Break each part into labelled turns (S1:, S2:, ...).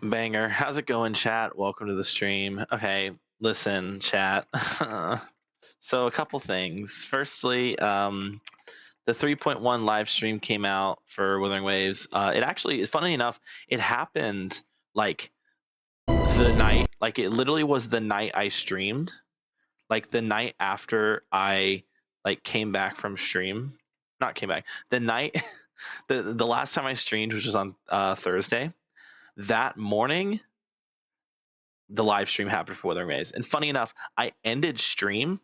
S1: Banger. How's it going, chat? Welcome to the stream. Okay, listen, chat. So a couple things. Firstly, the 3.1 live stream came out for Wuthering Waves. It actually, funny enough, it happened like the night, like it literally was the night I streamed, like the night after I like came back from stream. Not came back. The night, the last time I streamed, which was on Thursday. That morning, the live stream happened for Wuthering Waves. And funny enough, I ended stream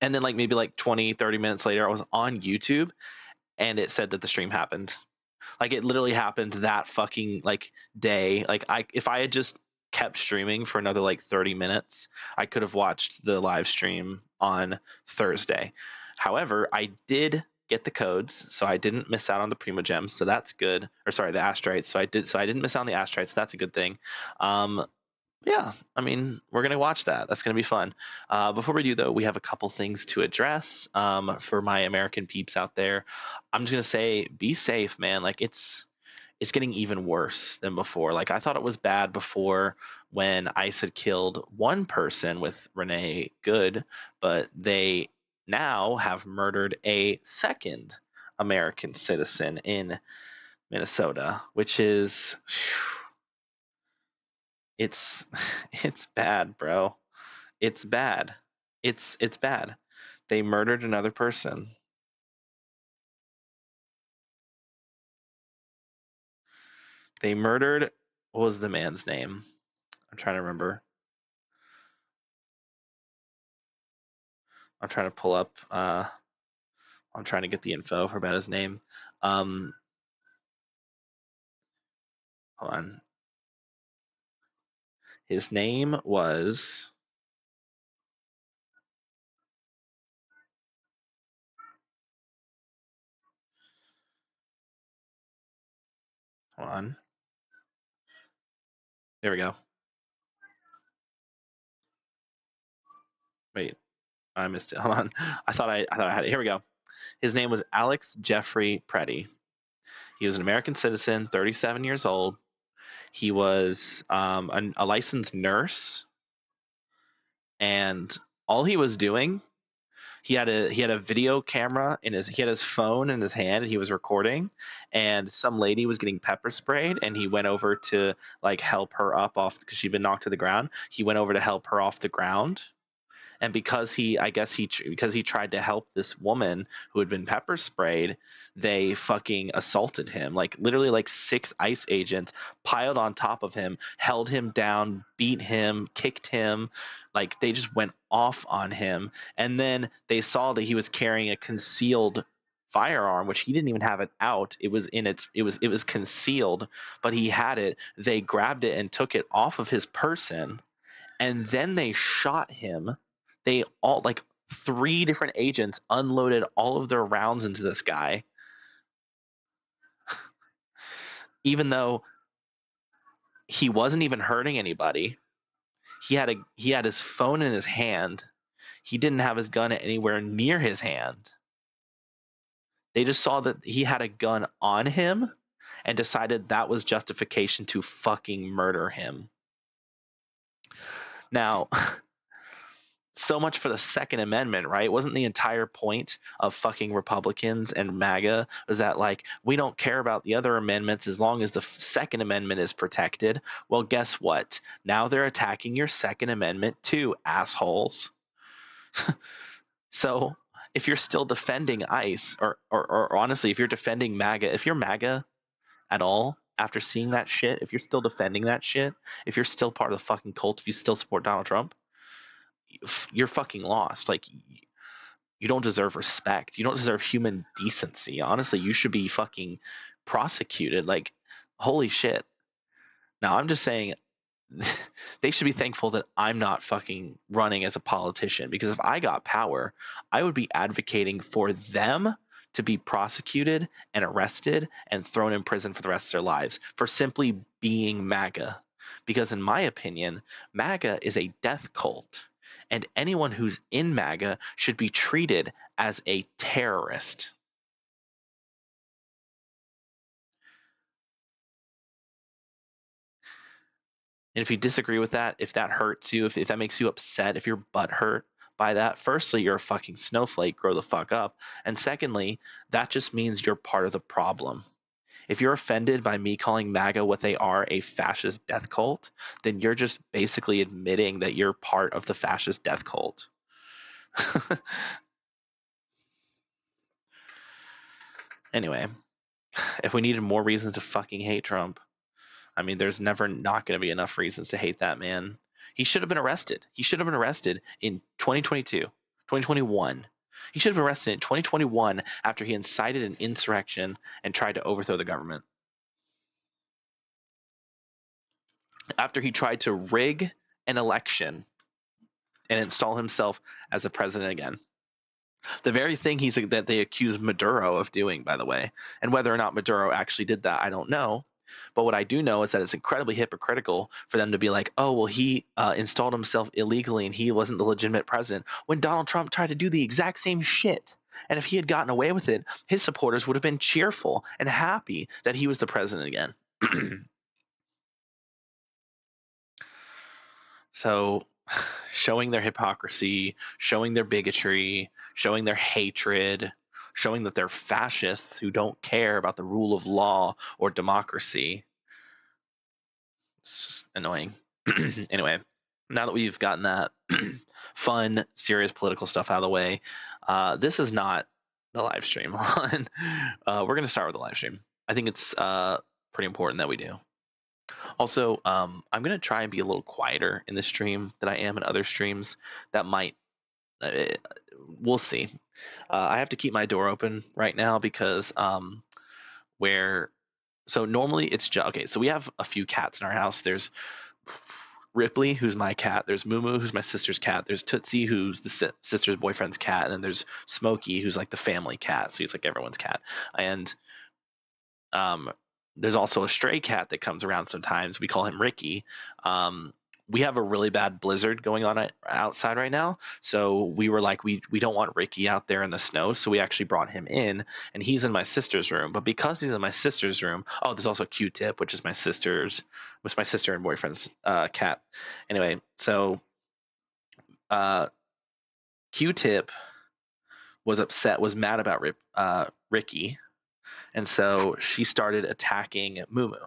S1: and then like maybe like 20, 30 minutes later, I was on YouTube and it said that the stream happened. Like it literally happened that fucking like day. Like if I had just kept streaming for another like 30 minutes, I could have watched the live stream on Thursday. However, I did get the codes, so I didn't miss out on the Primogems, so that's good. Or sorry, the Astrites. So I didn't miss out on the Astrites, so that's a good thing. Yeah, I mean, we're going to watch that. That's going to be fun. Before we do, though, we have a couple things to address for my American peeps out there. I'm just going to say, be safe, man. Like, it's getting even worse than before. Like, I thought it was bad before when ICE had killed one person with Renee Good, but they now have murdered a second American citizen in Minnesota, which is... It's bad, bro. It's bad. It's bad. They murdered another person. They murdered, what was the man's name? I'm trying to remember. I'm trying to pull up I'm trying to get the info about his name. Hold on. His name was hold on. There we go. Wait, I missed it. Hold on. I thought I had it. Here we go. His name was Alex Jeffrey Preddy. He was an American citizen, 37 years old. He was a licensed nurse, and all he was doing, he had a video camera he had his phone in his hand, and he was recording, and some lady was getting pepper sprayed, and he went over to like help her up off because she'd been knocked to the ground. He went over to help her off the ground. And because he tried to help this woman who had been pepper sprayed, they fucking assaulted him. Like literally like 6 ICE agents piled on top of him, held him down, beat him, kicked him. Like they just went off on him. And then they saw that he was carrying a concealed firearm, which he didn't even have it out. It was concealed, but he had it. They grabbed it and took it off of his person, and then they shot him. They all, like 3 different agents, unloaded all of their rounds into this guy. Even though he wasn't even hurting anybody. He had his phone in his hand. He didn't have his gun anywhere near his hand. They just saw that he had a gun on him and decided that was justification to fucking murder him. Now, so much for the Second Amendment, right? Wasn't the entire point of fucking Republicans and MAGA was that, like, we don't care about the other amendments as long as the Second Amendment is protected? Well, guess what? Now they're attacking your Second Amendment too, assholes. So if you're still defending ICE, or honestly, if you're defending MAGA, if you're MAGA at all, after seeing that shit, if you're still defending that shit, if you're still part of the fucking cult, if you still support Donald Trump, you're fucking lost. Like, you don't deserve respect. You don't deserve human decency. Honestly, you should be fucking prosecuted. Like, holy shit. Now, I'm just saying, they should be thankful that I'm not fucking running as a politician, because if I got power, I would be advocating for them to be prosecuted and arrested and thrown in prison for the rest of their lives for simply being MAGA. Because in my opinion, MAGA is a death cult, and anyone who's in MAGA should be treated as a terrorist. And if you disagree with that, if that hurts you, if that makes you upset, if your butt hurt by that, firstly, you're a fucking snowflake, grow the fuck up. And secondly, that just means you're part of the problem. If you're offended by me calling MAGA what they are, a fascist death cult, then you're just basically admitting that you're part of the fascist death cult. Anyway, if we needed more reasons to fucking hate Trump, I mean, there's never not going to be enough reasons to hate that man. He should have been arrested. He should have been arrested in 2022, 2021. He should have been arrested in 2021 after he incited an insurrection and tried to overthrow the government. After he tried to rig an election and install himself as the president again. The very thing that they accused Maduro of doing, by the way. And whether or not Maduro actually did that, I don't know. But what I do know is that it's incredibly hypocritical for them to be like, oh, well, he installed himself illegally and he wasn't the legitimate president, when Donald Trump tried to do the exact same shit. And if he had gotten away with it, his supporters would have been cheerful and happy that he was the president again. So showing their hypocrisy, showing their bigotry, showing their hatred, showing that they're fascists who don't care about the rule of law or democracy. It's just annoying. Anyway, now that we've gotten that fun, serious political stuff out of the way, this is not the live stream. We're going to start with the live stream. I think it's pretty important that we do. Also, I'm going to try and be a little quieter in this stream than I am in other streams. That might, we'll see. I have to keep my door open right now because so normally it's okay. So we have a few cats in our house. There's Ripley, who's my cat. There's Mumu, who's my sister's cat. There's Tootsie, who's the sister's boyfriend's cat. And then there's Smokey, who's like the family cat. So he's like everyone's cat. And there's also a stray cat that comes around sometimes. We call him Ricky. We have a really bad blizzard going on outside right now. So we were like, we don't want Ricky out there in the snow. So we actually brought him in, and he's in my sister's room. But because he's in my sister's room, oh, there's also Q-Tip, which is my sister and boyfriend's cat. Anyway, so Q-Tip was mad about Ricky. And so she started attacking Mumu.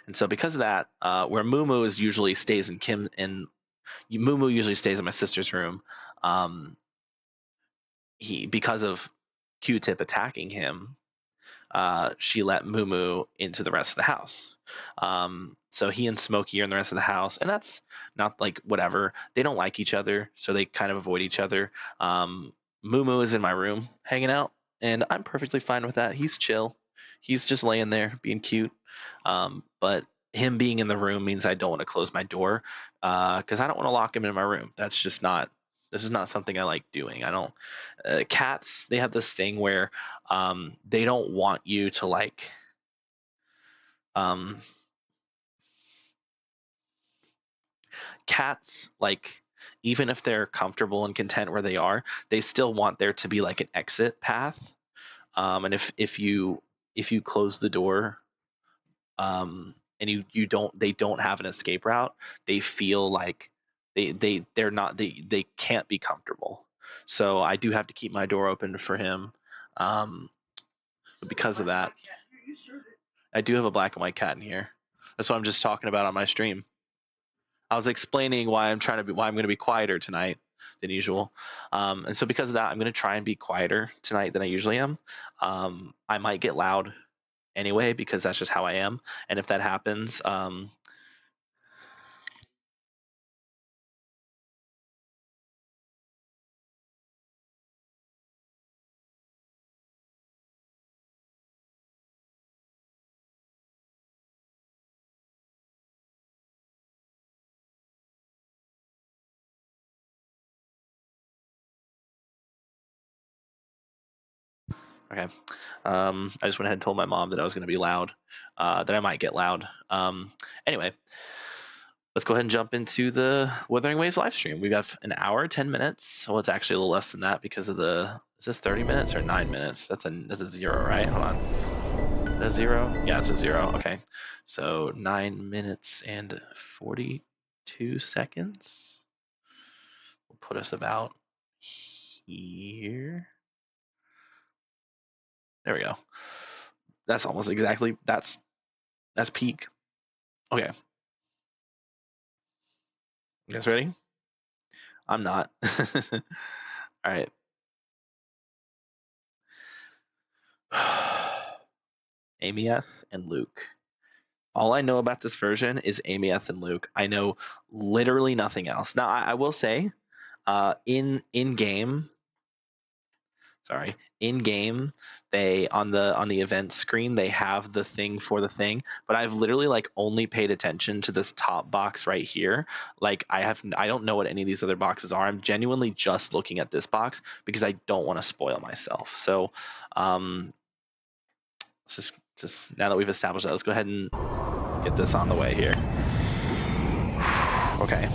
S1: And so because of that, where Mumu usually stays in Mumu usually stays in my sister's room. Because of Q-Tip attacking him, she let Mumu into the rest of the house. So he and Smokey are in the rest of the house, and that's not like whatever. They don't like each other, so they kind of avoid each other. Mumu is in my room hanging out, and I'm perfectly fine with that. He's chill. He's just laying there being cute. But him being in the room means I don't want to close my door because I don't want to lock him in my room. This is not something I like doing. I don't. Cats, they have this thing where they don't want you to like cats, like, even if they're comfortable and content where they are, they still want there to be like an exit path. And if you close the door, and you don't they don't have an escape route, they feel like they're not they can't be comfortable. So I do have to keep my door open for him. Um, because of that, I do have a black and white cat in here. That's what I'm just talking about on my stream. I was explaining why I'm going to be quieter tonight than usual. And so because of that, I'm going to try and be quieter tonight than I usually am. I might get loud anyway because that's just how I am. And if that happens, okay. I just went ahead and told my mom that I was going to be loud, that I might get loud. Anyway, let's go ahead and jump into the Wuthering Waves live stream. We've got an hour, 10 minutes. Well, it's actually a little less than that because of is this 30 minutes or 9 minutes? That's a 0, right? Hold on. A 0? Yeah, it's a 0. Okay. So 9 minutes and 42 seconds. We'll put us about here. There we go. That's almost exactly, that's peak. Okay. You guys ready? I'm not. All right. Amieth and Luke. All I know about this version is Amieth and Luke. I know literally nothing else. Now, I will say, in game, they on the event screen they have the thing for the thing, but I've literally like only paid attention to this top box right here. Like I don't know what any of these other boxes are. I'm genuinely just looking at this box because I don't want to spoil myself. So, let's just now that we've established that, let's go ahead and get this on the way here. Okay.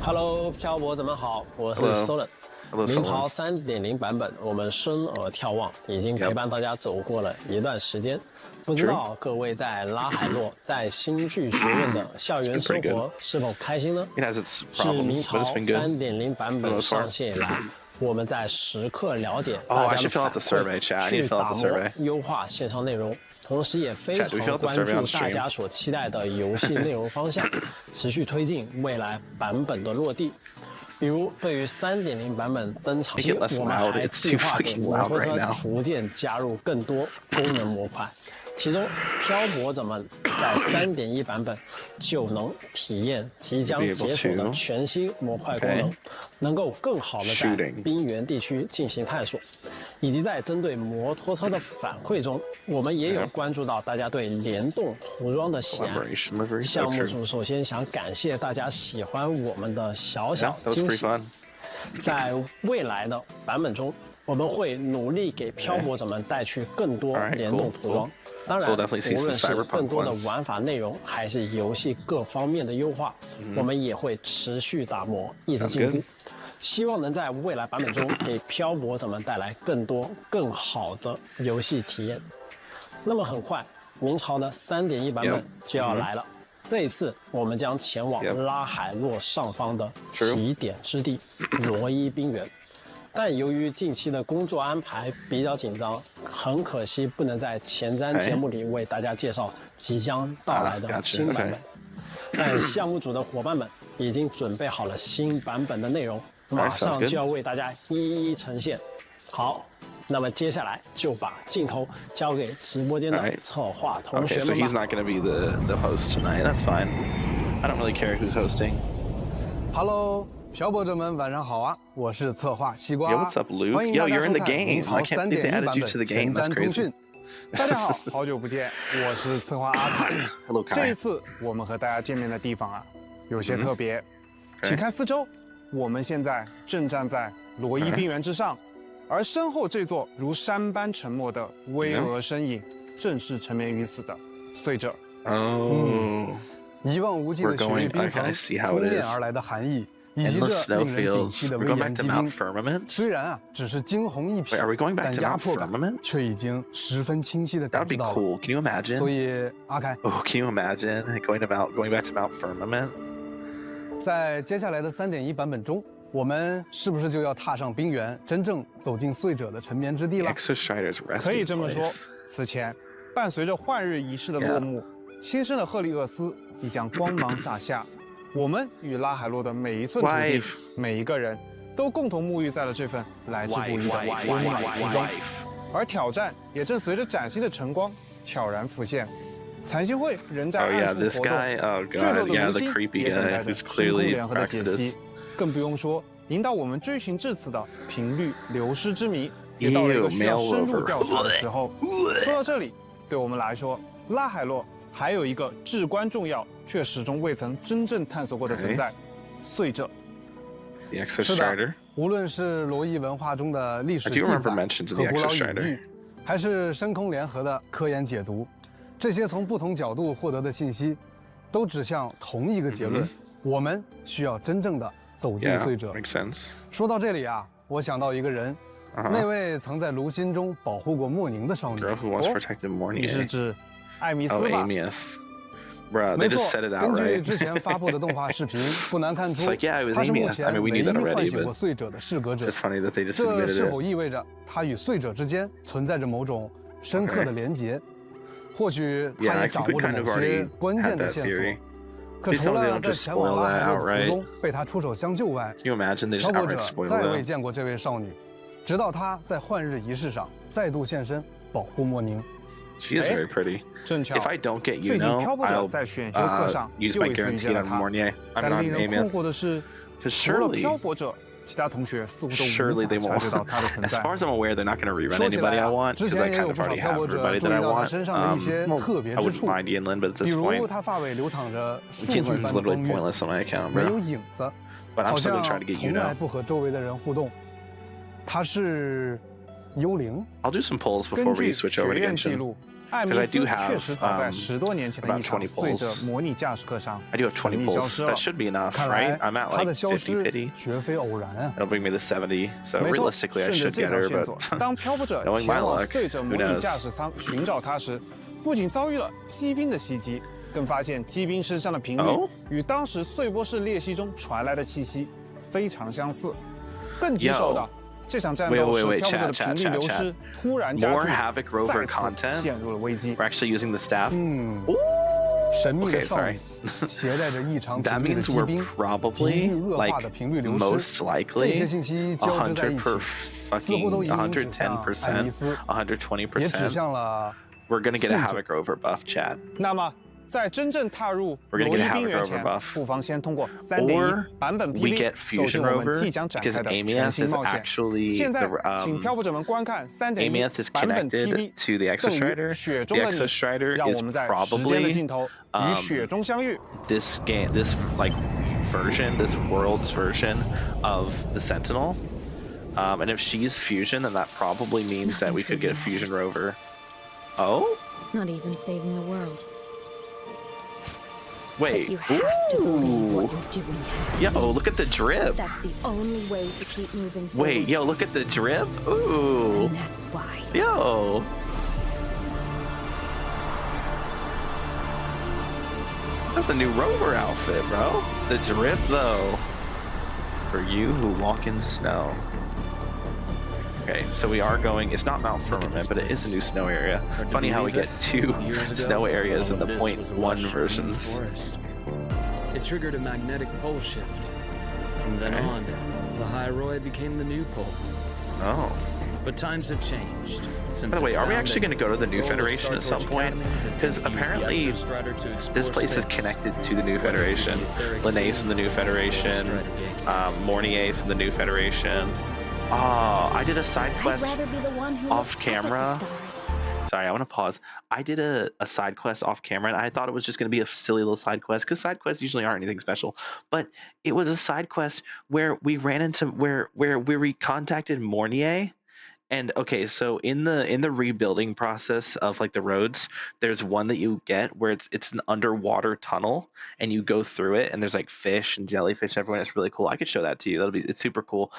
S2: Hello，漂泊者们好，我是 Solen。明朝3.0版本，我们生而眺望已经陪伴大家走过了一段时间。不知道各位在拉海洛、在新剧学院的校园生活是否开心呢？是明朝3.0版本上线以来，我们在时刻了解大家的反馈，去打磨、优化线上内容。同时也非常关注大家所期待的游戏内容方向，持续推进未来版本的落地。比如，对于3.0版本登场期，我们还计划给摩托车逐渐加入更多功能模块。其中，漂泊者们在3.1版本就能体验即将解锁的全新模块功能，能够更好的在冰原地区进行探索。以及在针对摩托车的反馈中，我们也有关注到大家对联动涂装的喜爱。项目组首先想感谢大家喜欢我们的小小惊喜。在未来的版本中，我们会努力给漂泊者们带去更多联动涂装。当然，无论是更多的玩法内容，还是游戏各方面的优化，我们也会持续打磨，一直进步。希望能在未来版本中给漂泊者们带来更多更好的游戏体验。那么很快，明朝的3.1版本就要来了。这一次，我们将前往拉海洛上方的起点之地罗伊冰原。但由于近期的工作安排比较紧张，很可惜不能在前瞻节目里为大家介绍即将到来的新版本。但项目组的伙伴们已经准备好了新版本的内容。马上就要为大家一一呈现。好，那么接下来就把镜头交给直播间的策划同学们吧。
S1: Okay, so he's not going to be the host tonight. That's fine. I don't really care who's hosting.
S3: Hello, 漂泊者们晚上好啊！我是策划西瓜。
S1: Yo, what's up, Luke?
S3: 欢迎大家
S1: Yo, you're in
S3: 收
S1: the
S3: 看
S1: game.
S3: 明朝
S1: I can't believe they
S3: 3.1
S1: added
S3: 版
S1: you
S3: 本
S1: to the game.
S3: 前
S1: That's
S3: 瞻通
S1: crazy.
S3: 讯。大家好，好久不见，我是策划阿凯。
S1: Hello,
S3: 这一
S1: Kai.
S3: 次我们和大家见面的地方啊，有些特别。请看四周，我们现在正站在罗伊冰原之上，而身后这座如山般沉默的巍峨身影，正是沉眠于此的穗这。
S4: 一望无际的雪域冰层扑面而来的寒意，以及这令人屏息的威严机兵，虽然啊只是惊鸿一瞥，但压迫感却已经十分清晰的感知到了。所以阿开，
S1: Can you imagine going back to Mount Firmament？
S4: 在接下来的3.1版本中，我们是不是就要踏上冰原，真正走进碎者的沉眠之地了？
S3: 可以这么说。此前，伴随着换日仪式的落幕，新生的赫利厄斯已将光芒洒下。我们与拉海洛的每一寸土地，每一个人，都共同沐浴在了这份来之不易的温暖之中。而挑战也正随着崭新的晨光悄然浮现。残星会仍在暗处活动，坠落的无心也等待着星空联合的解析。更不用说引导我们追寻至此的频率流失之谜，也到了一个需要深入调查的时候。说到这里，对我们来说，拉海洛还有一个至关重要却始终未曾真正探索过的存在——碎者。
S4: 是的，无论是罗伊文化中的历史记载和古老隐喻，还是深空联合的科研解读，这些从不同角度获得的信息，都指向同一个结论：我们需要真正的走进碎者。说到这里啊，我想到一个人，那位曾在卢心中保护过莫宁的少女。
S3: 你是指艾米斯吧？
S4: 没错，根据之前发布的动画视频，不难看出，他是目前唯一唤醒过碎者的适格者。这是否意味着他与碎者之间存在着某种深刻的连结？或许他也掌握着某些关键的线索。可除了在前往拉海洛的途中被他出手相救外，漂泊者再未见过这位少女，直到他在换日仪式上再度现身保护莫宁。
S1: She is very pretty.
S3: 正巧
S1: If I don't get
S3: 最近
S1: Yuno,
S3: 漂泊者在选修课上
S1: use
S3: 又
S1: my
S3: 一次遇
S1: guarantee
S3: 见了
S1: on
S3: 他。
S1: Mornier. I'm
S3: 但
S1: not
S3: 令
S1: an
S3: 人困
S1: Amith.
S3: 惑的是，
S1: Because
S3: 除了
S1: surely,
S3: 漂泊者，其他同学似乎都
S1: surely
S3: 无
S1: they
S3: 法察觉到
S1: won't.
S3: 他的存
S1: As
S3: 在。
S1: far as I'm aware, they're not going to rerun
S4: 说起
S1: anybody
S4: 来
S1: I
S4: 啊，
S1: want
S4: 之
S1: because
S4: 前
S1: I
S4: 也
S1: kind
S4: 有
S1: of
S4: 不少
S1: already
S4: 漂
S1: have
S4: 泊者
S1: everybody
S4: 注
S1: that
S4: 意
S1: I
S4: 到他
S1: want.
S4: 身上的一些特别
S1: I
S4: 之
S1: wouldn't
S4: 处，
S1: mind Yinlin, but at
S4: 比
S1: this
S4: 如
S1: point,
S4: 他发尾流淌着数据
S1: Yinlin's
S4: 般的
S1: literally
S4: 光晕，
S1: pointless on my account,
S4: 没
S1: bro.
S4: 有影子，
S1: But
S4: 好
S1: I'm still
S4: 像
S1: going to try to get
S4: 从来
S1: Yuno.
S4: 不和周围的人互动。他是幽灵。
S1: I'll do some polls
S3: 根
S1: before
S3: 据
S1: we switch over
S3: 学
S1: to
S3: 院记
S1: Genshin.
S3: 录，艾米
S1: Because I
S3: 斯
S1: do
S3: 确
S1: have
S3: 实早在10多年前的一场
S1: about 20
S3: 碎者
S1: polls.
S3: 模拟驾驶课上
S1: I do have 20
S3: 神秘消
S1: polls.
S3: 失了
S1: That。should be enough,
S4: 看
S1: right?
S4: 来
S1: I'm at
S4: 他
S1: like
S4: 的消
S1: 50
S4: 失
S1: pity.
S4: 绝非偶然啊！
S1: That'll bring me to 70. So
S3: 没错，
S1: realistically, I
S3: 顺着
S1: should
S3: 这
S1: get
S3: 条
S1: her,
S3: 线索，
S1: but
S3: 当漂泊者
S1: knowing
S3: 前
S1: my
S3: 往
S1: luck,
S3: 碎者
S1: who
S3: 模拟
S1: knows?
S3: 驾驶舱寻找他时，不仅遭遇了机兵的袭击，更发现机兵身上的频率
S1: Oh?
S3: 与当时碎波式裂隙中传来的气息非常相似。更棘手的，
S1: Yo.
S3: 这场战斗使
S1: Wait,
S3: 漂泊者的频率流
S1: chat.
S3: 失突然加
S1: More
S3: 剧，
S1: Havoc Rover
S3: 再次
S1: content?
S3: 陷入了危机。
S1: We're actually using the staff.
S4: 神秘的
S1: Okay,
S4: 少
S1: sorry.
S4: 女携带着异常
S1: That
S4: 频率的
S1: means
S4: 机
S1: we're
S4: 兵，急
S1: probably
S4: 剧恶化的
S1: like
S4: 频率流
S1: most
S4: 失，这
S1: likely
S4: 些信息交织在一起，似乎都隐隐指向艾米
S1: 110%,
S4: 斯，也指
S1: 120%.
S4: 向了
S1: We're gonna get a
S4: 碎者。
S1: Havoc Rover buff, chat.
S3: 那么，在真正踏入
S1: We're
S3: 罗
S1: gonna
S3: 伊
S1: get a
S3: 冰
S1: Havoc
S3: 原
S1: Rover
S3: 前，
S1: buff.
S3: 不妨先通过
S1: Or
S3: 3.1版本
S1: we
S3: PV
S1: get
S3: 走
S1: Fusion
S3: 进我们
S1: Rover
S3: 即将展
S1: because
S3: 开的全
S1: Amieth
S3: 新
S1: is
S3: 冒险。
S1: actually
S3: 现在
S1: the
S3: 请漂泊者们观看
S1: Amieth
S3: 3.1
S1: is
S3: 版本
S1: connected
S3: PV，
S1: to the
S3: 赠
S1: Exostrider.
S3: 予雪
S1: The
S3: 中的你，
S1: Exostrider
S3: 让我
S1: is
S3: 们在时间的
S1: probably
S3: 尽头与雪中相遇。
S1: this game, this like version, this world's version of the Sentinel. And if she's fusion, then that probably means that we could get a fusion rover. Oh,
S5: Not even saving the world.
S1: wait.
S5: But you have to believe what
S1: Ooh.
S5: you're doing, Hanson.
S1: Yo, look at the drip.
S5: That's the only way to keep moving forward.
S1: Wait, yo, look at the drip. Ooh.
S5: And that's why.
S1: Yo. That's a new rover outfit, bro. The drip, though. For you who walk in snow. Okay, so we are going. It's not Mount Firmament, but it is a new snow area. Funny how we get two snow areas in the 0.1 versions.
S6: It triggered a magnetic pole shift. From then on, the Hyroi became the new pole.
S1: Oh.
S6: But times have changed. Since
S1: By the way,
S6: its
S1: are we
S6: founding,
S1: actually going to go to the new
S6: the goal of
S1: Federation at some
S6: Startorch
S1: point?
S6: Academy has been
S1: Because
S6: to use the
S1: apparently
S6: Exostrider to explore
S1: this place is
S6: space.
S1: connected to the new
S6: Whether it
S1: Federation.
S6: be etheric
S1: Linnaeus
S6: sea
S1: in the new
S6: or
S1: Federation.
S6: Strider Gate.
S1: Mornier's in the new Federation. Oh, I did a side
S5: I'd
S1: quest.
S5: rather be the one who
S1: off
S5: looks up at the
S1: camera.
S5: stars.
S1: Sorry, I want to pause. I did a side quest off camera, and I thought it was just going to be a silly little side quest because side quests usually aren't anything special. But it was a side quest where we ran into where we contacted Mornier, And okay, so in the rebuilding process of like the roads, there's one that you get where it's an underwater tunnel and you go through it and there's like fish and jellyfish everywhere. It's really cool. I could show that to you. It's super cool.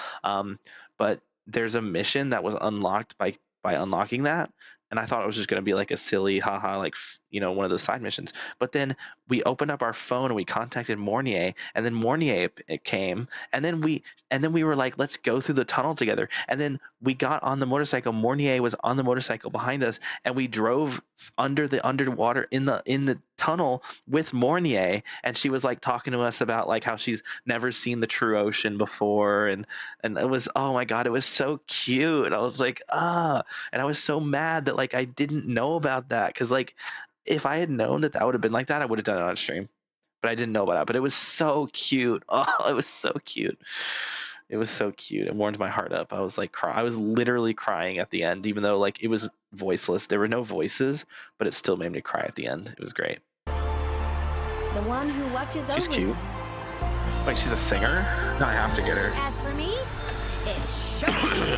S1: But there's a mission that was unlocked by unlocking that. And I thought it was just going to be like a silly, haha, like, one of those side missions. But then we opened up our phone and we contacted Mornier, and then Mornier came, and then we were like, let's go through the tunnel together. And then we got on the motorcycle. Mornier was on the motorcycle behind us, and we drove under the underwater in the tunnel with Mornier, and she was like talking to us about like how she's never seen the true ocean before, and it was, oh my god, it was so cute. I was like, and I was so mad that like I didn't know about that, because like if I had known that would have been like that, I would have done it on stream, but I didn't know about it. But it was so cute. Oh, it was so cute. It was so cute. It warmed my heart up. I was like, I was literally crying at the end, even though like it was voiceless. There were no voices, but it still made me cry at the end. It was great.
S5: The one who watches
S1: She's
S5: over
S1: cute.
S5: you.
S1: Wait, she's a singer? No, I have to get her.
S5: As for me, it's showtime.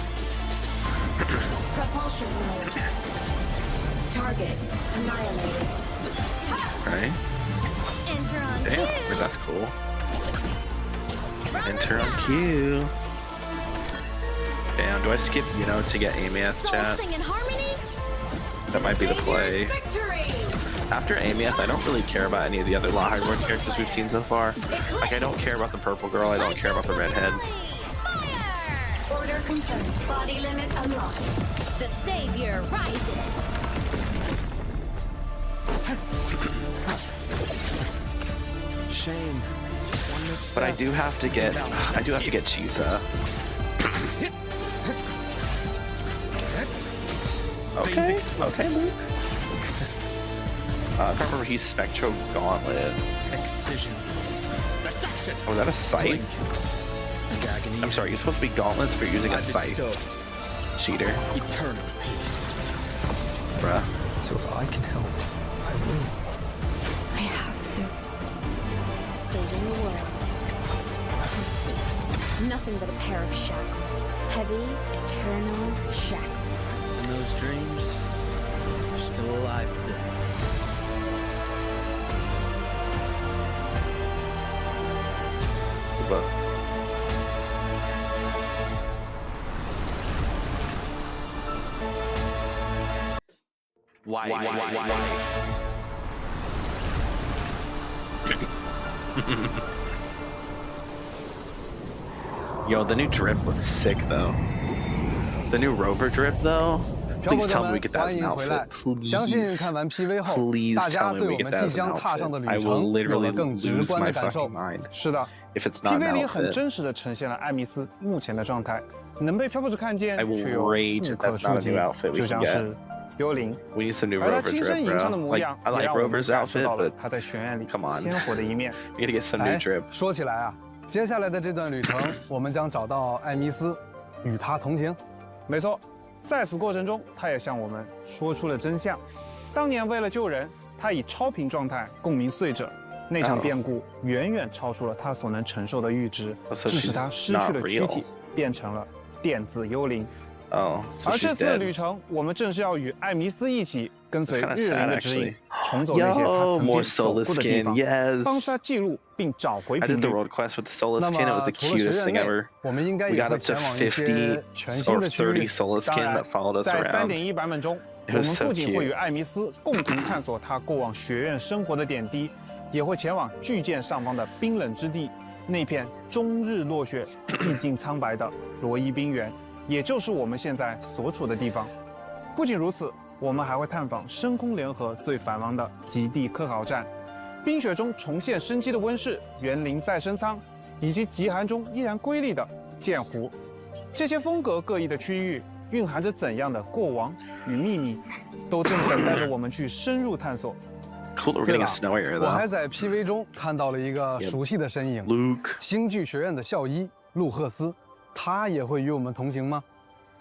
S5: Propulsion mode. Target annihilated.
S1: Right?
S5: Enter on
S1: Damn,
S5: cue.
S1: that's cool.
S5: From
S1: Enter
S5: the
S1: on
S5: sky.
S1: cue. Damn, do I skip, to get Amy at the
S5: Soul
S1: chat?
S5: sing in harmony.
S1: That might be the play.
S5: Victory.
S1: After Amieth, I don't really care about any of the other La Hyrule characters we've seen so far. Like, I don't care about the purple girl, I don't care about the redhead.
S5: Fire. Order confirmed. Body limit unlocked. The savior rises.
S6: Shame.
S1: But I do have to get Chisa. Okay, okay. I remember he's Spectro Gauntlet.
S6: Excision. Dissection.
S1: Oh, was that a scythe?
S6: Agony.
S1: I'm sorry, you're supposed to be gauntlets, but you're using a scythe. Cheater.
S6: Eternal peace.
S1: Bruh.
S6: So if I can help, I will.
S5: I have to. Saving the world. Nothing but a pair of shackles. Heavy, eternal shackles.
S6: And those dreams are still alive today.
S1: But why? Yo, the new drip looks sick though. The new Rover drip though. Please tell me we get that as an outfit. Please.
S4: 相信看完 PV 后，
S1: Please
S4: 大家
S1: tell me
S4: 对
S1: we
S4: 我
S1: get
S4: 们
S1: that
S4: 即
S1: as an
S4: 将踏上的
S1: outfit.
S4: 旅
S1: I
S4: 程
S1: will
S4: 有
S1: literally
S4: 了更直
S1: lose
S4: 观
S1: my
S4: 的感受
S1: fucking。mind
S3: 是的
S1: if it's not an
S3: ，PV 里很
S1: outfit.
S3: 真实的呈现了艾米斯目前的状态，能被漂泊者看见
S1: I will
S3: 却又
S1: rage
S3: 不
S1: if
S3: 可
S1: that's
S3: 触
S1: not a
S3: 及
S1: new outfit，we
S3: 就
S1: can
S3: 像
S1: get
S3: 是幽灵。
S1: We need some new
S3: 而他
S1: Rover
S3: 亲身
S1: drip,
S3: 吟唱的
S1: bro.
S3: 模
S1: Like
S3: 样，
S1: I
S3: 也
S1: like
S3: 让我们
S1: Rover's
S3: 感受
S1: outfit,
S3: 到了
S1: but
S3: 他在学院里
S1: come on
S3: 鲜活的一面。
S1: we gotta get some new
S4: 哎
S1: drip.
S4: 说起来啊，接下来的这段旅程，我们将找到艾米斯，与他同行。
S3: 没错，在此过程中，他也向我们说出了真相。当年为了救人，他以超频状态共鸣碎者，那场变故远远超出了他所能承受的阈值，
S1: So
S3: 致使
S1: she's
S3: 他失去了
S1: not
S3: 躯
S1: real.
S3: 体，变成了电子幽灵。
S1: Oh, so
S3: 而这
S1: she's
S3: 次的
S1: dead.
S3: 旅程，我们正是要与艾弥斯一起跟随
S1: That's kinda
S3: 日灵
S1: sad,
S3: 的指引
S1: actually.，
S3: 重走那些他
S1: Yo,
S3: 曾
S1: more
S3: 经走
S1: Solus
S3: 过的地
S1: skin,
S3: 方，
S1: yes.
S3: 帮助他记录并找回
S1: I
S3: 频
S1: did the
S3: 率。
S1: road quest with the Solus
S4: 那
S1: skin. It was
S4: 么
S1: the
S4: 除了学
S1: cutest
S4: 院
S1: thing
S4: 内
S1: ever.
S4: 我们应该
S1: We
S4: 也
S1: got
S4: 会
S1: up to
S4: 前往一些全新
S1: 50
S4: 的
S1: or
S4: 区域。
S1: 30 Solus
S3: 当
S1: skin
S3: 然
S1: that followed，us
S3: 在
S1: around.
S3: 3.1版本中，
S1: It
S3: 我
S1: was
S3: 们
S1: so
S3: 不仅会
S1: cute.
S3: 与艾弥斯共同探索他过往学院生活的点滴，也会前往巨剑上方的冰冷之地，那片终日落雪、寂静苍白的罗伊冰原，也就是我们现在所处的地方。不仅如此，我们还会探访深空联合最繁忙的极地科考站，冰雪中重现生机的温室、园林再生舱，以及极寒中依然瑰丽的剑湖。这些风格各异的区域，蕴含着怎样的过往与秘密，都正等待着我们去深入探索。
S1: Cool, we're
S4: 对
S1: getting
S4: 了
S1: a snowier
S4: 我还
S1: though.
S4: 在 PV 中看到了一个熟悉的身影
S1: Luke.
S4: 星剧学院的校医路赫斯，他也会与我们同行吗？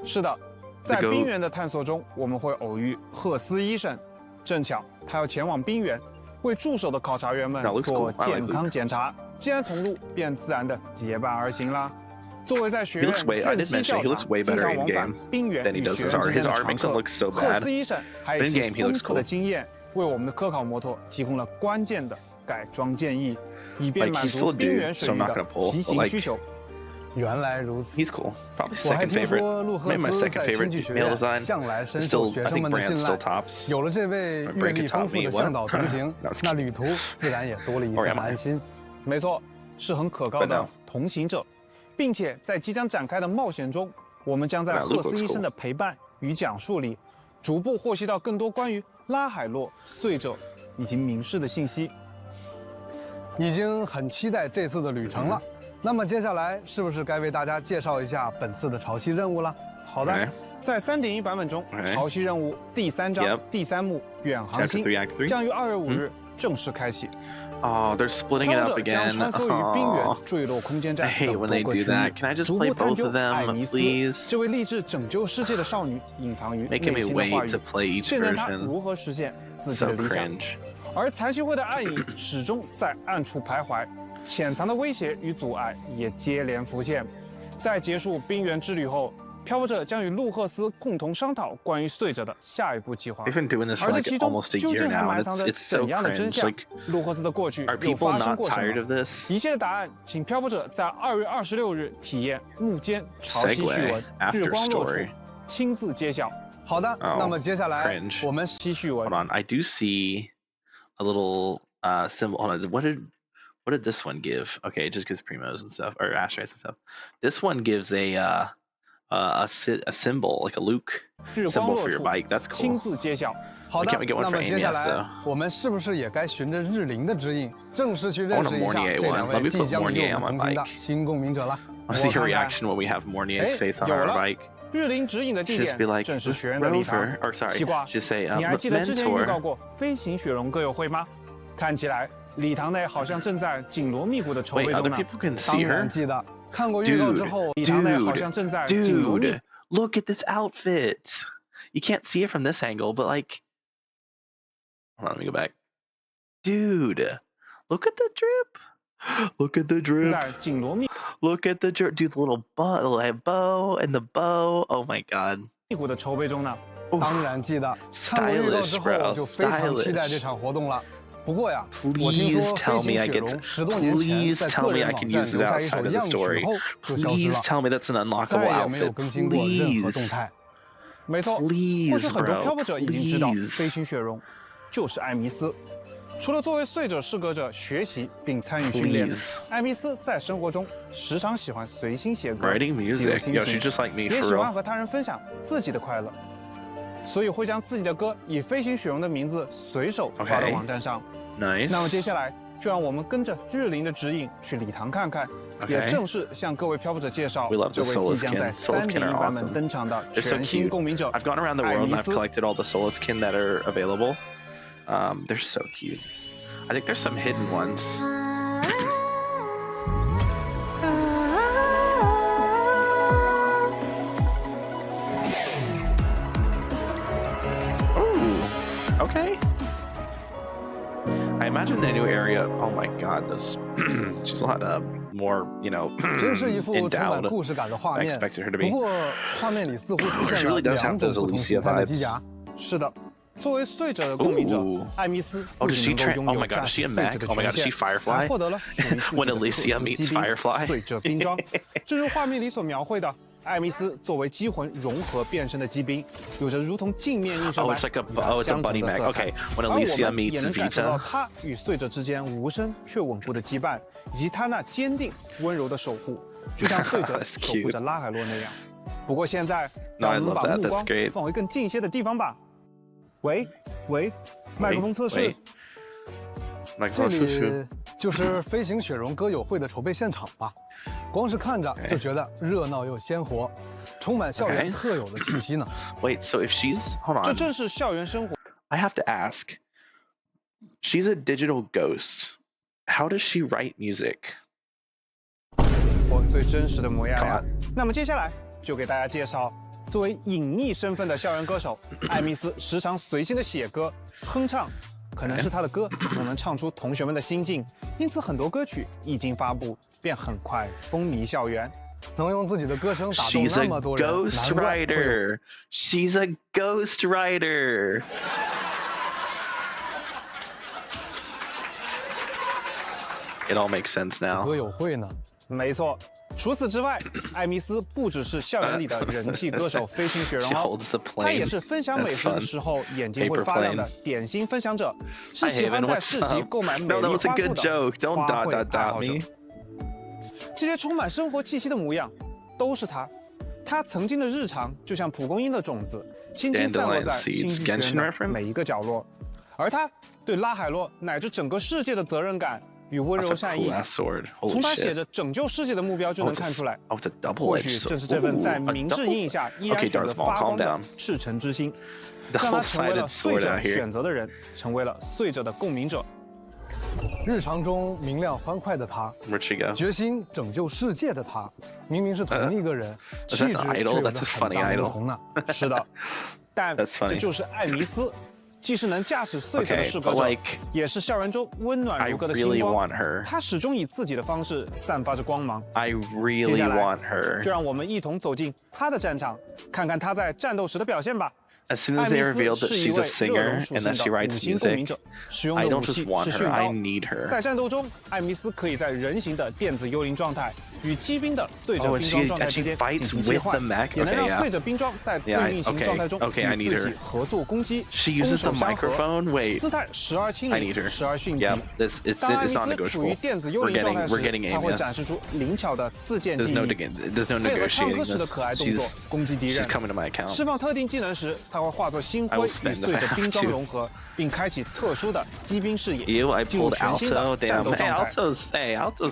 S3: 是的，在
S1: The goat
S3: 冰原的探索中，我们会偶遇赫斯医生。正巧他要前往冰原，为驻守的考察员们
S1: That looks
S3: 做
S1: cool. I like
S3: 健康检查。既然同路，便自然的结伴而行啦。作为在学院任期较长、经常往返冰原与学院之间的常客，赫斯医生还有其丰富的经验，为我们的科考摩托提供了关键的改装建议，以便满足冰原水域的骑行需求。
S4: 原来如此。
S1: He's cool. Probably
S4: 我还
S1: second
S4: 听说
S1: favorite.
S4: 陆赫
S1: Maybe my
S4: 斯
S1: second
S4: 在星际
S1: favorite
S4: 学
S1: male
S4: 院
S1: design.
S4: 向来深
S1: Still,
S4: 受学
S1: I
S4: 生
S1: think
S4: 们的
S1: Brand
S4: 信
S1: still
S4: 赖。
S1: tops.
S4: 有了这位阅历丰富的向导同行，那旅途自然也多了一份安心。
S3: 没错，是很可靠的同行者，并且在即将展开的冒险中，我们将在赫斯医生的陪伴与讲述里，逐步获悉到更多关于拉海洛、碎者以及明士的信息。
S4: 已经很期待这次的旅程了。那么接下来是不是该为大家介绍一下本次的潮汐任务了？
S3: 好的，在 3.1 版本中，潮汐任务第3章第3幕远航星将于2月5日正式开启。
S1: Oh, they're splitting it up again. Oh, I hate when they do that. Can I just play both of them, please?
S3: 这位立志拯救世界的少女隐藏于内
S1: Making me
S3: 心的话
S1: wait
S3: 语
S1: to play each
S3: 见证她
S1: version.
S3: 如何实现自己
S1: So
S3: 的理想。
S1: cringe.
S3: 而残序会的暗影始终在暗处徘徊，潜藏的威胁与阻碍也接连浮现。在结束冰原之旅后，漂泊者将与路赫斯共同商讨关于碎者的下一步计划。
S1: They've been doing this for
S3: 而这
S1: like
S3: 其中
S1: almost a
S3: 究
S1: year
S3: 竟还
S1: now.
S3: 埋藏着
S1: It's so
S3: 怎样的真
S1: cringe.
S3: 相
S1: Like,
S3: 路赫斯的过去
S1: are
S3: 又
S1: people
S3: 发生
S1: not
S3: 过什
S1: tired
S3: 么
S1: of this?
S3: 一切的答案，请漂泊者在2月26日体验幕间潮汐序文
S1: Segue
S3: 日光落处
S1: after story
S3: 亲自揭晓。
S4: 好的，
S1: Oh,
S4: 那么接下来
S1: cringe.
S4: 我们
S3: 期序文
S1: Hold on, I do see a little symbol. Hold on, what did this one give? Okay, it just gives primos and stuff, or asterisks and stuff. This one gives a symbol, like a Luke
S3: 日光
S1: symbol
S3: 落
S1: for your
S3: 处
S1: bike. That's
S3: 亲
S1: cool.
S3: 自揭晓。
S4: 好
S1: Why
S4: 的
S1: can't we get，one
S4: 那
S1: for
S4: 么接下
S1: AMS
S4: 来
S1: though?
S4: 我们是不是也该循着日灵的指引，正式去认
S1: I want
S4: 识
S1: a
S4: 一下
S1: Mornier
S4: 这
S1: one.
S4: 两
S1: Let
S4: 位
S1: me
S4: 即
S1: put
S4: 将与
S1: Mornier
S4: 我
S1: on
S4: 们
S1: my
S4: 同行的
S1: bike.
S4: 新共鸣者了？
S1: I see
S3: 我
S1: her
S3: 看看。
S1: reaction when we have Mornier's
S3: 哎
S1: face on
S3: 有
S1: our
S3: 了
S1: bike.
S3: 日灵指引的地
S1: Just be
S3: 点
S1: like
S3: 正是学院的礼堂
S1: Rover, or sorry,
S3: 西瓜，
S1: just say
S3: 你还记得之前预告
S1: mentor.
S3: 过飞行雪龙歌友会吗？看起来礼堂内好像正在紧锣密鼓的筹
S1: Wait,
S3: 备中
S1: other
S3: 呢。
S1: people can
S4: 当
S1: see
S4: 然
S1: her.
S4: 记得，看过预告之
S1: Dude,
S4: 后，
S3: 礼堂内好像正在紧锣密
S1: dude, look at this outfit. You can't see it from this angle, but like, hold on, let me go back. Dude, look at the drip. Look at the
S3: 正
S1: drip.
S3: 在紧锣密
S1: Look at the drip. Dude, the little bow and the bow. Oh my god.
S3: 鼓的筹备中呢。
S4: 当然记得，看过预告之
S1: Stylish,
S4: 后
S1: bro.
S4: 就非常期待这
S1: Stylish.
S4: 场活动了。不过呀，我听
S1: Please
S4: 说
S1: tell
S4: 飞
S1: me
S4: 行
S1: I
S4: 雪
S1: get
S4: 龙
S1: to,
S4: 10多年前
S1: please
S4: 在
S1: tell
S4: 个
S1: me
S4: 人
S1: I
S4: 网
S1: can
S4: 站
S1: use
S4: 留
S1: it
S4: 下一首
S1: outside of the
S4: 样曲
S1: story.
S4: 后就消失
S1: Please
S4: 了，
S1: tell me that's an
S4: 再
S1: unlockable
S4: 也没有
S1: outfit.
S4: 更新过任何动
S1: Please.
S4: 态。
S3: 没错，或
S1: Please,
S3: 许很多
S1: bro.
S3: 漂泊者已经知道，
S1: Please.
S3: 飞行雪龙就是艾米斯。除了作为碎者适格者学习并参与训练，
S1: Please.
S3: 艾米斯在生活中时常喜欢随心写歌，
S1: Writing
S3: 记录
S1: music.
S3: 心
S1: Yo,
S3: 情
S1: she's just like me
S3: 也
S1: for
S3: 喜欢
S1: real.
S3: 和他人分享自己的快乐，所以会将自己的歌以飞行雪龙的名字随手发到
S1: Okay.
S3: 网站上。
S1: Nice.
S3: 那么接下来就让我们跟着日灵的指引去礼堂看看，也
S1: Okay.
S3: 正式向各位漂泊者介绍
S1: We love
S3: 这
S1: the
S3: 位
S1: Solus
S3: 即将在
S1: kin. Solus kin are
S3: 3.1版
S1: awesome.
S3: 本登场的
S1: They're so
S3: 全新
S1: cute.
S3: 共鸣者
S1: I've gone around the world and I've
S3: Aimis.
S1: collected all the Solus kin that are available. They're so cute. I think there's some hidden ones. Ooh, okay. I imagine the new area. Oh my god, this she's a lot more, you know,
S4: 真是一幅充满
S1: endowed.
S4: 故事感的画
S1: I
S4: 面。
S1: expected her to
S4: 不
S1: be.
S4: 过画面里似乎出
S1: She
S4: 现了
S1: really does have
S4: 两种
S1: those
S4: 不同
S1: Alicia
S4: 形态的机
S1: vibes.
S4: 甲。
S3: 是的，作为碎者的共鸣者
S1: Ooh.
S3: 艾米斯
S1: Oh,
S3: 不
S1: does
S3: 仅
S1: she
S3: 能够
S1: train?
S3: 拥
S1: Oh
S3: 有
S1: my god,
S3: 驾
S1: is
S3: 驶
S1: she a
S3: 碎者
S1: mech?
S3: 的
S1: Oh my
S3: 权
S1: god, is she
S3: 限，还
S1: Firefly?
S3: 获得了属于自己
S1: When
S3: 的
S1: Alicia
S3: 特殊
S1: meets
S3: 机兵
S1: Firefly.
S3: 碎者兵装。正如画面里所描绘的，艾米斯作为机魂融合变身的机兵，有着如同镜面映射
S1: Oh,
S3: 般
S1: it's like a
S3: 与它
S1: oh, it's a
S3: 相同
S1: buddy
S3: 的
S1: mech.
S3: 色彩。
S1: Okay, when
S3: 而我
S1: Alicia
S3: 们也
S1: meets
S3: 能感受到
S1: Vita.
S3: 他与碎者之间无声却稳固的羁绊，以及他那坚定温柔的守护，就像碎者
S1: That's
S3: 守护着拉海洛那样。不过现在，
S1: No,
S3: 让
S1: I
S3: 我们
S1: love
S3: 把
S1: that.
S3: 目
S1: That's
S3: 光
S1: great.
S3: 放回更近些的地方吧。喂，麦克风测试。
S1: 喂麦克
S4: 这
S1: 风测试。
S4: 里就是飞行雪绒歌友会的筹备现场吧？光是看着就觉得热闹又鲜活，充满校园
S1: Okay.
S4: 特有的气息呢。
S1: Wait, so if she's hold
S3: 这
S1: on,
S3: 正是校园生活。
S1: I have to ask. She's a digital ghost. How does she write music?
S3: 最真实的模样呀
S1: God.。
S3: 那么接下来就给大家介绍，作为隐匿身份的校园歌手艾米斯，时常随心的写歌、哼唱，可能是他的歌总能唱出同学们的心境，因此很多歌曲一经发布便很快风靡校园。
S4: 能用自己的歌声打动那么多人，
S1: She's a ghost writer. She's a ghost writer. It all makes sense now.
S4: 歌友会呢？
S3: 没错。除此之外，艾米斯不只是校园里的人气歌手飞行雪人哦，她也是分享美食的时候眼睛会发亮的点心分享者，是喜欢在市集购买美丽花束的花卉爱好者。这些充满生活气息的模样，都是他。他曾经的日常就像蒲公英的种子，轻轻散落在星际学院的每一个角落。而他对拉海洛乃至整个世界的责任感与温柔善意，从他写着拯救世界的目标就能看出来。或许正是这份在明智阴影下依然选择发光的赤诚之心，让他成为了碎者选择的人，成为了碎者的共鸣者。
S4: 日常中明亮欢快的他，决心拯救世界的他，明明是同一个人，气质却有着很大的不同呢。
S3: 是的，但这就是艾弥斯。既是能驾驶碎者的适格者，也是校园中温暖如歌的星光。他始终以自己的方式散发着光芒。接下来，就让我们一同走进他的战场，看看他在战斗时的表现吧。
S1: As soon as they revealed that she's a singer and that she writes music, I don't just want her, I need her.
S3: 在战斗中，艾弥斯可以在人形的电子幽灵状态与机兵的碎者冰装状态之间进行切换，也能让碎者冰装在自运行状态中与自己合作攻击，攻守相合，姿态时而轻灵，时而迅疾。当艾弥斯处于电子幽灵状态时，他会展示出灵巧的自建技艺，配合唱歌时的可爱动作攻击敌人，释放特定技能时。 它会化作星辉与碎者冰装融合，并开启特殊的机兵视野，进入全新的战斗状态。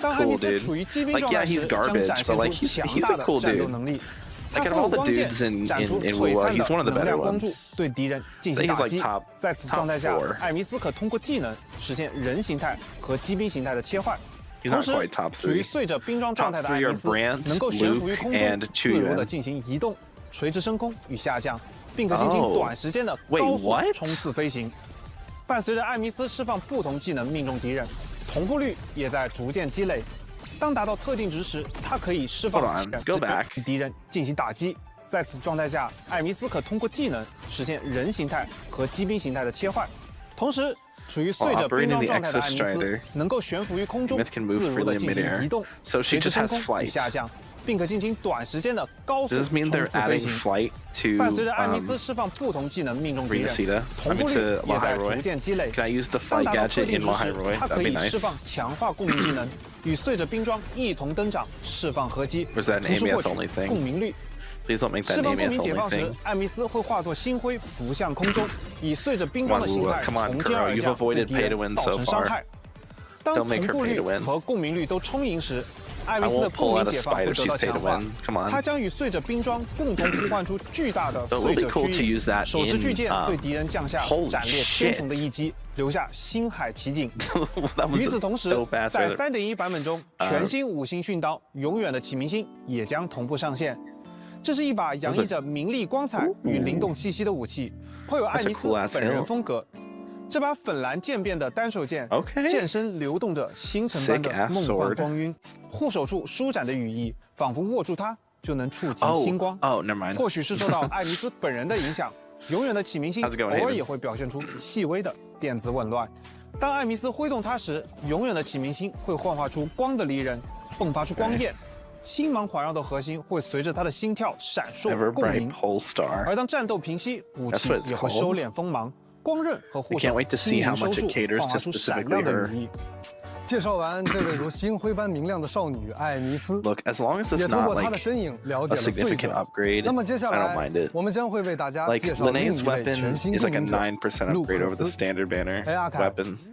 S3: 当艾米斯处于机兵状态时，将展现出强大的战斗能力。他透过光剑展出璀璨的能量光柱，对敌人进行打击。在此状态下，艾米斯可通过技能实现人形态和机兵形态的切换。同时，处于碎者冰装状态的艾米斯能够悬浮于空中，自如地进行移动、垂直升空与下降。 并可进行短时间的高速冲刺飞行。伴随着艾弥斯释放不同技能命中敌人，同步率也在逐渐积累。当达到特定值时，它可以释放与敌人进行打击。在此状态下，艾弥斯可通过技能实现人形态和机兵形态的切换。同时，处于碎者冰装状态的艾弥斯能够悬浮于空中，自如地进行移动、垂直升空与下降。 并可进行短时间的高速冲刺飞行。伴随着艾弥斯释放不同技能命中敌人，同步率也在逐渐积累。当达到特定值时，它可以释放强化共鸣技能，与碎者冰装一同登场，释放合击，同时获取共鸣率。释放共鸣解放时，艾弥斯会化作星辉浮向空中，以碎者冰装的形态从天而降，对敌人造成伤害。当同步率和共鸣率都充盈时。 艾弥斯的共鸣解放会得到强化，他将与碎者冰装共同呼唤出巨大的碎者虚影，手持巨剑对敌人降下斩裂天穹的一击，留下星海奇景。与此同时，在3.1版本中，全新五星训刀“永远的启明星”也将同步上线。这是一把洋溢着明丽光彩与灵动气息的武器，会有艾弥斯本人风格。 这把粉蓝渐变的单手剑，剑身流动着星辰般的梦幻光晕，护手处舒展的羽翼，仿佛握住它就能触及星光。或许是受到艾弥斯本人的影响，永远的启明星偶尔也会表现出细微的电子紊乱。当艾弥斯挥动它时，永远的启明星会幻化出光的离人，迸发出光焰。星芒环绕的核心会随着它的心跳闪烁共鸣。而当战斗平息，武器也会收敛锋芒。 光刃和护手轻盈收束，放发出闪亮的羽翼。
S4: 介绍完这位如星辉般明亮的少女艾弥斯，也通过她的身影了解了碎者。那么接下来，我们将会为大家介绍另一位全新共鸣者路克斯。哎，阿凯，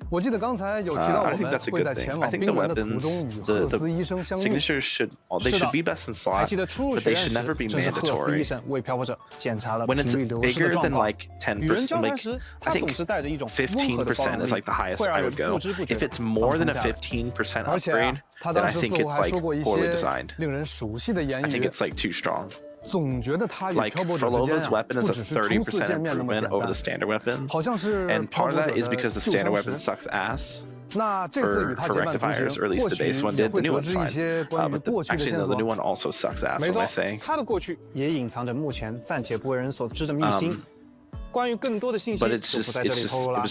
S4: 我记得刚才有提到我们会在前往冰原的途中与赫斯医生相遇。是的，还记得出入学院时，正是赫斯医生为漂泊者检查了频率流失的状况。与人交谈时，他总是带着一种温和的包容力，会让人不知不觉放松下来。
S1: 15%
S4: 而且
S1: upgrade,
S4: 他当时似乎还说过一些令人熟悉的言语。总觉得他与漂泊者之间不只是初次见面那么简单，好像是漂泊者的旧相识。那这次与他结伴同行，或许也会得知一些关于过去的线索。
S3: 没错，他的过去也隐藏着目前暂且不为人所知的秘辛。关于更多的信息就不在这里透露了。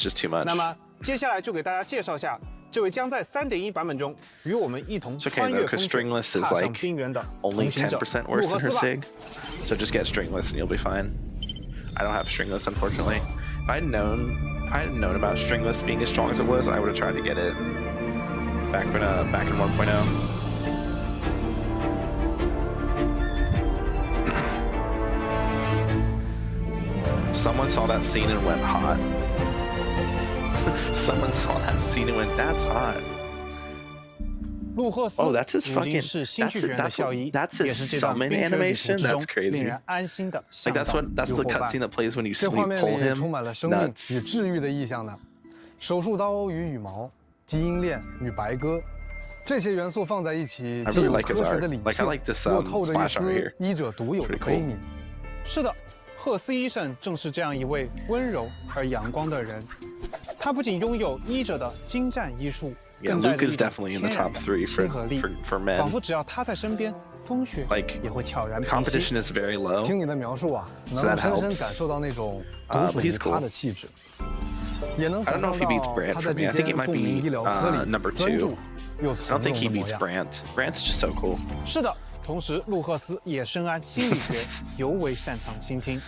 S3: 那么接下来就给大家介绍下这位将在 3.1 版本中与我们一同穿越风雪、踏上冰原的同行者路赫斯吧。
S1: So just get stringless and you'll be fine. I don't have stringless, unfortunately. If I had known about stringless being as strong as it was, I would have tried to get it back in 1.0. Someone saw that scene and went hot. Someone saw that scene and went, that's hot.
S3: 路赫斯
S1: that's his
S3: 如今是新巨人的校医，也是这段冰雪旅途之中令人安心的向导与伙伴。
S4: 这画面里充满了生命与治愈的意象呢。手术刀与羽毛，基因链与白鸽，这些元素放在一起，既有科学的理性，又透着一丝医者独有的悲悯。
S3: 是的，赫斯医生正是这样一位温柔而阳光的人。他不仅拥有医者的精湛医术。
S1: Yeah, Luke is definitely in the top 3 for men.
S3: 仿佛只要他在身边，风雪也会悄然平息。
S1: Competition is very low.
S4: 听你的描述啊，能深深感受到那种独属于他的气质，也能想象到他在这间共鸣医疗科里专注又从容的模样。
S1: Brant's just so cool.
S3: 是的，同时路赫斯也深谙心理学，尤为擅长倾听。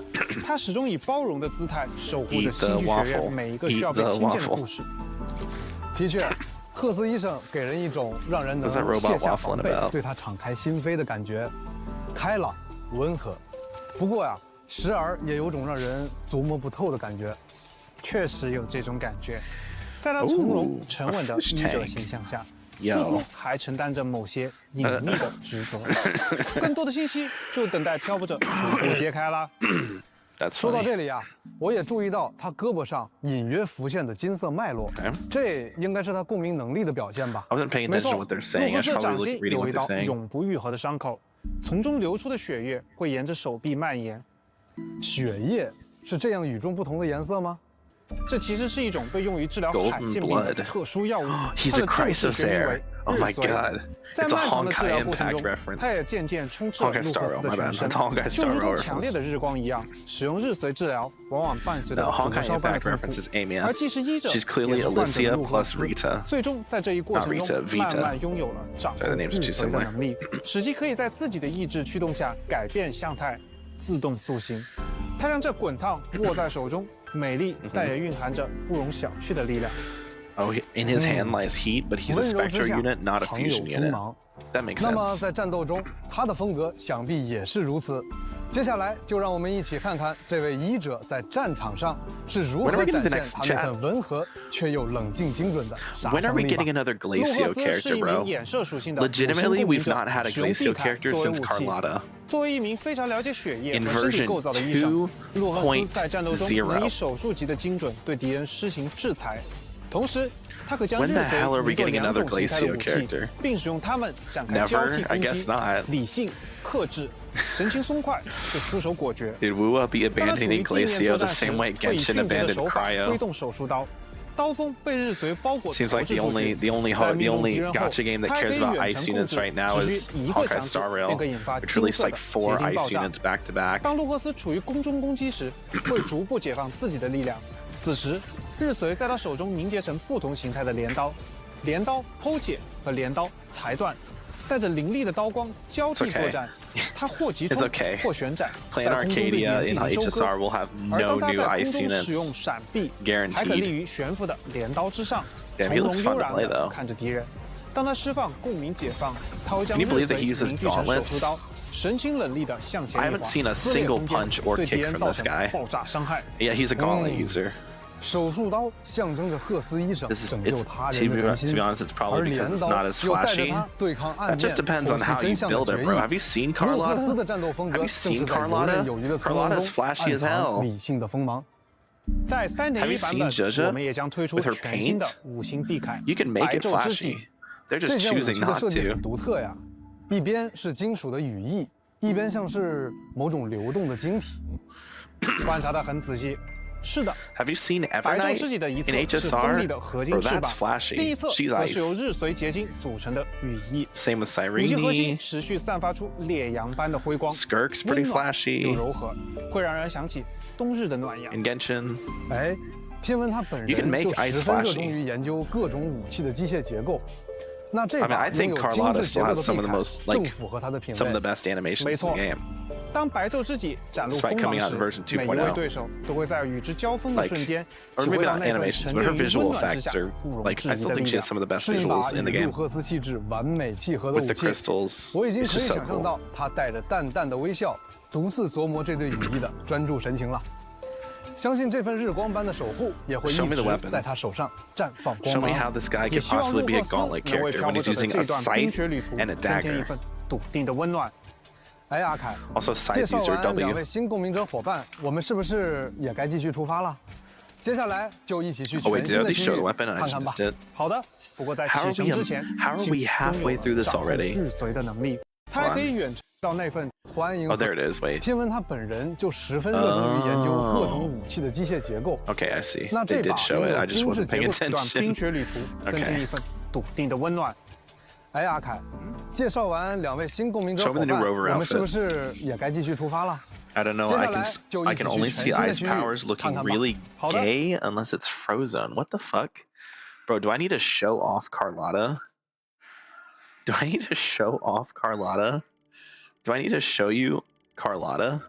S3: 他始终以包容的姿态守护着新剧学院每一个需要被听见的故事。
S4: 的确。赫斯医生给人一种让人能卸下防备，对他敞开心扉的感觉，开朗温和。不过呀，时而也有种让人琢磨不透的感觉。
S3: 确实有这种感觉，在他从容沉稳的医者形象下，似乎还承担着某些隐秘的职责。更多的信息就等待漂泊者逐步揭开啦。
S4: 说到这里啊，我也注意到他胳膊上隐约浮现的金色脉络，这应该是他共鸣能力的表现吧？
S3: 没错，路赫斯掌心有一道永不愈合的伤口，从中流出的血液会沿着手臂蔓延。
S4: 血液是这样与众不同的颜色吗？
S3: 这其实是一种被用于治疗罕见病的特殊药物，它的正式学名为日绥。在漫长的治疗过程中，它也渐渐充斥了路赫斯的全身，就如同强烈的日光一样。使用日绥治疗往往伴随着灼烧般的痛苦，而既是医者，也是患者的路赫斯，最终在这一过程中慢慢拥有了掌控日绥的能力，使其可以在自己的意志驱动下改变相态，自动塑形。他让这滚烫握在手中。美丽，但也蕴含着不容小觑的力量。
S1: Oh, in his hand lies heat, but he's a spectral unit, not a fusion unit. That makes sense.
S4: 那么在战斗中，他的风格想必也是如此。接下来就让我们一起看看这位医者在战场上是如何展现他那份温和却又冷静精准的杀伤力吧。
S1: 路赫斯是一名
S3: 衍射属性的
S1: ，Legitimately, we've not had a Glacio character since Carlotta.
S3: 作为一名非常了解血液和身体构造的医生，路赫斯在战斗中能以手术级的精准对敌人施行制裁，同时他可将日绥运作2种形态的武器，并使用它们展开交替攻击，理性、克制。神情松快，就出手果决。
S1: Did Wuwa be abandoning Glacio the same way Genshin abandoned Cryo?
S3: 挥动手术刀，刀锋被日绥包裹。
S1: Seems like the only gacha game that cares about ice units right now is Honkai Star Rail, which released like 4 ice units back to back.
S3: 当路赫斯处于空中攻击时，会逐步解放自己的力量。此时，日绥在他手中凝结成不同形态的镰刀、镰刀剖解和镰刀裁断。带着凌厉的刀光交替作战，他或急冲或旋转，在空中对敌人进行收割。而当他在空中使用闪避，还可立于悬浮的镰刀之上，从容悠然地看着敌人。当他释放共鸣解放，他会将日绥凝聚成手术刀，神情冷厉地向前一划，撕裂空间，对敌人造成爆炸伤害。
S1: Yeah, he's a gauntlet user.
S4: 手术刀象征着赫斯医生拯救他人的人心，而镰刀又带着他对抗暗面、剖析真相的决议。路赫斯的战斗风格正是在游刃有余的从容中暗藏理性的锋芒。
S3: 在 3.1 版本，我们也将推出全新的5星臂铠白昼之戟。
S4: 这件武器的设计很独特呀，一边是金属的羽翼，一边像是某种流动的晶体。
S3: 观察得很仔细。是的。
S1: Have you seen
S3: 白昼之己的一侧是锋利的合金翅膀，另一侧则是由日髓结晶组成的羽翼。
S1: Same with Cyrene.
S3: 五星核心持续散发出烈阳般的辉光，
S1: Skirk's pretty flashy.
S3: 又柔和，会让人想起冬日的暖阳。
S1: In Genshin.
S4: 哎，天文他本人就十分热衷于研究各种武器的机械结构。那这把拥有精致结构的臂铠正符合他的品味。
S1: Some of the best animations in the game.
S3: 当白昼之己展露锋芒时，每一位对手都会在与之交锋的瞬间，体会到那份沉浸于温暖之下不容置疑的力量。
S4: 是一把与路赫斯气质完美契合的武器，我已经可以想象到他带着淡淡的微笑，独自琢磨这对羽翼的专注神情了。相信这份日光般的守护也会一直在他手上绽放光芒。也希望路赫斯能为漂泊者的这段冰雪旅途增添一份笃定的温暖。哎，阿凯，介绍完两位新共鸣者伙伴，我们是不是也该继续出发了？接下来就一起去全新的区域看看吧。
S3: 好的，不过在启程之前，请拥有掌控日髓的能力，它还可以远程到那份
S4: 欢迎。
S1: 天
S4: 文他本人就十分热衷于研究各种武器的机械结构。
S1: Okay, I see.
S4: 那这把拥有精致结构的
S3: 段冰雪旅途，增添一份笃定的温暖。
S4: 哎，阿凯，介绍完两位新共鸣者伙伴，我们是不是也该继续出发了？
S1: I don't know. I can only see Ice Powers looking really gay unless it's Frozen. What the fuck, bro? Do I need to show off Carlotta? Do I need to show off Carlotta? Do I need to show you Carlotta?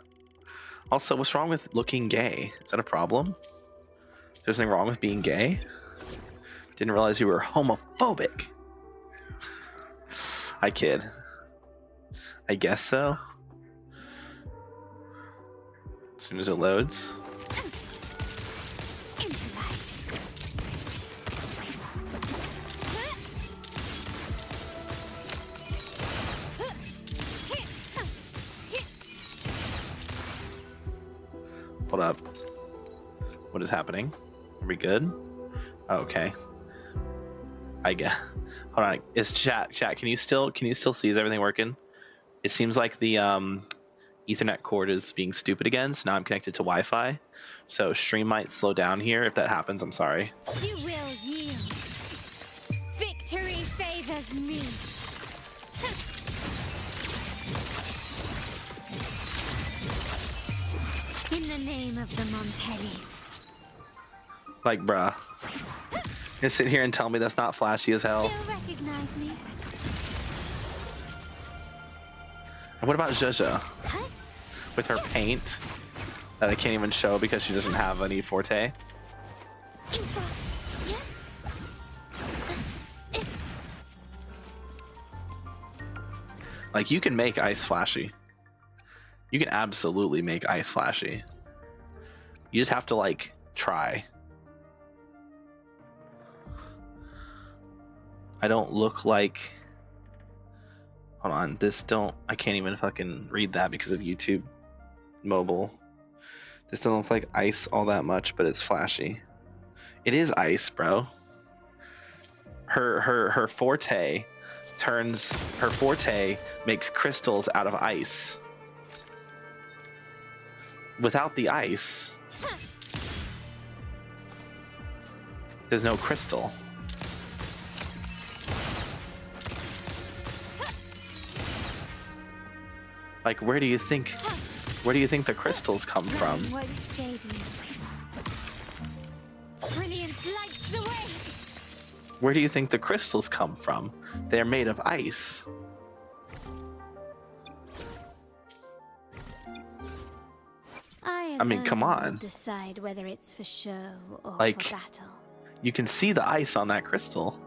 S1: Also, what's wrong with looking gay? Is that a problem? There's nothing wrong with being gay? Didn't realize you were homophobic. I kid. I guess so. As soon as it loads. Hold up. What is happening? Are we good? Oh, okay. I guess. Hold on. Is chat? Can you still see? Is everything working? It seems like the Ethernet cord is being stupid again. So now I'm connected to Wi-Fi. So stream might slow down here. If that happens, I'm sorry.
S5: You will yield. Victory favors me. In the name of the Montellis.
S1: Like, bruh. You sit here and tell me that's not flashy as hell.
S5: Still recognize me?
S1: And what about Zhezha? With her paint that I can't even show because she doesn't have any forte. Like, you can make ice flashy. You can absolutely make ice flashy. You just have to, like, try. I don't look like... Hold on, I can't even fucking read that because of YouTube mobile. This doesn't look like ice all that much, but it's flashy. It is ice, bro. Her forte makes crystals out of ice. Without the ice, there's no crystal. Like, where do you think the crystals come from? Where do you think the crystals come from? They're made of ice. I mean, come on.
S5: Decide whether it's for show or
S1: like,
S5: for battle.
S1: You can see the ice on that crystal.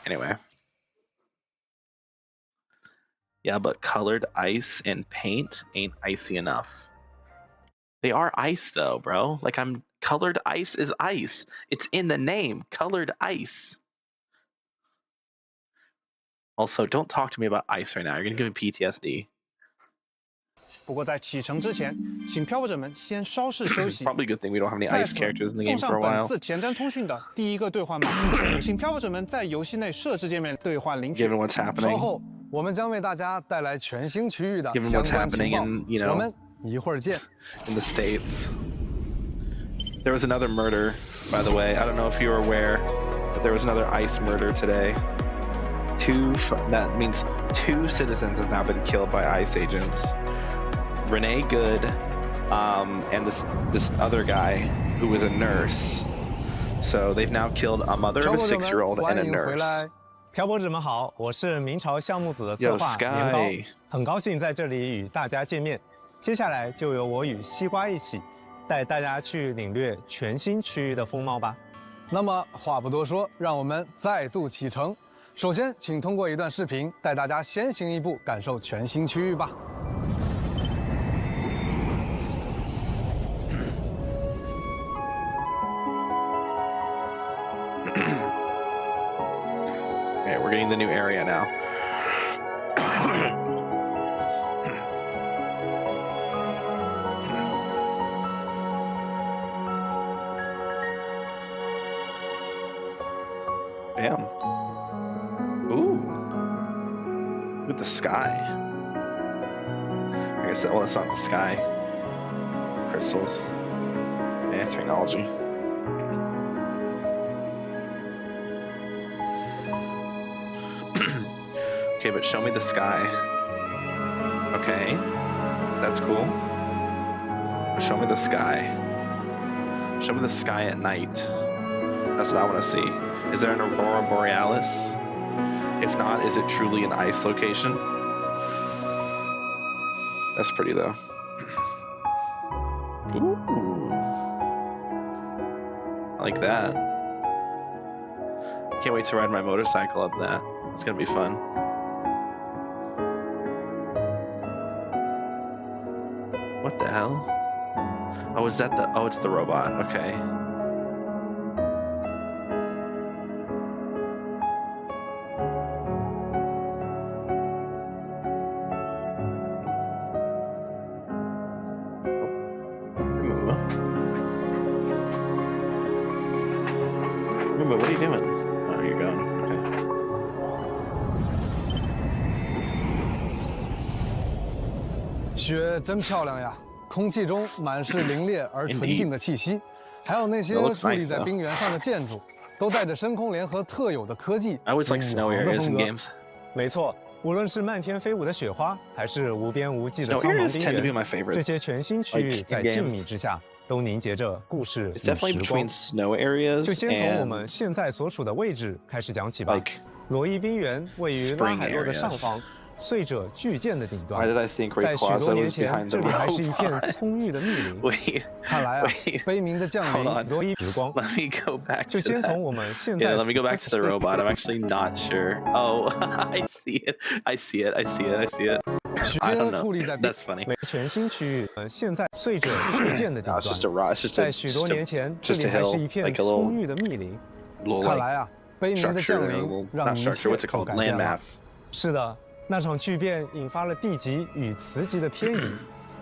S1: Anyway. Yeah, but colored ice and paint ain't icy enough. They are ice though, bro. Like, colored ice is ice. It's in the name, colored ice. Also, don't talk to me about ice right now. You're gonna give me PTSD.
S3: 不过在启程之前，请漂泊者们先稍事休息。
S1: Probably a good thing we don't have any ice characters in the game
S3: 送
S1: for a
S3: 上本
S1: while.
S3: 次田真通讯的第一个兑换码，请漂泊者们在游戏内设置界面兑换领取。
S1: Given what's
S4: 稍
S1: happening,
S4: 后我们将为大家带来全新区域的
S1: given
S4: 相
S1: what's
S4: 关情
S1: happening
S4: 报。
S1: in, you
S4: 我
S1: know,
S4: 们一会儿见。
S1: in the States. There was another murder, by the way. I don't know if you were aware, but there was another ICE murder today. That means 2 citizens have now been killed by ICE agents. Renee Good, and this other guy who was a nurse. So they've now killed a mother of a 6-year-old and a nurse.
S7: 漂泊者们好，我是明朝项目组的策划年糕，很高兴在这里与大家见面。接下来就由我与西瓜一起带大家去领略全新区域的风貌吧。
S4: 那么话不多说，让我们再度启程。首先，请通过一段视频带大家先行一步感受全新区域吧。
S1: Okay, we're getting the new area now. Damn. Ooh. Look at the sky. I guess well, it's not the sky. Crystals. Yeah, technology. Okay, but show me the sky. Okay, that's cool. Show me the sky. Show me the sky at night. That's what I want to see. Is there an Aurora Borealis? If not, is it truly an ice location? That's pretty though. Ooh. I like that. Can't wait to ride my motorcycle up that. It's gonna be fun. What the hell? Oh, is that the... Oh, it's the robot. Okay. Remember, what are you doing? Oh, you're gone. Okay.
S4: 雪真漂亮呀，空气中满是凛冽而纯净的气息，还有那些矗立在冰原上的建筑，都带着深空联合特有的科技。
S1: I always like snow areas in games.
S7: 没错，无论是漫天飞舞的雪花，还是无边无际的苍茫冰原，这些全新区域在静谧之下，都凝结着故事与时光。就先从我们现在所处的位置开始讲起吧。罗伊冰原位于拉海洛的上方。 碎者巨舰的顶端，在许多年前，这里还是一片葱郁的密林。
S4: 看来啊，悲鸣的降临，
S7: 罗伊时光。
S1: Let me go back.
S7: 就先从我们现在。
S1: Yeah, let me go back to the robot. I'm actually not sure. Oh, I see it. I see it. I see it. I see it. I don't know. That's funny.
S7: 全新区域，现在碎者巨舰的顶端，在许多年前，这里还是一片葱郁的密林。
S4: 看来啊，悲鸣的降临让一切都改变了。
S7: 是的。 那场巨变引发了地极与磁极的偏移，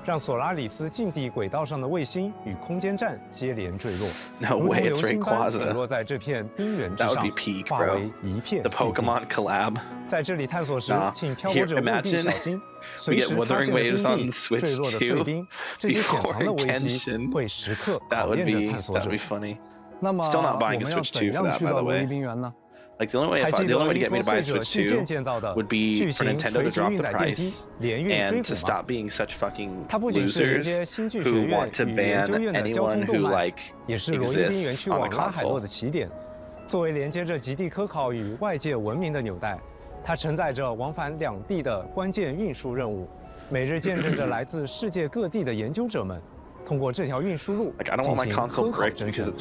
S7: 让索拉里斯近地轨道上的卫星与空间站接连坠落，如同流星般跌落在这片冰原之上，化为一片寂静。在这里探索时，请漂泊者务必小心，随时发现的冰地、坠落的碎冰，这些潜藏的危机会时刻考验着探索者。
S4: 那么，我们要怎样去到罗伊冰原呢？
S1: Like the only way to get me to buy a Switch 2 would be for Nintendo to drop the price and to stop being such fucking losers who want to ban anyone who like exists on the console.
S7: 作为连接着极地科考与外界文明的纽带，它承载着往返两地的关键运输任务，每日见证着来自世界各地的研究者们通过这条运输路进行科考征程。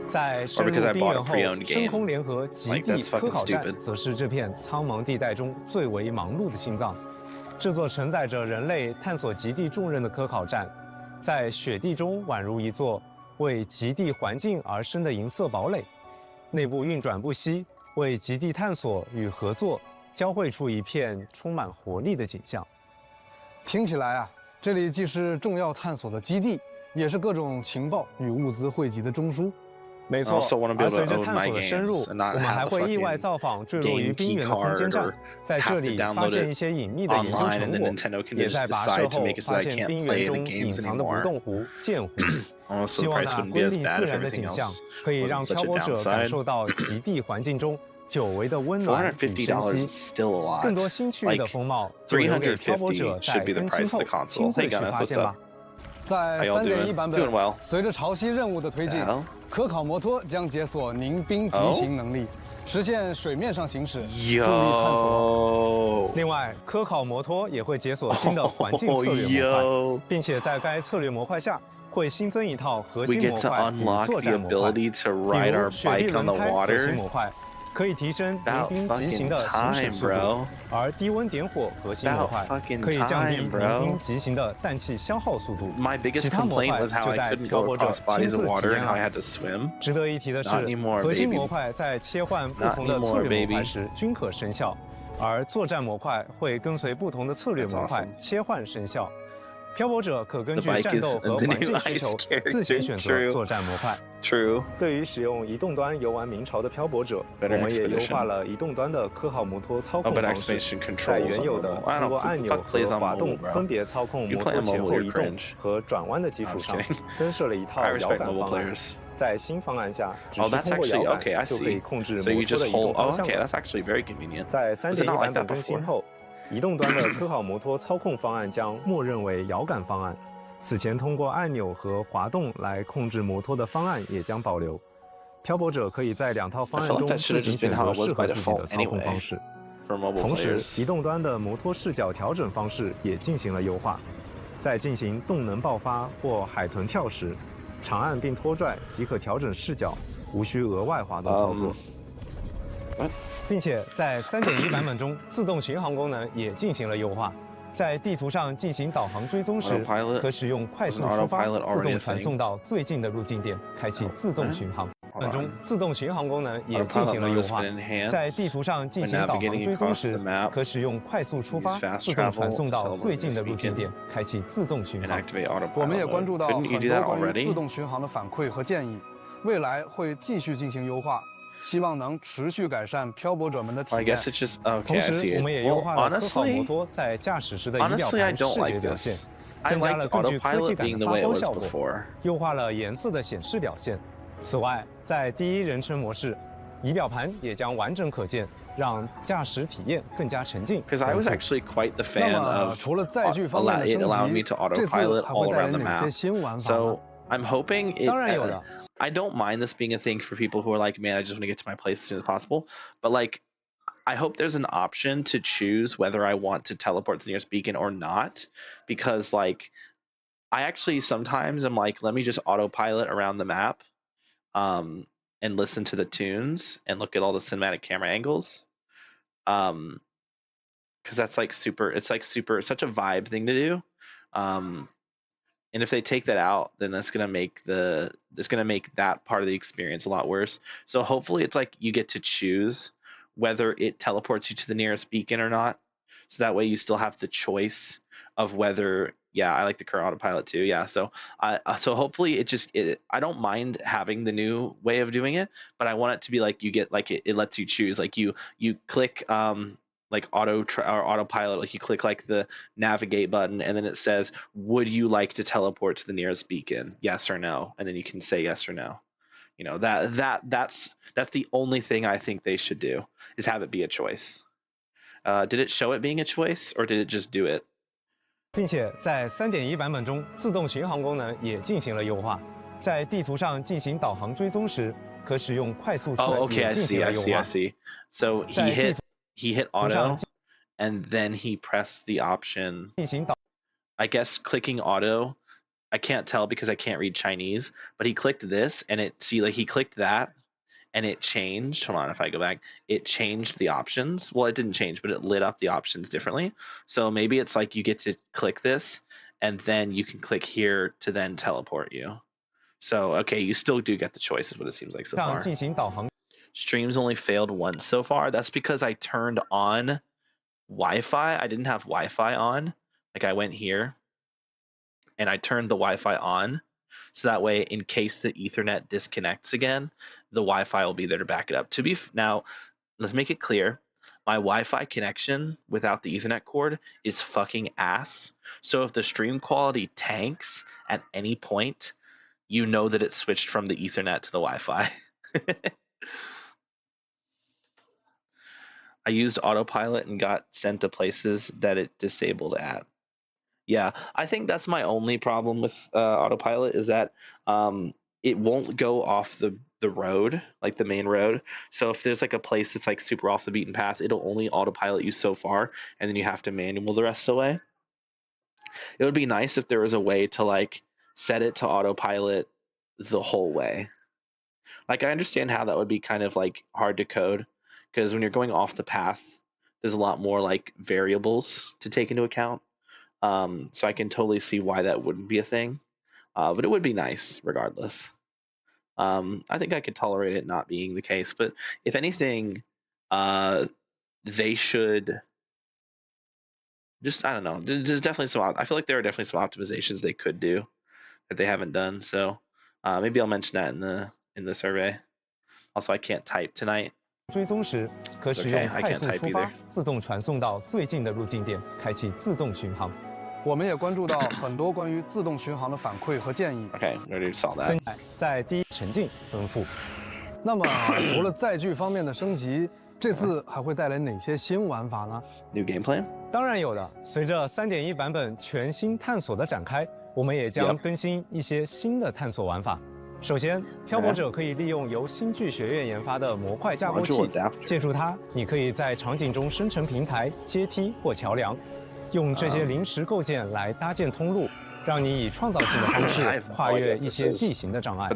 S7: 在深入冰原后，深空联合极地科考站则是这片苍茫地带中最为忙碌的心脏。这座承载着人类探索极地重任的科考站，在雪地中宛如一座为极地环境而生的银色堡垒，内部运转不息，为极地探索与合作交汇出一片充满活力的景象。
S4: 听起来啊，这里既是重要探索的基地，也是各种情报与物资汇集的中枢。
S2: 没错，而随着探索的深入，我们还会意外造访坠落于冰原的空间站，在这里发现一些隐秘的研究成果，也在跋涉后发现冰原中隐藏的不动湖、剑湖。希望那瑰丽自然的景象可以让漂泊者感受到极地环境中久违的温暖与生机。更多新趣的风貌，就留给漂泊者在更新后亲自去发现吧。
S4: 在3.1版本，随着潮汐任务的推进，可考摩托将解锁凝冰疾行能力，实现水面上行驶，助力探索。
S7: 另外，科考摩托也会解锁新的环境策略模块，并且在该策略模块下会新增一套核心模块与作战模块，比如雪地轮胎核心模块。可以提升凝冰疾行的行驶速度，而低温点火核心模块可以降低凝冰疾行的氮气消耗速度。其他模块就待漂泊者亲自体验了。值得一提的是，核心模块在切换不同的策略模块时均可生效，而作战模块会跟随不同的策略模块切换生效。漂泊者可根据战斗和环境需求自行选择作战模块。对于使用移动端游玩明朝的漂泊者，我们也优化了移动端的科考摩托操控方式，在原有的通过按钮和滑动分别操控摩托前后移动和转弯的基础上，增设了一套摇杆方案。在新方案下，只需通过摇杆就可以控制摩托的移动方向。在3.1版本更新后，移动端的科考摩托操控方案将默认为摇杆方案，此前通过按钮和滑动来控制摩托的方案也将保留。漂泊者可以在2套方案中自行选择适合自己的操控方式。同时，移动端的摩托视角调整方式也进行了优化，在进行动能爆发或海豚跳时，长按并拖拽即可调整视角，无需额外滑动操作。并且在3.1版本中，自动巡航功能也进行了优化。在地图上进行导航追踪时，可使用快速出发自动传送到最近的入境点，开启自动巡航。本中自动巡航功能也进行了优化。在地图上进行导航追踪时，可使用快速出发自动传送到最近的入境点，开启自动巡航。
S4: 我们也关注到很多关于自动巡航的反馈和建议，未来会继续进行优化。希望能持续改善漂泊者们的体验。
S7: 同时，我们也优化了科考摩托在驾驶时的仪表盘视觉表现，增加了更具科技感的发光效果，优化了颜色的显示表现。此外，在第一人称模式，仪表盘也将完整可见，让驾驶体验更加沉浸。
S4: 那么，除了载具方面的升级，这次还会带来哪些新玩法呢
S1: ？I'm hoping I don't mind this being a thing for people who are like, man, I just want to get to my place as soon as possible. But like, I hope there's an option to choose whether I want to teleport to the nearest beacon or not. Because like, I actually sometimes am like, let me just autopilot around the map and listen to the tunes and look at all the cinematic camera angles. Because that's like it's such a vibe thing to do. And if they take that out, then that's gonna make that part of the experience a lot worse. So hopefully it's like you get to choose whether it teleports you to the nearest beacon or not. So that way you still have the choice of whether, yeah, I like the current autopilot too. Yeah. So so hopefully I don't mind having the new way of doing it, but I want it to be like you get like it lets you choose, like you click like autopilot, like you click like the navigate button and then it says, would you like to teleport to the nearest beacon? Yes or no. And then you can say yes or no. You know, that's the only thing I think they should do, is have it be a choice. Did it show it being a choice or did it just do it?
S7: 并且在3.1版本中，自动巡航功能也进行了优化。在地图上进行导航追踪时，可使用快速出发也进行了优化。
S1: I see. So he hit auto, and then he pressed the option. I guess clicking auto, I can't tell because I can't read Chinese, but he clicked this, and he clicked that, and it changed. Hold on, if I go back, it changed the options. Well, it didn't change, but it lit up the options differently. So maybe it's like you get to click this, and then you can click here to then teleport you. So, okay, you still do get the choice, is what it seems like so far. Streams only failed once so far. That's because I turned on Wi-Fi. I didn't have Wi-Fi on. Like I went here and I turned the Wi-Fi on. So that way, in case the Ethernet disconnects again, the Wi-Fi will be there to back it up. Now, let's make it clear. My Wi-Fi connection without the Ethernet cord is fucking ass. So if the stream quality tanks at any point, you know that it switched from the Ethernet to the Wi-Fi. I used autopilot and got sent to places that it disabled at. Yeah, I think that's my only problem with autopilot is that it won't go off the road, like the main road. So if there's like a place that's like super off the beaten path, it'll only autopilot you so far, and then you have to manual the rest of the way. It would be nice if there was a way to like set it to autopilot the whole way. Like I understand how that would be kind of like hard to code, because when you're going off the path, there's a lot more like variables to take into account. So I can totally see why that wouldn't be a thing, but it would be nice regardless. I think I could tolerate it not being the case, but if anything, they should just, I don't know, there's definitely some, I feel like there are definitely some optimizations they could do that they haven't done. So maybe I'll mention that in the survey. Also, I can't type tonight.
S7: 追踪时，可使用快速出发，自动传送到最近的入境点，开启自动巡航。
S4: 我们也关注到很多关于自动巡航的反馈和建议。
S1: Okay, I already saw that.
S7: 在第一沉浸奔赴。
S4: 那么，除了载具方面的升级，这次还会带来哪些新玩法呢
S1: ？New game plan？
S7: 当然有的。随着3.1版本全新探索的展开，我们也将更新一些新的探索玩法。 首先，漂泊者可以利用由星剧学院研发的模块架构器，借助它，你可以在场景中生成平台、阶梯或桥梁，用这些临时构件来搭建通路，让你以创造性的方式跨越一些地形的障碍。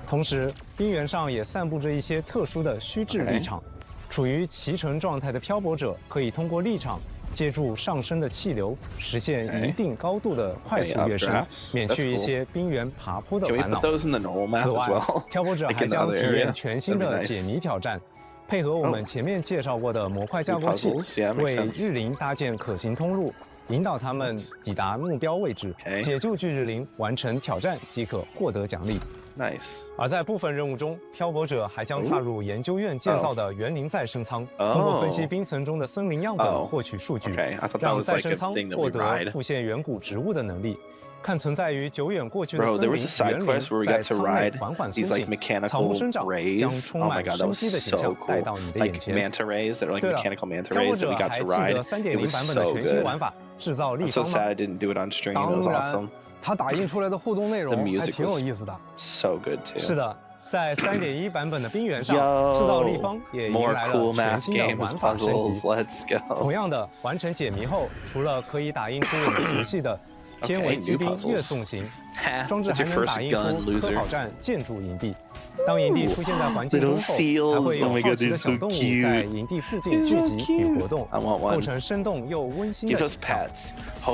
S7: 同时，冰原上也散布着一些特殊的虚质立场，处于骑乘状态的漂泊者可以通过立场。 借助上升的气流，实现一定高度的快速跃升，免去一些冰原爬坡的烦恼。此外，漂泊者还将体验全新的解谜挑战，配合我们前面介绍过的模块架构器，为日灵搭建可行通路，引导他们抵达目标位置，解救巨日灵，完成挑战即可获得奖励。
S1: Nice.
S7: 而在部分任务中，漂泊者还将踏入研究院建造的园林再生舱，通过分析冰层中的森林样本获取数据，让再生舱获得复现远古植物的能力。看存在于久远过去的森林园林在舱内缓缓苏醒，草木生长，将充满生机的形象带到你的眼前。对了，漂泊者还记得3.0版本的全新玩法制造立方吗？
S4: 当然。 它打印出来的互动内容还挺有意思的。
S1: So good too.
S7: 是的，在3.1版本的冰原上，制造立方也迎来了全新的玩法升级。同样的，完成解谜后，除了可以打印出我们熟悉的天维机兵跃送型，装置还能打印出科考站建筑营地。 当营地出现在环境中后，还会有好奇的小动物在营地附近聚集与活动，构成生动又温馨的景象。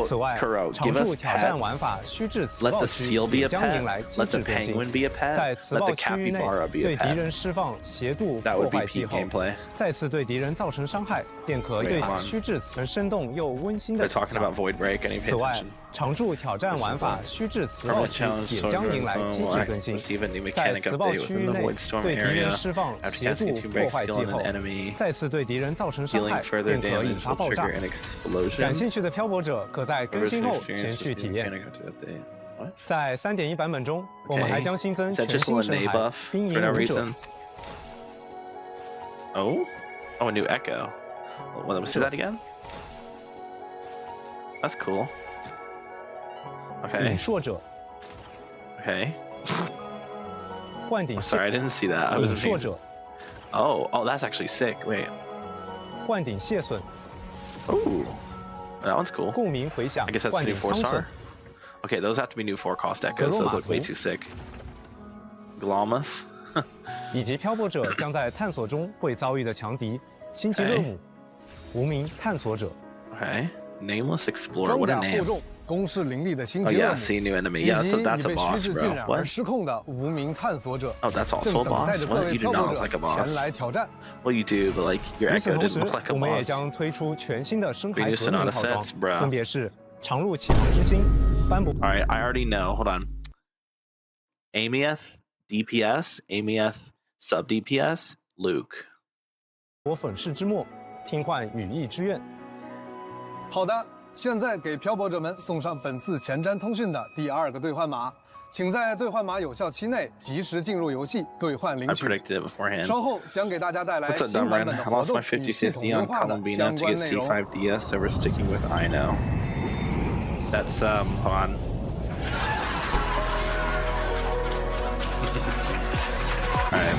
S7: 此外，常驻挑战玩法虚质磁暴区也将迎来机制更新。在磁暴区域内，对敌人释放斜度破坏技后，再次对敌人造成伤害，便可对虚质磁生动又温馨的景象。此外，常驻挑战玩法虚质磁暴区也将迎来机制更新。在磁暴区域内对敌人释放斜度破坏技后，再次对敌人造成伤害，便可引发爆炸。感兴趣的漂泊者可在更新后前去体验。在3.1版本中，我们还将新增全新神骸冰银武者。
S1: Oh, a new echo. Let me see that again. That's cool. Okay.
S7: 引硕者。
S1: Okay.
S7: 灌顶
S1: Sorry, I didn't see that. I was
S7: 引硕者。
S1: Oh, that's actually sick. Wait.
S7: 灌顶蟹隼。
S1: Ooh, that one's cool.
S7: 共鸣回响。
S1: I guess that's the new 4-star. Okay, those have to be new 4-cost echoes. Those look way too sick. Glomoth.
S7: 以及漂泊者将在探索中会遭遇的强敌辛吉勒姆，无名探索者。
S1: Okay, nameless explorer. What a name.
S4: 攻势凌厉的辛吉勒姆，
S1: see new enemy. Yeah, that's a boss, bro.
S4: 而失控的无名探索者。
S1: Oh, that's also a boss. What? You do not look like a boss.
S4: 前来挑战。
S1: Well, you do, but like your echo didn't look like a boss.
S7: 我们也将推出全新的深海革命套装，分别是长路启航之星斑驳。
S1: All right, I already know. Hold on. Amieth, DPS, Amieth, sub DPS, Luke.
S7: 我粉饰之末，听唤羽翼之愿。
S4: 好的，现在给漂泊者们送上本次前瞻通讯的第2个兑换码，请在兑换码有效期内及时进入游戏兑换领取。稍后将给大家带来新版本的活动与系统优化的相关内容。
S1: C5DS, so we're sticking with Ino. That's hold on. Alright,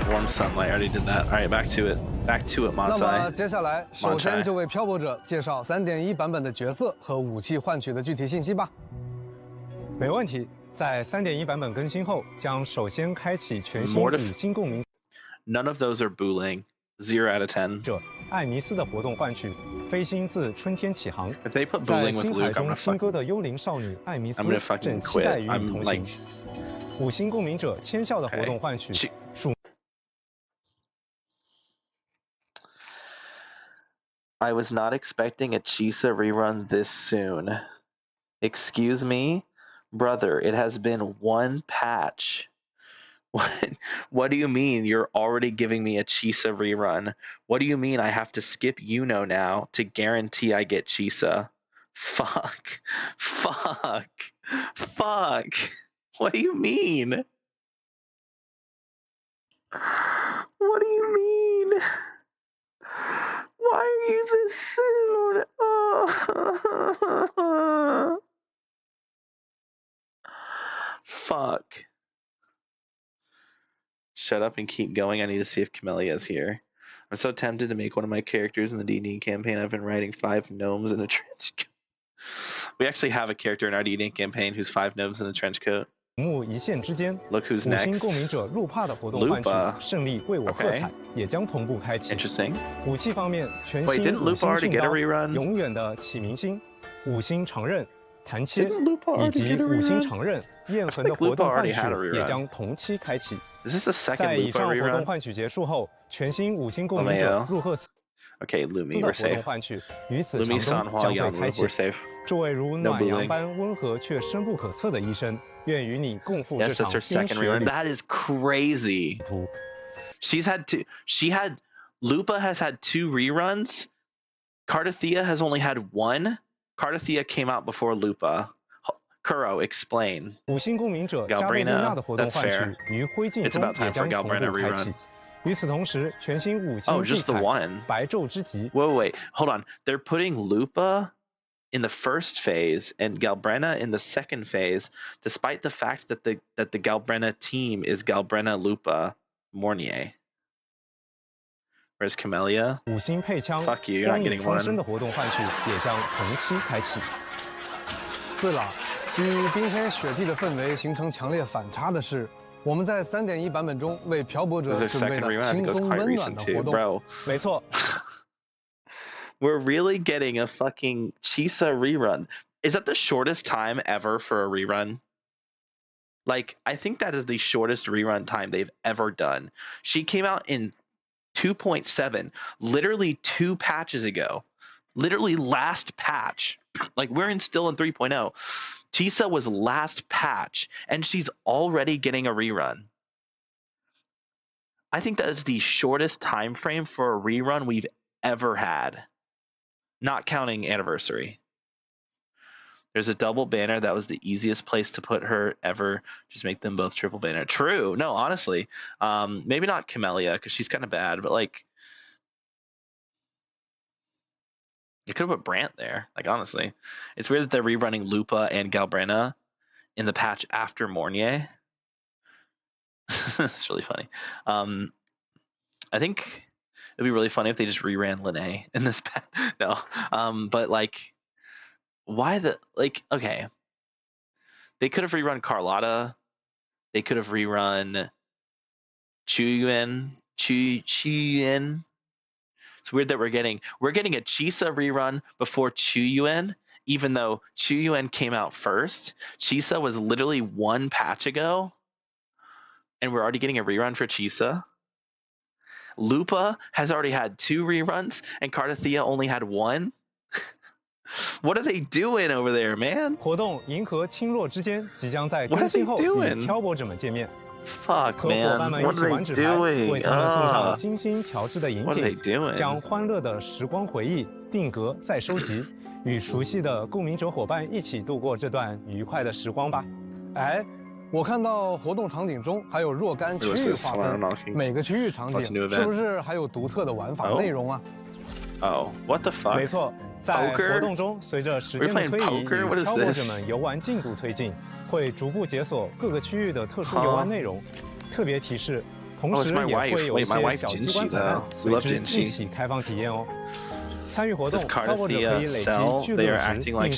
S1: warm sunlight. I already did that. Alright, back to it. Back to it, Matsai.
S4: 那么接下来，首先就为漂泊者介绍3.1版本的角色和武器换取的具体信息吧。
S7: 没问题。在3.1版本更新后，将首先开启全新5星共鸣。
S1: None of those are booling. 0 out of 10.
S7: 者艾弥斯的活动换取，飞星自春天起航。
S1: If they put booling with Luke,
S7: 在星海中新歌的幽灵少女艾弥斯，正期待与你同行。5星共鸣者千笑的活动换取。
S1: I was not expecting a Chisa rerun this soon. Excuse me? Brother, it has been 1 patch. What do you mean you're already giving me a Chisa rerun? What do you mean I have to skip Yuno now to guarantee I get Chisa? Fuck. What do you mean? What do you mean? Why are you this soon? Oh. Fuck. Shut up and keep going. I need to see if Camellia is here. I'm so tempted to make one of my characters in the D&D campaign. I've been writing 5 gnomes in a trench coat. We actually have a character in our D&D campaign who's 5 gnomes in a trench coat.
S7: Look
S1: who's next.
S7: 5星共鸣者路帕的活动换取，胜利为我喝彩，也将同步开启。
S1: Interesting.
S7: 武器方面，全新5星训刀，永远的启明星，5星长刃。弹切以及5星长刃、焰痕的活动换取也将同期开启。在以上活动换取结束后，全新5星共鸣者入赫斯的活动换取于此场中将会开启。这位如暖阳般温和却深不可测的医生，愿与你共赴这场冰雪旅。
S1: That is crazy. Lupa has had 2 reruns. Cardathea has only had 1. Cardathea came out before Lupa. Kuro, explain.
S7: 5星共鸣者加贝丽娜的活动换取于灰烬中也将同步开启。与此同时，全新5星地凯白昼之极。
S1: Wait, hold on. They're putting Lupa in the first phase and Galbrena in the second phase, despite the fact that the Galbrena team is Galbrena, Lupa, Mornier. Where's Camellia?
S7: 5星配枪
S1: Fuck you, you're not getting
S7: 光影双生的活动换取也将同期开启。
S4: 对了，与冰天雪地的氛围形成强烈反差的是，我们在3.1版本中为漂泊者准备的轻松温暖的活动。
S7: 没错。
S1: We're really getting a fucking Chisa rerun. Is that the shortest time ever for a rerun? Like, I think that is the shortest rerun time they've ever done. She came out in 2.7, literally 2 patches ago, literally last patch. Like we're still in 3.0. Chisa was last patch and she's already getting a rerun. I think that is the shortest time frame for a rerun we've ever had, not counting anniversary. There's a double banner. That was the easiest place to put her ever. Just make them both triple banner. True. No, honestly. Maybe not Camellia because she's kind of bad, but like you could have put Brant there. Like honestly. It's weird that they're rerunning Lupa and Galbrena in the patch after Mornier. It's really funny. I think it'd be really funny if they just reran Linnae in this patch. No. But like why okay. They could have rerun Carlotta. They could have rerun Chuyuan. It's weird that we're getting a Chisa rerun before Chuyuan, even though Chuyuan came out first. Chisa was literally 1 patch ago, and we're already getting a rerun for Chisa. Lupa has already had 2 reruns, and Cardathea only had 1. What are they doing over there, man?
S7: 活动银河倾落之间即将在更新后与漂泊者们见面。
S1: Fuck,
S7: 和伙伴们一起玩纸牌，为他们送上精心调制的饮品，将欢乐的时光回忆定格再收集，与熟悉的共鸣者伙伴一起度过这段愉快的时光吧。
S4: 哎，我看到活动场景中还有若干区域划分，每个区域场景是不是还有独特的玩法内容啊？
S1: Oh, what the fuck?
S7: 没错，在活动中，随着时间的推移，与漂泊者们游玩进度推进。 会逐步解锁各个区域的特殊游玩内容，特别提示，同时也会有一些小机关彩蛋随之一起开放体验哦。参与活动，漂泊者可以累积聚乐值，并获。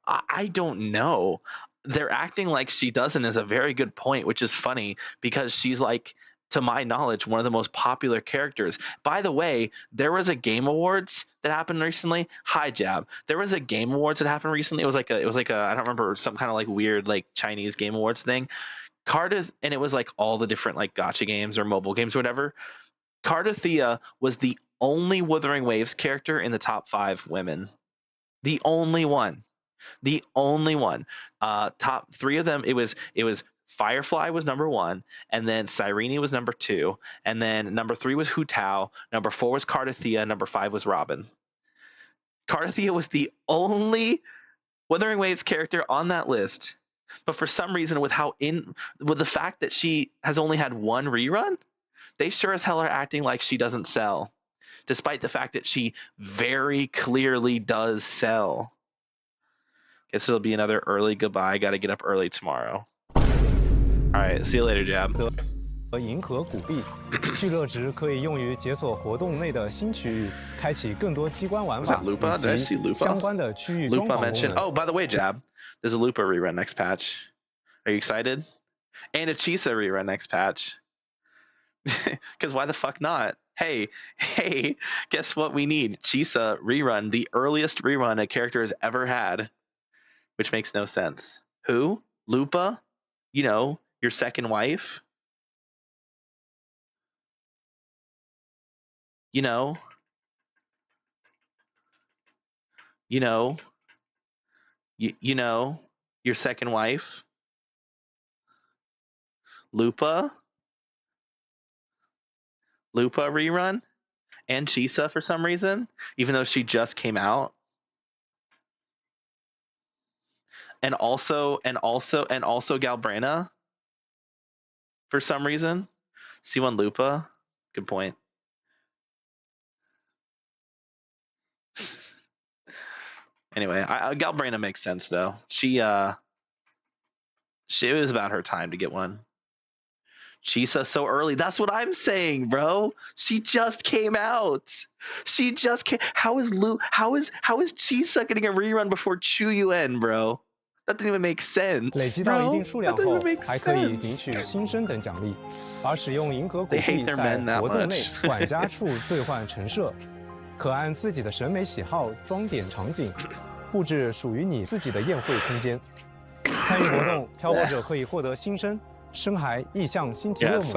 S1: I don't know. They're acting like she doesn't is a very good point, which is funny because she's like, to my knowledge, one of the most popular characters. By the way, there was a Game Awards that happened recently. Hi, Jab. There was a Game Awards that happened recently. It was like a I don't remember, some kind of like weird like Chinese Game Awards thing. Cardiff, and it was like all the different like gacha games or mobile games or whatever. Cardathea was the only Wuthering Waves character in the top 5 women. The only one. The only one. Top 3 of them. It was Firefly was number 1, and then Cyrene was number 2, and then number 3 was Hu Tao, number 4 was Cardathea, number 5 was Robin. Cardathea was the only Wuthering Waves character on that list, but for some reason, with the fact that she has only had 1 rerun, they sure as hell are acting like she doesn't sell, despite the fact that she very clearly does sell. Guess it'll be another early goodbye. Got to get up early tomorrow. All right, see you later, Jab.
S7: 和银河古币，聚乐值可以用于解锁活动内的新区域，开启更多机关玩法以及相关的区域装潢功能。
S1: Oh, by the way, Jab, there's a Lupa rerun next patch. Are you excited? And a Chisa rerun next patch. Because why the fuck not? Hey, guess what we need? Chisa rerun, the earliest rerun a character has ever had, which makes no sense. Who? Lupa? You know, your second wife? You know, your second wife? Lupa rerun? And Chisa for some reason, even though she just came out. And also Galbrana for some reason. C1 Lupa. Good point. Anyway, Galbrana makes sense though. She was about her time to get one. Chisa so early. That's what I'm saying, bro. She just came out. How is Chisa getting a rerun before Chu Yuan, bro? That didn't even make sense.
S7: 累积到一定数量后，还可以领取新生等奖励，而使用银河古币在活动内管家处兑换陈设，可按自己的审美喜好装点场景，布置属于你自己的宴会空间。参与活动，漂泊者可以获得新生、深海意象新极乐母、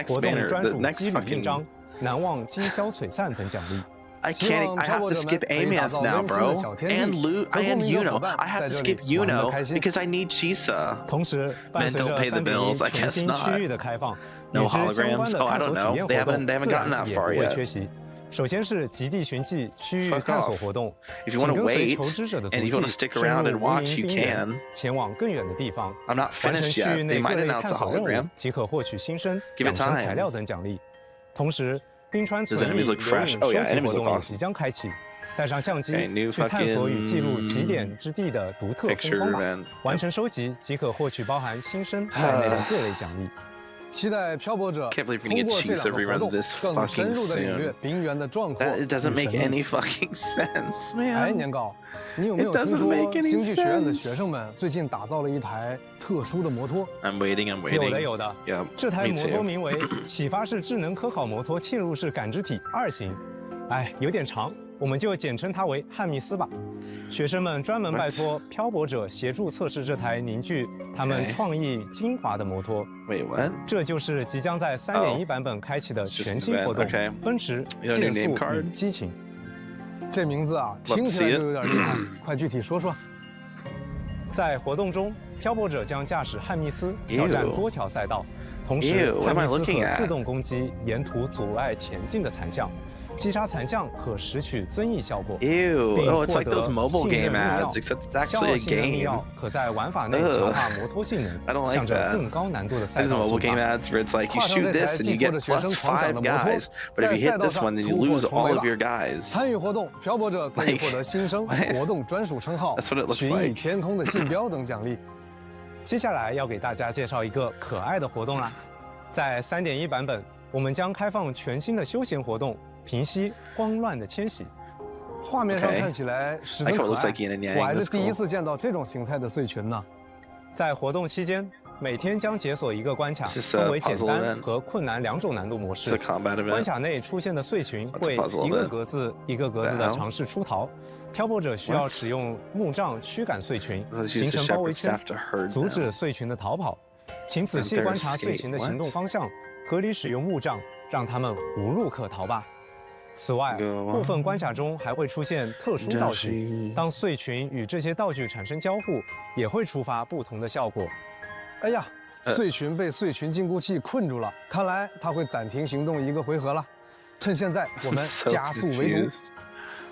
S7: 活动专属机旅印章、难忘今宵璀璨等奖励。
S1: I have to skip Amiath now, bro. And Yuno. I have to skip Yuno because I need Chisa.
S7: 同时，伴随着3.1全新区域的开放，与之相关的探索体验活动自然也不会缺席。首先是极地寻迹区域探索活动，请跟随求知者的足迹，深入无垠冰原，前往更远的地方，完成区域内各类探索任务，即可获取新生、养成材料等奖励。同时， 冰川存疑留影收集活动也即将开启，带上相机去探索与记录极点之地的独特风光吧。完成收集即可获取包含新生在内的各类奖励。
S4: 期待漂泊者通过这两个活动更深入的领略冰原的壮阔与神秘。哎，年糕，你有没有听说星际学院的学生们最近打造了一台特殊的摩托？
S1: I'm waiting.
S7: 有的。这台摩托名为启发式智能科考摩托嵌入式感知体2型，哎，有点长，我们就简称它为汉密斯吧。学生们专门拜托漂泊者协助测试这台凝聚他们创意精华的摩托。
S1: Wait, what?
S7: 这就是即将在3.1版本开启的全新活动——奔驰、剑速与激情。
S4: 这名字啊，听起来就有点厉害，快具体说说。
S7: 在活动中，漂泊者将驾驶汉密斯挑战多条赛道，同时汉密斯可自动攻击沿途阻碍前进的残像。 击杀残像可拾取增益效果，并获得信任密钥。消耗信任密钥可在玩法内强化摩托性能，向着更高难度的赛道进发。
S4: 跨上这台既拖着学生狂想的摩托，在赛道上突破重围吧。参与活动，漂泊者可以获得新生活动专属称号、寻弋天空的信标等奖励。
S7: 接下来要给大家介绍一个可爱的活动啦，在3.1版本，我们将开放全新的休闲活动。 平息慌乱的迁徙，
S4: 画面上看起来十分可爱。我还是第一次见到这种形态的隧群呢。
S7: 在活动期间，每天将解锁一个关卡，分为简单和困难2种难度模式。关卡内出现的隧群会一个格子一个格子的尝试出逃，漂泊者需要使用木杖驱赶隧群，形成包围圈，阻止隧群的逃跑。请仔细观察隧群的行动方向，合理使用木杖，让他们无路可逃吧。 此外，部分关卡中还会出现特殊道具，当隧群与这些道具产生交互，也会触发不同的效果。
S4: 哎呀，隧群被隧群禁锢器困住了，看来它会暂停行动1个回合了。趁现在，我们加速围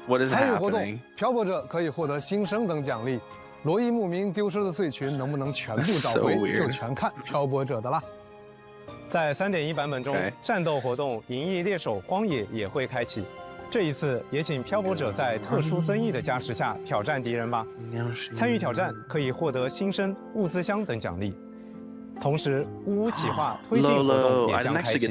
S4: 堵。参与活动，漂泊者可以获得新生等奖励。罗伊牧民丢失的隧群能不能全部找回，就全看漂泊者的了。
S7: 在3.1版本中，战斗活动“银翼猎手荒野”也会开启。这一次也请漂泊者在特殊增益的加持下挑战敌人吧。参与挑战可以获得新生、物资箱等奖励。同时，乌乌企划推进活动也将开启。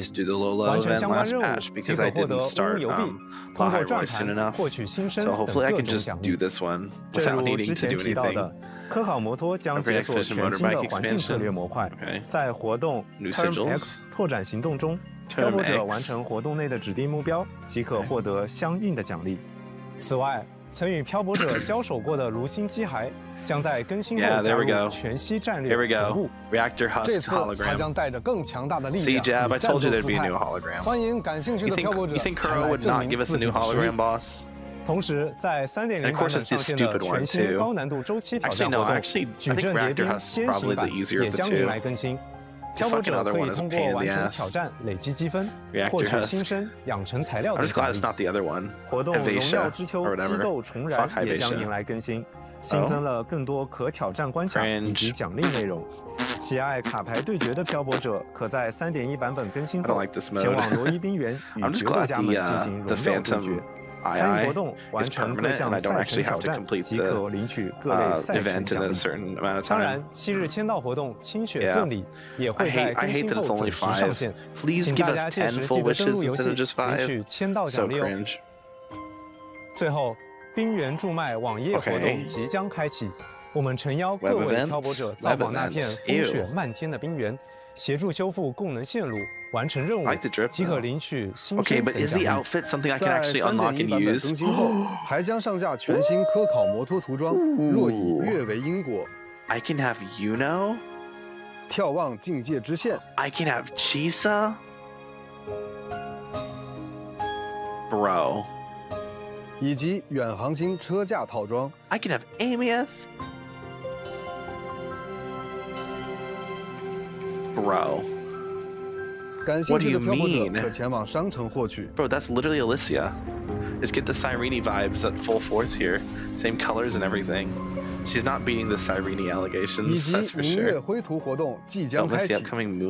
S7: 完成相关任务即可获得乌乌邮币，通过转盘获取新生等各种奖励。正如之前提到的。 科考摩托将解锁全新的环境策略模块，在活动 Term X 拓展行动中，漂泊者完成活动内的指定目标，即可获得相应的奖励。此外，曾与漂泊者交手过的炉心机骸将在更新后加入全息战略头部。
S4: 这次它将带着更强大的力量与战斗姿态。欢迎感兴趣的漂泊者前来证明自己的实力。
S7: 同时，在3.0版本上线的全新高难度周期挑战活动《矩阵叠冰先行版》也将迎来更新。漂泊者可以通过完成挑战累积积分，获取新生、养成材料等奖励。活动《荣耀之秋》激斗重燃也将迎来更新，新增了更多可挑战关卡以及奖励内容。喜爱卡牌对决的漂泊者，可在3.1版本更新后前往罗伊冰原与决斗家们进行荣耀对决。 参与活动，完成各项赛程挑战，即可领取各类赛程奖励。当然，7日签到活动清雪赠礼也会在更新后准时上线，请大家届时记得登录游戏领取签到奖励哦。最后，冰原驻卖网页活动即将开启，我们诚邀各位漂泊者造访那片风雪漫天的冰原，协助修复供能线路。 完成任务即可领取新生等奖励。
S4: 在3.1版本更新后，还将上架全新科考摩托涂装。若以月为因果
S1: I can have Yuno.
S4: 眺望境界之线
S1: I can have Chisa. Bro.
S4: 以及远航星车架套装
S1: I can have Amieth. Bro.
S4: 感兴趣的漂泊者可前往商城获取。
S1: Bro, that's literally Alicia. Just get the Cyrene vibes at full force here. Same colors and everything. She's not beating the Cyrene allegations, that's for
S4: 以及明月
S1: sure.
S4: 灰图活动即将开启。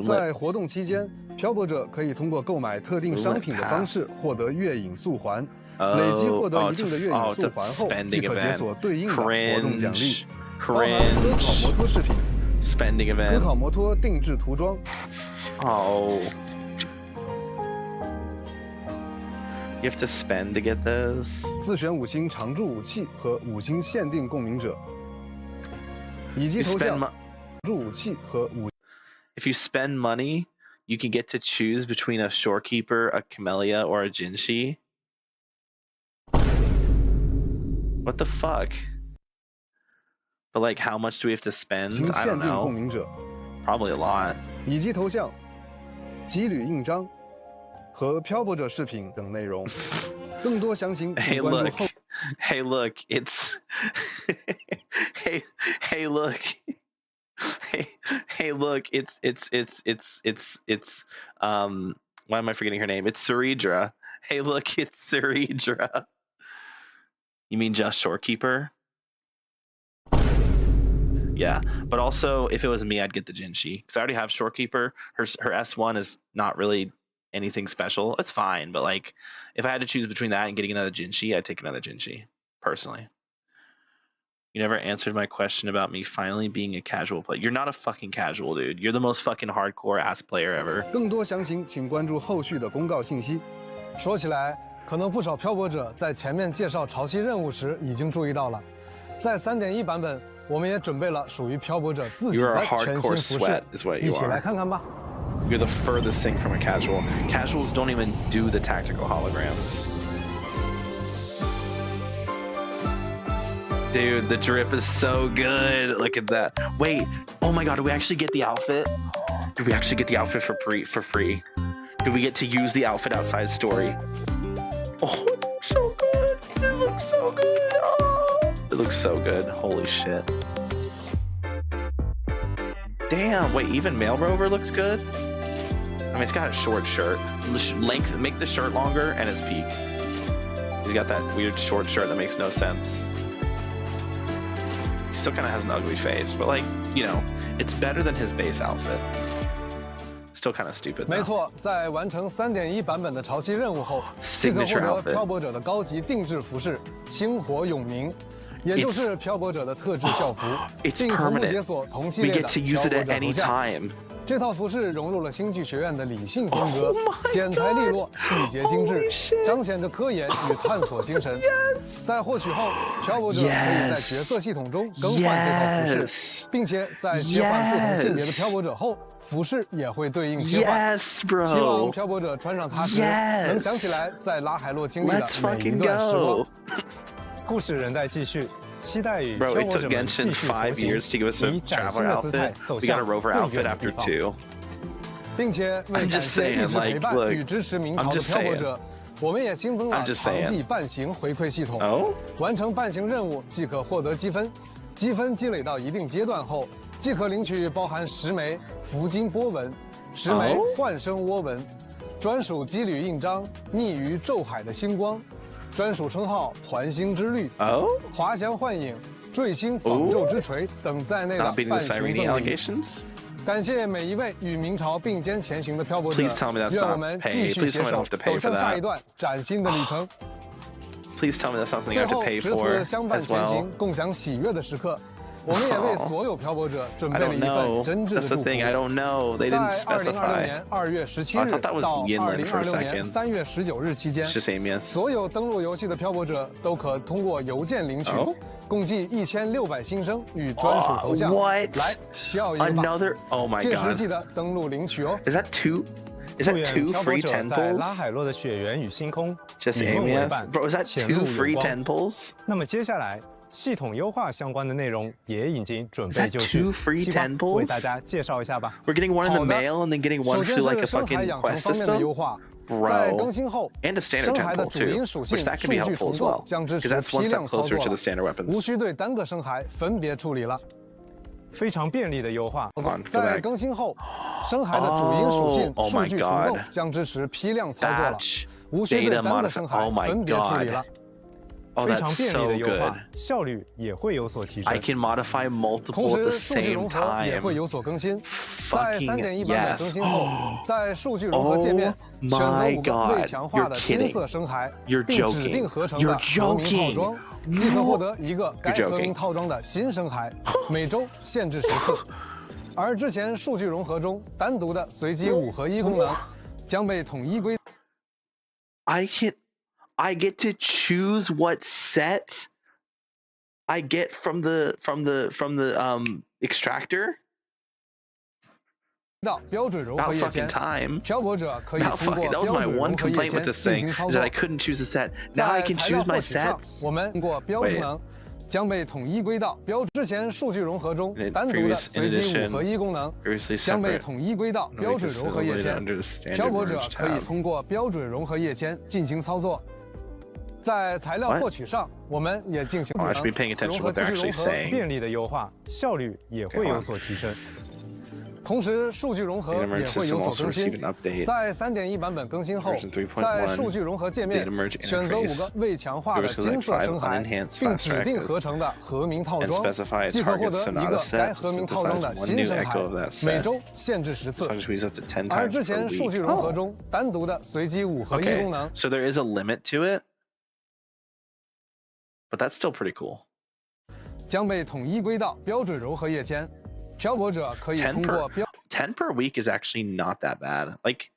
S4: 在活动期间，漂泊者可以通过购买特定商品的方式获得月影速环。累积获得一定的月影速环后，即可解锁对应的活动奖励，包含科考摩托饰品、科考摩托定制涂装。
S1: Oh. You have to spend to get those.
S4: 自选5星常驻武器和5星限定共鸣者，以及头像、驻武器和5。
S1: If you spend money, you can get to choose between a Shorekeeper, a Camellia, or a Jinshi. What the fuck? But like, how much do we have to spend? I don't know. Probably a lot.
S4: 以及头像、羁旅印章和漂泊者饰品等内容。更多详情请关注后。
S1: Hey, look, it's hey, look. Hey, look, it's why am I forgetting her name? It's Ceridra. Hey, look, it's Ceridra. You mean just Shorekeeper? Yeah, but also if it was me, I'd get the Jinshi because I already have Shorekeeper. Her S1 is not really anything special. It's fine, but like if I had to choose between that and getting another Jinshi, I'd take another Jinshi personally. You never answered my question about me finally being a casual player. You're not a fucking casual, dude. You're the most fucking hardcore ass player ever.
S4: 更多详情请关注后续的公告信息。说起来，可能不少漂泊者在前面介绍潮汐任务时已经注意到了，在 3.1 版本，我们也准备了属于漂泊者自己的全新服饰，一起来看看吧。
S1: You're the furthest thing from a casual. Casuals don't even do the tactical holograms. Dude, the drip is so good. Look at that. Wait, oh my god, do we actually get the outfit? Did we actually get the outfit for free? Do we get to use the outfit outside story? Oh, it looks so good. It looks so good. Oh, it looks so good. Holy shit. Damn, wait, even Male Rover looks good? I mean, it's got a short shirt. Length, make the shirt longer and it's peak. He's got that weird short shirt that makes no sense. He still kind of has an ugly face, but like, you know, it's better than his base outfit. Still kind of stupid.
S4: 没错，在完成 3.1 版本的潮汐任务后，即可获得漂泊者的高级定制服饰“星火永明”，也就是漂泊者的特制校服，并同步解锁同系列的漂泊者头像。这套服饰融入了星剧学院的理性风格，剪裁利落，细节精致，彰显着科研与探索精神。在获取后，漂泊者可以在角色系统中更换这套服饰，并且在切换不同性别的漂泊者后，服饰也会对应切换。希望漂泊者穿上它时，能想起来在拉海洛经历的每一段时光。
S7: 故事仍在继续。期待与漂泊者们继续同行，以崭新的姿态走向更远的地方。
S4: 并且为感谢一直陪伴与支持明朝的漂泊者，我们也新增了长记半行回馈系统。完成半行任务即可获得积分，积分积累到一定阶段后，即可领取包含10枚福金波纹、10枚幻生涡纹、专属羁旅印章“逆于昼海的星光”。专属称号“环星之绿”、滑翔幻影、坠星仿昼之锤等在内的半行赠礼。感谢每一位与明朝并肩前行的漂泊者，愿我们继续携手走向下一段崭新的旅程。最后，值此相伴前行、共享喜悦的时刻。我们也为所有漂泊者准备了一份真挚的祝福。在2026年2月17日到2026年3月19日期间，所有登录游戏的漂泊者都可通过邮件领取，共计1600星生与专属头像。来笑一个吧！届时记得登录领取哦。
S1: Is that two free temples?
S7: 在拉海洛的雪原与星空，
S1: 与梦为伴，潜入远光。
S7: 那么接下来。系统优化相关的内容也已经准备就绪，希望为大家介绍一下吧。
S1: We're getting one in the mail and then getting one through like a fucking quest system. Bro, and a standard temple too, which that could be helpful as well, because that's one step closer to the standard weapons.
S4: 无需对单个生骸分别处理了，
S7: 非常便利的优化。
S4: 在更新后，生骸的主因属性数据重构将支持批量操作了，无需对单个生骸分别处理了。
S7: 非常便利的优化，效率也会有所提升。
S1: I can modify multiple at the same time.
S4: 也会有所更新。在3.1版本更新后，在数据融合界面选择5个未强化的金色生骸，并指定合成的革命套装，即可获得一个该革命套装的新生骸，每周限制10次。而之前数据融合中单独的随机5合1功能将被统一归。
S1: I get to choose what set I get from the extractor.
S4: 到标准融合页签，漂泊者可以通过标准融合页签进行操作。
S1: I couldn't choose a set. Now I can choose my sets.
S4: 我们通过标功能将被统一归到之前数据融合中单独的随机5合1功能将被统一归到标准融合页签。漂泊者可以通过标准融合页签进行操作。在材料获取上，我们也进行了融合继续融合，
S7: 便利的优化，效率也会有所提升。
S4: 同时，数据融合也会有所更新。在 3.1 版本更新后，在数据融合界面选择5个未强化的金色生骸，并指定合成的和鸣套装，即可获得1个该和鸣套装的新生骸，每周限制10次。而之前数据融合中单独的随机5合1功能。
S1: So there is a limit to it, but that's still pretty cool.
S4: 将被统一归到标准融合页签。漂泊者可以通过
S1: 10 per week is actually not that bad. Like,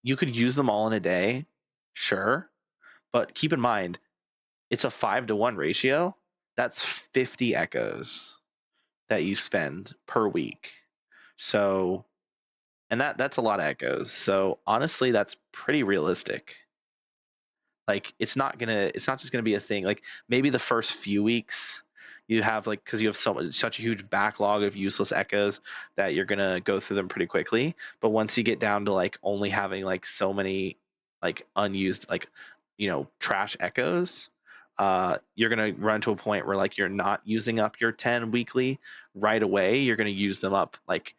S1: you could use them all in a day, sure, but keep in mind, it's a 5-to-1 ratio. That's 50 echoes that you spend per week. So, and that's a lot of echoes. So honestly, that's pretty realistic. Like, it's not just gonna be a thing. Like, maybe the first few weeks you have, like, because you have such a huge backlog of useless echoes that you're gonna go through them pretty quickly. But once you get down to like only having like so many like unused, like, you know, trash echoes, you're gonna run to a point where like you're not using up your 10 weekly right away. You're gonna use them up like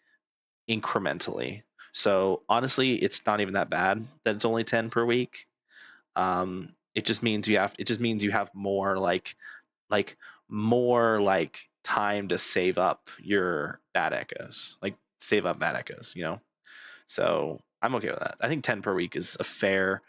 S1: incrementally. So honestly, it's not even that bad that it's only 10 per week. It just means you have more like time to save up your bad echoes, like save up bad echoes, you know? So I'm okay with that. I think 10 per week is a fair,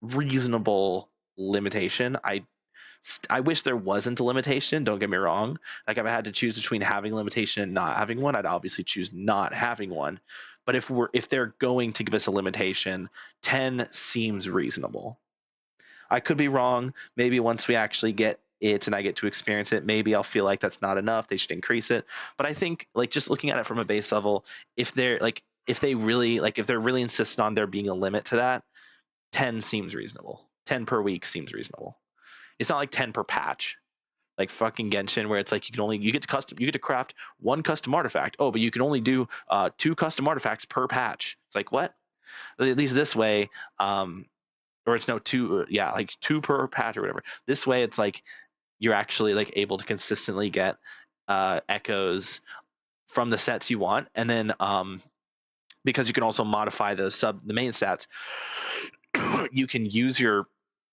S1: reasonable limitation. I wish there wasn't a limitation, don't get me wrong. Like, if I had to choose between having a limitation and not having one, I'd obviously choose not having one. But if they're going to give us a limitation, 10 seems reasonable. I could be wrong. Maybe once we actually get it and I get to experience it, maybe I'll feel like that's not enough. They should increase it. But I think, like, just looking at it from a base level, if they're really insistent on there being a limit to that, 10 seems reasonable. 10 per week seems reasonable. It's not like 10 per patch, like fucking Genshin, where it's like you get to craft 1 custom artifact. Oh, but you can only do 2 custom artifacts per patch. It's like, what? At least this way, or it's no 2, like 2 per patch or whatever. This way, it's like you're actually like able to consistently get echoes from the sets you want, and then because you can also modify the main stats, you can use your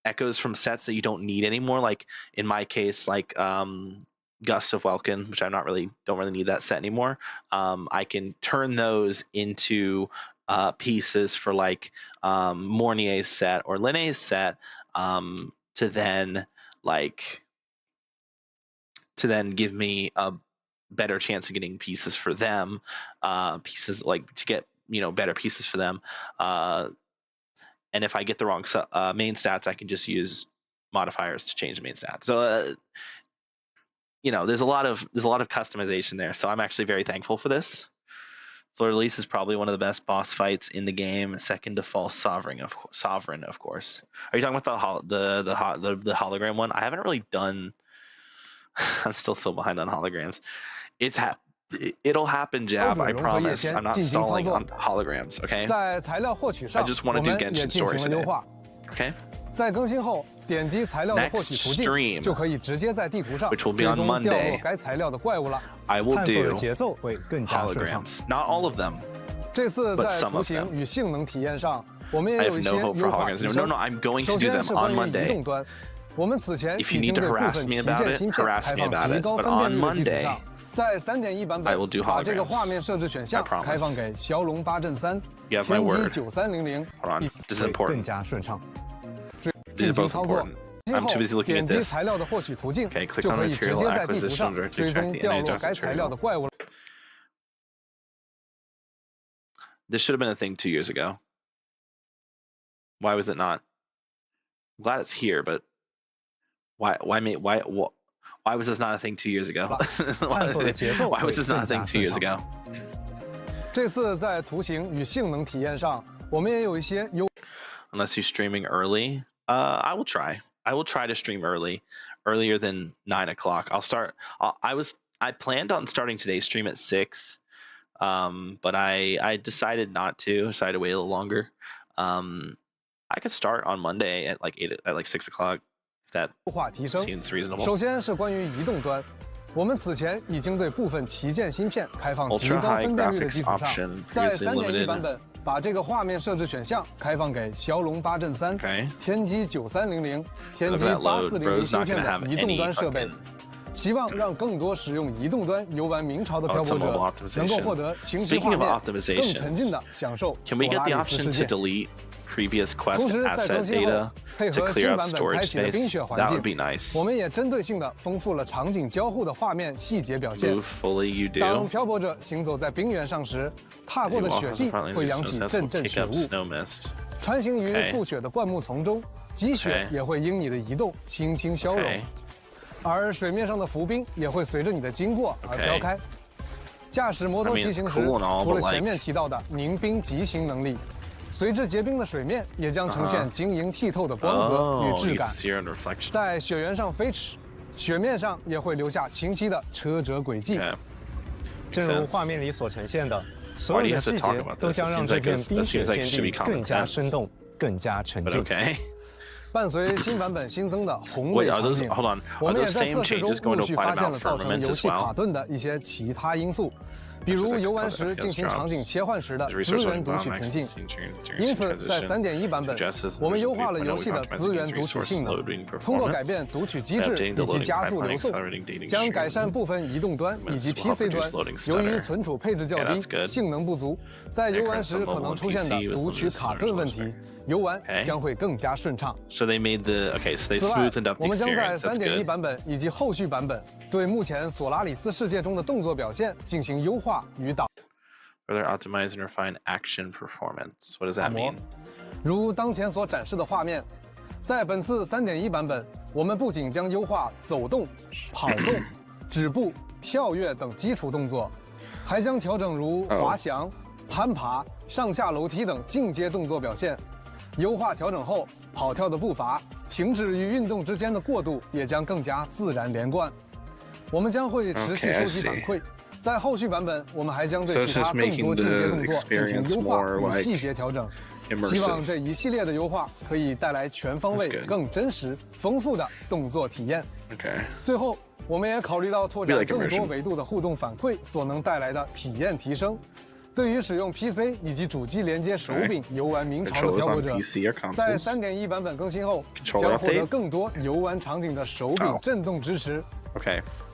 S1: echoes from sets that you don't need anymore. Like in my case, like Gust of Welkin, which don't really need that set anymore. I can turn those into pieces for like Mornier's set or Linnea's set to then give me a better chance of getting pieces for them, pieces like to get, you know, better pieces for them. And if I get the wrong main stats, I can just use modifiers to change the main stats. So you know, there's a lot of customization there. So I'm actually very thankful for this. Fleur-de-Lis is probably one of the best boss fights in the game, second to False Sovereign, of course. Are you talking about the hologram one? I haven't really done. I'm still so behind on holograms. It'll happen, Jab. I promise. I'm not stalling on holograms. Okay. I just want to do Genshin stories today. Okay.
S4: 在更新后，点击材料的获取途径，就可以直接在地图上追踪掉落该材料的怪物了。
S1: I will do
S7: 节奏会更加顺畅。
S1: Not all of them.
S4: 这次在图形与性能体验上，我们也有一些优化提升。首先是关于移动端，我们此前已经对部分旗舰芯片开放极高分辨率的基础上，在 3.1 版本把这个画面设置选项开放给骁龙八阵3、天玑9300，
S7: 更加顺畅。
S4: 进行操作。I'm too busy looking at this. 点击材料的获取途径，就可以直接在地图上追踪掉落该材料的怪物。
S1: This should have been a thing 2 years ago. Why was it not? I'm glad it's here, but why was this not a thing 2 years ago? Why was this not a thing 2 years ago?
S4: 这次在图形与性能体验上，我们也有一些优。
S1: Unless you're streaming early. I will try. I will try to stream earlier than 9 o'clock. I'll start. I planned on starting today's stream at 6, but I decided not to. Decided to wait a little longer. I could start on Monday at like 6 o'clock. That seems reasonable.
S4: 首先是关于移动端，我们此前已经对部分旗舰芯片开放极高分辨率的基础上，在3.1版本把这个画面设置选项开放给骁龙8阵3、天玑9300、天玑8400芯片的移动端设备。希望让更多使用移动端游玩明朝的漂泊者能够获得清晰画面，更沉浸的享受索拉里斯世界。
S1: previous quest
S4: 同时，在更新后，配合新版本开启的冰雪环境，我们也针对性的丰富了场景交互的画面细节表现。当漂泊者行走在冰原上时，踏过的雪地会扬起阵阵雪雾；穿行于覆雪的灌木丛中，积雪也会因你的移动轻轻消融。而水面上的浮冰也会随着你的经过而飘开。驾驶摩托骑行时，除了前面提到的凝冰疾行能力，随之结冰的水面也将呈现晶莹剔透的光泽与质感。在雪原上飞驰，雪面上也会留下清晰的车辙轨迹。
S7: 正如画面里所呈现的，所有的细节都将让这片冰雪天地更加生动、更加沉浸。
S4: 伴随新版本新增的宏伟场景，我们也在测试中陆续发现了造成游戏卡顿的一些其他因素，比如游玩时进行场景切换时的资源读取瓶颈。因此，在3.1版本，我们优化了游戏的资源读取性能，通过改变读取机制以及加速流送，将改善部分移动端以及 PC 端由于存储配置较低、性能不足，在游玩时可能出现的读取卡顿问题。游玩将会更加顺畅。
S1: 此外，
S4: 我们将在3.1版本以及后续版本对目前索拉里斯世界中的动作表现进行优化与导。
S1: Further optimize and refine action performance. What does that mean?
S4: 如当前所展示的画面，在本次3.1版本，我们不仅将优化走动、跑动、止步、跳跃等基础动作，还将调整如滑翔、攀爬、上下楼梯等进阶动作表现。优化调整后，跑跳的步伐、停止与运动之间的过渡也将更加自然连贯。我们将会持续收集反馈，在后续版本，我们还将对其他更多进阶动作进行优化与细节调整。希望这一系列的优化可以带来全方位、更真实、丰富的动作体验。最后，我们也考虑到拓展更多维度的互动反馈所能带来的体验提升。对于使用 PC 以及主机连接手柄游玩明朝的漂泊者，在3.1版本更新后，将获得更多游玩场景的手柄震动支持。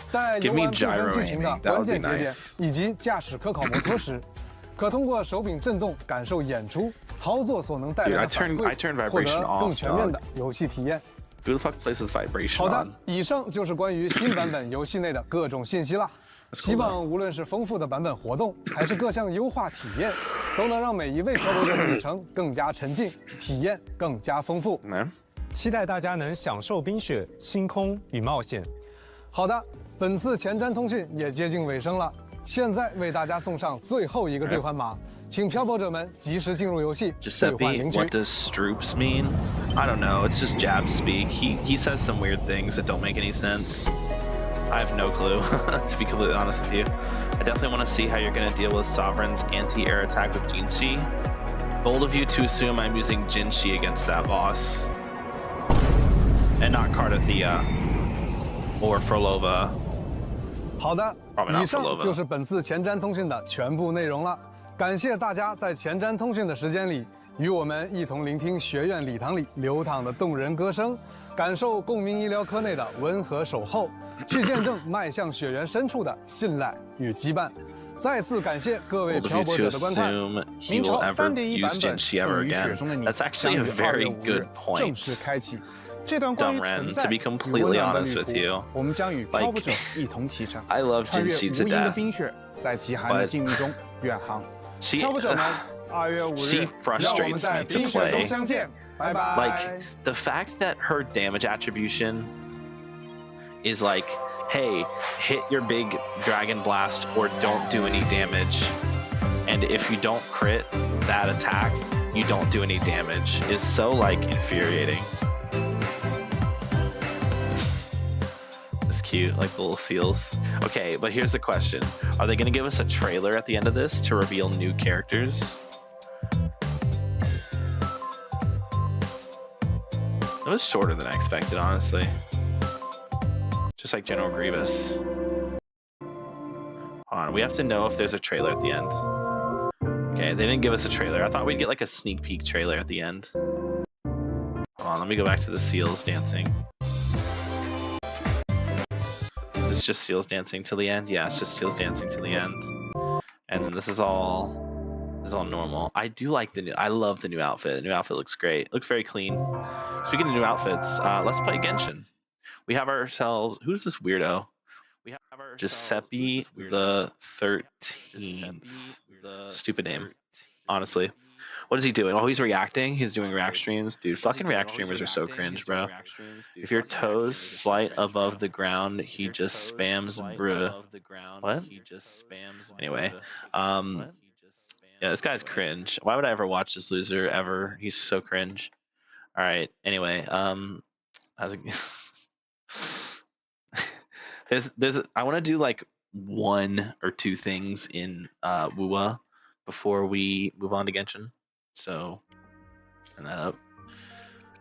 S4: 在游玩部分剧情的关键节点以及驾驶科考摩托时，可通过手柄震动感受演出操作所能带来的反馈，获得更全面的游戏体验。好的，以上就是关于新版本游戏内的各种信息了。希望无论是丰富的版本活动，还是各项优化体验，都能让每一位漂泊者的旅程更加沉浸，体验更加丰富。
S7: 期待大家能享受冰雪、星空与冒险。
S4: 好的，本次前瞻通讯也接近尾声了，现在为大家送上最后一个兑换码，请漂泊者们及时进入游戏兑换领取。
S1: What does Stroops mean? I don't know. It's just Jab speak. He says some weird things that don't make any sense. I have no clue, to be completely honest with you. I definitely want to see how you're going to deal with Sovereign's anti-air attack with Jinshi. Bold of you to assume I'm using Jinshi against that boss. And not Cardathia or Frolova.
S4: 好的，以上就是本次前瞻通讯的全部内容了。感谢大家在前瞻通讯的时间里，与我们一同聆听学院礼堂里流淌的动人歌声，感受共鸣医疗科内的温和守候，去见证迈向雪原深处的信赖与羁绊。再次感谢各位漂泊者的观看。
S3: 明朝3.1版本赠予雪中的你将于2月5日正式开启。这段关于存在与温暖的旅途，我们将与漂泊者一同启程，穿越无垠的冰雪，在极寒的境遇中远航。漂泊者们。2月5日，让我们在冰雪中相见，拜拜。
S1: Like the fact that her damage attribution is like, hey, hit your big dragon blast or don't do any damage, and if you don't crit that attack, you don't do any damage is so like infuriating. It's cute, like the little seals. Okay, but here's the question: are they going to give us a trailer at the end of this to reveal new characters? It was shorter than I expected, honestly. Just like General Grievous. Hold on, we have to know if there's a trailer at the end. Okay, they didn't give us a trailer. I thought we'd get like a sneak peek trailer at the end. Hold on, let me go back to the seals dancing. Is this just seals dancing till the end? Yeah, it's just seals dancing till the end. And then this is all normal. I do like I love the new outfit. The new outfit looks great. It looks very clean. Speaking of new outfits, let's play Genshin. We have ourselves, who's this weirdo? We have ourselves Giuseppe the 13th. Stupid name, honestly. What is he doing? Oh, he's reacting. He's doing react streams. Dude, fucking react streamers are so cringe, bro. If your toes slight above the ground, he just spams bruh. What? Anyway, yeah, this guy's cringe. Why would I ever watch this loser ever? He's so cringe. All right. Anyway, I want to do like 1 or 2 things in WUA before we move on to Genshin. So, turn that up.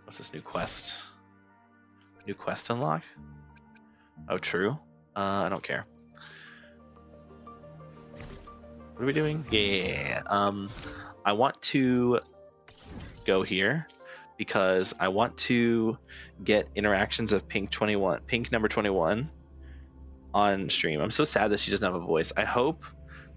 S1: What's this new quest? New quest unlock? Oh, true. I don't care. What are we doing? Yeah. I want to go here because I want to get interactions of Pink number 21 on stream. I'm so sad that she doesn't have a voice. I hope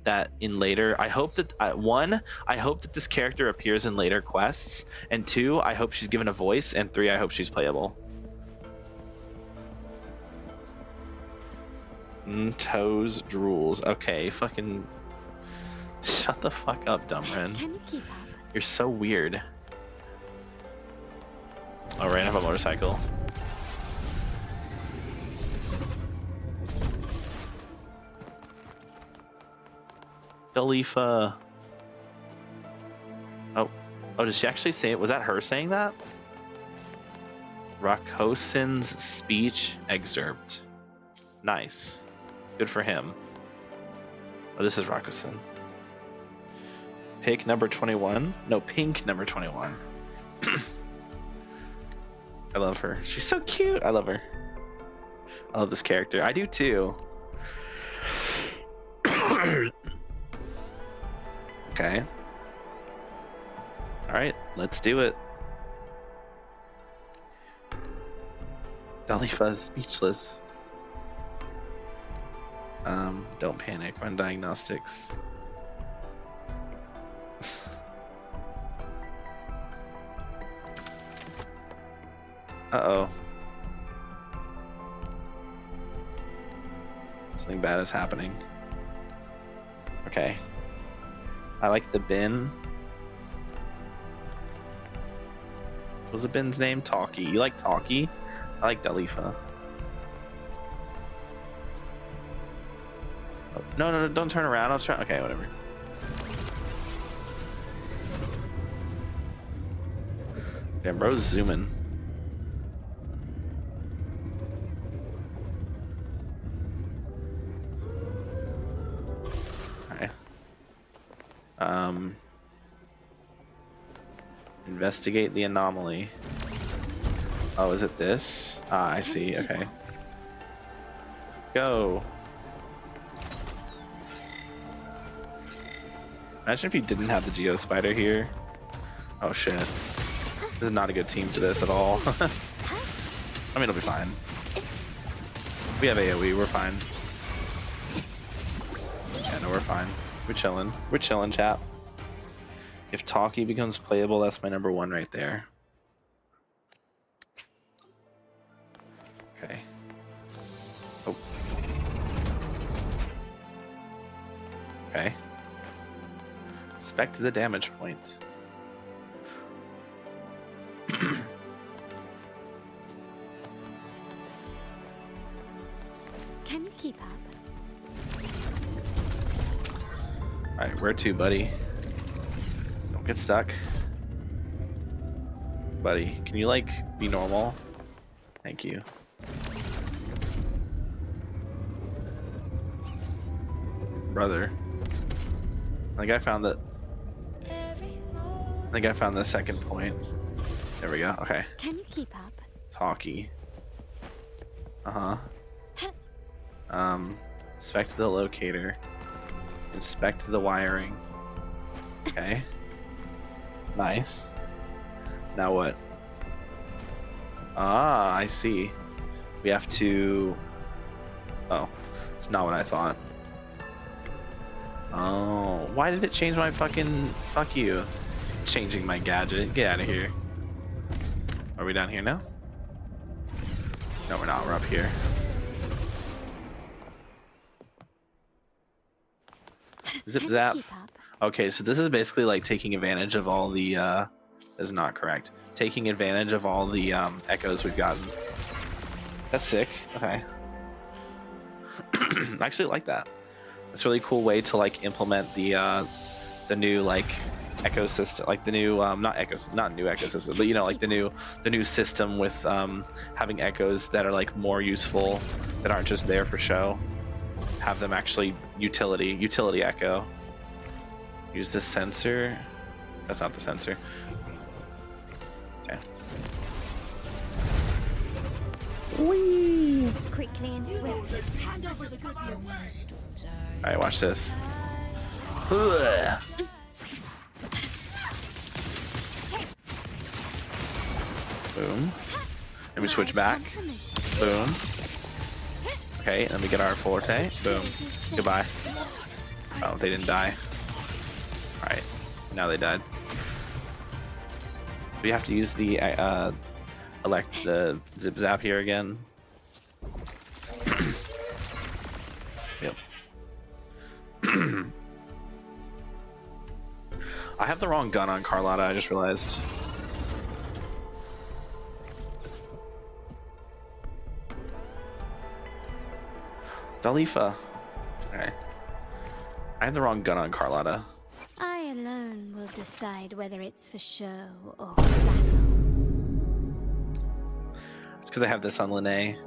S1: that in later, I hope that I hope that this character appears in later quests, and 2, I hope she's given a voice, and 3, I hope she's playable. Toes drools. Okay, fucking shut the fuck up, Dumren.
S5: Can you keep up?
S1: You're so weird. Oh, right, I have a motorcycle. Dalifa. Oh, did she actually say it? Was that her saying that? Rakosin's speech excerpt. Nice. Good for him. Oh, this is Rakosin. Pick number 21? No, Pink number 21. I love her. She's so cute. I love her. I love this character. I do too. Okay. All right, let's do it. Dalifa is speechless. Don't panic. Run diagnostics. Uh-oh. Something bad is happening. Okay. I like the bin. What was the bin's name? Talkie. You like Talkie? I like Dalifa. Oh, no, don't turn around. I was trying. Okay, whatever. Damn, bro's zooming. Investigate the anomaly. Oh, is it this? Ah, I see. Okay. Go. Imagine if he didn't have the Geospider here. Oh shit. This is not a good team to this at all. I mean, it'll be fine. We have AoE, we're fine. Yeah, no, we're fine. We're chilling. We're chilling, chap. If Talkie becomes playable, that's my number 1 right there. Okay. Oh. Okay. Spec to the damage point.
S5: Can you keep up?
S1: Alright, where to, buddy? Don't get stuck. Buddy, can you, like, be normal? Thank you. Brother. I think I found the second point. There we go. Okay.
S5: Can you keep up?
S1: Talkie. Inspect the locator. Inspect the wiring. Okay. Nice. Now what? Ah, I see. We have to... Oh, it's not what I thought. Oh, why did it change my fucking... Fuck you. Changing my gadget. Get out of here. Are we down here now? No, we're not. We're up here. Zip zap. Okay, so this is basically like taking advantage of all the... This is not correct. Taking advantage of all the echoes we've gotten. That's sick. Okay. I actually like that. It's a really cool way to like implement the new like ecosystem, like the new not new ecosystem, but you know, like the new system with having echoes that are like more useful, that aren't just there for show. Have them actually utility echo. Use the sensor. That's not the sensor. Okay.
S5: Whee! Quickly and swiftly.
S1: Alright, watch this. Boom. Let me switch back. Boom. Okay, let me get our forte. Boom. Goodbye. Oh, they didn't die. Alright, now they died. We have to use the zip zap here again. Yep. I have the wrong gun on Carlotta, I just realized. Dalifa. Okay. I have the wrong gun on Carlotta.
S5: I alone will decide whether it's for show or for battle.
S1: It's because I have this on Lene.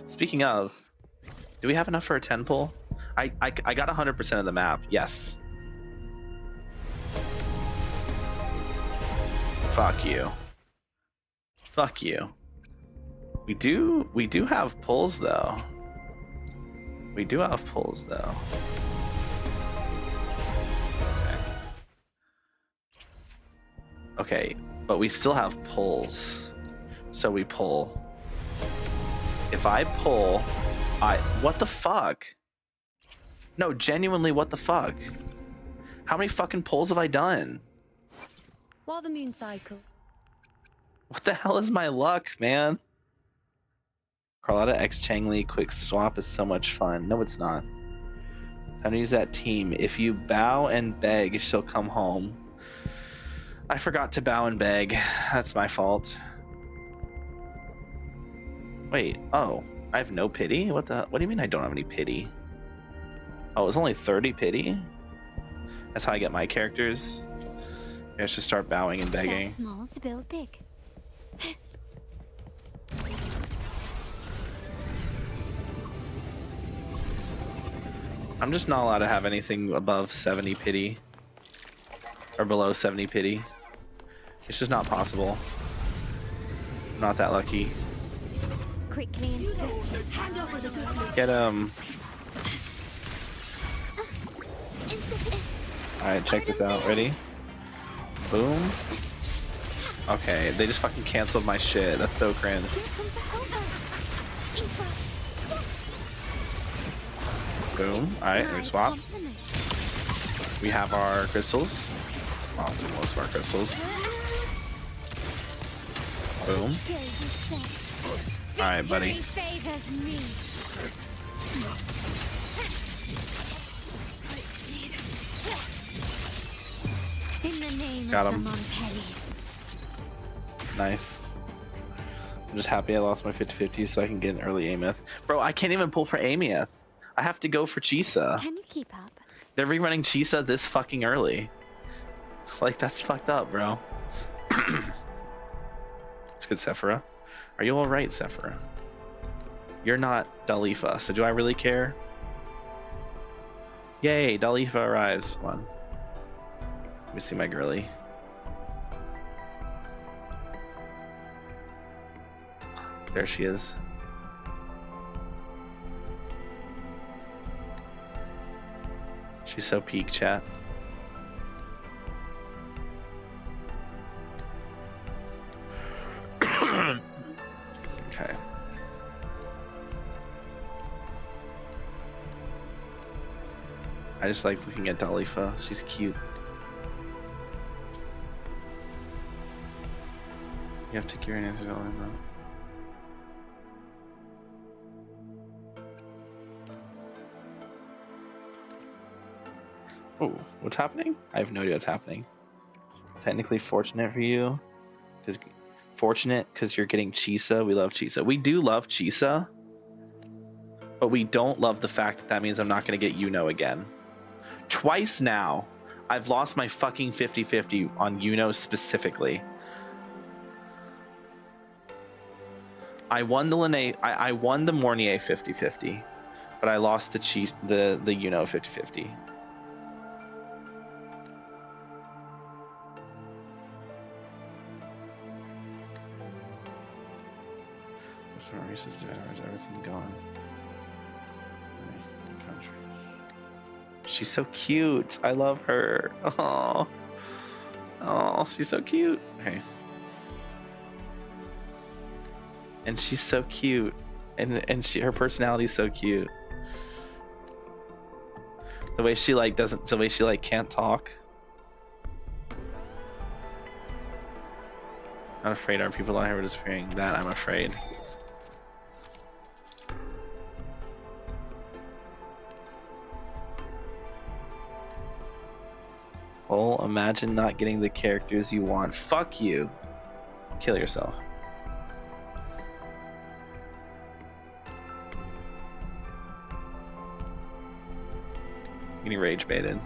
S1: Speaking of, do we have enough for a 10 pull? I got 100% of the map. Yes. Fuck you. Fuck you. We do have pulls though. We do have pulls though. Okay, but we still have pulls. So we pull. If I pull, what the fuck? No, genuinely, what the fuck? How many fucking pulls have I done?
S5: While the moon cycle.
S1: What the hell is my luck, man? Carlotta X Changli quick swap is so much fun. No, it's not. Time to use that team. If you bow and beg, she'll come home. I forgot to bow and beg. That's my fault. Wait, oh, I have no pity? What do you mean I don't have any pity? Oh, it was only 30 pity? That's how I get my characters. Maybe I should start bowing and begging.
S5: Start small to build big.
S1: I'm just not allowed to have anything above 70 pity. Or below 70 pity. It's just not possible. I'm not that lucky.
S5: Quickly and swiftly.
S1: Get him. Alright, check this out. Ready? Boom. Okay, they just fucking canceled my shit. That's so cringe. Boom. Alright, we swap. We have our crystals. Well, most of our crystals. Boom. Alright, buddy. Got him. Nice. I'm just happy I lost my 50-50 so I can get an early Ameth. Bro, I can't even pull for Ameth. I have to go for Chisa.
S5: Can you keep up?
S1: They're rerunning Chisa this fucking early. Like, that's fucked up, bro. It's good, Sephira. Are you alright, Sephira? You're not Dalifa, so do I really care? Yay, Dalifa arrives. Come on. Let me see my girly. There she is. She's so peak, chat. Okay. I just like looking at Dalifa. She's cute. You have to carry an answer. Oh, what's happening? I have no idea what's happening. Technically fortunate for you, because you're getting Chisa. We love Chisa. We do love Chisa, but we don't love the fact that that means I'm not going to get Yuno again. Twice now, I've lost my fucking 50-50 on Yuno specifically. I won the Lene, I won the Mornier 50-50, but I lost the Yuno 50-50. Races to hours, everything gone. Country. She's so cute. I love her. Oh, she's so cute. Okay. And she's so cute, and her personality is so cute. The way she can't talk. Not afraid our people out here disappearing. That I'm afraid. Oh, imagine not getting the characters you want. Fuck you. Kill yourself. Getting rage baited.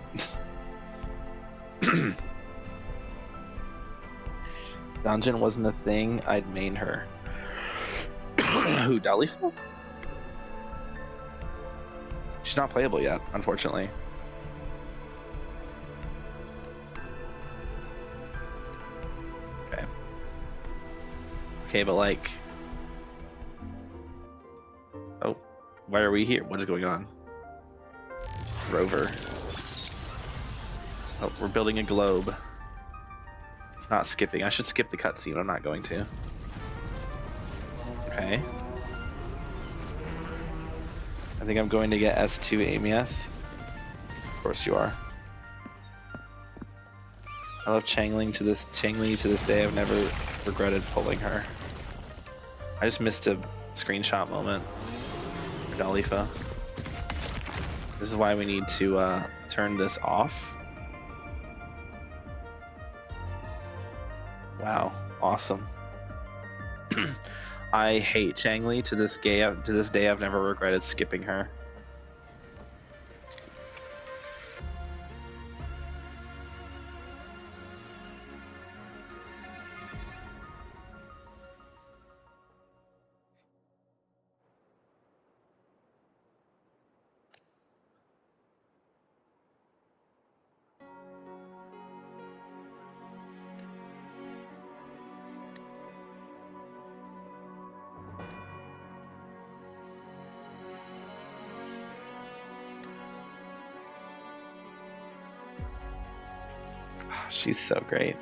S1: Dungeon wasn't a thing, I'd main her. Who, Dalifa? She's not playable yet, unfortunately. Okay, but like... Oh, why are we here? What is going on? Rover. Oh, we're building a globe. Not skipping. I should skip the cutscene, I'm not going to. Okay. I think I'm going to get S2 Amieth. Of course you are. I love Changli to this day. I've never regretted pulling her. I just missed a screenshot moment for Dalifa. This is why we need to turn this off. Wow, awesome. I hate Changli to this day. I've never regretted skipping her. She's so great.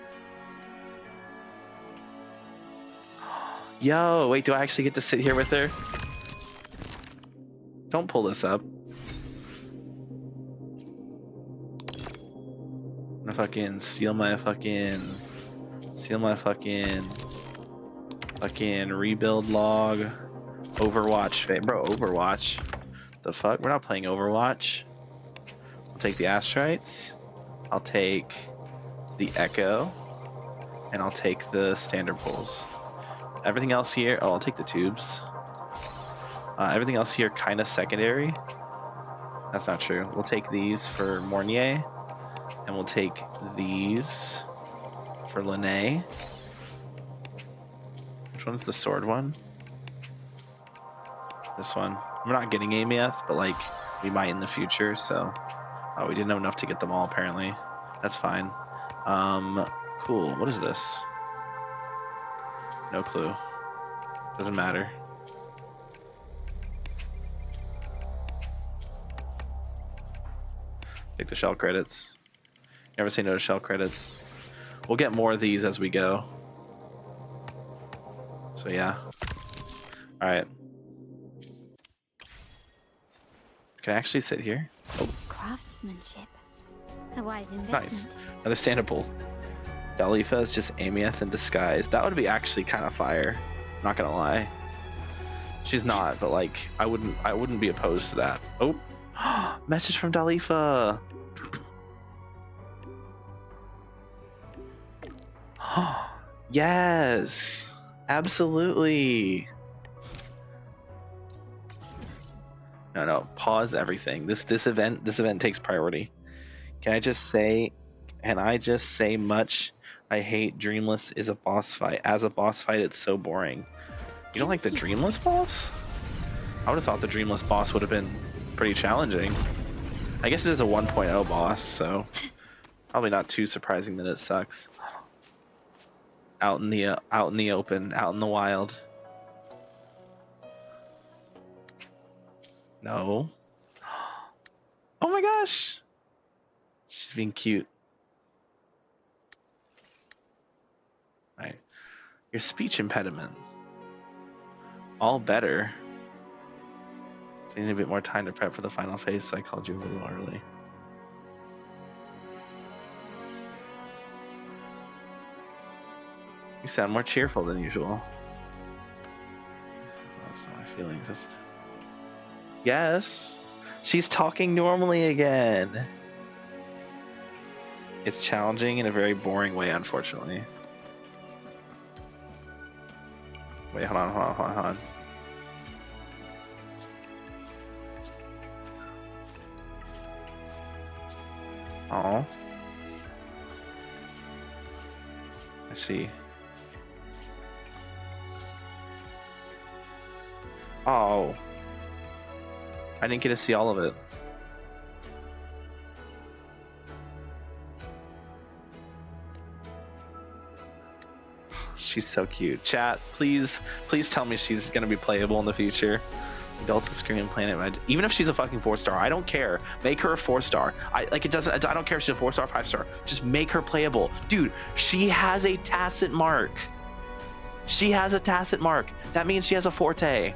S1: Yo, wait, do I actually get to sit here with her? Don't pull this up. I'm gonna fucking steal my fucking rebuild log. Overwatch, bro, Overwatch. The fuck? We're not playing Overwatch. I'll take the Astrites. I'll take the Echo, and I'll take the standard pulls. Everything else here, oh, I'll take the tubes. Everything else here kind of secondary. That's not true. We'll take these for Mornier, and we'll take these for Lene. Which one's the sword one? This one. We're not getting Amieth, but like we might in the future, so we didn't have enough to get them all apparently. That's fine. Cool. What is this? No clue. Doesn't matter. Take the shell credits. Never say no to shell credits. We'll get more of these as we go. So yeah. Alright. Can I actually sit here?
S5: Oh. Craftsmanship. A wise investment.
S1: Nice. Understandable. Dalifa is just Amieth in disguise. That would be actually kind of fire. Not gonna lie. She's not, but like I wouldn't be opposed to that. Oh, message from Dalifa. Yes, absolutely. No, pause everything. This event takes priority. Can I just say much? I hate Dreamless is a boss fight. As a boss fight, it's so boring. You don't like the Dreamless boss? I would have thought the Dreamless boss would have been pretty challenging. I guess it is a 1.0 boss, so probably not too surprising that it sucks. Out in the open, out in the wild. No. Oh my gosh! She's being cute. Right. Your speech impediment. All better. So you need a bit more time to prep for the final phase, so I called you a little early. You sound more cheerful than usual. That's not my feelings. Yes. She's talking normally again. It's challenging in a very boring way, unfortunately. Wait, hold on. Oh. I see. Oh. I didn't get to see all of it. She's so cute. Chat, please tell me she's gonna be playable in the future. Delta Screaming Planet. Even if she's a fucking 4-star, I don't care. Make her a 4-star. I don't care if she's a 4-star, 5-star. Just make her playable, dude. She has a tacit mark. She has a tacit mark. That means she has a forte.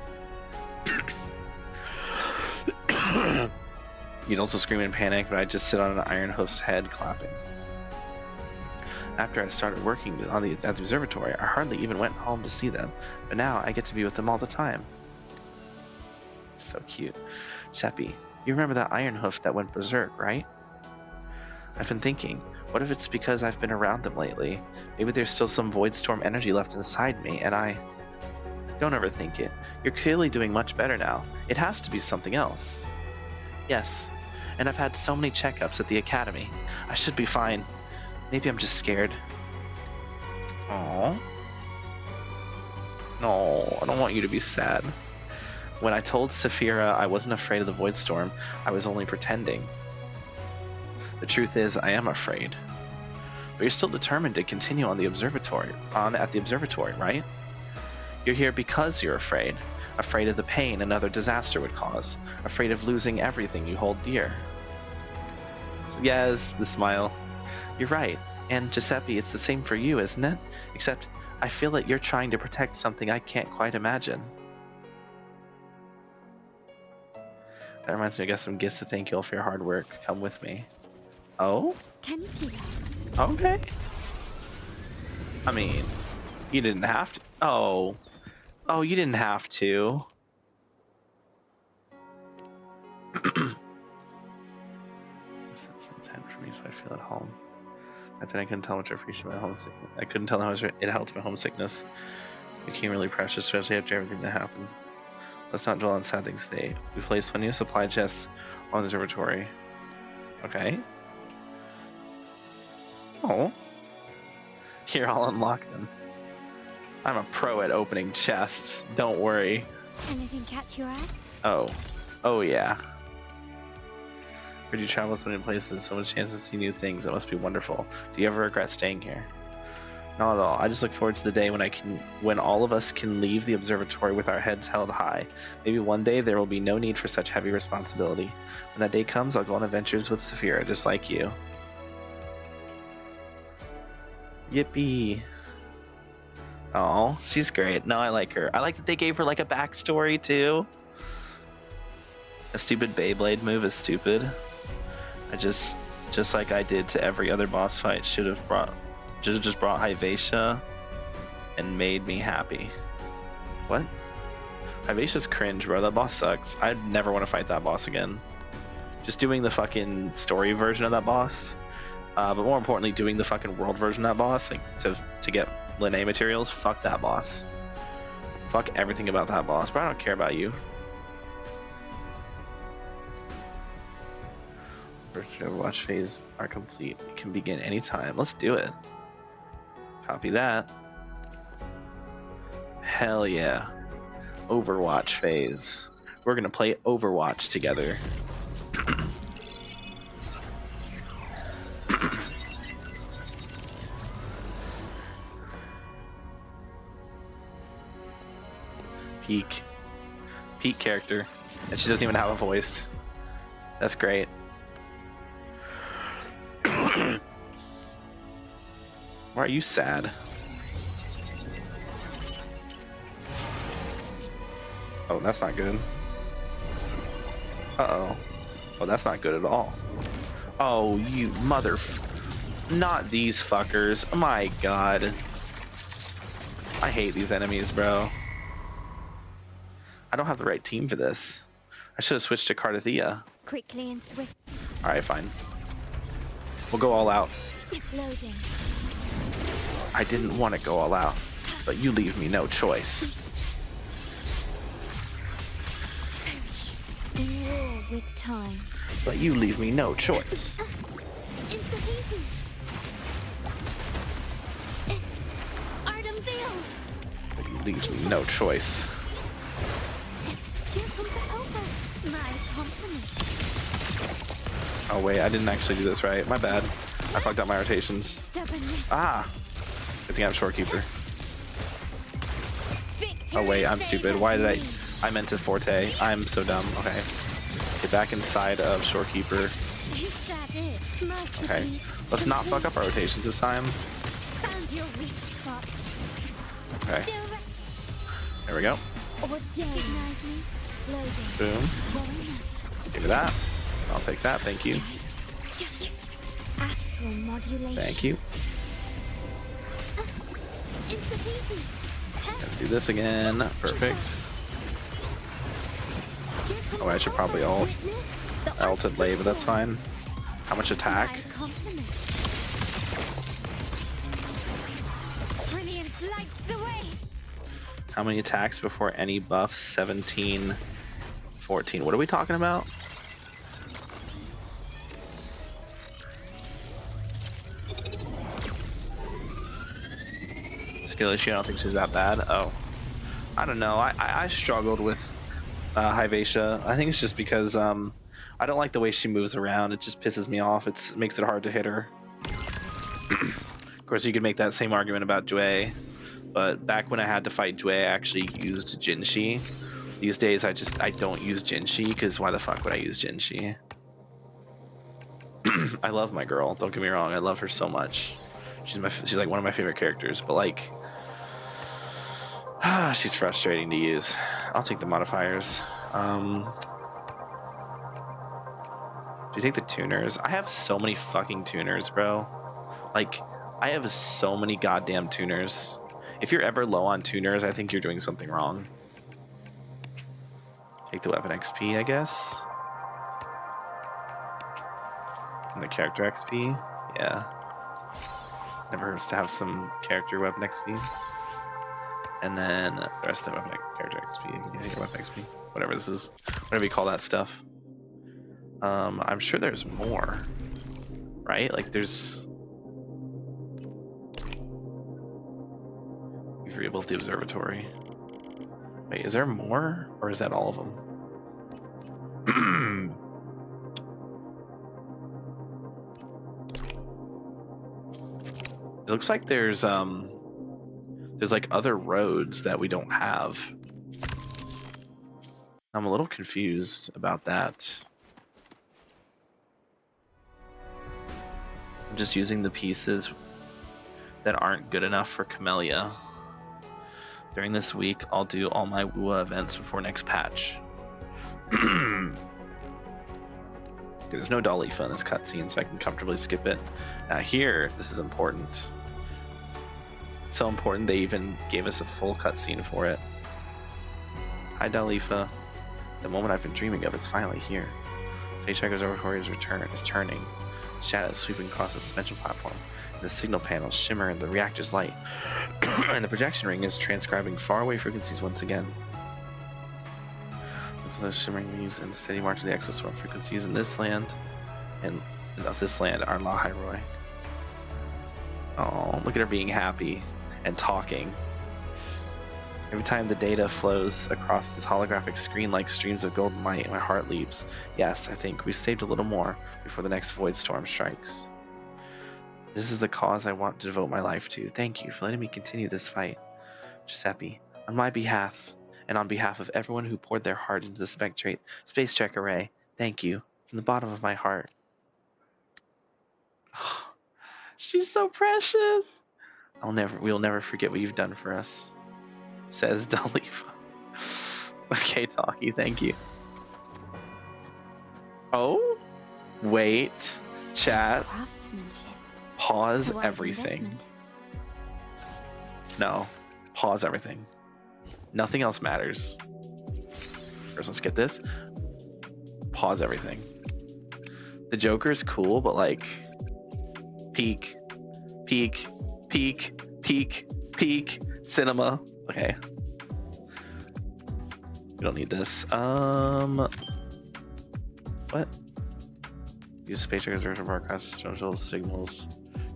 S1: You'd also scream in panic, but I just sit on an Iron Hoof's head clapping. After I started working at the observatory, I hardly even went home to see them, but now I get to be with them all the time. So cute. Seppi, you remember that Iron Hoof that went berserk, right? I've been thinking, what if it's because I've been around them lately? Maybe there's still some Void Storm energy left inside me, and I... Don't overthink it. You're clearly doing much better now. It has to be something else. Yes, and I've had so many checkups at the academy. I should be fine. Maybe I'm just scared. Aww. No, I don't want you to be sad. When I told Saphira I wasn't afraid of the Void Storm, I was only pretending. The truth is, I am afraid. But you're still determined to continue at the observatory, right? You're here because you're afraid. Afraid of the pain another disaster would cause. Afraid of losing everything you hold dear. Yes, the smile. You're right. And Giuseppe, it's the same for you, isn't it? Except, I feel that you're trying to protect something I can't quite imagine. That reminds me, I got some gifts to thank you all for your hard work. Come with me. Oh?
S5: Can you do that?
S1: Okay. I mean, you didn't have to. Oh. Oh, you didn't have to. That's intent for me, so I feel at home. I think I couldn't tell how much I appreciate my homesickness. I couldn't tell how much it helped my homesickness. It became really precious, especially after everything that happened. Let's not dwell on sad things today. We placed plenty of supply chests on the observatory. Okay. Oh. Here, I'll unlock them. I'm a pro at opening chests. Don't worry.
S5: Anything catch your eye?
S1: Oh. Oh, yeah. Heard you travel so many places, so much chance to see new things. It must be wonderful. Do you ever regret staying here? Not at all. I just look forward to the day when all of us can leave the observatory with our heads held high. Maybe one day there will be no need for such heavy responsibility. When that day comes, I'll go on adventures with Saphira, just like you. Yippee. Oh, she's great. No, I like her. I like that they gave her like a backstory too. A stupid Beyblade move is stupid. I just like I did to every other boss fight, should have just brought Hyvatia and made me happy. What? Hyvatia's cringe, bro. That boss sucks. I'd never want to fight that boss again. Just doing the fucking story version of that boss, but more importantly, doing the fucking world version of that boss, like to get Linné materials. Fuck that boss. Fuck everything about that boss. But I don't care about you. First Overwatch phase are complete. We can begin anytime. Let's do it. Copy that. Hell yeah. Overwatch phase. We're gonna play Overwatch together. Peak character. And she doesn't even have a voice. That's great. Why are you sad? Oh, that's not good. Uh-oh. Oh, that's not good at all. Oh, you mother... Not these fuckers. My god. I hate these enemies, bro. I don't have the right team for this. I should have switched to Kardathea.
S5: Quickly and swift.
S1: Alright, fine. We'll go all out.
S5: Loading.
S1: I didn't want to go all out, but you leave me no choice.
S5: In war with time.
S1: But you leave me no choice.
S5: Artem Veil.
S1: But you leave me no choice.
S5: Here comes the helper. My compliment.
S1: Oh wait, I didn't actually do this right. My bad. I fucked up my rotations.
S5: Stubbornness.
S1: Ah! Good thing I'm Shorekeeper. Oh wait, I'm stupid. Why did I meant to Forte. I'm so dumb. Okay. Get back inside of Shorekeeper.
S5: Is that it?
S1: Okay. Let's not fuck up our rotations this time.
S5: Found your weak spot.
S1: Okay. There we go. Boom. Give me that. I'll take that. Thank you.
S5: Astral modulation.
S1: Thank you. Gotta do this again. Perfect. Oh, I should probably ulted late, but that's fine. How much attack? How many attacks before any buffs? 17, 14. What are we talking about? Skill issue, I don't think she's that bad. Oh. I don't know. I struggled with Hyvatia. I think it's just because I don't like the way she moves around. It just pisses me off. It makes it hard to hit her. Of course, you could make that same argument about Dway. But back when I had to fight Dway, I actually used Jinshi. These days, I don't use Jinshi, because why the fuck would I use Jinshi? I love my girl, don't get me wrong, I love her so much. She's like one of my favorite characters, but like... she's frustrating to use. I'll take the modifiers. Do you take the tuners? I have so many fucking tuners, bro. Like, I have so many goddamn tuners. If you're ever low on tuners, I think you're doing something wrong. Take the weapon XP, I guess. And the character XP, yeah. Never hurts to have some character weapon XP. And then the rest of the weapon character XP, yeah, your weapon XP, whatever this is, whatever you call that stuff. I'm sure there's more, right? Like there's. You've rebuilt the observatory. Wait, is there more, or is that all of them? It looks like there's like other roads that we don't have. I'm a little confused about that. I'm just using the pieces that aren't good enough for Camellia. During this week, I'll do all my WUA events before next patch. There's no Dalifa in this cutscene, so I can comfortably skip it. Now here, this is important. It's so important they even gave us a full cutscene for it. Hi Dalifa. The moment I've been dreaming of is finally here. Stage Tracker's Observatory's return is turning. Shadows sweeping across the suspension platform. The signal panels shimmer in the reactor's light. And the projection ring is transcribing faraway frequencies once again. Those shimmering leaves and the steady march of the exostorm frequencies in this land and of this land are Lahairoi. Oh, look at her being happy and talking. Every time the data flows across this holographic screen like streams of golden light, my heart leaps. Yes, I think we've saved a little more before the next void storm strikes. This is the cause I want to devote my life to. Thank you for letting me continue this fight. Giuseppe, on my behalf, and on behalf of everyone who poured their heart into the Spectrate Space Trek Array, thank you from the bottom of my heart. Oh, she's so precious. We'll never forget what you've done for us, says Dalifa. Okay, Talkie, thank you. Oh, wait, chat. Pause everything. No, pause everything. Nothing else matters. First, let's get this. Pause everything. The Joker is cool, but like, peak, peak, peak, peak, peak, cinema. Okay. We don't need this. What? Use space trackers to broadcast social signals,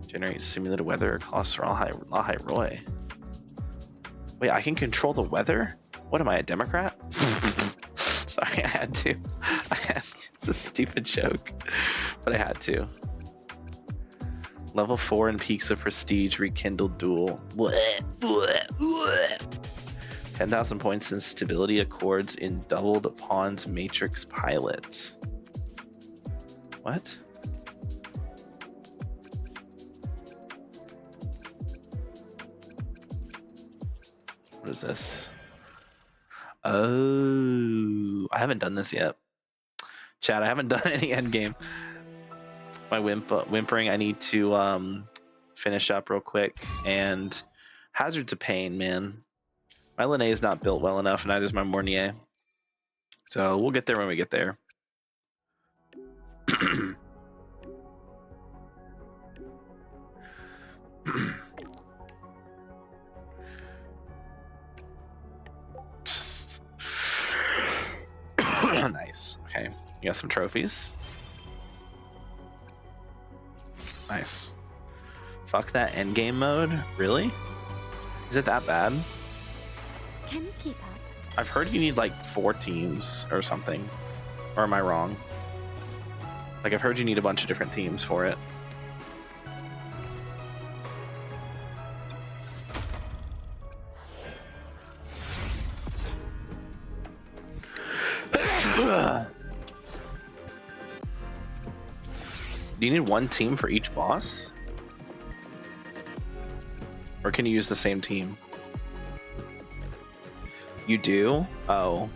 S1: generate simulated weather across Lahairoi. Wait, I can control the weather? What am I, a Democrat? Sorry, I had to. It's a stupid joke, but I had to. Level 4 and Peaks of Prestige rekindled duel. 10,000 points in stability accords in doubled Pawns Matrix pilot. What? What is this? Oh, I haven't done this yet. Chat, I haven't done any endgame. My whimpering, I need to finish up real quick. And Hazards of Pain, man. My Linnaea is not built well enough, and neither is my Mornier. So we'll get there when we get there. Nice. Okay, you got some trophies. Nice. Fuck that endgame mode. Really? Is it that bad?
S5: Can you keep up?
S1: I've heard you need like 4 teams or something. Or am I wrong? Like, I've heard you need a bunch of different teams for it. Do you need 1 team for each boss? Or can you use the same team? You do? Oh.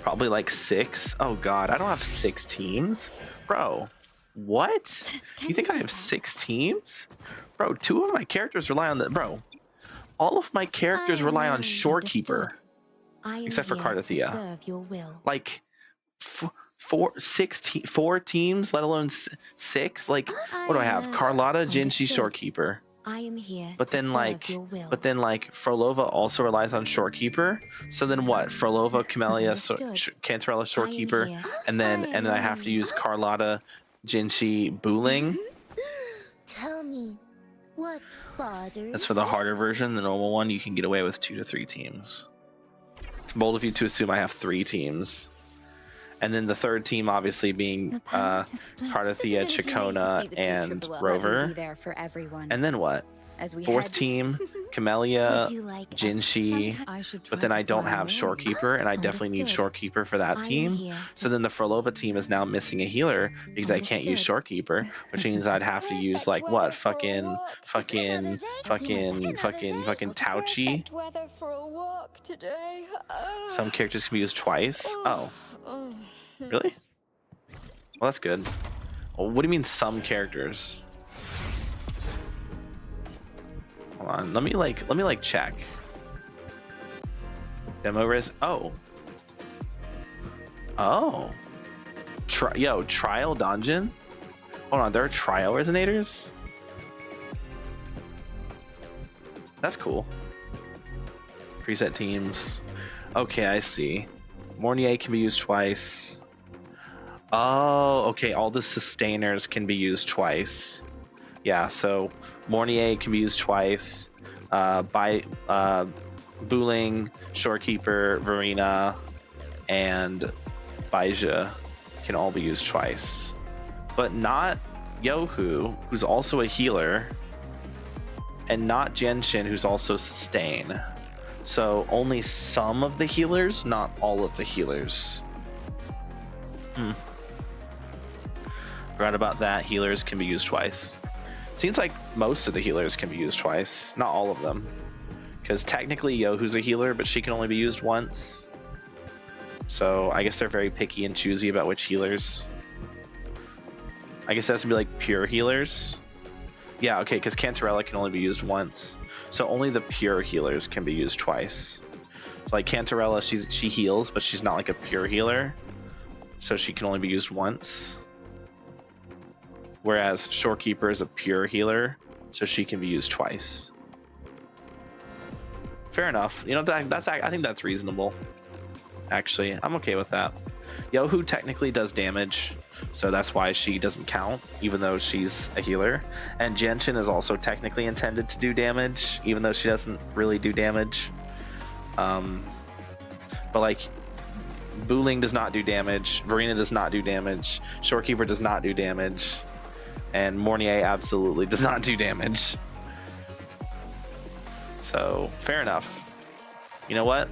S1: Probably like 6? Oh god, I don't have 6 teams? Bro, what? You think I have 6 teams? Bro, 2 of my characters rely on the... Bro, all of my characters rely on Shorekeeper. Except for Cardathia. Like, 4 teams, let alone 6? Like, what do I have? Carlotta, Jinshi, Shorekeeper.
S5: I am here.
S1: But then like Frolova also relies on Shorekeeper. So then what? Frolova, Camellia, Cantarella, Shorekeeper, and then I have to use Carlotta, Jinshi, Booling.
S5: Tell me, what bothers?
S1: That's for the harder version. The normal one, you can get away with 2 to 3 teams. It's bold of you to assume I have 3 teams. And then the 3rd team obviously being Cardathia, Chacona, and Rover. And then what? Fourth team, Camellia, Jinshi, but then I don't have Shorekeeper, and I definitely need Shorekeeper for that team. So then the Frolova team is now missing a healer because I can't use Shorekeeper, which means I'd have to use like what? Fucking Tauchi. Some characters can be used twice. Oh, really? Well, that's good. Well, what do you mean some characters? Hold on, let me check. Demo res. Oh. Trial dungeon. Hold on, there are trial resonators. That's cool. Preset teams. Okay, I see. Mornier can be used twice. Oh, okay. All the sustainers can be used twice. Yeah, so Mornier can be used twice. Buling, Shorekeeper, Verena, and Baizha can all be used twice. But not Yohu, who's also a healer, and not Genshin, who's also sustain. So only some of the healers, not all of the healers. Right about that, healers can be used twice. Seems like most of the healers can be used twice, not all of them. Because technically Yohu's a healer, but she can only be used once. So I guess they're very picky and choosy about which healers. I guess that's gonna be like pure healers. Yeah, okay, because Cantarella can only be used once. So only the pure healers can be used twice. So like Cantarella, she heals, but she's not like a pure healer. So she can only be used once. Whereas Shorekeeper is a pure healer, so she can be used twice. Fair enough. You know, I think that's reasonable. Actually, I'm okay with that. Yohu technically does damage, so that's why she doesn't count, even though she's a healer. And Genshin is also technically intended to do damage, even though she doesn't really do damage. But like, Buling does not do damage, Verena does not do damage, Shorekeeper does not do damage, and Mornier absolutely does not do damage. So, fair enough. You know what?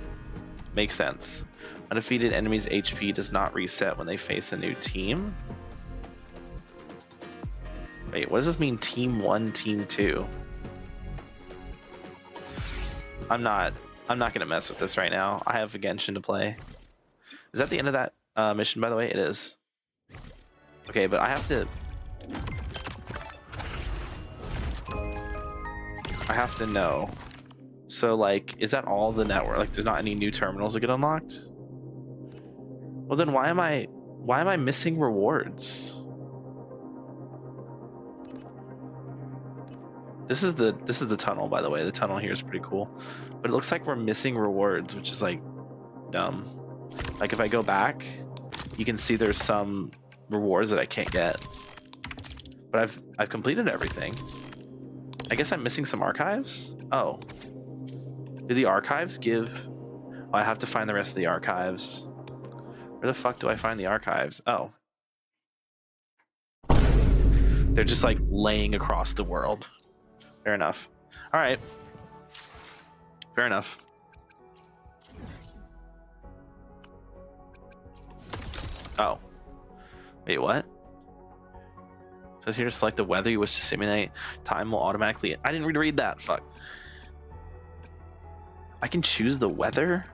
S1: Makes sense. Undefeated enemies' HP does not reset when they face a new team. Wait, what does this mean? Team 1, Team 2? I'm not gonna mess with this right now. I have a Genshin to play. Is that the end of that mission, by the way? It is. Okay, but I have to know. So like, is that all the network? Like, there's not any new terminals that get unlocked? Well, then why am I missing rewards? This is the tunnel, by the way. The tunnel here is pretty cool, but it looks like we're missing rewards, which is like dumb. Like if I go back, you can see there's some rewards that I can't get, but I've completed everything. I guess I'm missing some archives. Oh, do the archives give? Oh, I have to find the rest of the archives. Where the fuck do I find the archives? Oh. They're just like laying across the world. Fair enough. All right. Fair enough. Oh. Wait, what? So here to select the weather you wish to simulate. Time will automatically... I didn't read that. Fuck. I can choose the weather?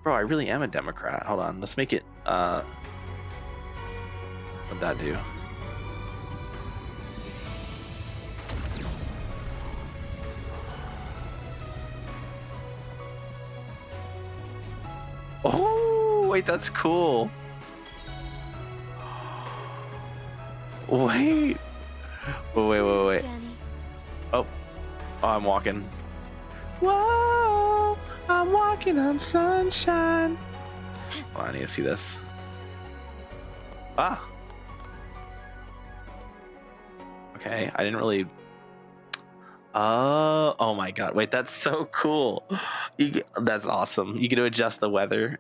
S1: Bro, I really am a Democrat. Hold on, let's make it, what'd that do? Oh, wait, that's cool. Wait. Wait. Oh, I'm walking. Whoa, I'm walking on sunshine. Oh, I need to see this. Ah. Okay, I didn't really... Oh my god, wait, that's so cool. That's awesome. You get to adjust the weather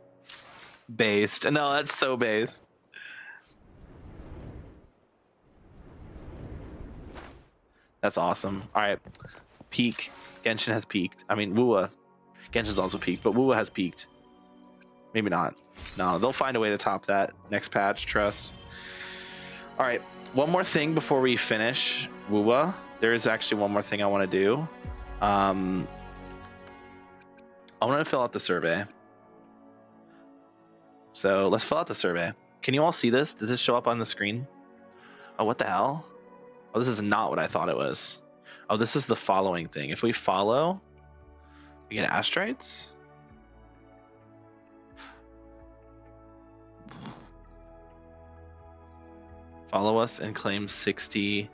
S1: based. No, that's so based. That's awesome. All right, peak. Genshin has peaked. I mean, Wuwa. Genshin's also peaked, but Wuwa has peaked. Maybe not. No, they'll find a way to top that next patch, trust. All right, one more thing before we finish Wuwa. There is actually one more thing I want to do. I want to fill out the survey. So let's fill out the survey. Can you all see this? Does this show up on the screen? Oh, what the hell? Oh, this is not what I thought it was. Oh, this is the following thing. If we follow, we get asteroids. Follow us and claim 60.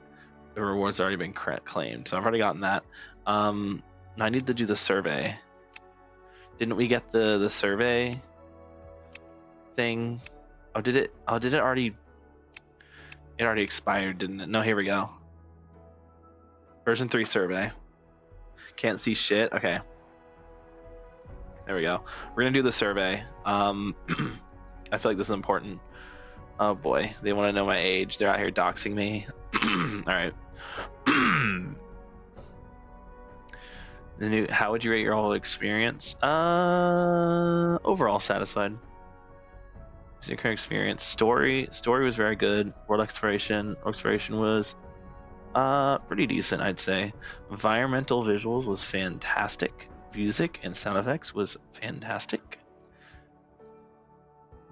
S1: The reward's already been claimed, so I've already gotten that. Now I need to do the survey. Didn't we get the survey thing? Oh, did it? Oh, did it already? It already expired, didn't it? No, here we go. Version 3 survey. Can't see shit. Okay. There we go. We're gonna do the survey. I feel like this is important. Oh boy, they want to know my age. They're out here doxing me. All right. How would you rate your whole experience? Overall satisfied. Your current experience. Story was very good. World exploration was pretty decent, I'd say. Environmental visuals was fantastic. Music and sound effects was fantastic.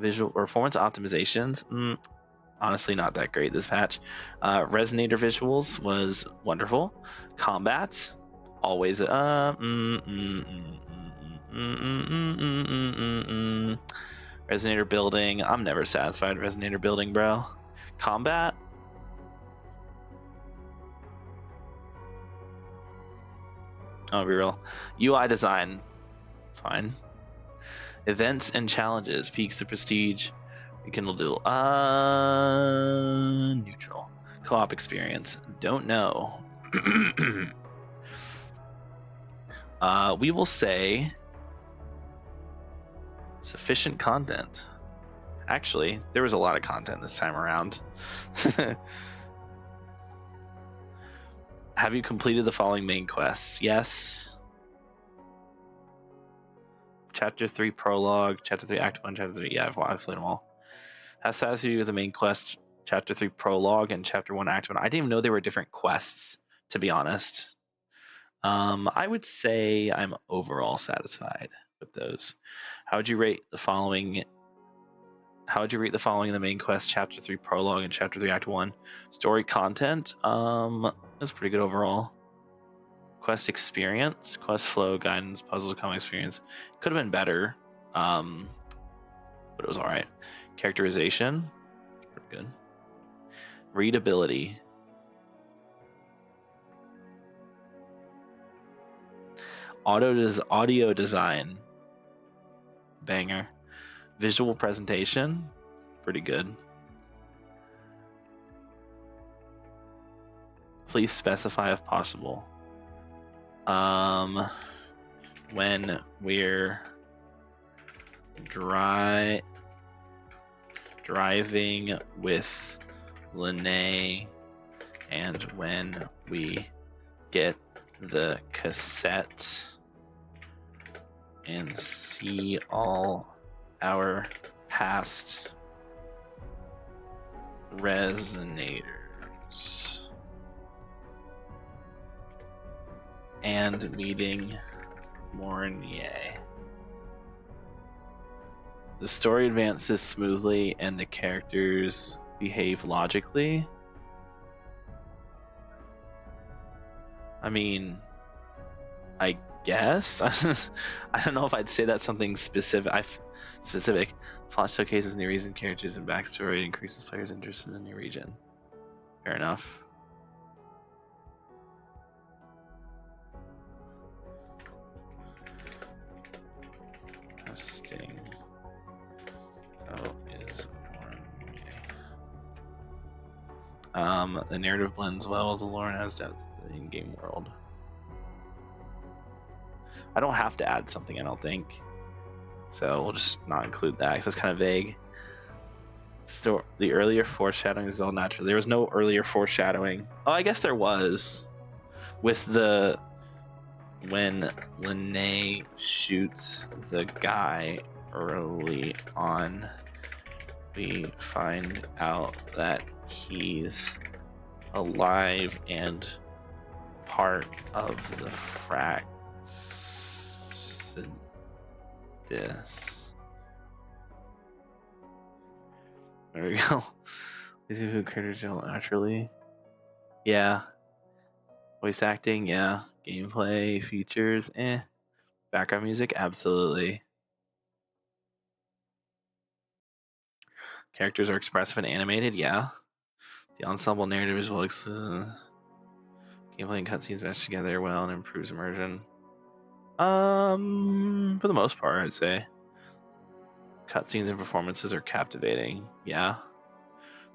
S1: Visual performance optimizations, honestly not that great this patch. Resonator visuals was wonderful. Combat, always Resonator building, I'm never satisfied. Resonator building, bro. Combat, I'll be real. UI design, it's fine. Events and challenges, peaks to prestige, rekindle duel. Neutral. Co-op experience, don't know. We will say sufficient content. Actually, there was a lot of content this time around. Have you completed the following main quests? Yes. Chapter 3 prologue, Chapter 3 Act 1, Chapter 3. Yeah, I've played them all. Has satisfied you with the main quest, Chapter 3 prologue, and Chapter 1 Act 1. I didn't even know there were different quests, to be honest. I would say I'm overall satisfied with those. How would you rate the following? How would you rate the following in the main quest, Chapter 3 prologue, and Chapter 3 Act 1? Story content, it was pretty good overall. Quest experience, quest flow, guidance, puzzles, common experience. Could have been better, but it was all right. Characterization, pretty good. Readability. Audio design, banger. Visual presentation, pretty good. Please specify if possible. When we're driving with Lene, and when we get the cassette and see all our past resonators. And meeting Mornier. The story advances smoothly and the characters behave logically. I mean, I guess. I don't know if I'd say that's something specific. Plot showcases new reason, characters, and backstory, increases players' interest in the new region. Fair enough. Testing. The narrative blends well with the lore and has depth in the in-game world. I don't have to add something, I don't think. So we'll just not include that because it's kind of vague. So the earlier foreshadowing is all natural. There was no earlier foreshadowing. Oh, I guess there was with the when Lene shoots the guy early on, we find out that he's alive and part of the Fraxidus. There we go. These are who characters gel naturally. Yeah. Voice acting, yeah. Gameplay, features, eh. Background music, absolutely. Characters are expressive and animated, yeah. The ensemble narrative as well. Gameplay and cutscenes mesh together well and improves immersion. For the most part, I'd say. Cutscenes and performances are captivating, yeah.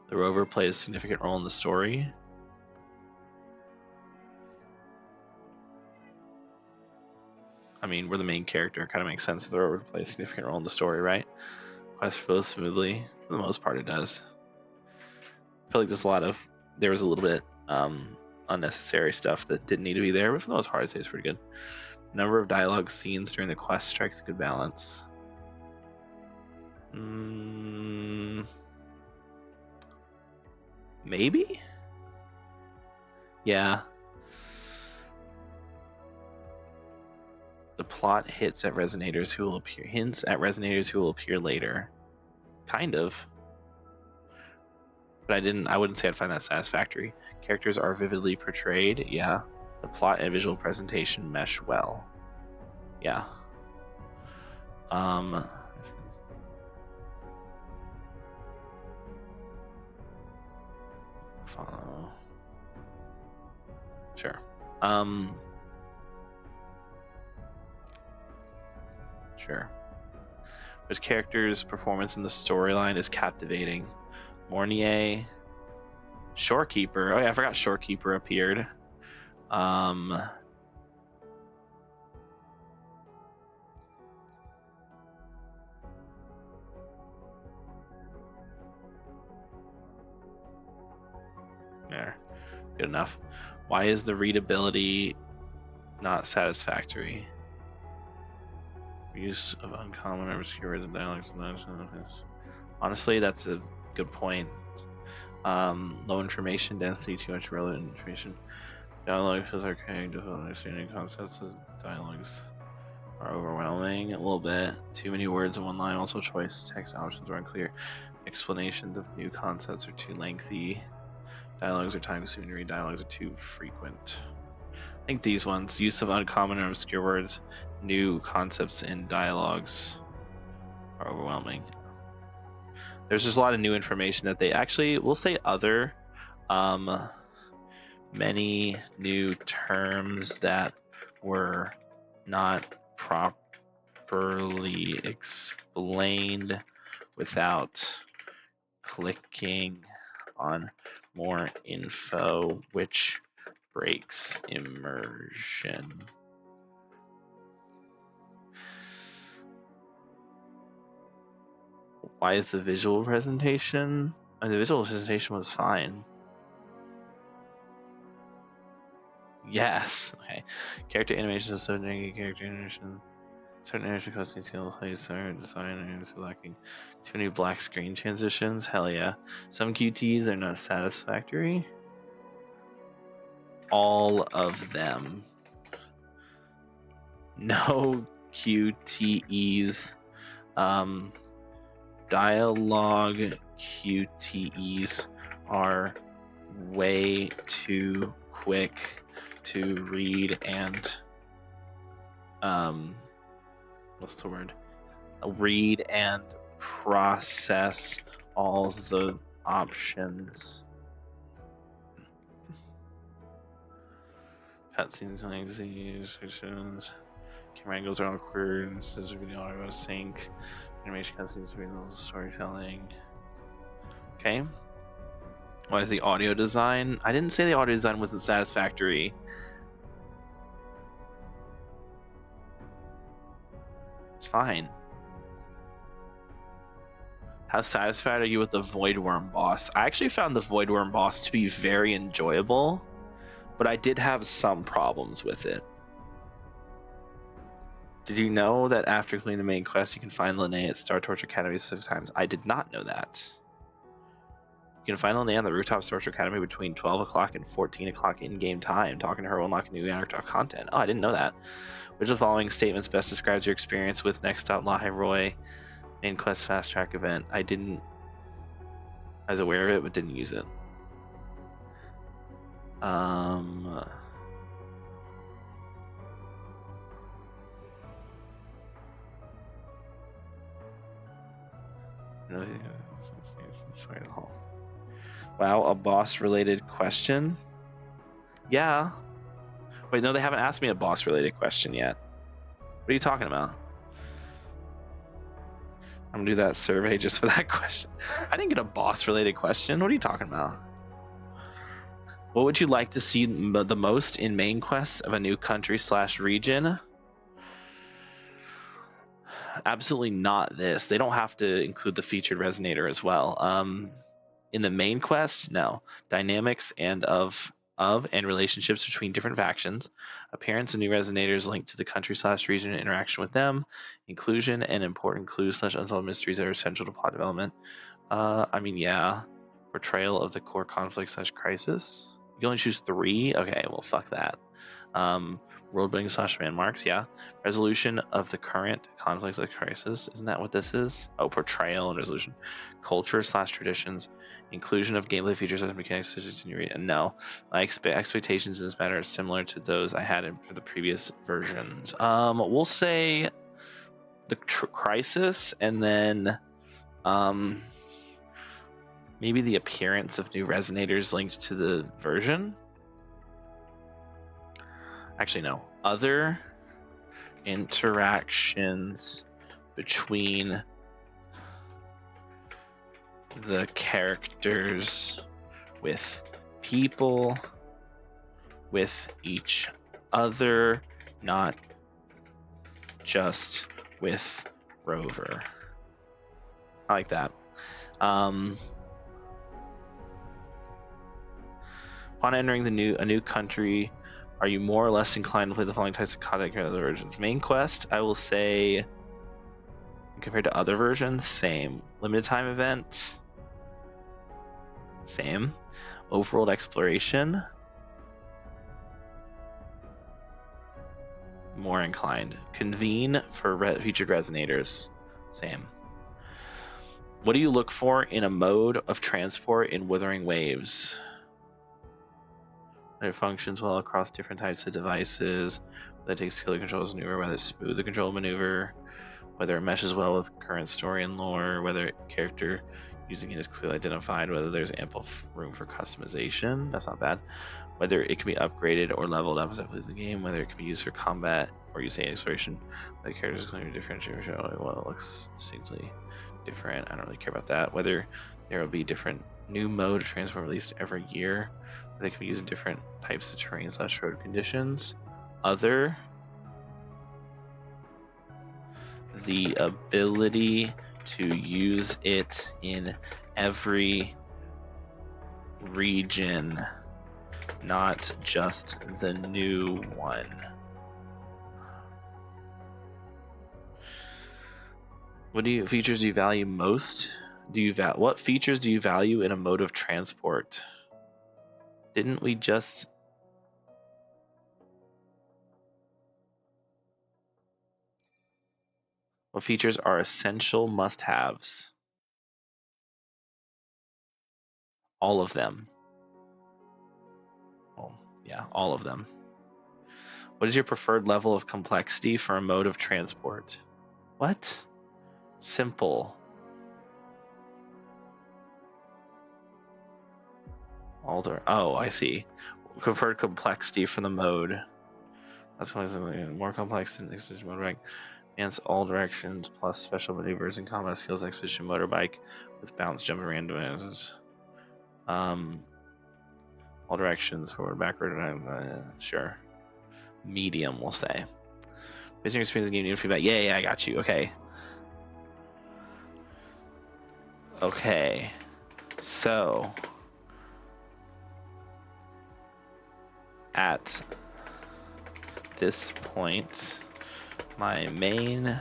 S1: The rover plays a significant role in the story. I mean, we're the main character. It kind of makes sense for the rover to play a significant role in the story, right? Quest flows smoothly. For the most part, it does. I feel like there was a little bit unnecessary stuff that didn't need to be there, but for the most part, I'd say it's pretty good. Number of dialogue scenes during the quest strikes a good balance. Maybe? Yeah. The plot hints at resonators who will appear later. Kind of. But I wouldn't say I'd find that satisfactory. Characters are vividly portrayed, yeah. The plot and visual presentation mesh well. Yeah. Sure. Sure. Which character's performance in the storyline is captivating? Mornier, Shorekeeper. Oh yeah, I forgot Shorekeeper appeared. There, good enough. Why is the readability not satisfactory? Use of uncommon or obscure words and dialects. Honestly, that's a good point. Low information density, too much relevant information. Dialogues is archaic, difficult understanding concepts. Dialogues are overwhelming a little bit. Too many words in one line. Also, choice text options are unclear. Explanations of new concepts are too lengthy. Dialogues are time-consuming to read. Dialogues are too frequent. I think these ones, use of uncommon or obscure words, new concepts in dialogues are overwhelming. There's just a lot of new information that they actually will say other many new terms that were not properly explained without clicking on more info, which breaks immersion. Why is the visual presentation? The visual presentation was fine. Yes. Okay. Character animation is so janky. Character animation. Certain animation cutscenes skill plays certain design and lacking. Too many black screen transitions. Hell yeah. Some QTs are not satisfactory. All of them. No QTEs. Dialogue QTEs are way too quick to read and what's the word? Read and process all the options. Cutscenes and executions. Camera angles are awkward. This is a video out of sync. Animation cutscenes, visual storytelling. Okay. Why is the audio design? I didn't say the audio design wasn't satisfactory. It's fine. How satisfied are you with the Voidworm boss? I actually found the Voidworm boss to be very enjoyable, but I did have some problems with it. Did you know that after completing the main quest, you can find Lene at Star Torch Academy 6 times? I did not know that. You can find Lene on the rooftop Star Torch Academy between 12 o'clock and 14 o'clock in-game time. Talking to her will unlock new interactive content. Oh, I didn't know that. Which of the following statements best describes your experience with Next Stop Lahai Roi main quest fast track event? I was aware of it, but didn't use it. Wow, a boss-related question? Yeah. Wait, no, they haven't asked me a boss-related question yet. What are you talking about? I'm gonna do that survey just for that question. I didn't get a boss-related question. What are you talking about? What would you like to see the most in main quests of a new country/region? Absolutely not this. They don't have to include the featured resonator as well. In the main quest, no. Dynamics and of and relationships between different factions, appearance of new resonators linked to the country/region and interaction with them, inclusion and important clues/unsolved mysteries that are essential to plot development. I mean, yeah. Portrayal of the core conflict/crisis. You can only choose 3? Okay, well, fuck that. World building /landmarks, yeah. Resolution of the current conflict/crisis. Isn't that what this is? Oh, portrayal and resolution. Culture/traditions. Inclusion of gameplay features and mechanics. No. My expectations in this matter are similar to those I had for the previous versions. We'll say the crisis, and then maybe the appearance of new resonators linked to the version. Actually, no. Other interactions between the characters with people, with each other, not just with Rover. I like that. Upon entering a new country, are you more or less inclined to play the following types of content compared to other versions? Main quest, I will say, compared to other versions, same. Limited time event, same. Overworld exploration, more inclined. Convene for featured resonators, same. What do you look for in a mode of transport in Wuthering Waves? Whether it functions well across different types of devices, whether it takes skill to control maneuver, whether it's smooth to control maneuver, whether it meshes well with current story and lore, whether character using it is clearly identified, whether there's ample room for customization, that's not bad, whether it can be upgraded or leveled up as it plays the game, whether it can be used for combat or using exploration, whether characters are clearly differentiate, well, it looks distinctly different. I don't really care about that. Whether there will be different new mode of transport released every year, they can be used in different types of terrain/road conditions. Other, the ability to use it in every region, not just the new one. What features do you value most? What features do you value in a mode of transport? Didn't we just... What features are essential must-haves? All of them. Well, yeah, all of them. What is your preferred level of complexity for a mode of transport? What? Simple. Oh, I see. Preferred complexity for the mode. That's more complex than Expedition Motorbike. Advance all directions plus special maneuvers and combat skills. Expedition Motorbike with bounce, jump, and randoms. All directions, forward, backward. Sure. Medium, we'll say. Based on your experience, giving you feedback. Yeah, I got you. Okay. Okay. So. At this point, My main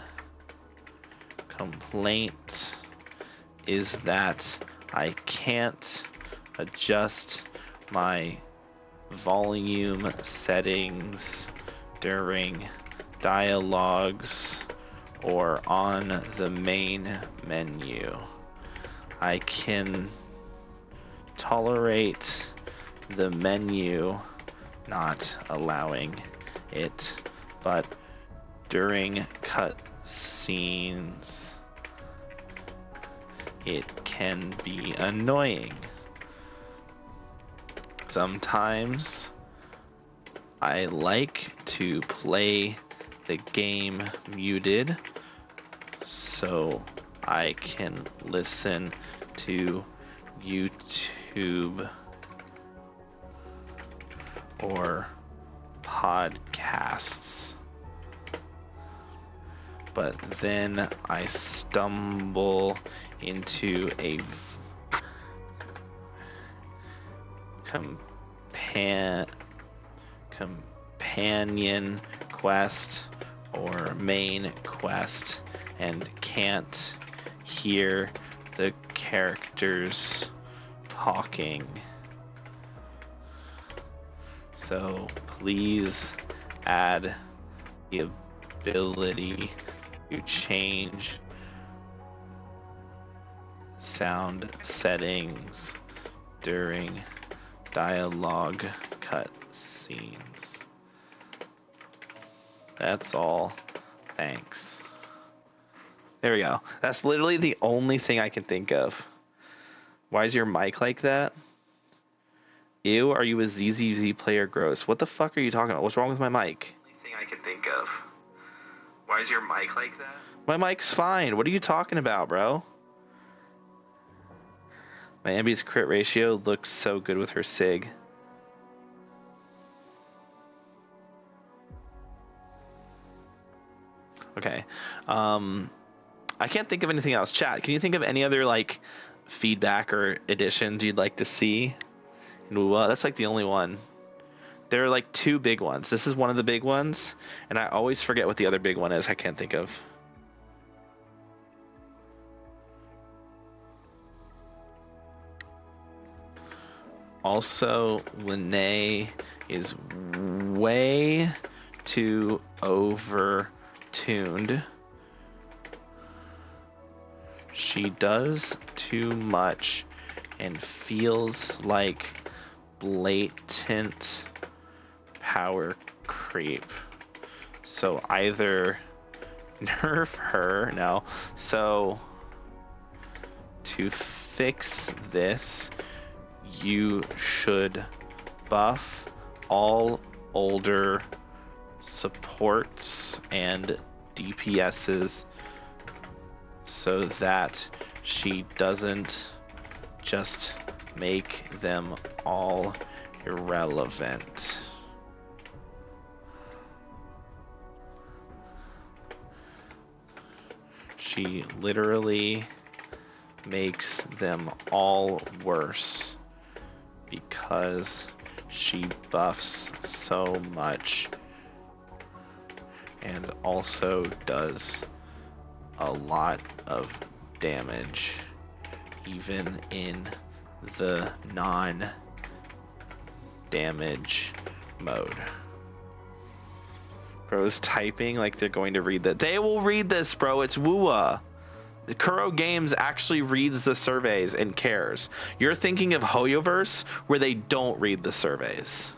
S1: complaint is that I can't adjust my volume settings during dialogues or on the main menu. I can tolerate the menu not allowing it, but during cut scenes it can be annoying. Sometimes I like to play the game muted so I can listen to YouTube or podcasts. But then I stumble into a companion quest or main quest and can't hear the characters talking. So please add the ability to change sound settings during dialogue cut scenes. That's all. Thanks. There we go. That's literally the only thing I can think of. Why is your mic like that? Ew, are you a ZZZ player? Gross. What the fuck are you talking about? What's wrong with my mic? Only thing I can think of. Why is your mic like that? My mic's fine. What are you talking about, bro? My Ambi's crit ratio looks so good with her SIG. Okay. I can't think of anything else. Chat, can you think of any other like feedback or additions you'd like to see? That's like the only one. There are like two big ones. This is one of the big ones, and I always forget what the other big one is. I can't think of. Also, Linnea is way too over-tuned. She does too much and feels like blatant power creep. So either nerf her, no. So to fix this, you should buff all older supports and DPSs so that she doesn't just make them all irrelevant. She literally makes them all worse because she buffs so much and also does a lot of damage even in the non-damage mode. Bro's typing like they're going to read that. They will read this, bro. It's WUA. The Kuro Games actually reads the surveys and cares. You're thinking of Hoyoverse where they don't read the surveys.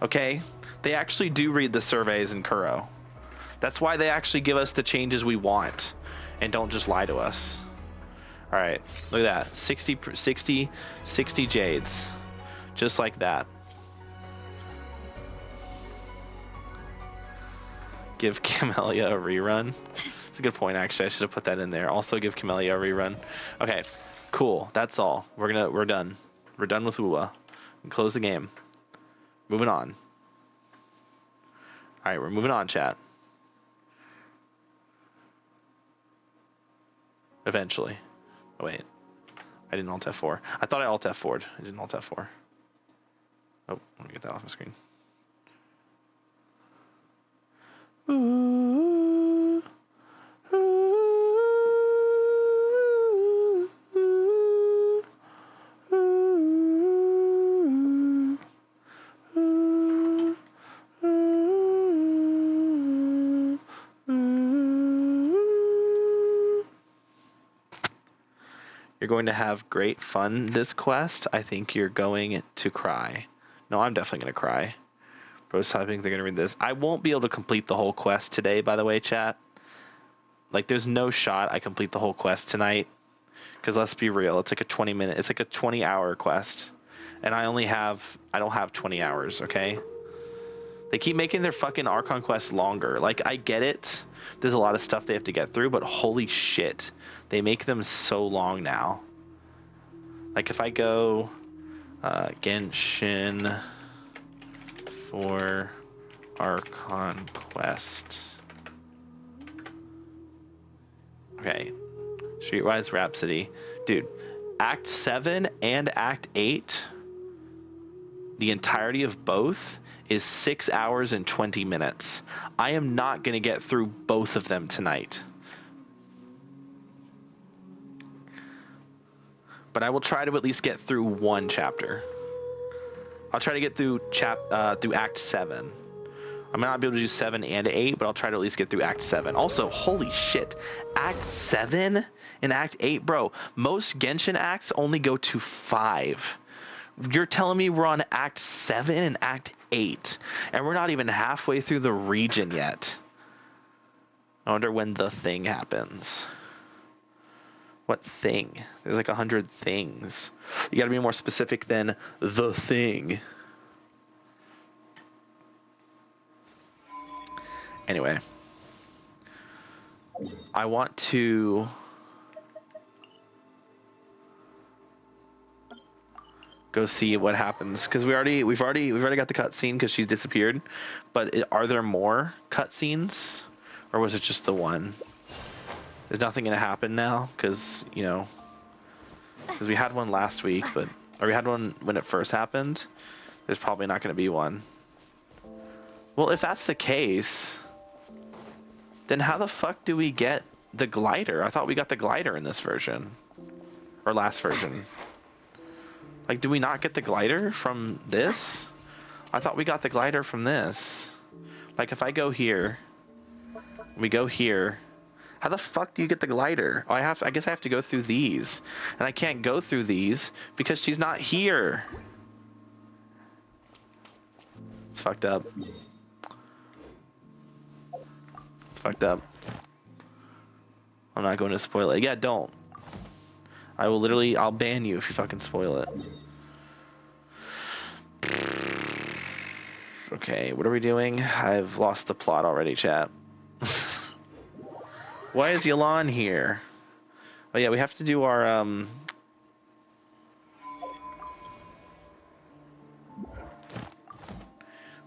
S1: Okay? They actually do read the surveys in Kuro. That's why they actually give us the changes we want and don't just lie to us. All right, look at that. 60 jades. Just like that. Give Camellia a rerun. It's a good point, actually. I should have put that in there. Also give Camellia a rerun. Okay, cool. That's all. We're done. We're done with UWA. Close the game. Moving on. All right, we're moving on, chat. Eventually. Oh, wait. I didn't Alt F4. I thought I Alt F4'd. I didn't Alt F4. Oh, let me get that off my screen. Ooh. You're going to have great fun this quest. I think you're going to cry. No, I'm definitely going to cry. Bro's typing, they're going to read this. I won't be able to complete the whole quest today, by the way, chat. Like, there's no shot I complete the whole quest tonight. Because let's be real, it's like a 20-minute, it's like a 20-hour quest. And I don't have 20 hours, okay? They keep making their fucking Archon quests longer. Like, I get it. There's a lot of stuff they have to get through, but holy shit. They make them so long now. Like, if I go Genshin for Archon quest. Okay. Streetwise Rhapsody. Dude, Act 7 and Act 8, the entirety of both, is 6 hours and 20 minutes. I am not going to get through both of them tonight. But I will try to at least get through one chapter. I'll try to get through through Act 7. I might not be able to do 7 and 8, but I'll try to at least get through Act 7. Also, holy shit, Act 7 and Act 8, bro. Most Genshin acts only go to 5. You're telling me we're on Act 7 and Act 8, and we're not even halfway through the region yet. I wonder when the thing happens. What thing? There's like 100 things. You gotta be more specific than the thing. Anyway, I want to go see what happens because we've already got the cutscene because she's disappeared. But are there more cutscenes, or was it just the one? There's nothing gonna happen now because because we had one last week, or we had one when it first happened. There's probably not gonna be one. Well, if that's the case, then how the fuck do we get the glider? I thought we got the glider in this version. Or last version. Like, do we not get the glider from this? I thought we got the glider from this. Like, if I go here, we go here, how the fuck do you get the glider? Oh, I guess I have to go through these. And I can't go through these because she's not here. It's fucked up. Fucked up. I'm not going to spoil it. Yeah, don't. I'll ban you if you fucking spoil it. Okay, what are we doing? I've lost the plot already, chat. Why is Yelan here? Oh yeah, we have to do our we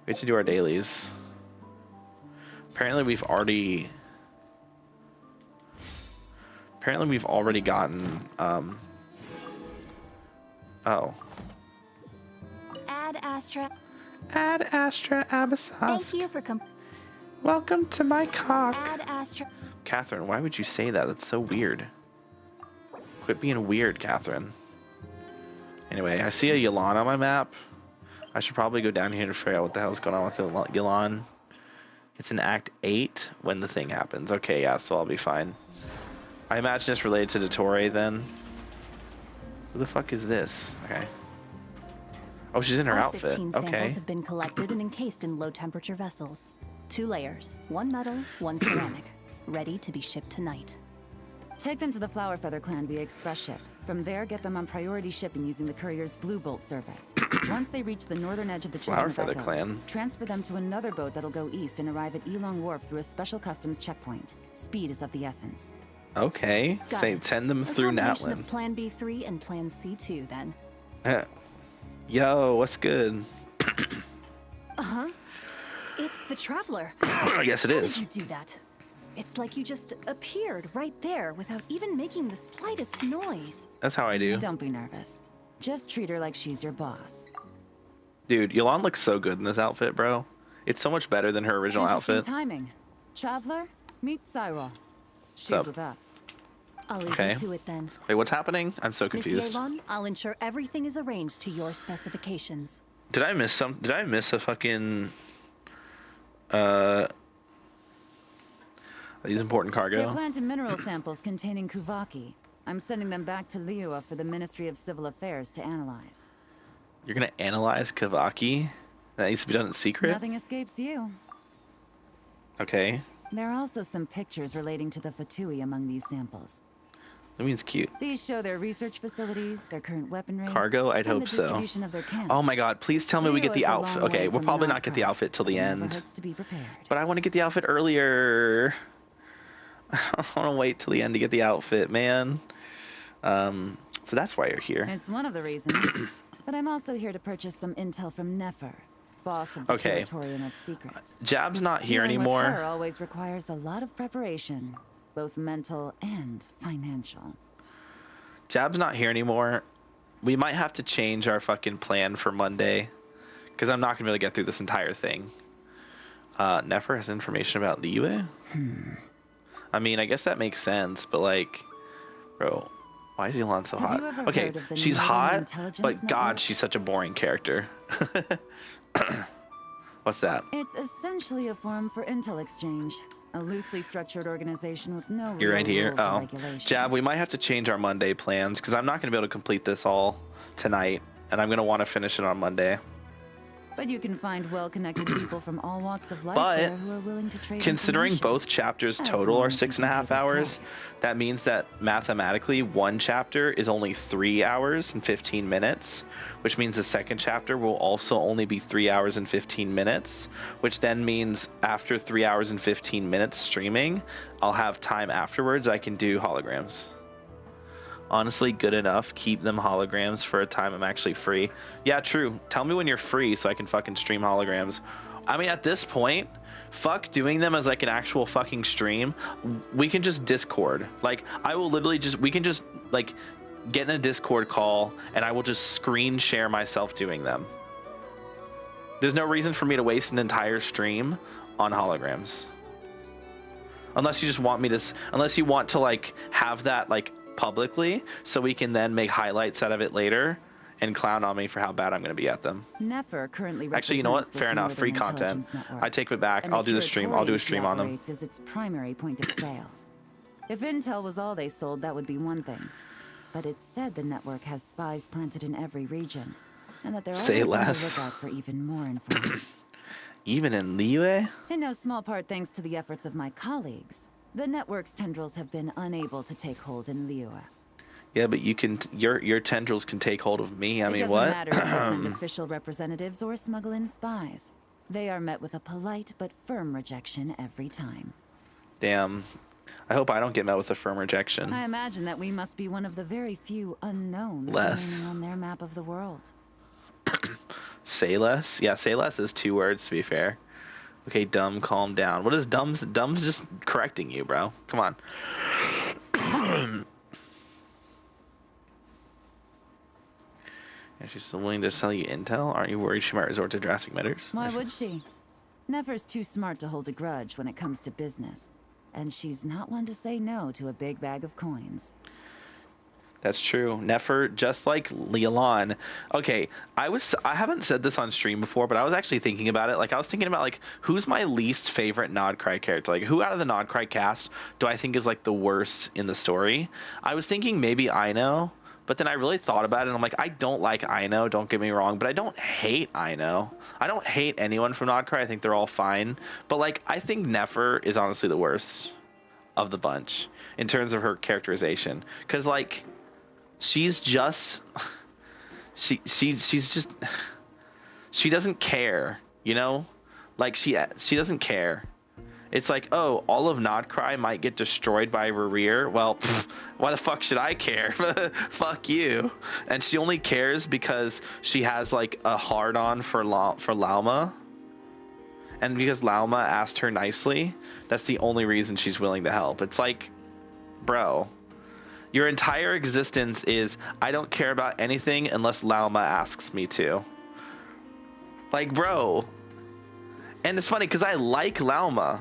S1: have to do our dailies. Apparently we've already gotten oh.
S5: Ad Astra
S1: Abyssos.
S5: Thank you for
S1: Welcome to my cock.
S5: Ad Astra.
S1: Catherine, why would you say that? That's so weird. Quit being weird, Catherine. Anyway, I see a Yelan on my map. I should probably go down here to figure out what the hell's going on with the Yelan. It's in Act 8 when the thing happens. Okay, yeah, so I'll be fine. I imagine it's related to Dottore then. Who the fuck is this? Okay. Oh, she's in her outfit.
S8: 15 samples have been collected and encased in low-temperature vessels. 2 layers, 1 metal, 1 ceramic, ready to be shipped tonight.
S9: Take them to the Flower Feather Clan via express ship. From there, get them on priority shipping using the courier's Blue Bolt service. Once they reach the northern edge of the Children of Echoes, transfer them to another boat that'll go east and arrive at Elong Wharf through a special customs checkpoint. Speed is of the essence.
S1: Okay, send them through Natlin.
S8: Of Plan B3 and Plan C2, then.
S1: Yo, what's good?
S8: Uh-huh. It's the Traveler.
S1: I guess it is.
S8: How did you do that? It's like you just appeared right there without even making the slightest noise.
S1: That's how I do.
S9: Don't be nervous. Just treat her like she's your boss.
S1: Dude, Yelan looks so good in this outfit, bro. It's so much better than her original outfit.
S9: Timing. Traveler, meet Cyril. She's with us.
S8: I'll leave you to it then.
S1: Wait, what's happening? I'm so confused.
S8: Monsieur Yelan, I'll ensure everything is arranged to your specifications.
S1: Did I miss a fucking these important cargo?
S9: They're plant and mineral samples containing Kuvaki. I'm sending them back to Liyue for the Ministry of Civil Affairs to analyze.
S1: You're gonna analyze Kavaki? That needs to be done in secret?
S9: Nothing escapes you.
S1: Okay.
S9: There are also some pictures relating to the Fatui among these samples.
S1: That means cute.
S9: These show their research facilities, their current weaponry,
S1: cargo. I'd hope so.
S9: Of their camps.
S1: Oh my God! Please tell me we get the outfit. Okay, we'll probably not get the outfit till the end.
S9: To be prepared.
S1: But I want to get the outfit earlier. I want to wait till the end to get the outfit, man. So that's why you're here.
S9: It's one of the reasons. But I'm also here to purchase some intel from Nefer, boss of the Curatorium of Secrets.
S1: Jab's not here anymore.
S9: Dealing with her always requires a lot of preparation, both mental and financial.
S1: Jab's not here anymore. We might have to change our fucking plan for Monday, because I'm not gonna be able to get through this entire thing. Nefer has information about Liyue. I mean, I guess that makes sense, but like, bro, why is Yelan so hot? Okay, she's hot, but God, she's such a boring character. What's that?
S9: It's essentially a forum for intel exchange. A loosely structured organization with no
S1: You're right here.
S9: rules or
S1: Oh,
S9: regulations.
S1: Jab, we might have to change our Monday plans because I'm not going to be able to complete this all tonight, and I'm going to want to finish it on Monday.
S9: But you can find well-connected people from all walks of life
S1: But
S9: there who are willing to trade
S1: considering
S9: information.
S1: both chapters total are 6.5 hours, that means that mathematically one chapter is only 3 hours and 15 minutes, which means the second chapter will also only be 3 hours and 15 minutes, which then means after 3 hours and 15 minutes streaming, I'll have time afterwards I can do holograms. Honestly, good enough. Keep them holograms for a time I'm actually free. Yeah, true. Tell me when you're free so I can fucking stream holograms. I mean, at this point, fuck doing them as like an actual fucking stream. We can just Discord. Like, I will literally just, we can just like get in a Discord call and I will just screen share myself doing them. There's no reason for me to waste an entire stream on holograms. Unless you just want me to, unless you want to like have that like publicly so we can then make highlights out of it later and clown on me for how bad I'm going to be at them.
S9: Nefer currently
S1: actually, you know what? Fair enough. Free content. I take it back. I'll do the stream. I'll do a stream on them.
S9: Is its primary point of sale. If intel was all they sold, that would be one thing. But it's said the network has spies planted in every region, and that they're always on the lookout for even more informants.
S1: Even in Liyue?
S9: In no small part thanks to the efforts of my colleagues, the network's tendrils have been unable to take hold in Liyue.
S1: Yeah, but you can. Your tendrils can take hold of me. I mean,
S9: what?
S1: what?
S9: It doesn't matter if they send official representatives or smuggle in spies. They are met with a polite but firm rejection every time.
S1: Damn. I hope I don't get met with a firm rejection.
S9: I imagine that we must be one of the very few unknowns remaining on their map of the world.
S1: Say less? Yeah, say less is 2 words, to be fair. Okay, dumb, calm down. What is dumb's? Dumb's just correcting you, bro. Come on. Is she still willing to sell you intel? Aren't you worried she might resort to drastic measures?
S9: Why would she? Nefer's too smart to hold a grudge when it comes to business. And she's not one to say no to a big bag of coins.
S1: That's true. Nefer, just like Yelan. Okay, I haven't said this on stream before, but I was actually thinking about it. Like, I was thinking about, like, who's my least favorite Nodcry character? Like, who out of the Nodcry cast do I think is, like, the worst in the story? I was thinking maybe Aino, but then I really thought about it, and I'm like, I don't like Aino, don't get me wrong, but I don't hate Aino. I don't hate anyone from Nodcry. I think they're all fine. But, like, I think Nefer is honestly the worst of the bunch in terms of her characterization. Because, like, she's just she's just she doesn't care, you know? Like she doesn't care. It's like, oh, all of Nodcry might get destroyed by Rerir. Well, why the fuck should I care? Fuck you. And she only cares because she has like a hard-on for Lauma. And because Lauma asked her nicely, that's the only reason she's willing to help. It's like, bro, your entire existence is, I don't care about anything unless Lauma asks me to. Like, bro. And it's funny because I like Lauma.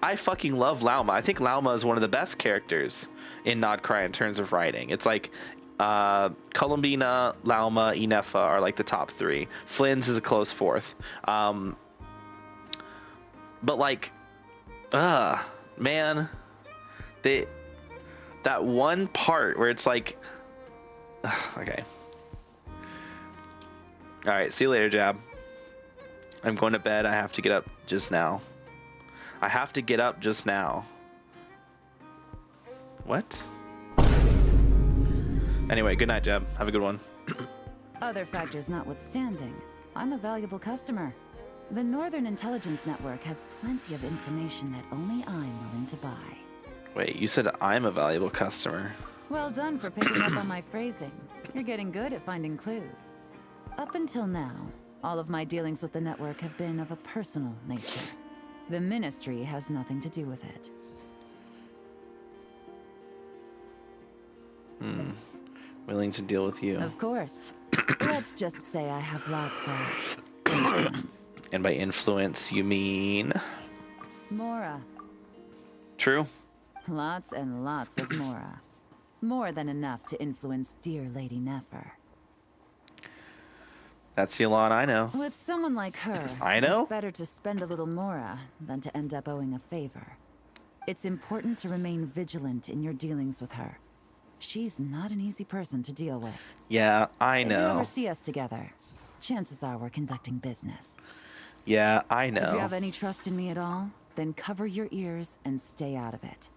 S1: I fucking love Lauma. I think Lauma is one of the best characters in Nodcry in terms of writing. It's like Columbina, Lauma, Inefa are like the top 3. Flynn's is a close 4th. But like, man, that one part where it's like, okay. All right, see you later, Jab. I'm going to bed. I have to get up just now. I have to get up just now. What? Anyway, good night, Jab. Have a good one.
S9: Other factors notwithstanding, I'm a valuable customer. The Northern Intelligence Network has plenty of information that only I'm willing to buy.
S1: Wait, you said I'm a valuable customer.
S9: Well done for picking up on my phrasing. You're getting good at finding clues. Up until now, all of my dealings with the network have been of a personal nature. The Ministry has nothing to do with it.
S1: Willing to deal with you.
S9: Of course. Let's just say I have lots of influence.
S1: And by influence, you mean?
S9: Mora.
S1: True.
S9: Lots and lots of Mora. More than enough to influence dear Lady Nefer.
S1: That's the Elan I know.
S9: With someone like her,
S1: I know.
S9: It's better to spend a little Mora than to end up owing a favor. It's important to remain vigilant in your dealings with her. She's not an easy person to deal with.
S1: Yeah, I know.
S9: If you ever see us together, chances are we're conducting business.
S1: Yeah, I know.
S9: If you have any trust in me at all, then cover your ears and stay out of it.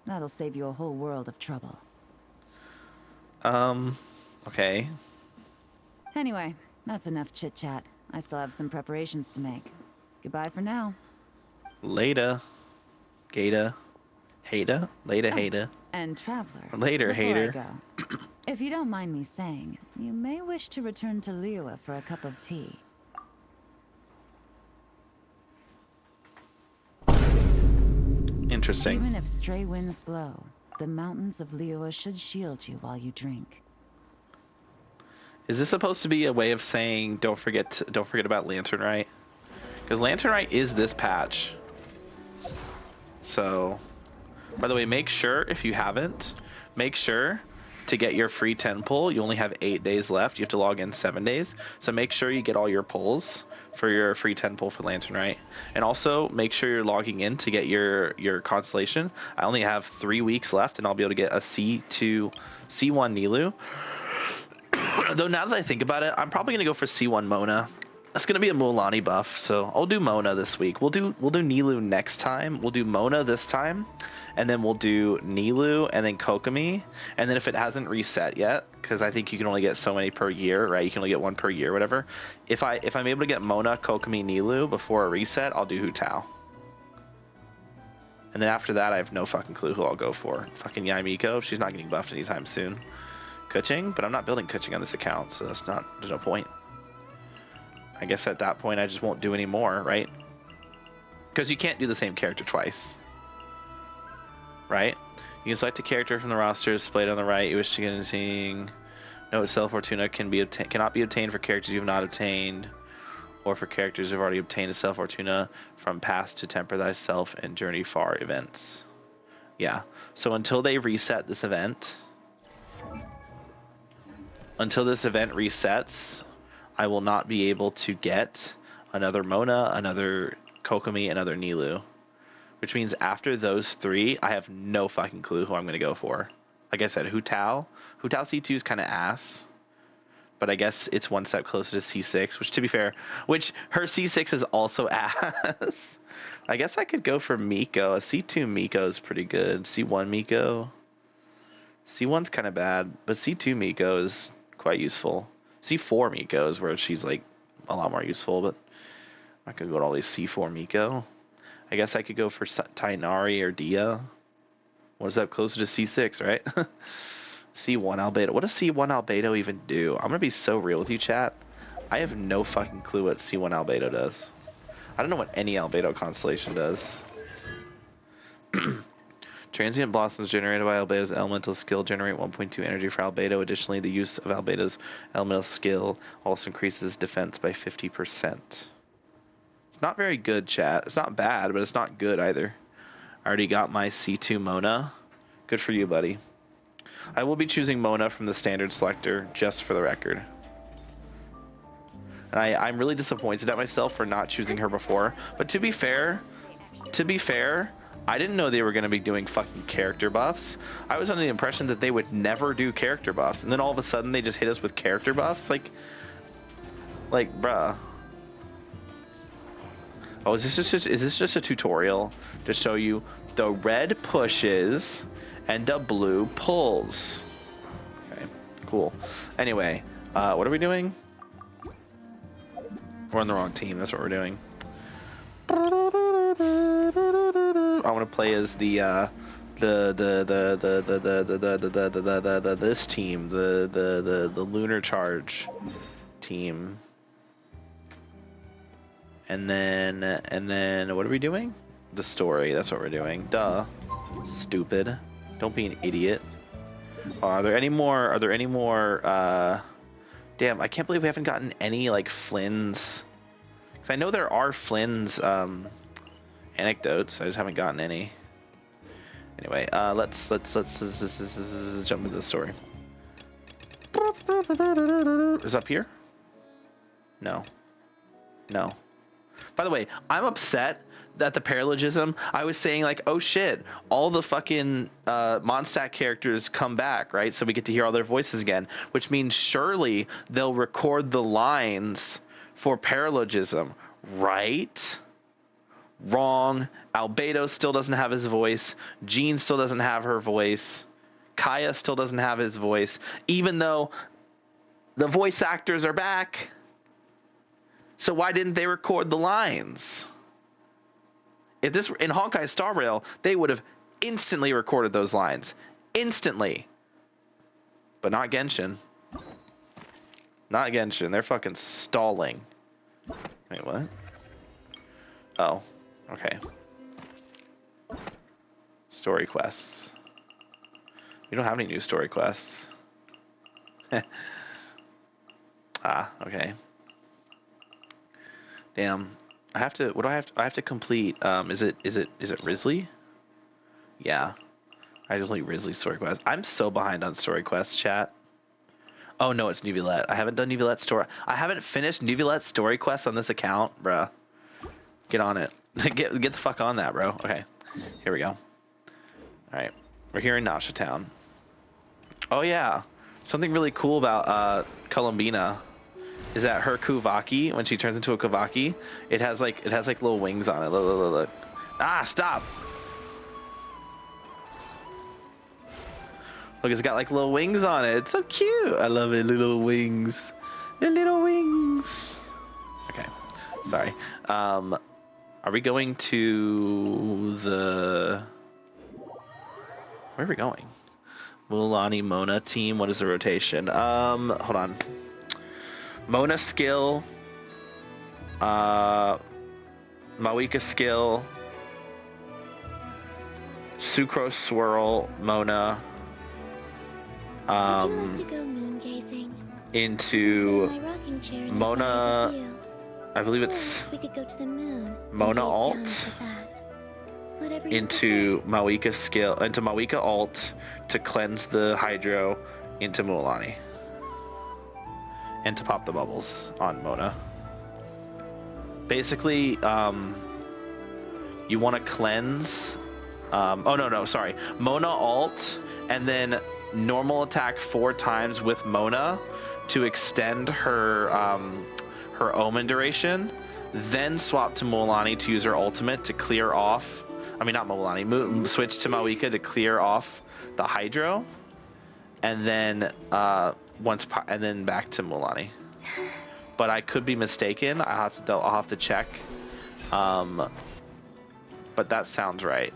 S9: That'll save you a whole world of trouble.
S1: Okay.
S9: Anyway, that's enough chit-chat. I still have some preparations to make. Goodbye for now.
S1: Later. Gata. Hater? Later, hater.
S9: And Traveler.
S1: Later, hater.
S9: I go, if you don't mind me saying, you may wish to return to Liyue for a cup of tea.
S1: Interesting.
S9: Even if stray winds blow, the mountains of Liyue should shield you while you drink.
S1: Is this supposed to be a way of saying don't forget about Lanternite? Because Lanternite is this patch. So, by the way, make sure if you haven't, make sure to get your free 10 pull. You only have 8 days left. You have to log in 7 days. So make sure you get all your pulls for your free 10 pull for Lanternite. And also make sure you're logging in to get your constellation. I only have 3 weeks left and I'll be able to get a C1 Nilou. Though now that I think about it, I'm probably gonna go for C1 Mona. That's gonna be a Mualani buff, so I'll do Mona this week. We'll do Nilou next time. We'll do Mona this time, and then we'll do Nilou and then Kokomi. And then if it hasn't reset yet, because I think you can only get so many per year, right? You can only get one per year, whatever. If I'm able to get Mona, Kokomi, Nilou before a reset, I'll do Hu Tao. And then after that, I have no fucking clue who I'll go for. Fucking Yae Miko. She's not getting buffed anytime soon. Kuching, but I'm not building Kuching on this account, so there's no point. I guess at that point I just won't do any more, right? Because you can't do the same character twice, right? You can select a character from the roster displayed on the right. You wish to get anything. Note Cell Fortuna cannot be obtained for characters you have not obtained, or for characters who have already obtained a Cell Fortuna from Past to Temper Thyself and Journey Far events. Yeah. So until they reset this event. Until this event resets, I will not be able to get another Mona, another Kokomi, another Nilou. Which means after those 3, I have no fucking clue who I'm going to go for. Like I said, Hu Tao. Hu Tao C2 is kind of ass. But I guess it's one step closer to C6, which to be fair, her C6 is also ass. I guess I could go for Miko. A C2 Miko is pretty good. C1 Miko. C1's kind of bad, but C2 Miko is quite useful. C4 Miko is where she's like a lot more useful, but I could go to all these C4 Miko. I guess I could go for Tighnari or Dia. What is that, closer to C6, right? C1 Albedo. What does C1 Albedo even do? I'm gonna be so real with you, chat. I have no fucking clue what C1 Albedo does. I don't know what any Albedo constellation does. Transient blossoms generated by Albedo's elemental skill generate 1.2 energy for Albedo. Additionally, the use of Albedo's elemental skill also increases defense by 50%. It's not very good, chat. It's not bad, but it's not good either. I already got my C2 Mona. Good for you, buddy. I will be choosing Mona from the standard selector, just for the record. And I'm really disappointed at myself for not choosing her before. But to be fair, I didn't know they were going to be doing fucking character buffs. I was under the impression that they would never do character buffs, and then all of a sudden they just hit us with character buffs. Like, bruh. Oh, is this just a tutorial to show you the red pushes and the blue pulls? Okay, cool. Anyway, what are we doing? We're on the wrong team. That's what we're doing. I want to play as this team, the Lunar Charge team. And then what are we doing? The story. That's what we're doing. Duh. Stupid. Don't be an idiot. Are there any more? Damn, I can't believe we haven't gotten any like Flynn's. Cause I know there are Flynn's anecdotes. I just haven't gotten any. Anyway, let's jump into the story. Is it up here? No. By the way, I'm upset that the paralogism, I was saying like, oh shit, all the fucking Mondstadt characters come back, right? So we get to hear all their voices again, which means surely they'll record the lines for paralogism, right? Wrong. Albedo still doesn't have his voice. Jean still doesn't have her voice. Kaya still doesn't have his voice, even though the voice actors are back. So why didn't they record the lines? If this were in Honkai Star Rail, they would have instantly recorded those lines. Instantly. But not Genshin. Not Genshin. They're fucking stalling. Wait, what? Oh, okay. Story quests. We don't have any new story quests. Ah, okay. Damn. I have to. What do I have? I have to complete. Is it Risley? Yeah. I have to complete Risley's story quest. I'm so behind on story quests, chat. Oh no, it's Neuvillette. I haven't done Neuvillette story. I haven't finished Neuvillette story quests on this account, bruh. Get on it. Get the fuck on that, bro. Okay. Here we go. All right. We're here in Nasha Town. Oh yeah. Something really cool about Columbina is that her Kuvaki, when she turns into a Kuvaki, it has like little wings on it. Look. Ah, stop. Look, it's got like little wings on it. It's so cute. I love it. Little wings. The little wings. Okay. Sorry. Are we going to the... Where are we going? Mualani Mona team. What is the rotation? Hold on. Mona skill, Mawika skill, Sucrose swirl, Mona,
S5: Would you like to go moon gazing?
S1: Into
S5: my rocking chair in
S1: Mona,
S5: the view.
S1: I believe it's
S5: We could go to the moon.
S1: Mona alt,
S5: into
S1: Mawika skill, into Mawika alt to cleanse the Hydro into Mualani. And to pop the bubbles on Mona. Basically, you want to cleanse. Sorry. Mona alt, and then normal attack 4 times with Mona to extend her her Omen duration. Then swap to Mualani to use her ultimate to clear off. I mean, not Mualani. Switch to Mawika to clear off the Hydro, and then and then back to Mualani. But I could be mistaken. I'll have to check. But that sounds right.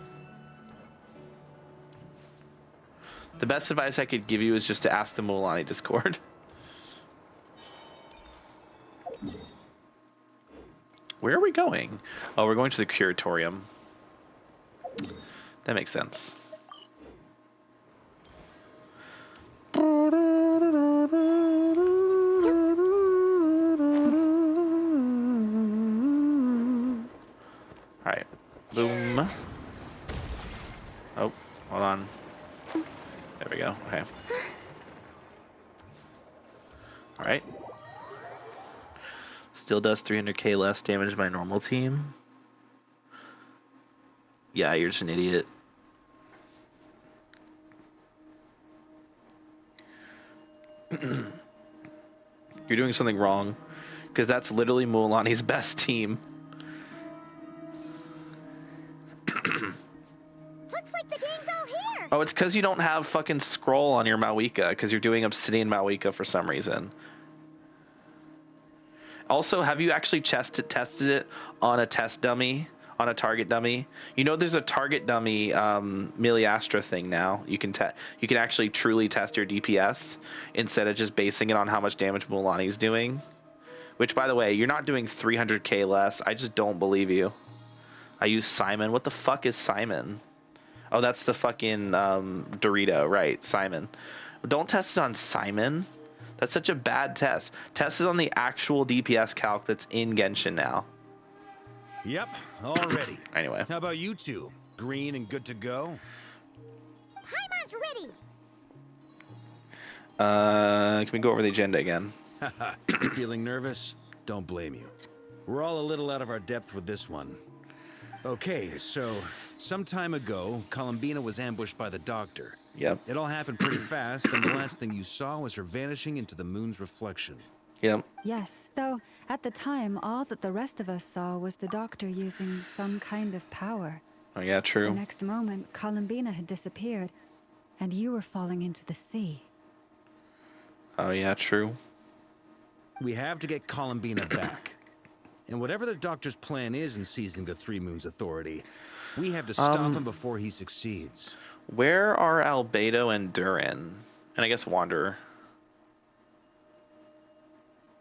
S1: The best advice I could give you is just to ask the Mualani Discord. Where are we going? Oh, we're going to the Curatorium. That makes sense. Alright. Boom. Oh, hold on. There we go. Okay. Alright. Still does 300k less damage than my normal team. Yeah, you're just an idiot. You're doing something wrong, because that's literally Mualani's best team.
S5: Looks like the gang's all here.
S1: Oh, it's because you don't have fucking scroll on your Mawika, because you're doing Obsidian Mawika for some reason. Also, have you actually tested it on a test dummy, on a target dummy? You know, there's a target dummy Miliastra thing now. You can actually truly test your DPS instead of just basing it on how much damage Mualani's doing. Which, by the way, you're not doing 300k less. I just don't believe you. I use Simon. What the fuck is Simon? Oh, that's the fucking Dorito, right? Simon. Don't test it on Simon. That's such a bad test. Test it on the actual DPS calc that's in Genshin now.
S10: Yep, all ready.
S1: Anyway.
S10: How about you two? Green and good to go?
S5: Paimon's ready.
S1: Can we go over the agenda again?
S10: Feeling nervous? Don't blame you. We're all a little out of our depth with this one. Okay, so some time ago, Columbina was ambushed by the Doctor.
S1: Yep.
S10: It all happened pretty fast, and the last thing you saw was her vanishing into the moon's reflection.
S1: Yep.
S8: Yes, though at the time, all that the rest of us saw was the Doctor using some kind of power.
S1: Oh yeah, true.
S8: The next moment, Columbina had disappeared, and you were falling into the sea.
S1: Oh yeah, true.
S10: We have to get Columbina back. And whatever the Doctor's plan is in seizing the Three Moons Authority, we have to stop him before he succeeds.
S1: Where are Albedo and Durin? And I guess Wanderer.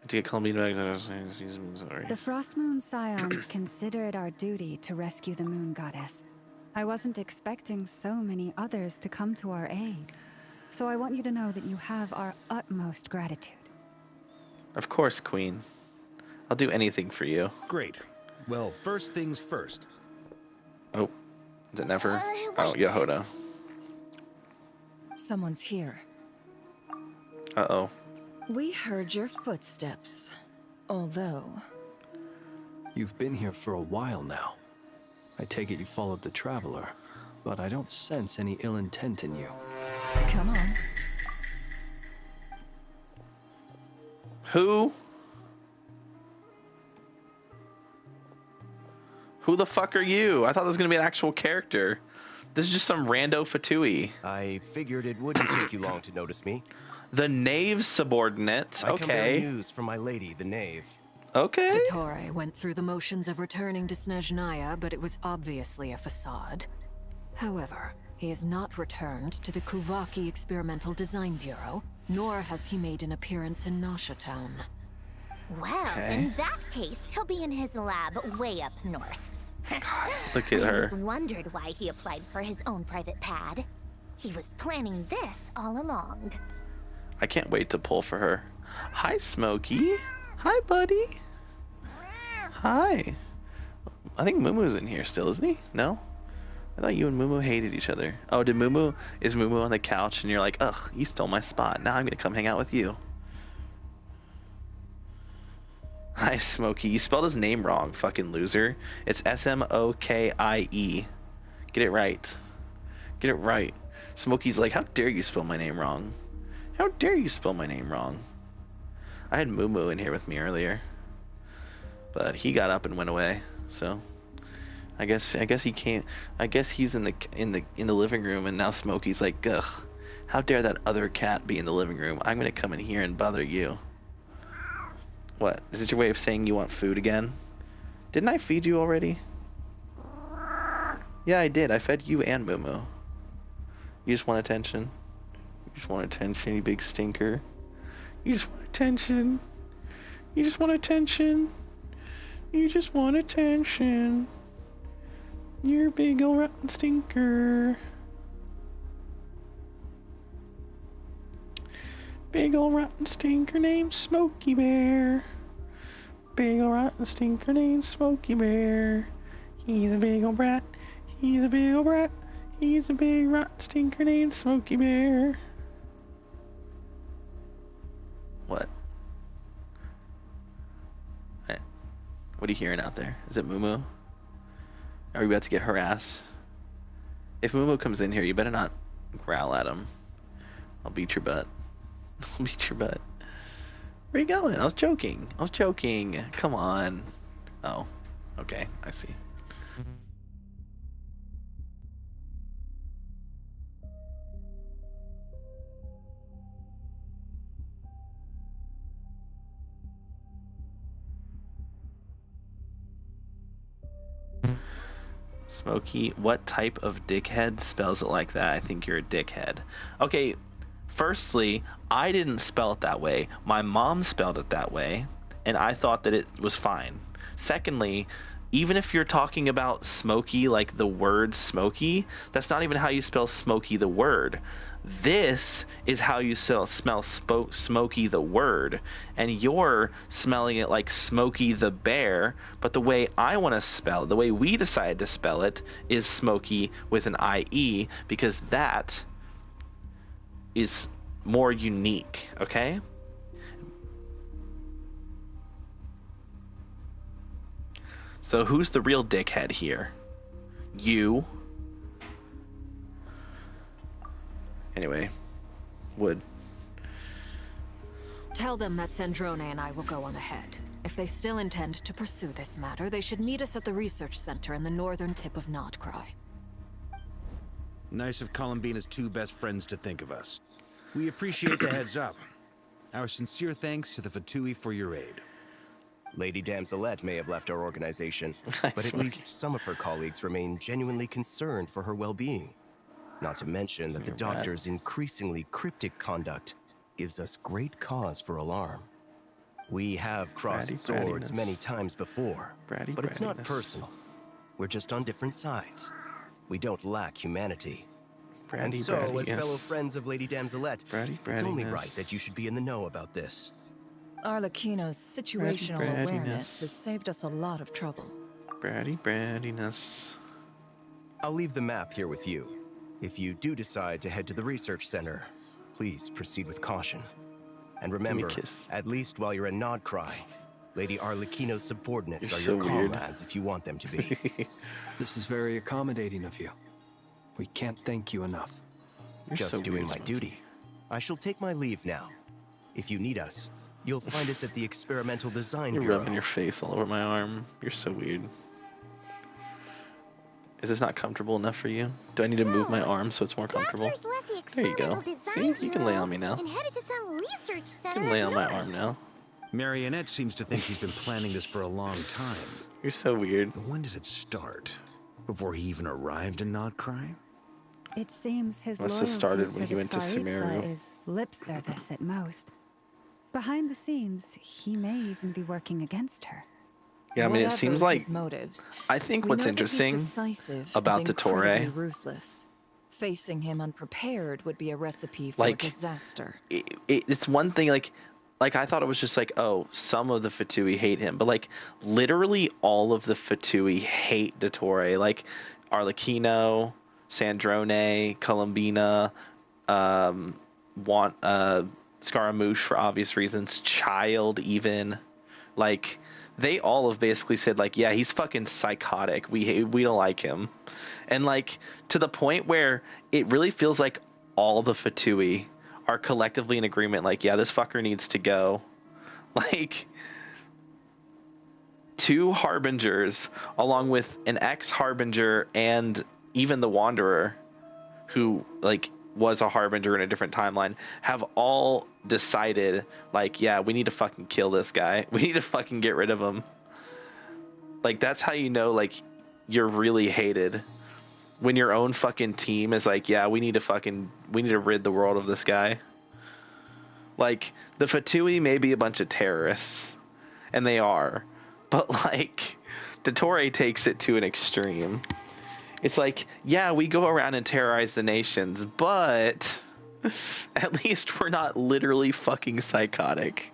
S1: To get Columbina back to
S8: the Frost Moon Scions consider it our duty to rescue the Moon Goddess. I wasn't expecting so many others to come to our aid. So I want you to know that you have our utmost gratitude.
S1: Of course, Queen. I'll do anything for you.
S10: Great. Well, first things first.
S1: Oh, is it never? Oh, Yehoda.
S11: Someone's here.
S1: Uh-oh.
S11: We heard your footsteps. Although...
S12: You've been here for a while now. I take it you followed the Traveler, but I don't sense any ill intent in you.
S11: Come on.
S1: Who? Who the fuck are you? I thought this was gonna be an actual character. This is just some rando Fatui.
S13: I figured it wouldn't take you long to notice me.
S1: The Knave subordinate.
S13: I come bearing news from my lady, the Knave.
S1: Okay.
S11: Dottore went through the motions of returning to Snezhnaya, but it was obviously a facade. However, he has not returned to the Kuvaki Experimental Design Bureau, nor has he made an appearance in Nasha Town.
S5: Well, in that case, he'll be in his lab way up north.
S1: Look at her.
S5: I always wondered why he applied for his own private pad. He was planning this all along.
S1: I can't wait to pull for her. Hi, Smokey. Hi, buddy. Hi. I think Moomoo's in here still, isn't he? No? I thought you and Moomoo hated each other. Oh, is Moomoo on the couch and you're like, ugh, you stole my spot. Now I'm gonna come hang out with you. Hi, Smokey. You spelled his name wrong, fucking loser. It's S-M-O-K-I-E. Get it right. Get it right. Smokey's like, how dare you spell my name wrong? How dare you spell my name wrong? I had Moomoo in here with me earlier, but he got up and went away. So, I guess he can't. I guess he's in the living room, and now Smokey's like, ugh, how dare that other cat be in the living room? I'm gonna come in here and bother you. What? Is this your way of saying you want food again? Didn't I feed you already? Yeah, I did. I fed you and Moomoo. You just want attention. You just want attention, you big stinker. You just want attention. You just want attention. You just want attention. You're a big ol' rotten stinker. Big ol' rotten stinker named Smokey Bear. Big ol' rotten stinker named Smokey Bear. He's a big ol' brat. He's a big ol' brat. He's a big rotten stinker named Smokey Bear. What? What are you hearing out there? Is it Moomoo? Are we about to get harassed If Mumu comes in here, you better not growl at him. I'll beat your butt. I'll beat your butt. Where are you going? I was joking. I was joking. Come on. Oh, okay. I see. Smokey, what type of dickhead spells it like that? I think you're a dickhead. Okay, firstly, I didn't spell it that way. My mom spelled it that way, and I thought that it was fine. Secondly, even if you're talking about Smokey, like the word Smokey, that's not even how you spell Smokey the word. This is how you smell Smokey the word, and you're smelling it like Smokey the bear, but the way I want to spell it, the way we decided to spell it, is Smokey with an IE, because that is more unique, okay? So who's the real dickhead here? You. Anyway, Wood.
S11: Tell them that Sandrone and I will go on ahead. If they still intend to pursue this matter, they should meet us at the research center in the northern tip of Notcry.
S10: Nice of Columbina's two best friends to think of us. We appreciate the heads up. Our sincere thanks to the Fatui for your aid.
S13: Lady Damselette may have left our organization, but at least some of her colleagues remain genuinely concerned for her well-being. Not to mention that the Doctor's increasingly cryptic conduct gives us great cause for alarm. We have crossed swords many times before, but it's not personal. We're just on different sides. We don't lack humanity. And so, as fellow friends of Lady Damselette, it's only right that you should be in the know about this.
S14: Arlecchino's situational awareness has saved us a lot of trouble.
S1: Brattiness.
S13: I'll leave the map here with you. If you do decide to head to the research center, please proceed with caution. And remember, at least while you're in Notcry, Lady Arlecchino's subordinates are your comrades if you want them to be.
S12: This is very accommodating of you. We can't thank you enough.
S13: Just doing my duty. I shall take my leave now. If you need us, you'll find us at the Experimental Design Bureau.
S1: You're rubbing your face all over my arm. You're so weird. Is this not comfortable enough for you? Do I need to move my arm so it's more comfortable? There you go. See, you can lay on me now. You can lay on my arm now.
S10: Marionette seems to think he's been planning this for a long time.
S1: You're so weird.
S10: But when did it start? Before he even arrived in Notcry?
S8: It seems his
S1: must have started when he went to Sumeru.
S8: Is lip service at most. Behind the scenes, he may even be working against her.
S1: Yeah, I mean, it seems like
S14: motives.
S1: I think what's interesting about Dottore,
S14: ruthless. Facing him unprepared would be a recipe for
S1: like,
S14: disaster.
S1: It's one thing, like I thought it was just like, oh, some of the Fatui hate him, but like literally all of the Fatui hate Dottore. Like Arlecchino, Sandrone, Columbina, Scaramouche for obvious reasons, Child even, like. They all have basically said, like, yeah, he's fucking psychotic. We don't like him. And, like, to the point where it really feels like all the Fatui are collectively in agreement, like, yeah, this fucker needs to go. Like, 2 Harbingers, along with an ex-Harbinger and even the Wanderer, who, like, was a Harbinger in a different timeline, have all decided, like, yeah, we need to fucking kill this guy. We need to fucking get rid of him. Like, that's how you know, like, you're really hated. When your own fucking team is like, yeah, we need to rid the world of this guy. Like, the Fatui may be a bunch of terrorists, and they are, but, like, Dottore takes it to an extreme. It's like, yeah, we go around and terrorize the nations, but at least we're not literally fucking psychotic.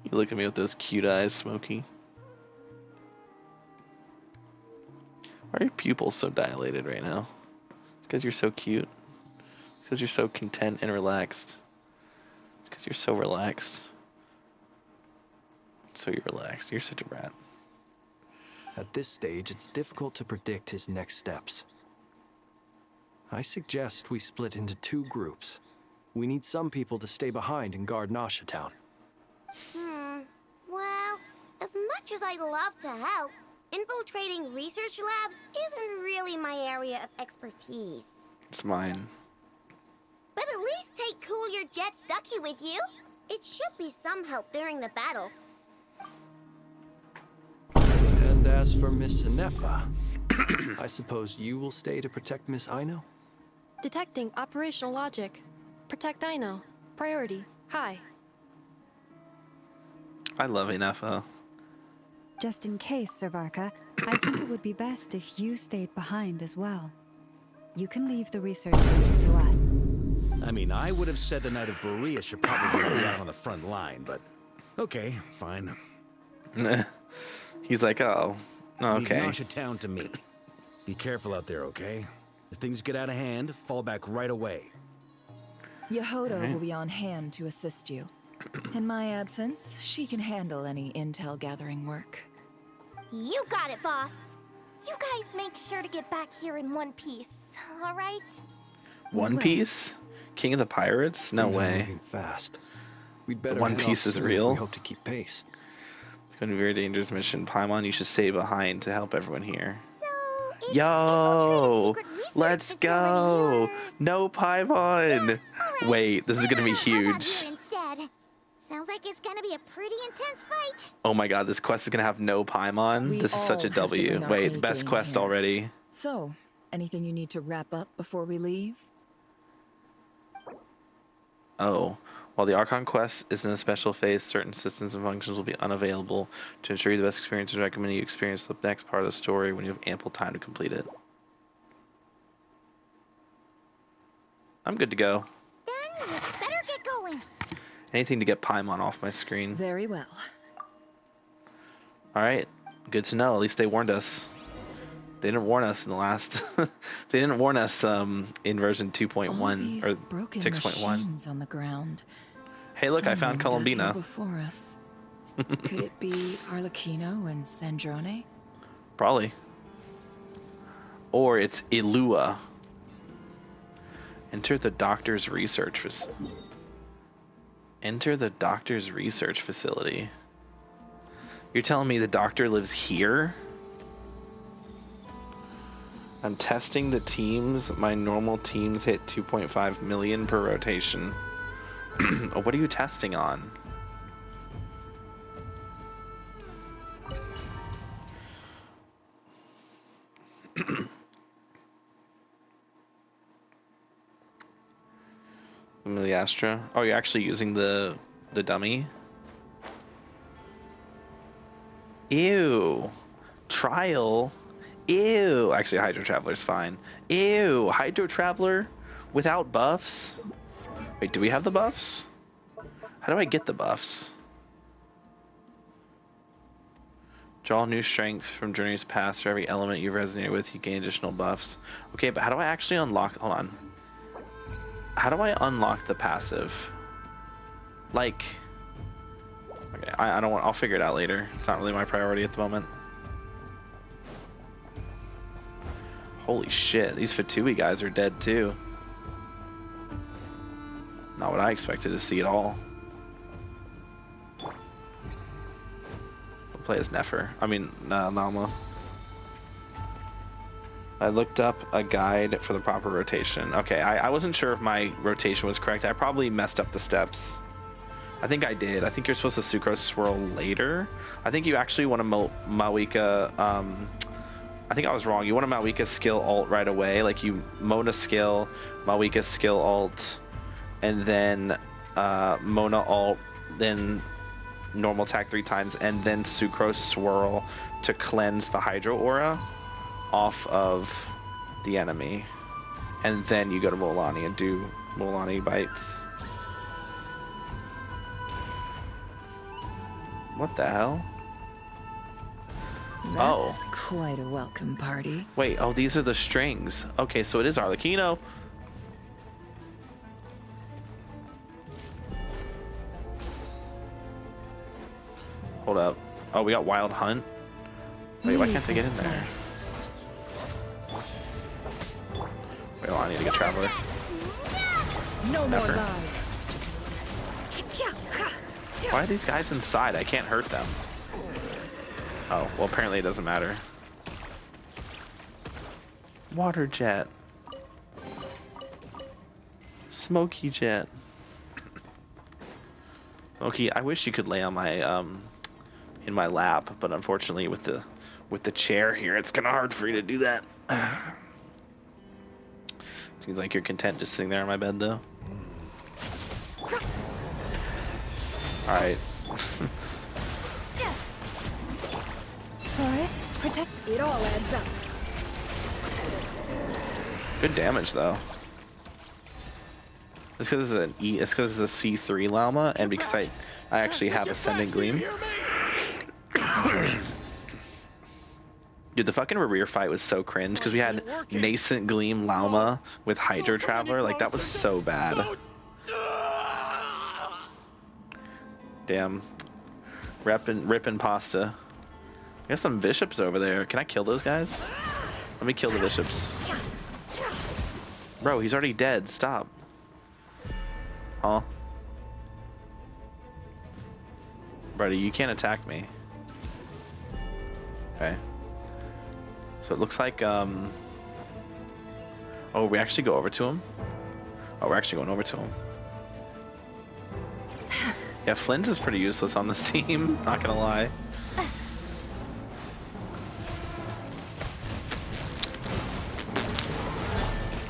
S1: You look at me with those cute eyes, Smokey. Why are your pupils so dilated right now? It's because you're so cute. It's because you're so content and relaxed. It's because you're so relaxed. So you're relaxed. You're such a rat.
S12: At this stage, it's difficult to predict his next steps. I suggest we split into 2 groups. We need some people to stay behind and guard Nasha Town.
S15: Well, as much as I'd love to help, infiltrating research labs isn't really my area of expertise.
S1: It's mine.
S15: But at least take Cool Your Jets Ducky with you. It should be some help during the battle.
S12: And as for Miss Inefa, I suppose you will stay to protect Miss Aino?
S16: Detecting operational logic. Protect Aino. Priority. High.
S1: I love Inefa.
S8: Just in case, Servarka, I think it would be best if you stayed behind as well. You can leave the research center to us.
S10: I mean, I would have said the Knight of Berea should probably be out on the front line, but okay, fine.
S1: He's like, oh, okay.
S10: Leave Nasha Town to me. Be careful out there, okay? If things get out of hand, fall back right away.
S14: Yehodo will be on hand to assist you. In my absence, she can handle any intel gathering work.
S15: You got it, boss. You guys make sure to get back here in one piece, all right?
S1: One Piece? King of the Pirates? No way.
S12: Moving fast. We'd better
S1: One Piece is real.
S12: We hope to keep pace.
S1: It's going to be a very dangerous mission. Paimon, you should stay behind to help everyone here.
S15: So,
S1: yo, let's go. No Paimon.
S15: Yeah, right.
S1: Wait, this is going to be huge.
S15: Sounds like it's gonna be a pretty intense fight.
S1: Oh my god, this quest is gonna have no Paimon. This is such a W. Wait, the best quest already.
S14: So, anything you need to wrap up before we leave?
S1: Oh, while the Archon quest is in a special phase, certain systems and functions will be unavailable. To ensure you the best experience, I recommend you experience the next part of the story when you have ample time to complete it. I'm good to go.
S15: Then you better get going.
S1: Anything to get Paimon off my screen.
S14: Very well.
S1: Alright, good to know. At least they warned us. They didn't warn us in the last... they didn't warn us in version 2.1 or 6.1.
S14: On the ground.
S1: Hey look, I found Columbina.
S14: Before us. Could it be Arlecchino and Sandrone?
S1: Probably. Or it's Ilua. Enter the doctor's research facility. Enter the doctor's research facility. You're telling me the doctor lives here? I'm testing the teams. My normal teams hit 2.5 million per rotation. What are you testing on? Astra. Oh, you're actually using the dummy? Ew. Trial? Ew. Actually, Hydro Traveler's fine. Ew. Hydro Traveler without buffs? Wait, do we have the buffs? How do I get the buffs? Draw new strength from Journey's Past. For every element you've resonated with, you gain additional buffs. Okay, but how do I actually unlock... Hold on. How do I unlock the passive? Like... Okay, I don't want... I'll figure it out later. It's not really my priority at the moment. Holy shit, these Fatui guys are dead too. Not what I expected to see at all. I'll play as Nefer. I mean, Nalma. I looked up a guide for the proper rotation. Okay, I wasn't sure if my rotation was correct. I probably messed up the steps. I think I did. I think you're supposed to Sucrose Swirl later. I think you actually want to Mawika... I think I was wrong. You want a Mawika skill alt right away. Like you Mona skill, Mawika skill alt, and then Mona alt, then normal attack 3 times, and then Sucrose Swirl to cleanse the Hydro Aura off of the enemy. And then you go to Mualani and do Mualani bites. What the hell?
S14: That's quite a welcome party.
S1: Wait, oh, these are the strings. Okay, so it is Arlecchino. Hold up. Oh, we got Wild Hunt. Wait, why can't I get in there? Wait, I need to get Traveler.
S14: No more lies.
S1: Why are these guys inside? I can't hurt them. Oh, well, apparently it doesn't matter. Water jet. Smoky jet. Smokey, I wish you could lay on my in my lap, but unfortunately with the chair here, it's kind of hard for you to do that. Seems like you're content just sitting there on my bed, though. All right.
S14: Forest, protect. It all adds up.
S1: Good damage, though. It's because it's an it's because it's a C3 llama, and because I actually have Ascendant Gleam. Dude, the fucking rear fight was so cringe because we had Nascent Gleam llama with Hydro Traveler. Like, that was so bad. Damn. Rippin' pasta. I got some bishops over there. Can I kill those guys? Let me kill the bishops. Bro, he's already dead. Stop. Huh? Brother, you can't attack me. Okay. So it looks like, oh, we actually go over to him? Oh, we're actually going over to him. Yeah, Flint is pretty useless on this team, not gonna lie.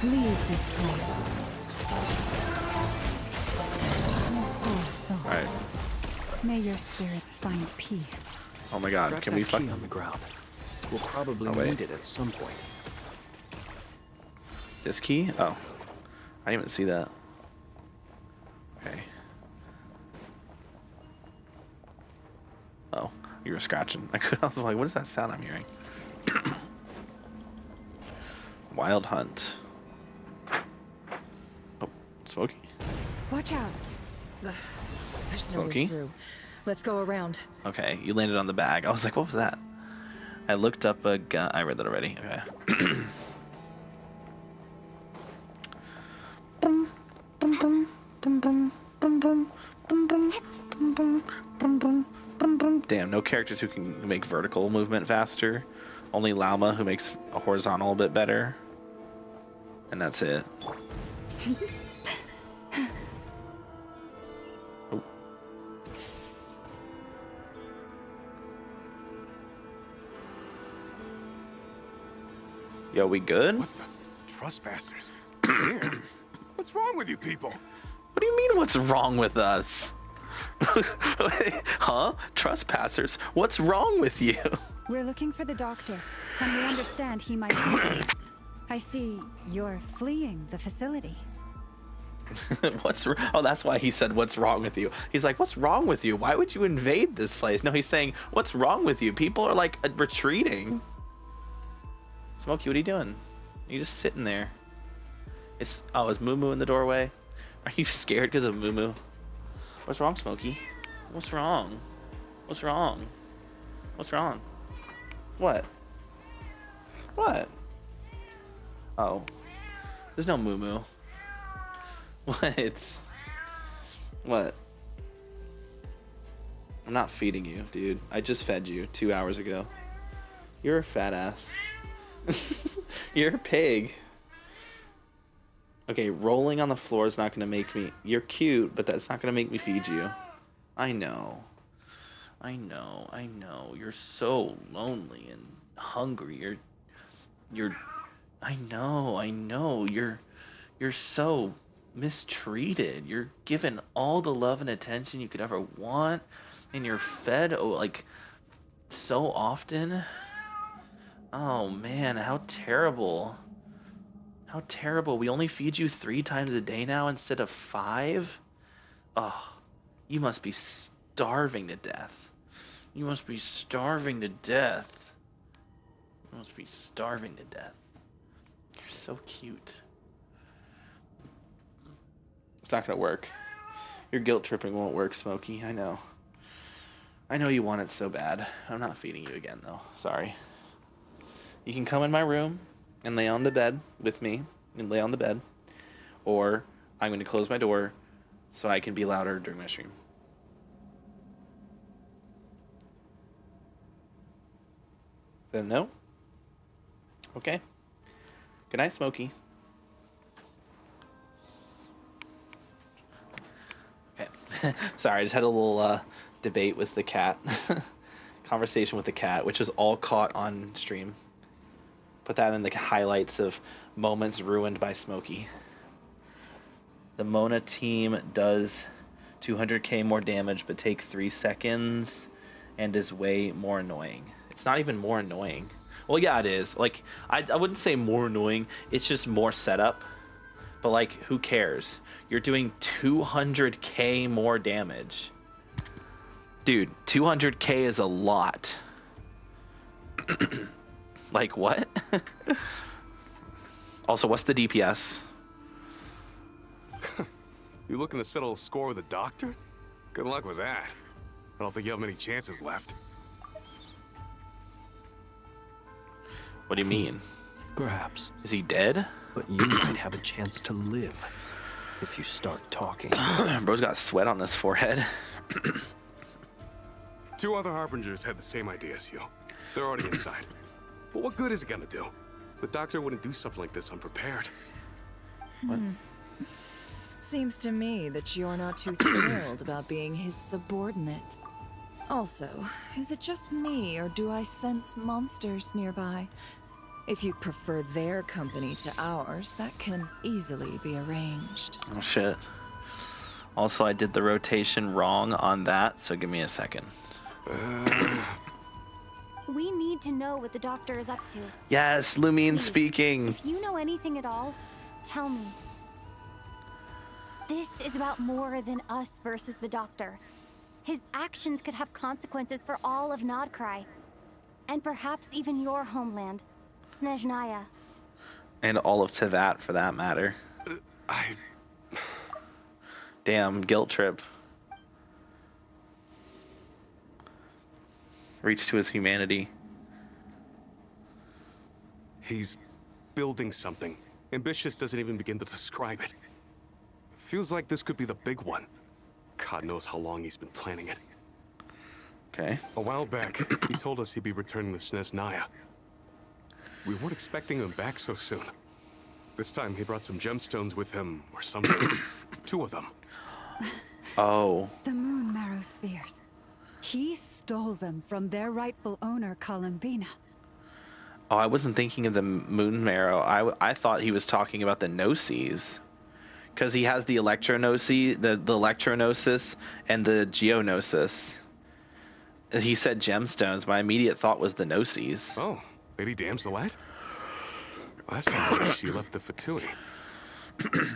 S8: Leave this place. Oh, soul.
S1: Alright.
S8: May your spirits find peace.
S1: Oh my god,
S12: Grab
S1: can we
S12: that
S1: fuck
S12: key on the ground? We'll probably need it at some point.
S1: This key? Oh. I didn't even see that. Okay. Oh, you were scratching. I was like, what is that sound I'm hearing? Wild Hunt. Oh, Smokey.
S14: Watch out. Ugh, there's no
S1: Smokey?
S14: way through. Let's go around.
S1: Okay, you landed on the bag. I was like, what was that? I looked up a gun. I read that already. Okay. Damn, no characters who can make vertical movement faster. Only Llama who makes a horizontal a bit better. And that's it. Oh. Yo, we good?
S17: What the? Trespassers? Here? What's wrong with you people?
S1: What do you mean, what's wrong with us? Huh? Trespassers? What's wrong with you?
S8: We're looking for the doctor, and we understand he might be. I see you're fleeing the facility.
S1: Oh, that's why he said, what's wrong with you? He's like, what's wrong with you? Why would you invade this place? No, he's saying, what's wrong with you? People are like retreating. Smokey, what are you doing? Are you just sitting there? Is Moo Moo in the doorway? Are you scared because of Moo Moo? What's wrong, Smokey? What's wrong? What's wrong? What's wrong? What? What? Oh. There's no Moo Moo. What? What? I'm not feeding you, dude. I just fed you 2 hours ago. You're a fat ass. You're a pig. Okay, rolling on the floor is not gonna make me... You're cute, but that's not gonna make me feed you. I know. I know. I know. You're so lonely and hungry. You're... I know. I know. You're so mistreated. You're given all the love and attention you could ever want, and you're fed, like, so often. Oh, man, how terrible. How terrible. We only feed you 3 times a day now instead of 5? Oh, you must be starving to death. You must be starving to death. You must be starving to death. You're so cute. It's not gonna work. Your guilt tripping won't work, Smokey. I know. I know you want it so bad. I'm not feeding you again, though. Sorry. You can come in my room and lay on the bed with me and lay on the bed. Or I'm going to close my door so I can be louder during my stream. Then no? Okay. Good night, Smokey. Okay. Sorry, I just had a little debate with the cat. Conversation with the cat, which is all caught on stream. Put that in the highlights of moments ruined by Smokey. The Mona team does 200k more damage, but take 3 seconds and is way more annoying. It's not even more annoying. Well, yeah, it is. Like, I wouldn't say more annoying. It's just more setup. But, like, who cares? You're doing 200k more damage. Dude, 200k is a lot. Like, what? Also, what's the DPS?
S17: You looking to settle a score with a doctor? Good luck with that. I don't think you have many chances left.
S1: What do you mean?
S12: Perhaps.
S1: Is he dead?
S12: But you might have a chance to live if you start talking.
S1: Bro's got sweat on his forehead.
S17: 2 other Harbingers had the same idea as you. They're already inside. But what good is it gonna do? The doctor wouldn't do something like this unprepared.
S1: What?
S14: Seems to me that you're not too thrilled about being his subordinate. Also, is it just me, or do I sense monsters nearby? If you prefer their company to ours, that can easily be arranged.
S1: Oh, shit. Also, I did the rotation wrong on that, so give me a second.
S15: We need to know what the doctor is up to.
S1: Yes, Lumine speaking.
S15: If you know anything at all, tell me. This is about more than us versus the doctor. His actions could have consequences for all of Nodcry. And perhaps even your homeland, Snezhnaya.
S1: And all of Teyvat, for that matter. Damn, guilt trip. Reach to his humanity.
S17: He's building something. Ambitious doesn't even begin to describe it. Feels like this could be the big one. God knows how long he's been planning it.
S1: Okay.
S17: A while back, he told us he'd be returning to Snezhnaya. We weren't expecting him back so soon. This time he brought some gemstones with him, or something. 2 of them.
S1: Oh.
S8: The moon marrow spheres. He stole them from their rightful owner, Columbina.
S1: Oh, I wasn't thinking of the moon marrow. I thought he was talking about the Gnosis. Because he has the Electronoses, the Electronosis, and the Geonosis. He said gemstones. My immediate thought was the Gnosis.
S17: Oh, Lady Damselette? Last time she left the Fatui.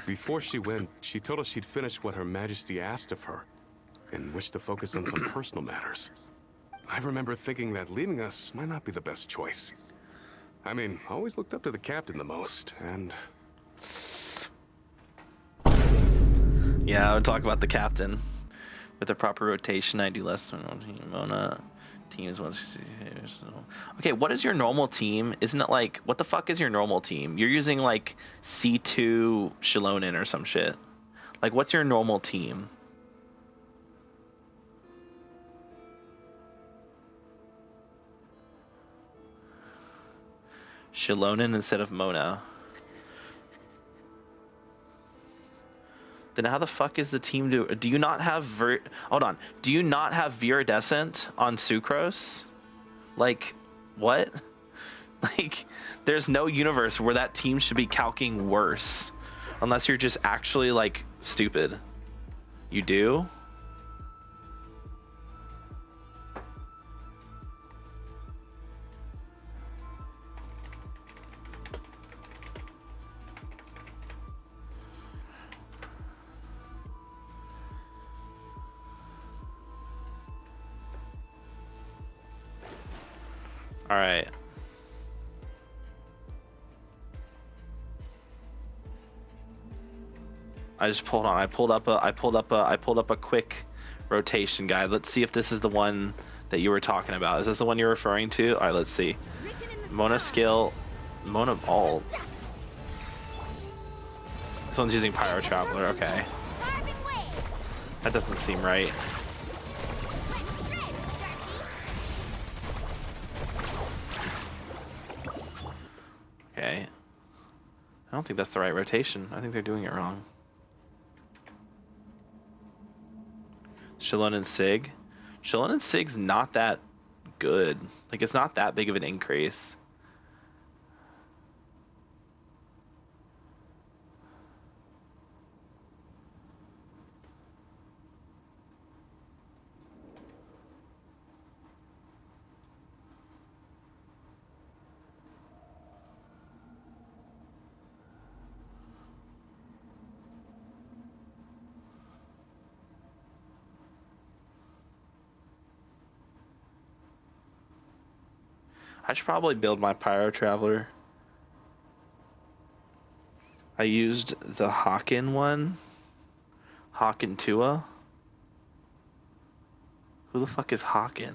S17: Before she went, she told us she'd finished what Her Majesty asked of her, and wished to focus on some personal matters. I remember thinking that leaving us might not be the best choice. I mean, I always looked up to the captain the most, and...
S1: Yeah, I would talk about the captain. With the proper rotation, I do less than Mona. Teams once. Okay, what is your normal team? Isn't it like, what the fuck is your normal team? You're using like C2 Shilonen or some shit. Like, what's your normal team? Shilonen instead of Mona. Then how the fuck is the team do you not have hold on. Do you not have Viridescent on Sucrose? Like, what? Like, there's no universe where that team should be calcing worse. Unless you're just actually, like, stupid. You do? All right. I just pulled on. I pulled up a quick rotation guide. Let's see if this is the one that you were talking about. Is this the one you're referring to? All right, let's see. Mona skill, Mona alt. This one's using Pyro Traveler. Okay. That doesn't seem right. Okay. I don't think that's the right rotation. I think they're doing it wrong. Shalon and Sig. Shalon and Sig's not that good. Like, it's not that big of an increase. I should probably build my Pyro Traveler. I used the Hawken one. Hawken Tua. Who the fuck is Hawken?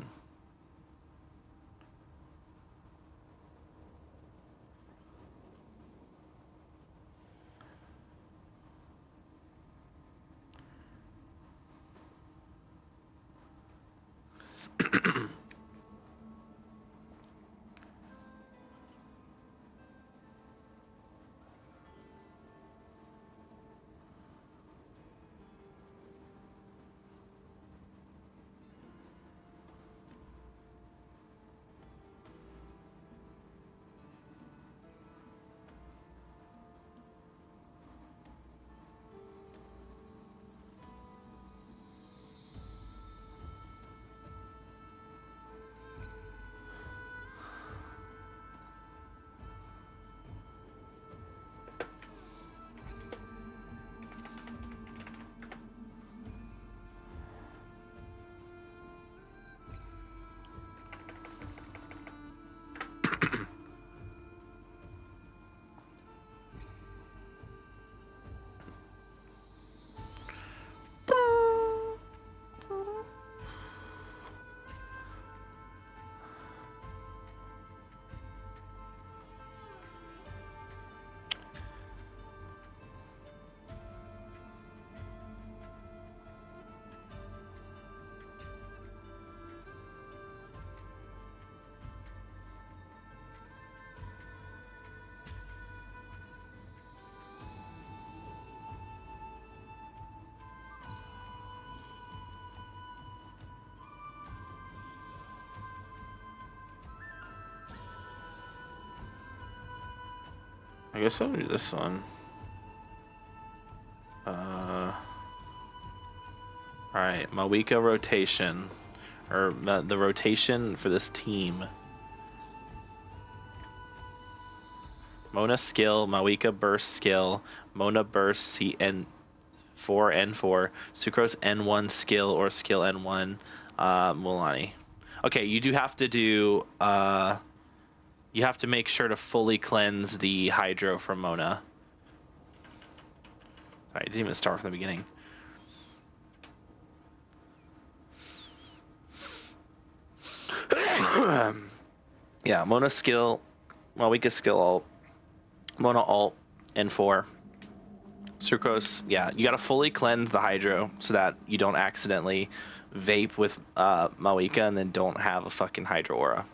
S1: I guess I'll do this one. Alright, Mawika rotation. Or the rotation for this team. Mona skill, Mawika burst skill, Mona burst N4, N4, Sucrose N1 skill or skill N1, Mulaney. Okay, you do have to do, you have to make sure to fully cleanse the Hydro from Mona. Sorry, I didn't even start from the beginning. Yeah, Mona skill, Mawika skill alt, Mona alt, N4. Sucrose, yeah, you gotta fully cleanse the Hydro so that you don't accidentally vape with Mawika and then don't have a fucking Hydro aura.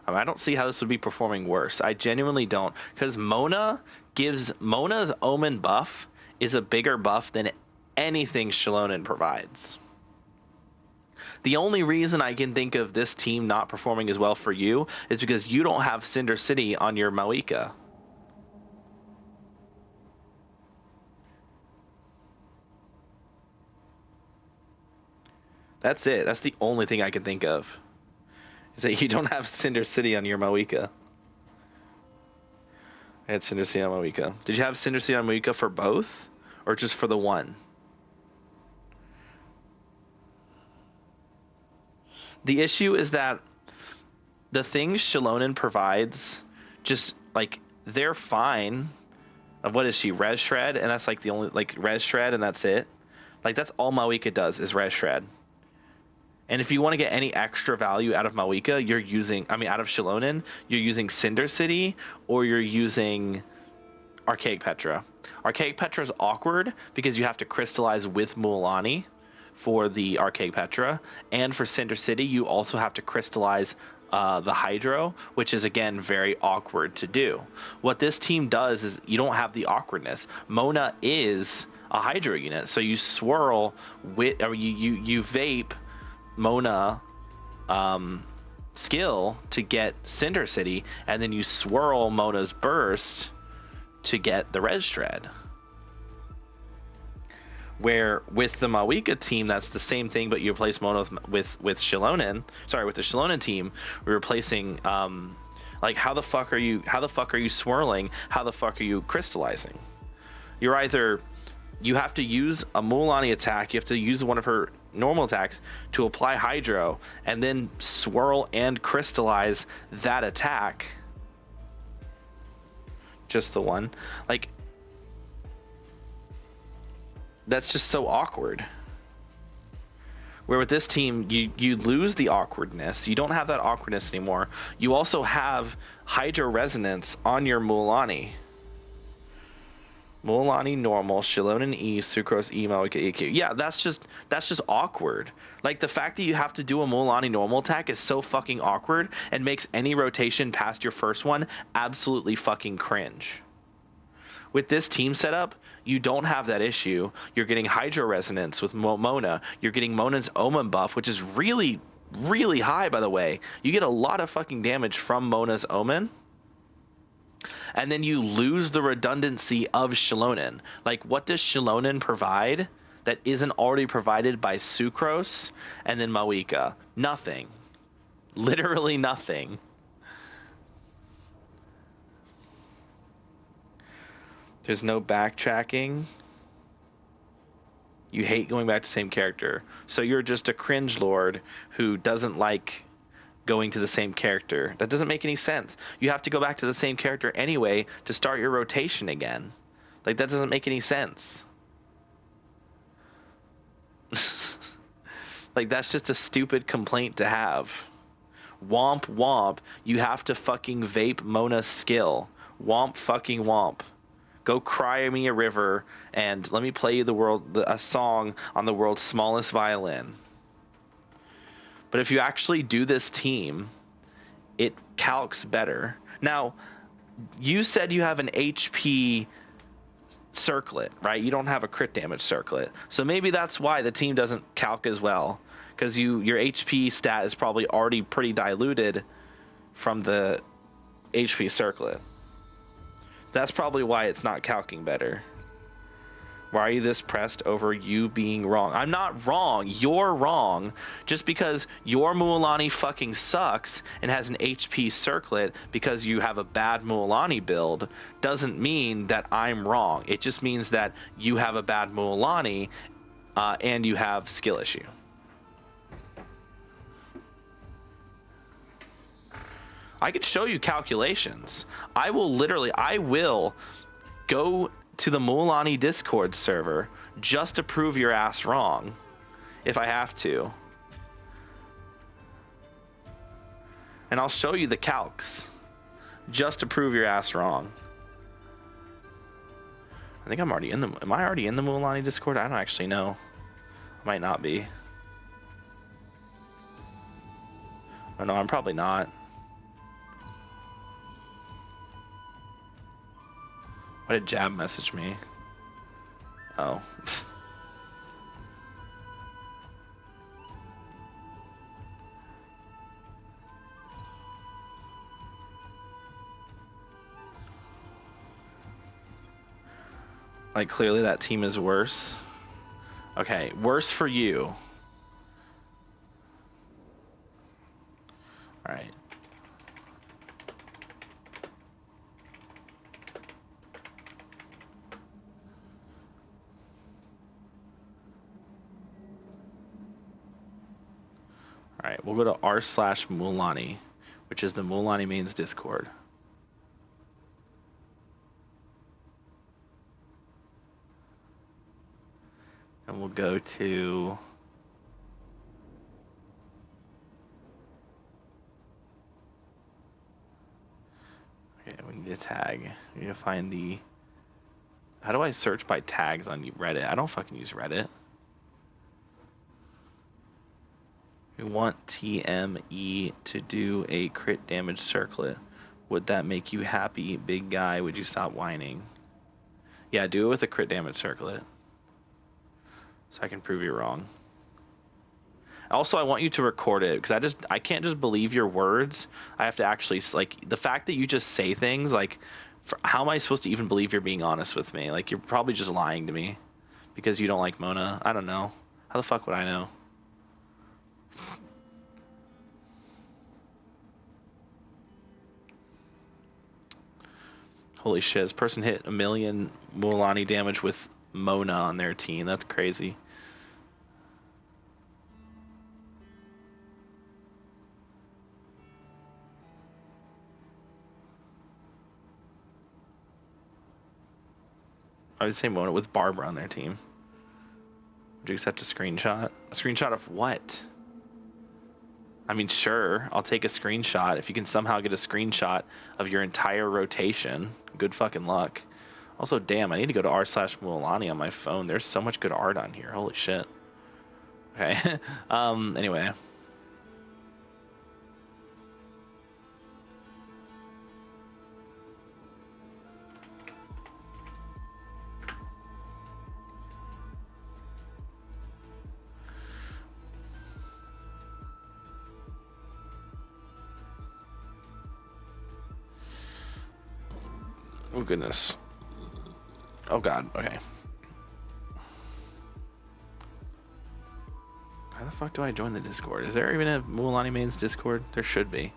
S1: I don't see how this would be performing worse. I genuinely don't, because Mona's Omen buff is a bigger buff than anything Shalonen provides. The only reason I can think of this team not performing as well for you is because you don't have Cinder City on your Mawika. That's it. That's the only thing I can think of. Is that you don't have Cinder City on your Mawika. I had Cinder City on Mawika. Did you have Cinder City on Mawika for both? Or just for the one? The issue is that the things Shalonen provides, just, like, they're fine. what is she, Res Shred, and that's like the only, like, Res Shred, and that's it. Like, that's all Mawika does is Res Shred. And if you want to get any extra value out of Mawika, you're using, I mean, out of Shilonen, you're using Cinder City, or you're using Archaic Petra. Archaic Petra is awkward because you have to crystallize with Mualani for the Archaic Petra, and for Cinder City, you also have to crystallize the Hydro, which is, again, very awkward to do. What this team does is you don't have the awkwardness. Mona is a Hydro unit, so you swirl with, or you vape Mona skill to get Cinder City, and then you swirl Mona's burst to get the Res Shred. Where with the Mawika team, that's the same thing, but you replace Mona with Shilonen. Sorry, with the Shilonen team, we're replacing like, how the fuck are you swirling? How the fuck are you crystallizing? You're either, you have to use a Mualani attack, you have to use one of her normal attacks to apply Hydro, and then swirl and crystallize that attack. Just the one. Like, that's just so awkward. Where with this team, you lose the awkwardness. You don't have that awkwardness anymore. You also have Hydro Resonance on your Mualani. Mualani normal, Shilonen E, Sucrose E, Mawika EQ. Yeah, that's just awkward. Like, the fact that you have to do a Mualani normal attack is so fucking awkward and makes any rotation past your first one absolutely fucking cringe. With this team setup, you don't have that issue. You're getting Hydro Resonance with Mona. You're getting Mona's Omen buff, which is really, really high, by the way. You get a lot of fucking damage from Mona's Omen. And then you lose the redundancy of Shilonen. Like, what does Shilonen provide that isn't already provided by Sucrose and then Mawika? Nothing. Literally nothing. There's no backtracking. You hate going back to the same character. So you're just a cringe lord who doesn't like going to the same character. That doesn't make any sense. You have to go back to the same character anyway to start your rotation again. Like, that doesn't make any sense. Like, that's just a stupid complaint to have. Womp womp, you have to fucking vape Mona's skill. Womp fucking womp. Go cry me a river and let me play you a song on the world's smallest violin. But if you actually do this team, it calcs better. Now, you said you have an HP circlet, right? You don't have a crit damage circlet. So maybe that's why the team doesn't calc as well, because your HP stat is probably already pretty diluted from the HP circlet. That's probably why it's not calcing better. Why are you this pressed over you being wrong? I'm not wrong. You're wrong. Just because your Mualani fucking sucks and has an HP circlet because you have a bad Mualani build doesn't mean that I'm wrong. It just means that you have a bad Mualani and you have skill issue. I could show you calculations. I will go to the Mualani Discord server just to prove your ass wrong, if I have to. And I'll show you the calcs, just to prove your ass wrong. I think I'm already in the, am I already in the Mualani Discord? I don't actually know. I might not be. Oh no, I'm probably not. Why did Jab message me? Oh. Like, clearly that team is worse. Okay, worse for you. All right. All right, we'll go to r/Mualani, which is the Mualani mains Discord. And we'll go to... Okay, we need a tag. We need to find the... How do I search by tags on Reddit? I don't fucking use Reddit. We want TME to do a crit damage circlet. Would that make you happy, big guy? Would you stop whining? Yeah, do it with a crit damage circlet. So I can prove you wrong. Also, I want you to record it because I can't just believe your words. I have to actually, like, the fact that you just say things, like, how am I supposed to even believe you're being honest with me? Like, you're probably just lying to me because you don't like Mona. I don't know. How the fuck would I know? Holy shit, this person hit 1 million Mualani damage with Mona on their team. That's crazy. I would say Mona with Barbara on their team. Would you accept a screenshot? A screenshot of what? I mean, sure, I'll take a screenshot. If you can somehow get a screenshot of your entire rotation, good fucking luck. Also, damn, I need to go to r/Mualani on my phone. There's so much good art on here. Holy shit. Okay. Anyway. Oh goodness. Oh god, okay. How the fuck do I join the Discord? Is there even a Mualani Mains Discord? There should be.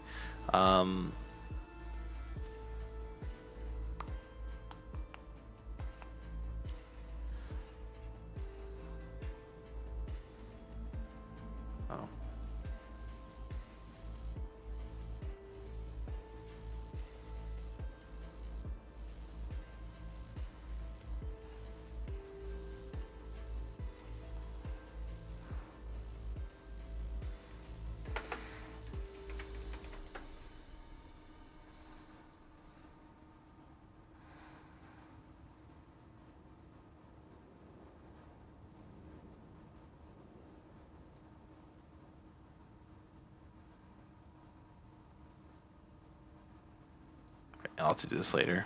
S1: I'll have to do this later.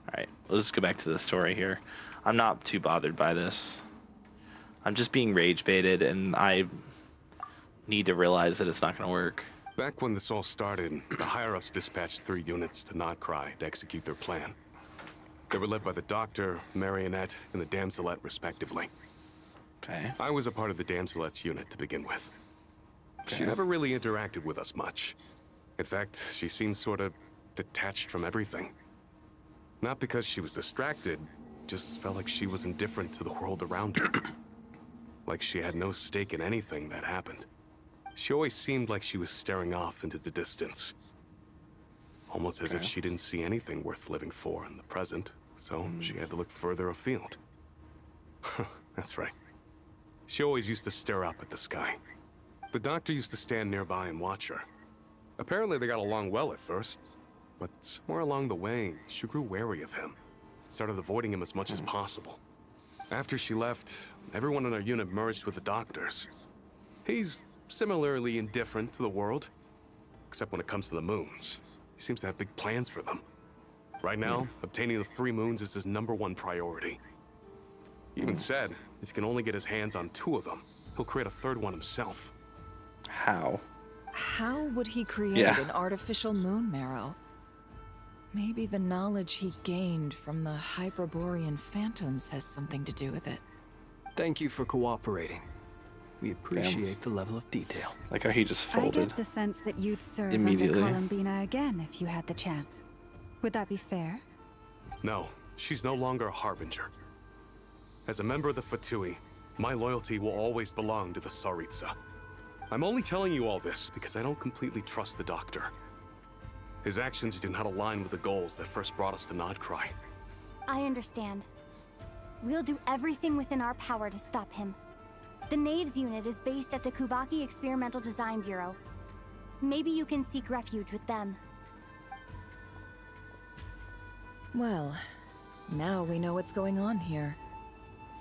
S1: Alright, let's just go back to the story here. I'm not too bothered by this. I'm just being rage baited, and I need to realize that it's not going to work.
S17: Back when this all started, the higher-ups dispatched 3 units to Notcry to execute their plan. They were led by the Doctor, Marionette, and the Damselette, respectively.
S1: Okay.
S17: I was a part of the Damselette's unit to begin with. Okay. She never really interacted with us much. In fact, she seemed sort of detached from everything. Not because she was distracted, just felt like she was indifferent to the world around her. Like she had no stake in anything that happened. She always seemed like she was staring off into the distance. Almost as if she didn't see anything worth living for in the present, so she had to look further afield. That's right. She always used to stare up at the sky. The Doctor used to stand nearby and watch her. Apparently they got along well at first, but somewhere along the way, she grew wary of him. Started avoiding him as much as possible. After she left, everyone in our unit merged with the Doctor's. He's similarly indifferent to the world, except when it comes to the moons. He seems to have big plans for them. Right now, obtaining the 3 moons is his #1 priority. He even said, if he can only get his hands on 2 of them, he'll create a 3rd one himself.
S1: How?
S14: How would he create an artificial moon marrow? Maybe the knowledge he gained from the Hyperborean phantoms has something to do with it.
S12: Thank you for cooperating. We appreciate the level of detail.
S1: Like how he just folded.
S8: I get the sense that you'd serve
S1: immediately
S8: under Columbina again if you had the chance. Would that be fair?
S17: No, she's no longer a Harbinger. As a member of the Fatui, my loyalty will always belong to the Tsaritsa. I'm only telling you all this because I don't completely trust the Doctor. His actions do not align with the goals that first brought us to Notcry.
S15: I understand. We'll do everything within our power to stop him. The Knaves unit is based at the Kuvaki Experimental Design Bureau. Maybe you can seek refuge with them.
S14: Well, now we know what's going on here.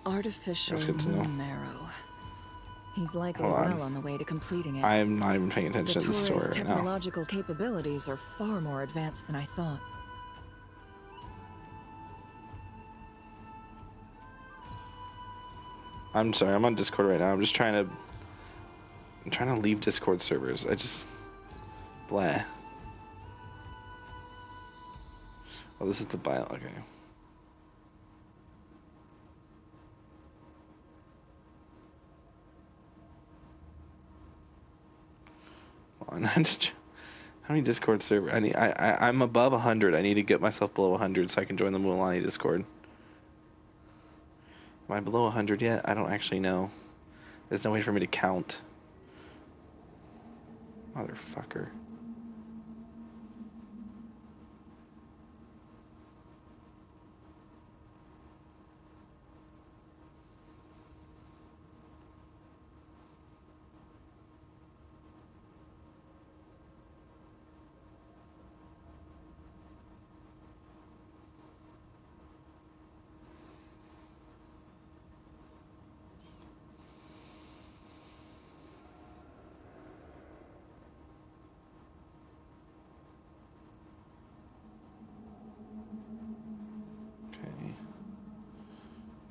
S14: Artificial moon marrow. He's likely well on the way to completing it.
S1: I'm not even paying attention to the story right now.
S14: Technological capabilities are far more advanced than I thought.
S1: I'm sorry, I'm on Discord right now. I'm trying to leave Discord servers. Blah. Oh, this is the bio. Okay. Hold on. How many Discord servers? I'm above 100. I need to get myself below 100 so I can join the Mualani Discord. Am I below 100 yet? I don't actually know. There's no way for me to count. Motherfucker.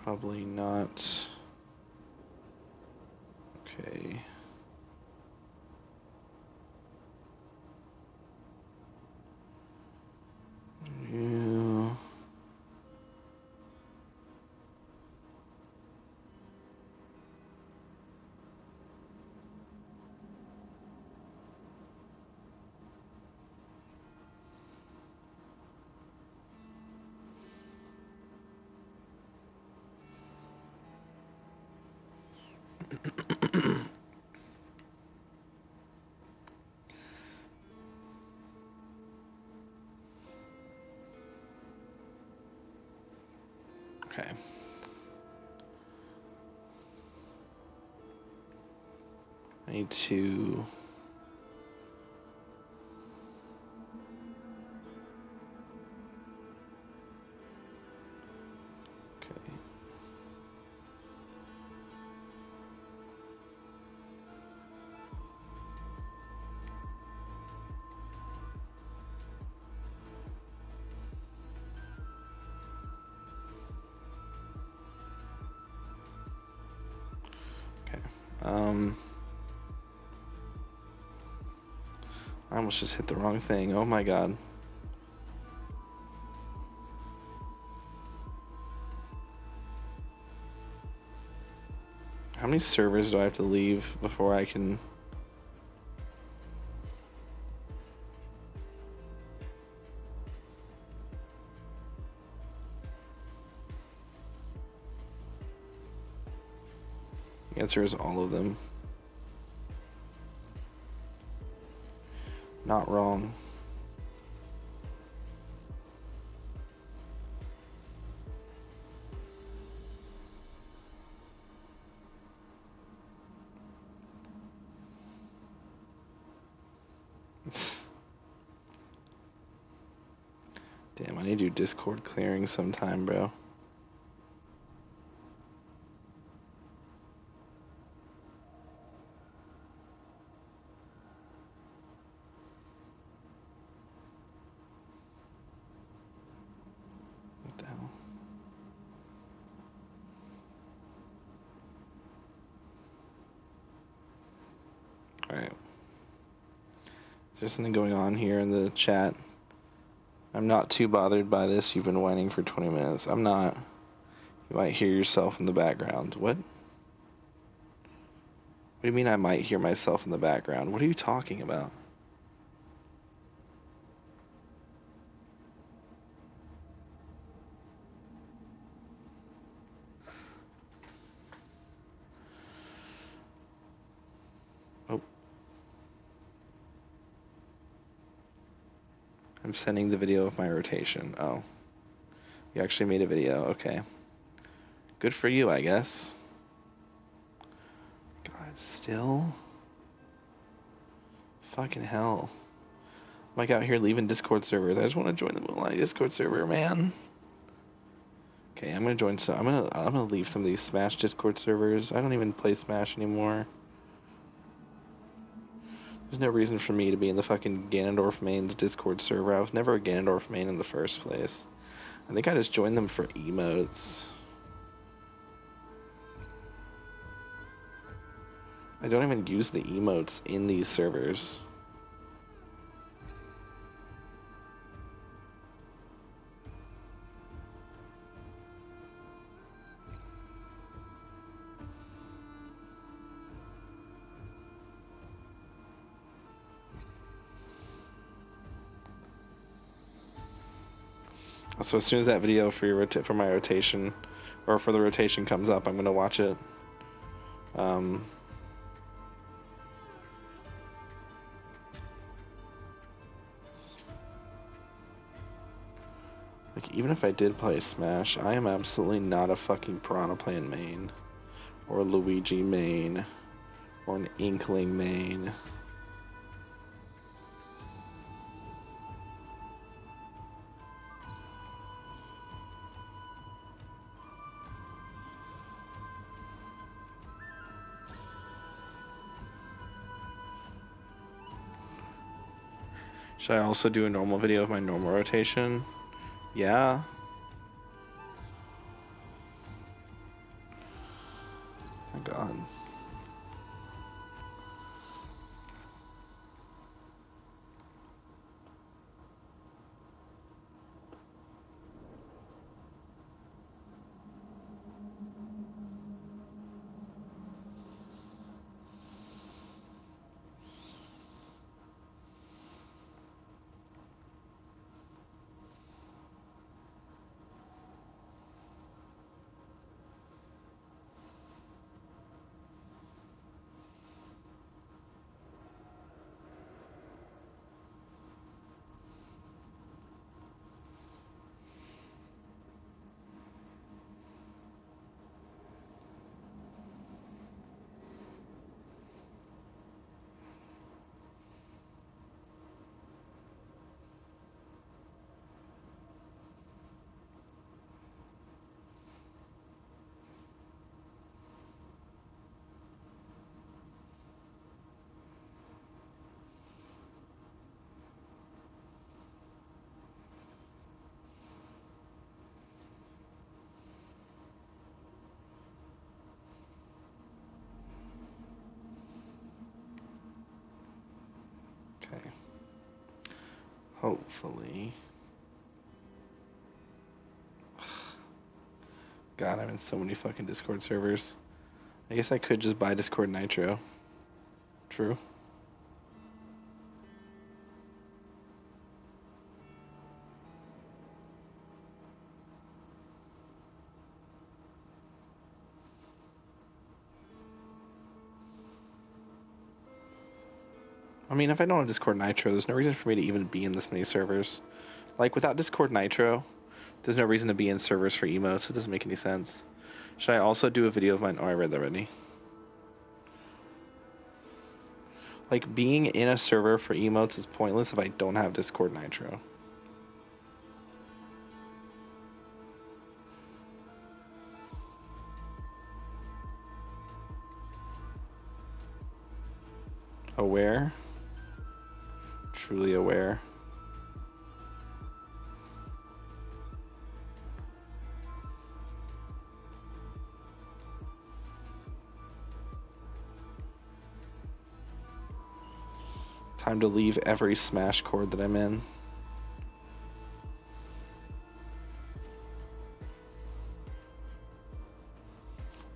S1: Probably not. Okay. You. Okay. I need to. I almost just hit the wrong thing. Oh my god. How many servers do I have to leave before I can... The answer is all of them. Not wrong. Damn, I need to do Discord clearing sometime, bro. Alright. Is there something going on here in the chat? I'm not too bothered by this. You've been whining for 20 minutes. I'm not. You might hear yourself in the background. What? What do you mean I might hear myself in the background? What are you talking about? I'm sending the video of my rotation. Oh. You actually made a video, okay. Good for you, I guess. God, still? Fucking hell. I'm like out here leaving Discord servers. I just want to join the Moonlight Discord server, man. Okay, I'm gonna join some. I'm gonna leave some of these Smash Discord servers. I don't even play Smash anymore. There's no reason for me to be in the fucking Ganondorf Main's Discord server. I was never a Ganondorf Main in the first place. I think I just joined them for emotes. I don't even use the emotes in these servers. So as soon as that video for my rotation, or for the rotation comes up, I'm gonna watch it. Like even if I did play Smash, I am absolutely not a fucking Piranha Plant main, or a Luigi main, or an Inkling main. Should I also do a normal video of my normal rotation? Yeah. My God. Okay. Hopefully. God, I'm in so many fucking Discord servers. I guess I could just buy Discord Nitro. True. I mean, if I don't have Discord Nitro, there's no reason for me to even be in this many servers. Like, without Discord Nitro, there's no reason to be in servers for emotes. It doesn't make any sense. Should I also do a video of mine? Oh, I read that already. Like, being in a server for emotes is pointless if I don't have Discord Nitro. Aware? Truly aware. Time to leave every Smash chord that I'm in.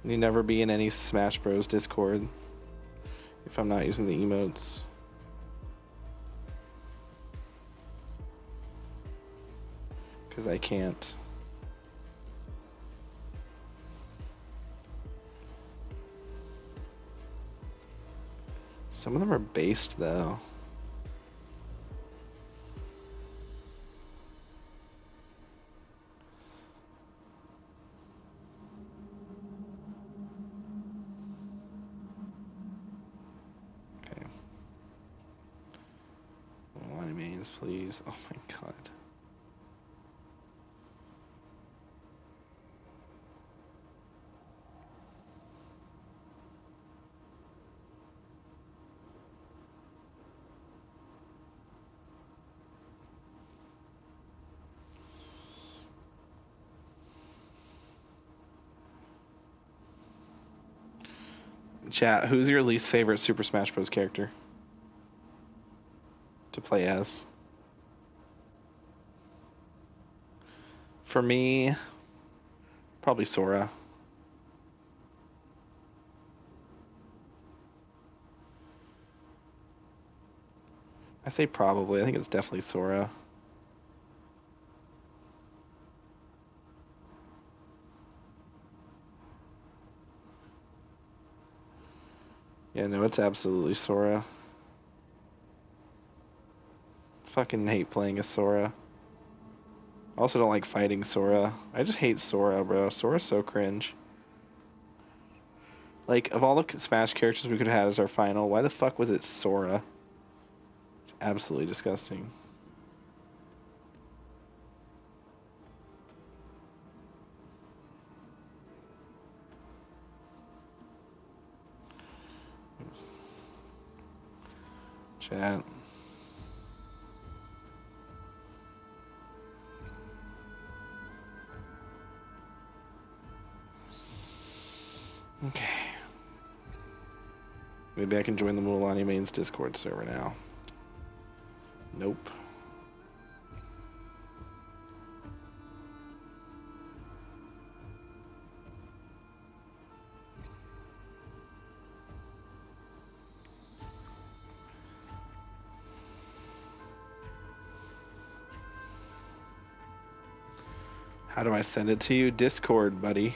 S1: You never be in any Smash Bros. Discord if I'm not using the emotes. Because I can't. Some of them are based though. please. Oh my god. Chat, who's your least favorite Super Smash Bros. Character to play as? For me, probably Sora. I say probably. I think it's definitely Sora. Yeah, no, it's absolutely Sora. Fucking hate playing as Sora. I also don't like fighting Sora. I just hate Sora, bro. Sora's so cringe. Like, of all the Smash characters we could have had as our final, why the fuck was it Sora? It's absolutely disgusting. Chat. Okay. Maybe I can join the Mulan Mains Discord server now. Nope. How do I send it to you? Discord, buddy.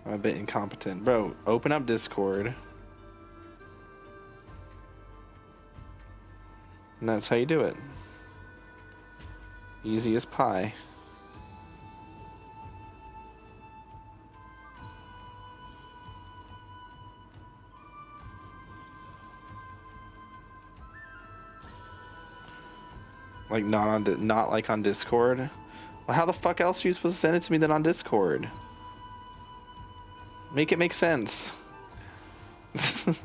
S1: I'm a bit incompetent. Bro, open up Discord. And that's how you do it. Easy as pie. Like not like on Discord. Well, how the fuck else are you supposed to send it to me than on Discord? Make it make sense. That's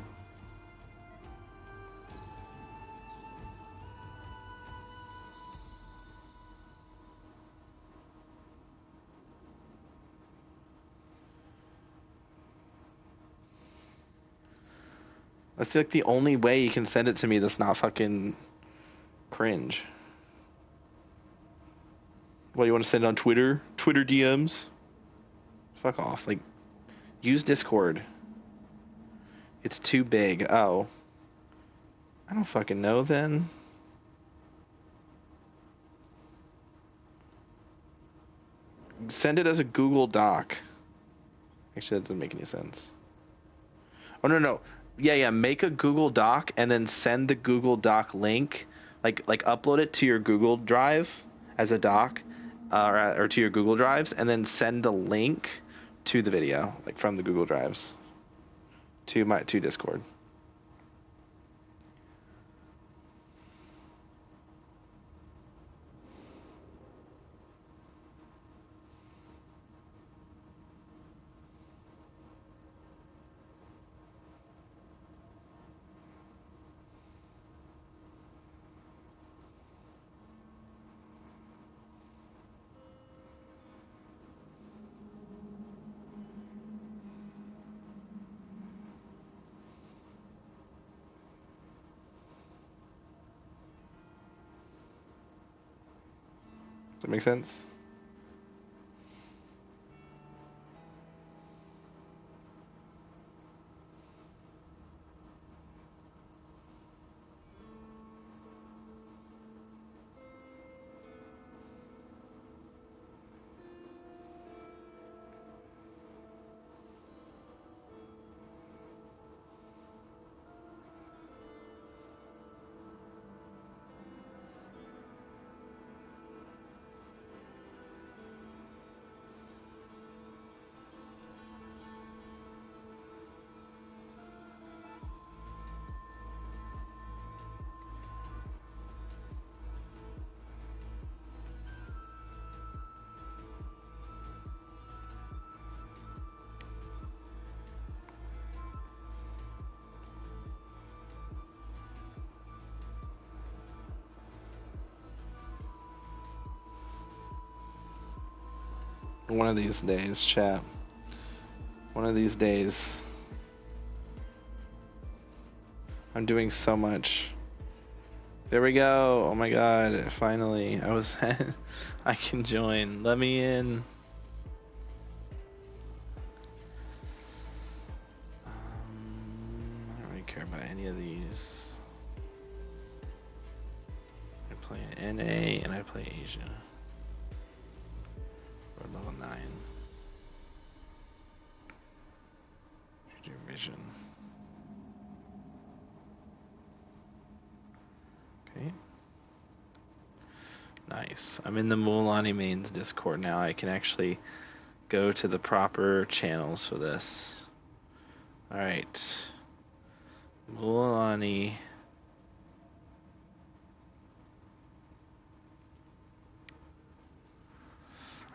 S1: like the only way you can send it to me that's not fucking cringe. What, you want to send it on Twitter? Twitter DMs? Fuck off. Like, use Discord. It's too big. Oh. I don't fucking know then. Send it as a Google Doc. Actually, that doesn't make any sense. Oh, no. Yeah, make a Google Doc and then send the Google Doc link. Like upload it to your Google Drive as a doc, or to your Google Drives, and then send the link to the video, like from the Google Drives, to Discord. Does that make sense? One of these days, chat. One of these days. I'm doing so much. There we go. Oh my god, finally. I can join. Let me in. I don't really care about any of these. I play NA and I play Asia. We're level 9. Vision. Okay. Nice. I'm in the Mualani Mains Discord now. I can actually go to the proper channels for this. Alright. Mualani.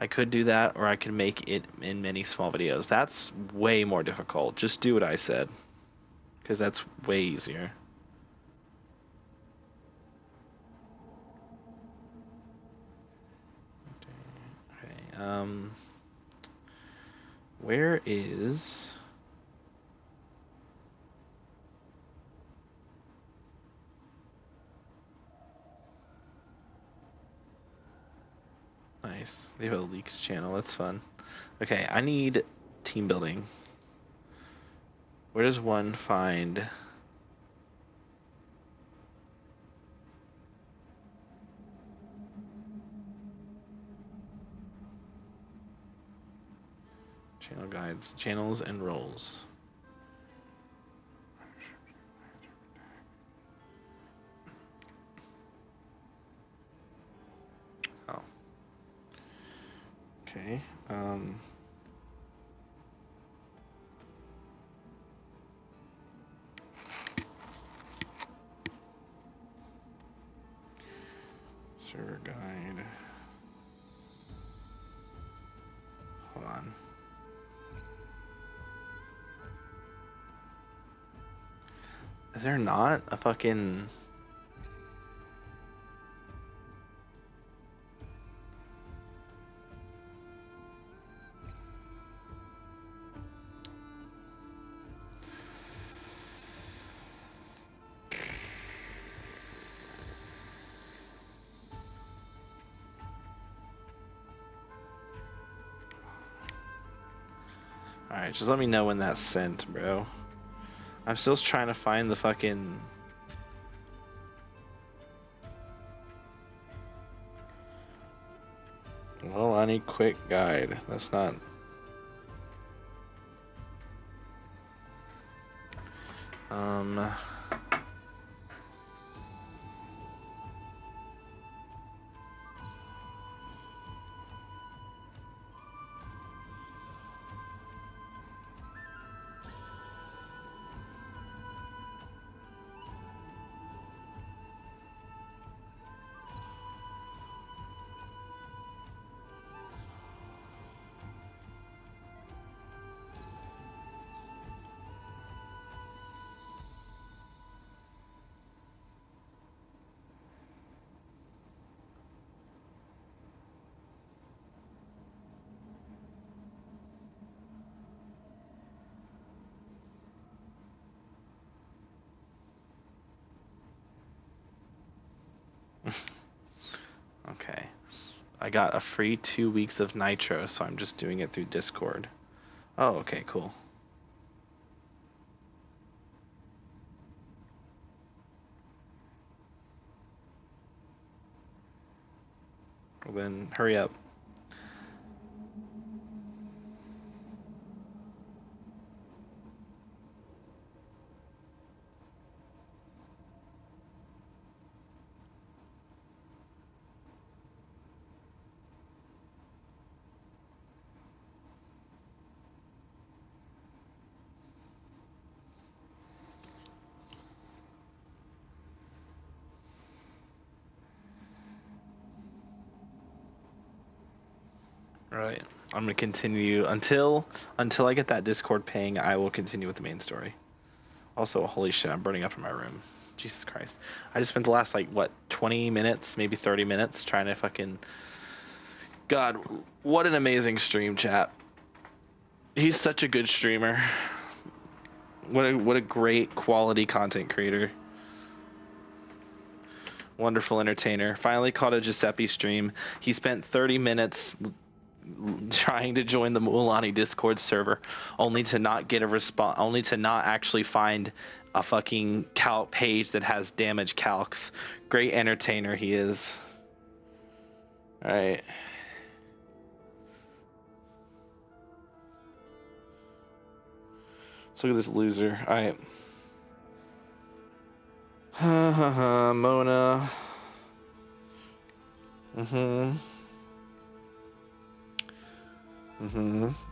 S1: I could do that, or I could make it in many small videos. That's way more difficult. Just do what I said, because that's way easier. Okay, where is... Nice. They have a leaks channel. That's fun. Okay, I need team building. Where does one find... Channel guides, channels and roles. Oh. Okay. Server guide. Hold on. Is there not a fucking... Alright, just let me know when that's sent, bro. I'm still trying to find the fucking... Well, I need quick guide. That's not... Okay. I got a free 2 weeks of Nitro, so I'm just doing it through Discord. Oh, okay, cool. Well, then hurry up. Right. I'm gonna continue until I get that Discord ping. I will continue with the main story. Also, holy shit, I'm burning up in my room. Jesus Christ. I just spent the last, like, what, 20 minutes, maybe 30 minutes trying to fucking God, what an amazing stream, chat. He's such a good streamer. What a great quality content creator. Wonderful entertainer. Finally caught a Giuseppe stream. He spent 30 minutes trying to join the Mualani Discord server, only to not get a response, only to not actually find a fucking calc page that has damaged calcs. Great entertainer he is. All right. Let's look at this loser. All right. Mona.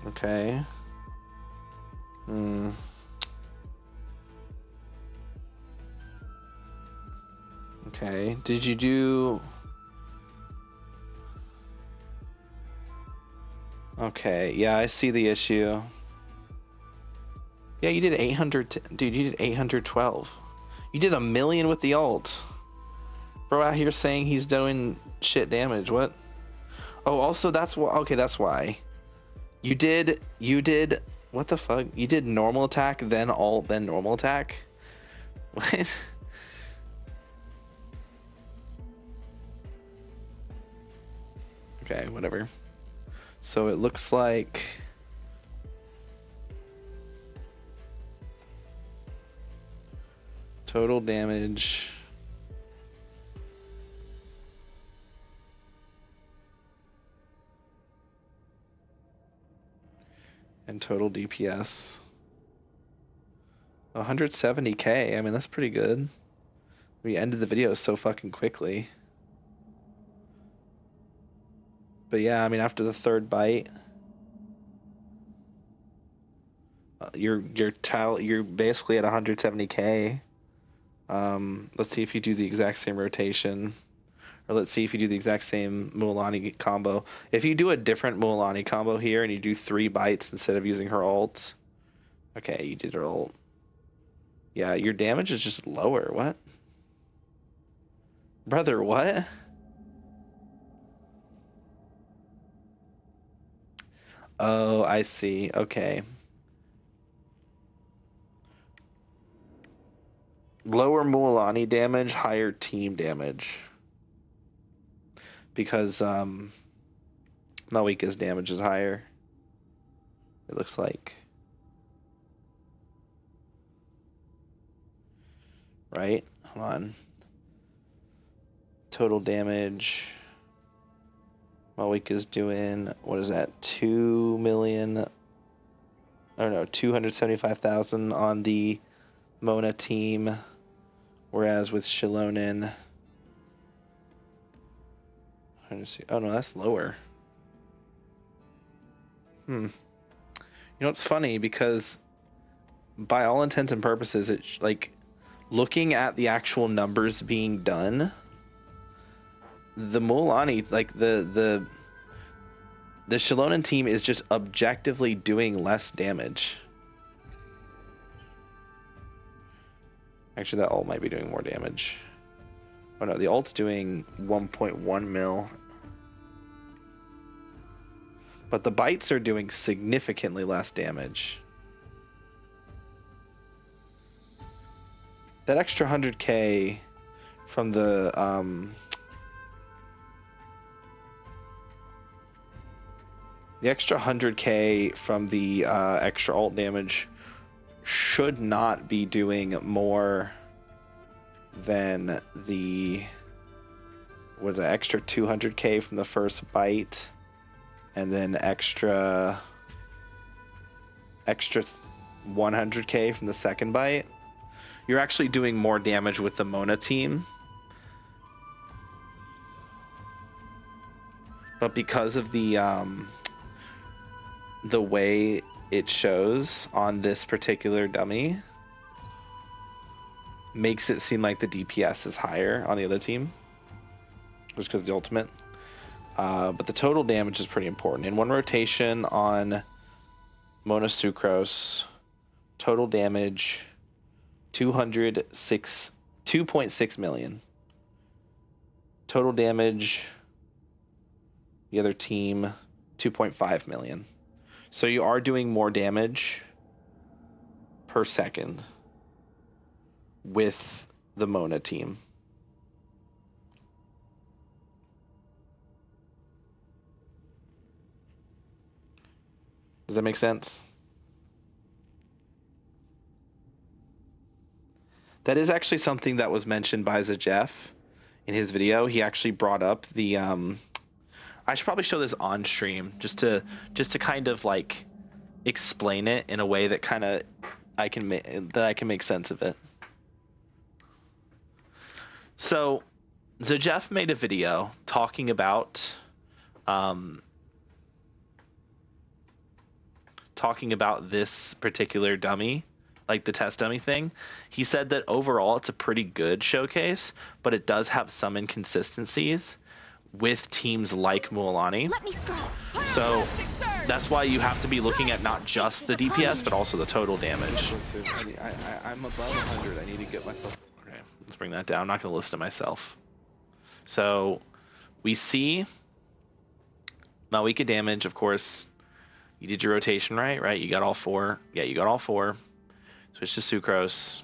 S1: Okay. Okay. Did you do... Okay. Yeah, I see the issue. Yeah, you did 800... Dude, you did 812. You did 1 million with the ult. Bro out here saying he's doing shit damage. What? Oh, also that's why. Okay, that's why. You did, what the fuck? You did normal attack, then ult, then normal attack? What? Okay, whatever. So it looks like... Total damage... and total DPS 170k. I mean, that's pretty good. We ended the video so fucking quickly. But yeah, I mean, after the third bite, you're basically at 170k. Let's see if you do the exact same rotation. Or let's see if you do the exact same Mualani combo. If you do a different Mualani combo here and you do 3 bites instead of using her ult. Okay, you did her ult. Yeah, your damage is just lower. What? Brother, what? Oh, I see. Okay. Lower Mualani damage, higher team damage. Because Malika's damage is higher. It looks like. Right? Hold on. Total damage. Malika's doing, what is that? 2 million. Oh no, 275,000 on the Mona team. Whereas with Shilonen. Oh no, that's lower. You know, it's funny because by all intents and purposes, it's like looking at the actual numbers being done, the Mualani, like the Shilonen team is just objectively doing less damage. Actually, that ult might be doing more damage. Oh no, the ult's doing 1.1 mil. But the bites are doing significantly less damage. That extra 100k from the extra 100k from the extra ult damage should not be doing more than the extra 200k from the first bite. And then extra 100k from the second bite. You're actually doing more damage with the Mona team. But because of the way it shows on this particular dummy, makes it seem like the DPS is higher on the other team. Just because the ultimate. But the total damage is pretty important. In one rotation on Mona Sucrose, total damage 2.6 million. Total damage The other team, 2.5 million. So you are doing more damage per second with the Mona team. Does that make sense? That is actually something that was mentioned by Zajeff in his video. He actually brought up the I should probably show this on stream just to kind of like explain it in a way that kind of I can make sense of it. So Zajeff made a video talking about this particular dummy, like the test dummy thing. He said that overall it's a pretty good showcase, but it does have some inconsistencies with teams like Mualani. So that's why you have to be looking at not just the DPS, but also the total damage. I'm above 100. I need to get myself... Okay, let's bring that down. I'm not going to list it myself. So we see Malika damage, of course. You did your rotation right? You got all 4. Yeah, you got all 4. Switch to Sucrose.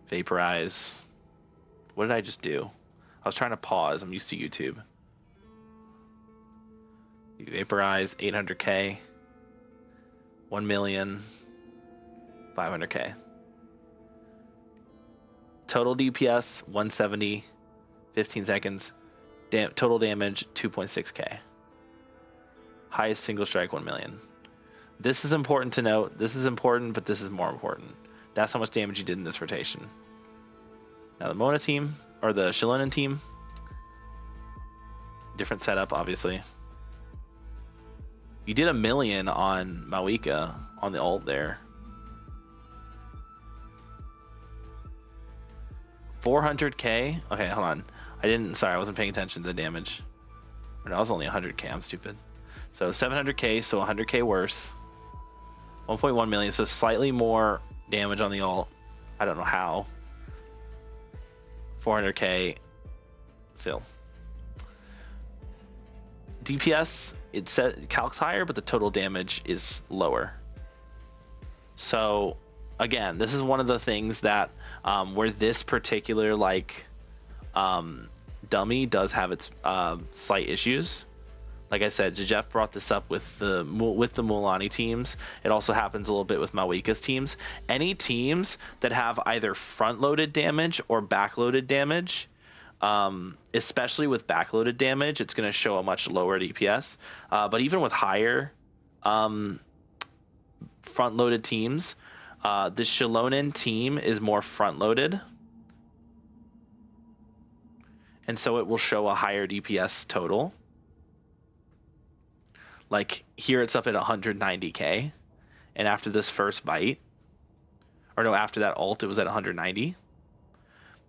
S1: Vaporize. What did I just do? I was trying to pause. I'm used to YouTube. You vaporize 800k, 1 million, 500k. Total DPS 170, 15 seconds. Total damage 2.6k. Highest single strike 1 million. This is important to note. This is important, but this is more important. That's how much damage you did in this rotation. Now the Mona team, or the Xilonen team, different setup, obviously. You did 1 million on Mawika on the ult there. 400k. Okay, hold on. Sorry, I wasn't paying attention to the damage. Or no, I was only 100k. I'm stupid. So 700k, so 100k worse. 1.1 million, so slightly more damage on the ult. I don't know how. 400k still. DPS, it said calcs higher, but the total damage is lower. So again, this is one of the things that where this particular dummy does have its slight issues. Like I said, Zajeff brought this up with the Mualani teams. It also happens a little bit with Mawika's teams. Any teams that have either front-loaded damage or back-loaded damage, especially with back-loaded damage, it's going to show a much lower DPS. But even with higher front-loaded teams, the Xilonen team is more front-loaded. And so it will show a higher DPS total. Like here it's up at 190k, and after this first bite, or no, after that ult it was at 190.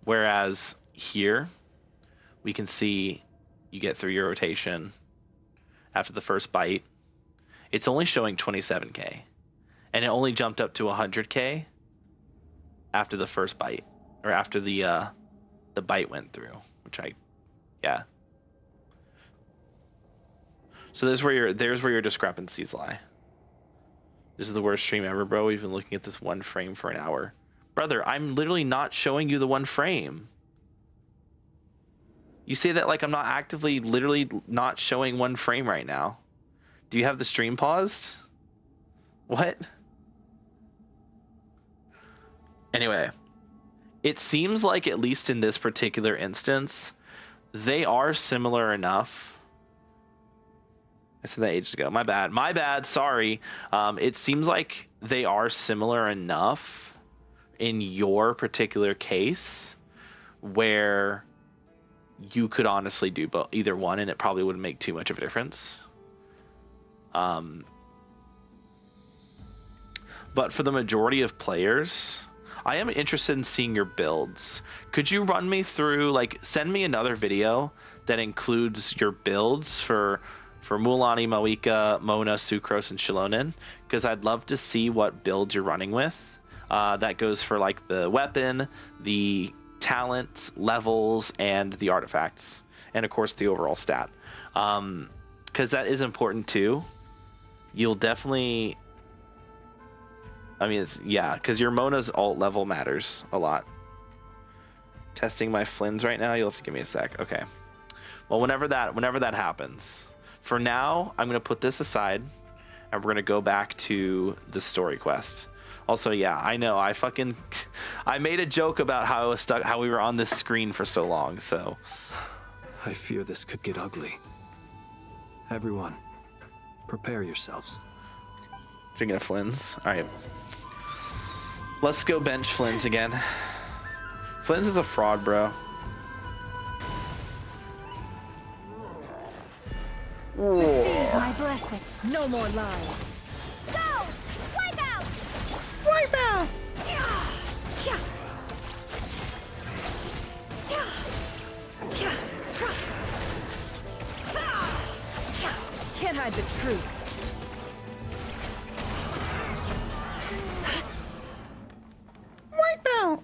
S1: Whereas here we can see you get through your rotation after the first bite, it's only showing 27k, and it only jumped up to 100k after the first bite, or after the bite went through, yeah. So there's where your discrepancies lie. This is the worst stream ever, bro. We've been looking at this 1 frame for an hour. Brother, I'm literally not showing you the 1 frame. You say that like I'm not actively, literally not showing 1 frame right now. Do you have the stream paused? What? Anyway, it seems like, at least in this particular instance, they are similar enough. I said that ages ago. My bad. Sorry. It seems like they are similar enough in your particular case where you could honestly do either one, and it probably wouldn't make too much of a difference. But for the majority of players, I am interested in seeing your builds. Could you run me through, send me another video that includes your builds for Mualani, Mawika, Mona, Sucrose, and Xilonen, because I'd love to see what builds you're running with. That goes for the weapon, the talents, levels, and the artifacts, and of course the overall stat, because that is important too. You'll definitely, I mean, because your Mona's alt level matters a lot. Testing my Flynn's right now. You'll have to give me a sec. Okay. Well, whenever that happens. For now, I'm gonna put this aside, and we're gonna go back to the story quest. Also, yeah, I know I made a joke about how I was stuck, how we were on this screen for so long. So
S12: I fear this could get ugly. Everyone, prepare yourselves.
S1: Speaking of Flynn's, all right. Let's go bench Flynn's again. Flynn's is a fraud, bro.
S15: My blessing.
S14: No more lies.
S15: Go! Wipe out!
S14: Wipe out! Can't hide the truth.
S1: Wipe out!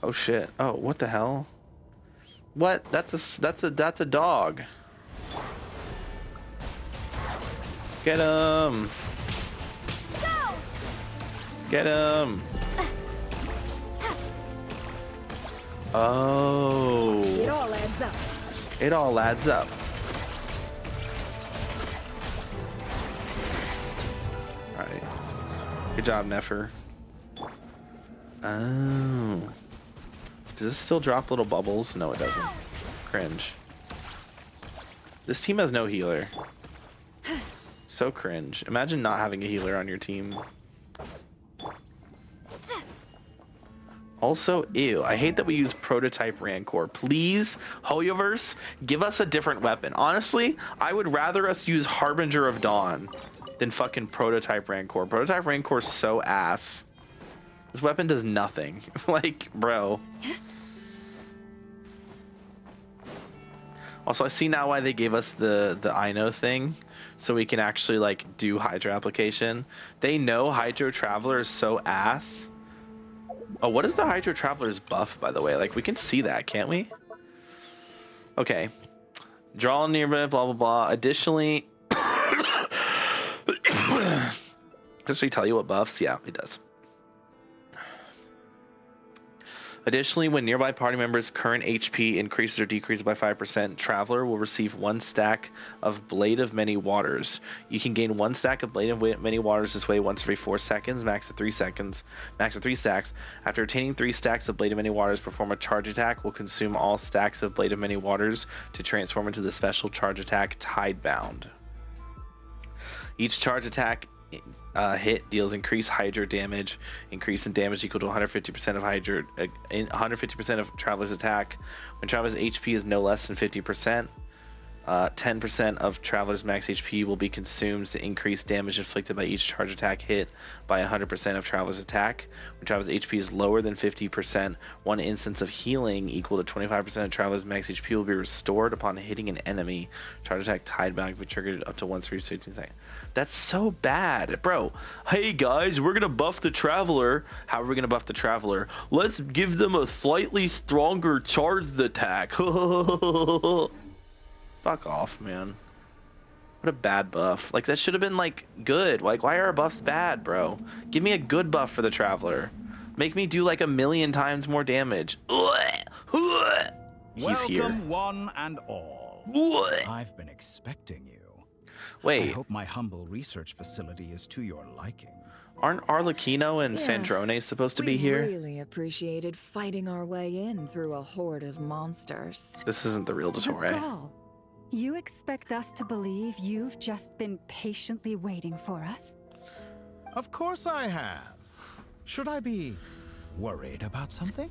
S1: Oh shit! Oh, what the hell? What? That's a dog. Get him!
S15: Go!
S1: Get him! Oh.
S14: It all adds up.
S1: It all adds up. Alright. Good job, Nefer. Oh. Does this still drop little bubbles? No, it doesn't. Cringe. This team has no healer. So cringe. Imagine not having a healer on your team. Also, ew, I hate that we use Prototype Rancor. Please, Hoyoverse, give us a different weapon. Honestly, I would rather us use Harbinger of Dawn than fucking Prototype Rancor. Prototype Rancor is so ass. This weapon does nothing. Like, bro. Also, I see now why they gave us the Ino thing, so we can actually like do Hydro application. They know Hydro Traveler is so ass. Oh, what is the Hydro Traveler's buff, by the way? Like, we can see that, can't we? Okay. Draw nearby, blah, blah, blah. Additionally, does he tell you what buffs? Yeah, it does. Additionally, when nearby party members' current HP increases or decreases by 5%, Traveler will receive 1 stack of Blade of Many Waters. You can gain 1 stack of Blade of Many Waters this way once every 4 seconds, max of 3 seconds, max of 3 stacks. After obtaining 3 stacks of Blade of Many Waters, perform a charge attack. Will consume all stacks of Blade of Many Waters to transform into the special charge attack Tidebound. Each charge attack hit deals increased Hydro damage, increase in damage equal to 150% of Hydro, 150% of Traveler's attack. When Traveler's HP is no less than 50%, 10% of Traveler's max HP will be consumed to increase damage inflicted by each charge attack hit by 100% of Traveler's attack. When Traveler's HP is lower than 50%, 1 instance of healing equal to 25% of Traveler's max HP will be restored upon hitting an enemy. Charge attack Tidebound can be triggered up to once every 15 seconds. That's so bad, bro. Hey guys, we're gonna buff the Traveler. How are we gonna buff the Traveler? Let's give them a slightly stronger charge attack. Fuck off, man. What a bad buff. Like, that should have been, like, good. Like, why are our buffs bad, bro? Give me a good buff for the Traveler. Make me do, like, 1,000,000 times more damage. He's here.
S10: Welcome, one and all. I've been expecting you.
S1: Wait.
S10: I hope my humble research facility is to your liking.
S1: Aren't Arlecchino and Sandrone supposed to be here?
S14: We really appreciated fighting our way in through a horde of monsters.
S1: This isn't the real Dottore.
S8: You expect us to believe you've just been patiently waiting for us?
S10: Of course I have. Should I be worried about something?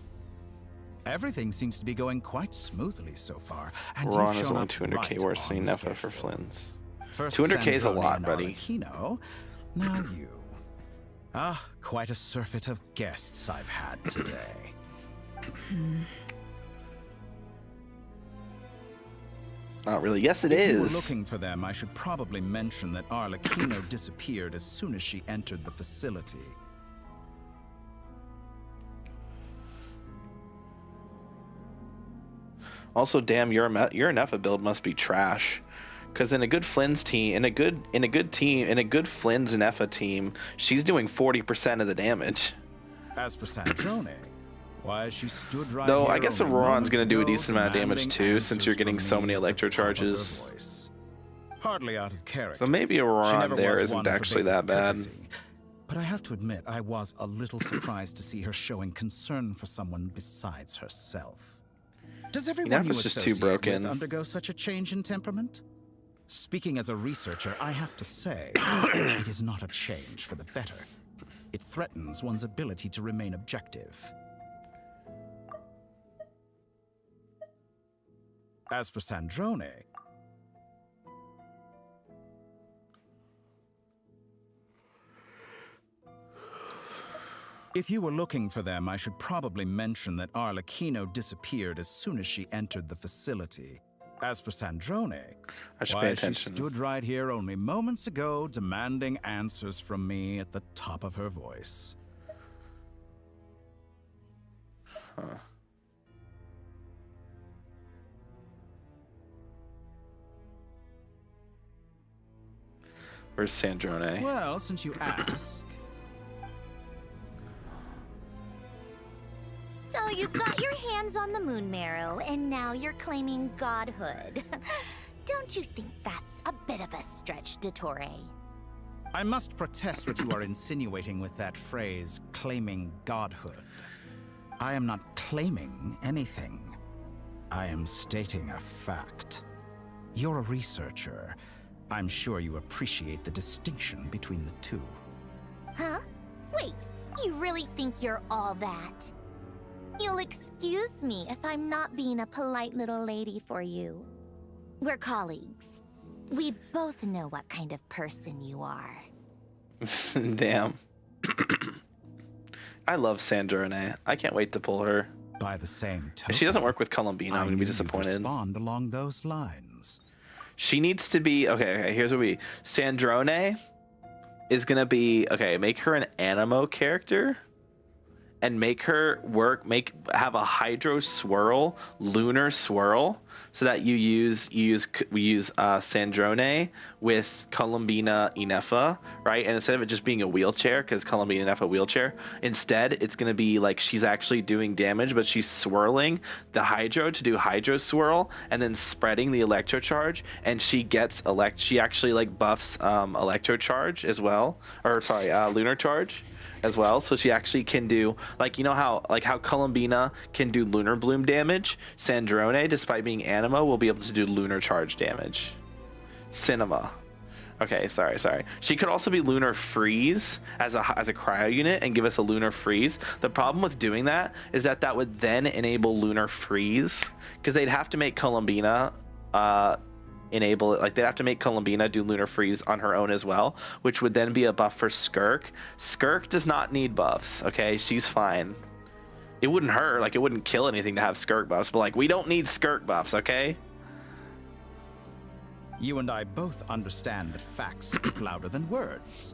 S10: Everything seems to be going quite smoothly so far. And
S1: Ron is only 200k worse than Nefa for Flynn's. 200k is a lot, buddy.
S10: Now you. Ah, quite a surfeit of guests I've had today.
S1: Not really. Yes, it
S10: is.
S1: is.
S10: If you were looking for them, I should probably mention that Arlecchino disappeared as soon as she entered the facility.
S1: Also, damn, your Nepha build must be trash. Because in a good Flynn's team, in a good Flynn's Nepha team, she's doing 40% of the damage.
S10: As for Sandrone, why she stood right
S1: Though
S10: here
S1: I guess Auroron's gonna do a decent amount of damage too, since you're getting so many electro charges.
S10: Hardly out of character.
S1: So maybe Auroron there isn't actually that bad.
S10: But I have to admit, I was a little surprised to see her showing concern for someone besides herself. Does everyone you associate with undergo such a change in temperament? Speaking as a researcher, I have to say, it is not a change for the better. It threatens one's ability to remain objective. As for Sandrone, if you were looking for them, I should probably mention that Arlecchino disappeared as soon as she entered the facility. As for Sandrone, why, she stood right here only moments ago demanding answers from me at the top of her voice.
S1: Huh. Where's Sandrone?
S10: Well, since you ask.
S5: So you've got your hands on the moon marrow, and now you're claiming godhood. Don't you think that's a bit of a stretch, Dottore?
S10: I must protest what you are insinuating with that phrase, claiming godhood. I am not claiming anything. I am stating a fact. You're a researcher. I'm sure you appreciate the distinction between the two.
S5: Huh? Wait, you really think you're all that? You'll excuse me if I'm not being a polite little lady for you. We're colleagues. We both know what kind of person you are.
S1: Damn. I love Sandrone. I can't wait to pull her.
S10: By the same token,
S1: if she doesn't work with Columbina, I'm gonna be disappointed.
S10: Respond along those lines.
S1: She needs to be okay. Here's what Sandrone is gonna be okay. Make her an Anemo character, and make her have a Hydro Swirl, Lunar Swirl, so that we use Sandrone with Columbina Inefa, right? And instead of it just being a wheelchair, because Columbina Inefa wheelchair, instead it's gonna be like she's actually doing damage, but she's swirling the Hydro to do Hydro Swirl, and then spreading the Electro Charge, and she gets she actually like buffs Electro Charge as well, or sorry, Lunar Charge as well, so she actually can do like, you know how Columbina can do Lunar Bloom damage, Sandrone, despite being Anemo, will be able to do Lunar Charge damage. Cinema. Okay, sorry. She could also be Lunar Freeze as a cryo unit and give us a Lunar Freeze. The problem with doing that is that would then enable Lunar Freeze, because they'd have to make Columbina enable it. Like, they'd have to make Columbina do Lunar Freeze on her own as well, which would then be a buff for Skirk. Skirk does not need buffs, okay? She's fine. It wouldn't hurt, like, it wouldn't kill anything to have Skirk buffs, but like, we don't need Skirk buffs, okay?
S10: You and I both understand that facts speak louder than words.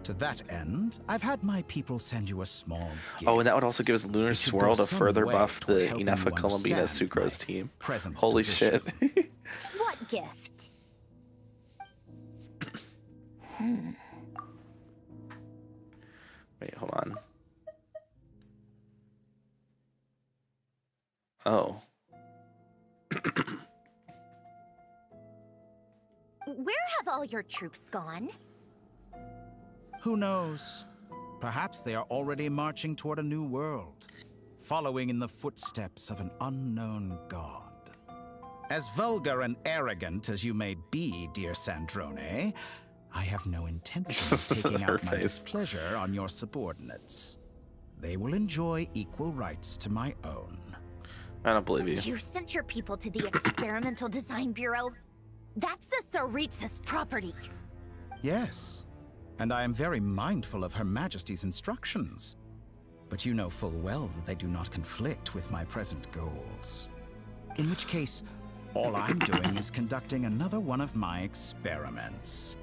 S10: To that end, I've had my people send you a small gift.
S1: Oh, and that would also give us Lunar Swirl to further buff the Inefa Columbina Sucrose team. Holy shit.
S5: What gift?
S1: Wait, hold on. Oh.
S5: Where have all your troops gone?
S10: Who knows? Perhaps they are already marching toward a new world, following in the footsteps of an unknown god. As vulgar and arrogant as you may be, dear Sandrone, I have no intention of taking out my displeasure on your subordinates. They will enjoy equal rights to my own.
S1: I don't believe you.
S5: You sent your people to the Experimental Design Bureau? That's a Tsaritsa's property.
S10: Yes, and I am very mindful of Her Majesty's instructions. But you know full well that they do not conflict with my present goals. In which case, all I'm doing is conducting another one of my experiments.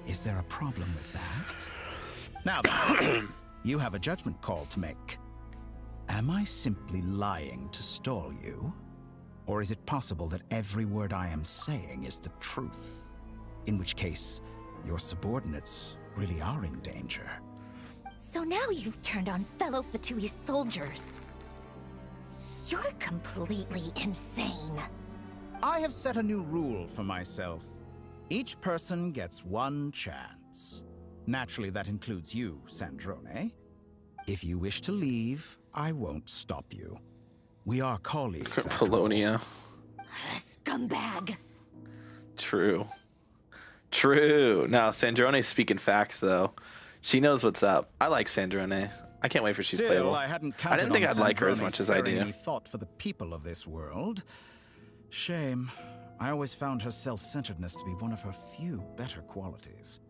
S10: Is there a problem with that? Now then, you have a judgment call to make. Am I simply lying to stall you? Or is it possible that every word I am saying is the truth? In which case, your subordinates really are in danger.
S5: So now you've turned on fellow Fatui soldiers. You're completely insane.
S10: I have set a new rule for myself. Each person gets one chance. Naturally, that includes you, Sandrone. If you wish to leave, I won't stop you. We are colleagues.
S1: Polonia.
S5: Scumbag.
S1: True. True. Now, Sandrone's speaking facts, though. She knows what's up. I like Sandrone. I can't wait for she's playable.
S10: I didn't
S1: think I'd like her as much as I do.
S10: Any thought for the people of this world. Shame. I always found her self-centeredness to be one of her few better qualities.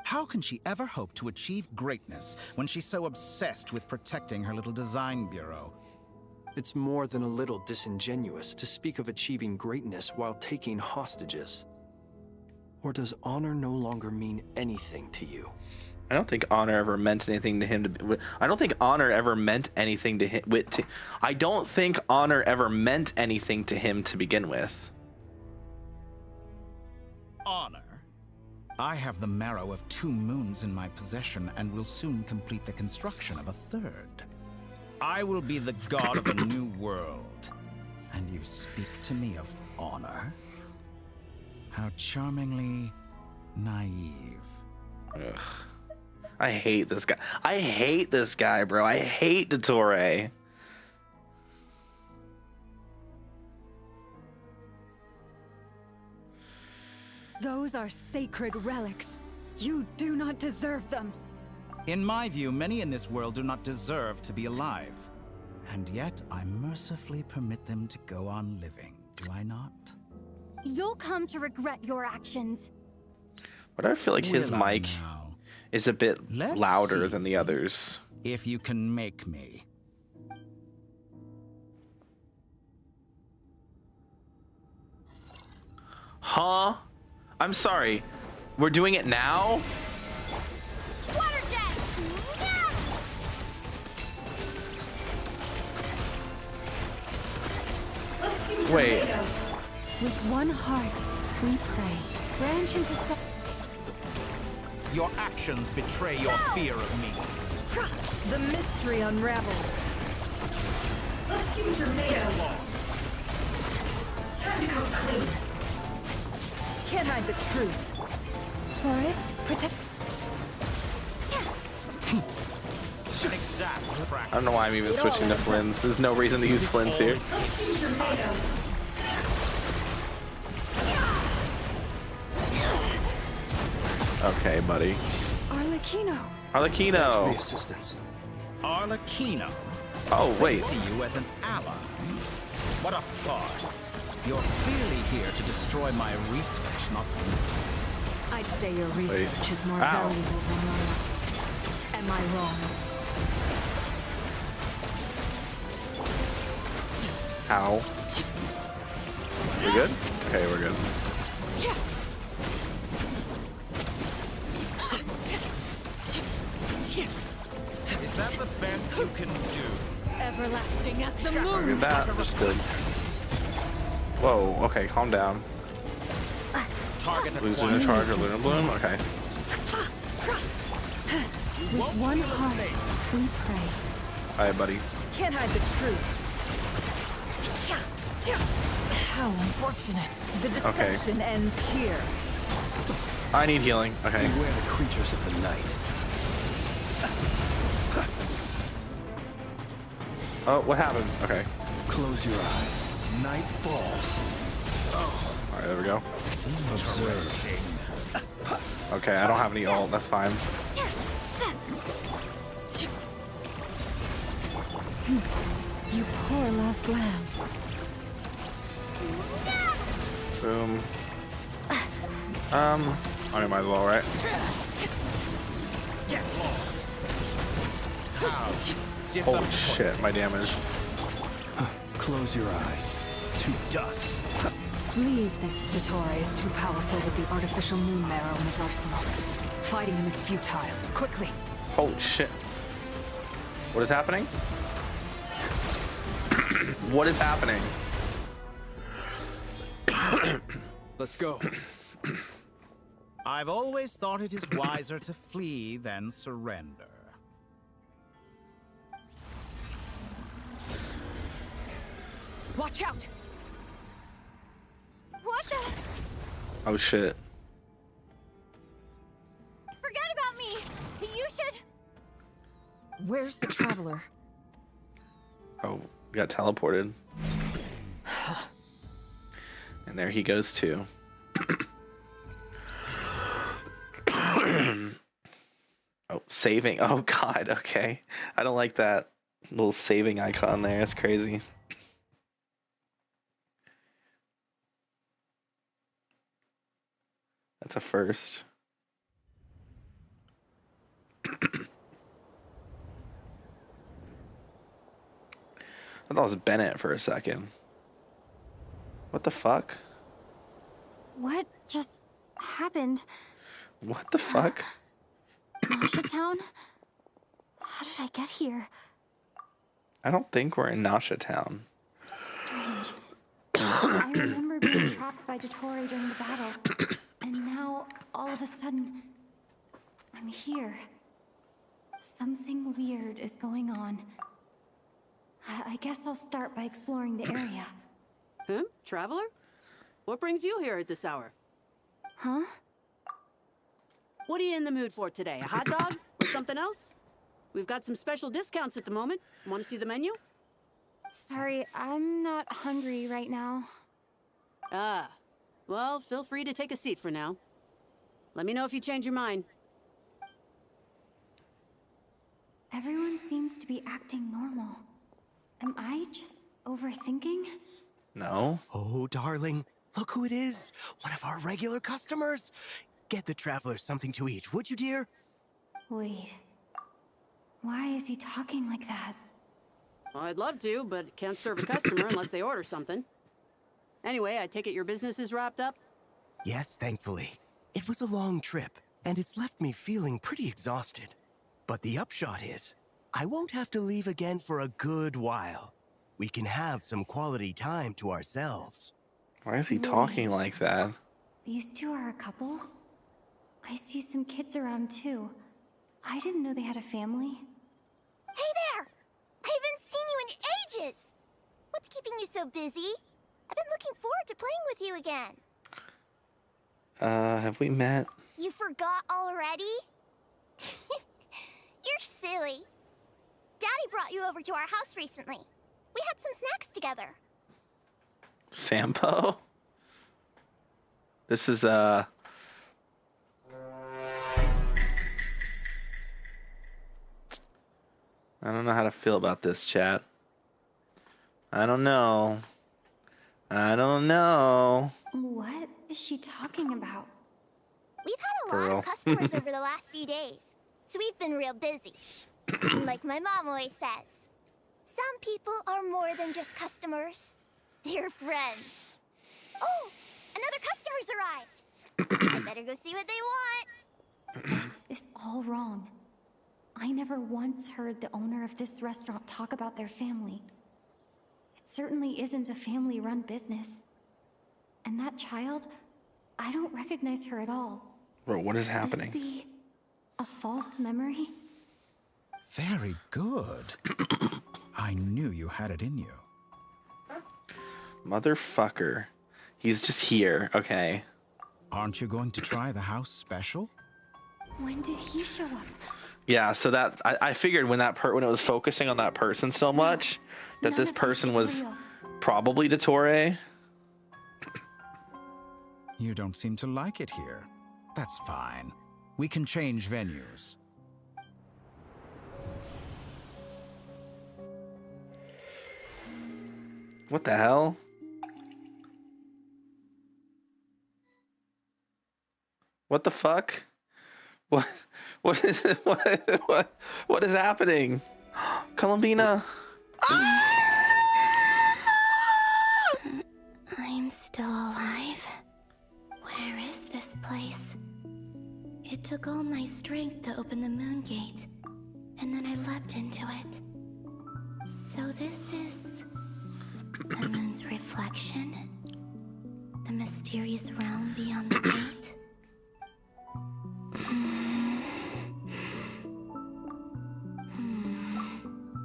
S10: How can she ever hope to achieve greatness when she's so obsessed with protecting her little design bureau?
S12: It's more than a little disingenuous to speak of achieving greatness while taking hostages. Or does honor no longer mean anything to you?
S1: I don't think honor ever meant anything to him. I don't think honor ever meant anything to him. I don't think honor ever meant anything to him to begin with.
S10: Honor? I have the marrow of 2 moons in my possession and will soon complete the construction of a 3rd. I will be the god of a new world. And you speak to me of honor? How charmingly naive.
S1: Ugh. I hate this guy. I hate this guy, bro. I hate Dottore.
S8: Those are sacred relics. You do not deserve them.
S10: In my view, many in this world do not deserve to be alive. And yet, I mercifully permit them to go on living, do I not?
S15: You'll come to regret your actions.
S1: But I feel like his mic is a bit louder than the others.
S10: If you can make me.
S1: Huh? I'm sorry. We're doing it now?
S15: Water jet! Yeah!
S1: Wait.
S8: With one heart, we pray. Branch into
S10: Your actions betray your fear of me.
S14: The mystery unravels.
S18: Let's see what you're made of.
S10: Lost.
S18: Time to go clean.
S14: Can't hide the truth.
S8: Forest, protect.
S1: I don't know why I'm even switching to Flynn's. There's no reason to use Flynn's here. Okay, buddy.
S8: Arlecchino.
S1: Arlecchino.
S12: Assistance.
S10: Arlecchino.
S1: Oh, wait.
S10: I see you as an ally. What a farce. You're clearly here to destroy my research, not me.
S11: I'd say your research is more valuable than mine. Am I wrong?
S1: Ow. We good? Okay, we're good.
S10: Is that the best you can do?
S14: Everlasting as the
S1: Look
S14: moon.
S1: at that. Just good. Whoa, okay, calm down.
S10: Target
S1: Losing a charge or Lunar Bloom? Okay.
S8: With one heart, we pray.
S1: Alright, buddy.
S14: Can't hide the truth. How unfortunate. The deception ends here.
S1: I need healing. Okay.
S12: Beware the creatures of the night.
S1: Oh, what happened? Okay.
S12: Close your eyes. Night falls.
S1: Alright, there we go.
S12: Observe.
S1: Okay, I don't have any ult. That's fine.
S8: You poor lost lamb.
S1: Boom. I might as well, right?
S10: Get lost. Ouch.
S1: Holy shit, my damage.
S12: Close your eyes.
S10: To dust.
S11: Leave this. Dottore is too powerful with the artificial moon marrow in his arsenal. Fighting him is futile. Quickly.
S1: Holy shit. What is happening? What is happening?
S12: Let's go.
S10: I've always thought it is wiser to flee than surrender.
S11: Watch out!
S15: What the?
S1: Oh shit.
S15: Forget about me! You should...
S11: Where's the Traveler?
S1: Oh, we got teleported. And there he goes too. Oh, saving. Oh god, okay. I don't like that little saving icon there. It's crazy. That's a first. I thought it was Bennett for a second. What the fuck?
S15: What just happened?
S1: What the fuck?
S15: Nasha Town? How did I get here?
S1: I don't think we're in Nasha Town.
S15: Strange. I remember being trapped by Dottore during the battle. And now, all of a sudden, I'm here. Something weird is going on. I guess I'll start by exploring the area.
S19: Traveler? What brings you here at this hour?
S15: Huh?
S19: What are you in the mood for today? A hot dog? Or something else? We've got some special discounts at the moment. Want to see the menu?
S15: Sorry, I'm not hungry right now.
S19: Ah. Well, feel free to take a seat for now. Let me know if you change your mind.
S15: Everyone seems to be acting normal. Am I just overthinking?
S1: No.
S13: Oh, darling. Look who it is. One of our regular customers. Get the Traveler something to eat, would you, dear?
S15: Wait. Why is he talking like that?
S19: Well, I'd love to, but can't serve a customer unless they order something. Anyway, I take it your business is wrapped up?
S13: Yes, thankfully. It was a long trip, and it's left me feeling pretty exhausted. But the upshot is, I won't have to leave again for a good while. We can have some quality time to ourselves.
S1: Why is he talking like that?
S15: These two are a couple? I see some kids around too. I didn't know they had a family.
S5: Hey there! I haven't seen you in ages! What's keeping you so busy? I've been looking forward to playing with you again.
S1: Have we met?
S5: You forgot already? You're silly. Daddy brought you over to our house recently. We had some snacks together.
S1: Sampo? This is, I don't know how to feel about this, chat. I don't know. I don't know.
S15: What is she talking about?
S5: We've had a lot of customers over the last few days, so we've been real busy. And like my mom always says, some people are more than just customers. They're friends. Oh, another customer's arrived. I better go see what they want.
S15: This is all wrong. I never once heard the owner of this restaurant talk about their family. It certainly isn't a family-run business. And that child, I don't recognize her at all.
S1: Bro, what is happening?
S15: Could this be a false memory?
S10: Very good. I knew you had it in you.
S1: Motherfucker. He's just here, okay.
S10: Aren't you going to try the house special?
S15: When did he show up?
S1: Yeah, so that I figured when when it was focusing on that person so much, that this person was probably Dottore.
S10: You don't seem to like it here. That's fine. We can change venues.
S1: What the hell? What the fuck? What is it? What is happening? Columbina.
S5: I'm still alive. Where is this place? It took all my strength to open the moon gate, and then I leapt into it. So this is the moon's reflection? The mysterious mysterious realm beyond the gate?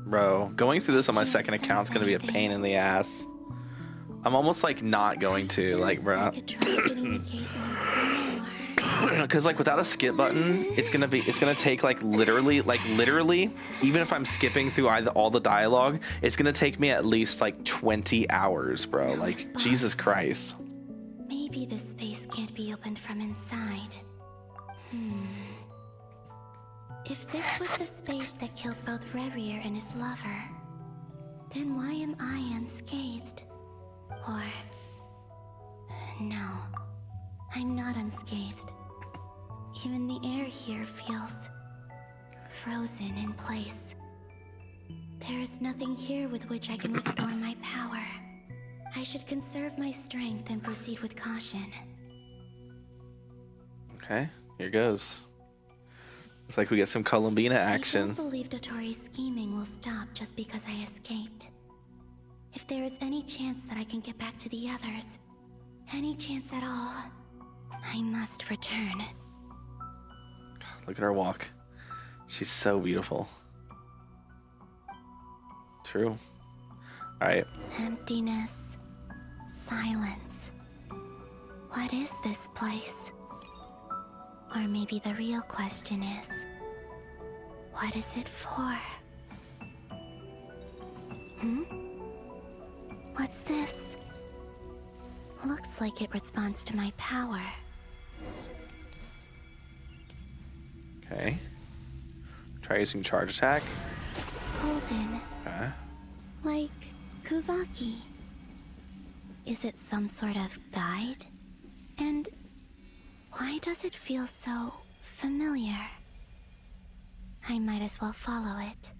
S1: Bro, going through this on my second account is gonna be a pain in the ass. I'm almost like not going to, like, bro. Because like without a skip button, it's gonna take like literally, even if I'm skipping through all the dialogue, it's gonna take me at least like 20 hours, bro. Like, Jesus Christ.
S5: Maybe this space can't be opened from inside. If this was the space that killed both Rerir and his lover, then why am I unscathed? Or... no, I'm not unscathed. Even the air here feels frozen in place. There is nothing here with which I can restore my power. I should conserve my strength and proceed with caution.
S1: Okay, here goes. It's like we get some Columbina action.
S5: I don't believe Dotori's scheming will stop just because I escaped. If there is any chance that I can get back to the others, any chance at all, I must return.
S1: Look at her walk. She's so beautiful. True. Alright.
S5: Emptiness. Silence. What is this place? Or maybe the real question is, what is it for? What's this? Looks like it responds to my power.
S1: Okay. Try using charge attack.
S5: Golden.
S1: Okay.
S5: Like Kuvaki. Is it some sort of guide? And why does it feel so familiar? I might as well follow it.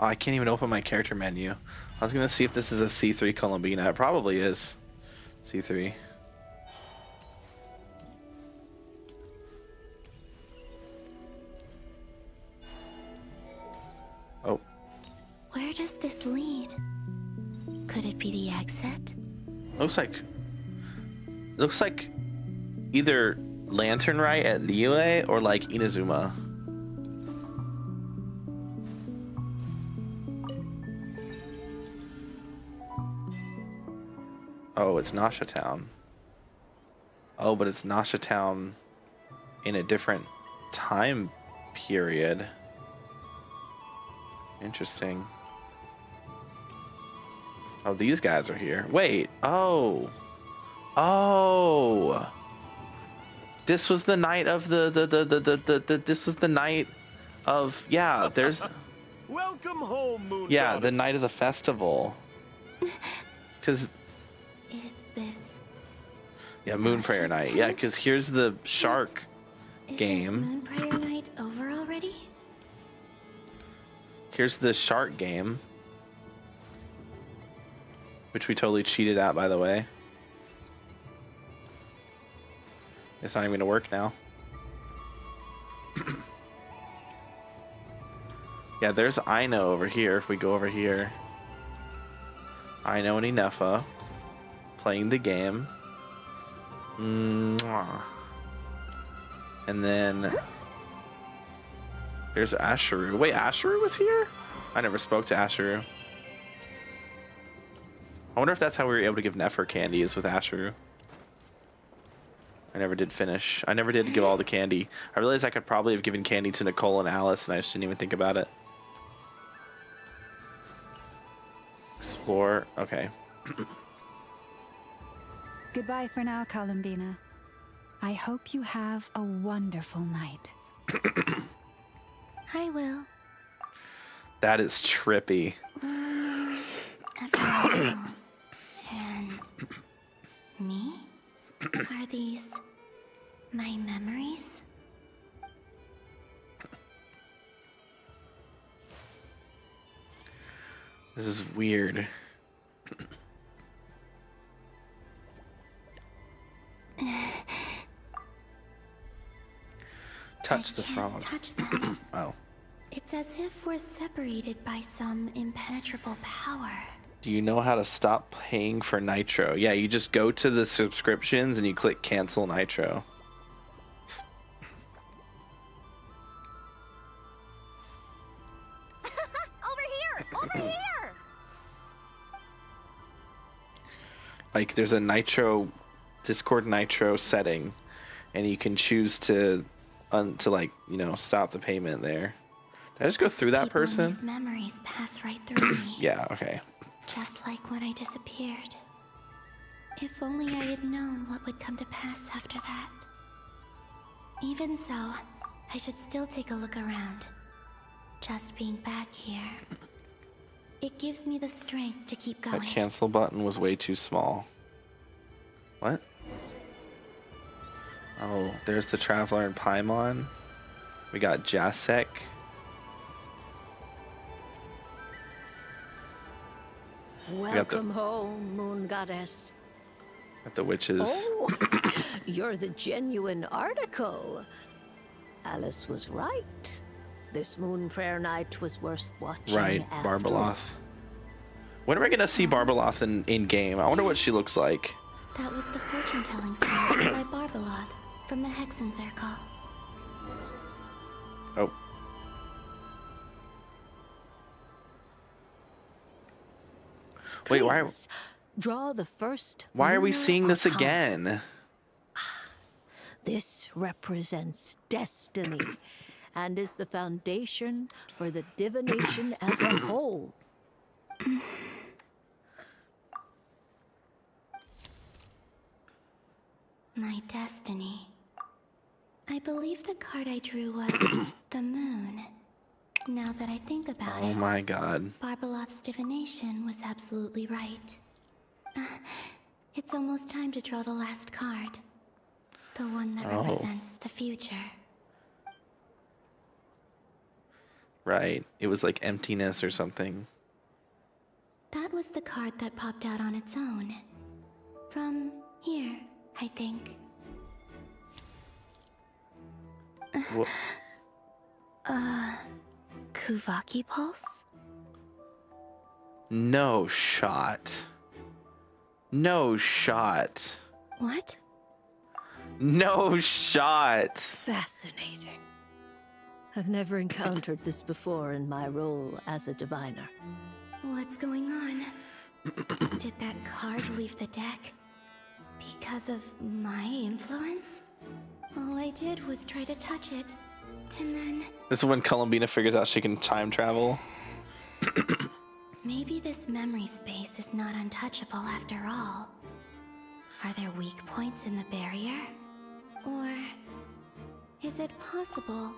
S1: Oh, I can't even open my character menu. I was gonna see if this is a C3 Columbina. It probably is. C3. Oh.
S5: Where does this lead? Could it be the exit?
S1: Looks like either Lantern Rite at Liyue or like Inazuma. Oh, it's Nasha Town. Oh, but it's Nasha Town in a different time period. Interesting. Oh, these guys are here. Wait. Oh. Oh. This was the night of this was the night of, yeah, there's
S20: Welcome home, Moon
S1: Yeah,
S20: Goddess.
S1: the night of the festival. Cuz
S5: is this
S1: Yeah, Moon Prayer Night. Yeah, cuz here's the shark game.
S5: Moon Prayer Night over already?
S1: Here's the shark game, which we totally cheated at, by the way. It's not even gonna work now. Yeah, there's Aino over here. If we go over here, Aino and Inefa playing the game. Mwah. And then there's Asheru. Wait, Asheru was here? I never spoke to Asheru. I wonder if that's how we were able to give Nefer candy, is with Asheru. I never did finish. I never did give all the candy. I realized I could probably have given candy to Nicole and Alice, and I just didn't even think about it. Explore. Okay.
S8: Goodbye for now, Columbina. I hope you have a wonderful night.
S5: I will.
S1: That is trippy.
S5: Everyone else. And me? Are these my memories?
S1: This is weird. Touch the frog.
S5: Touch them.
S1: Oh.
S5: It's as if we're separated by some impenetrable power.
S1: Do you know how to stop paying for Nitro? Yeah, you just go to the subscriptions and you click cancel Nitro.
S5: Over here!
S1: Like, there's a Nitro, Discord Nitro setting, and you can choose to like, you know, stop the payment there. Did I just go through that person?
S5: These memories pass right through me.
S1: Yeah, okay.
S5: Just like when I disappeared. If only I had known what would come to pass after that. Even so, I should still take a look around. Just being back here, it gives me the strength to keep going.
S1: That cancel button was way too small. What? Oh, there's the Traveler and Paimon. We got Jasek.
S21: Welcome home, Moon Goddess.
S1: Got the witches.
S21: Oh, you're the genuine Article. Alice was right. This Moon Prayer Night was worth watching.
S1: Right, Barbeloth. When are we gonna see Barbeloth in game? I wonder what she looks like.
S5: That was the fortune-telling star by Barbeloth from the Hexen Circle.
S1: Oh. Wait, why?
S21: Draw the first.
S1: Why are we seeing this again?
S21: This represents destiny, and is the foundation for the divination as a whole.
S5: My destiny. I believe the card I drew was the moon. Now that I think about it,
S1: oh my god.
S5: Barbeloth's divination was absolutely right. It's almost time to draw the last card. The one that represents the future.
S1: Right. It was like emptiness or something.
S5: That was the card that popped out on its own. From here, I think. Kuvaki Pulse?
S1: No shot. No shot.
S5: What?
S1: No shot.
S21: Fascinating. I've never encountered this before in my role as a diviner.
S5: What's going on? Did that card leave the deck? Because of my influence? All I did was try to touch it, and then...
S1: This is when Columbina figures out she can time travel.
S5: Maybe this memory space is not untouchable after all. Are there weak points in the barrier? Or is it possible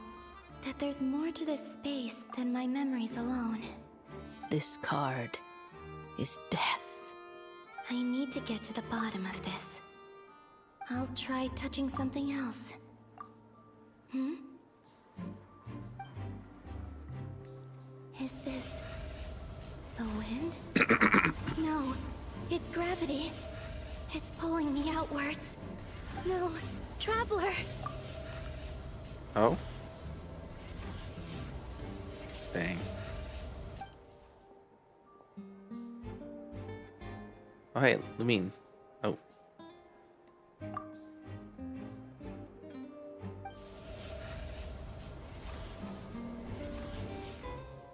S5: that there's more to this space than my memories alone?
S21: This card is death.
S5: I need to get to the bottom of this. I'll try touching something else. Is this the wind? No, it's gravity. It's pulling me outwards. No, Traveler!
S1: Oh? Dang. Oh, hey, Lumine. Oh.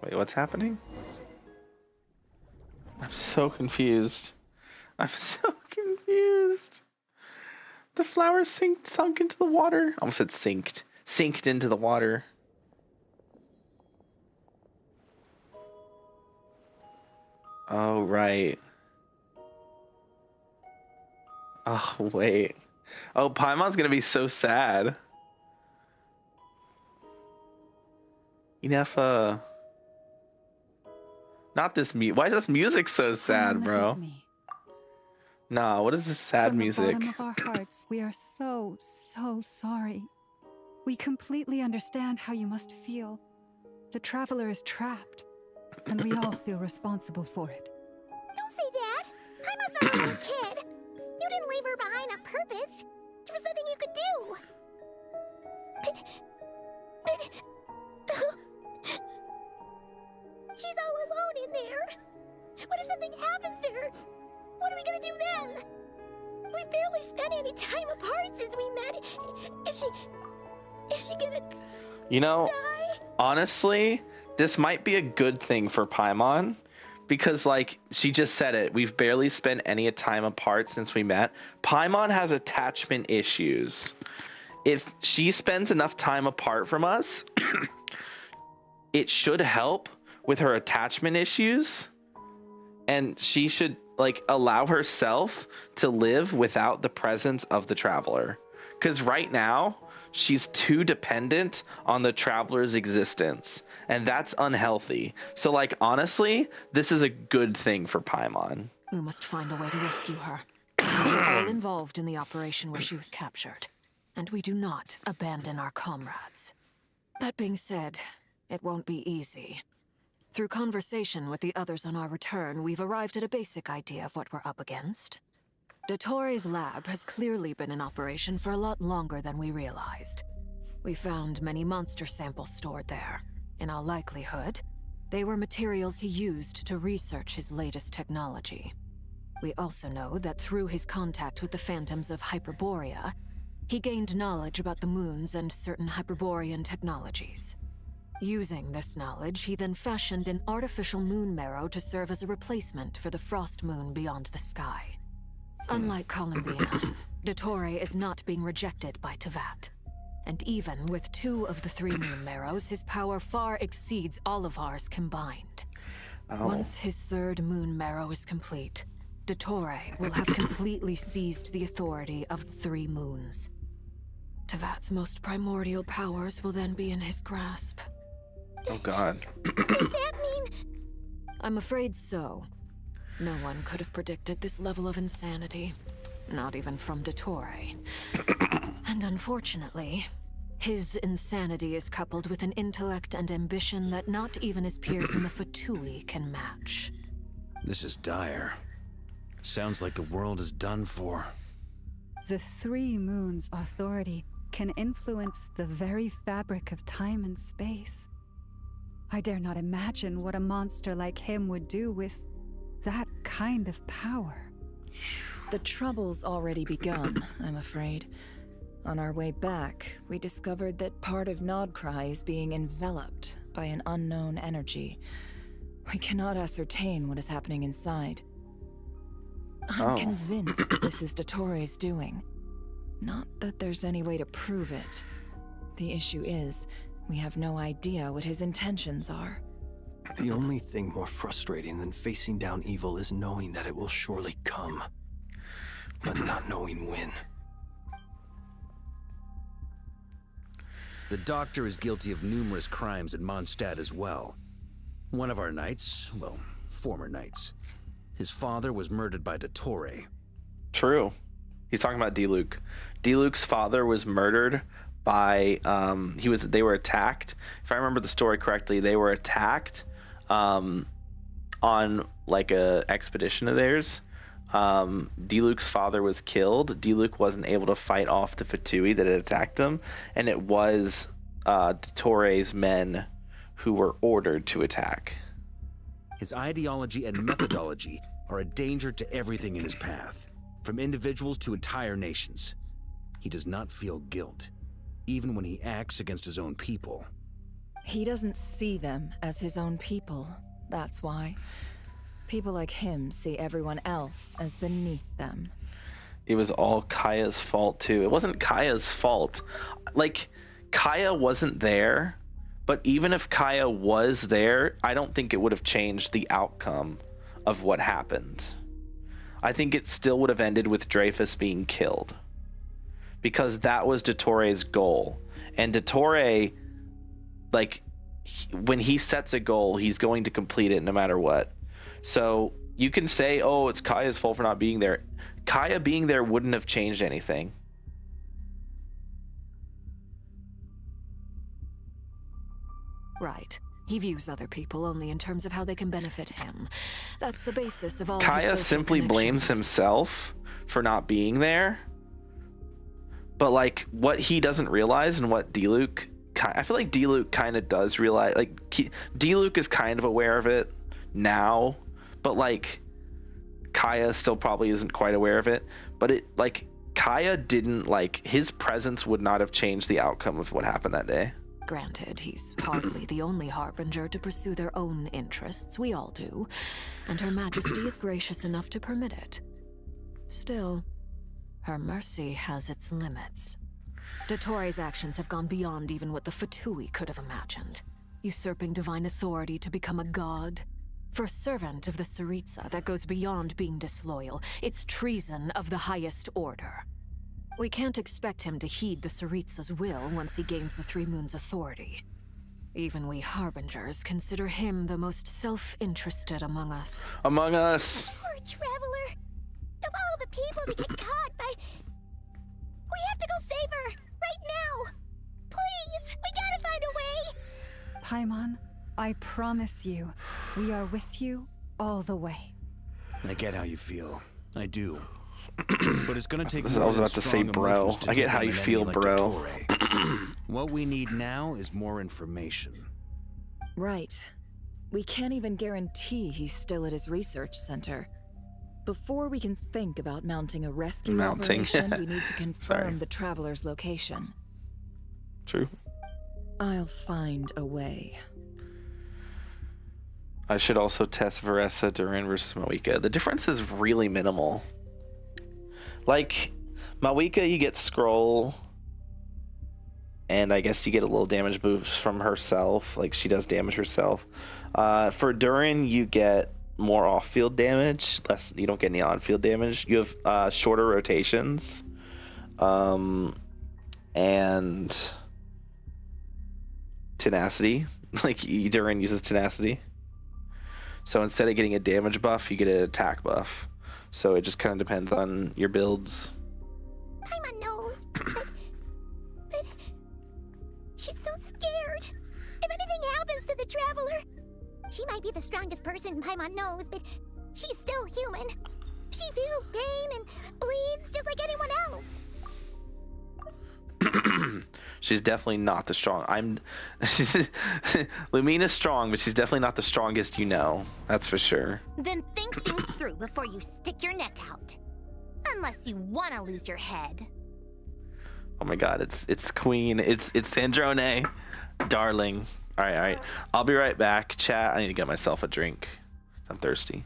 S1: Wait, what's happening? I'm so confused. I'm so confused. The flower sunk into the water. I almost said sinked. Sinked into the water. Oh, right. Oh, wait. Oh, Paimon's gonna be so sad. Enough, not this why is this music so sad, bro? Nah, what is this sad music?
S8: From the bottom of our hearts, we are so sorry. We completely understand how you must feel. The Traveler is trapped, and we all feel responsible for it.
S5: Don't say that! Paimon's not a little kid! You didn't leave her behind on purpose! There was nothing you could do! She's all alone in there! What if something something happens to her, what are we gonna do then? We've barely spent any time apart since we met. Is she gonna
S1: You know,
S5: die?
S1: honestly, this might be a good thing for Paimon. Because, like, she just said it. We've barely spent any time apart since we met. Paimon has attachment issues. If she spends enough time apart from us, it should help with her attachment issues. And she should, like, allow herself to live without the presence of the Traveler. Because right now, she's too dependent on the Traveler's existence, and that's unhealthy. So, like, honestly, this is a good thing for Paimon.
S11: We must find a way to rescue her. We're all involved in the operation where she was captured, and we do not abandon our comrades. That being said, it won't be easy. Through conversation with the others on our return, we've arrived at a basic idea of what we're up against. Dottoro's lab has clearly been in operation for a lot longer than we realized. We found many monster samples stored there. In all likelihood, they were materials he used to research his latest technology. We also know that through his contact with the phantoms of Hyperborea, he gained knowledge about the moons and certain Hyperborean technologies. Using this knowledge, he then fashioned an artificial moon marrow to serve as a replacement for the frost moon beyond the sky. Unlike Columbina, Dottore is not being rejected by Teyvat. And even with 2 of the 3 moon marrows, his power far exceeds all of ours combined. Once his 3rd moon marrow is complete, Dottore will have completely seized the authority of the 3 moons. Teyvat's most primordial powers will then be in his grasp.
S1: Oh god.
S5: Does that mean...
S11: I'm afraid so. No one could have predicted this level of insanity. Not even from Dottore. And unfortunately, his insanity is coupled with an intellect and ambition that not even his peers in the Fatui can match.
S6: This is dire. Sounds like the world is done for.
S8: The 3 moons' authority can influence the very fabric of time and space. I dare not imagine what a monster like him would do with that kind of power.
S14: The trouble's already begun, I'm afraid. On our way back, we discovered that part of Nodcry is being enveloped by an unknown energy. We cannot ascertain what is happening inside. I'm convinced this is Dottore's doing. Not that there's any way to prove it. The issue is, we have no idea what his intentions are.
S12: The only thing more frustrating than facing down evil is knowing that it will surely come, but not knowing when.
S6: The Doctor is guilty of numerous crimes at Mondstadt as well. One of our knights, well, former knights, his father was murdered by Dottore.
S1: True. He's talking about Diluc. Diluc's father was murdered by they were attacked. If I remember the story correctly, they were attacked on like a expedition of theirs. Diluc's father was killed. Diluc wasn't able to fight off the Fatui that had attacked them, and it was Dottore's men who were ordered to attack.
S6: His ideology and methodology are a danger to everything in his path, from individuals to entire nations. He does not feel guilt, even when he acts against his own people.
S14: He doesn't see them as his own people, that's why. People like him see everyone else as beneath them.
S1: It was all Kaya's fault too. It wasn't Kaya's fault. Like, Kaya wasn't there, but even if Kaya was there, I don't think it would have changed the outcome of what happened. I think it still would have ended with Dreyfus being killed, because that was Dottore's goal. And Dottore, like, when he sets a goal, he's going to complete it no matter what. So you can say, oh, it's Kaya's fault for not being there. Kaya being there wouldn't have changed anything.
S11: Right. He views other people only in terms of how they can benefit him. That's the basis of all
S1: Kaya simply blames himself for not being there. But, like, what he doesn't realize and what Diluc... I feel like Diluc kind of does realize... Like, Diluc is kind of aware of it now. But, like, Kaya still probably isn't quite aware of it, but it like Kaya didn't like his presence would not have changed the outcome of what happened that day.
S11: Granted, he's hardly the only harbinger to pursue their own interests. We all do, and Her Majesty is gracious enough to permit it. Still, her mercy has its limits. Dottoro's actions have gone beyond even what the Fatui could have imagined. Usurping divine authority to become a god. For a servant of the Tsaritsa, that goes beyond being disloyal. It's treason of the highest order. We can't expect him to heed the Tsaritsa's will once he gains the Three Moons' authority. Even we Harbingers consider him the most self-interested among us.
S1: Among us!
S5: Poor Traveler! Of all the people to get caught by... We have to go save her! Right now! Please! We gotta find a way!
S8: Paimon, I promise you, we are with you all the way.
S6: I get how you feel. I do. But it's gonna take
S1: I was about to say, bro. I get how you feel, bro.
S6: What we need now is more information.
S14: Right. We can't even guarantee he's still at his research center. Before we can think about mounting a rescue operation, we need to confirm the Traveler's location.
S1: True.
S14: I'll find a way.
S1: I should also test Veressa, Durin versus Mawika. The difference is really minimal. Like, Mawika, you get scroll, and I guess you get a little damage boost from herself. Like, she does damage herself. For Durin, you get more off-field damage. Less, you don't get any on-field damage. You have shorter rotations, and tenacity. Like, Durin uses tenacity. So instead of getting a damage buff, you get an attack buff. So it just kind of depends on your builds.
S5: Paimon knows, but she's so scared. If anything happens to the Traveler, she might be the strongest person Paimon knows, but she's still human. She feels pain and bleeds just like anyone else.
S1: She's definitely not the strong. Lumina's strong, but she's definitely not the strongest you know. That's for sure.
S5: Then think things through before you stick your neck out. Unless you want to lose your head.
S1: Oh my god, it's Queen. It's Sandrone. Darling. Alright. I'll be right back. Chat, I need to get myself a drink. I'm thirsty.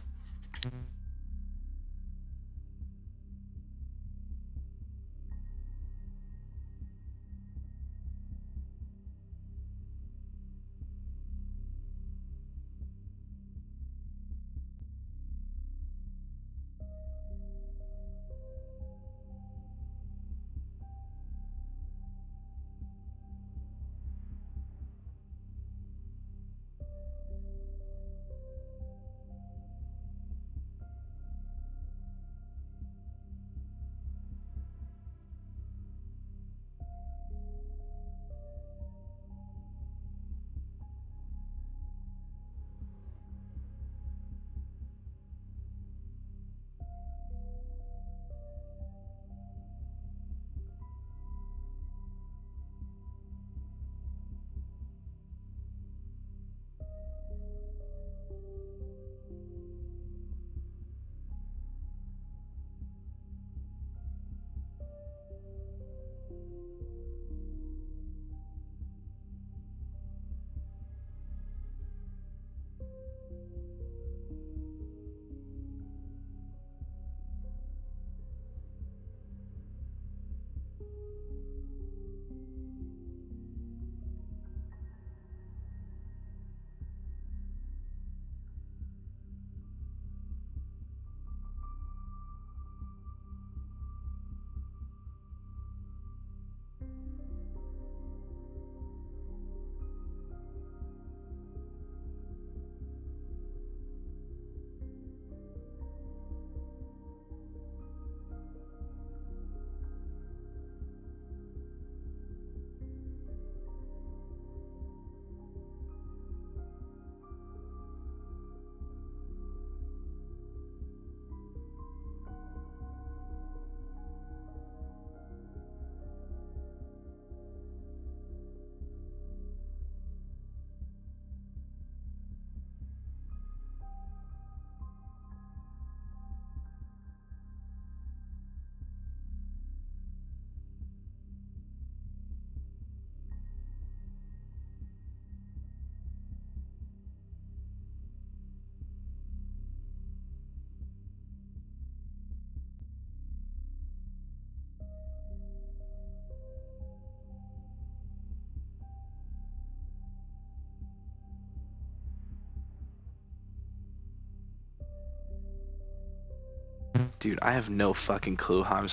S1: Dude, I have no fucking clue how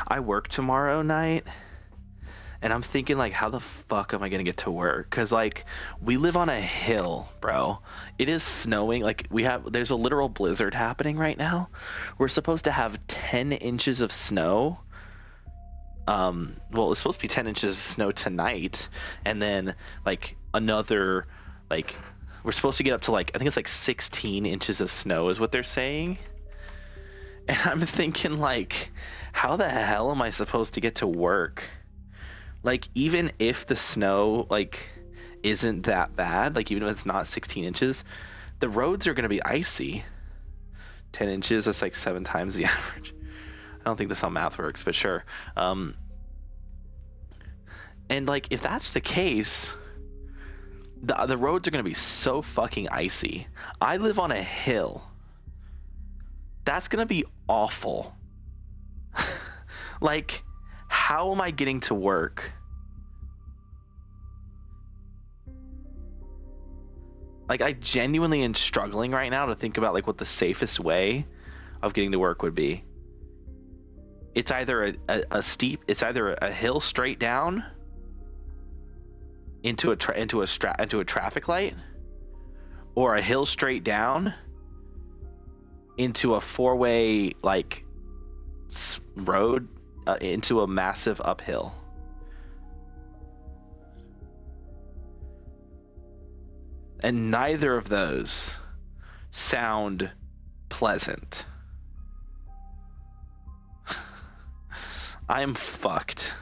S1: I work tomorrow night, and I'm thinking like, how the fuck am I gonna get to work? Cause like we live on a hill, bro. It is snowing. Like there's a literal blizzard happening right now. We're supposed to have 10 inches of snow. Well, it's supposed to be 10 inches of snow tonight, and then like another, like we're supposed to get up to like, I think it's like 16 inches of snow is what they're saying. And I'm thinking like, how the hell am I supposed to get to work? Like, even if the snow like isn't that bad, like even if it's not 16 inches, the roads are going to be icy. 10 inches, that's like 7 times the average. I don't think that's how math works, but sure. And like, if that's the case, the roads are going to be so fucking icy. I live on a hill. That's going to be awful. Like, how am I getting to work? Like, I genuinely am struggling right now to think about like what the safest way of getting to work would be. It's either it's either a hill straight down into a traffic light, or a hill straight down into a 4-way like road into a massive uphill. And neither of those sound pleasant. I'm fucked.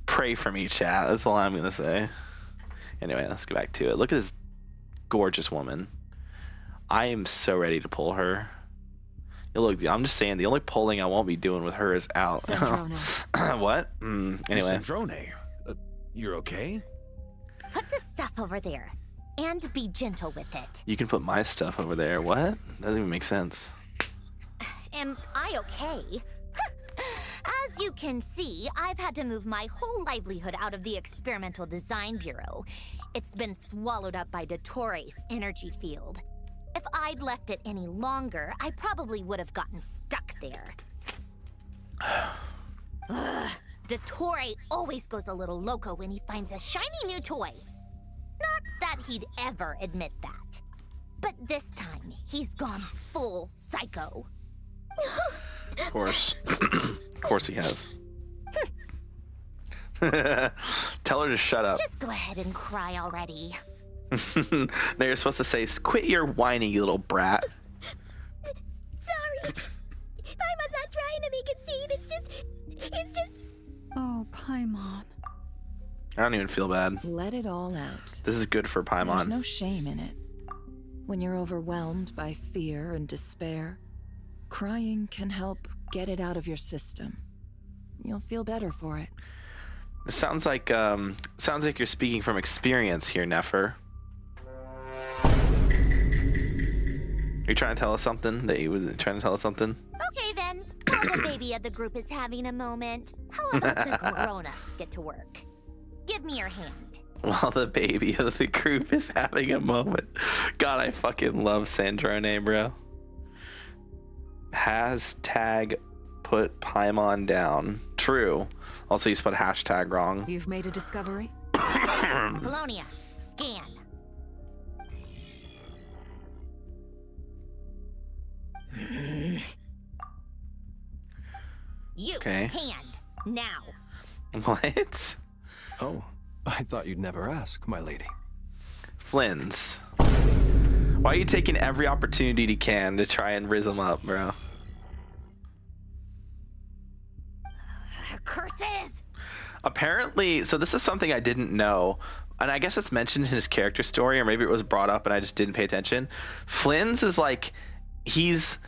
S1: Pray for me, chat. That's all I'm gonna say. Anyway, let's get back to it. Look at this gorgeous woman. I am so ready to pull her. Look, I'm just saying, the only pulling I won't be doing with her is out.
S6: Sandrone.
S1: What? Anyway.
S6: Sandrone, you're okay?
S5: Put the stuff over there, and be gentle with it.
S1: You can put my stuff over there. What? That doesn't even make sense.
S5: Am I okay? As you can see, I've had to move my whole livelihood out of the Experimental Design Bureau. It's been swallowed up by Dottores' energy field. If I'd left it any longer, I probably would have gotten stuck there. Ugh, Dottore always goes a little loco when he finds a shiny new toy. Not that he'd ever admit that. But this time, he's gone full psycho.
S1: Of course. Of course he has. Tell her to shut up.
S5: Just go ahead and cry already.
S1: No, you're supposed to say, quit your whining, you little brat.
S5: Sorry. Paimon's not trying to make it scene. It's just...
S8: Oh, Paimon.
S1: I don't even feel bad.
S14: Let it all out.
S1: This is good for Paimon.
S14: There's no shame in it. When you're overwhelmed by fear and despair, crying can help get it out of your system. You'll feel better for it.
S1: It sounds like you're speaking from experience here, Nefer. Are you trying to tell us something?
S5: Okay then. While the baby of the group is having a moment, how about the grown-ups get to work? Give me your hand.
S1: While the baby of the group is having a moment. God, I fucking love Sandrone, bro. Hashtag put Paimon down. True. Also, you spelled hashtag wrong.
S11: You've made a discovery?
S5: Polonia, scan. You,
S1: okay.
S5: Hand, now.
S1: What?
S12: Oh, I thought you'd never ask, my lady.
S1: Flynn's. Why are you taking every opportunity you can to try and rizz him up, bro?
S5: Curses!
S1: Apparently, so this is something I didn't know, and I guess it's mentioned in his character story, or maybe it was brought up and I just didn't pay attention. Flynn's is like, he's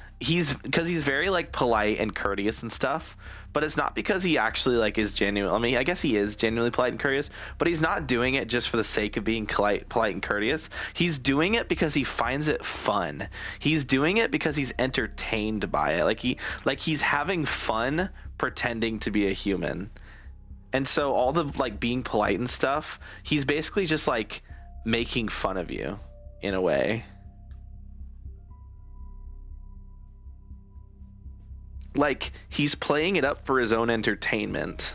S1: because he's very like polite and courteous and stuff, but it's not because he actually like is genuine. I mean, I guess he is genuinely polite and courteous, but he's not doing it just for the sake of being polite and courteous. He's doing it because he finds it fun. He's doing it because he's entertained by it. Like he's having fun pretending to be a human. And so all the like being polite and stuff, he's basically just like making fun of you in a way. Like, he's playing it up for his own entertainment.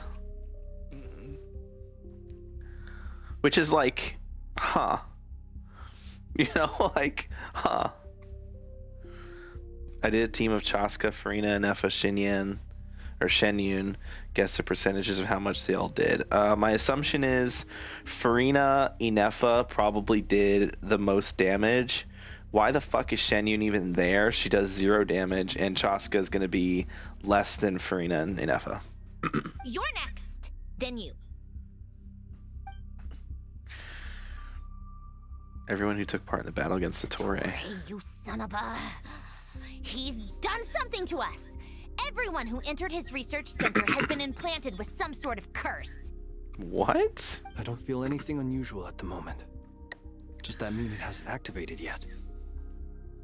S1: Which is like, huh. You know, like, huh. I did a team of Chaska, Furina, Inefa, Shenyun. Guess the percentages of how much they all did. My assumption is Furina, Inefa probably did the most damage. Why the fuck is Shenyun even there? She does 0 damage, and Chaska is going to be less than Furina and Inefa.
S5: You're next. Then you.
S1: Everyone who took part in the battle against the Toray.
S5: Toray, you son of a... He's done something to us. Everyone who entered his research center has been implanted with some sort of curse.
S1: What?
S12: I don't feel anything unusual at the moment. Does that mean it hasn't activated yet?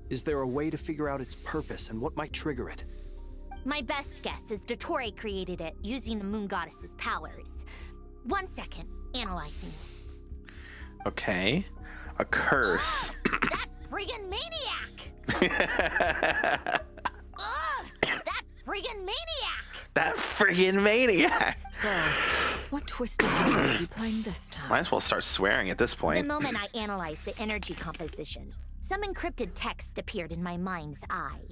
S12: Is there a way to figure out its purpose and what might trigger it?
S5: My best guess is Dottore created it using the Moon Goddess's powers. 1 second, analyzing.
S1: Okay. A curse.
S5: That friggin' maniac! That friggin' maniac!
S1: That friggin' maniac!
S11: So, what twisted game is he playing this time?
S1: Might as well start swearing at this point.
S5: The moment I analyzed the energy composition, some encrypted text appeared in my mind's eye.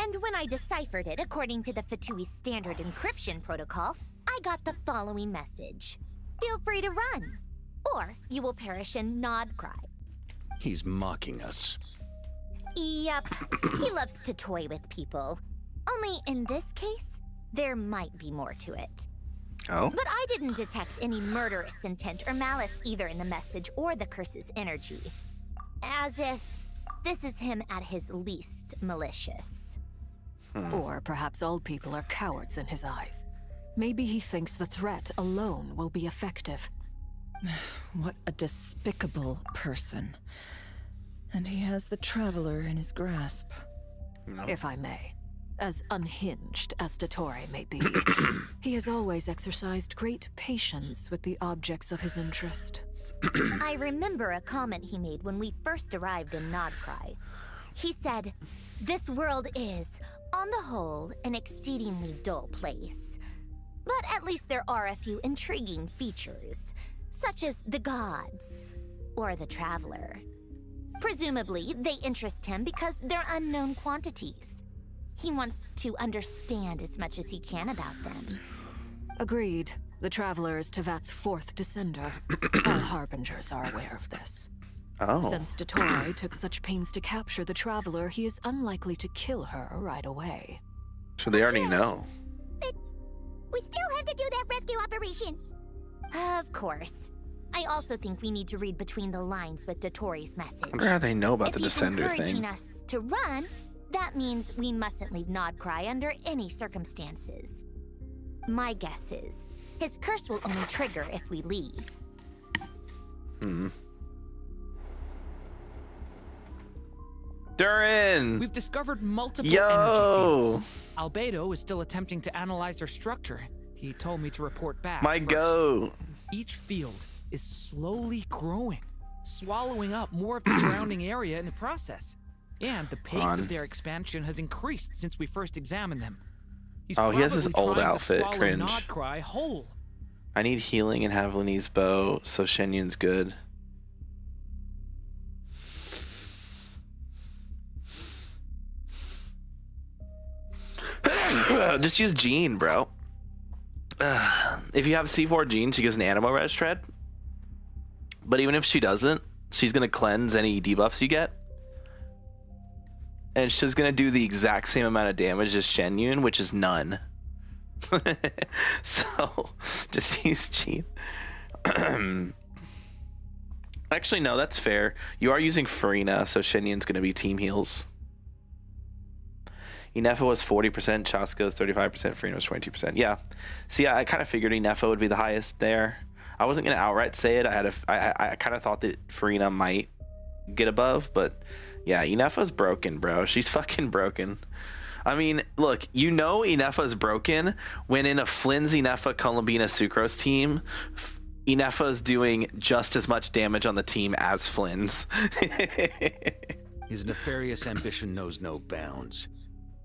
S5: And when I deciphered it according to the Fatui standard encryption protocol, I got the following message. Feel free to run, or you will perish in Nodcry.
S6: He's mocking us.
S5: Yep, he loves to toy with people. Only in this case, there might be more to it.
S1: Oh?
S5: But I didn't detect any murderous intent or malice either in the message or the curse's energy. As if this is him at his least malicious.
S11: Or perhaps all people are cowards in his eyes. Maybe he thinks the threat alone will be effective.
S14: What a despicable person. And he has the Traveler in his grasp.
S1: No.
S11: If I may. As unhinged as Dottore may be, he has always exercised great patience with the objects of his interest.
S5: I remember a comment he made when we first arrived in Nodcry. He said, "This world is, on the whole, an exceedingly dull place. But at least there are a few intriguing features, such as the gods, or the Traveler. Presumably, they interest him because they're unknown quantities. He wants to understand as much as he can about them."
S11: Agreed. The Traveler is Tevat's 4th descender. All Harbingers are aware of this.
S1: Oh.
S11: Since Dottore took such pains to capture the Traveler, he is unlikely to kill her right away.
S1: So they already know.
S5: But we still have to do that rescue operation. Of course. I also think we need to read between the lines with Dottore's message.
S1: I wonder how they know about the Descender
S5: If he's encouraging
S1: thing.
S5: us to run, that means we mustn't leave Nodcry under any circumstances. My guess is, his curse will only trigger if we leave.
S1: Durin!
S2: We've discovered multiple
S1: Yo!
S2: energy fields. Albedo is still attempting to analyze their structure. He told me to report back.
S1: My
S2: first.
S1: goat!
S2: Each field is slowly growing, swallowing up more of the surrounding area in the process. And the pace of their expansion has increased since we first examined them. He's
S1: Oh, he has his
S2: probably
S1: old
S2: trying to
S1: outfit,
S2: swallow
S1: cringe.
S2: Nodcry whole.
S1: I need healing and have Lenny's bow, so Shenyun's good. Just use Jean, bro. If you have C4 Jean, she gives an Animo Res Tread. But even if she doesn't, she's going to cleanse any debuffs you get. And she's going to do the exact same amount of damage as Shenyun, which is none. So, just use Jean. Actually, no, that's fair. You are using Furina, so Shenyun's going to be team heals. Inefa was 40%, Chaska was 35%, Furina was 22%. Yeah. See, I kind of figured Inefa would be the highest there. I wasn't going to outright say it. I kind of thought that Furina might get above, but yeah, Inefa's broken, bro. She's fucking broken. I mean, look, you know Inefa's broken when in a Flynn's Inefa Columbina Sucrose team, Inefa's doing just as much damage on the team as Flynn's.
S6: His nefarious ambition knows no bounds.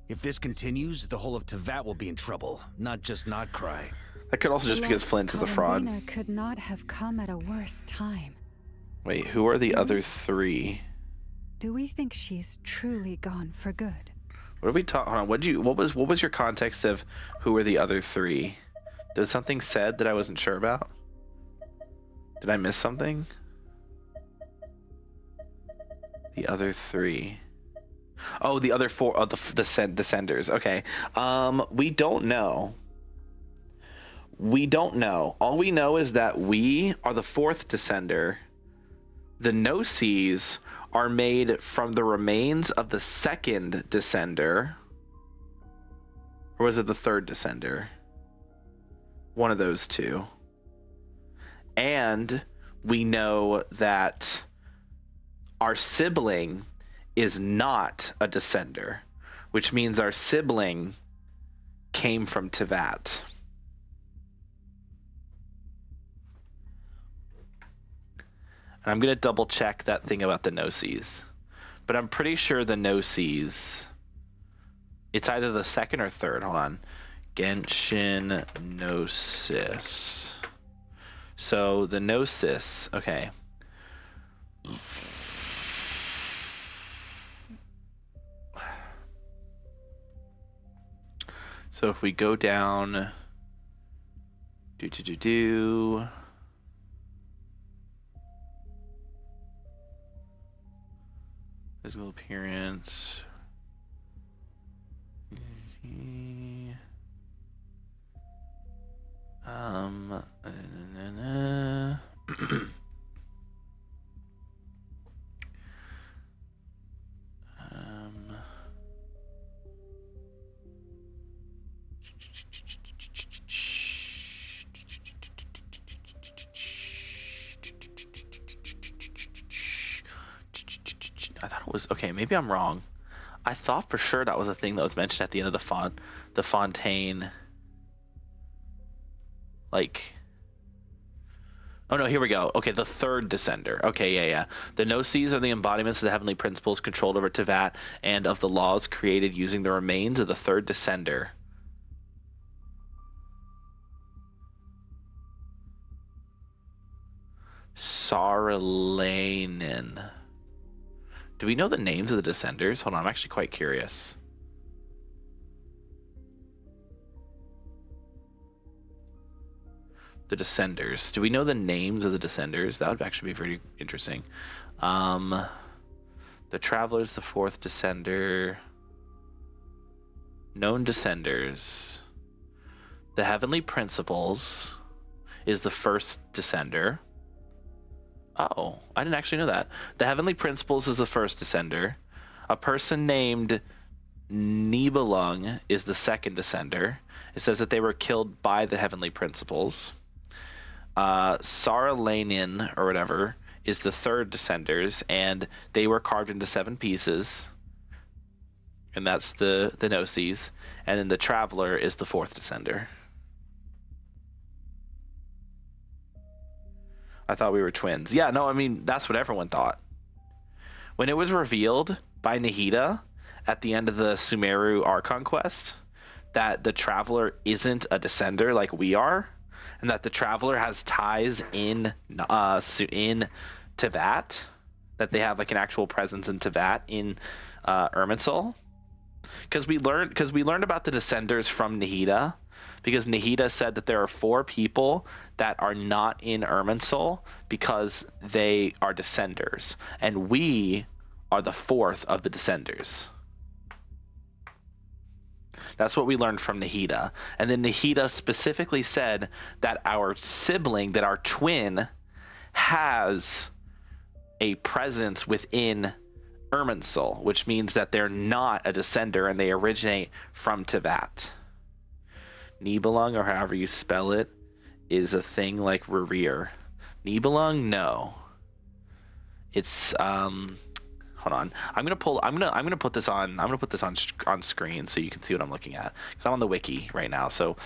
S6: If this continues, the whole of Teyvat will be in trouble, not just Notcry.
S1: That could also just be because Flint is a fraud.
S8: Could not have come at a worse time.
S1: Wait, who are the other three?
S8: Do we think she's truly gone for good?
S1: What did we talk? Hold on. What was your context of who were the other three? Did something said that I wasn't sure about? Did I miss something? The other three. Oh, the other four. Oh, the Descenders. Okay. We don't know. We don't know. All we know is that we are the fourth Descender. The Gnosis are made from the remains of the second Descender. Or was it the third Descender? One of those two. And we know that our sibling is not a Descender, which means our sibling came from Teyvat. And I'm going to double check that thing about the Gnosis. But I'm pretty sure the Gnosis, it's either the second or third. Hold on. Genshin Gnosis. So the Gnosis, okay. So if we go down, physical appearance. I thought it was okay. Maybe I'm wrong. I thought for sure that was a thing that was mentioned at the end of the Fontaine. Like, oh no, here we go. Okay, the third Descender. Okay, yeah. The Gnosis are the embodiments of the heavenly principles controlled over Teyvat and of the laws created using the remains of the third Descender. Sarlanen. Do we know the names of the Descenders? Hold on, I'm actually quite curious. The Descenders. Do we know the names of the Descenders? That would actually be very interesting. The Traveler's the fourth Descender. Known Descenders. The Heavenly Principles is the first Descender. Oh, I didn't actually know that. The Heavenly Principles is the first Descender. A person named Nibelung is the second Descender. It says that they were killed by the Heavenly Principles. Sarlanen, or whatever, is the third Descenders, and they were carved into 7 pieces. And that's the Gnosis. And then the Traveler is the fourth Descender. I thought we were twins. Yeah, no, I mean, that's what everyone thought. When it was revealed by Nahida at the end of the Sumeru Archon quest that the Traveler isn't a Descender like we are, and that the Traveler has ties in Teyvat, that they have like an actual presence in Teyvat in Irminsul, because we learned about the Descenders from Nahida. Because Nahida said that there are 4 people that are not in Irminsul because they are Descenders. And we are the 4th of the Descenders. That's what we learned from Nahida. And then Nahida specifically said that our sibling, that our twin, has a presence within Irminsul, which means that they're not a Descender and they originate from Teyvat. Nibelung, or however you spell it, is a thing like Rerir. Nibelung, no. It's hold on. I'm gonna put this on screen so you can see what I'm looking at, because I'm on the wiki right now. So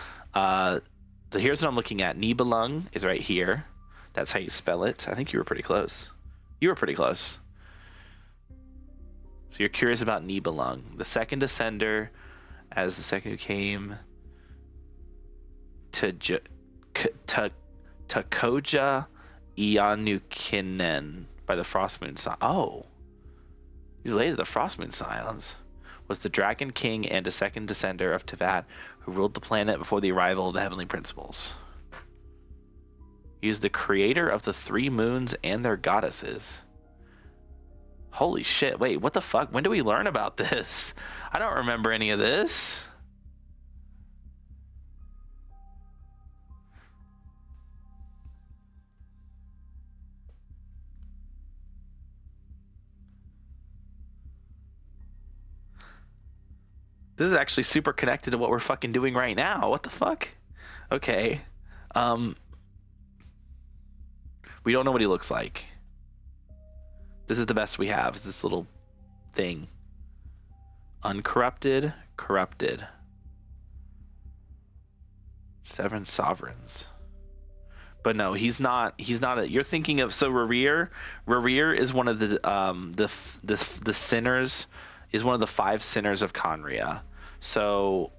S1: here's what I'm looking at. Nibelung is right here. That's how you spell it. I think you were pretty close. You were pretty close. So you're curious about Nibelung, the second descender, as the second who came to Koja Ianukinen by the Frostmoon Silence. Oh, he's related to the Frostmoon Silence. Was the Dragon King and a second descender of Teyvat who ruled the planet before the arrival of the Heavenly Principles. He is the creator of the 3 moons and their goddesses. Holy shit, wait, what the fuck? When do we learn about this? I don't remember any of this. This is actually super connected to what we're fucking doing right now. What the fuck? Okay. We don't know what he looks like. This is the best we have, is this little thing. Uncorrupted, corrupted. 7 sovereigns. But no, he's not you're thinking of, so Rerir is one of the sinners, is one of the 5 sinners of Khaenri'ah. So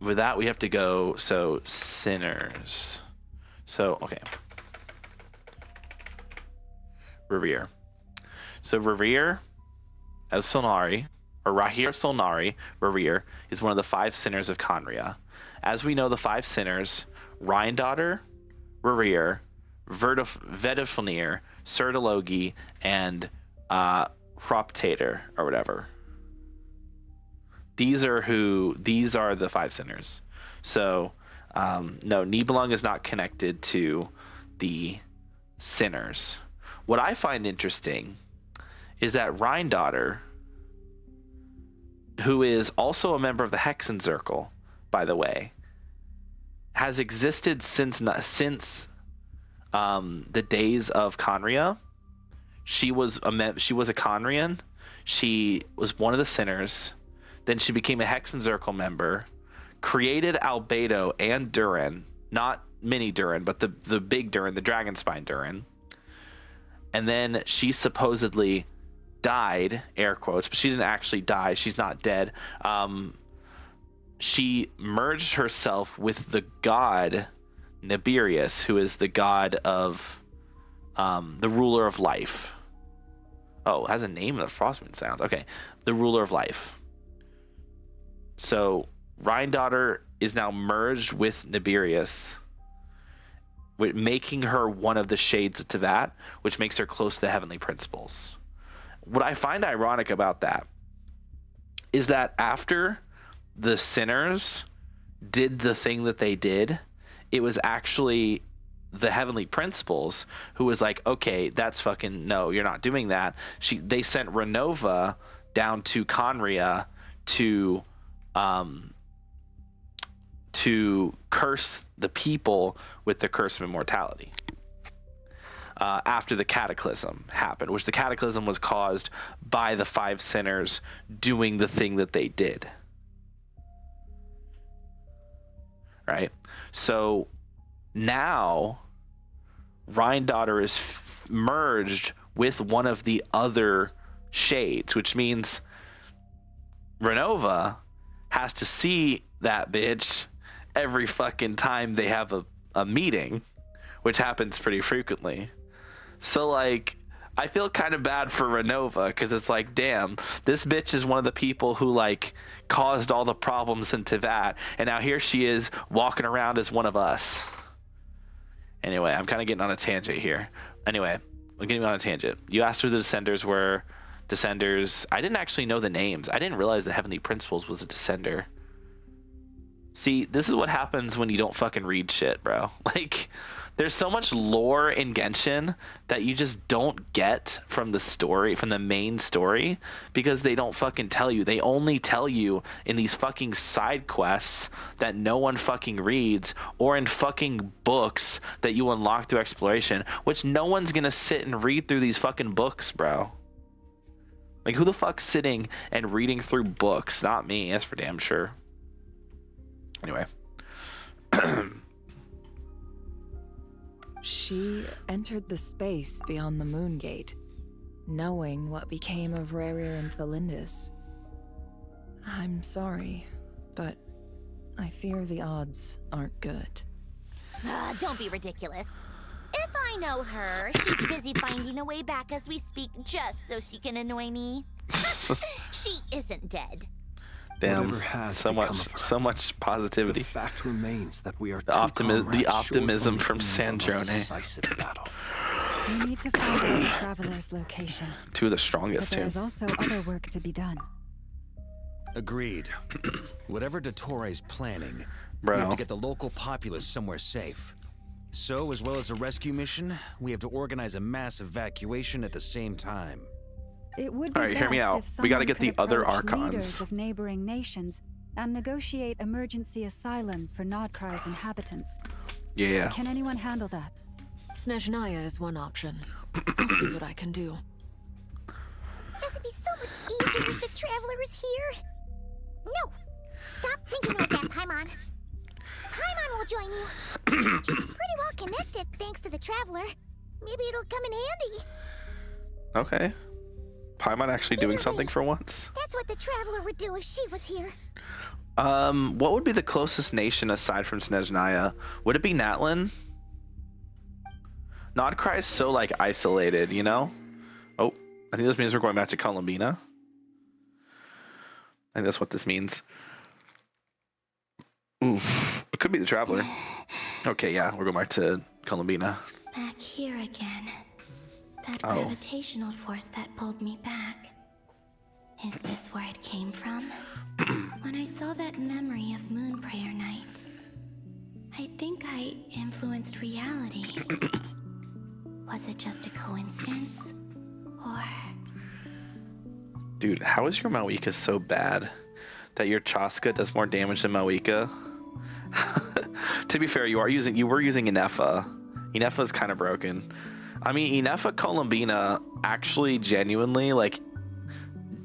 S1: with that we have to go, so sinners. So okay. Rerir. So Rerir as Solnari, or Rahir Solnari, Rerir, is one of the 5 sinners of Khaenri'ah. As we know, the 5 sinners, Rhindaughter, Rerir, Vedifnir, Serdologi, and Hroptator, or whatever. These are the 5 sinners. So no, Nibelung is not connected to the sinners. What I find interesting is that Rhindaughter, who is also a member of the Hexenzirkel, by the way, has existed since the days of Khaenri'ah. She was a Khaenri'an. She was one of the sinners. Then she became a Hexenzirkel member, created Albedo and Durin, not mini Durin, but the big Durin, the Dragonspine Durin. And then she supposedly died, air quotes, but she didn't actually die. She's not dead. She merged herself with the god Nibirius, who is the god of the ruler of life. Oh, it has a name of the Frostmoon Sounds. Okay, the ruler of life. So Rhindaughter is now merged with Nibirius, making her one of the shades of Teyvat, which makes her close to the Heavenly Principles. What I find ironic about that is that after the sinners did the thing that they did, it was actually the Heavenly Principles who was like, okay, that's fucking, no, you're not doing that. They sent Renova down to Khaenri'ah to curse the people with the curse of immortality. After the cataclysm happened, which the cataclysm was caused by the 5 sinners doing the thing that they did. Right? So now Rhindaughter is merged with one of the other shades, which means Renova has to see that bitch every fucking time they have a meeting, which happens pretty frequently. So like, I feel kind of bad for Renova, because it's like, damn, this bitch is one of the people who like caused all the problems in Teyvat, and now here she is walking around as one of us. Anyway, I'm kind of getting on a tangent here. Anyway, I'm getting on a tangent. You asked who the Descenders were. Descenders, I didn't actually know the names. I didn't realize the Heavenly Principles was a Descender. See, this is what happens when you don't fucking read shit, bro. Like, there's so much lore in Genshin that you just don't get from the story, from the main story, because they don't fucking tell you. They only tell you in these fucking side quests that no one fucking reads, or in fucking books that you unlock through exploration, which no one's gonna sit and read through these fucking books, bro. Like, who the fuck's sitting and reading through books? Not me, that's for damn sure. Anyway.
S14: She entered the space beyond the Moon Gate. knowing what became of Rerir and Thalindus. I'm sorry, but I fear the odds aren't good.
S5: Don't be ridiculous. If I know her, she's busy finding a way back as we speak just so she can annoy me. She isn't dead.
S1: Damn, so much positivity.
S12: The fact remains that we are
S1: the optimism from Sandrone.
S8: We need to find out the traveler's location.
S1: Two of the strongest,
S8: but there's also other work to be done.
S6: Agreed. Whatever Dottore planning,
S1: Bro.
S6: We have to get the local populace somewhere safe. So, as well as a rescue mission, we have to organize a mass evacuation at the same time.
S8: It would be
S1: All right, hear me out. We got to get the other Archons.
S8: Leaders of neighboring nations and negotiate emergency asylum for Nordkrei's inhabitants.
S1: Yeah.
S8: Can anyone handle that?
S11: Snezhnaya is one option. I'll see what I can do.
S5: This would be so much easier if the Traveler was here. No! Stop thinking like that, Paimon. Paimon will join you. She's pretty well connected thanks to the Traveler. Maybe it'll come in handy.
S1: Okay. Paimon actually doing something for once.
S5: That's what the Traveler would do if she was here.
S1: What would be the closest nation aside from Snezhnaya? Would it be Natlan? Nordkrei is so like isolated, you know? Oh, I think this means we're going back to Columbina. I think that's what this means. Ooh, it could be the Traveler. Okay, yeah, we're going back to Columbina.
S5: Back here again. That gravitational force that pulled me back. Is this where it came from? When I saw that memory of Moonprayer Night, I think I influenced reality. Was it just a coincidence? Or...
S1: Dude, how is your Mawika so bad that your Chaska does more damage than Mawika? To be fair, you were using Inefa. Inefa is kind of broken. I mean, Inefa Columbina actually genuinely, like,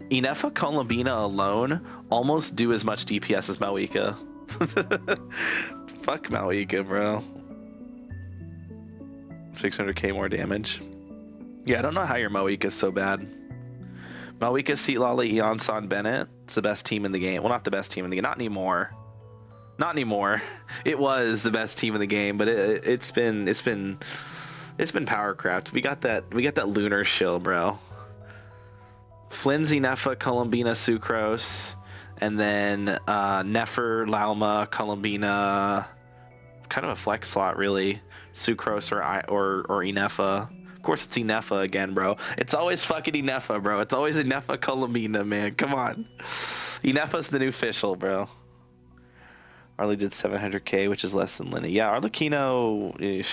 S1: Inefa Columbina alone almost do as much DPS as Mawika. Fuck Mawika, bro. 600k more damage. Yeah, I don't know how your Mawika is so bad. Mawika, Seatlali, Eonsan, Bennett. It's the best team in the game. Well, not the best team in the game. Not anymore. Not anymore. It was the best team in the game, but it's been Powercraft. We got that lunar shill, bro. Flynn's Nefa, Columbina, Sucrose, and then Nefer, Lauma, Columbina. Kind of a flex slot, really. Sucrose or Inefa. Of course, it's Inefa again, bro. It's always fucking Inefa, bro. It's always Inefa Columbina, man. Come on. Inefa's the new official, bro. Arlie did 700k, which is less than Linny. Yeah, Arlecchino.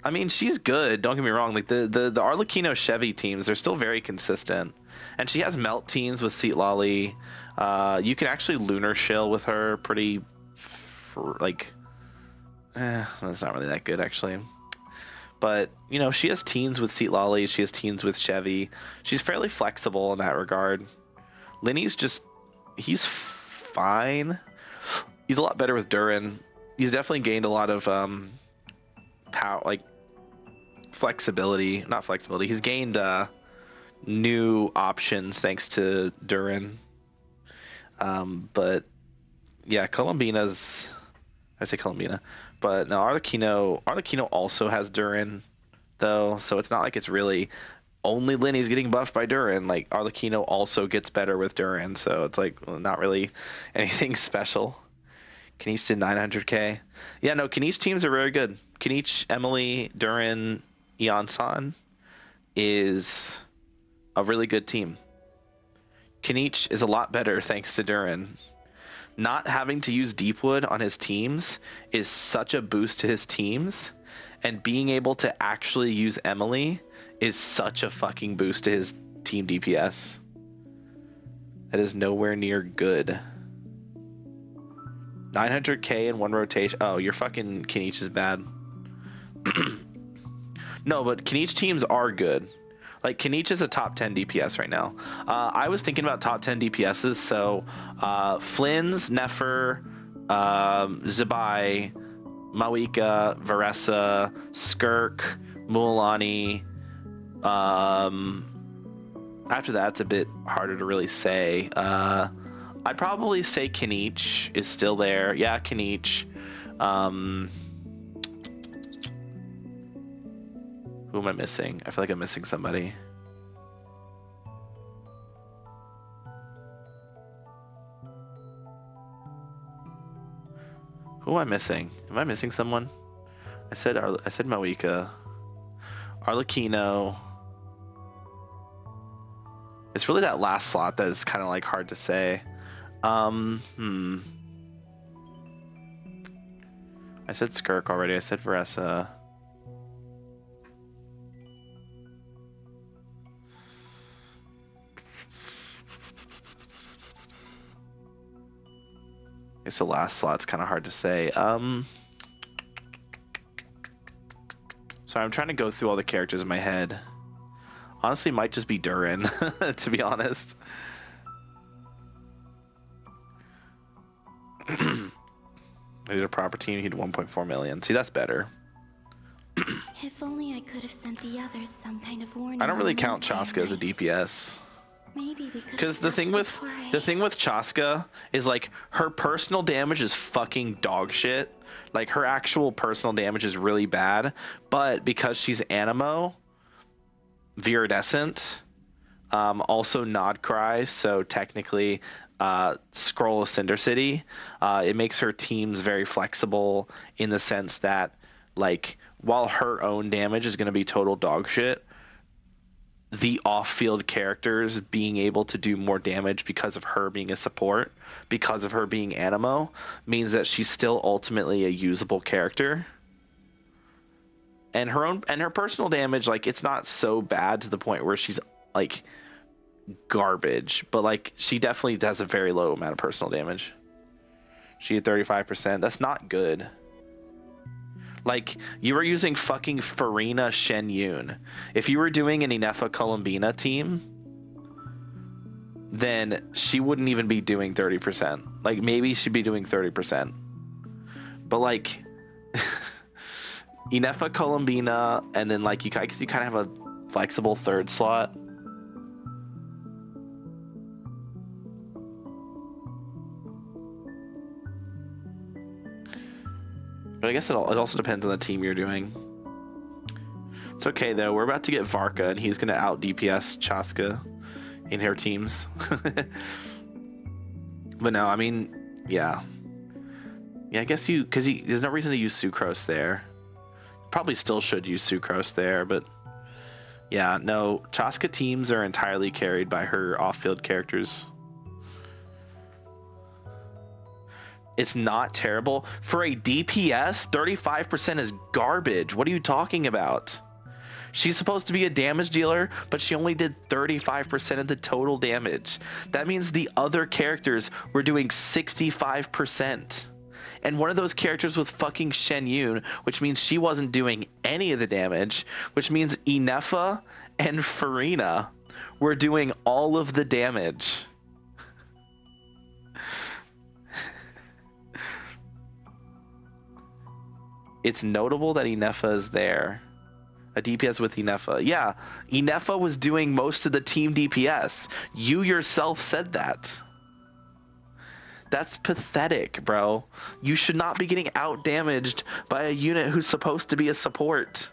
S1: I mean, she's good. Don't get me wrong. Like the Arlecchino Chevy teams, they're still very consistent, and she has melt teams with Seatlali. You can actually lunar shill with her pretty, that's not really that good actually. But you know, she has teams with Seatlali. She has teams with Chevy. She's fairly flexible in that regard. Linny's he's fine. He's a lot better with Durin. He's definitely gained a lot of power, flexibility. Not flexibility. He's gained new options thanks to Durin. But yeah, Columbina's. I say Columbina, but no, Arlecchino also has Durin, though, so it's not like it's really only Linny's getting buffed by Durin. Like Arlecchino also gets better with Durin, so it's like not really anything special. Kenichi did 900k. Yeah, no, Kenichi teams are very good. Kenichi, Emily, Durin, Eonsan is a really good team. Kenichi is a lot better thanks to Durin. Not having to use Deepwood on his teams is such a boost to his teams, and being able to actually use Emily is such a fucking boost to his team DPS. That is nowhere near good. 900k in one rotation. Oh, your fucking Kenichi is bad. No, but Kenichi teams are good. Like, Kenichi is a top 10 DPS right now. I was thinking about top 10 DPSs, so Flynn's, Nefer, Zabai, Mawika, Varessa, Skirk, Mualani, After that, it's a bit harder to really say. I'd probably say Kenichi is still there. Yeah, Kenichi. Who am I missing? I feel like I'm missing somebody. Who am I missing? Am I missing someone? I said Moika. Arlecchino. It's really that last slot that is kind of like hard to say. I said Skirk already. I said Veressa. I guess the last slot's kind of hard to say. Sorry, I'm trying to go through all the characters in my head. Honestly, it might just be Durin, to be honest. I need a proper team. He had 1.4 million. See, that's better.
S5: If only I could have sent the others some kind of warning.
S1: I don't really count Chaska as a DPS.
S5: Maybe we could.
S1: Because the thing with Chaska is like her personal damage is fucking dog shit. Like her actual personal damage is really bad, but because she's Anemo, Viridescent, also Nod Cry, so technically Scroll of Cinder City, it makes her teams very flexible in the sense that, like, while her own damage is going to be total dog shit, the off-field characters being able to do more damage because of her being a support, because of her being Anemo, means that she's still ultimately a usable character. And her personal damage, like, it's not so bad to the point where she's like garbage, but like she definitely has a very low amount of personal damage. She had 35%. That's not good. Like, you were using fucking Furina Shen Yun. If you were doing an Inefa Columbina team, then she wouldn't even be doing 30%. Like, maybe she'd be doing 30%. But like Inefa Columbina, and then like you kind of have a flexible third slot. But I guess it also depends on the team you're doing. It's okay though. We're about to get Varka, and he's gonna out DPS Chaska in her teams. But no, I mean, yeah. I guess there's no reason to use Sucrose there. Probably still should use Sucrose there, but yeah, no. Chaska teams are entirely carried by her off-field characters. It's not terrible. For a DPS, 35% is garbage. What are you talking about? She's supposed to be a damage dealer, but she only did 35% of the total damage. That means the other characters were doing 65%. And one of those characters was fucking Shen Yun, which means she wasn't doing any of the damage, which means Inefa and Furina were doing all of the damage. It's notable that Inefa is there. A DPS with Inefa. Yeah, Inefa was doing most of the team DPS. You yourself said that. That's pathetic, bro. You should not be getting out-damaged by a unit who's supposed to be a support.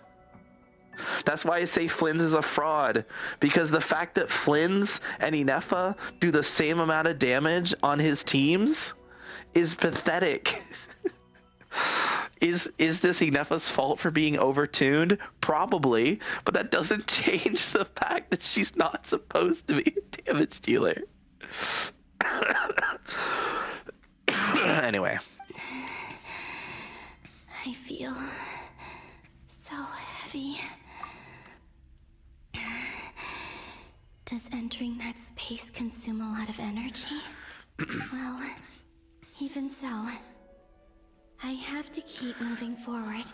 S1: That's why I say Flynn's is a fraud. Because the fact that Flynn's and Inefa do the same amount of damage on his teams is pathetic. Is this Inefa's fault for being overtuned? Probably, but that doesn't change the fact that she's not supposed to be a damage dealer. Anyway.
S5: I feel so heavy. Does entering that space consume a lot of energy? Well, even so, I have to keep moving forward.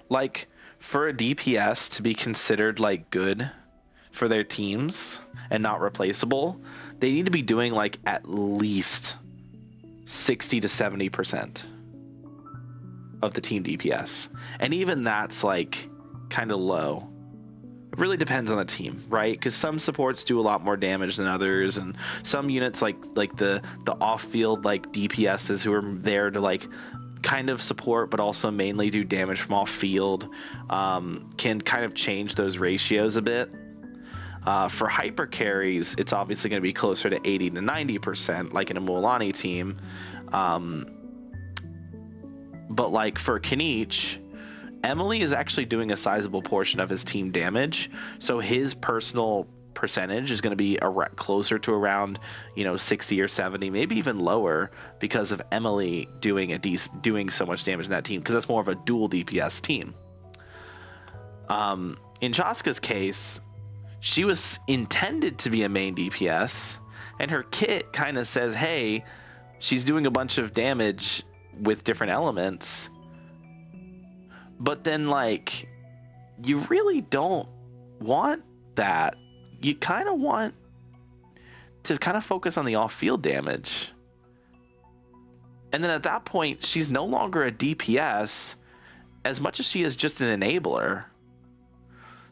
S1: Like, for a DPS to be considered, like, good for their teams and not replaceable, they need to be doing, like, at least 60 to 70%. of the team DPS, and even that's like kind of low. It really depends on the team, right? Because some supports do a lot more damage than others, and some units like the off-field like DPSs who are there to like kind of support but also mainly do damage from off-field can kind of change those ratios a bit. For hyper carries, it's obviously going to be closer to 80 to 90%, like in a Mualani team. But like for Knight, Emily is actually doing a sizable portion of his team damage, so his personal percentage is going to be closer to around 60 or 70, maybe even lower, because of Emily doing so much damage in that team, because that's more of a dual DPS team. In Chaska's case, she was intended to be a main DPS, and her kit kind of says, hey, she's doing a bunch of damage with different elements, but then like you really don't want that. You kind of want to kind of focus on the off-field damage. And then at that point, she's no longer a DPS as much as she is just an enabler.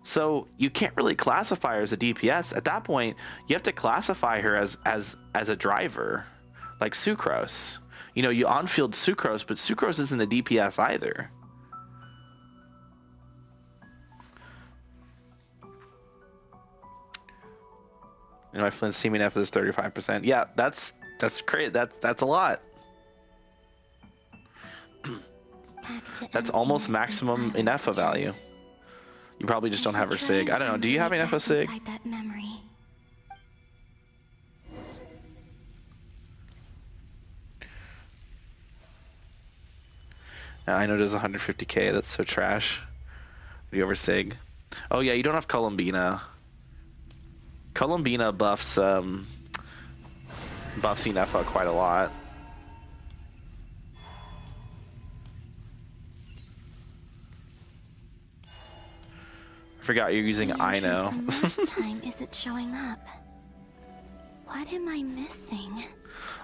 S1: So you can't really classify her as a DPS. At that point, you have to classify her as a driver, like Sucrose. You on-field Sucrose, but Sucrose isn't a DPS either. My Flint's teaming F is 35%. Yeah, that's great. That's a lot. That's almost maximum in EFA value. You probably just don't have her SIG. I don't know. Do you have an EFA SIG? I know there's 150k. That's so trash. Do you ever SIG? Oh yeah, you don't have Columbina. Columbina buffs Nefa quite a lot. I forgot you're using Ino.
S5: Last time isn't showing up. What am I missing?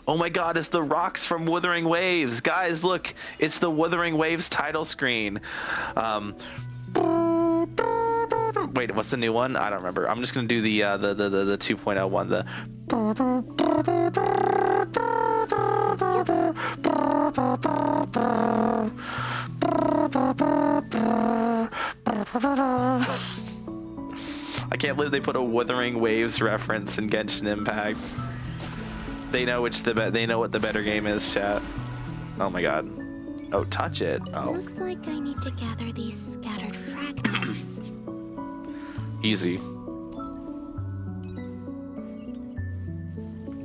S1: Oh my god, it's the rocks from Wuthering Waves. Guys, look, it's the Wuthering Waves title screen. Wait, what's the new one? I don't remember. I'm just gonna do the 2.0 one. I can't believe they put a Wuthering Waves reference in Genshin Impact. They know what the better game is, chat. Oh my god. Oh, touch it. Oh.
S5: Looks like I need to gather these scattered fragments.
S1: Easy.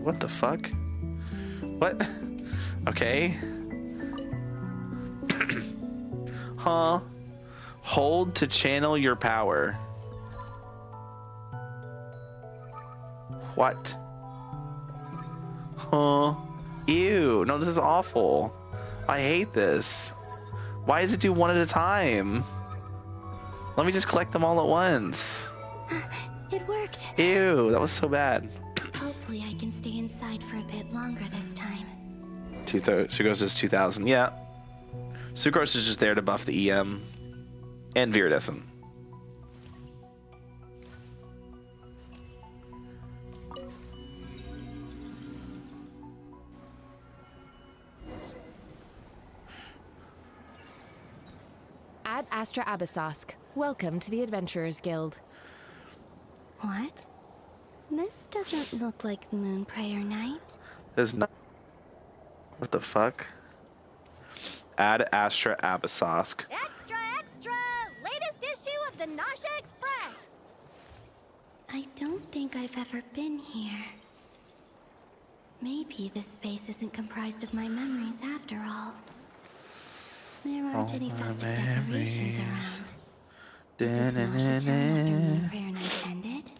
S1: What the fuck? What? Okay. Huh? Hold to channel your power. What? Huh? Ew. No, this is awful. I hate this. Why does it do one at a time? Let me just collect them all at once.
S5: It worked.
S1: Ew, that was so bad.
S5: Hopefully I can stay inside for a bit longer this time.
S1: Sucrose is 2000. Yeah. Sucrose is just there to buff the EM and Viridescent.
S7: Ad Astra Abyssosque. Welcome to the Adventurers Guild.
S5: What? This doesn't look like Moonprayer Night.
S1: There's not. What the fuck? Ad Astra Abyssosque.
S5: Extra, extra! Latest issue of the Nasha Express! I don't think I've ever been here. Maybe this space isn't comprised of my memories after all. There aren't any festive decorations around. Is this Nasha Town after Moonprayer Night ended?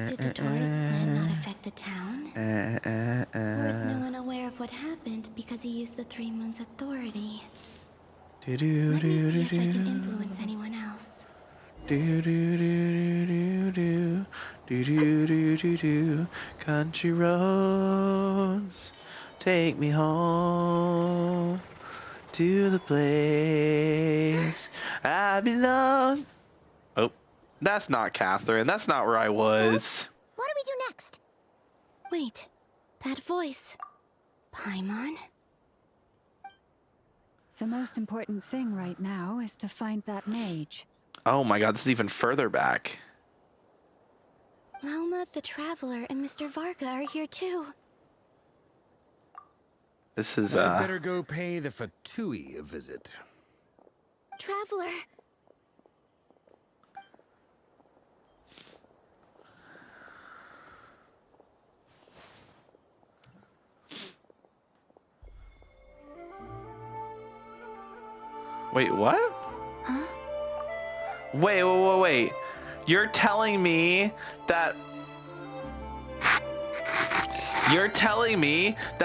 S5: Did Dotori's plan not affect the town? Or is no one aware of what happened because he used the Three Moons' authority? Let me see if I can influence anyone else.
S1: Country roads, Take me home to the place I belong. Oh, that's not Catherine. That's not where I was.
S5: What do we do next? Wait, that voice. Paimon?
S8: The most important thing right now is to find that mage.
S1: Oh my god, this is even further back.
S5: Lauma the Traveler and Mr. Varga are here too.
S1: This is
S6: I'd better go pay the Fatui a visit.
S5: Traveler!
S1: Wait, what?
S5: Huh?
S1: Wait. You're telling me that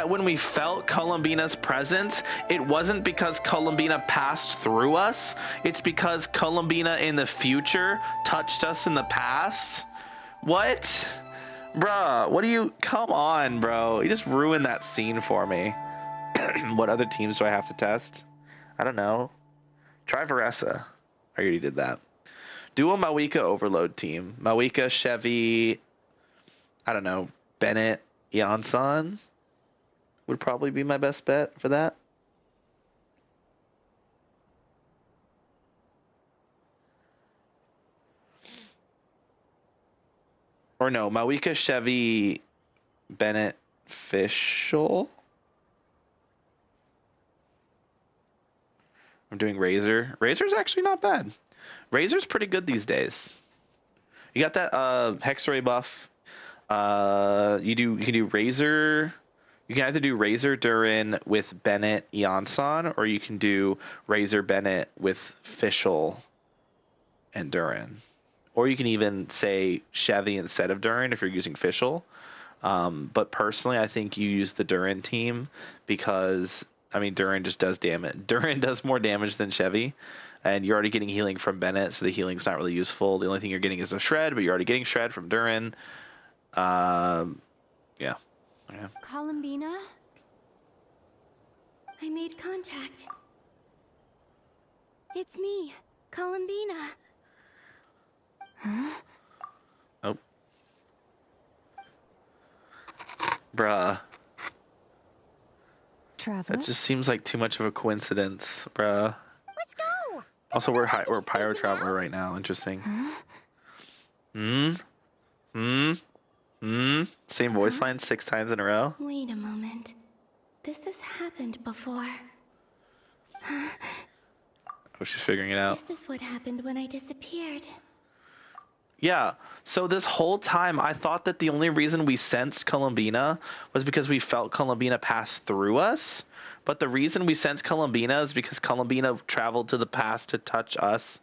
S1: when we felt Columbina's presence, it wasn't because Columbina passed through us, it's because Columbina in the future touched us in the past? What? Bruh, what do you... Come on, bro. You just ruined that scene for me. What other teams do I have to test? I don't know. Try Varessa. I already did that. Do a Mawika overload team. Mawika, Chevy, I don't know, Bennett, Yansan would probably be my best bet for that. Or no, Mawika, Chevy, Bennett, Fischl. I'm doing Razor. Razor's actually not bad. Razor's pretty good these days. You got that Hexray buff. You can do Razor. You can either do Razor Durin with Bennett Yansan, or you can do Razor Bennett with Fischl and Durin. Or you can even say Chevy instead of Durin if you're using Fischl. But personally, I think you use the Durin team because, I mean, Durin just does damage. Durin does more damage than Chevy, and you're already getting healing from Bennett, so the healing's not really useful. The only thing you're getting is a Shred, but you're already getting Shred from Durin. Yeah.
S15: Columbina?
S5: I made contact. It's me, Columbina. Huh?
S1: Oh. Bruh.
S8: Traveler?
S1: That just seems like too much of a coincidence, bruh.
S5: Let's go!
S1: Also, we're Pyro Traveler right now. Interesting. Same voice line 6 times in a row.
S5: Wait a moment. This has happened before.
S1: Oh, she's figuring it out.
S5: This is what happened when I disappeared.
S1: Yeah, so this whole time I thought that the only reason we sensed Columbina was because we felt Columbina pass through us. But the reason we sensed Columbina is because Columbina traveled to the past to touch us.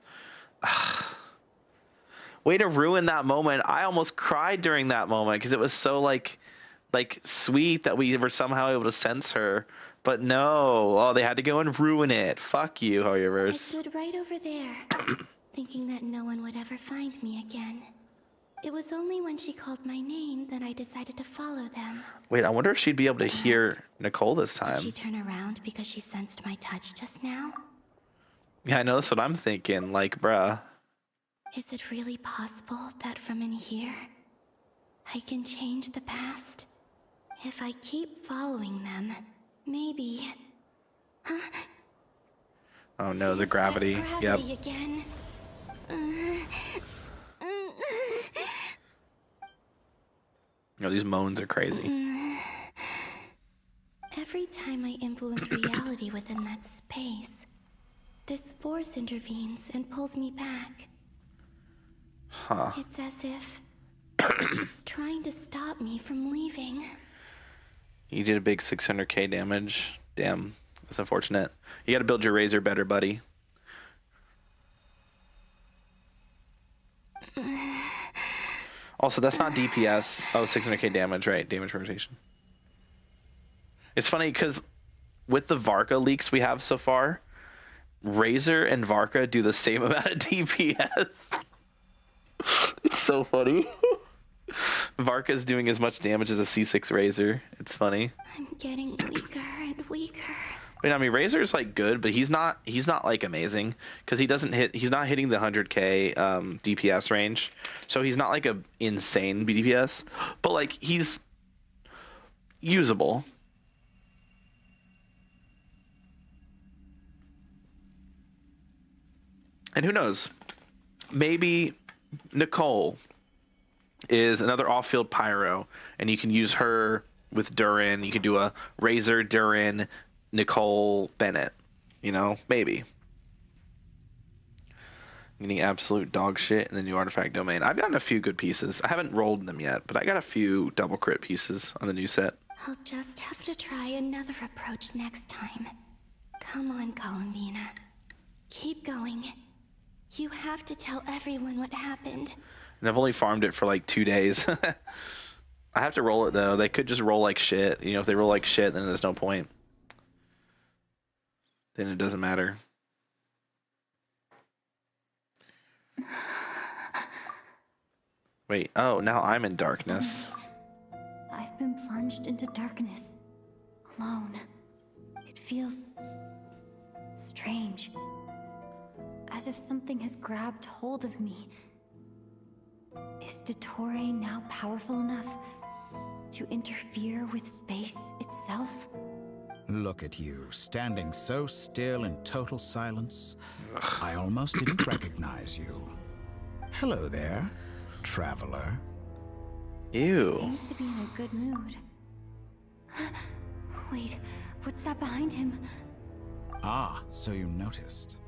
S1: Way to ruin that moment. I almost cried during that moment because it was so like sweet that we were somehow able to sense her. But no, oh, they had to go and ruin it. Fuck you, Hoyoverse.
S5: I stood right over there, thinking that no one would ever find me again. It was only when she called my name that I decided to follow them.
S1: Wait, I wonder if she'd be able to hear Nicole this time.
S5: Did she turn around because she sensed my touch just now?
S1: Yeah, I know, that's what I'm thinking. Like, bruh.
S5: Is it really possible that from in here, I can change the past? If I keep following them, maybe... Huh?
S1: Oh no, the gravity. Yep.
S5: Again.
S1: You know, these moans are crazy.
S5: Every time I influence reality within that space, this force intervenes and pulls me back.
S1: Huh.
S5: It's as if it's trying to stop me from leaving.
S1: You did a big 600k damage. Damn, that's unfortunate. You gotta build your Razor better, buddy. Also, that's not DPS. Oh, 600k damage, right? Damage rotation. It's funny because with the Varka leaks we have so far, Razor and Varka do the same amount of DPS. It's so funny. Varka's doing as much damage as a C6 Razor. It's funny.
S5: I'm getting weaker and weaker.
S1: But I mean, Razor's like good, but he's not like amazing because he's not hitting the 100k DPS range, so he's not like a insane DPS, but like he's usable. And who knows? Maybe Nicole is another off-field pyro, and you can use her with Durin. You can do a Razor, Durin, Nicole, Bennett. You know, maybe. Getting absolute dog shit in the new artifact domain. I've gotten a few good pieces. I haven't rolled them yet, but I got a few double crit pieces on the new set.
S5: I'll just have to try another approach next time. Come on, Columbina. Keep going. You have to tell everyone what happened.
S1: And I've only farmed it for like 2 days. I have to roll it though. They could just roll like shit. You know, if they roll like shit, then there's no point. Then it doesn't matter. Wait, oh, now I'm in darkness.
S15: I've been plunged into darkness, alone. It feels strange, as if something has grabbed hold of me. Is Dottore now powerful enough to interfere with space itself?
S10: Look at you, standing so still in total silence. I almost didn't recognize you. Hello there, traveler.
S1: Ew.
S15: He seems to be in a good mood. Wait, what's that behind him?
S10: Ah, so you noticed.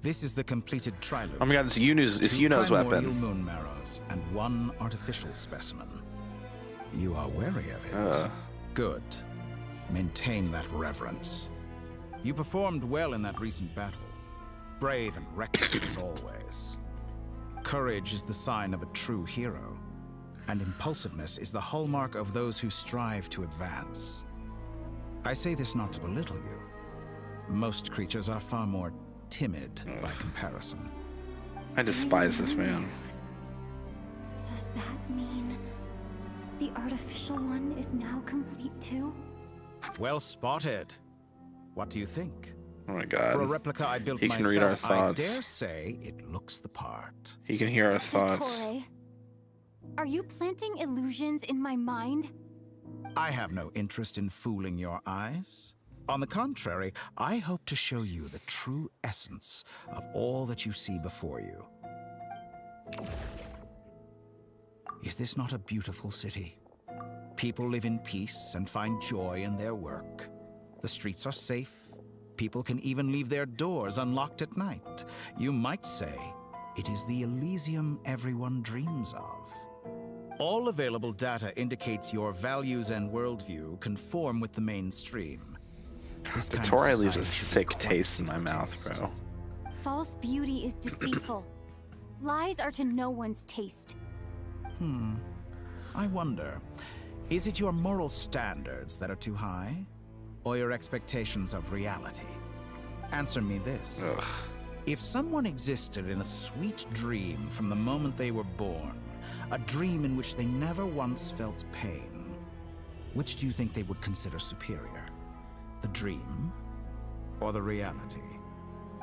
S10: This is the completed Trilogy.
S1: Oh my god, it's Yuno's weapon.
S10: Moon marrows and 1 artificial specimen. You are wary of it. Good. Maintain that reverence. You performed well in that recent battle. Brave and reckless as always. Courage is the sign of a true hero, and impulsiveness is the hallmark of those who strive to advance. I say this not to belittle you. Most creatures are far more timid by comparison.
S1: I despise this man.
S15: Does that mean the artificial one is now complete too?
S10: Well spotted. What do you think?
S1: Oh my god.
S10: For a replica I built
S1: He can
S10: myself,
S1: read our thoughts.
S10: I dare say it looks the part.
S1: He can hear our thoughts.
S15: Dottore, are you planting illusions in my mind?
S10: I have no interest in fooling your eyes. On the contrary, I hope to show you the true essence of all that you see before you. Is this not a beautiful city? People live in peace and find joy in their work. The streets are safe. People can even leave their doors unlocked at night. You might say it is the Elysium everyone dreams of. All available data indicates your values and worldview conform with the mainstream.
S1: Dottore leaves a sick taste in my mouth, bro.
S15: False beauty is deceitful. Lies are to no one's taste.
S10: I wonder, is it your moral standards that are too high? Or your expectations of reality? Answer me this.
S1: Ugh.
S10: If someone existed in a sweet dream from the moment they were born, a dream in which they never once felt pain, which do you think they would consider superior? The dream or the reality?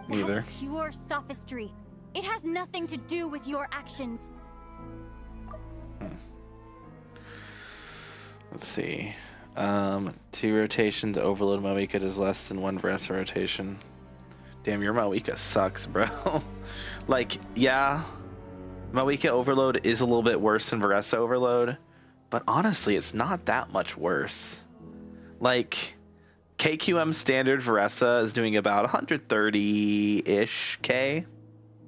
S1: Neither.
S15: That's pure sophistry. It has nothing to do with your actions.
S1: Let's see. 2 rotations, Overload Moika does less than 1 Veressa rotation. Damn, your Moika sucks, bro. Like, yeah, Moika Overload is a little bit worse than Veressa Overload, but honestly, it's not that much worse. Like, KQM standard Veressa is doing about 130-ish K, a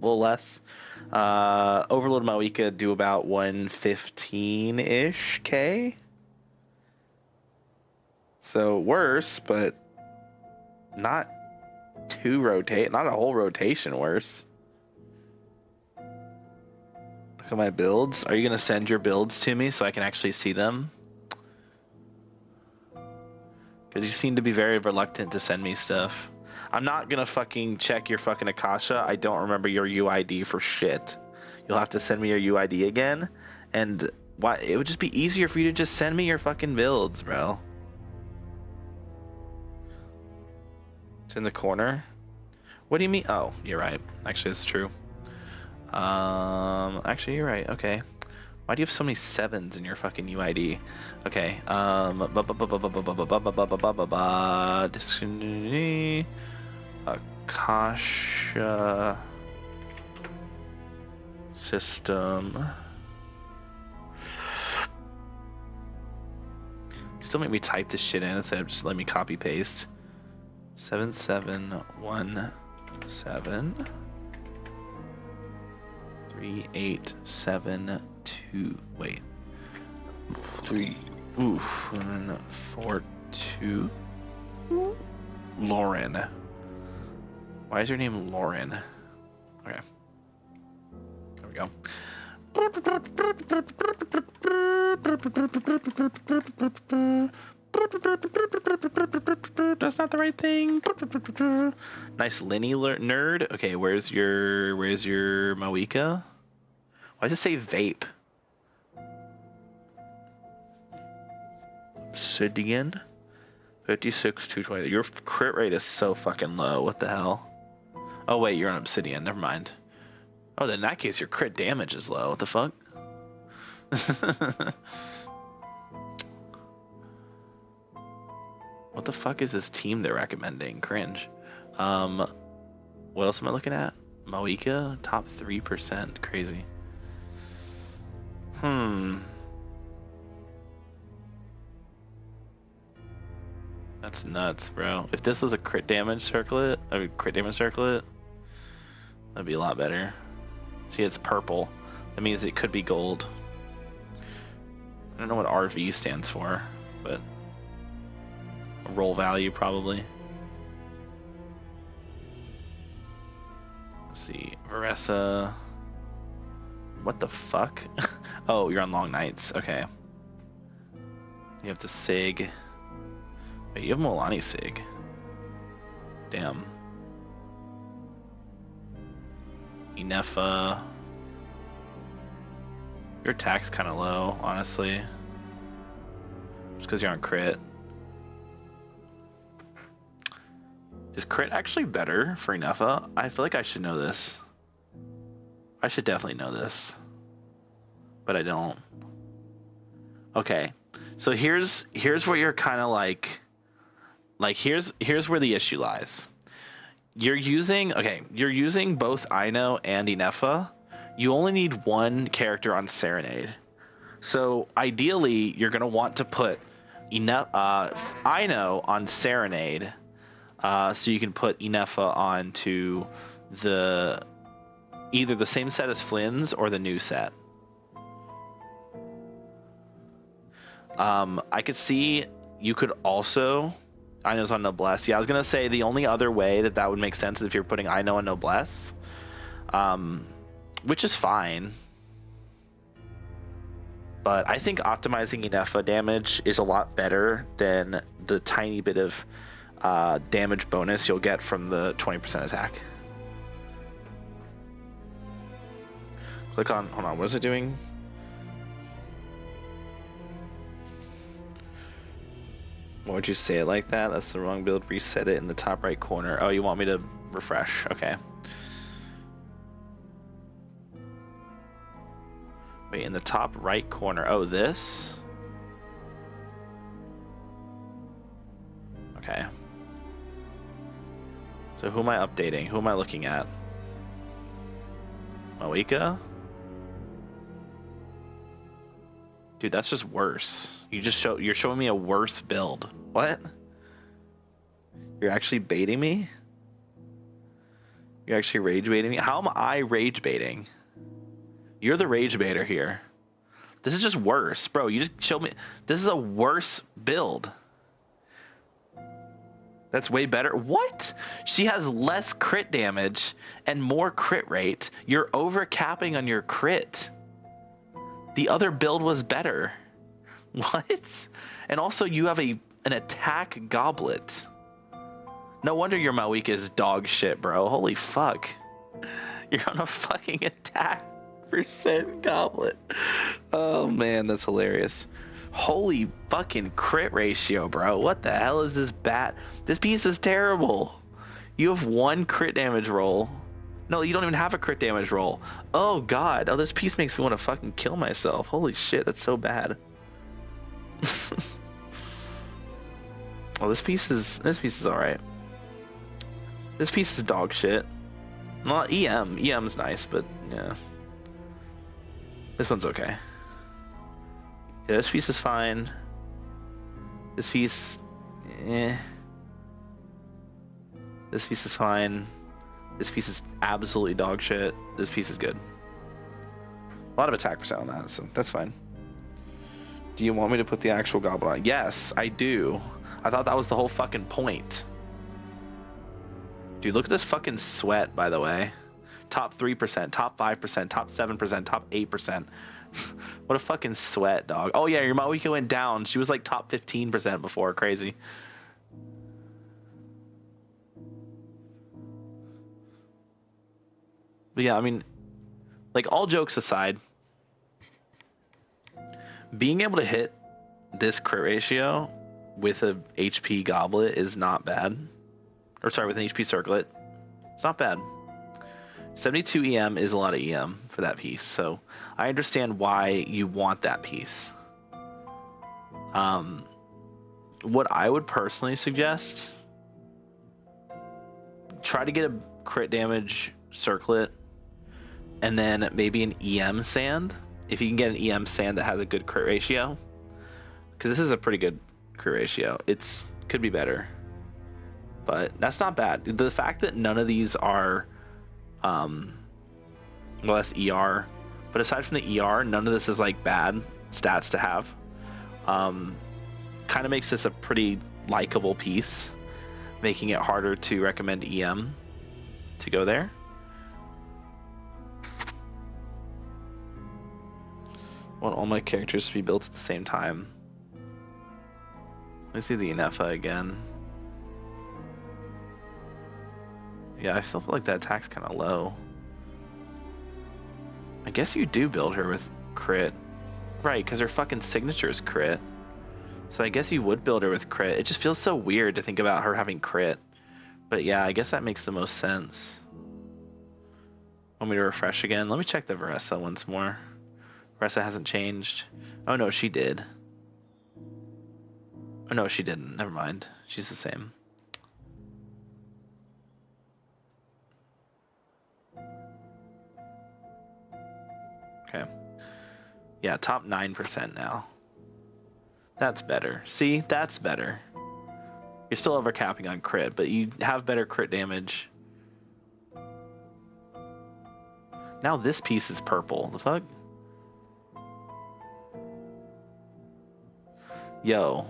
S1: little less. Overload Moika do about 115-ish K. So worse, but not not a whole rotation worse. Look at my builds. Are you gonna send your builds to me so I can actually see them? Because you seem to be very reluctant to send me stuff. I'm not gonna fucking check your fucking Akasha. I don't remember your UID for shit. You'll have to send me your UID again, and Why? It would just be easier for you to just send me your fucking builds, bro. It's in the corner. What do you mean? Oh, you're right. Actually, it's true. Actually, you're right. Okay. Why do you have so many 7s in your fucking UID? Okay. Akasha system. Still make me type this shit in instead of just let me copy paste. 7717 3872. Wait. 3142. Lauren. Why is your name Lauren? Okay. There we go. That's not the right thing. Nice Lenny nerd. Okay, where's your Moika? Why does it say vape? Obsidian. 56 220. Your crit rate is so fucking low. What the hell? Oh wait, you're on Obsidian. Never mind. Oh, then in that case, your crit damage is low. What the fuck? What the fuck is this team they're recommending? Cringe. What else am I looking at? Moika, top 3%. Crazy. That's nuts, bro. If this was a crit damage circlet, that'd be a lot better. See, it's purple. That means it could be gold. I don't know what RV stands for, but roll value probably. Let's see, Veressa. What the fuck? Oh, you're on long nights. Okay. You have the Sig. Wait, you have Milani Sig. Damn. Inefa. Your attack's kind of low, honestly. Just because you're on crit. Is crit actually better for Inefa? I feel like I should know this. I should definitely know this. But I don't. Okay. So here's where you're kind of like here's where the issue lies. You're using both Aino and Inefa. You only need one character on Serenade. So ideally, you're gonna want to put Aino on Serenade, so you can put Inefa onto either the same set as Flynn's or the new set. I could see you could also. Aino's on Noblesse. Yeah, I was gonna say the only other way that would make sense is if you're putting Aino on Noblesse, which is fine. But I think optimizing Inefa damage is a lot better than the tiny bit of damage bonus you'll get from the 20% attack. Click on. Hold on. What is it doing? Why would you say it like that? That's the wrong build. Reset it in the top right corner. Oh, you want me to refresh? Okay. Wait, in the top right corner. Oh, this? Okay. So who am I updating? Who am I looking at? Moika? Dude, that's just worse. You're showing me a worse build. What? You're actually baiting me? You're actually rage baiting me? How am I rage baiting? You're the rage baiter here. This is just worse, bro. You just showed me. This is a worse build. That's way better. What? She has less crit damage and more crit rate. You're over capping on your crit. The other build was better. What? And also you have an attack goblet. No wonder your Moika is dog shit, bro. Holy fuck. You're on a fucking attack 5% goblet. Oh man, that's hilarious. Holy fucking crit ratio, bro. What the hell is this bat? This piece is terrible. You have 1 crit damage roll. No, you don't even have a crit damage roll. Oh god. Oh, this piece makes me want to fucking kill myself. Holy shit, that's so bad. Well, this piece is alright. This piece is dog shit. Not EM. EM's nice, but yeah. This one's okay. Yeah, this piece is fine. This piece, eh. This piece is fine. This piece is absolutely dog shit. This piece is good. A lot of attack percent on that, so that's fine. Do you want me to put the actual goblet on? Yes, I do. I thought that was the whole fucking point. Dude, look at this fucking sweat, by the way. Top 3%, top 5%, top 7%, top 8%. What a fucking sweat, dog. Oh yeah, your Maoika went down. She was like top 15% before. Crazy. But yeah, I mean, like, all jokes aside, being able to hit this crit ratio with a HP goblet is not bad. Or sorry, with an HP circlet. It's not bad. 72 EM is a lot of EM for that piece, so I understand why you want that piece. What I would personally suggest, try to get a crit damage circlet and then maybe an EM sand. If you can get an EM sand that has a good crit ratio, because this is a pretty good crit ratio. It's could be better, but that's not bad. The fact that none of these are well, that's ER, but aside from the ER, none of this is like bad stats to have. Kind of makes this a pretty likable piece, making it harder to recommend EM to go there. I want all my characters to be built at the same time. Let me see the Inefa again. Yeah, I still feel like that attack's kind of low. I guess you do build her with crit. Right, because her fucking signature is crit. So I guess you would build her with crit. It just feels so weird to think about her having crit. But yeah, I guess that makes the most sense. Want me to refresh again? Let me check the Veressa once more. Veressa hasn't changed. Oh no, she did. Oh no, she didn't. Never mind. She's the same. Okay. Yeah, top 9% now. That's better. See, that's better. You're still overcapping on crit, but you have better crit damage. Now this piece is purple. The fuck? Yo.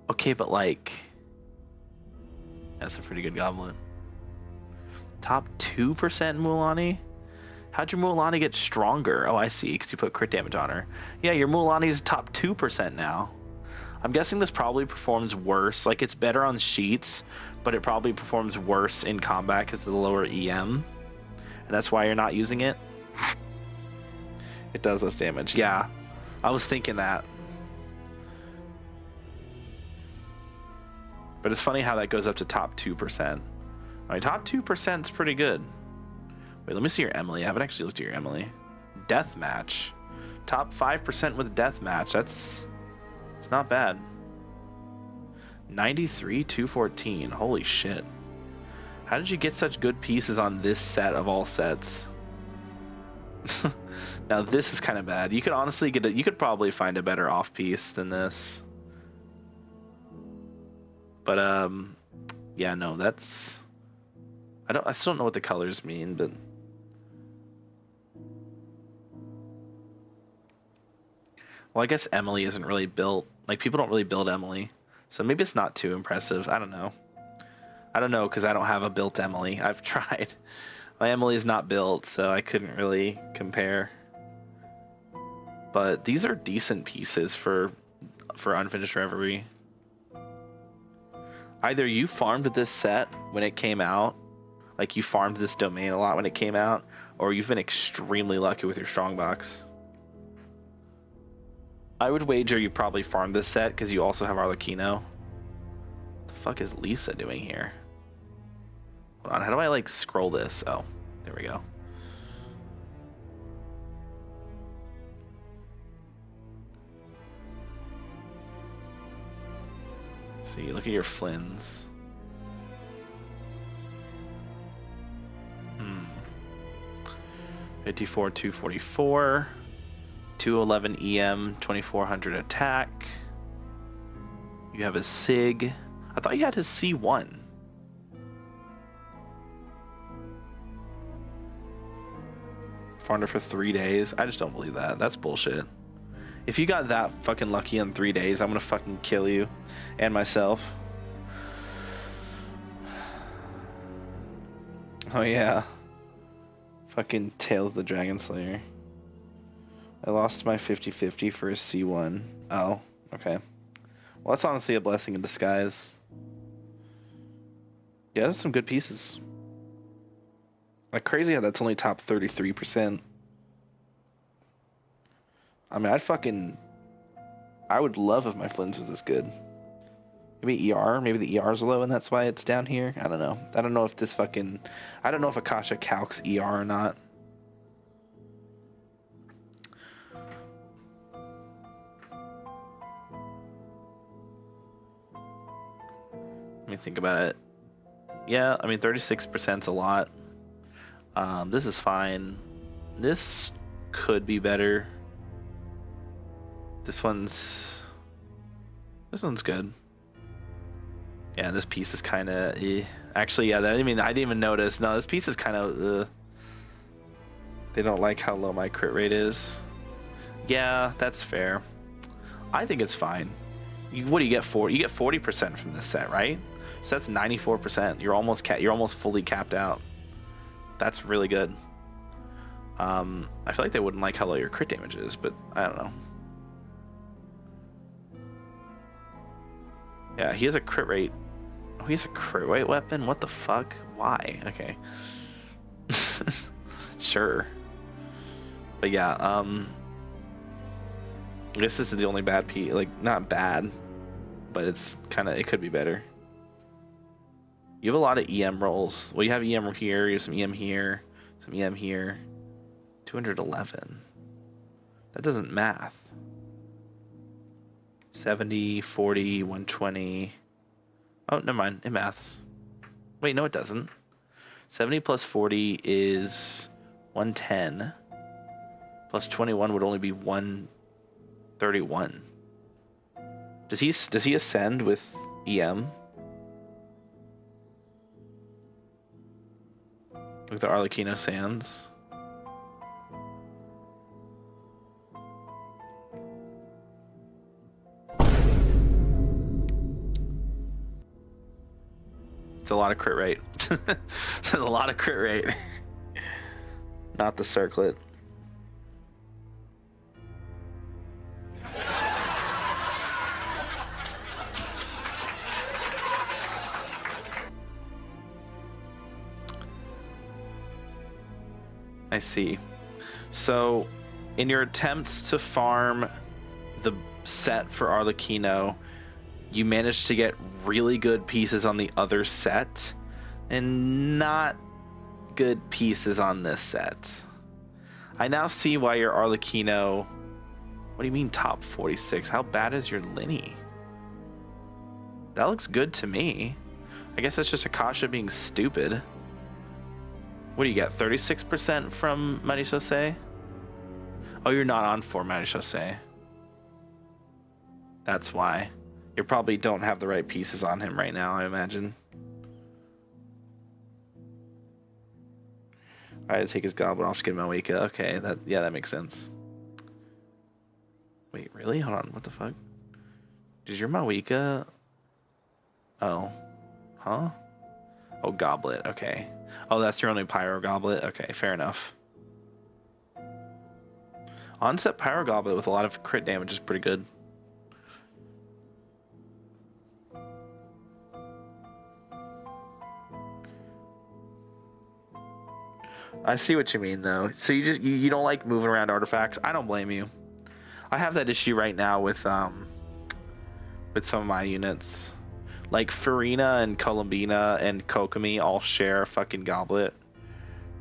S1: Okay, but like... That's a pretty good goblet. Top 2% Mualani? How'd your Mualani get stronger? Oh, I see, because you put crit damage on her. Yeah, your Mualani is top 2% now. I'm guessing this probably performs worse. Like, it's better on sheets, but it probably performs worse in combat because of the lower EM. And that's why you're not using it. It does less damage. Yeah, I was thinking that. But it's funny how that goes up to top 2%. I mean, top 2% is pretty good. Wait, let me see your Emily. I haven't actually looked at your Emily. Deathmatch. Top 5% with Deathmatch. It's not bad. 93, 214. Holy shit. How did you get such good pieces on this set of all sets? Now this is kind of bad. You could honestly get you could probably find a better off piece than this. But yeah, no, that's I still don't know what the colors mean, but well, I guess Emily isn't really built. Like, people don't really build Emily, so maybe it's not too impressive. I don't know. I don't know because I don't have a built Emily. I've tried. My Emily is not built, so I couldn't really compare. But these are decent pieces for Unfinished Reverie. Either you farmed this set when it came out, like you farmed this domain a lot when it came out, or you've been extremely lucky with your strongbox. I would wager you probably farmed this set because you also have Arlecchino. What the fuck is Lisa doing here? Hold on, how do I like scroll this? Oh, there we go. See, look at your Flynn's. 54, 244, 211 EM, 2400 attack. You have a SIG. I thought you had his C1. Farmed for 3 days. I just don't believe that. That's bullshit. If you got that fucking lucky in 3 days, I'm gonna fucking kill you and myself. Oh yeah. Fucking Tales of the Dragon Slayer. I lost my 50-50 for a C1. Oh, okay. Well, that's honestly a blessing in disguise. Yeah, that's some good pieces. Like, crazy how that's only top 33%. I mean, I would love if my Flynn's was this good. Maybe ER? Maybe the ER's low and that's why it's down here? I don't know. I don't know if this fucking... I don't know if Akasha calcs ER or not. Let me think about it. Yeah, I mean, 36%'s a lot. This is fine. This could be better. This one's good. Yeah, this piece is kind of actually, yeah, I didn't even notice. No, this piece is kind of they don't like how low my crit rate is. Yeah, that's fair. I think it's fine. What do you get for? You get 40% from this set, right? So that's 94%. You're almost fully capped out. That's really good. I feel like they wouldn't like how low your crit damage is, but I don't know. Yeah, he has a crit rate. Oh, he has a crit rate weapon? What the fuck? Why? Okay. Sure. But yeah, I guess this is the only bad piece. Like, not bad, but it's kind of, it could be better. You have a lot of EM rolls. Well, you have EM here, you have some EM here, some EM here. 211. That doesn't math. 70, 40, 120. Oh, never mind. It maths. Wait, no, it doesn't. 70 plus 40 is 110. Plus 21 would only be 131. Does he ascend with EM? Like the Arlecchino Sands? It's a lot of crit rate. It's a lot of crit rate. Not the circlet. I see. So, in your attempts to farm the set for Arlecchino, you managed to get really good pieces on the other set and not good pieces on this set. I now see why your Arlecchino... What do you mean top 46? How bad is your Linny? That looks good to me. I guess that's just Akasha being stupid. What do you get? 36% from Marechaussee? Oh, you're not on for Marechaussee. That's why. You probably don't have the right pieces on him right now, I imagine. I had to take his goblet off to get Mawika. Okay, that makes sense. Wait, really? Hold on, what the fuck? Did your Mawika... Oh. Huh? Oh, goblet, okay. Oh, that's your only Pyro Goblet? Okay, fair enough. Onset Pyro Goblet with a lot of crit damage is pretty good. I see what you mean, though. So you don't like moving around artifacts. I don't blame you. I have that issue right now with some of my units. Like Farina and Columbina and Kokomi all share a fucking goblet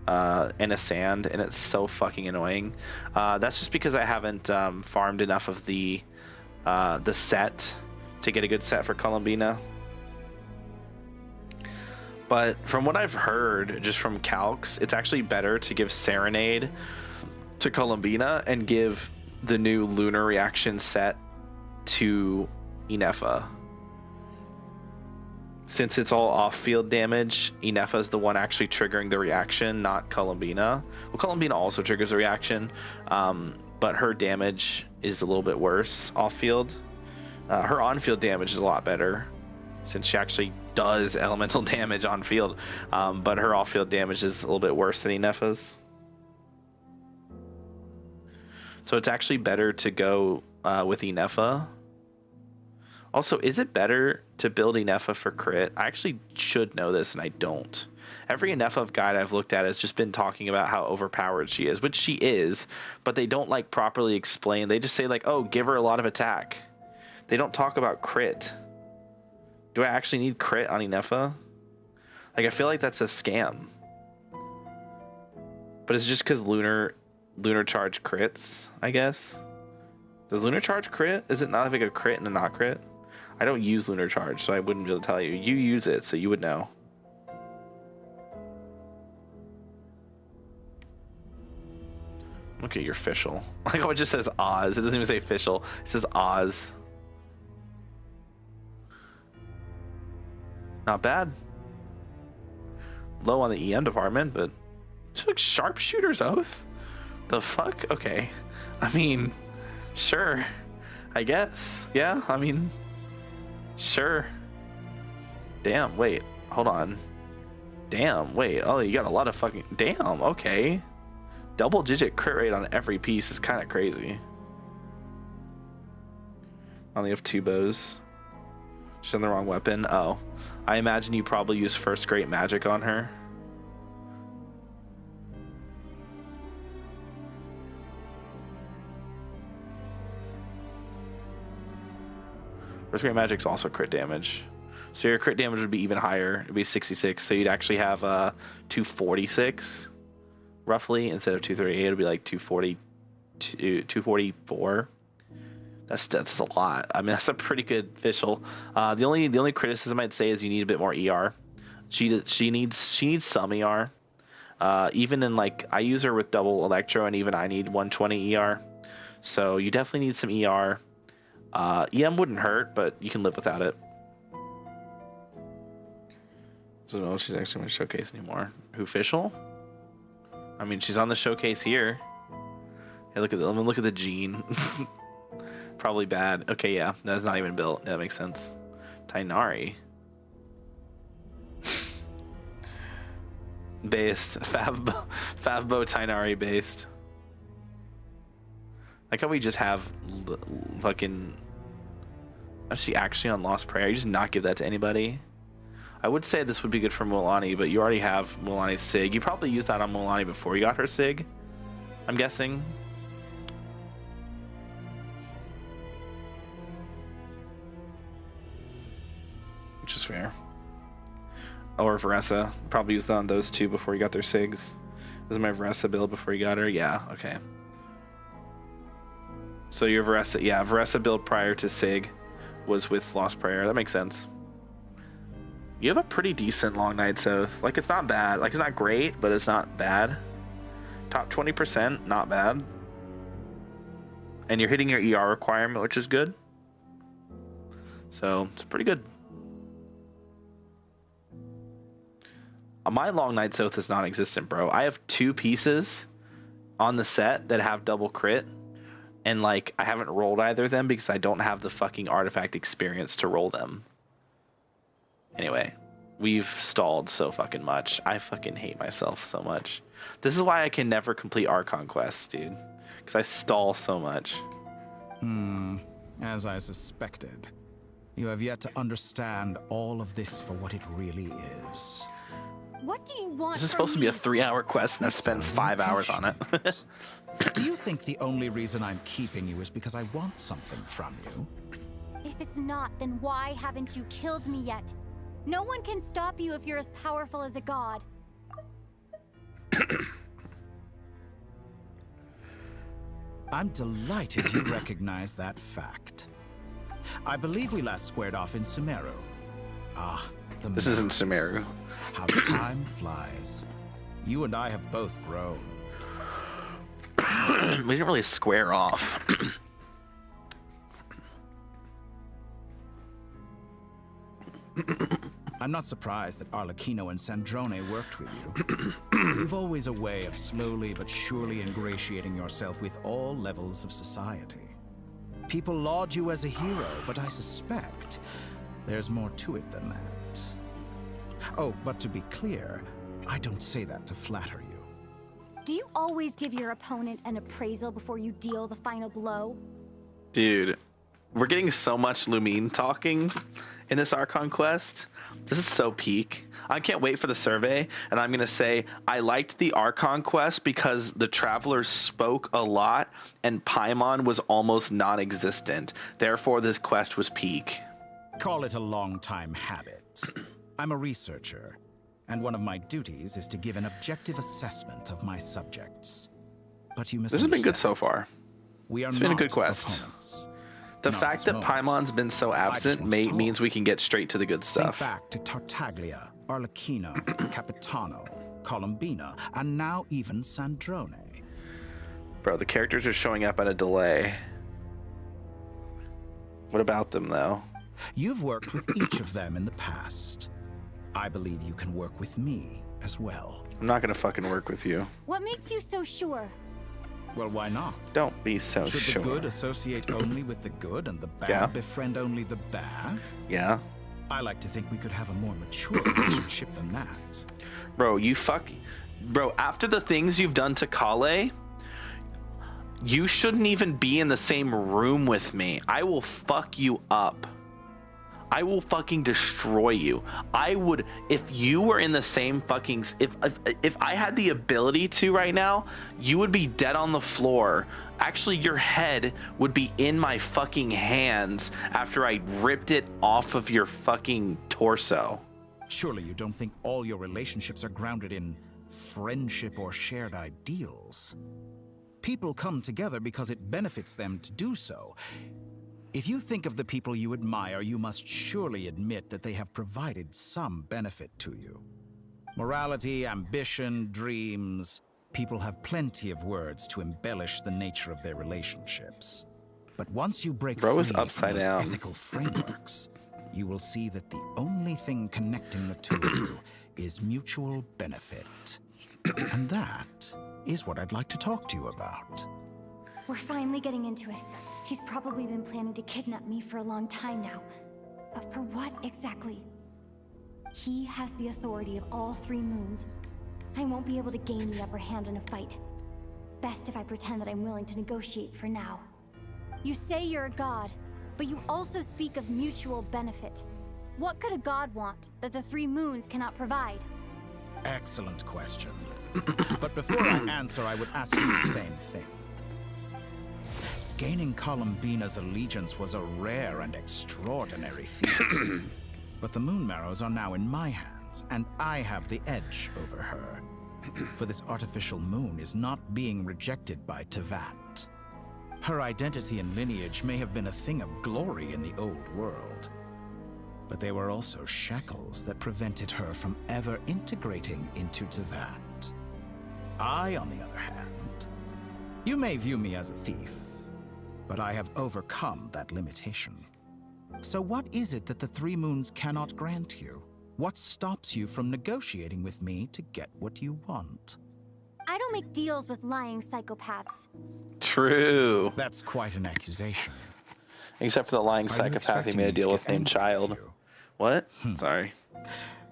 S1: and a sand, and it's so fucking annoying. That's just because I haven't farmed enough of the set to get a good set for Columbina. But from what I've heard, just from calcs, it's actually better to give Serenade to Columbina and give the new Lunar Reaction set to Inefa. Since it's all off-field damage, Inefa is the one actually triggering the reaction, not Columbina. Well, Columbina also triggers a reaction, but her damage is a little bit worse off-field. Her on-field damage is a lot better, since she actually does elemental damage on field, but her off-field damage is a little bit worse than Inefa's. So it's actually better to go with Inefa. Also, is it better to build Inefa for crit? I actually should know this, and I don't. Every Inefa guide I've looked at has just been talking about how overpowered she is, which she is, but they don't like properly explain. They just say like, oh, give her a lot of attack. They don't talk about crit. Do I actually need crit on Inefa? Like, I feel like that's a scam. But it's just because Lunar Charge crits, I guess. Does Lunar Charge crit? Is it not like a crit and a not crit? I don't use Lunar Charge, so I wouldn't be able to tell you. You use it, so you would know. Look at your official. Like, oh, it just says Oz. It doesn't even say official. It says Oz. Not bad. Low on the EM department, but it's like Sharpshooter's Oath? The fuck? Okay. I mean, sure. I guess. Yeah, I mean, sure. Damn, wait. Hold on. Damn, wait. Oh, you got a lot of fucking... Damn, okay. Double-digit crit rate on every piece is kind of crazy. I only have 2 bows. She's on the wrong weapon. Oh. I imagine you probably use First Great Magic on her. First Great Magic's also crit damage. So your crit damage would be even higher. It'd be 66. So you'd actually have 246 roughly instead of 238. It'd be like 244. That's a lot. I mean, that's a pretty good official. The only criticism I'd say is you need a bit more ER. She needs some ER. Even in like, I use her with double electro, and even I need 120 ER. So you definitely need some ER. EM wouldn't hurt, but you can live without it. So no, she's actually going to showcase anymore. Who official? I mean, she's on the showcase here. Hey, let me look at the gene. Probably bad. Okay, yeah, that's not even built. Yeah, that makes sense. Tighnari. Based. Favbo Tighnari based. Like how we just have fucking... Is she actually on Lost Prayer? You just not give that to anybody? I would say this would be good for Mualani, but you already have Mualani's Sig. You probably used that on Mualani before you got her Sig, I'm guessing. Which is fair. Or Veressa. Probably used that on those two before you got their Sigs. This is my Veressa build before you got her? Yeah, okay. So your Veressa, yeah, Veressa build prior to Sig was with Lost Prayer. That makes sense. You have a pretty decent Long Night's Oath. Like, it's not bad. Like, it's not great, but it's not bad. Top 20%, not bad. And you're hitting your ER requirement, which is good. So, it's pretty good. My Long Night's Oath is non-existent, bro. I have 2 pieces on the set that have double crit. And, like, I haven't rolled either of them because I don't have the fucking artifact experience to roll them. Anyway, we've stalled so fucking much. I fucking hate myself so much. This is why I can never complete Archon quests, dude. Because I stall so much.
S10: As I suspected. You have yet to understand all of this for what it really is.
S15: What do you want?
S1: This is supposed to be a 3-hour quest, and I've spent 5 hours on it.
S10: Do you think the only reason I'm keeping you is because I want something from you?
S15: If it's not, then why haven't you killed me yet? No one can stop you if you're as powerful as a god.
S10: I'm delighted you recognize that fact. I believe we last squared off in Sumeru. Ah,
S1: this isn't Sumeru.
S10: How time flies. You and I have both grown.
S1: We didn't really square off.
S10: I'm not surprised that Arlecchino and Sandrone worked with you. You've always a way of slowly but surely ingratiating yourself with all levels of society. People laud you as a hero, but I suspect there's more to it than that. Oh, but to be clear, I don't say that to flatter you.
S15: Do you always give your opponent an appraisal before you deal the final blow?
S1: Dude, we're getting so much Lumine talking in this Archon quest. This is so peak. I can't wait for the survey, and I'm gonna say I liked the Archon quest because the travelers spoke a lot and Paimon was almost non-existent. Therefore, this quest was peak.
S10: Call it a long-time habit. I'm a researcher, and one of my duties is to give an objective assessment of my subjects. But you
S1: This has been good so far.
S10: We are
S1: It's been a good
S10: not
S1: quest.
S10: opponents.
S1: The
S10: Not
S1: fact
S10: this
S1: that
S10: moment.
S1: Paimon's been so absent means we can get straight to the good
S10: Think
S1: stuff.
S10: back to Tartaglia, Arlecchino, Capitano, Colombina, and now even Sandrone.
S1: Bro, the characters are showing up at a delay. What about them, though?
S10: You've worked with each of them in the past. I believe you can work with me as well.
S1: I'm not gonna fucking work with you.
S15: What makes you so sure?
S10: Well, why not?
S1: Don't be so
S10: Should
S1: sure.
S10: the good associate only with the good and the bad
S1: Yeah.
S10: befriend only the bad?
S1: Yeah.
S10: I like to think we could have a more mature relationship than that.
S1: Bro, Bro, after the things you've done to Kale, you shouldn't even be in the same room with me. I will fuck you up. I will fucking destroy you. I would, if you were in the same fucking, if I had the ability to right now, you would be dead on the floor. Actually, your head would be in my fucking hands after I ripped it off of your fucking torso.
S10: Surely you don't think all your relationships are grounded in friendship or shared ideals? People come together because it benefits them to do so. If you think of the people you admire, you must surely admit that they have provided some benefit to you. Morality, ambition, dreams. People have plenty of words to embellish the nature of their relationships. But once you break
S1: Bro
S10: free
S1: is upside
S10: from those
S1: down.
S10: ethical frameworks, you will see that the only thing connecting the two of you is mutual benefit. And that is what I'd like to talk to you about.
S15: We're finally getting into it. He's probably been planning to kidnap me for a long time now. But for what exactly? He has the authority of all 3 moons. I won't be able to gain the upper hand in a fight. Best if I pretend that I'm willing to negotiate for now. You say you're a god, but you also speak of mutual benefit. What could a god want that the 3 moons cannot provide?
S10: Excellent question. But before I answer, I would ask you the same thing. Gaining Colombina's allegiance was a rare and extraordinary feat. But the Moon Marrows are now in my hands, and I have the edge over her. For this artificial moon is not being rejected by Tevat. Her identity and lineage may have been a thing of glory in the old world, but they were also shackles that prevented her from ever integrating into Tevat. I, on the other hand, you may view me as a thief, but I have overcome that limitation. So what is it that the 3 moons cannot grant you? What stops you from negotiating with me to get what you want?
S15: I don't make deals with lying psychopaths.
S1: True.
S10: That's quite an accusation.
S1: Except for the lying
S10: Are you
S1: psychopath he
S10: expecting
S1: made a
S10: me to
S1: deal
S10: get
S1: with named
S10: angry
S1: Child.
S10: with you?
S1: What? Sorry.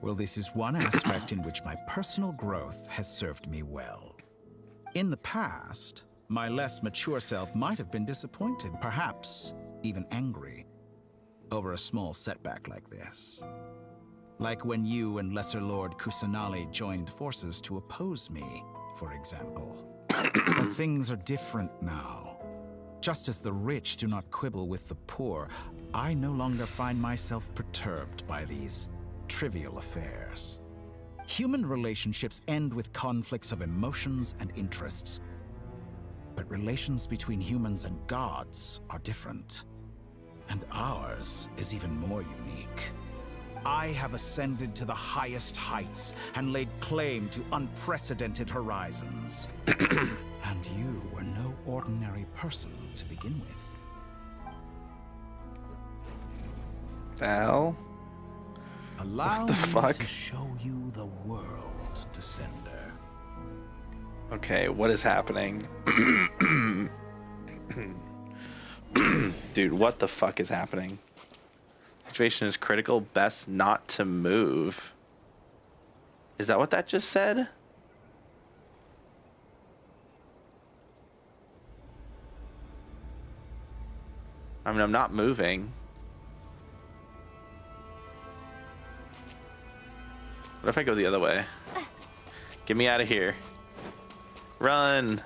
S10: Well, this is one aspect in which my personal growth has served me well. In the past, my less mature self might have been disappointed, perhaps even angry, over a small setback like this. Like when you and Lesser Lord Kusanali joined forces to oppose me, for example. But things are different now. Just as the rich do not quibble with the poor, I no longer find myself perturbed by these trivial affairs. Human relationships end with conflicts of emotions and interests. But relations between humans and gods are different. And ours is even more unique. I have ascended to the highest heights and laid claim to unprecedented horizons. And you were no ordinary person to begin with.
S1: Hell?
S10: Allow
S1: what the fuck?
S10: me to show you the world, Descender.
S1: Okay, what is happening? Dude, what the fuck is happening? Situation is critical, best not to move. Is that what that just said? I mean, I'm not moving. What if I go the other way? Get me out of here. Run!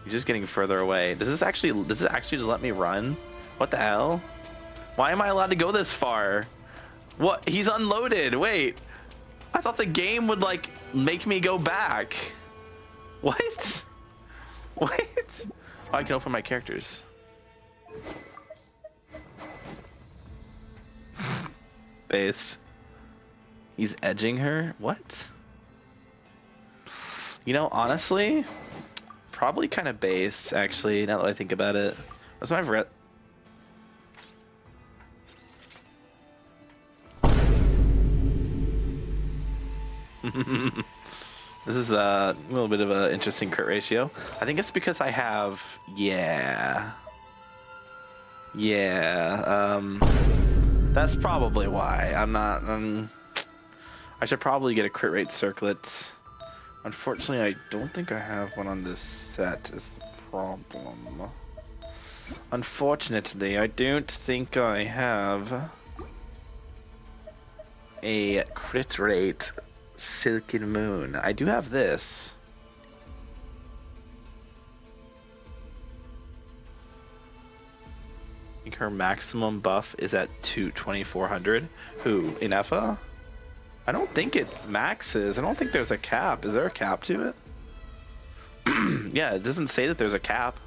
S1: You're just getting further away. Does this actually just let me run? What the hell? Why am I allowed to go this far? What? He's unloaded. Wait. I thought the game would like make me go back. What? What? Oh, I can open my characters. Based. He's edging her? What? You know, honestly, probably kind of based, actually, now that I think about it. What's my ret? This is a little bit of an interesting crit ratio. I think it's because I have, that's probably why. I'm not, I should probably get a crit rate circlet. Unfortunately, I don't think I have one on this set is the problem. Unfortunately, I don't think I have a crit rate Silken Moon. I do have this. I think her maximum buff is at 2400. Who? Inefa? I don't think it maxes. I don't think there's a cap. Is there a cap to it? Yeah, it doesn't say that there's a cap.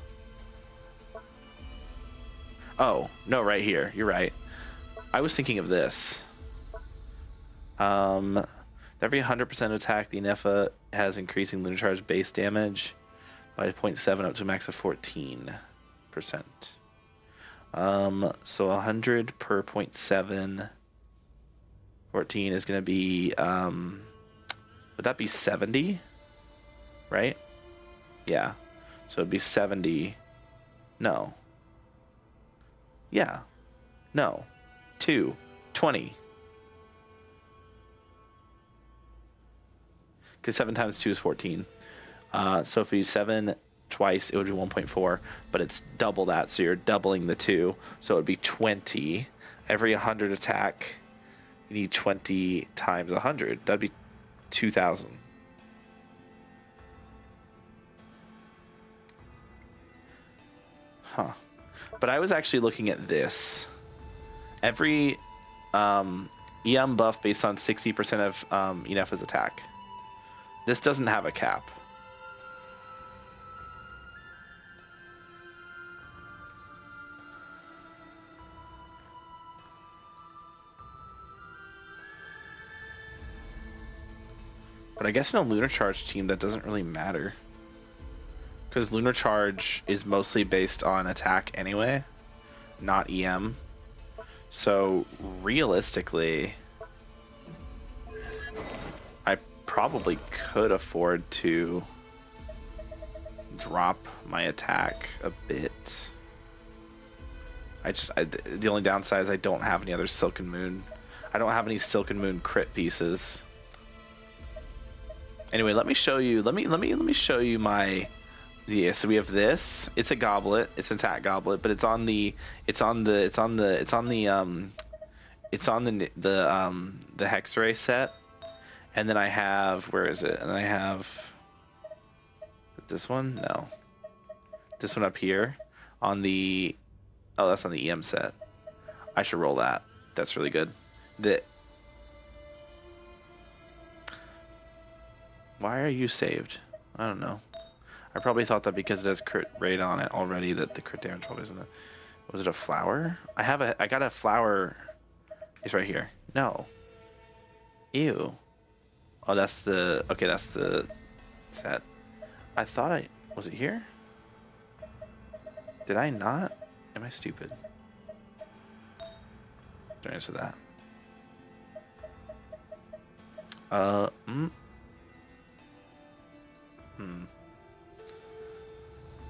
S1: Oh, no, right here. You're right. I was thinking of this. Every 100% attack, the Inefa has increasing lunar charge base damage by 0.7 up to a max of 14%. So 100 per 0.7. 14 is going to be, would that be 70? Right? Yeah. So it'd be 70. No. Yeah. No. 20. Because 7 times 2 is 14. So if you use 7 twice, it would be 1.4, but it's double that, so you're doubling the 2. So it would be 20. Every 100 attack, you need 20 times 100. That'd be 2,000. Huh. But I was actually looking at this. Every EM buff based on 60% of Inefa's attack. This doesn't have a cap. But I guess in a Lunar Charge team that doesn't really matter. Because Lunar Charge is mostly based on attack anyway, not EM. So realistically, I probably could afford to drop my attack a bit. The only downside is I don't have any other Silken Moon. I don't have any Silken Moon crit pieces. Anyway, let me show you. Let me show you my Yeah, so we have this. It's a goblet. It's an attack goblet, but it's on the Hexray set. And then I have, where is it? And then I have this one? No. This one up here on the, oh, that's on the EM set. I should roll that. That's really good. Why are you saved? I don't know. I probably thought that because it has crit rate on it already that the crit damage probably isn't a... Was it a flower? I got a flower. It's right here. No. Ew. Oh, that's the... Okay, that's the set. I thought was it here? Did I not? Am I stupid? Don't answer that.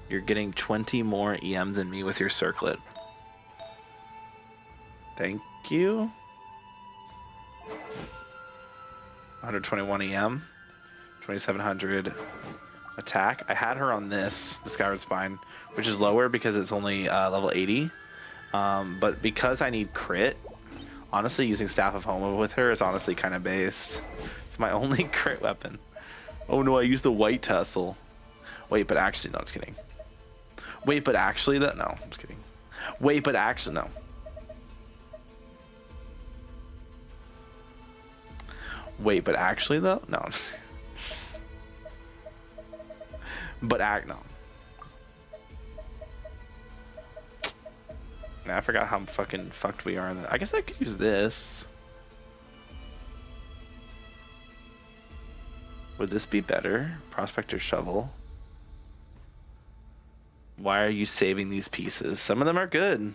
S1: You're getting 20 more EM than me with your circlet. Thank you. 121 EM. 2700 attack. I had her on the Skyward Spine, which is lower because it's only level 80. But because I need crit, honestly, using Staff of Homa with her is honestly kind of based. It's my only crit weapon. Oh no, I used the white tussle. Wait, but actually, no, I'm just kidding. Wait, but actually, no, I'm just kidding. Wait, but actually, no. Wait, but actually, though, no. But no. Nah, I forgot how fucking fucked we are. I guess I could use this. Would this be better? Prospector Shovel. Why are you saving these pieces? Some of them are good.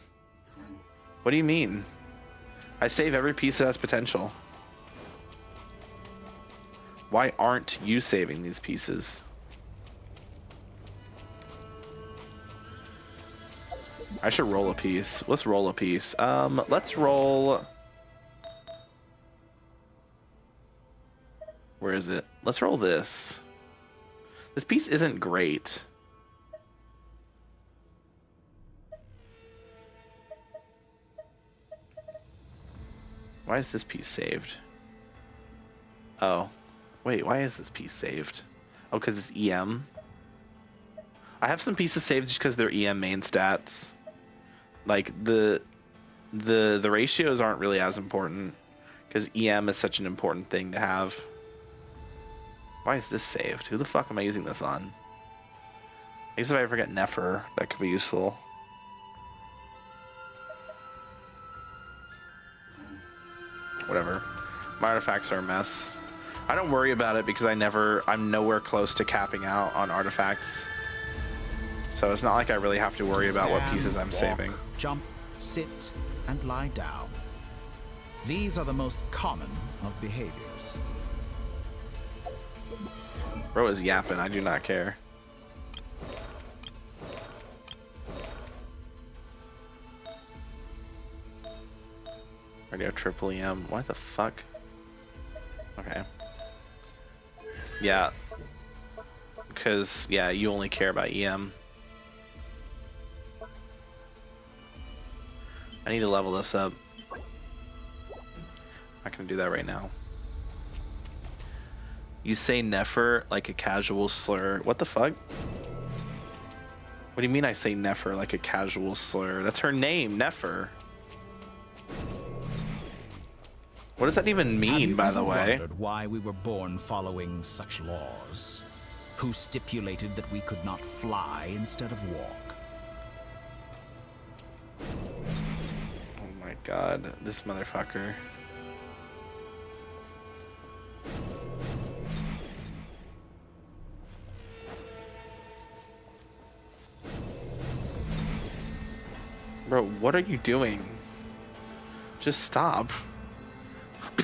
S1: What do you mean? I save every piece that has potential. Why aren't you saving these pieces? I should roll a piece. Let's roll a piece. Let's roll... Where is it? Let's roll this. This piece isn't great. Why is this piece saved? Oh. Wait, why is this piece saved? Oh, because it's EM. I have some pieces saved just because they're EM main stats. Like, the ratios aren't really as important because EM is such an important thing to have. Why is this saved? Who the fuck am I using this on? I guess if I ever get Nefer, that could be useful. Whatever. My artifacts are a mess. I don't worry about it because I'm nowhere close to capping out on artifacts. So it's not like I really have to worry about what pieces I'm saving.
S10: Jump, sit, and lie down. These are the most common of behaviors.
S1: Bro is yapping, I do not care. Already have triple EM. What the fuck? Okay. Yeah. Because, yeah, you only care about EM. I need to level this up. Not gonna do that right now. You say Nefer like a casual slur. What the fuck? What do you mean I say Nefer like a casual slur? That's her name, Nefer. What does that even mean, by the way?
S10: Have you ever wondered why we were born following such laws? Who stipulated that we could not fly instead of walk?
S1: Oh my god, this motherfucker. Bro, what are you doing? Just stop.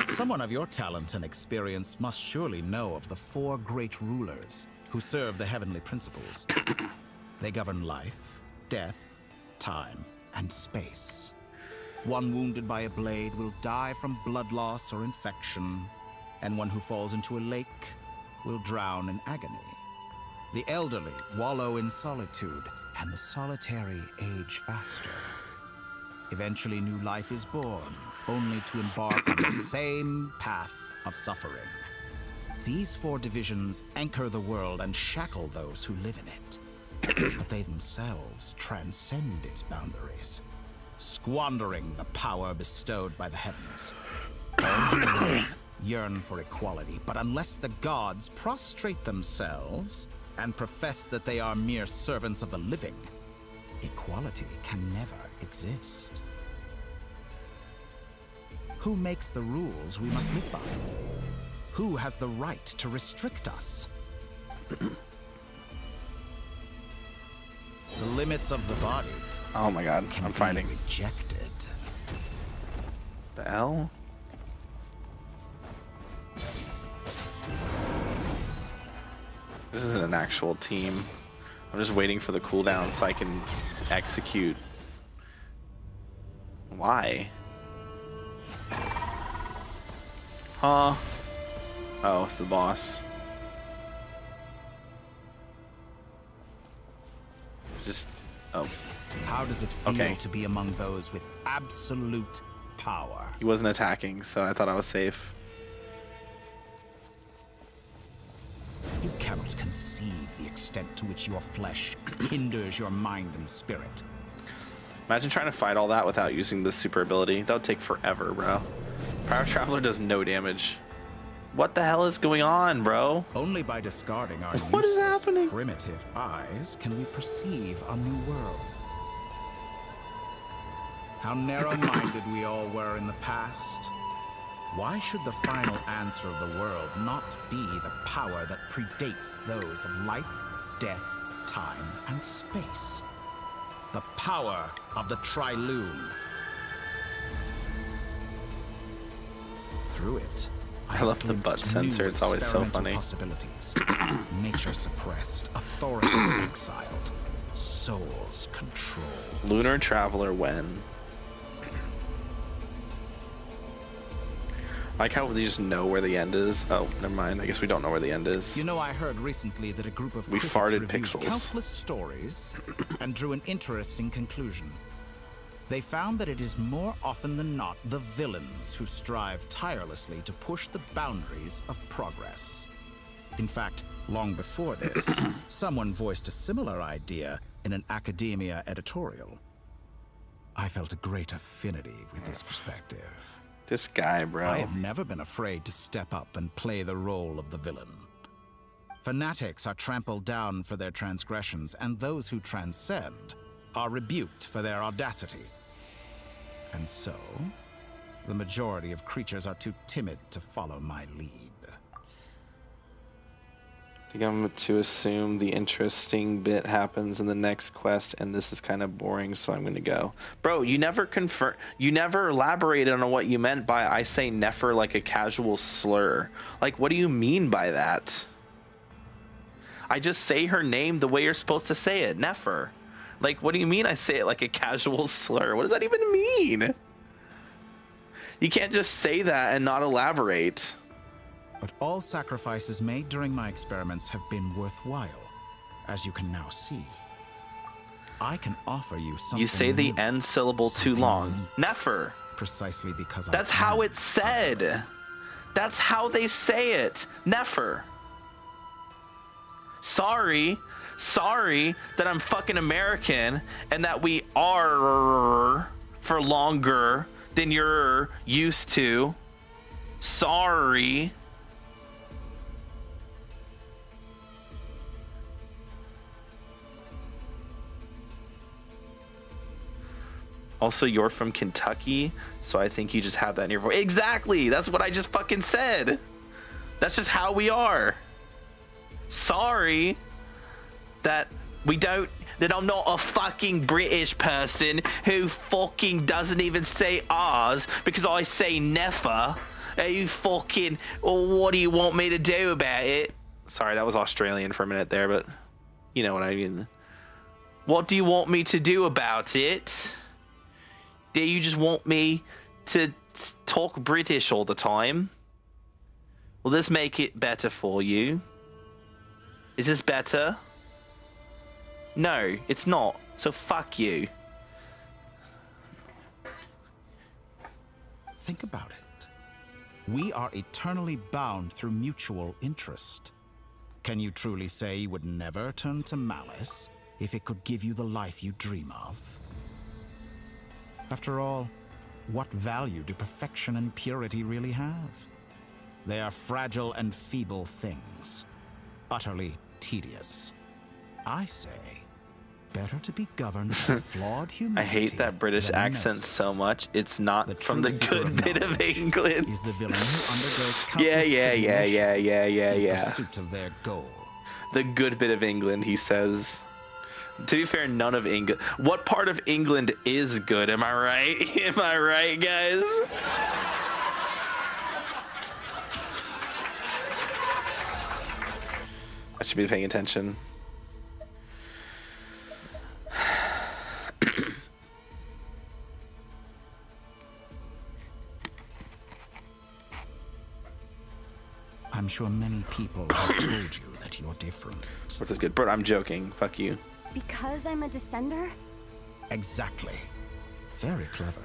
S10: Someone of your talent and experience must surely know of the 4 great rulers who serve the heavenly principles. They govern life, death, time, and space. One wounded by a blade will die from blood loss or infection, and one who falls into a lake will drown in agony. The elderly wallow in solitude, and the solitary age faster. Eventually, new life is born, only to embark on the same path of suffering. These 4 divisions anchor the world and shackle those who live in it. But they themselves transcend its boundaries, squandering the power bestowed by the heavens. All who live yearn for equality, but unless the gods prostrate themselves and profess that they are mere servants of the living, equality can never exist. Who makes the rules we must live by? Who has the right to restrict us? The limits of the body.
S1: Oh my god, I'm fighting.
S10: Rejected.
S1: The hell? This isn't an actual team. I'm just waiting for the cooldown so I can execute. Why? Huh? Oh, it's the boss. Just, oh.
S10: How does it feel
S1: Okay.
S10: to be among those with absolute power?
S1: He wasn't attacking, so I thought I was safe.
S10: You cannot conceive the extent to which your flesh hinders your mind and spirit.
S1: Imagine trying to fight all that without using this super ability. That would take forever, bro. Power Traveler does no damage. What the hell is going on, bro?
S10: Only by discarding our
S1: What is
S10: useless,
S1: happening?
S10: primitive eyes can we perceive a new world. How narrow-minded we all were in the past. Why should the final answer of the world not be the power that predates those of life, death, time, and space? The power of the Triloon. Through it,
S1: I love the butt sensor. It's always so funny.
S10: Possibilities. Nature suppressed, authority exiled, souls controlled.
S1: Lunar Traveler when? I like how we just know where the end is. Oh, never mind. I guess we don't know where the end is.
S10: You know, I heard recently that a group of
S1: We
S10: critics
S1: farted
S10: reviewed
S1: pixels.
S10: countless stories and drew an interesting conclusion. They found that it is more often than not the villains who strive tirelessly to push the boundaries of progress. In fact, long before this, someone voiced a similar idea in an academia editorial. I felt a great affinity with this perspective.
S1: This guy, bro.
S10: I have never been afraid to step up and play the role of the villain. Fanatics are trampled down for their transgressions, and those who transcend are rebuked for their audacity. And so, the majority of creatures are too timid to follow my lead.
S1: I think I'm to assume the interesting bit happens in the next quest, and this is kind of boring, so I'm gonna go. Bro, you never elaborated on what you meant by I say Nefer like a casual slur. Like, what do you mean by that? I just say her name the way you're supposed to say it, Nefer. Like, what do you mean I say it like a casual slur? What does that even mean? You can't just say that and not elaborate.
S10: But all sacrifices made during my experiments have been worthwhile, as you can now see. I can offer you something.
S1: You say the
S10: new,
S1: end syllable too long.
S10: unique,
S1: Nefer.
S10: Precisely because
S1: That's how it's said. That's how they say it. Nefer. Sorry that I'm fucking American and that we are for longer than you're used to. Sorry. Also, you're from Kentucky, so I think you just have that in your voice. Exactly! That's what I just fucking said! That's just how we are. Sorry that I'm not a fucking British person who fucking doesn't even say ours because I say Nefer. You fucking, what do you want me to do about it? Sorry, that was Australian for a minute there, but you know what I mean. What do you want me to do about it? Do you just want me to talk British all the time? Will this make it better for you? Is this better? No, it's not. So fuck you.
S10: Think about it. We are eternally bound through mutual interest. Can you truly say you would never turn to malice if it could give you the life you dream of? After all, what value do perfection and purity really have? They are fragile and feeble things, utterly tedious. I say, better to be governed by flawed humanity.
S1: I hate that British accent so much. It's not from the good bit of England.
S10: Is the villain who undergoes
S1: yeah.
S10: pursuit of their goal.
S1: The good bit of England, he says. To be fair, none of England. What part of England is good? Am I right? Am I right, guys? I should be paying attention.
S10: I'm sure many people have told you that you're different.
S1: Which is good. Bro, I'm joking. Fuck you.
S15: Because I'm a descender?
S10: Exactly. Very clever.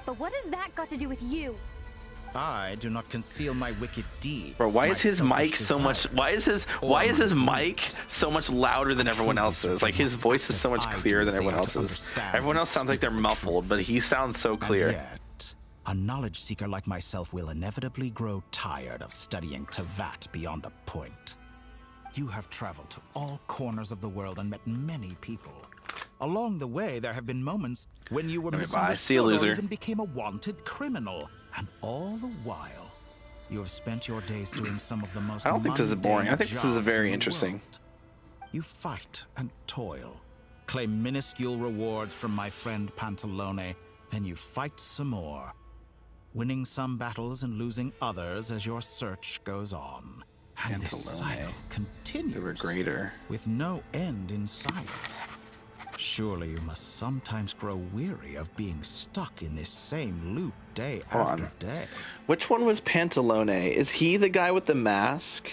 S15: But what has that got to do with you?
S10: I do not conceal my wicked deeds.
S1: Bro, why is his mic so much? Why is his mic so much louder than everyone else's? Like his voice is so much clearer than everyone else's. Everyone else sounds like they're muffled, but he sounds so clear.
S10: Yet, a knowledge seeker like myself will inevitably grow tired of studying Teyvat beyond a point. You have traveled to all corners of the world and met many people. Along the way, there have been moments when you were misunderstood or even became a wanted criminal. And all the while, you have spent your days doing some of the most
S1: I don't think this is boring. I think this is very interesting.
S10: You fight and toil, claim minuscule rewards from my friend Pantalone, then you fight some more, winning some battles and losing others as your search goes on. And this cycle continues with no end in sight. Surely you must sometimes grow weary of being stuck in this same loop day after day.
S1: Which one was Pantalone? Is he the guy with the mask?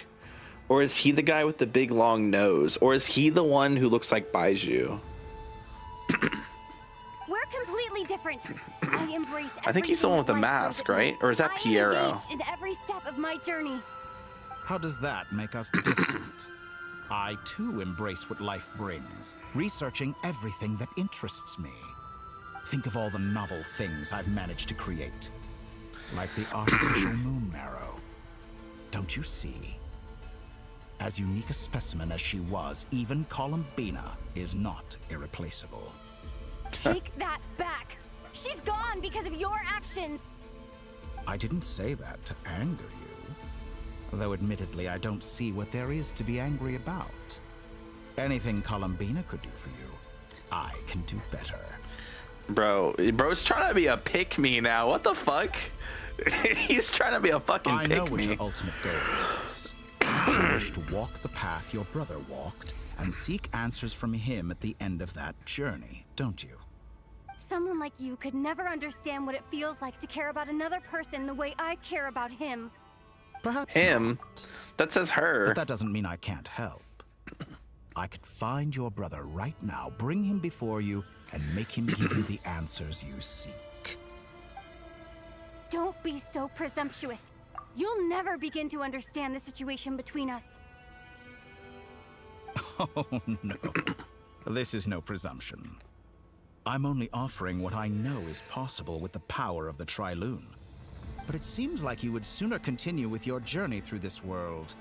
S1: Or is he the guy with the big long nose? Or is he the one who looks like Baiju?
S15: We're completely different. I embrace
S1: I think he's the one with the mask, right? Or is that Piero?
S15: I am engaged in every step of my journey.
S10: How does that make us different? I, too, embrace what life brings, researching everything that interests me. Think of all the novel things I've managed to create. Like the artificial moon marrow. Don't you see? As unique a specimen as she was, even Columbina is not irreplaceable.
S15: Take that back! She's gone because of your actions!
S10: I didn't say that to anger you. Though admittedly, I don't see what there is to be angry about. Anything Columbina could do for you, I can do better.
S1: Bro's trying to be a pick-me now. What the fuck? He's trying to be a fucking pick-me.
S10: I know what your ultimate goal is. You wish to walk the path your brother walked and seek answers from him at the end of that journey, don't you?
S15: Someone like you could never understand what it feels like to care about another person the way I care about him.
S10: Perhaps
S1: him.
S10: Not.
S1: That says her.
S10: But that doesn't mean I can't help. I could find your brother right now, bring him before you, and make him give you the answers you seek.
S15: Don't be so presumptuous. You'll never begin to understand the situation between us.
S10: Oh, no. This is no presumption. I'm only offering what I know is possible with the power of the Trilune. But it seems like you would sooner continue with your journey through this world.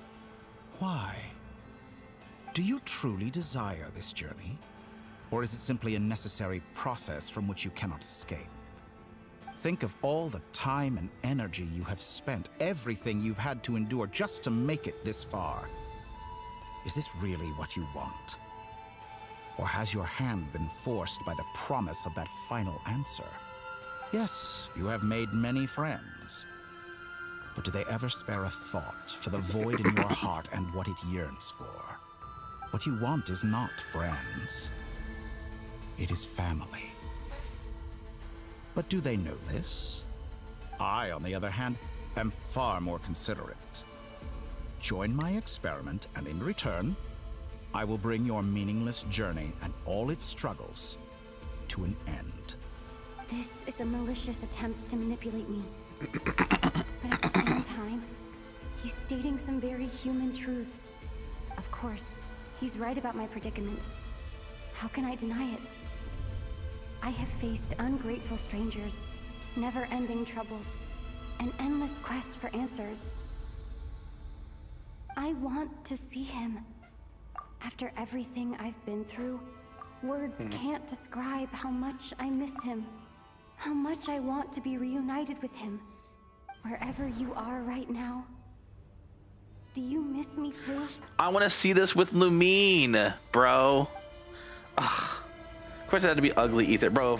S10: Why? Do you truly desire this journey? Or is it simply a necessary process from which you cannot escape? Think of all the time and energy you have spent, everything you've had to endure just to make it this far. Is this really what you want? Or has your hand been forced by the promise of that final answer? Yes, you have made many friends. But do they ever spare a thought for the void in your heart and what it yearns for? What you want is not friends. It is family. But do they know this? I, on the other hand, am far more considerate. Join my experiment, and in return, I will bring your meaningless journey and all its struggles to an end.
S15: This is a malicious attempt to manipulate me. But at the same time, he's stating some very human truths. Of course, he's right about my predicament. How can I deny it? I have faced ungrateful strangers, never-ending troubles, an endless quest for answers. I want to see him. After everything I've been through, words can't describe how much I miss him. How much I want to be reunited with him. Wherever you are right now. Do you miss me too?
S1: I want to see this with Lumine, bro. Ugh. Of course it had to be ugly Ether, bro.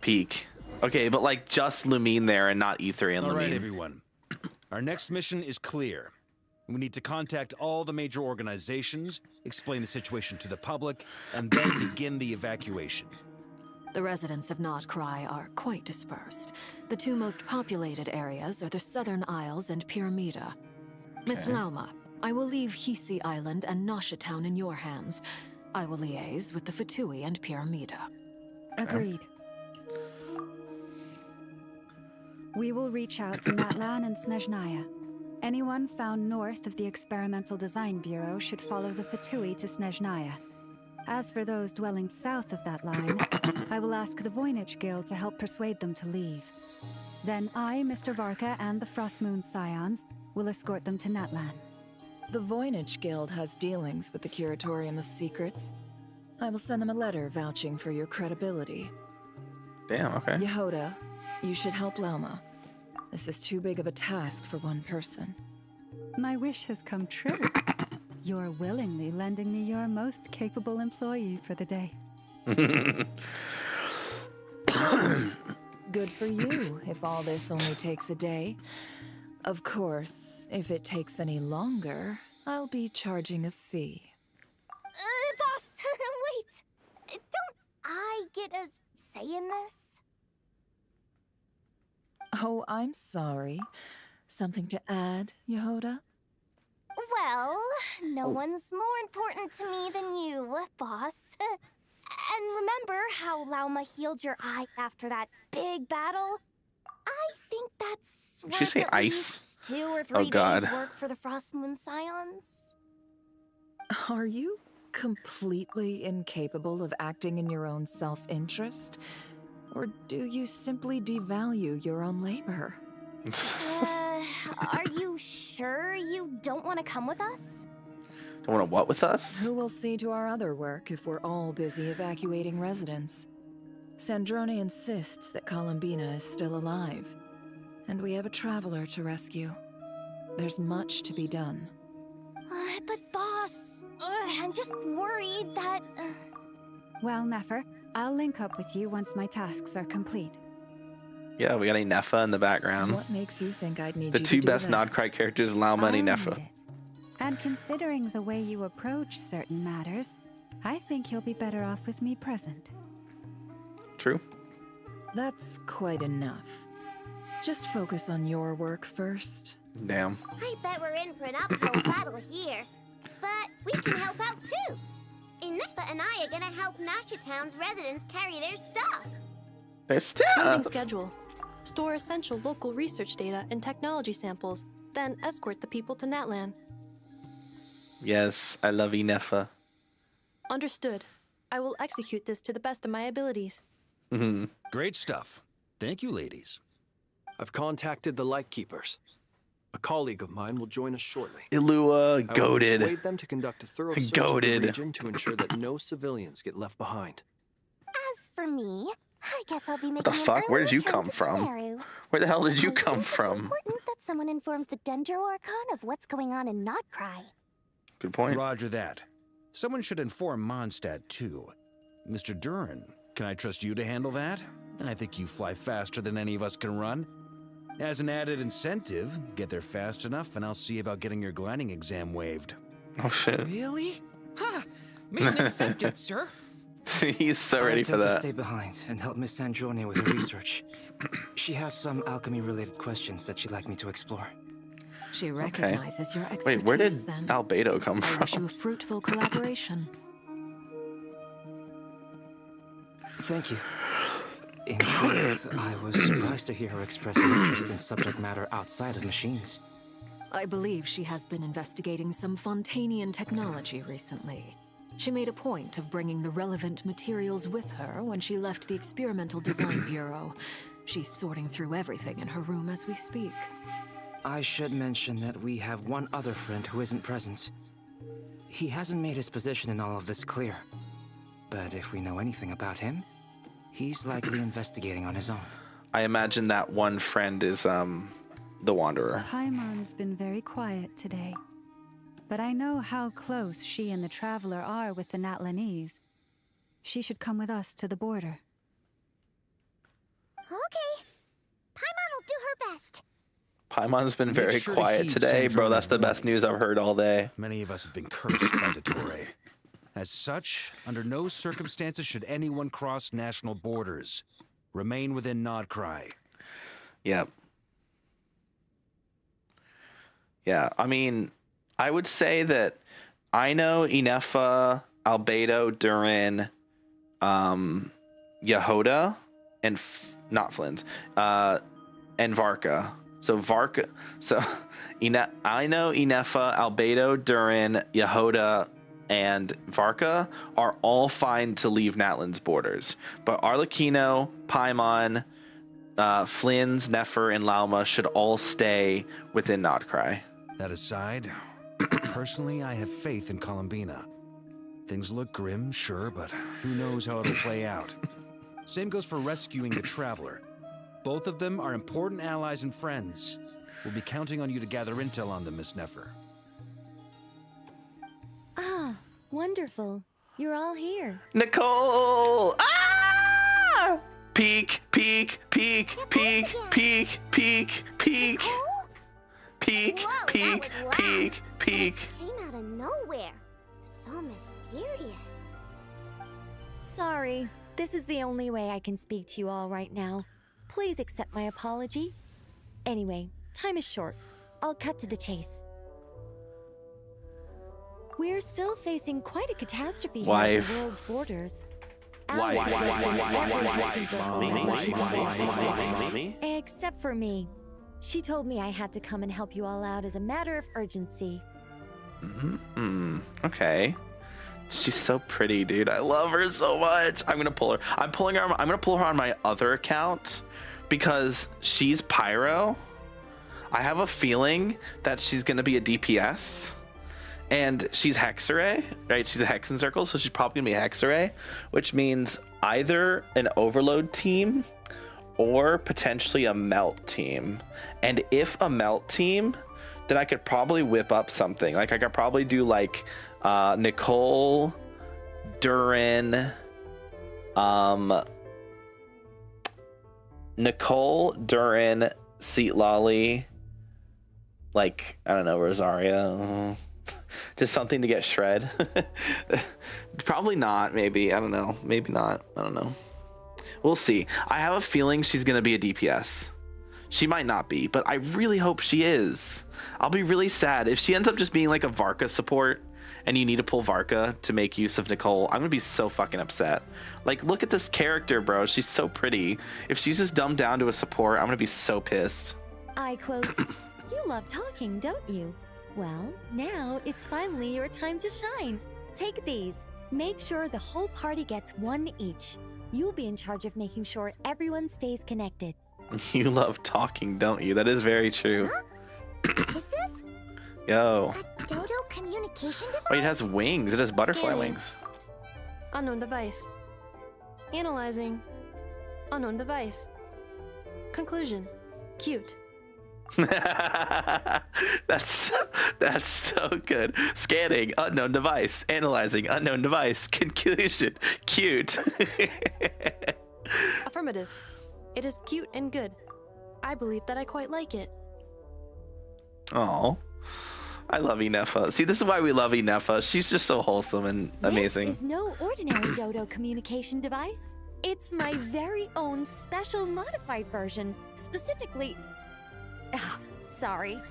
S1: Peak. Okay, but like just Lumine there and not Ether and Lumine.
S6: All right, everyone. Our next mission is clear. We need to contact all the major organizations, explain the situation to the public, and then begin the evacuation.
S11: The residents of Notcry are quite dispersed. The two most populated areas are the Southern Isles and Pyramida. Miss Lauma, I will leave Hisi Island and Nasha Town in your hands. I will liaise with the Fatui and Pyramida.
S8: Agreed. We will reach out to Natlan and Snezhnaya. Anyone found north of the Experimental Design Bureau should follow the Fatui to Snezhnaya. As for those dwelling south of that line, I will ask the Voynich Guild to help persuade them to leave. Then I, Mr. Varka, and the Frostmoon Scions will escort them to Natlan.
S14: The Voynich Guild has dealings with the Curatorium of Secrets. I will send them a letter vouching for your credibility.
S1: Damn, okay.
S14: Yehoda, you should help Lauma. This is too big of a task for one person.
S8: My wish has come true. You're willingly lending me your most capable employee for the day.
S14: Good for you, if all this only takes a day. Of course, if it takes any longer, I'll be charging a fee.
S5: Boss, wait! Don't I get a say in this?
S14: Oh, I'm sorry. Something to add, Yehoda?
S5: Well, no one's more important to me than you, boss. And remember how Lauma healed your eyes after that big battle? I think that's
S1: Did she say
S5: at
S1: ice?
S5: least 2 or 3
S1: God.
S5: days work for the Frostmoon Scions.
S14: Are you completely incapable of acting in your own self-interest? Or do you simply devalue your own labor?
S5: Are you sure you don't want to come with us?
S1: Don't want to what with us?
S14: Who will see to our other work if we're all busy evacuating residents? Sandrone insists that Columbina is still alive, and we have a traveler to rescue. There's much to be done.
S5: But boss, I'm just worried that...
S8: Well, Nefer, I'll link up with you once my tasks are complete.
S1: Yeah, we got a Nefa in the background.
S14: What makes you think I'd need
S1: The
S14: you
S1: two
S14: to do
S1: best
S14: that?
S1: Nodcry characters, Lauma and
S8: I'll
S1: Nefa.
S8: need it. And considering the way you approach certain matters, I think you'll be better off with me present.
S1: True.
S14: That's quite enough. Just focus on your work first.
S1: Damn.
S5: I bet we're in for an uphill battle here. But we can help out too. Inefa and I are gonna help Nasha Town's residents carry their stuff.
S1: Their
S16: Meeting
S1: stuff.
S16: schedule. Store essential local research data and technology samples, then escort the people to Natlan.
S1: Yes, I love Nefa.
S16: Understood. I will execute this to the best of my abilities.
S6: Great stuff. Thank you, ladies.
S12: I've contacted the Lightkeepers. A colleague of mine will join us shortly.
S1: Ilua,
S12: I will
S1: goated.
S12: persuade them to conduct a thorough search of the region to ensure that no civilians get left behind.
S5: As for me, I guess I'll be making
S1: What the fuck? Where did you come from? Where the hell did you come from?
S5: Important that someone informs the Dendro Archon of what's going on in Notcry.
S1: Good point.
S6: Roger that. Someone should inform Mondstadt, too. Mr. Durin, can I trust you to handle that? I think you fly faster than any of us can run. As an added incentive, get there fast enough and I'll see about getting your gliding exam waived.
S1: Oh shit.
S2: Really? Ha! Mission accepted, sir.
S1: He's so ready for
S4: I intend to
S1: that.
S4: stay behind and help Miss Sandrone with her research. She has some alchemy-related questions that she'd like me to explore.
S11: She recognizes your expertise.
S1: Wait, where did
S11: then.
S1: Albedo come
S11: I wish you
S1: from?
S11: a fruitful collaboration.
S4: Thank you. In truth, I was surprised to hear her express an interest in subject matter outside of machines.
S11: I believe she has been investigating some Fontanian technology recently. She made a point of bringing the relevant materials with her when she left the Experimental Design Bureau. She's sorting through everything in her room as we speak.
S4: I should mention that we have one other friend who isn't present. He hasn't made his position in all of this clear. But if we know anything about him, he's likely investigating on his own.
S1: I imagine that one friend is the Wanderer.
S8: Paimon's been very quiet today. But I know how close she and the Traveler are with the Natlanese. She should come with us to the border.
S5: Okay. Paimon will do her best.
S1: Paimon's been very quiet today, bro. That's the best news I've heard all day.
S6: Many of us have been cursed by Dottore. As such, under no circumstances should anyone cross national borders. Remain within Nodcry.
S1: Yep. Yeah, I mean, I would say that Ino, Inefa, Albedo, Durin, Yehoda, and not Flynn's, and Varka. So Varka, Ino, Inefa, Albedo, Durin, Yehoda, and Varka are all fine to leave Natlan's borders. But Arlecchino, Paimon, Flynn's, Nefer, and Lauma should all stay within Nodcry.
S6: That aside, personally, I have faith in Columbina. Things look grim, sure, but who knows how it'll play out. Same goes for rescuing the Traveler. Both of them are important allies and friends. We'll be counting on you to gather intel on them, Miss Nefer.
S3: Ah, wonderful. You're all here.
S1: Nicole! Ah! Peek, peek, peek, peek, peek, peek, peek. Peek, peek, peek, peek.
S5: Came out of nowhere. So mysterious.
S3: Sorry, this is the only way I can speak to you all right now. Please accept my apology. Anyway, time is short. I'll cut to the chase. We're still facing quite a catastrophe here at the world's borders. Except for me. She told me I had to come and help you all out as a matter of urgency.
S1: Okay. She's so pretty, dude. I love her so much. I'm gonna pull her. I'm gonna pull her on my other account because she's Pyro. I have a feeling that she's gonna be a DPS. And she's Hexarray, right? She's a Hexen Circle, so she's probably gonna be Hexarray, which means either an Overload team or potentially a Melt team. And if a Melt team, then I could probably whip up something. Like I could probably do like Nicole, Durin, Seat Lolly, like, I don't know, Rosaria. Just something to get shred. Probably not, maybe. I don't know. Maybe not. I don't know. We'll see. I have a feeling she's going to be a DPS. She might not be, but I really hope she is. I'll be really sad if she ends up just being like a Varka support and you need to pull Varka to make use of Nicole. I'm going to be so fucking upset. Like, look at this character, bro. She's so pretty. If she's just dumbed down to a support, I'm going to be so pissed.
S3: I quote, "You love talking, don't you? Well, now it's finally your time to shine. Take these. Make sure the whole party gets one each. You'll be in charge of making sure everyone stays connected."
S1: You love talking, don't you? That is very true.
S5: Is this
S1: Yo.
S5: a Dodo communication device?
S1: Oh, it has wings. It has butterfly wings.
S16: Unknown device. Analyzing. Unknown device. Conclusion. Cute.
S1: That's so good. Scanning, unknown device. Analyzing, unknown device. Conclusion, cute.
S16: Affirmative. It is cute and good. I believe that I quite like it.
S1: Oh, I love Inefa. See, this is why we love Inefa. She's just so wholesome and amazing.
S3: This is no ordinary Dodo communication device. It's my very own special modified version, specifically... Oh, sorry.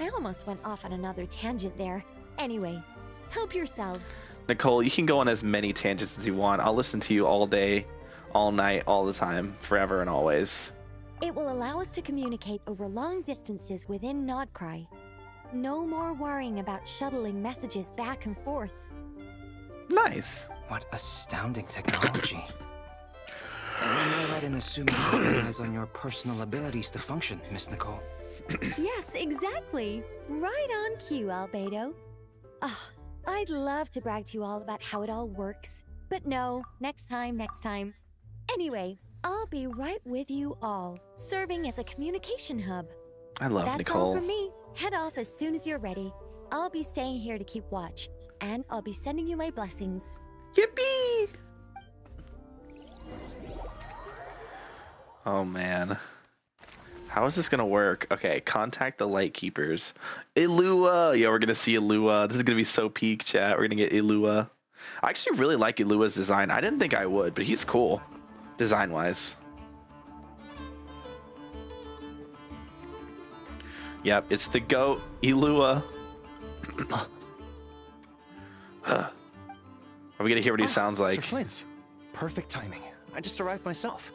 S3: I almost went off on another tangent there. Anyway, help yourselves.
S1: Nicole, you can go on as many tangents as you want. I'll listen to you all day, all night, all the time, forever and always.
S3: It will allow us to communicate over long distances within Nodcry. No more worrying about shuttling messages back and forth.
S1: Nice.
S4: What astounding technology. Am I right in assuming you relies on your personal abilities to function, Miss Nicole?
S3: Yes, exactly. Right on cue, Albedo. Ah, I'd love to brag to you all about how it all works. But no, next time. Anyway, I'll be right with you all, serving as a communication hub.
S1: I love
S3: That's
S1: Nicole.
S3: all from me. Head off as soon as you're ready. I'll be staying here to keep watch, and I'll be sending you my blessings.
S1: Yippee! Oh man. How is this gonna work? Okay, contact the Lightkeepers. Ilua! Yeah, we're gonna see Ilua. This is gonna be so peak, chat. We're gonna get Ilua. I actually really like Ilua's design. I didn't think I would, but he's cool. Design-wise. Yep, it's the GOAT, Ilua. Are we gonna hear what he sounds like?
S12: Sir Flint, perfect timing. I just arrived myself.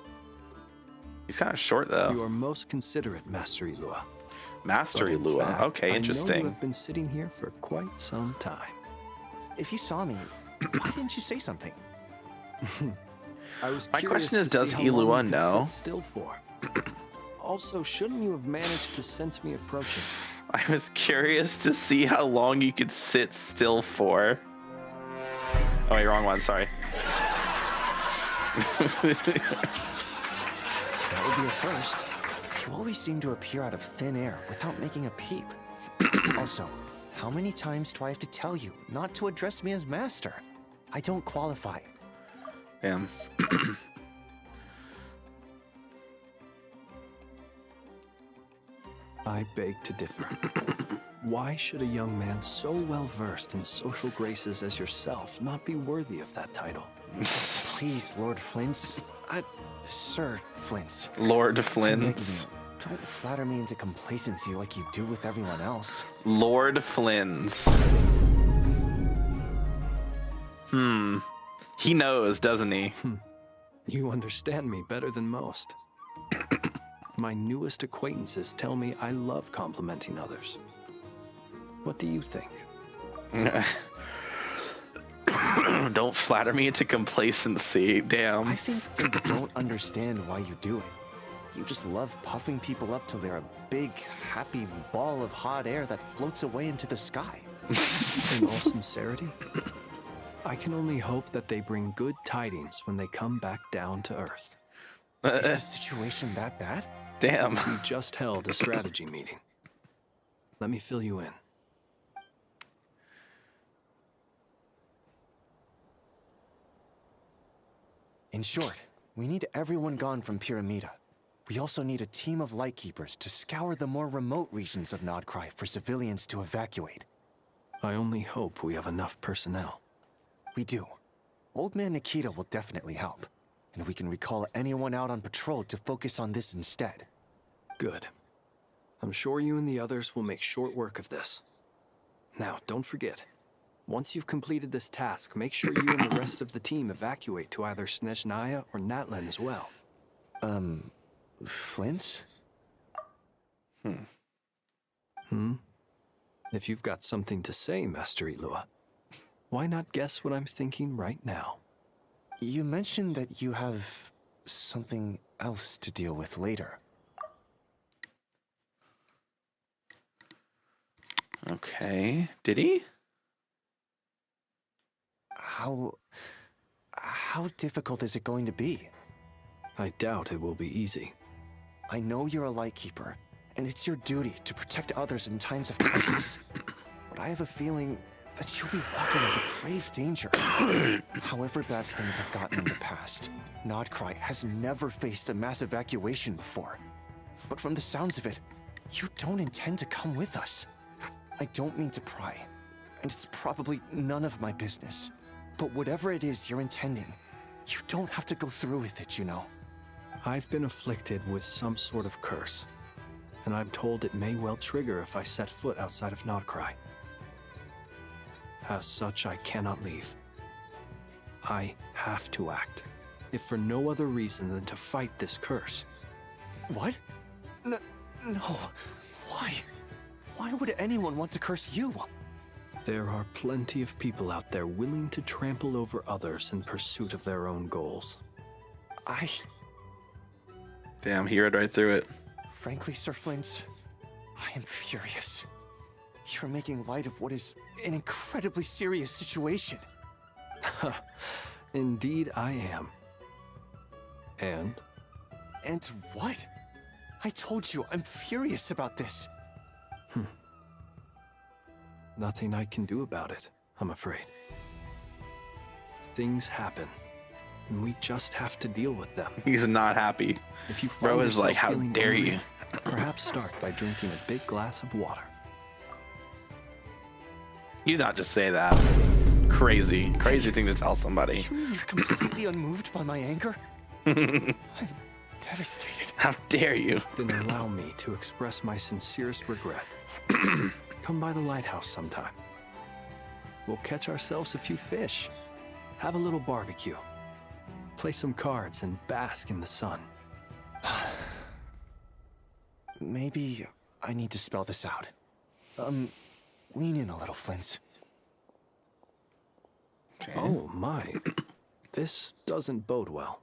S1: He's kind of short, though.
S12: You are most considerate, Master Ilua.
S1: Master Ilua. Okay, interesting.
S12: I know you have been sitting here for quite some time.
S9: If you saw me, why didn't you say something?
S12: I was
S1: My question is,
S12: to
S1: does
S12: see how long
S1: Ilua
S12: you could
S1: know?
S12: sit still for. Also, shouldn't you have managed to sense me approaching?
S1: I was curious to see how long you could sit still for. Oh, wait, wrong one. Sorry.
S9: That would be a first. You always seem to appear out of thin air without making a peep. Also, how many times do I have to tell you not to address me as master? I don't qualify.
S1: Damn.
S12: I beg to differ. Why should a young man so well versed in social graces as yourself not be worthy of that title?
S9: Please, Lord Flint's. Sir Flint's.
S1: Lord Flint's.
S9: Don't flatter me into complacency like you do with everyone else.
S1: Lord Flynn's. He knows, doesn't he?
S12: You understand me better than most. My newest acquaintances tell me I love complimenting others. What do you think?
S1: Don't flatter me into complacency. Damn.
S9: I think you don't understand why you do it. You just love puffing people up till they're a big, happy ball of hot air that floats away into the sky.
S12: In all sincerity, I can only hope that they bring good tidings when they come back down to Earth.
S9: Is the situation that bad?
S1: Damn.
S12: We just held a strategy meeting. Let me fill you in.
S9: In short, we need everyone gone from Pyramida. We also need a team of Lightkeepers to scour the more remote regions of Nodcry for civilians to evacuate.
S12: I only hope we have enough personnel.
S9: We do. Old Man Nikita will definitely help, and we can recall anyone out on patrol to focus on this instead.
S12: Good. I'm sure you and the others will make short work of this. Now, don't forget, once you've completed this task, make sure you and the rest of the team evacuate to either Snezhnaya or Natlan as well.
S9: Flint's?
S12: If you've got something to say, Master Ilua, why not guess what I'm thinking right now?
S9: You mentioned that you have something else to deal with later.
S1: Okay. Did he?
S9: How difficult is it going to be?
S12: I doubt it will be easy.
S9: I know you're a Lightkeeper, and it's your duty to protect others in times of crisis. But I have a feeling that you'll be walking into grave danger. However bad things have gotten in the past, Nodcry has never faced a mass evacuation before. But from the sounds of it, you don't intend to come with us. I don't mean to pry, and it's probably none of my business. But whatever it is you're intending, you don't have to go through with it, you know.
S12: I've been afflicted with some sort of curse, and I'm told it may well trigger if I set foot outside of Nodcry. As such, I cannot leave. I have to act, if for no other reason than to fight this curse.
S9: What? No. Why? Why would anyone want to curse you?
S12: There are plenty of people out there willing to trample over others in pursuit of their own goals.
S1: Damn, he read right through it.
S9: Frankly, Sir Flint, I am furious. You're making light of what is an incredibly serious situation.
S12: Indeed, I am. And?
S9: And what? I told you, I'm furious about this.
S12: Nothing I can do about it, I'm afraid. Things happen, and we just have to deal with them.
S1: He's not happy.
S12: If you
S1: Bro is like, how dare
S12: angry,
S1: you?
S12: Perhaps start by drinking a big glass of water.
S1: You did not just say that. Crazy thing to tell somebody.
S9: You mean you're completely unmoved by my anger? I'm devastated.
S1: How dare you?
S12: Then allow me to express my sincerest regret. Come by the lighthouse sometime. We'll catch ourselves a few fish, have a little barbecue, play some cards, and bask in the sun.
S9: Maybe I need to spell this out. Lean in a little, Flint.
S1: Okay.
S12: Oh my. This doesn't bode well.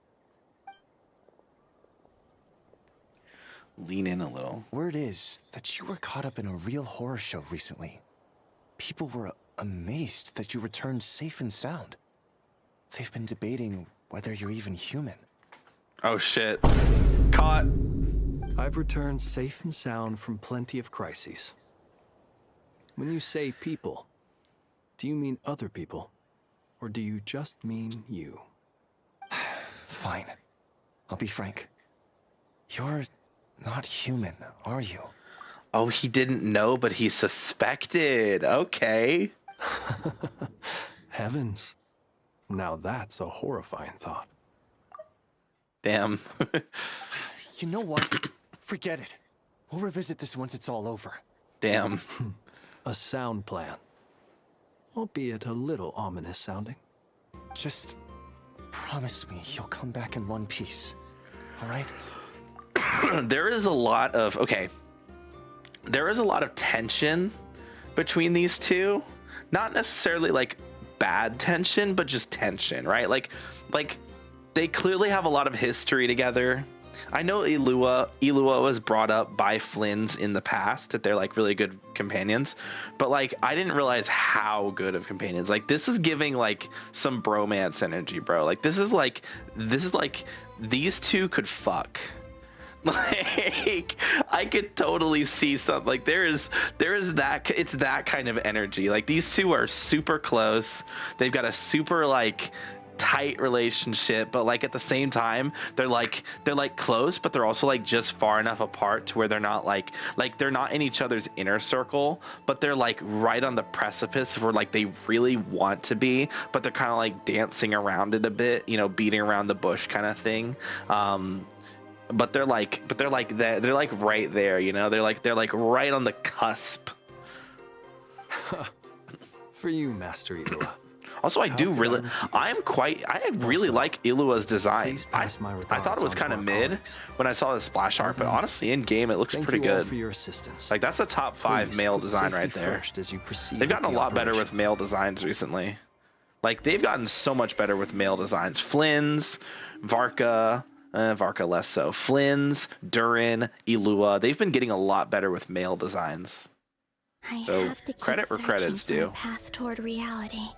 S1: Lean in a little.
S9: Word is that you were caught up in a real horror show recently. People were amazed that you returned safe and sound. They've been debating whether you're even human.
S1: Oh shit. Caught.
S12: I've returned safe and sound from plenty of crises. When you say people, do you mean other people? Or do you just mean you?
S9: Fine. I'll be frank. You're not human, are you?
S1: Oh, he didn't know, but he suspected. Okay.
S12: Heavens. Now that's a horrifying thought.
S1: Damn.
S9: You know what? Forget it. We'll revisit this once it's all over.
S1: Damn.
S12: A sound plan. Albeit a little ominous sounding.
S9: Just promise me you'll come back in one piece. All right?
S1: There is a lot of there is a lot of tension between these two. Not necessarily like bad tension, but just tension, right? Like they clearly have a lot of history together. I know Illua was brought up by Flynn's in the past, that they're like really good companions, but like I didn't realize how good of companions. Like this is giving like some bromance energy, bro. Like this is like these two could fuck. Like I could totally see something. Like there is that, it's that kind of energy. Like these two are super close. They've got a super like tight relationship, but like at the same time they're like close, but they're also like just far enough apart to where they're not like they're not in each other's inner circle, but they're like right on the precipice of where like they really want to be, but they're kind of like dancing around it a bit, you know, beating around the bush kind of thing. But they're like right there, you know, they're like right on the cusp.
S12: For you, Master Illua.
S1: Also, I really like Illua's design. I thought it was kind of mid when I saw the splash art, but honestly, in game, it looks pretty good.
S12: For your assistance.
S1: Like that's a top 5 male design right there. They've gotten a lot better with male designs recently. Like they've gotten so much better with male designs. Flynn's, Varka less so. Flynn's, Durin, Illua. They've been getting a lot better with male designs. So
S5: have to keep
S1: credit where credit's
S5: searching for
S1: due.
S5: a path toward reality.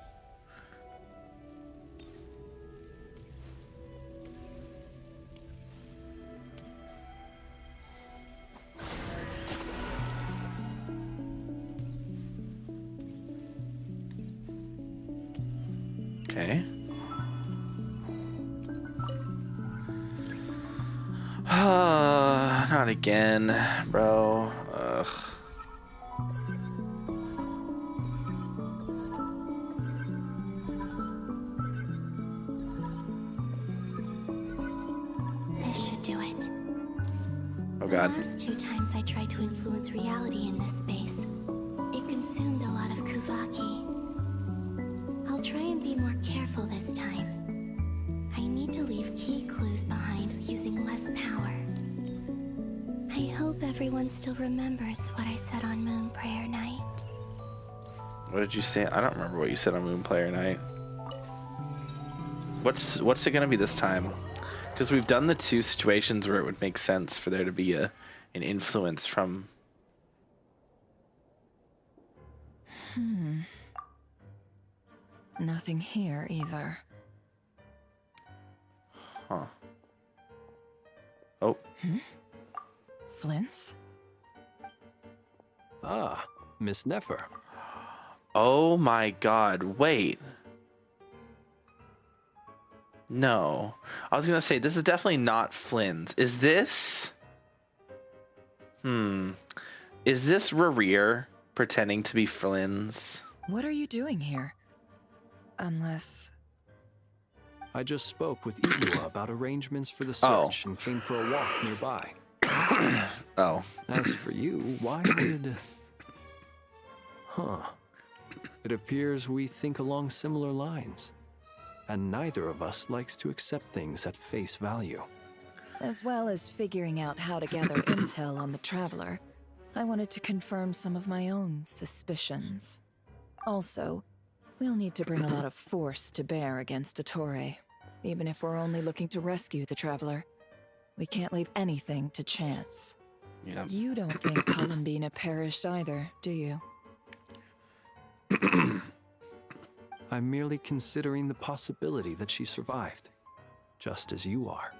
S1: Okay. Not again, bro. Ugh.
S5: This should do it.
S1: Oh god.
S5: The last 2 times I tried to influence reality in this space, it consumed a lot of Kuvaki. I'll try and be more careful this time. I need to leave key clues behind using less power. I hope everyone still remembers what I said on Moon Prayer Night.
S1: What did you say? I don't remember what you said on Moon Player Night. What's it gonna be this time? Because we've done the 2 situations where it would make sense for there to be an influence from.
S14: Nothing here either.
S1: Huh. Oh.
S14: Flint's?
S12: Ah, Miss Nefer.
S1: Oh my god, wait. No. I was gonna say, this is definitely not Flynn's. Is this... Is this Rerir pretending to be Flynn's?
S14: What are you doing here? Unless...
S12: I just spoke with Ilua about arrangements for the search and came for a walk nearby.
S1: Oh.
S12: As for you, why would... It appears we think along similar lines. And neither of us likes to accept things at face value.
S14: As well as figuring out how to gather intel on the Traveler, I wanted to confirm some of my own suspicions. Also, we'll need to bring a lot of force to bear against Ettore, even if we're only looking to rescue the Traveler. We can't leave anything to chance.
S1: Yeah.
S14: You don't think Columbina perished either, do you?
S12: I'm merely considering the possibility that she survived, just as you are.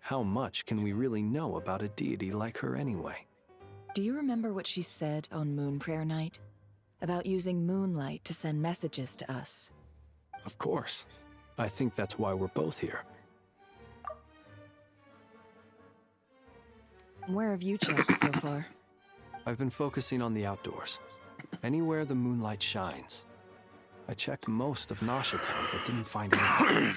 S12: How much can we really know about a deity like her anyway?
S14: Do you remember what she said on Moon Prayer Night? About using moonlight to send messages to us?
S12: Of course. I think that's why we're both here.
S14: Where have you checked so far?
S12: I've been focusing on the outdoors. Anywhere the moonlight shines. I checked most of Nashitown, but didn't find anything.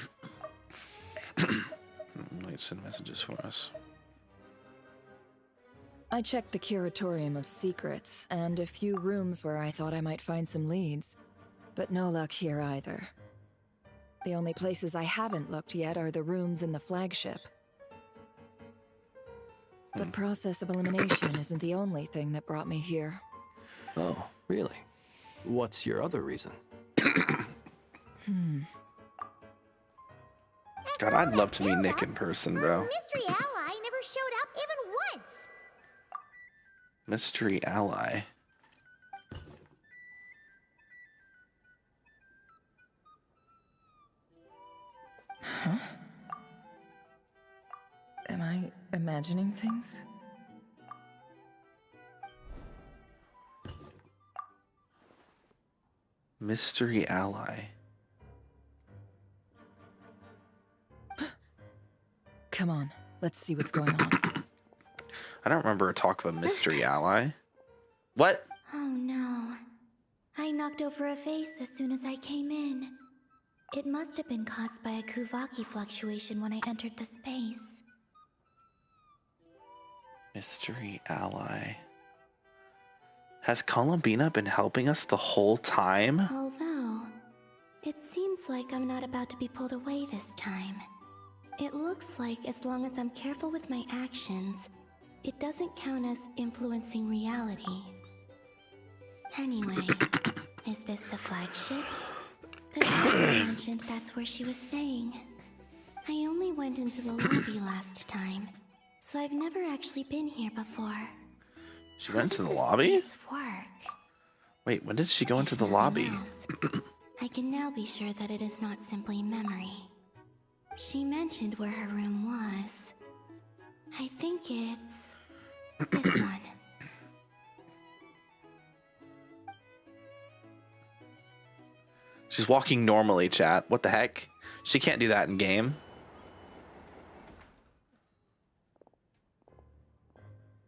S1: Might send messages for us.
S14: I checked the Curatorium of Secrets, and a few rooms where I thought I might find some leads. But no luck here either. The only places I haven't looked yet are the rooms in the flagship. But process of elimination isn't the only thing that brought me here.
S12: Oh, really? What's your other reason?
S1: God, I'd love to meet Nick in person, bro.
S5: Mystery ally never showed up even once.
S1: Mystery ally.
S14: Huh? Am I imagining things?
S1: Mystery ally.
S14: Come on, let's see what's going on.
S1: I don't remember a talk of a mystery ally. What?
S5: Oh no. I knocked over a vase as soon as I came in. It must have been caused by a Kuvaki fluctuation when I entered the space.
S1: Mystery ally. Has Columbina been helping us the whole time?
S5: Although, it seems like I'm not about to be pulled away this time. It looks like as long as I'm careful with my actions, it doesn't count as influencing reality. Anyway, is this the flagship? The doctor mentioned that's where she was staying. I only went into the lobby last time, so I've never actually been here before.
S1: She went to the lobby?
S5: This work?
S1: Wait, when did she go into the
S5: Nothing
S1: lobby?
S5: else, I can now be sure that it is not simply memory. She mentioned where her room was. I think it's this one.
S1: She's walking normally, chat. What the heck? She can't do that in game.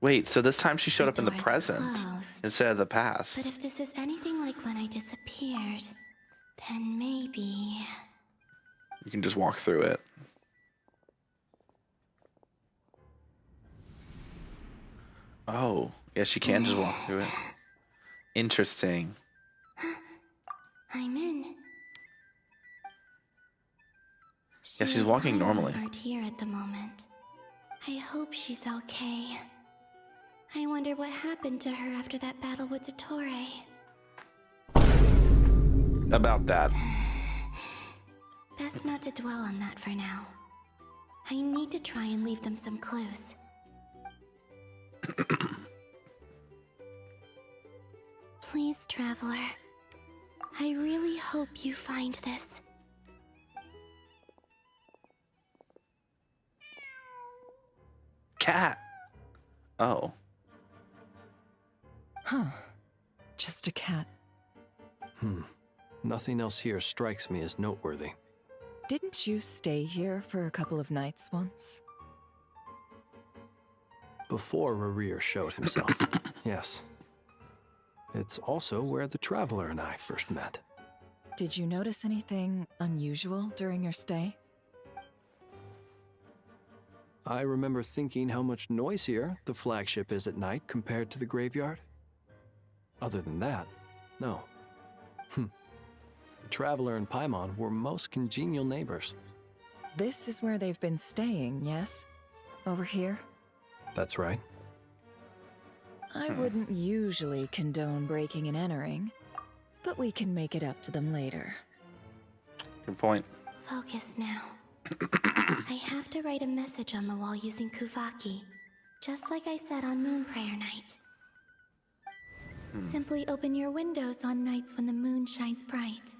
S1: Wait, so this time she showed up in the present instead of the past.
S5: But if this is anything like when I disappeared, then maybe...
S1: You can just walk through it. Oh, yeah, she can just walk through it. Interesting.
S5: I'm in.
S1: Yeah, she's
S5: and
S1: walking
S5: Paimon
S1: normally.
S5: aren't here at the moment. I hope she's okay. I wonder what happened to her after that battle with Dottore.
S1: About that.
S5: Best not to dwell on that for now. I need to try and leave them some clues. Please, Traveler. I really hope you find this.
S1: Cat. Oh.
S11: Huh. Just a cat.
S12: Nothing else here strikes me as noteworthy.
S11: Didn't you stay here for a couple of nights once?
S12: Before Rerir showed himself, yes. It's also where the Traveler and I first met.
S11: Did you notice anything unusual during your stay?
S12: I remember thinking how much noisier the flagship is at night compared to the graveyard. Other than that, no. The Traveler and Paimon were most congenial neighbors.
S11: This is where they've been staying, yes? Over here?
S12: That's right.
S11: I wouldn't usually condone breaking and entering, but we can make it up to them later.
S1: Good point.
S5: Focus now. I have to write a message on the wall using Kuvaki, just like I said on Moon Prayer Night. Simply open your windows on nights when the moon shines bright,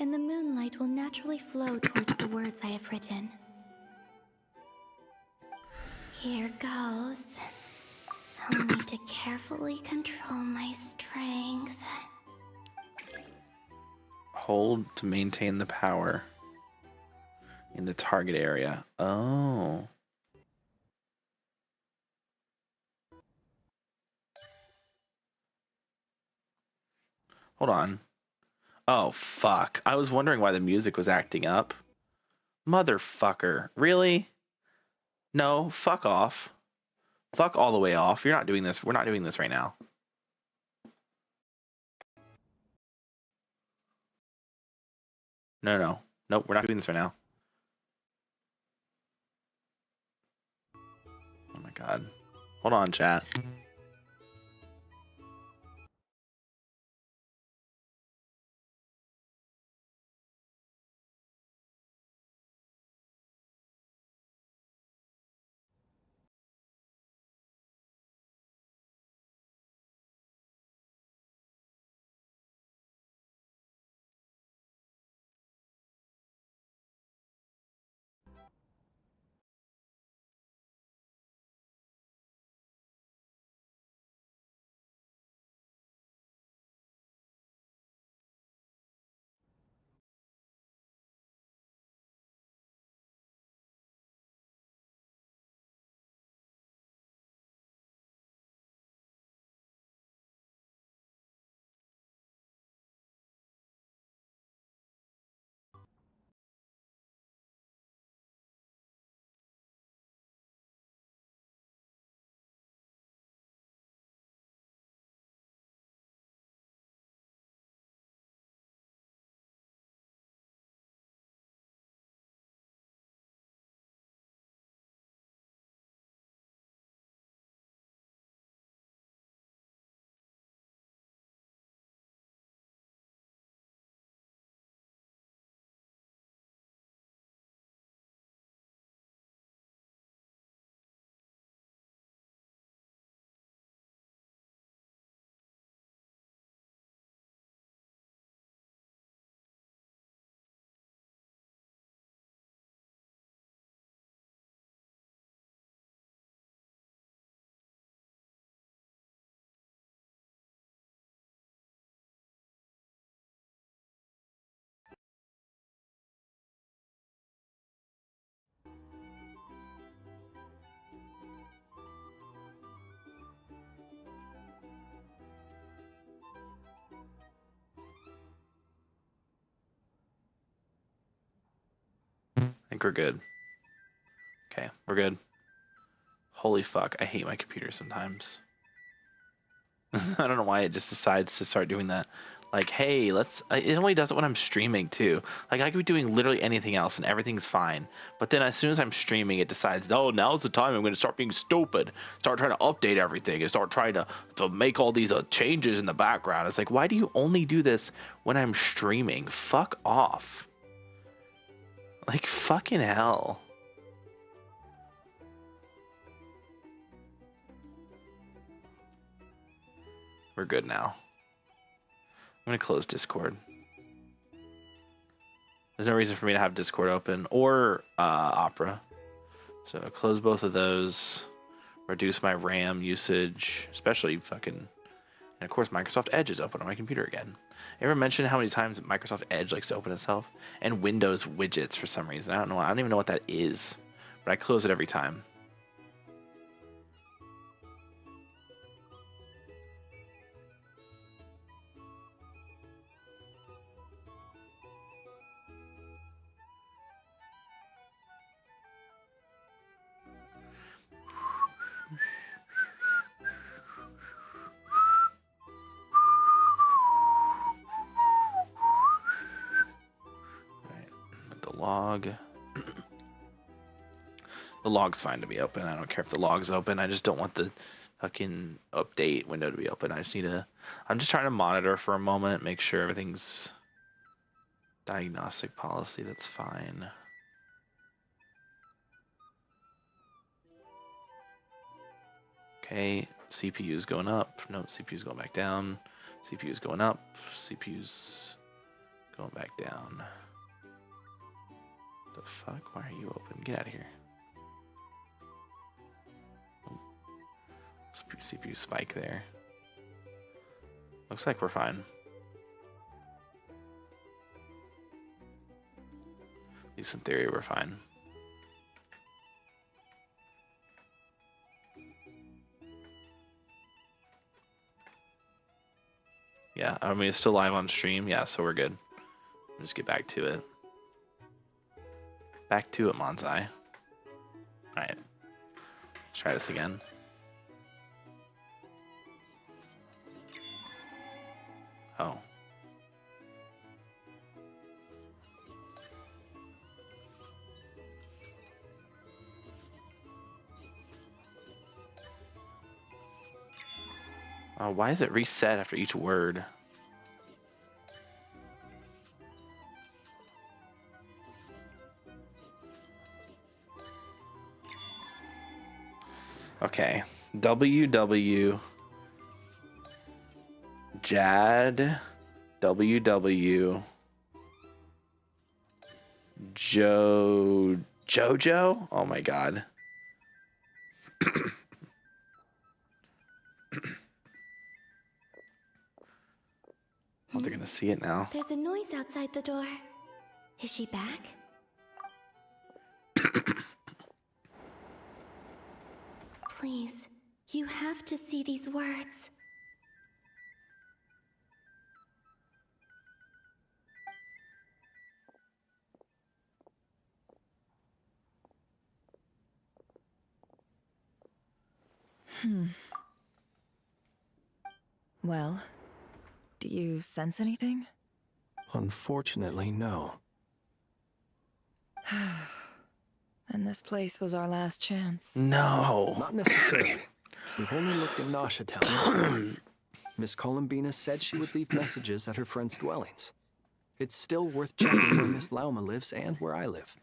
S5: and the moonlight will naturally flow towards the words I have written. Here goes. I'll need to carefully control my strength.
S1: Hold to maintain the power in the target area. Oh. Hold on. Oh, fuck. I was wondering why the music was acting up. Motherfucker. Really? No, fuck off. Fuck all the way off. You're not doing this. We're not doing this right now. No. Nope, we're not doing this right now. Oh my god. Hold on, chat. I think we're good. Okay, we're good. Holy fuck, I hate my computer sometimes. I don't know why it just decides to start doing that. Like, hey, it only does it when I'm streaming too. Like, I could be doing literally anything else and everything's fine. But then as soon as I'm streaming, it decides, oh, now's the time I'm going to start being stupid. Start trying to update everything and start trying to make all these changes in the background. It's like, why do you only do this when I'm streaming? Fuck off. Like, fucking hell. We're good now. I'm going to close Discord. There's no reason for me to have Discord open or Opera. So close both of those. Reduce my RAM usage, especially fucking... And of course, Microsoft Edge is open on my computer again. Ever mention how many times Microsoft Edge likes to open itself? And Windows widgets for some reason. I don't know. I don't even know what that is. But I close it every time. Log. The log's fine to be open. I don't care if the log's open. I just don't want the fucking update window to be open. I just need to... I'm just trying to monitor for a moment, make sure everything's diagnostic policy. That's fine. Okay, CPU's going up. No, CPU's going back down. CPU's going up. CPU's going back down. The fuck? Why are you open? Get out of here. CPU spike there. Looks like we're fine. At least in theory, we're fine. Yeah, I mean, it's still live on stream. Yeah, so we're good. Just get back to it. Back to it, Monzai. Alright. Let's try this again. Oh. Oh, why is it reset after each word? Okay, WW Jad WW Jojo? Oh my god. Oh, they're gonna see it now.
S5: There's a noise outside the door. Is she back? Please, you have to see these words.
S14: Well, do you sense anything?
S12: Unfortunately, no.
S14: And this place was our last chance.
S1: No.
S12: Not necessarily. We've only looked in Nasha Town so far. Miss Columbina said she would leave messages at her friends' dwellings. It's still worth checking where Miss Lauma lives and where I live.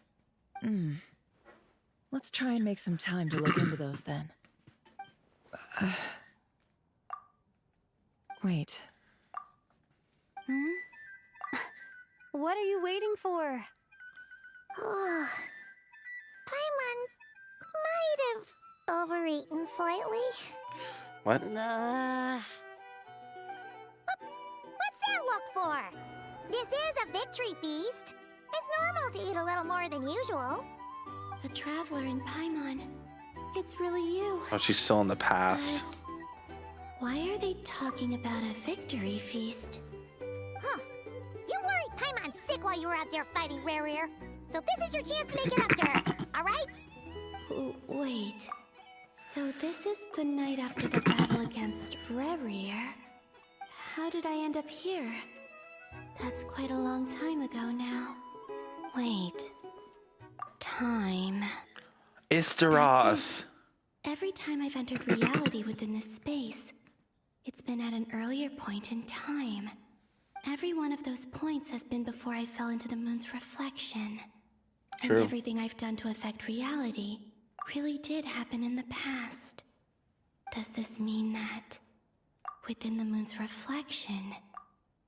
S14: Let's try and make some time to look into those then. Wait.
S3: What are you waiting for?
S5: Paimon might have overeaten slightly.
S1: What?
S5: What's that look for? This is a victory feast. It's normal to eat a little more than usual. The Traveler in Paimon. It's really you.
S1: Oh, she's still in the past.
S5: But why are they talking about a victory feast? Huh. You worried Paimon sick while you were out there fighting Rerir. So this is your chance to make it up to her, alright? Wait. So this is the night after the battle battle against Rerir. How did I end up here? That's quite a long time ago now. Wait. Time.
S1: Istaroth.
S5: Every time I've entered reality within this space, it's been at an earlier point in time. Every one of those points has been before I fell into the moon's reflection.
S1: True.
S5: And everything I've done to affect reality really did happen in the past. Does this mean that within the moon's reflection,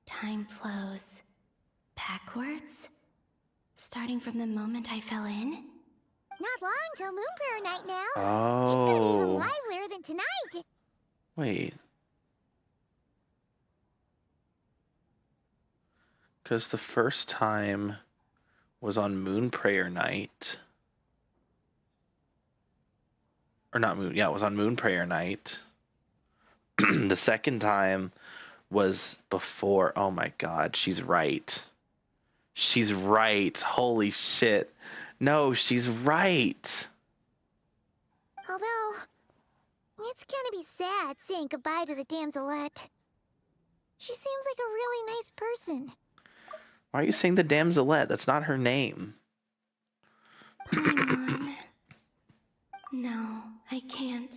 S5: time flows backwards? Starting from the moment I fell in?
S17: Not long till Moon Prayer Night now.
S1: Oh.
S17: It's gonna be even livelier than tonight.
S1: Wait. Because the first time was on Moon Prayer Night. Or not Moon, yeah, it was on Moon Prayer Night. The second time was before, oh my god, she's right. She's right. Holy shit. No, she's right.
S17: Although, it's gonna be sad saying goodbye to the damselette. She seems like a really nice person.
S1: Why are you saying the damselette? That's not her name.
S5: Paimon. No, I can't.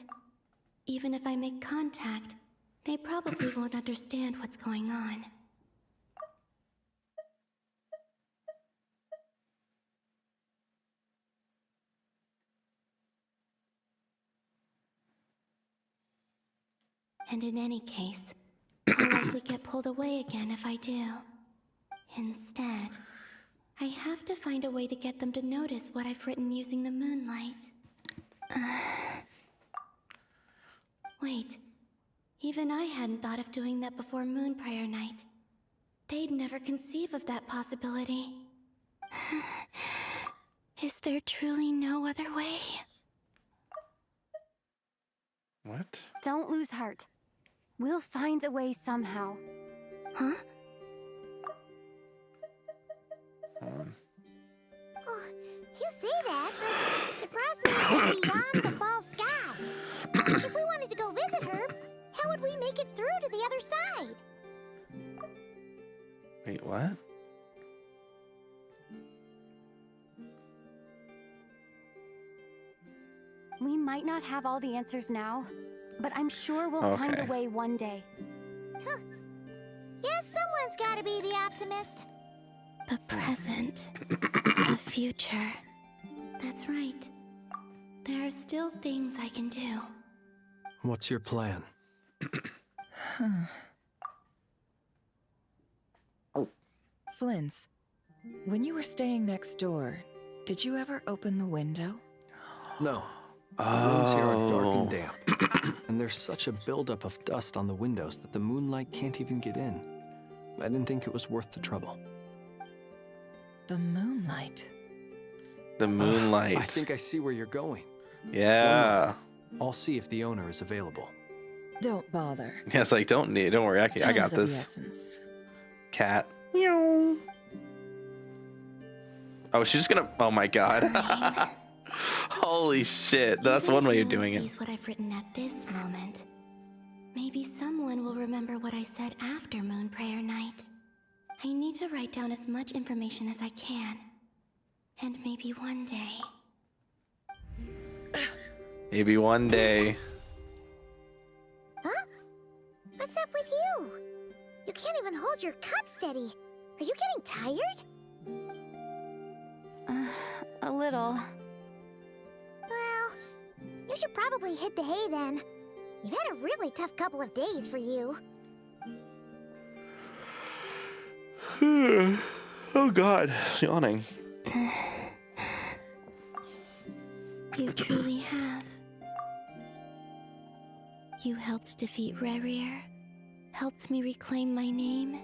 S5: Even if I make contact, they probably won't understand what's going on. And in any case, I'll likely get pulled away again if I do. Instead, I have to find a way to get them to notice what I've written using the moonlight. Wait, even I hadn't thought of doing that before Moon Prayer Night. They'd never conceive of that possibility. Is there truly no other way?
S1: What?
S15: Don't lose heart. We'll find a way somehow.
S5: Huh?
S17: Oh, you say that, but the frost moon is beyond the fall sky. If we wanted to go visit her, how would we make it through to the other side?
S1: Wait, what?
S15: We might not have all the answers now, but I'm sure we'll find a
S1: Okay.
S15: way one day.
S17: Huh. Guess someone's gotta be the optimist.
S5: The present. The future. That's right. There are still things I can do.
S12: What's your plan?
S14: Flins, when you were staying next door, did you ever open the window?
S12: No. The rooms here are dark and damp. And there's such a buildup of dust on the windows that the moonlight can't even get in. I didn't think it was worth the trouble.
S14: The moonlight.
S1: The moonlight.
S12: I think I see where you're going.
S1: Yeah.
S12: I'll see if the owner is available.
S14: Don't bother.
S1: Yeah, it's like, don't worry, I got
S14: Time's of the
S1: this.
S14: essence.
S1: Cat. Meow. Oh, she's just gonna, oh my god. Holy shit, that's
S5: Even
S1: one
S5: if
S1: way
S5: no
S1: of doing
S5: one
S1: it.
S5: sees what I've written at this moment, maybe someone will remember what I said after Moon Prayer Night. I need to write down as much information as I can. And maybe one day...
S1: Maybe one day.
S17: Huh? What's up with you? You can't even hold your cup steady. Are you getting tired?
S15: A little.
S17: Well, you should probably hit the hay then. You've had a really tough couple of days for you.
S1: Oh god, yawning.
S5: You truly have. You helped defeat Rerir, helped me reclaim my name,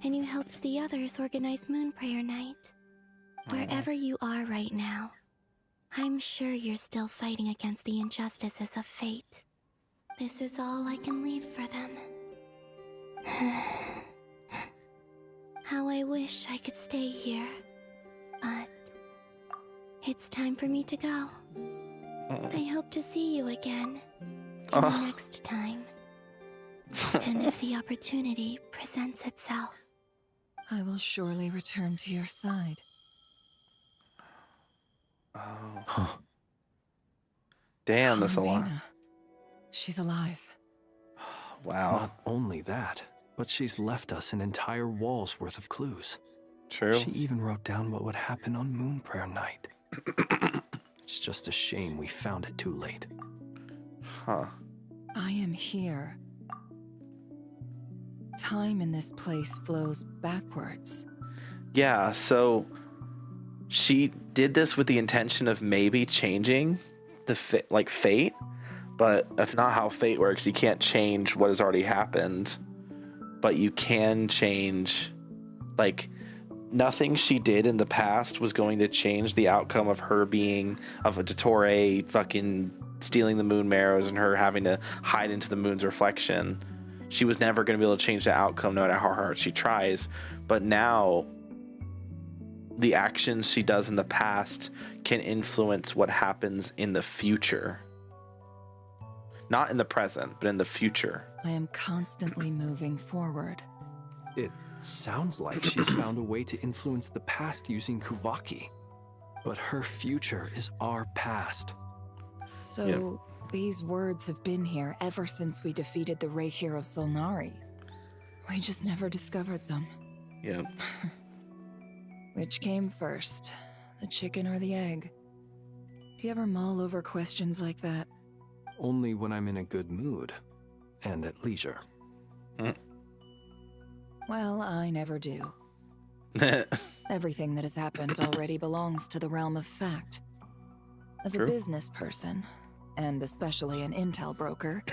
S5: and you helped the others organize Moon Prayer Night. Wherever you are right now, I'm sure you're still fighting against the injustices of fate. This is all I can leave for them. How I wish I could stay here, but it's time for me to go. I hope to see you again.
S17: in the next time. And if the opportunity presents itself.
S14: I will surely return to your side.
S1: Oh. Damn, that's a lot.
S14: Columbina. She's alive.
S1: Wow.
S12: Not only that, but she's left us an entire wall's worth of clues.
S1: True.
S12: She even wrote down what would happen on Moon Prayer Night. It's just a shame we found it too late.
S1: Huh.
S14: I am here. Time in this place flows backwards.
S1: Yeah, so she did this with the intention of maybe changing the fate, but if not how fate works, you can't change what has already happened, but you can change, like, nothing she did in the past was going to change the outcome of her being, of a Dottore fucking stealing the moon marrows and her having to hide into the moon's reflection. She was never going to be able to change the outcome no matter how hard she tries. But now, the actions she does in the past can influence what happens in the future. Not in the present, but in the future.
S14: I am constantly moving forward.
S12: It sounds like she's found a way to influence the past using Kuvaki. But her future is our past.
S14: So, these words have been here ever since we defeated the Reikir of Solnari. We just never discovered them.
S1: Yep.
S14: Which came first, the chicken or the egg? Do you ever mull over questions like that?
S12: Only when I'm in a good mood and at leisure.
S14: Well, I never do. Everything that has happened already belongs to the realm of fact. As
S1: True.
S14: a business person, and especially an intel broker,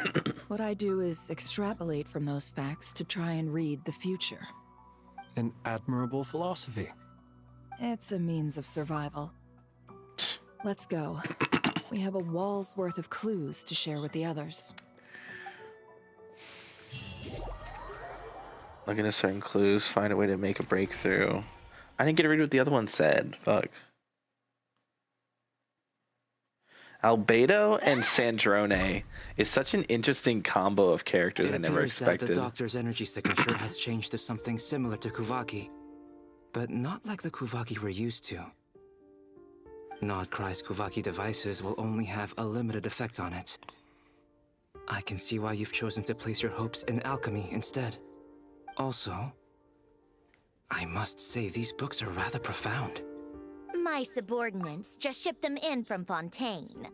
S14: what I do is extrapolate from those facts to try and read the future.
S12: An admirable philosophy.
S14: It's a means of survival. Let's go. We have a wall's worth of clues to share with the others.
S1: Look into certain clues, find a way to make a breakthrough. I didn't get to read what the other one said. Fuck. Albedo and Sandrone is such an interesting combo of characters I never expected.
S4: That the doctor's energy signature has changed to something similar to Kuvaki, but not like the Kuvaki we're used to. Nodcry's Kuvaki devices will only have a limited effect on it. I can see why you've chosen to place your hopes in alchemy instead. Also, I must say these books are rather profound.
S5: My subordinates just shipped them in from Fontaine.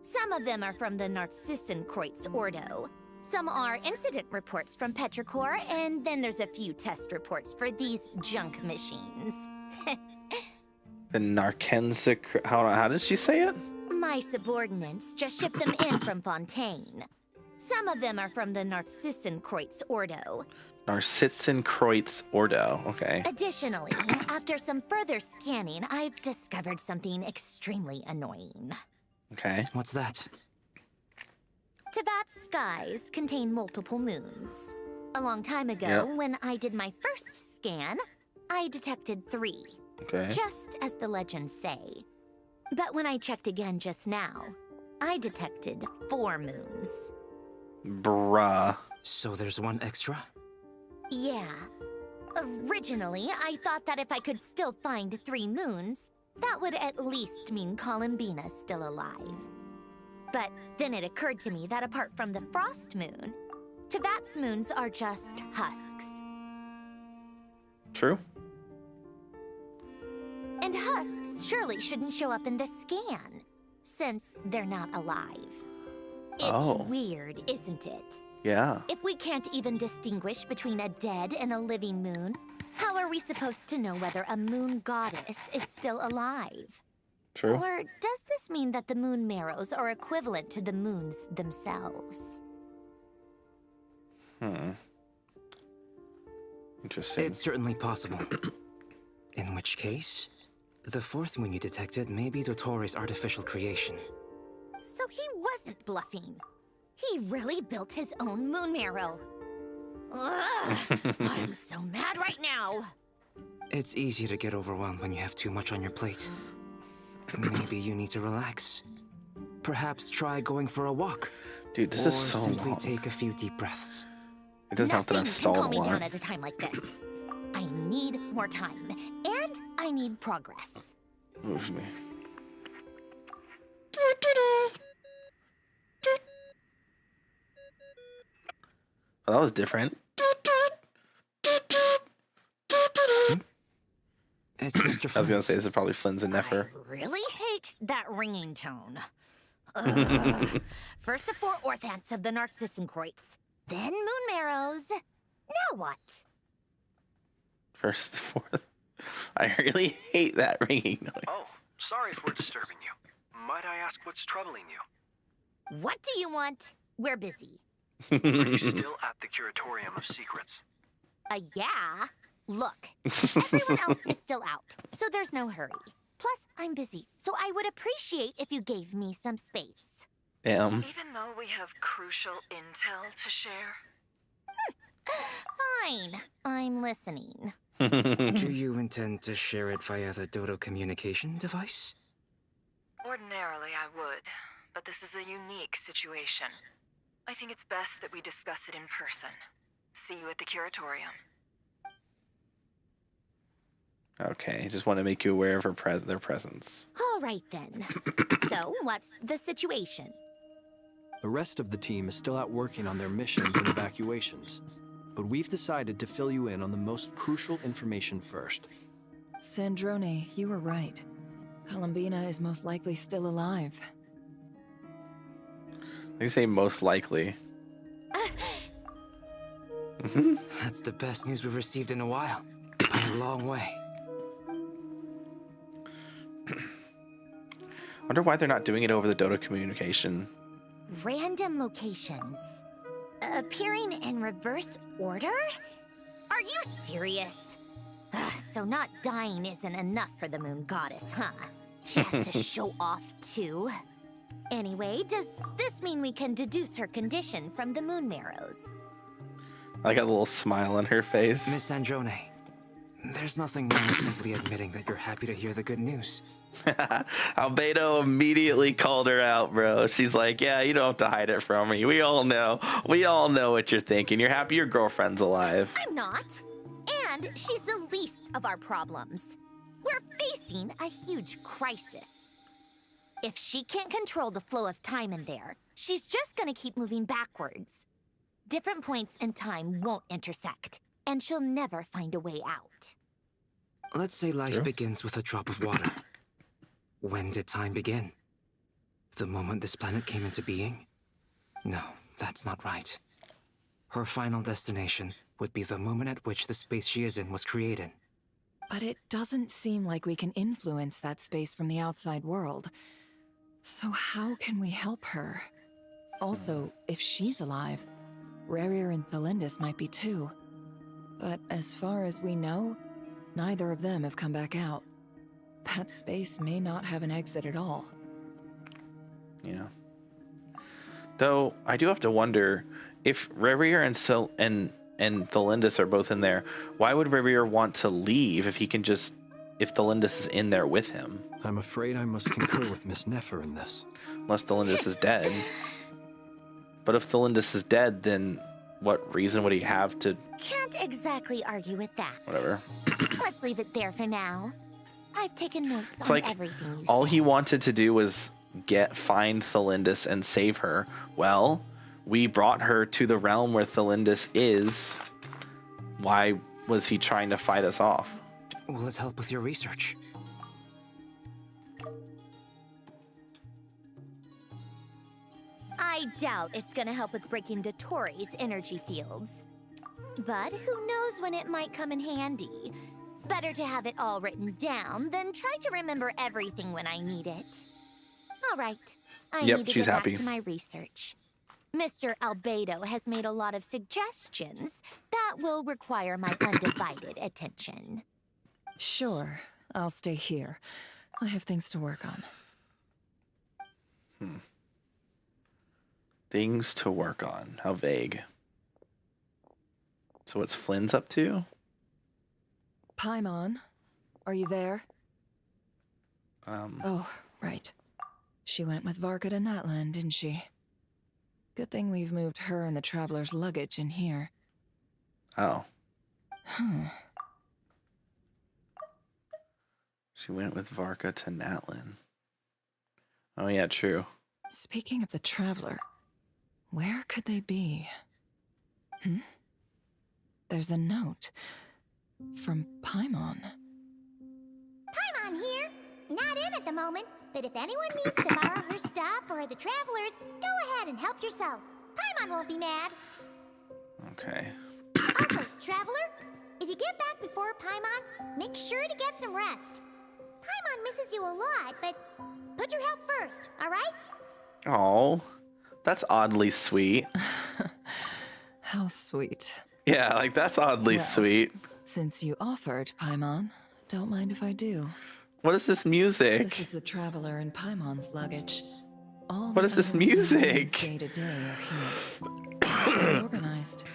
S5: Some of them are from the Narcissenkreuz Ordo. Some are incident reports from Petrichor, and then there's a few test reports for these junk machines.
S1: The Narkensic... How did she say it?
S5: My subordinates just shipped them in from Fontaine. Some of them are from the Narcissenkreuz Ordo.
S1: Narcissenkreuz Ordo, okay.
S5: Additionally, after some further scanning, I've discovered something extremely annoying.
S1: Okay.
S4: What's that?
S5: Teyvat's skies contain multiple moons. A long time ago,
S1: Yeah.
S5: when I did my first scan, I detected 3.
S1: Okay.
S5: Just as the legends say. But when I checked again just now, I detected 4 moons.
S1: Bruh.
S4: So there's one extra?
S5: Yeah. Originally, I thought that if I could still find 3 moons, that would at least mean Columbina's still alive. But then it occurred to me that apart from the Frost Moon, Teyvat's moons are just husks.
S1: True.
S5: And husks surely shouldn't show up in the scan, since they're not alive. It's weird, isn't it?
S1: Yeah.
S5: If we can't even distinguish between a dead and a living moon, how are we supposed to know whether a moon goddess is still alive?
S1: True.
S5: Or does this mean that the moon marrows are equivalent to the moons themselves?
S1: Interesting.
S4: It's certainly possible. In which case, the 4th moon you detected may be Dottore's artificial creation.
S5: So he wasn't bluffing. He really built his own moon marrow. Ugh, I'm so mad right now.
S4: It's easy to get overwhelmed when you have too much on your plate. Maybe you need to relax. Perhaps try going for a walk.
S1: Dude, this
S9: or
S1: is so
S9: simply
S1: long.
S9: take a few deep breaths.
S1: It doesn't help that I'm
S5: Nothing can calm
S1: stalling
S5: me
S1: a
S5: down
S1: lot.
S5: at a time like this. I need more time, and I need progress.
S1: Move me. Oh, that was different.
S9: It's Mr.
S1: I was gonna say this is probably Flynn's and Nefer.
S5: Really hate that ringing tone. Ugh. First the 4 Orthants of the Narcissenkreuz, then Moon Marrows. Now what?
S1: First, fourth. I really hate that ringing noise.
S12: Oh, sorry if we're disturbing you. Might I ask what's troubling you?
S5: What do you want? We're busy.
S12: Are you still at the Curatorium of Secrets?
S5: Yeah. Look, everyone else is still out, so there's no hurry. Plus, I'm busy, so I would appreciate if you gave me some space.
S1: Damn.
S14: Even though we have crucial intel to share?
S5: Fine, I'm listening.
S9: Do you intend to share it via the Dodo communication device?
S14: Ordinarily, I would, but this is a unique situation. I think it's best that we discuss it in person. See you at the Curatorium.
S1: Okay, just want to make you aware of their presence.
S5: All right then. So, what's the situation?
S12: The rest of the team is still out working on their missions and evacuations, but we've decided to fill you in on the most crucial information first.
S14: Sandrone, you were right. Columbina is most likely still alive.
S1: They say most likely.
S9: That's the best news we've received in a while. By a long way.
S1: Wonder why they're not doing it over the Dodo communication.
S5: Random locations. Appearing in reverse order? Are you serious? So not dying isn't enough for the Moon Goddess, huh? She has to show off too. Anyway, does this mean we can deduce her condition from the Moon Marrows?
S1: I got a little smile on her face.
S9: Miss Androne, there's nothing wrong with simply admitting that you're happy to hear the good news.
S1: Albedo immediately called her out, bro. She's like, yeah, you don't have to hide it from me. We all know. We all know what you're thinking. You're happy your girlfriend's alive.
S5: I'm not. And she's the least of our problems. We're facing a huge crisis. If she can't control the flow of time in there, she's just gonna keep moving backwards. Different points in time won't intersect, and she'll never find a way out.
S9: Let's say life begins with a drop of water. When did time begin? The moment this planet came into being? No, that's not right. Her final destination would be the moment at which the space she is in was created.
S14: But it doesn't seem like we can influence that space from the outside world. So how can we help her? Also, if she's alive, Rerir and Thalindis might be too. But as far as we know, neither of them have come back out. That space may not have an exit at all.
S1: Yeah. Though I do have to wonder if Rerir and Thalindis are both in there. Why would Rerir want to leave if Thalindis is in there with him?
S12: I'm afraid I must concur with Miss Nefer in this.
S1: Unless Thalindis is dead. But if Thalindis is dead, then what reason would he have to?
S5: Can't exactly argue with that.
S1: Whatever.
S5: Let's leave it there for now. I've taken notes
S1: It's
S5: on
S1: like
S5: everything you
S1: all
S5: said.
S1: he wanted to do was find Thalindis and save her. Well, we brought her to the realm where Thalindis is. Why was he trying to fight us off?
S9: Will it help with your research?
S5: I doubt it's gonna help with breaking Dottoro's energy fields. But who knows when it might come in handy. Better to have it all written down than try to remember everything when I need it. All right, I
S1: Yep,
S5: need to
S1: she's
S5: get
S1: happy.
S5: back to my research. Mr. Albedo has made a lot of suggestions that will require my undivided attention.
S14: Sure, I'll stay here. I have things to work on.
S1: Things to work on. How vague. So what's Flynn's up to?
S14: Paimon, are you there?
S1: Um,
S14: Oh, right. She went with Varka to Natlan, didn't she? Good thing we've moved her and the traveler's luggage in here.
S1: Oh.
S14: Hmm.
S1: She went with Varka to Natlin. Oh yeah, true.
S14: Speaking of the traveler, where could they be? There's a note from Paimon.
S17: Paimon here. Not in at the moment, but if anyone needs to borrow her stuff or the travelers, go ahead and help yourself. Paimon won't be mad.
S1: Okay.
S17: Also, traveler, if you get back before Paimon, make sure to get some rest. Paimon misses you a lot, but put your health first, all right?
S1: Oh, that's oddly sweet.
S14: How sweet.
S1: Yeah, like that's oddly sweet.
S14: Since you offered, Paimon, don't mind if I do.
S1: What is this music?
S14: This is the traveler and Paimon's luggage. All
S1: What is this music?
S14: Day to day are here. It's very organized.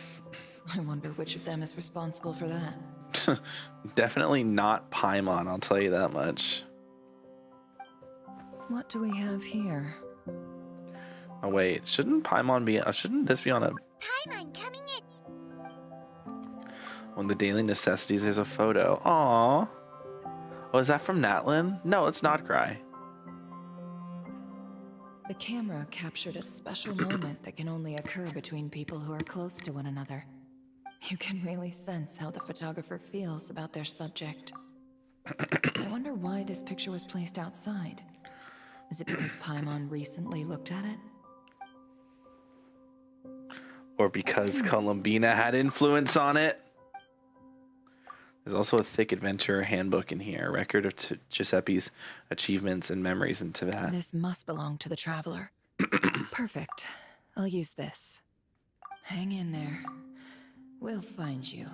S14: I wonder which of them is responsible for that.
S1: Definitely not Paimon, I'll tell you that much.
S14: What do we have here?
S1: Oh wait, shouldn't Paimon be? Shouldn't this be on a?
S17: Paimon coming in.
S1: On the daily necessities, there's a photo. Aww. Oh, is that from Natlin? No, it's not Cry.
S14: The camera captured a special moment that can only occur between people who are close to one another. You can really sense how the photographer feels about their subject. I wonder why this picture was placed outside. Is it because Paimon recently looked at it?
S1: Or because Columbina had influence on it? There's also a thick adventure handbook in here, a record of Giuseppe's achievements and memories in Teyvat.
S14: This must belong to the traveler. Perfect. I'll use this. Hang in there. We'll find you.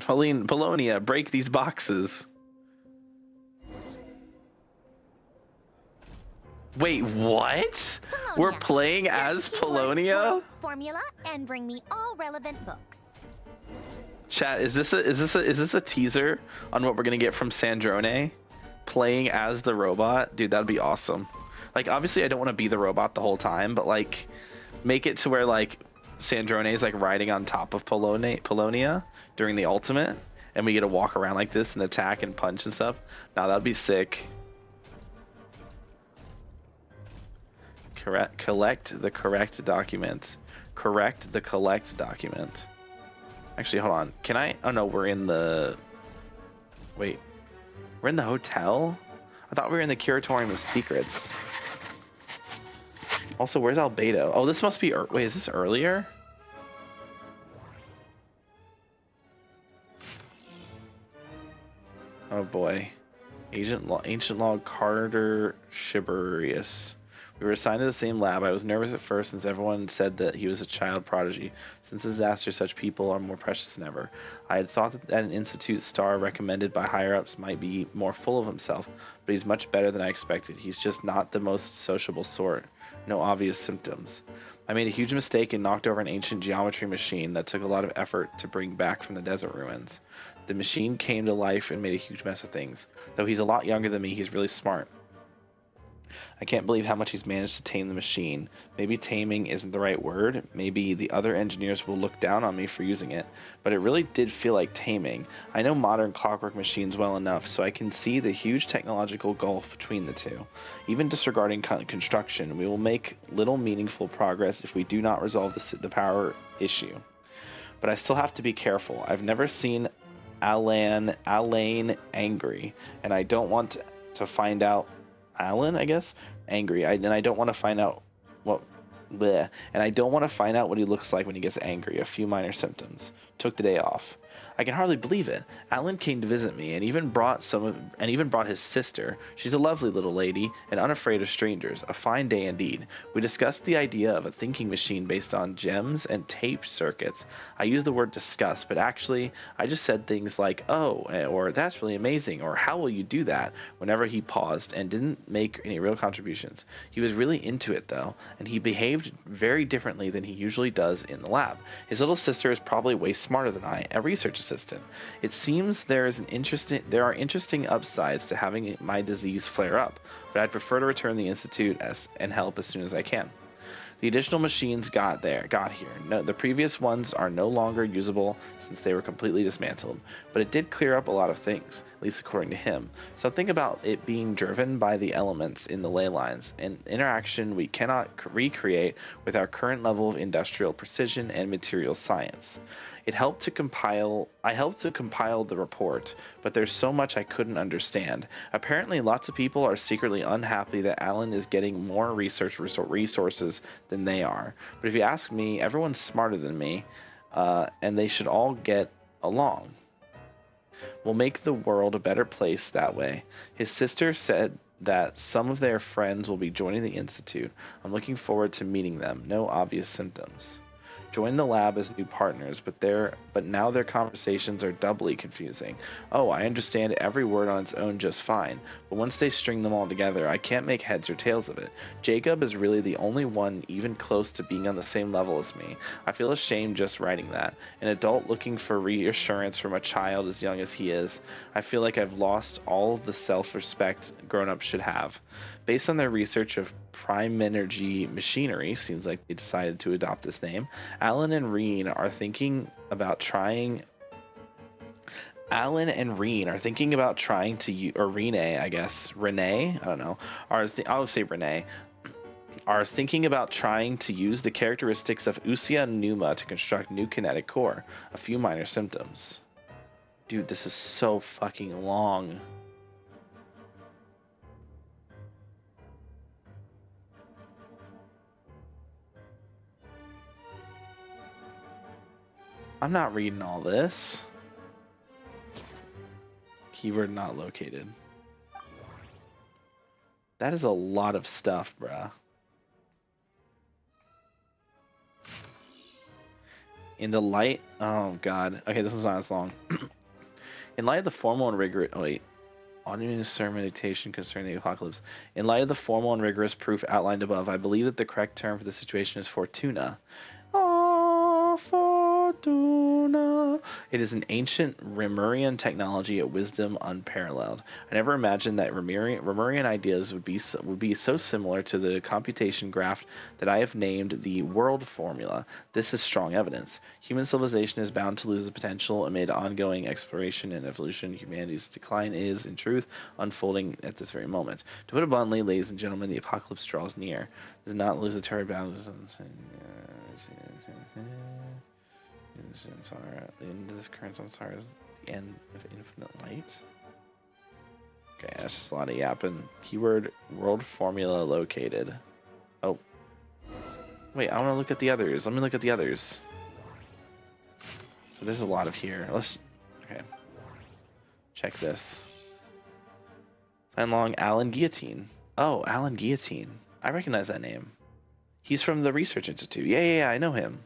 S1: Polonia, break these boxes. Wait, what?
S17: Polonia.
S1: We're playing as Polonia?
S17: Formula and bring me all relevant books.
S1: Chat, is this a teaser on what we're gonna get from Sandrone? Playing as the robot? Dude, that'd be awesome. Like, obviously I don't want to be the robot the whole time, but like, make it to where like Sandrone is like riding on top of Polonia during the ultimate, and we get to walk around like this and attack and punch and stuff. Now that'd be sick. Collect the correct document. Correct the collect document. Actually, hold on. Can I? Oh no, we're in the. Wait, we're in the hotel. I thought we were in the Curatorium of Secrets. Also, where's Albedo? Oh, this must be. Wait, is this earlier? Oh boy, Ancient Log Carter Shibarius. We were assigned to the same lab. I was nervous at first since everyone said that he was a child prodigy. Since disaster, such people are more precious than ever. I had thought that an institute star recommended by higher-ups might be more full of himself, but he's much better than I expected. He's just not the most sociable sort. No obvious symptoms. I made a huge mistake and knocked over an ancient geometry machine that took a lot of effort to bring back from the desert ruins. The machine came to life and made a huge mess of things. Though he's a lot younger than me, he's really smart. I can't believe how much he's managed to tame the machine. Maybe taming isn't the right word. Maybe the other engineers will look down on me for using it. But it really did feel like taming. I know modern clockwork machines well enough, so I can see the huge technological gulf between the two. Even disregarding construction, we will make little meaningful progress if we do not resolve the power issue. But I still have to be careful. I've never seen Alain angry, and I don't want to find out Alan, I guess, angry. And I don't want to find out what, bleh. And I don't want to find out what he looks like when he gets angry. A few minor symptoms. Took the day off. I can hardly believe it. Alan came to visit me and even brought his sister. She's a lovely little lady and unafraid of strangers. A fine day indeed. We discussed the idea of a thinking machine based on gems and tape circuits. I used the word discuss, but actually I just said things like, oh, or that's really amazing, or how will you do that, whenever he paused and didn't make any real contributions. He was really into it though, and he behaved behaved very differently than he usually does in the lab. His little sister is probably way smarter than I, a research assistant. It seems there are interesting upsides to having my disease flare up, but I'd prefer to return the institute and help as soon as I can. The additional machines got here. No, the previous ones are no longer usable since they were completely dismantled, but it did clear up a lot of things, at least according to him. Something about it being driven by the elements in the ley lines, an interaction we cannot recreate with our current level of industrial precision and material science. I helped to compile the report, but there's so much I couldn't understand. Apparently, lots of people are secretly unhappy that Alan is getting more research resources than they are. But if you ask me, everyone's smarter than me, and they should all get along. We'll make the world a better place that way. His sister said that some of their friends will be joining the Institute. I'm looking forward to meeting them. No obvious symptoms. Join the lab as new partners, but now their conversations are doubly confusing. Oh, I understand every word on its own just fine, but once they string them all together, I can't make heads or tails of it. Jacob is really the only one even close to being on the same level as me. I feel ashamed just writing that. An adult looking for reassurance from a child as young as he is. I feel like I've lost all of the self-respect grown-ups should have. Based on their research of prime energy machinery, seems like they decided to adopt this name, Alan and Reen are thinking about trying to, or Renee, I guess, Renee, I don't know, I'll say Renee, are thinking about trying to use the characteristics of Usia and Numa to construct new kinetic core. A few minor symptoms. Dude, this is so fucking long. I'm not reading all this. Keyword not located. That is a lot of stuff, bruh. In the light... Oh, God. Okay, this is not as long. In light of the formal and rigorous... Oh, wait. Audio meditation concerning the apocalypse. In light of the formal and rigorous proof outlined above, I believe that the correct term for the situation is Fortuna. Fortuna. It is an ancient Remurian technology, a wisdom unparalleled. I never imagined that Remurian ideas would be so similar to the computation graph that I have named the world formula. This is strong evidence. Human civilization is bound to lose its potential amid ongoing exploration and evolution. Humanity's decline is, in truth, unfolding at this very moment. To put it bluntly, ladies and gentlemen, the apocalypse draws near. Does not lose the terror bounds. The end of this current samsara is the end of infinite light. Okay, that's just a lot of yapping. Keyword world formula located. Oh. Wait, I want to look at the others. Let me look at the others. So there's a lot of here. Okay. Check this. Sign long Alan Guillotine. Oh, Alan Guillotine. I recognize that name. He's from the Research Institute. Yeah, I know him.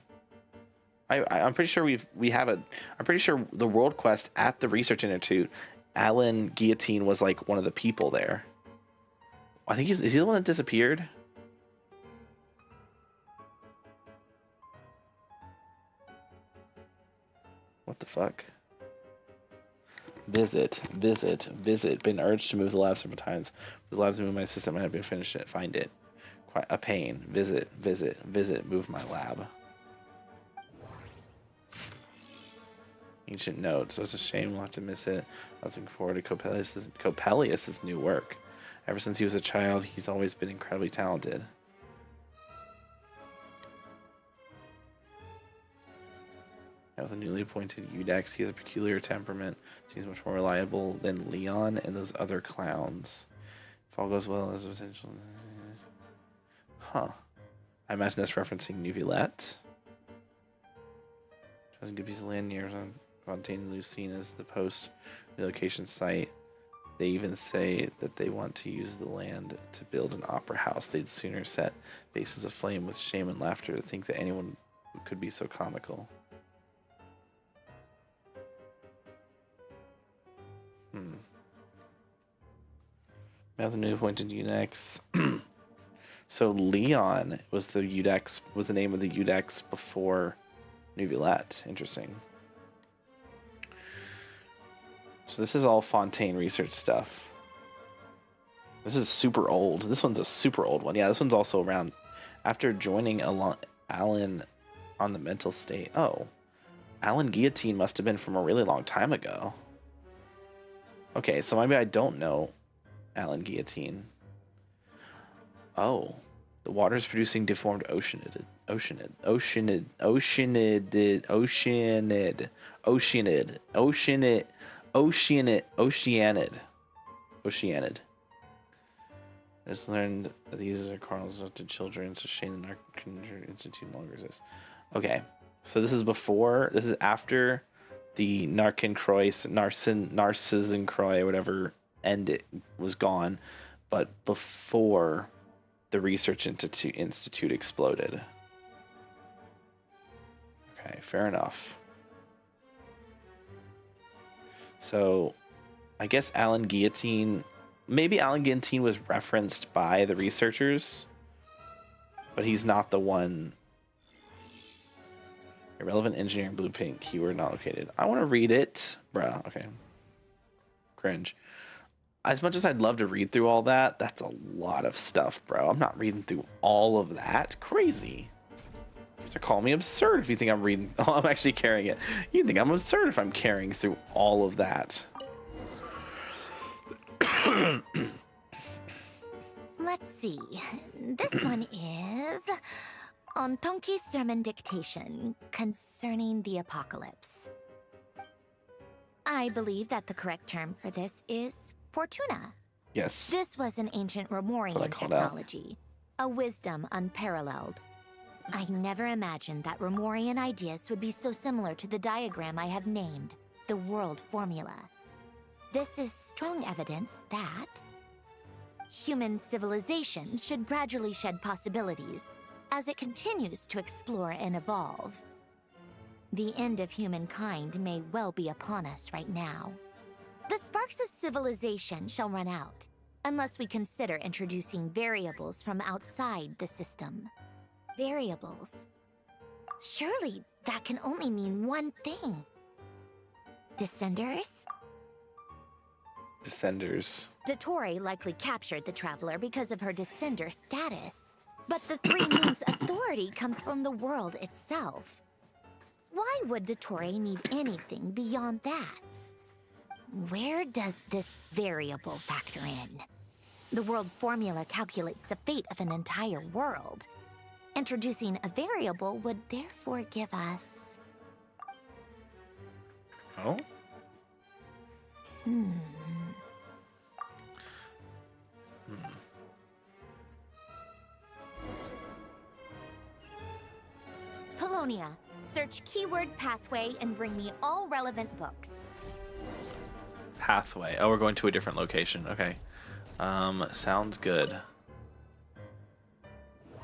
S1: I'm pretty sure I'm pretty sure the world quest at the Research Institute, Alan Guillotine was like one of the people there. I think is he the one that disappeared? What the fuck? Visit. Been urged to move the lab several times. The labs move my system. I have been finished it. Find it. Quite a pain. Visit. Move my lab. Ancient note, so it's a shame we'll have to miss it. I was looking forward to Coppelius' new work. Ever since he was a child, he's always been incredibly talented. Now with a newly appointed Udex, he has a peculiar temperament. Seems much more reliable than Leon and those other clowns. If all goes well, there's a potential... Huh. I imagine that's referencing Neuvillette. Chosen good piece of land near Fontaine Lucine as the post relocation site. They even say that they want to use the land to build an opera house. They'd sooner set bases aflame with shame and laughter to think that anyone could be so comical. Now the new appointed Unex. So Leon was the Udex, was the name of the Udex before Neuvillette. Interesting. So this is all Fontaine research stuff. This is super old. This one's a super old one. Yeah, this one's also around after joining Alan on the mental state. Oh, Alan Guillotine must have been from a really long time ago. Okay, so maybe I don't know Alan Guillotine. Oh, the water's producing deformed oceanid. I just learned that these are Cardinals to children, so Shane the Narcan Institute no longer exists. Okay, so this is before, this is after the Narcissus Croix, whatever, ended, was gone, but before the Research Institute exploded. Okay, fair enough. So, I guess Alan Guillotine, maybe Alan Guillotine was referenced by the researchers, but he's not the one. Irrelevant engineering blueprint, keyword not located. I want to read it. Bruh, okay. Cringe. As much as I'd love to read through all that, that's a lot of stuff, bro. I'm not reading through all of that. Crazy. You have to call me absurd if you think I'm reading. Oh, I'm actually carrying it. You think I'm absurd if I'm carrying through all of that.
S5: Let's see. This one is on Tonki's sermon dictation concerning the apocalypse. I believe that the correct term for this is Fortuna.
S1: Yes.
S5: This was an ancient Romorian technology, a wisdom unparalleled. I never imagined that Romorian ideas would be so similar to the diagram I have named, the World Formula. This is strong evidence that human civilization should gradually shed possibilities as it continues to explore and evolve. The end of humankind may well be upon us right now. The sparks of civilization shall run out, unless we consider introducing variables from outside the system. Variables. Surely that can only mean one thing. Descenders?
S1: Descenders.
S5: Dottore likely captured the Traveler because of her Descender status. But the Three Moons' authority comes from the world itself. Why would Dottore need anything beyond that? Where does this variable factor in? The world formula calculates the fate of an entire world. Introducing a variable would therefore give us...
S1: Oh?
S5: Polonia, search keyword pathway and bring me all relevant books.
S1: Pathway. Oh, we're going to a different location. Okay. Sounds good.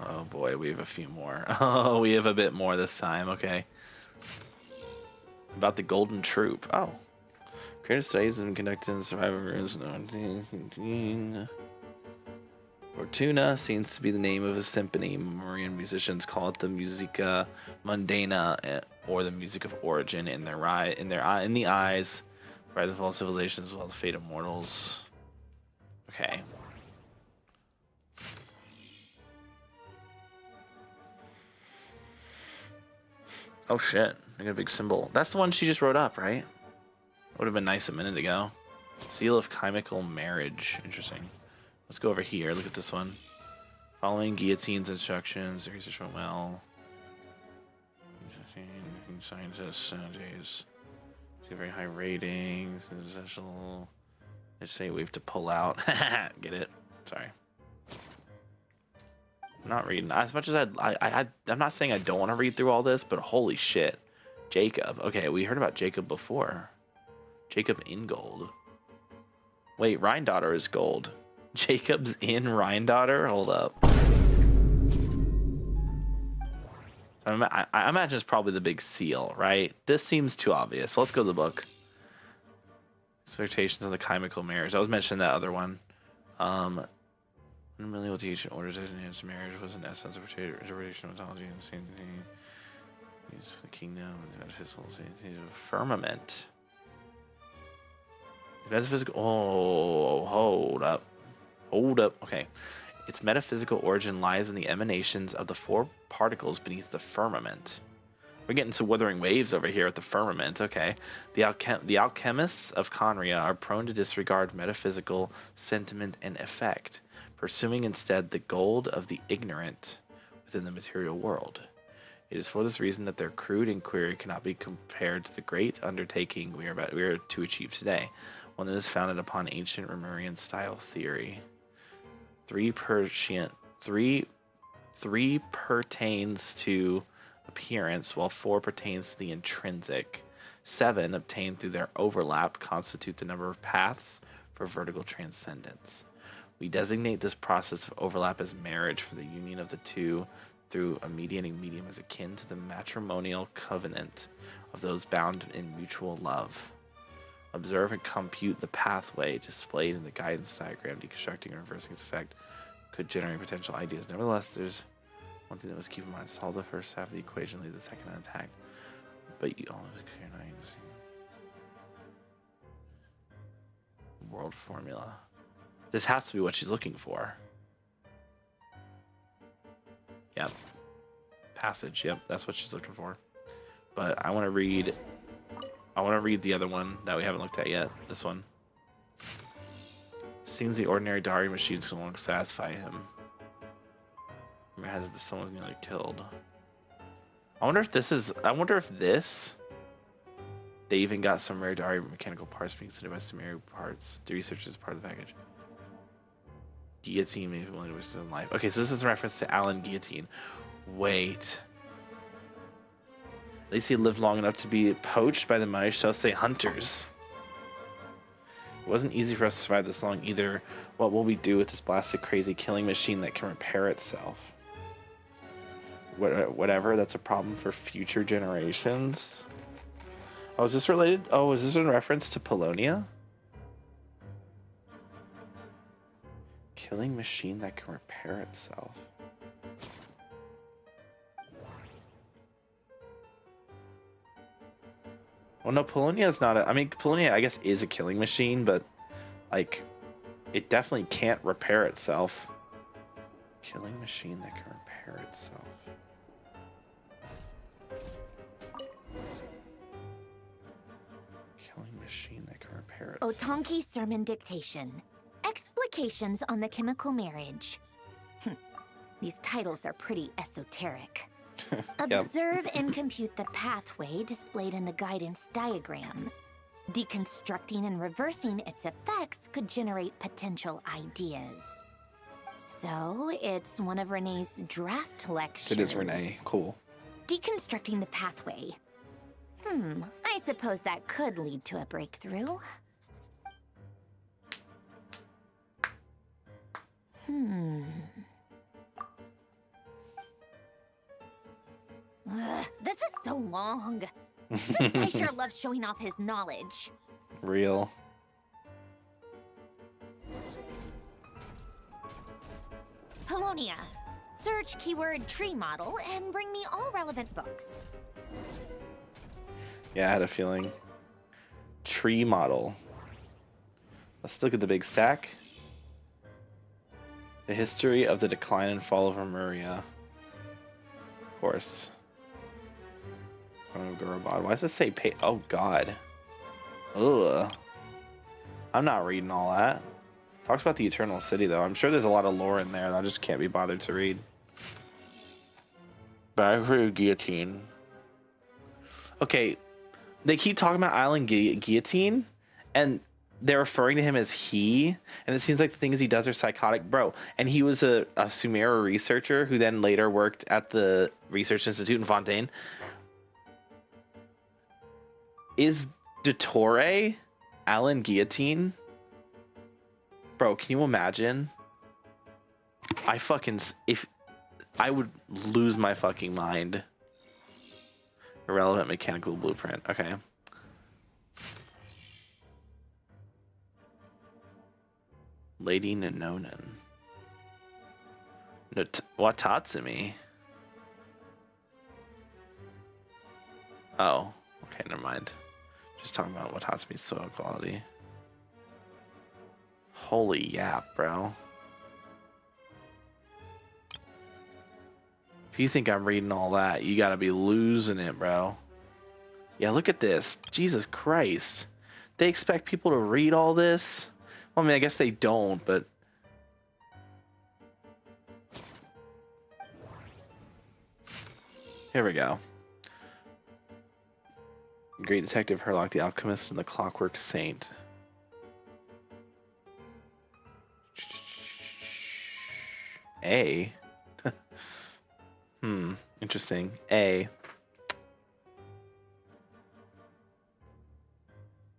S1: Oh boy, we have a few more. Oh, we have a bit more this time. Okay. About the Golden Troop. Oh. Creative studies and conducted in survivors. Fortuna seems to be the name of a symphony. Mauryan musicians call it the musica mundana, or the music of origin. In the eyes, rise of all civilizations, well, the fate of mortals. Okay. Oh shit! I got a big symbol. That's the one she just wrote up, right? Would have been nice a minute ago. Seal of chemical marriage. Interesting. Let's go over here. Look at this one. Following Guillotine's instructions, the research went well. Scientists nowadays get very high ratings. It's essential. They say we have to pull out. Get it? Sorry. I'm not reading as much as I'm not saying I don't want to read through all this, but holy shit, Jacob. Okay, we heard about Jacob before. Jacob in gold. Wait, Rhindaughter is gold. Jacob's in Rhindaughter? Hold up. I imagine it's probably the big seal, right? This seems too obvious. So let's go to the book. Expectations of the chemical marriage. I was mentioning that other one. Familial teaching orders designated marriage was in essence a interpretation of mythology and same thing. He's the kingdom and the metaphysical he's a firmament. Metaphysical. Oh, hold up. Okay, its metaphysical origin lies in the emanations of the 4 particles beneath the firmament. We're getting to Wuthering Waves over here at the firmament. Okay, the alchemists of Khaenri'ah are prone to disregard metaphysical sentiment and effect, pursuing instead the gold of the ignorant within the material world. It is for this reason that their crude inquiry cannot be compared to the great undertaking we are to achieve today, one that is founded upon ancient Rimurian style theory. 3 pertains to appearance, while 4 pertains to the intrinsic. 7, obtained through their overlap, constitute the number of paths for vertical transcendence. We designate this process of overlap as marriage, for the union of the two through a mediating medium is akin to the matrimonial covenant of those bound in mutual love. Observe and compute the pathway displayed in the guidance diagram. Deconstructing and reversing its effect could generate potential ideas. Nevertheless, there's one thing that must keep in mind. Solve the first half of the equation, leaves the second unattacked. But you always clear 9. World formula. This has to be what she's looking for. Yep. Passage. Yep, that's what she's looking for. But I want to read the other one that we haven't looked at yet. This one. Seems the ordinary Dari machines no longer satisfy him. Has someone's nearly killed. I wonder if they even got some rare Dari mechanical parts being sent by Sumerian parts. The research is part of the package. Guillotine may be willing to risk his own life. Okay, so this is a reference to Alan Guillotine. Wait. At least he lived long enough to be poached by the mighty, shall say, hunters. It wasn't easy for us to survive this long either. What will we do with this blasted, crazy killing machine that can repair itself? Whatever, that's a problem for future generations. Oh, is this related? Oh, is this in reference to Polonia? Killing machine that can repair itself. Well, no, Polonia is not I mean, Polonia, I guess, is a killing machine, but, like, it definitely can't repair itself. Killing machine that can repair itself. Killing machine that can repair itself.
S5: Otanki Sermon Dictation. Explications on the chemical marriage. These titles are pretty esoteric. Observe and compute the pathway displayed in the guidance diagram. Deconstructing and reversing its effects could generate potential ideas. So, it's one of Renee's draft lectures.
S1: It is Renee. Cool.
S5: Deconstructing the pathway. I suppose that could lead to a breakthrough. This is so long. This guy sure loves showing off his knowledge.
S1: Real.
S5: Polonia. Search keyword tree model and bring me all relevant books.
S1: Yeah, I had a feeling. Tree model. Let's look at the big stack. The history of the decline and fall of Lemuria. Of course. Oh, Gorobod. Why does this say pay? Oh, God. Ugh. I'm not reading all that. Talks about the Eternal City, though. I'm sure there's a lot of lore in there that I just can't be bothered to read. Biography of Guillotine. Okay, they keep talking about Island Guillotine, and they're referring to him as he, and it seems like the things he does are psychotic. Bro, and he was a Sumeru researcher who then later worked at the Research Institute in Fontaine. Is Dottore Alan Guillotine? Bro, can you imagine? If I would lose my fucking mind. Irrelevant mechanical blueprint. Okay. Lady Nanonan. No, Watatsumi. Oh, okay, never mind. Just talking about Watatsumi's soil quality. Holy yap, bro. If you think I'm reading all that, you gotta be losing it, bro. Yeah, look at this. Jesus Christ. They expect people to read all this? Well, I mean, I guess they don't, but... Here we go. Great Detective Herlock, the Alchemist, and the Clockwork Saint. A? Interesting. A.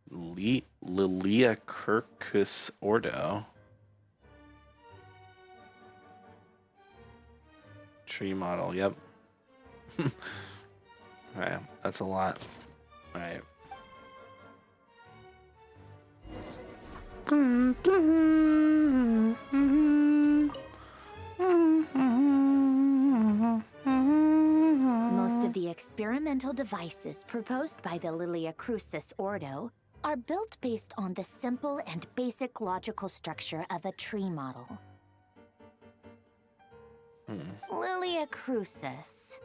S1: Lilia Kirkus Ordo. Tree model, yep. Alright, that's a lot. Alright.
S5: Most of the experimental devices proposed by the Lilia Crucis Ordo are built based on the simple and basic logical structure of a tree model. Lilia Crucis.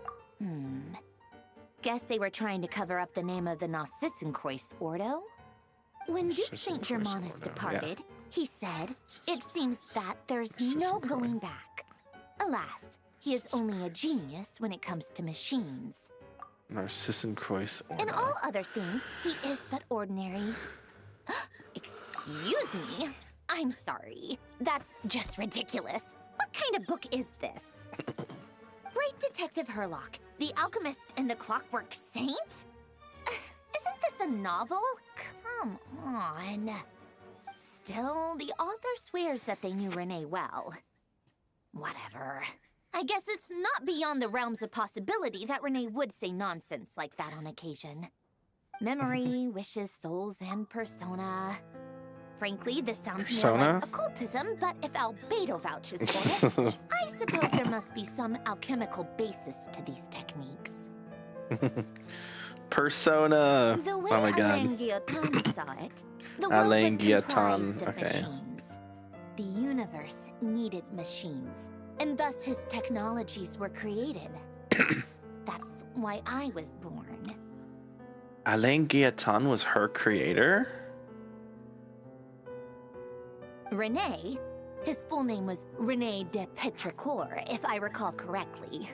S5: Guess they were trying to cover up the name of the Narcissenkreuz Ordo? When Duke St. Germanus departed, he said, "It seems that there's no going back." Alas, he is only a genius when it comes to machines.
S1: Narcissenkreuz Ordo.
S5: In all other things, he is but ordinary. Excuse me? I'm sorry. That's just ridiculous. What kind of book is this? Great Detective Herlock, the Alchemist and the Clockwork Saint? Isn't this a novel? Come on. Still, the author swears that they knew Renee well. Whatever. I guess it's not beyond the realms of possibility that Renee would say nonsense like that on occasion. Memory, wishes, souls, and persona. Frankly, this sounds more like occultism, but if Albedo vouches for it, I suppose there must be some alchemical basis to these techniques.
S1: Persona!
S5: The way
S1: Oh my god.
S5: Alain Guillotin saw it, the world was comprised of machines. The universe needed machines, and thus his technologies were created. That's why I was born.
S1: Alain Guillotin was her creator?
S5: Renee? His full name was Renee de Petrichor, if I recall correctly.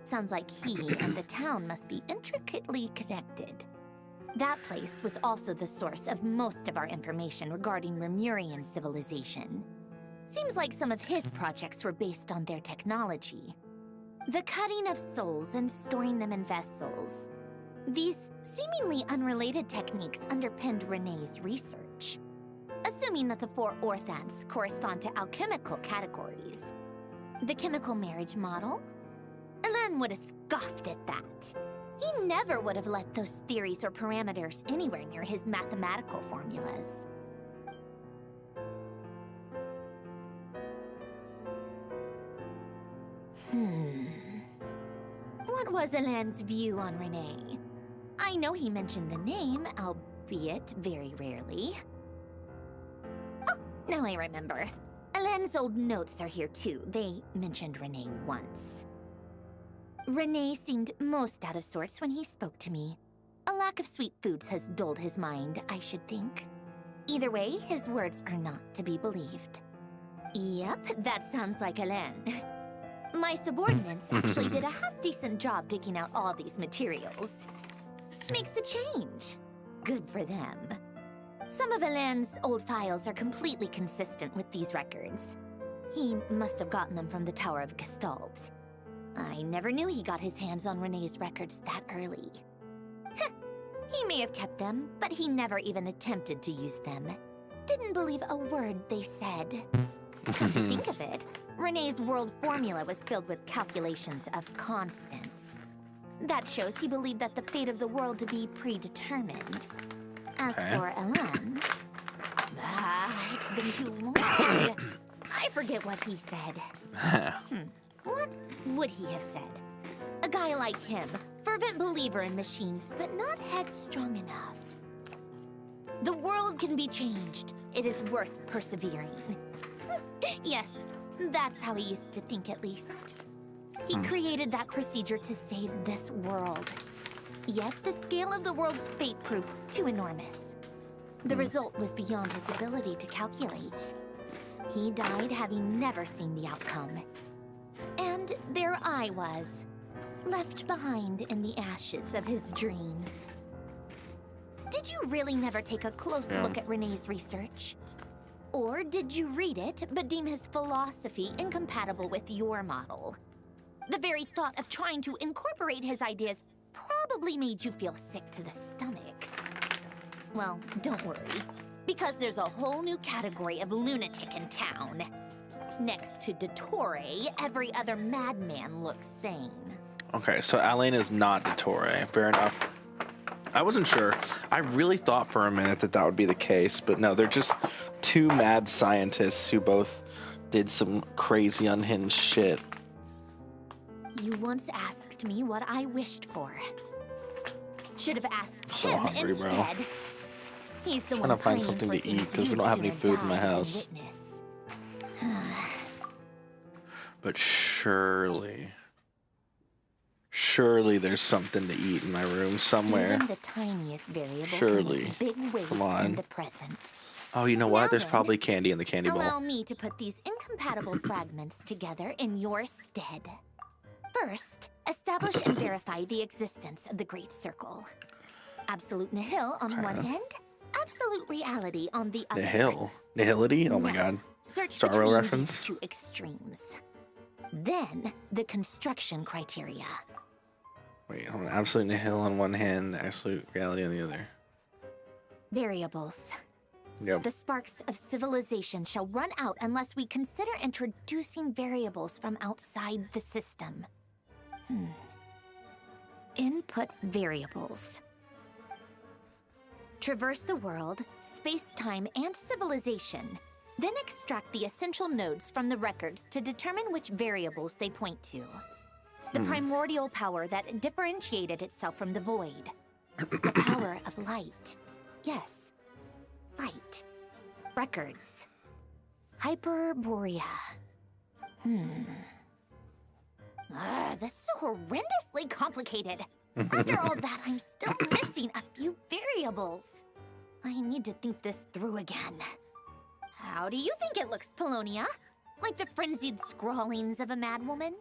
S5: Sounds like he and the town must be intricately connected. That place was also the source of most of our information regarding Remurian civilization. Seems like some of his projects were based on their technology. The cutting of souls and storing them in vessels. These seemingly unrelated techniques underpinned Renee's research. Assuming that the 4 orthants correspond to alchemical categories. The chemical marriage model? Alain would have scoffed at that. He never would have let those theories or parameters anywhere near his mathematical formulas. What was Alain's view on Renee? I know he mentioned the name, albeit very rarely. Oh, now I remember. Alain's old notes are here too. They mentioned Renee once. Renee seemed most out of sorts when he spoke to me. A lack of sweet foods has dulled his mind, I should think. Either way, his words are not to be believed. Yep, that sounds like Alain. My subordinates actually did a half-decent job digging out all these materials. Makes a change. Good for them. Some of Alain's old files are completely consistent with these records. He must have gotten them from the Tower of Gestalt. I never knew he got his hands on Renee's records that early. He may have kept them, but he never even attempted to use them. Didn't believe a word they said. Come to think of it, Renee's world formula was filled with calculations of constants. That shows he believed that the fate of the world to be predetermined. As for Alain... it's been too long. I forget what he said. What would he have said? A guy like him, fervent believer in machines, but not headstrong enough. The world can be changed. It is worth persevering. Yes, that's how he used to think at least. He created that procedure to save this world. Yet the scale of the world's fate proved too enormous. The result was beyond his ability to calculate. He died having never seen the outcome. And there I was, left behind in the ashes of his dreams. Did you really never take a close look at Renee's research? Or did you read it but deem his philosophy incompatible with your model? The very thought of trying to incorporate his ideas probably made you feel sick to the stomach. Well, don't worry, because there's a whole new category of lunatic in town. Next to Dottore, every other madman looks sane.
S1: Okay, so Alain is not Dottore. Fair enough. I wasn't sure. I really thought for a minute that that would be the case, but no, they're just two mad scientists who both did some crazy unhinged shit.
S5: You once asked me what I wished for. Should have asked
S1: So
S5: him
S1: hungry,
S5: instead.
S1: bro.
S5: He's the
S1: I'm
S5: one
S1: trying to find
S5: pining
S1: something
S5: for
S1: to eat
S5: things
S1: because we
S5: you'd
S1: don't have any
S5: sooner
S1: food in my
S5: die than
S1: house.
S5: witness.
S1: But surely there's something to eat in my room somewhere.
S5: Even the tiniest variable
S1: Surely.
S5: can make big waves
S1: Come on.
S5: in the present.
S1: Oh, you know what?
S5: Now
S1: There's
S5: then,
S1: probably candy in the candy
S5: Allow
S1: bowl.
S5: me to put these incompatible fragments together in your stead. First, establish and verify the existence of the Great Circle. Absolute nihil on one end, absolute reality on the other.
S1: Nihil? Nihility? Oh my
S5: Now,
S1: god.
S5: Search
S1: Star Wars
S5: between
S1: reference?
S5: these two extremes. Then, the construction criteria.
S1: Wait, hold on. Absolute nihil on one hand, absolute reality on the other.
S5: Variables.
S1: Yep.
S5: The sparks of civilization shall run out unless we consider introducing variables from outside the system. Input variables. Traverse the world, space-time, and civilization. Then extract the essential nodes from the records to determine which variables they point to. The primordial power that differentiated itself from the void. The power of light. Yes, light. Records. Hyperborea. This is horrendously complicated. After all that, I'm still missing a few variables. I need to think this through again. How do you think it looks, Polonia? Like the frenzied scrawlings of a madwoman?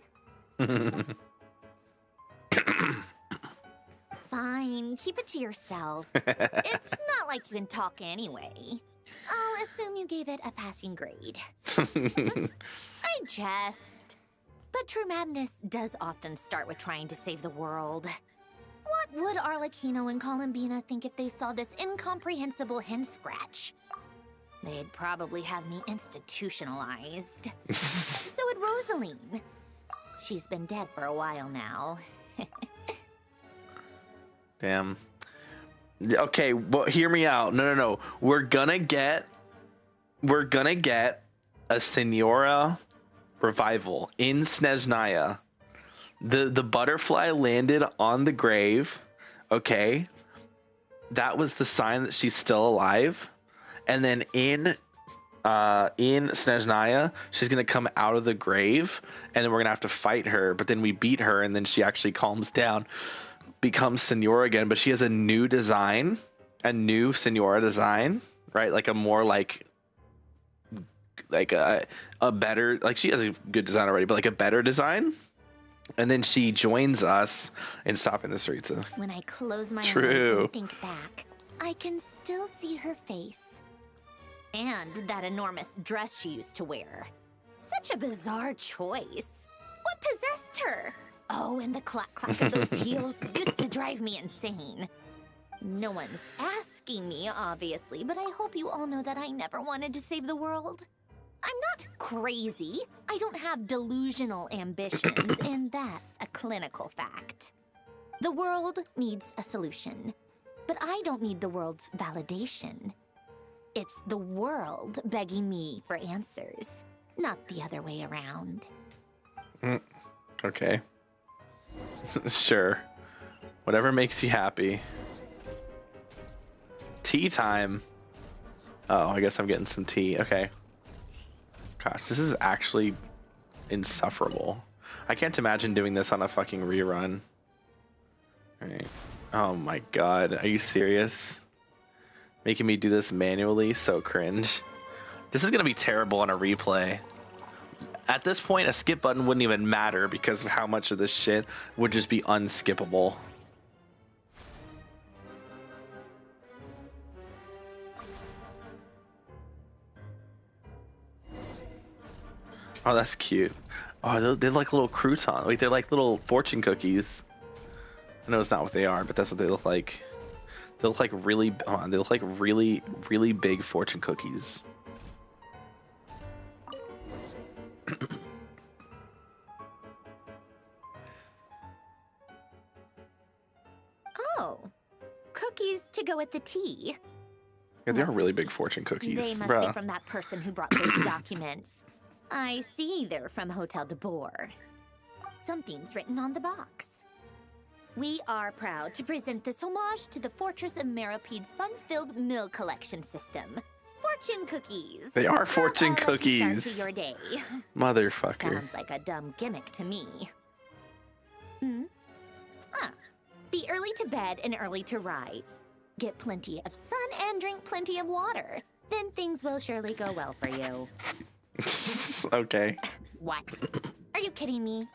S5: Fine, keep it to yourself. It's not like you can talk anyway. I'll assume you gave it a passing grade. I jest. But true madness does often start with trying to save the world. What would Arlecchino and Columbina think if they saw this incomprehensible hen scratch? They'd probably have me institutionalized. So would Rosaline. She's been dead for a while now.
S1: Damn. Okay, but hear me out. No. We're gonna get a Senora revival in Snezhnaya. The butterfly landed on the grave. Okay. That was the sign that she's still alive. And then in Snezhnaya, she's gonna come out of the grave, and then we're gonna have to fight her. But then we beat her, and then she actually calms down, becomes Senora again. But she has a new design, a new Senora design, right? Like a more like a better, like she has a good design already, but like a better design. And then she joins us in stopping the streets.
S5: When I close my eyes
S1: True.
S5: and think back, I can still see her face. And that enormous dress she used to wear. Such a bizarre choice. What possessed her? Oh, and the clack-clack of those heels used to drive me insane. No one's asking me, obviously, but I hope you all know that I never wanted to save the world. I'm not crazy. I don't have delusional ambitions, and that's a clinical fact. The world needs a solution, but I don't need the world's validation. It's the world begging me for answers, not the other way around.
S1: Okay. Sure. Whatever makes you happy. Tea time. Oh, I guess I'm getting some tea. Okay. Gosh, this is actually insufferable. I can't imagine doing this on a fucking rerun. Alright. Oh my god. Are you serious? Making me do this manually? So cringe. This is gonna be terrible on a replay. At this point, a skip button wouldn't even matter because of how much of this shit would just be unskippable. Oh, that's cute. Oh, they're like little croutons. Like, they're like little fortune cookies. I know it's not what they are, but that's what they look like. They look like really, they look like really, really big fortune cookies.
S5: Oh, cookies to go with the tea.
S1: Yeah, they are really big fortune cookies.
S5: They must
S1: Bruh.
S5: be from that person who brought those documents. I see they're from Hotel de Boer. Something's written on the box. We are proud to present this homage to the Fortress of Meropede's fun-filled meal collection system. Fortune cookies.
S1: They are fortune
S5: How a lucky start
S1: cookies.
S5: to your day.
S1: Motherfucker.
S5: Sounds like a dumb gimmick to me. Be early to bed and early to rise. Get plenty of sun and drink plenty of water. Then things will surely go well for you.
S1: Okay.
S5: What? Are you kidding me?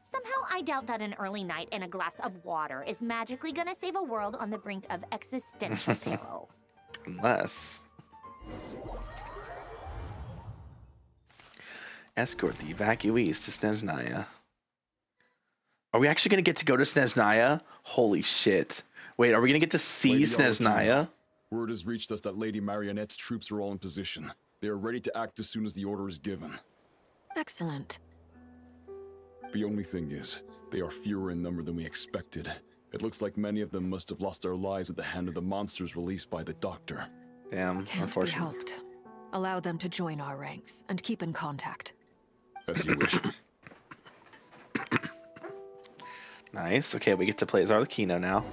S5: Somehow I doubt that an early night and a glass of water is magically gonna save a world on the brink of existential peril.
S1: Unless. Escort the evacuees to Snezhnaya. Are we actually going to get to go to Snezhnaya? Holy shit. Wait, are we going to get to see
S18: Lady
S1: Snezhnaya?
S18: Arlecchino, word has reached us that Lady Marionette's troops are all in position. They are ready to act as soon as the order is given.
S11: Excellent.
S18: The only thing is, they are fewer in number than we expected. It looks like many of them must have lost their lives at the hand of the monsters released by the Doctor.
S1: Damn,
S11: Can't be helped. Allow them to join our ranks and keep in contact.
S18: As you wish.
S1: Nice. Okay, we get to play as Arlecchino now.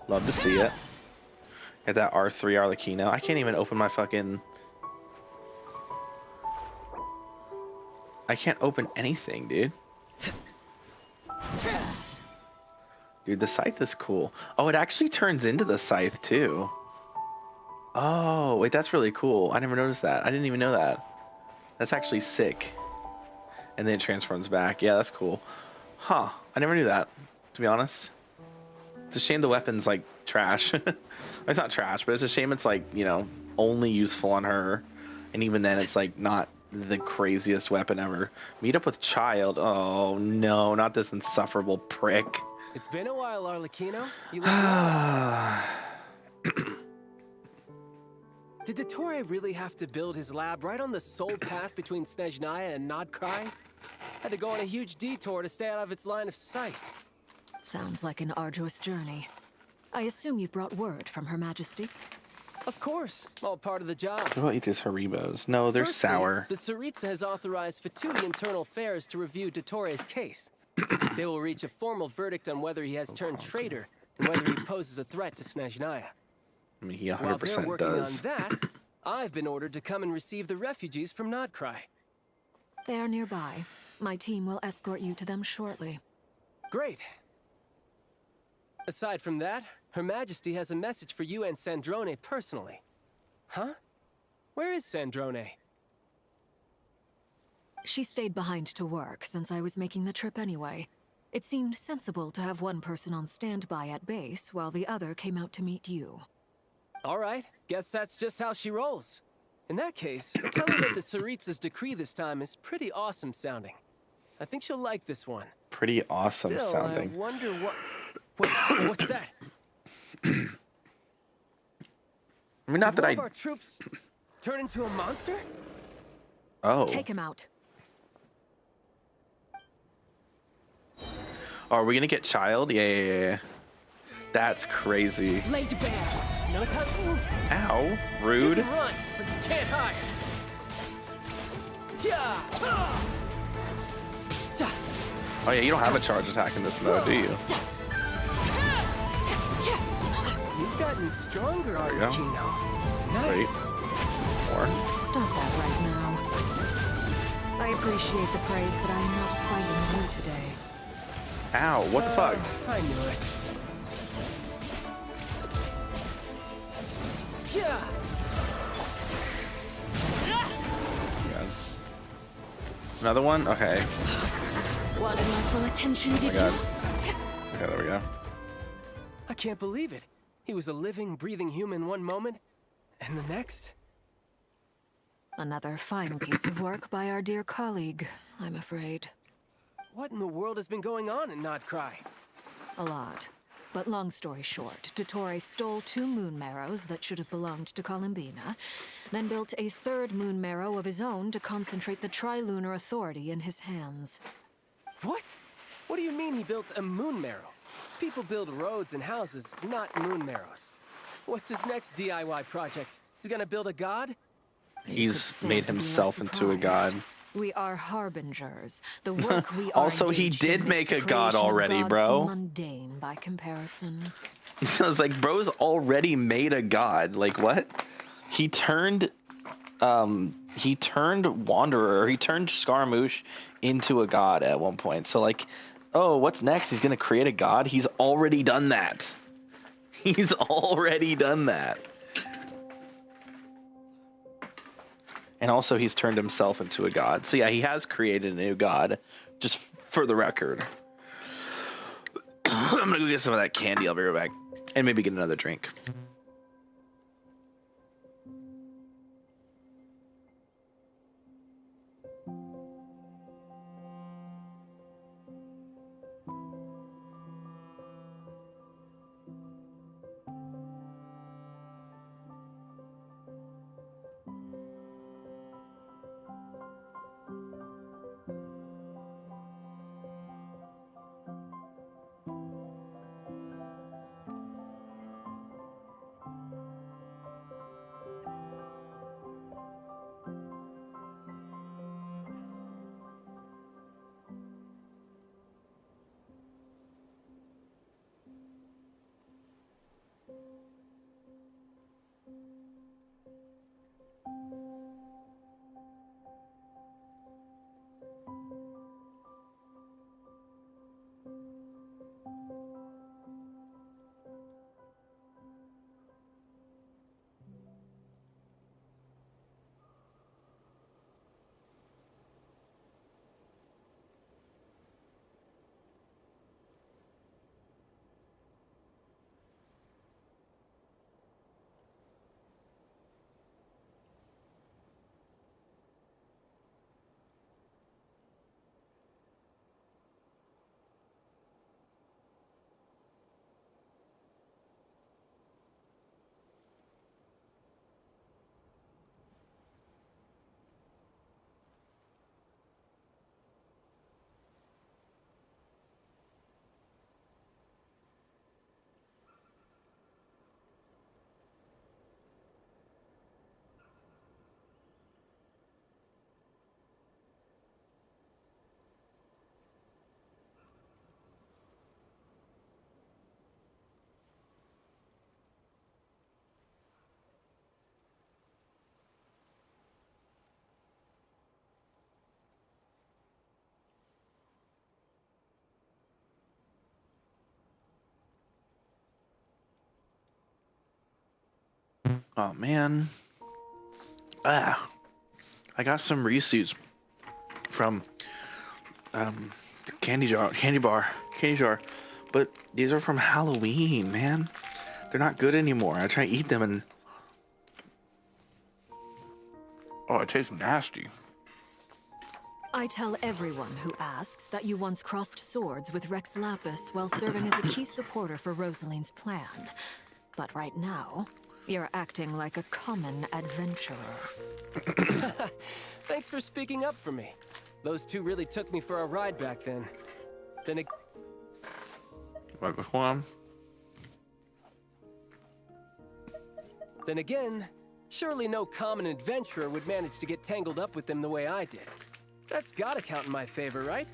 S1: Love to see it. Get that R3 Arlecchino. I can't even open my fucking... I can't open anything, dude. Dude, the scythe is cool. Oh, it actually turns into the scythe, too. Oh, wait, that's really cool. I never noticed that. I didn't even know that. That's actually sick. And then it transforms back. Yeah, that's cool. Huh. I never knew that, to be honest. It's a shame the weapon's, like, trash. It's not trash, but it's a shame it's, like, you know, only useful on her. And even then, it's, like, not the craziest weapon ever. Meet up with Child. Oh, no, not this insufferable prick.
S20: It's been a while, Arlecchino. You look well. Did Dottore really have to build his lab right on the sole path between Snezhnaya and Nodcry? Had to go on a huge detour to stay out of its line of sight.
S11: Sounds like an arduous journey. I assume you've brought word from Her Majesty?
S20: Of course, all part of the job.
S1: What about eat these Haribos? No, they're
S20: Firstly,
S1: sour.
S20: The Tsaritsa has authorized Fatui Internal Affairs to review Dottore's case. They will reach a formal verdict on whether he has turned traitor and whether he poses a threat to Snezhnaya.
S1: I mean, he 100%
S20: While they're working
S1: does.
S20: on that, I've been ordered to come and receive the refugees from Nodcry.
S11: They are nearby. My team will escort you to them shortly.
S20: Great. Aside from that, Her Majesty has a message for you and Sandrone personally. Huh? Where is Sandrone?
S11: She stayed behind to work since I was making the trip anyway. It seemed sensible to have one person on standby at base while the other came out to meet you.
S20: All right, guess that's just how she rolls. In that case, tell her that the Tsaritsa's decree this time is pretty awesome sounding. I think she'll like this one.
S1: Pretty awesome
S20: Still,
S1: sounding.
S20: I wonder what... Wait, what's that?
S1: I mean, not
S20: Did
S1: that
S20: one of our troops turn into a monster?
S1: Oh.
S11: Take him out.
S1: Oh, are we gonna get Child? Yeah. That's crazy.
S20: Laid bare. No time to move.
S1: Ow. Rude.
S20: You can run, but you can't hide. Yeah.
S1: Oh yeah, you don't have a charge attack in this mode, do you?
S20: You've gotten stronger,
S1: There you go.
S20: Arlecchino. Nice.
S1: More.
S11: Stop that right now. I appreciate the praise, but I'm not fighting you today.
S1: Ow, what the fuck?
S20: I knew it. Yeah.
S1: God. Another one? Okay.
S11: Wanted my full attention, did
S1: God.
S11: you?
S1: Okay, there we go.
S20: I can't believe it. He was a living, breathing human one moment, and the next.
S11: Another fine piece of work by our dear colleague, I'm afraid.
S20: What in the world has been going on in Notcry?
S11: A lot. But long story short, Dottore stole 2 moon marrows that should have belonged to Columbina, then built a 3rd moon marrow of his own to concentrate the Trilunar Authority in his hands.
S20: What? What do you mean he built a moon marrow? People build roads and houses, not moon marrows. What's his next DIY project? He's gonna build a god?
S1: He's made himself into a god.
S11: We are harbingers. The work we are
S1: Also, he
S11: engaged in
S1: did
S11: makes
S1: make
S11: the
S1: a god
S11: creation of
S1: already,
S11: gods
S1: bro.
S11: seem mundane by comparison.
S1: So it's like, bro's already made a god. Like, what? He turned Wanderer, he turned Scaramouche into a god at one point. So like, oh, what's next? He's gonna create a god? He's already done that. He's already done that. And also he's turned himself into a god. So yeah, he has created a new god, just for the record. I'm gonna go get some of that candy, I'll be right back. And maybe get another drink. Oh man. I got some Reese's from candy jar, but these are from Halloween, man. They're not good anymore. I try to eat them and oh, it tastes nasty.
S11: I tell everyone who asks that you once crossed swords with Rex Lapis while serving as a key supporter for Rosaline's plan. But right now, you're acting like a common adventurer.
S20: Thanks for speaking up for me. Those two really took me for a ride back then. Then again, surely no common adventurer would manage to get tangled up with them the way I did. That's gotta count in my favor, right?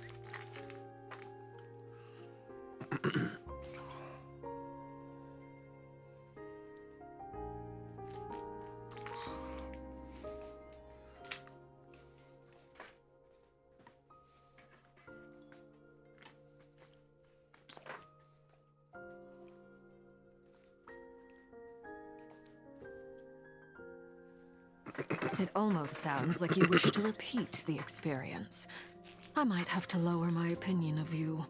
S11: It almost sounds like you wish to repeat the experience. I might have to lower my opinion of you.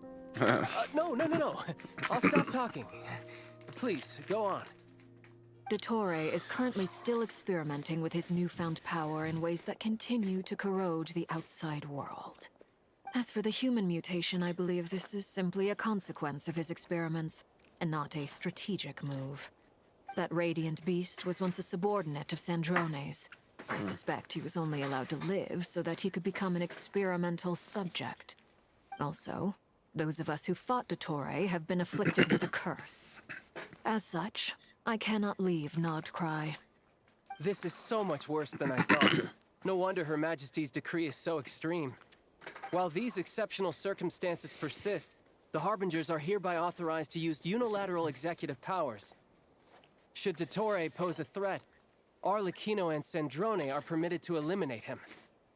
S20: No. I'll stop talking. Please, go on.
S11: Dottore is currently still experimenting with his newfound power in ways that continue to corrode the outside world. As for the human mutation, I believe this is simply a consequence of his experiments, and not a strategic move. That radiant beast was once a subordinate of Sandrone's. I suspect he was only allowed to live so that he could become an experimental subject. Also, those of us who fought Dottore have been afflicted with a curse. As such, I cannot leave Nodcry.
S20: This is so much worse than I thought. No wonder Her Majesty's decree is so extreme. While these exceptional circumstances persist, the Harbingers are hereby authorized to use unilateral executive powers. Should Dottore pose a threat, Arlecchino and Sandrone are permitted to eliminate him.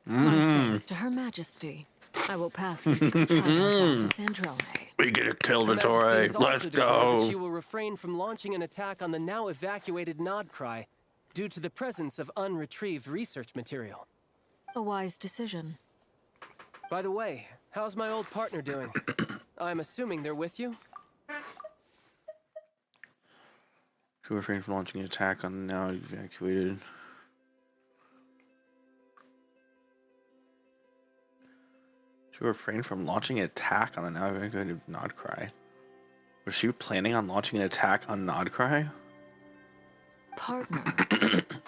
S11: My thanks to Her Majesty. I will pass these good tidings on to Sandrone.
S1: We get to kill
S20: Her Majesty
S1: Dottore.
S20: has also
S1: Let's
S20: declared that
S1: go.
S20: she will refrain from launching an attack on the now evacuated Nodcry due to the presence of unretrieved research material.
S11: A wise decision.
S20: By the way, how's my old partner doing? I'm assuming they're with you?
S1: To refrain from launching an attack on the now evacuated. To refrain from launching an attack on the now evacuated Nodcry. Was she planning on launching an attack on Nodcry?
S11: Partner?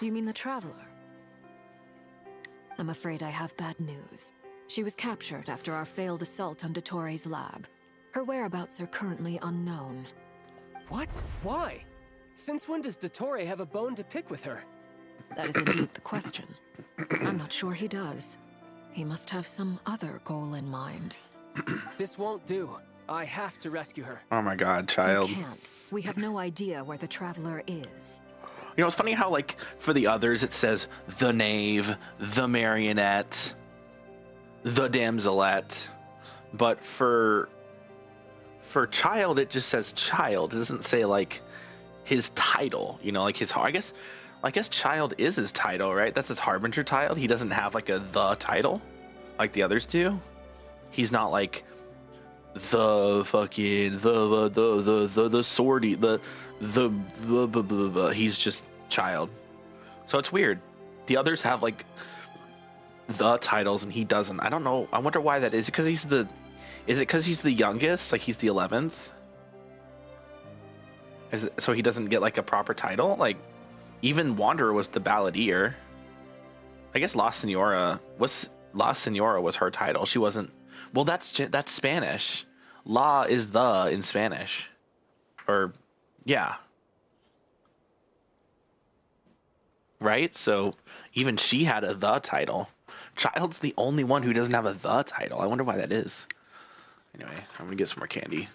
S11: You mean the Traveler? I'm afraid I have bad news. She was captured after our failed assault on Dottore's lab. Her whereabouts are currently unknown.
S20: What? Why? Since when does Dottore have a bone to pick with her?
S11: That is indeed the question. I'm not sure he does. He must have some other goal in mind.
S20: This won't do. I have to rescue her.
S1: Oh my god, child.
S11: You can't. We have no idea where the Traveler is.
S1: You know, it's funny how, like, for the others it says the Knave, the Marionette, the Damselette, but for Child it just says Child. It doesn't say, like, his title, you know, like his, I guess Child is his title, right? That's his Harbinger title. He doesn't have like the title like the others do. He's not like the fucking the swordy, the he's just Child. So it's weird. The others have like the titles and he doesn't. I don't know. I wonder why that is. Is it because he's the youngest? Like he's the 11th? Is it so he doesn't get like a proper title? Like even Wanderer was the Balladeer. I guess La Senora was her title. She wasn't. Well, that's Spanish. La is the in Spanish. Or yeah. Right? So even she had a the title. Child's the only one who doesn't have a the title. I wonder why that is. Anyway, I'm gonna get some more candy.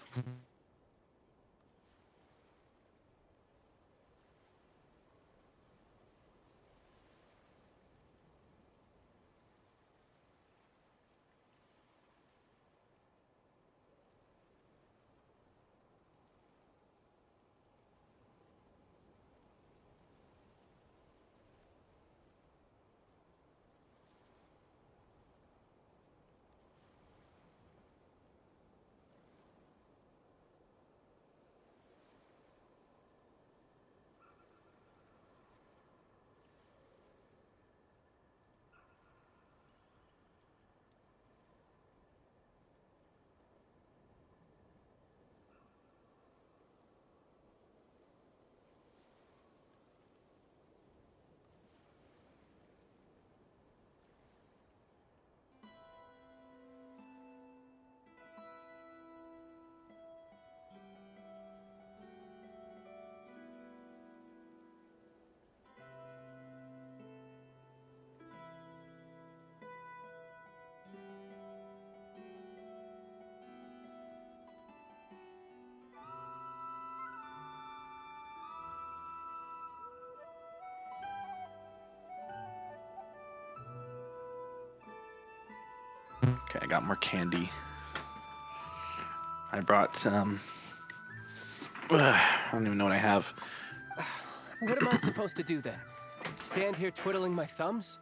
S1: Okay, I got more candy. I brought some. I don't even know what I have.
S20: What am I supposed to do then? Stand here twiddling my thumbs?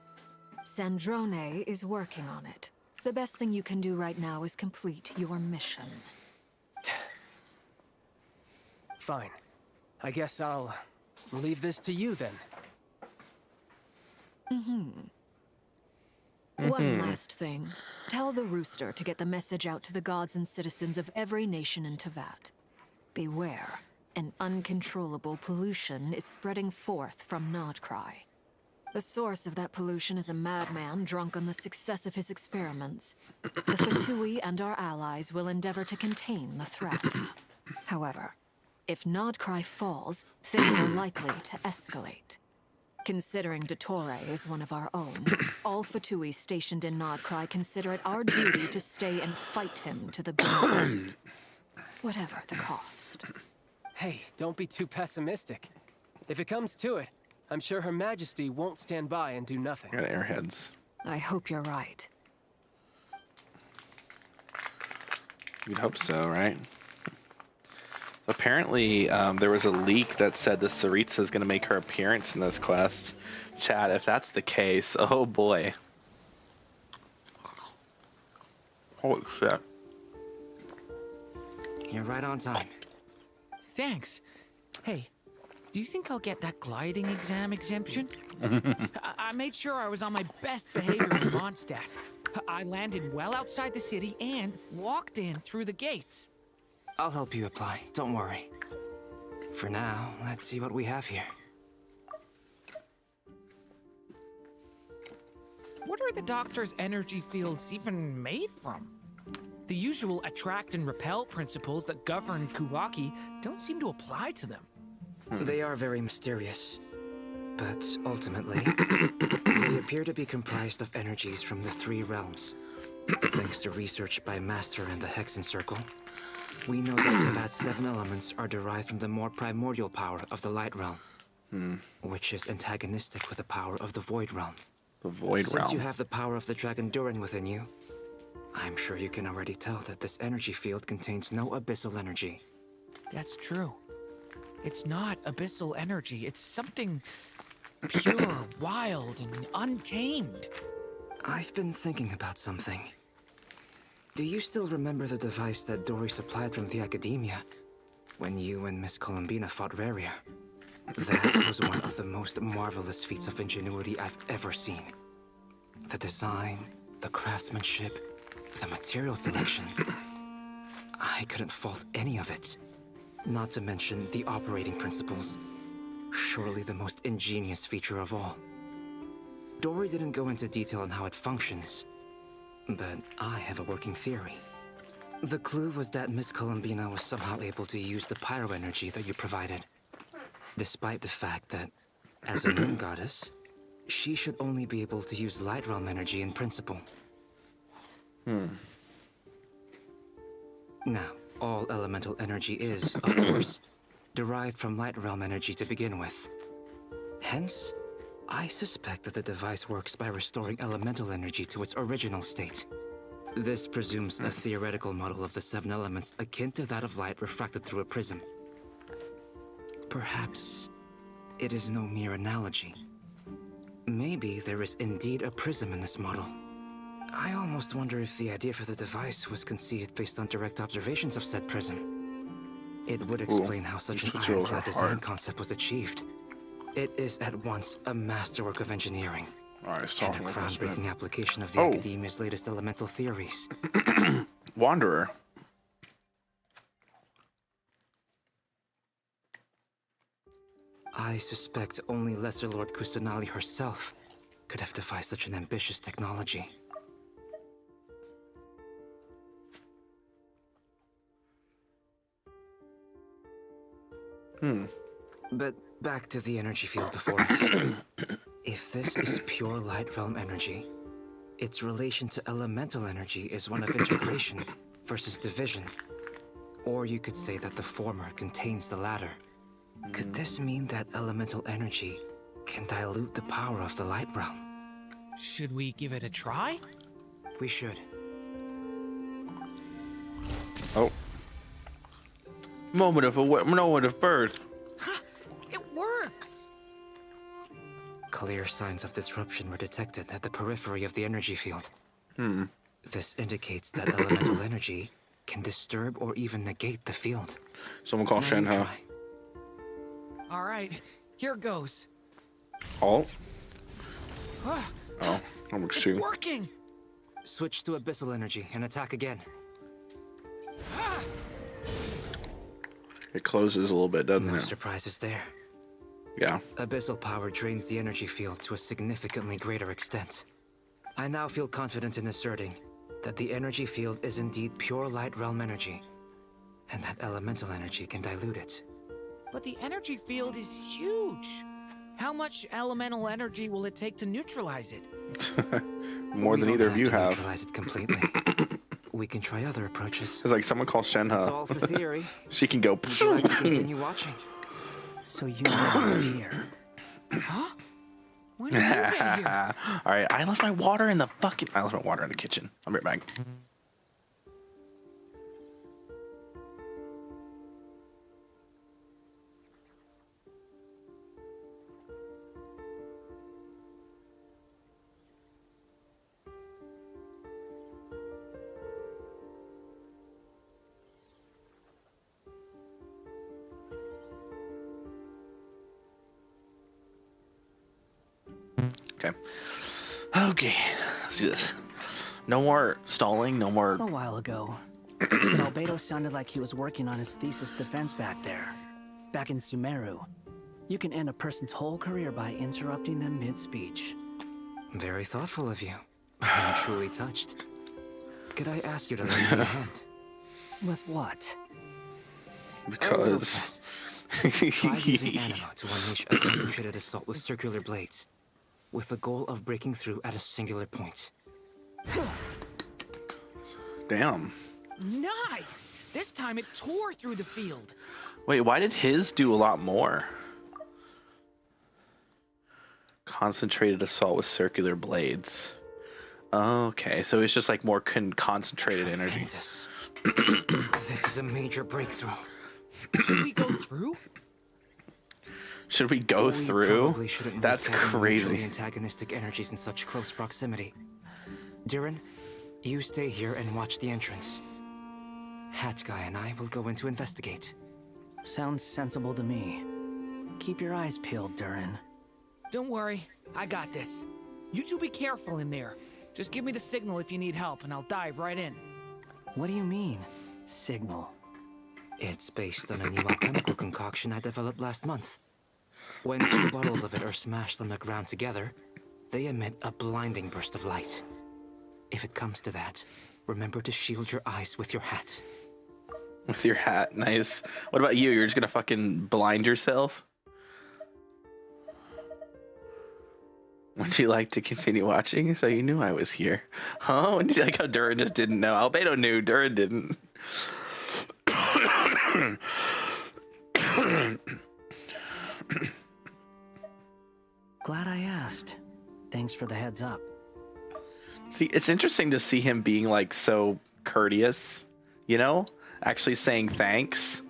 S11: Sandrone is working on it. The best thing you can do right now is complete your mission.
S20: Fine. I guess I'll leave this to you then.
S11: One last thing. Tell the Rooster to get the message out to the gods and citizens of every nation in Teyvat. Beware. An uncontrollable pollution is spreading forth from Nodcry. The source of that pollution is a madman drunk on the success of his experiments. The Fatui and our allies will endeavor to contain the threat. However, if Nodcry falls, things are likely to escalate. Considering Dottore is one of our own, all Fatui stationed in Nodcry consider it our duty to stay and fight him to the bitter end. Whatever the cost.
S20: Hey, don't be too pessimistic. If it comes to it, I'm sure Her Majesty won't stand by and do nothing.
S1: Got airheads.
S11: I hope you're right.
S1: You'd hope so, right? Apparently, there was a leak that said the Tsaritsa is going to make her appearance in this quest. Chat, if that's the case, oh boy. Holy shit.
S4: You're right on time.
S2: Thanks. Hey, do you think I'll get that gliding exam exemption? I made sure I was on my best behavior in Mondstadt. I landed well outside the city and walked in through the gates.
S4: I'll help you apply, don't worry. For now, let's see what we have here.
S2: What are the Doctor's energy fields even made from? The usual attract and repel principles that govern Kuvaki don't seem to apply to them.
S4: They are very mysterious, but ultimately, they appear to be comprised of energies from the 3 realms. Thanks to research by Master and the Hexen Circle, we know that Teyvat's 7 elements are derived from the more primordial power of the Light Realm, which is antagonistic with the power of the Void Realm.
S1: The Void Realm.
S4: Since you have the power of the Dragon Durin within you, I'm sure you can already tell that this energy field contains no abyssal energy.
S2: That's true. It's not abyssal energy. It's something pure, wild, and untamed.
S4: I've been thinking about something. Do you still remember the device that Dory supplied from the Academia when you and Miss Columbina fought Rarier? That was one of the most marvelous feats of ingenuity I've ever seen. The design, the craftsmanship, the material selection. I couldn't fault any of it. Not to mention the operating principles. Surely the most ingenious feature of all. Dory didn't go into detail on how it functions, but I have a working theory. The clue was that Miss Columbina was somehow able to use the pyro energy that you provided, despite the fact that, as a moon goddess, she should only be able to use light realm energy in principle. Now, all elemental energy is, of course, derived from light realm energy to begin with. Hence, I suspect that the device works by restoring elemental energy to its original state. This presumes a theoretical model of the 7 elements akin to that of light refracted through a prism. Perhaps it is no mere analogy. Maybe there is indeed a prism in this model. I almost wonder if the idea for the device was conceived based on direct observations of said prism. It would explain how such an ironclad design concept was achieved. It is at once a masterwork of engineering and a groundbreaking application of the Academia's latest elemental theories.
S1: Wanderer.
S4: I suspect only Lesser Lord Kusanali herself could have devised such an ambitious technology. But back to the energy field before us. If this is pure light realm energy, its relation to elemental energy is one of integration versus division. Or you could say that the former contains the latter. Could this mean that elemental energy can dilute the power of the light realm?
S2: Should we give it a try?
S4: We should.
S1: Oh. Moment of birth.
S2: It works!
S4: Clear signs of disruption were detected at the periphery of the energy field. This indicates that elemental energy can disturb or even negate the field.
S19: Someone call Shenhe.
S2: All right, here goes.
S19: Oh.
S2: Ah,
S19: Oh, I'm
S2: it's
S19: shoot.
S2: working.
S4: Switch to abyssal energy and attack again.
S19: It closes a little bit, doesn't
S4: No
S19: it?
S4: surprises there.
S19: Yeah.
S4: Abyssal power drains the energy field to a significantly greater extent. I now feel confident in asserting that the energy field is indeed pure light realm energy, and that elemental energy can dilute it.
S2: But the energy field is huge. How much elemental energy will it take to neutralize it?
S19: More
S4: We
S19: than
S4: don't
S19: either of you
S4: to
S19: have.
S4: neutralize it completely. We can try other approaches.
S19: It's like someone call Shenhe.
S4: It's all for theory.
S19: She can go.
S4: Would you like to continue watching?
S22: So you know I was here.
S2: Huh? When did you get here?
S19: All right, I left my water in the fucking. I left my water in the kitchen. I'll be right back. Okay. Okay, let's do this. No more stalling, no more.
S22: A while ago, Albedo sounded like he was working on his thesis defense back there. Back in Sumeru. You can end a person's whole career by interrupting them mid-speech.
S4: Very thoughtful of you. I'm truly touched. Could I ask you to lend me a hand?
S22: With what?
S19: Because.
S4: Try using Anima to unleash a concentrated assault with circular blades, with the goal of breaking through at a singular point.
S19: Damn.
S2: Nice! This time it tore through the field.
S1: Wait, why did his do a lot more? Concentrated assault with circular blades. Okay, so it's just like more concentrated energy.
S4: This is a major breakthrough.
S2: Should we go through?
S1: Should we go
S4: We
S1: through?
S4: probably shouldn't
S1: That's
S4: risk having
S1: crazy.
S4: mutually antagonistic energies in such close proximity. Durin, you stay here and watch the entrance. Hat Guy and I will go in to investigate.
S22: Sounds sensible to me. Keep your eyes peeled, Durin.
S2: Don't worry, I got this. You two be careful in there. Just give me the signal if you need help, and I'll dive right in.
S22: What do you mean, signal?
S4: It's based on a new alchemical concoction I developed last month. When two bottles of it are smashed on the ground together, they emit a blinding burst of light. If it comes to that, remember to shield your eyes with your hat.
S1: With your hat, nice. What about you? You're just gonna fucking blind yourself? Would you like to continue watching? So you knew I was here. Huh? Would you like how Durin just didn't know? Albedo knew, Durin didn't.
S22: Glad I asked. Thanks for the heads up.
S1: See, it's interesting to see him being like so courteous, you know? Actually saying thanks.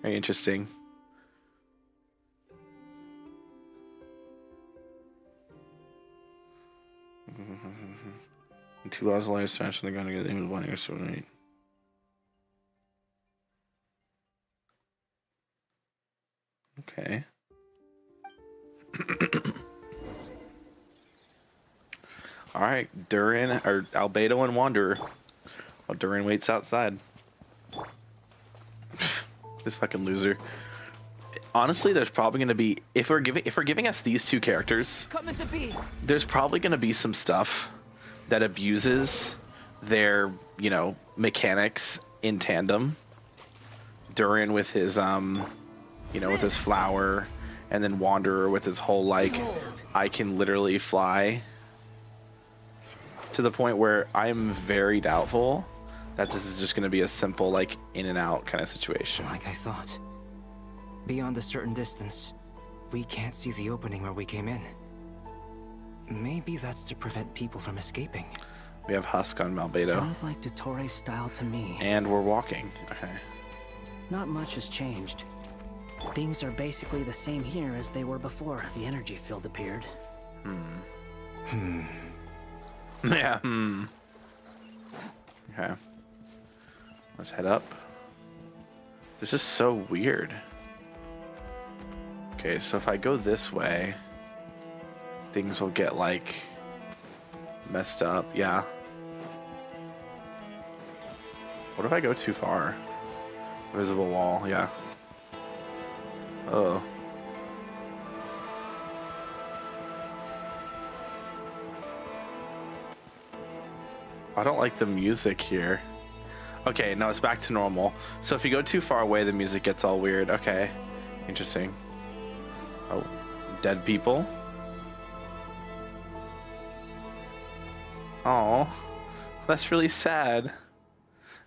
S1: Very interesting. Two hours later, smash on the ground to get aim one year so right. Okay. All right, Durin or Albedo and Wanderer. While Durin waits outside. This fucking loser. Honestly, there's probably going to be if we're giving us these two characters,
S2: Coming to be.
S1: there's probably going to be some stuff that abuses their, you know, mechanics in tandem. Durin with his you know, with his flower, and then Wanderer with his whole like I can literally fly, to the point where I'm very doubtful that this is just going to be a simple like in and out kind of situation.
S4: Like I thought. Beyond a certain distance, we can't see the opening where we came in. Maybe that's to prevent people from escaping.
S1: We have Husk on Albedo.
S22: Sounds like Dottore style to me.
S1: And we're walking. Okay.
S22: Not much has changed. Things are basically the same here as they were before the energy field appeared.
S1: Yeah, Okay. Let's head up. This is so weird. Okay, so if I go this way, things will get, like, messed up. Yeah. What if I go too far? Invisible wall, yeah. Oh. I don't like the music here. Okay, no, it's back to normal. So if you go too far away, the music gets all weird. Okay, interesting. Oh, dead people. Oh, that's really sad.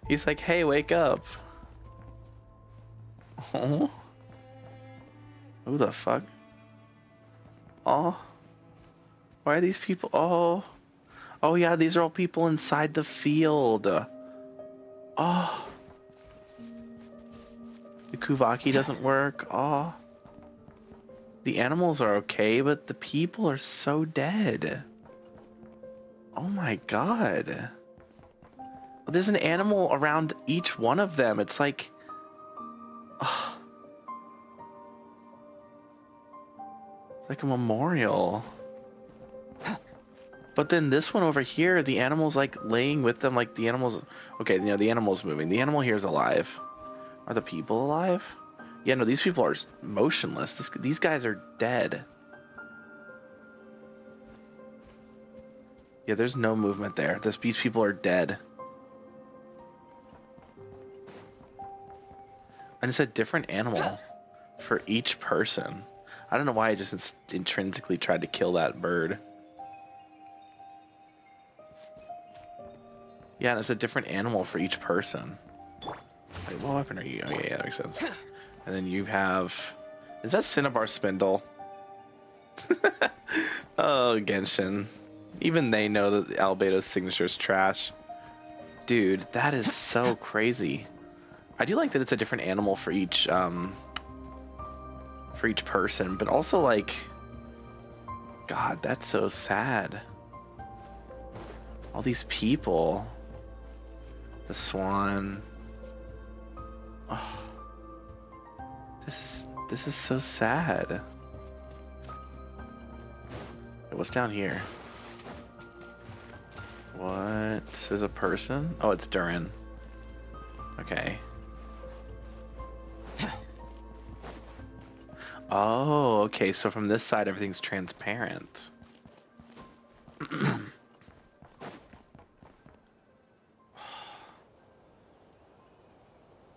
S1: He's like, hey, wake up. Oh. Who the fuck? Oh. Why are these people? Oh. Oh yeah, these are all people inside the field. Oh. The Kuvaki doesn't work. Oh. The animals are okay, but the people are so dead. Oh my god. There's an animal around each one of them. It's like... Oh. It's like a memorial. But then this one over here, the animal's like laying with them, like the animal's... Okay, you know, the animal's moving. The animal here is alive. Are the people alive? Yeah, no, these people are motionless. These guys are dead. Yeah, there's no movement there. These people are dead. And it's a different animal for each person. I don't know why I just intrinsically tried to kill that bird. Yeah, and it's a different animal for each person. Wait, what weapon are you? Oh, yeah, that makes sense. And then you have... Is that Cinnabar Spindle? Oh, Genshin. Even they know that Albedo's signature is trash. Dude, that is so crazy. I do like that it's a different animal for each person, but also, like... God, that's so sad. All these people... The swan. Oh, this is so sad. Wait, what's down here? What is a person? Oh, it's Durin. Okay. Oh, okay. So from this side, everything's transparent.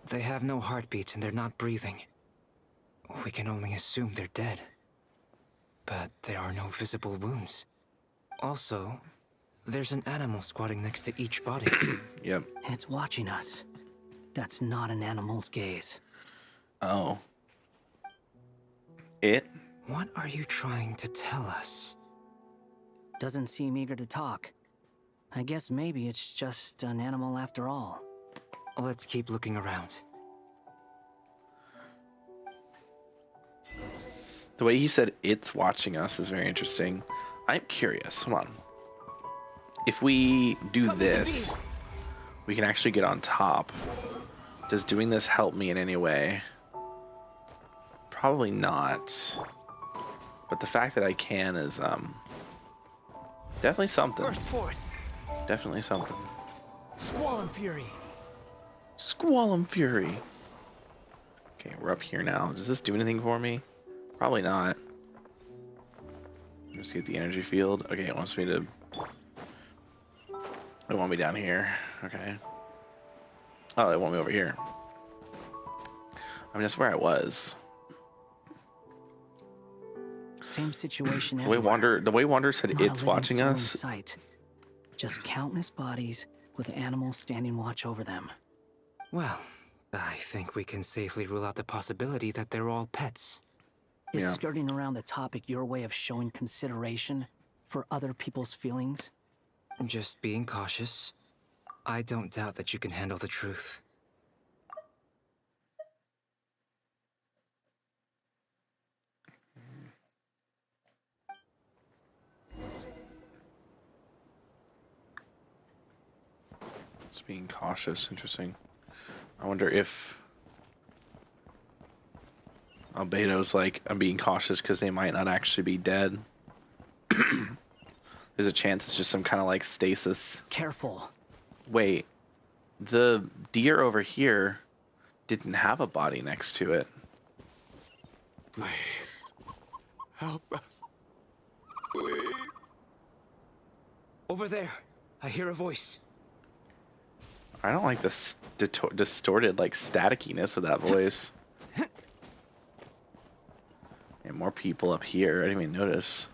S4: They have no heartbeats and they're not breathing. We can only assume they're dead. But there are no visible wounds. Also, there's an animal squatting next to each body.
S1: Yep.
S22: It's watching us. That's not an animal's gaze.
S1: Oh. It?
S4: What are you trying to tell us?
S22: Doesn't seem eager to talk. I guess maybe it's just an animal after all.
S4: Let's keep looking around.
S1: The way he said it's watching us is very interesting. I'm curious. Hold on. If we do this, we can actually get on top. Does doing this help me in any way? Probably not. But the fact that I can is definitely something.
S22: Burst forth.
S1: Definitely something.
S22: Squall and fury.
S1: Squall and fury. Okay, we're up here now. Does this do anything for me? Probably not. Let's get the energy field. Okay, it wants me to... It want me down here. Okay. Oh, they want me over here. I mean, that's where I was.
S22: Same situation
S1: The way Wander said
S22: Not a
S1: it's
S22: living
S1: watching
S22: soul in
S1: us.
S22: sight. Just countless bodies with animals standing watch over them.
S4: Well, I think we can safely rule out the possibility that they're all pets.
S22: Is skirting around the topic your way of showing consideration for other people's feelings?
S4: Just being cautious. I don't doubt that you can handle the truth.
S1: Just being cautious. Interesting. I wonder if Albedo's like, I'm being cautious because they might not actually be dead. There's a chance it's just some kind of like stasis.
S22: Careful.
S1: Wait, the deer over here didn't have a body next to it.
S13: Please, help us. Please.
S4: Over there, I hear a voice.
S1: I don't like the distorted, like, staticiness of that voice. And more people up here. I didn't even notice.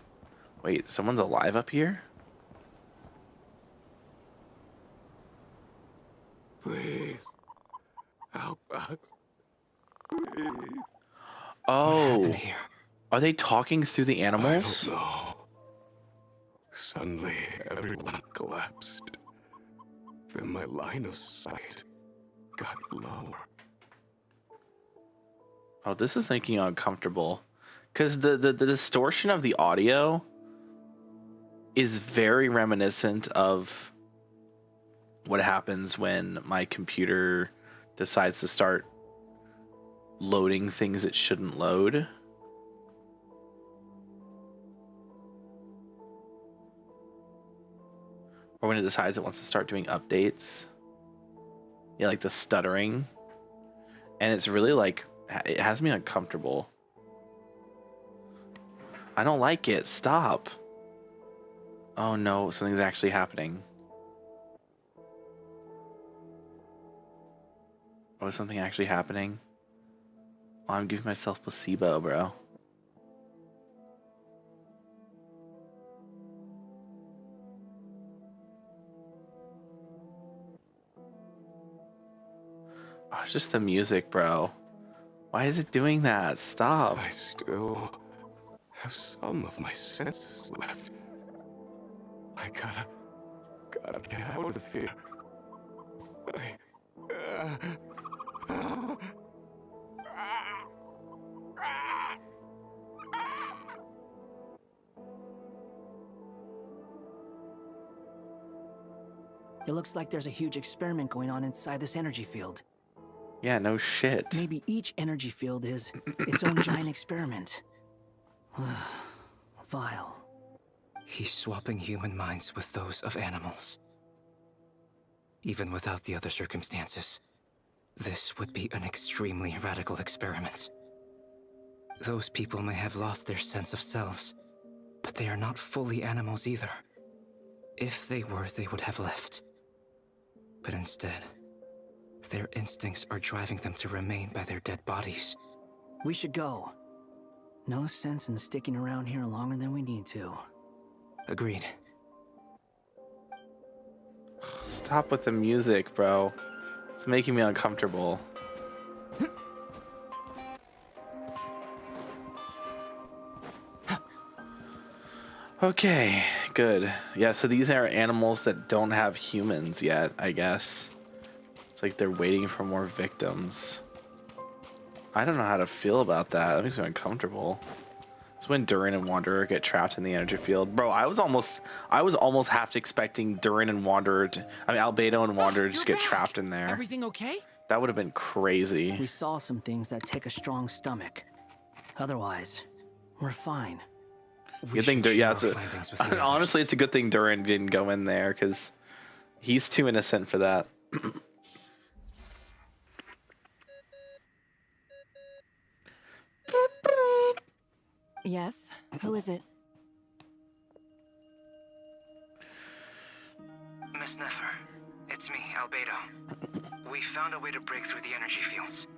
S1: Wait, someone's alive up here?
S13: Please, help us. Please.
S1: Oh, are they talking through the animals?
S13: I don't know. Suddenly, everyone collapsed. Then my line of sight got lower.
S1: Oh, this is making me uncomfortable. Because the distortion of the audio is very reminiscent of what happens when my computer decides to start loading things it shouldn't load. Or when it decides it wants to start doing updates. Yeah, like the stuttering. And it's really like, it has me uncomfortable. I don't like it. Stop. Oh no, something's actually happening. Oh, is something actually happening? Oh, I'm giving myself placebo, bro. Oh, it's just the music, bro. Why is it doing that? Stop.
S13: I still have some of my senses left. I gotta get out of here.
S22: It looks like there's a huge experiment going on inside this energy field.
S1: Yeah, no shit.
S22: Maybe each energy field is its own giant experiment. Vile.
S4: He's swapping human minds with those of animals. Even without the other circumstances, this would be an extremely radical experiment. Those people may have lost their sense of selves, but they are not fully animals either. If they were, they would have left. But instead, their instincts are driving them to remain by their dead bodies.
S22: We should go. No sense in sticking around here longer than we need to.
S4: Agreed.
S1: Stop with the music, bro. It's making me uncomfortable. Okay, good. Yeah, so these are animals that don't have humans yet, I guess. It's like they're waiting for more victims. I don't know how to feel about that. That makes me uncomfortable. It's when Durin and Wanderer get trapped in the energy field. Bro, I was almost half expecting Durin and Wanderer to, Albedo and Wanderer just get trapped in there.
S2: Everything okay?
S1: That would have been crazy.
S22: We saw some things that take a strong stomach. Otherwise, we're fine.
S1: Good thing, yeah. Honestly, it's a good thing Durin didn't go in there because he's too innocent for that.
S11: Yes? Who is it?
S4: Miss Nefer, it's me, Albedo. We found a way to break through the energy fields.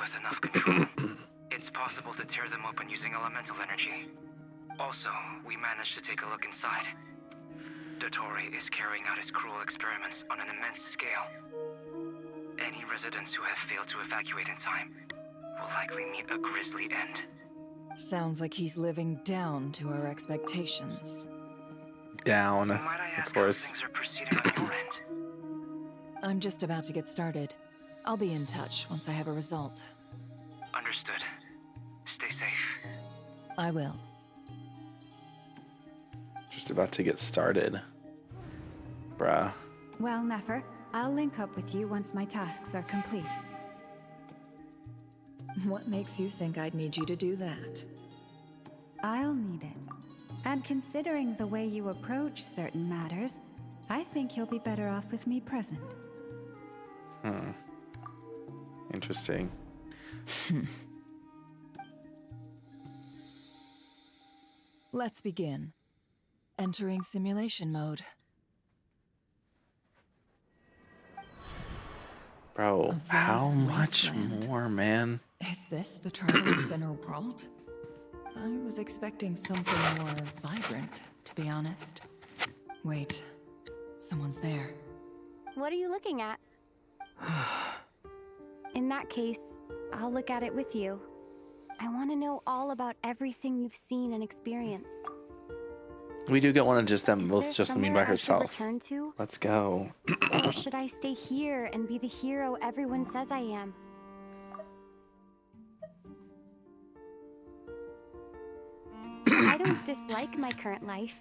S4: With enough control, it's possible to tear them open using elemental energy. Also, we managed to take a look inside. Dottore is carrying out his cruel experiments on an immense scale. Any residents who have failed to evacuate in time will likely meet a grisly end.
S14: Sounds like he's living down to our expectations.
S1: Down,
S4: Might I ask
S1: of course.
S4: how things are proceeding on your end?
S14: I'm just about to get started. I'll be in touch once I have a result.
S4: Understood. Stay safe.
S14: I will.
S1: Just about to get started. Bruh.
S8: Well, Nefer, I'll link up with you once my tasks are complete.
S14: What makes you think I'd need you to do that?
S8: I'll need it. And considering the way you approach certain matters, I think you'll be better off with me present.
S1: Interesting.
S14: Let's begin. Entering simulation mode.
S1: Bro, how much more, man?
S14: Is this the Traveler's inner world? I was expecting something more vibrant, to be honest. Wait, someone's there.
S15: What are you looking at? In that case, I'll look at it with you. I want to know all about everything you've seen and experienced.
S1: We do get one of just them.
S15: Is
S1: Most
S15: there
S1: just mean
S15: somewhere
S1: by
S15: I should
S1: herself.
S15: return to?
S1: Let's go.
S15: Or should I stay here and be the hero everyone says I am? I don't dislike my current life.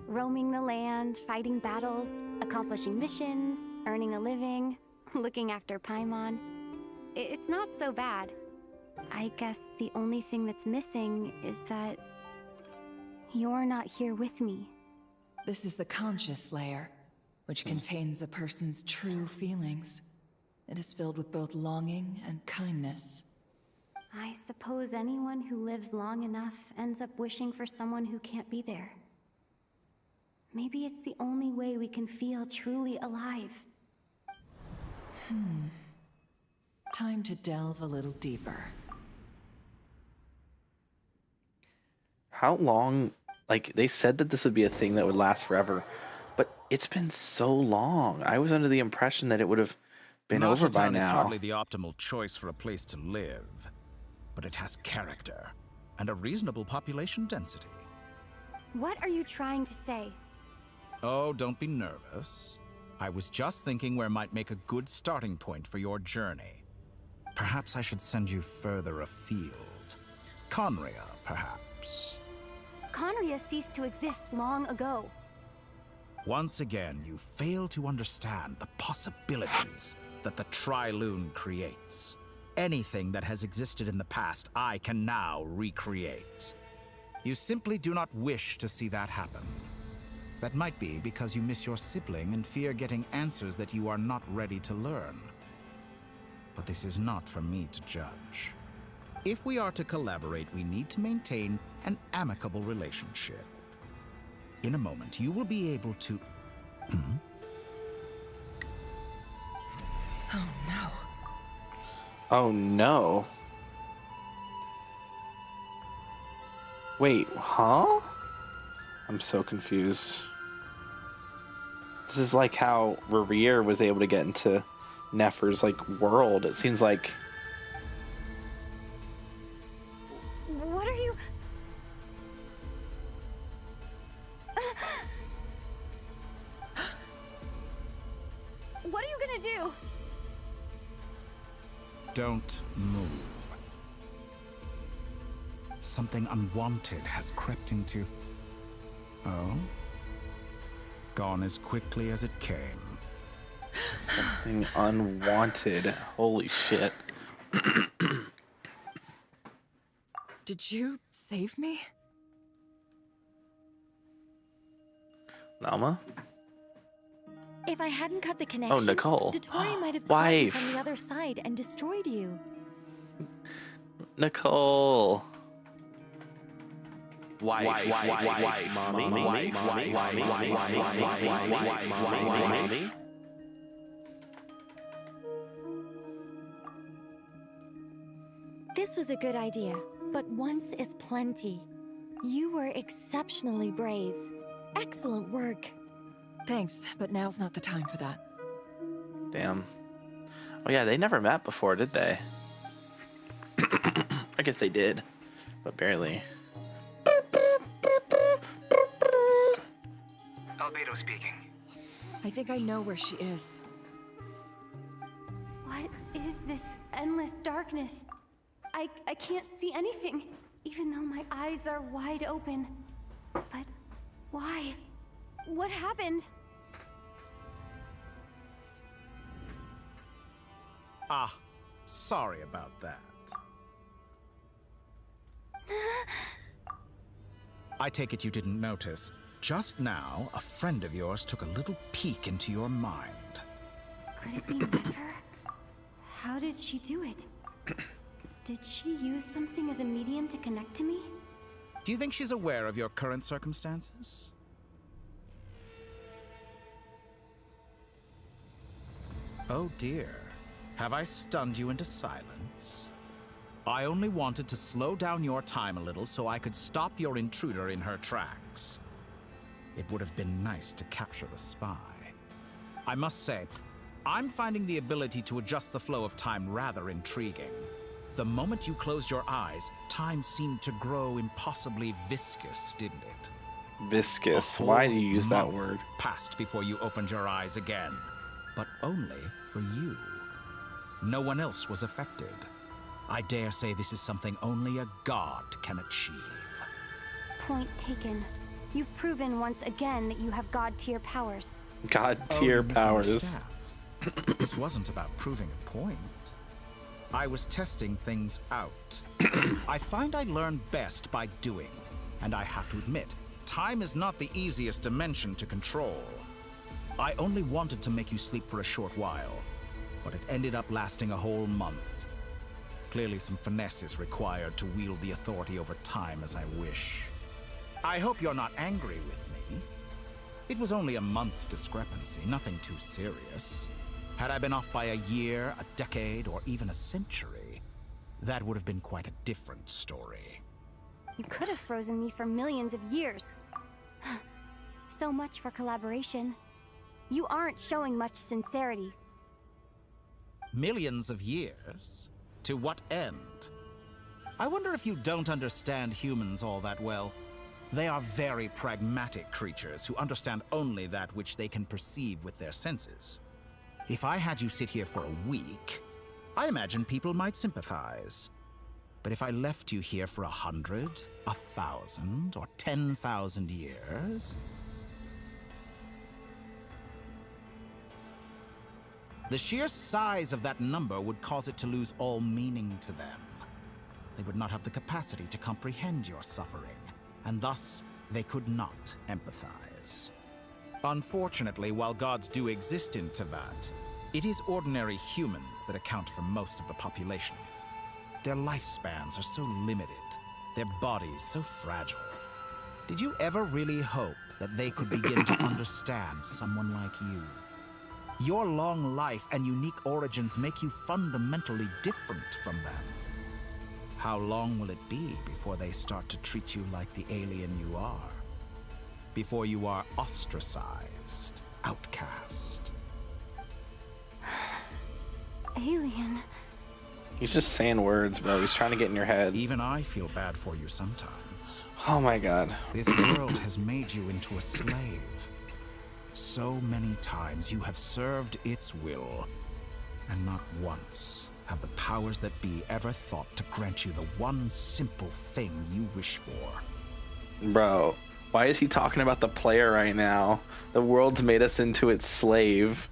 S15: Roaming the land, fighting battles, accomplishing missions, earning a living, looking after Paimon. It's not so bad. I guess the only thing that's missing is that you're not here with me.
S14: This is the conscious layer, which contains a person's true feelings. It is filled with both longing and kindness.
S15: I suppose anyone who lives long enough ends up wishing for someone who can't be there. Maybe it's the only way we can feel truly alive.
S14: Time to delve a little deeper.
S1: How long? Like, they said that this would be a thing that would last forever, but it's been so long. I was under the impression that it would have been over by
S10: Marshalltown is
S1: now.
S10: hardly the optimal choice for a place to live, but it has character and a reasonable population density.
S15: What are you trying to say?
S10: Oh, don't be nervous. I was just thinking where might make a good starting point for your journey. Perhaps I should send you further afield. Conria, perhaps.
S15: Conria ceased to exist long ago.
S10: Once again, you fail to understand the possibilities that the Tri-Lune creates. Anything that has existed in the past, I can now recreate. You simply do not wish to see that happen. That might be because you miss your sibling and fear getting answers that you are not ready to learn. But this is not for me to judge. If we are to collaborate, we need to maintain an amicable relationship. In a moment, you will be able to...
S14: Oh no.
S1: Oh no. Wait, huh? I'm so confused. This is like how Reverie was able to get into Nefer's like world. It seems like
S15: What are you... What are you gonna do?
S10: Don't move. Something unwanted has crept into... Oh? Gone as quickly as it came.
S1: something unwanted. Holy shit.
S14: Did you save me?
S1: Nama?
S3: If I hadn't cut the connection,
S1: Nicole.
S3: Dottore might have caught you
S1: Wife.
S3: from the other side and destroyed you.
S1: Nicole.
S19: Mommy.
S3: This was a good idea, but once is plenty. You were exceptionally brave. Excellent work.
S14: Thanks, but now's not the time for that.
S1: Damn. Oh yeah, they never met before, did they? I guess they did, but barely.
S7: Albedo speaking.
S14: I think I know where she is.
S15: What is this endless darkness? I can't see anything, even though my eyes are wide open. But why? What happened?
S10: Ah, sorry about that. I take it you didn't notice. Just now, a friend of yours took a little peek into your mind.
S15: Could it be Nefer? How did she do it? Did she use something as a medium to connect to me?
S10: Do you think she's aware of your current circumstances? Oh dear. Have I stunned you into silence? I only wanted to slow down your time a little so I could stop your intruder in her tracks. It would have been nice to capture the spy. I must say, I'm finding the ability to adjust the flow of time rather intriguing. The moment you closed your eyes, time seemed to grow impossibly viscous, didn't it?
S1: Viscous. Why do you use that word?
S10: Passed before you opened your eyes again, but only for you. No one else was affected. I dare say this is something only a god can achieve.
S15: Point taken. You've proven once again that you have god-tier powers.
S1: God-tier powers.
S10: This wasn't about proving a point. I was testing things out. I find I learn best by doing, and I have to admit, time is not the easiest dimension to control. I only wanted to make you sleep for a short while, but it ended up lasting a whole month. Clearly some finesse is required to wield the authority over time as I wish. I hope you're not angry with me. It was only a month's discrepancy, nothing too serious. Had I been off by a year, a decade, or even a century, that would have been quite a different story.
S15: You could have frozen me for millions of years. So much for collaboration. You aren't showing much sincerity.
S10: Millions of years? To what end? I wonder if you don't understand humans all that well. They are very pragmatic creatures who understand only that which they can perceive with their senses. If I had you sit here for a week, I imagine people might sympathize. But if I left you here for 100, 1,000, or 10,000 years, the sheer size of that number would cause it to lose all meaning to them. They would not have the capacity to comprehend your suffering, and thus they could not empathize. Unfortunately, while gods do exist in Teyvat, it is ordinary humans that account for most of the population. Their lifespans are so limited, their bodies so fragile. Did you ever really hope that they could begin to understand someone like you? Your long life and unique origins make you fundamentally different from them. How long will it be before they start to treat you like the alien you are? Before you are ostracized, outcast?
S15: Alien?
S1: He's just saying words, bro. He's trying to get in your head.
S10: Even I feel bad for you sometimes.
S1: Oh my god.
S10: This world has made you into a slave. So many times you have served its will, and not once have the powers that be ever thought to grant you the one simple thing you wish for.
S1: Bro, why is he talking about the player right now? The world's made us into its slave.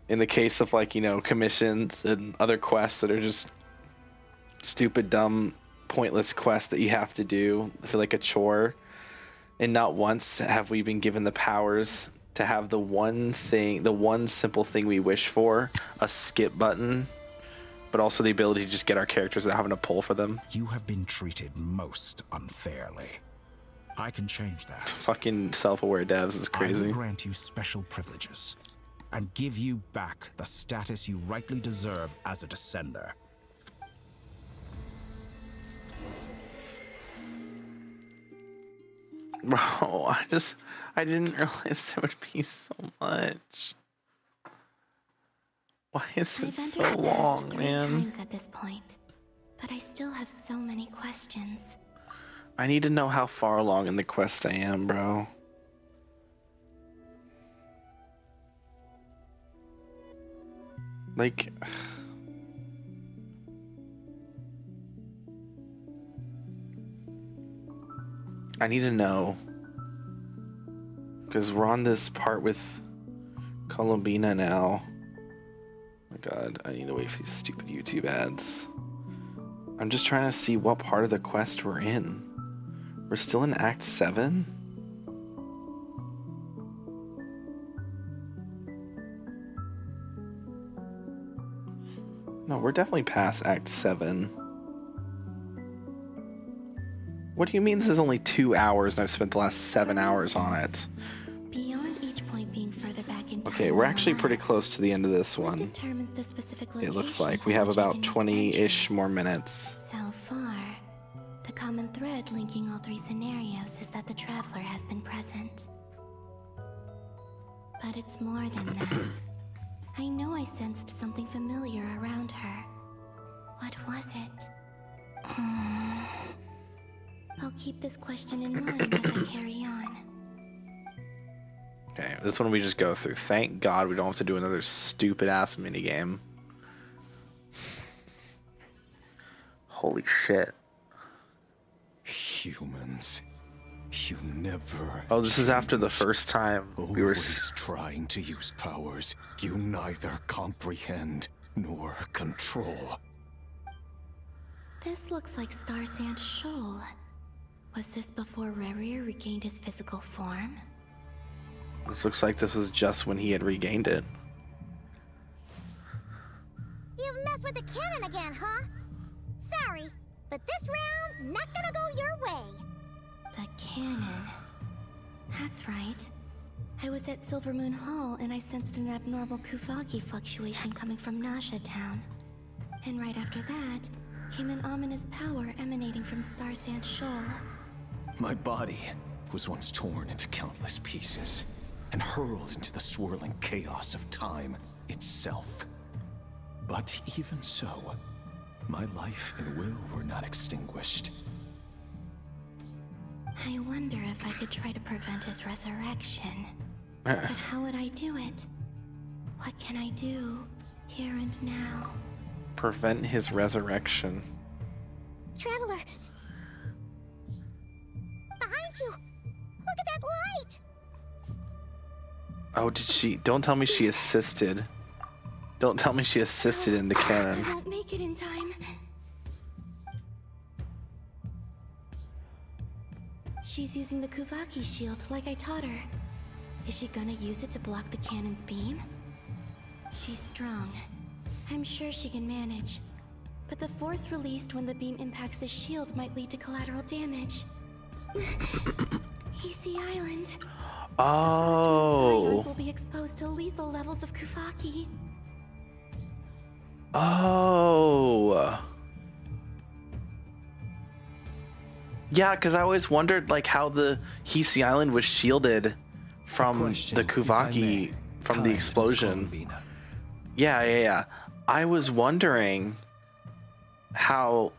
S1: In the case of, like, you know, commissions and other quests that are just stupid, dumb, pointless quests that you have to do. I feel like a chore. And not once have we been given the powers to have the one thing, the one simple thing we wish for, a skip button, but also the ability to just get our characters without having to pull for them.
S10: You have been treated most unfairly. I can change that.
S1: Fucking self-aware devs is crazy.
S10: I will grant you special privileges and give you back the status you rightly deserve as a descender.
S1: Bro, I didn't realize there would be so much. Why is it so long, man?
S5: I've entered the past 3 times at this point, but I still have so many questions.
S1: I need to know how far along in the quest I am, bro. Like... I need to know. Because we're on this part with Columbina now. my god, I need to wait for these stupid YouTube ads. I'm just trying to see what part of the quest we're in. We're still in Act 7? No, we're definitely past Act 7. What do you mean this is only 2 hours and I've spent the last 7 hours on it?
S17: Beyond each point being further back in time.
S1: Okay, we're actually pretty close to the end of this one.
S17: Determines the specific
S1: It looks
S17: location
S1: like we
S17: from
S1: have
S17: which you
S1: about
S17: can make
S1: 20-ish more minutes.
S17: So far, the common thread linking all three scenarios is that the traveler has been present. But it's more than that. I know I sensed something familiar around her. What was it? I'll keep this question in mind as I carry on.
S1: Okay, this one we just go through. Thank God we don't have to do another stupid ass minigame. Holy shit.
S13: Humans, you never.
S1: Oh, this is after the first time we were
S13: Always trying to use powers you neither comprehend nor control.
S17: This looks like Star Sand Shoal. Was this before Rerir regained his physical form?
S1: This looks like this was just when he had regained it.
S17: You've messed with the cannon again, huh? Sorry, but this round's not gonna go your way. The cannon. That's right. I was at Silvermoon Hall and I sensed an abnormal Kuvaki fluctuation coming from Nasha Town. And right after that, came an ominous power emanating from Star Sand Shoal.
S13: My body was once torn into countless pieces and hurled into the swirling chaos of time itself. But even so, my life and will were not extinguished.
S17: I wonder if I could try to prevent his resurrection. But how would I do it? What can I do, here and now?
S1: Prevent his resurrection.
S17: Traveler! Behind you! Look at that light!
S1: Oh, did she? Don't tell me she assisted. Don't tell me she assisted in the cannon.
S17: I won't make it in time. She's using the Kuvaki shield like I taught her. Is she gonna use it to block the cannon's beam? She's strong. I'm sure she can manage. But the force released when the beam impacts the shield might lead to collateral damage. EC Island.
S1: Oh.
S17: Islands will be exposed to lethal levels of Kuvaki.
S1: Oh. Yeah, because I always wondered like how the Hisi Island was shielded from the Kuvaki, from the explosion. Yeah. I was wondering how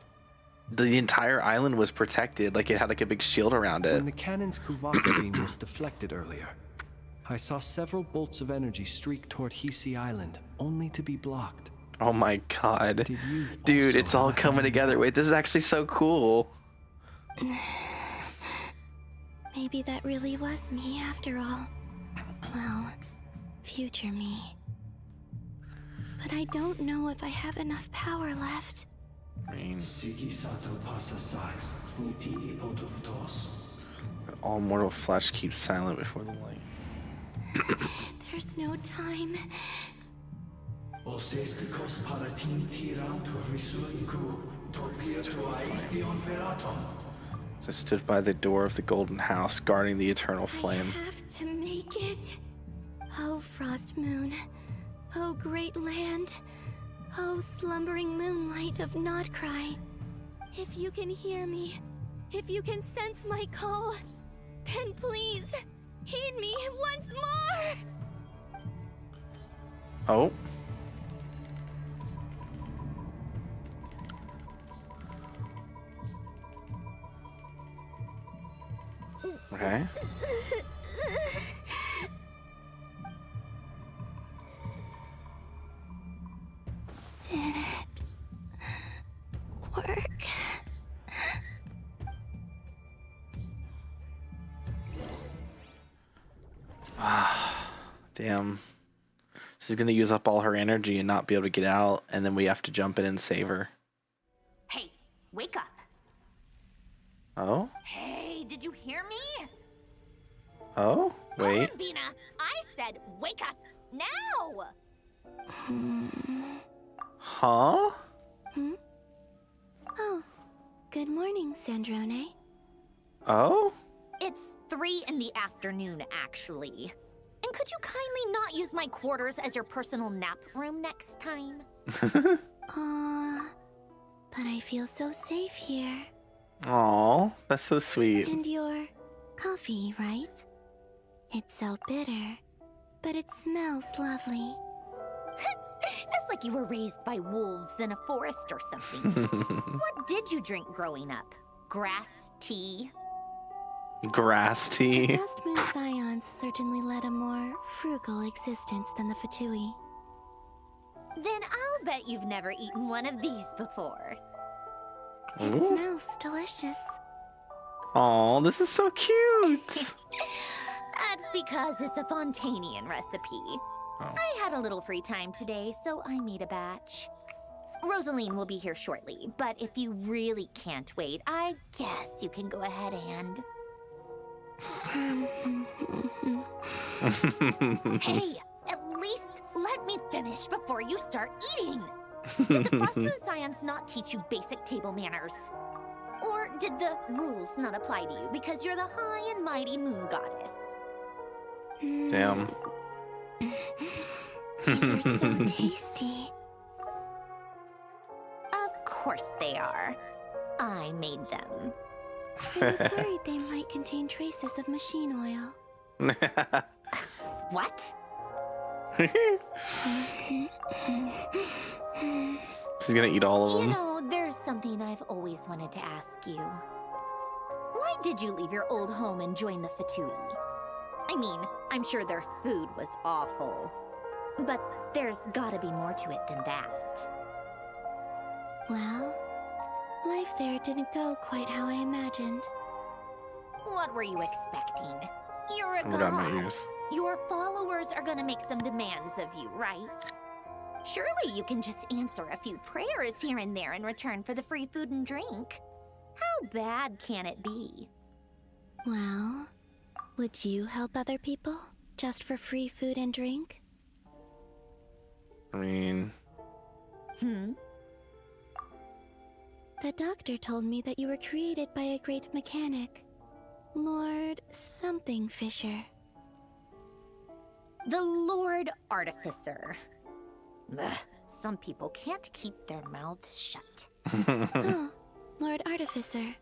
S1: the entire island was protected, like it had like a big shield around it.
S12: When the cannon's Kuvaki beam was deflected earlier, I saw several bolts of energy streak toward Hisi Island, only to be blocked.
S1: Oh my god. Dude, it's all coming together. Wait, this is actually so cool.
S17: Maybe that really was me after all. Well, future me. But I don't know if I have enough power left.
S1: All mortal flesh keeps silent before the light.
S17: There's no time.
S1: I stood by the door of the golden house, guarding the eternal flame.
S17: I have to make it. Oh, Frost Moon. Oh, great land. Oh, slumbering moonlight of Nodcry. If you can hear me, if you can sense my call, then please, heed me once more!
S1: Oh. Okay.
S17: Did it work?
S1: Ah, damn. She's gonna use up all her energy and not be able to get out, and then we have to jump in and save her.
S5: Hey, wake up.
S1: Oh?
S5: Hey, did you hear me?
S1: Oh? Wait.
S5: Hold on, Bina. I said wake up now.
S1: Huh?
S17: Oh, good morning, Sandrone.
S1: Oh?
S5: It's 3 in the afternoon, actually. And could you kindly not use my quarters as your personal nap room next time?
S17: But I feel so safe here.
S1: Aw, that's so sweet.
S17: And your coffee, right? It's so bitter, but it smells lovely.
S5: It's like you were raised by wolves in a forest or something. What did you drink growing up? Grass tea?
S1: Grass tea.
S17: The Frost Moon Scions certainly led a more frugal existence than the Fatui.
S5: Then I'll bet you've never eaten one of these before.
S17: It
S1: Ooh.
S17: smells delicious.
S1: Aw, this is so cute.
S5: That's because it's a Fontanian recipe. I had a little free time today, so I made a batch. Rosaline will be here shortly, but if you really can't wait, I guess you can go ahead and... Hey, at least let me finish before you start eating. Did the Frost Moon Scions not teach you basic table manners? Or did the rules not apply to you because you're the high and mighty moon goddess?
S1: Damn.
S17: These are so tasty.
S5: Of course they are. I made them.
S17: I was worried they might contain traces of machine oil.
S5: What?
S1: She's gonna eat all of
S5: You
S1: them.
S5: know, there's something I've always wanted to ask you. Why did you leave your old home and join the Fatui? I mean, I'm sure their food was awful. But there's gotta be more to it than that.
S17: Well, life there didn't go quite how I imagined.
S5: What were you expecting? You're a
S1: Oh my god, my
S5: god.
S1: ears.
S5: Your followers are gonna make some demands of you, right? Surely you can just answer a few prayers here and there in return for the free food and drink. How bad can it be?
S17: Well, would you help other people just for free food and drink?
S1: I mean,
S17: The doctor told me that you were created by a great mechanic, Lord something Fisher.
S5: The Lord Artificer. Ugh, some people can't keep their mouths shut.
S17: Oh, Lord Artificer.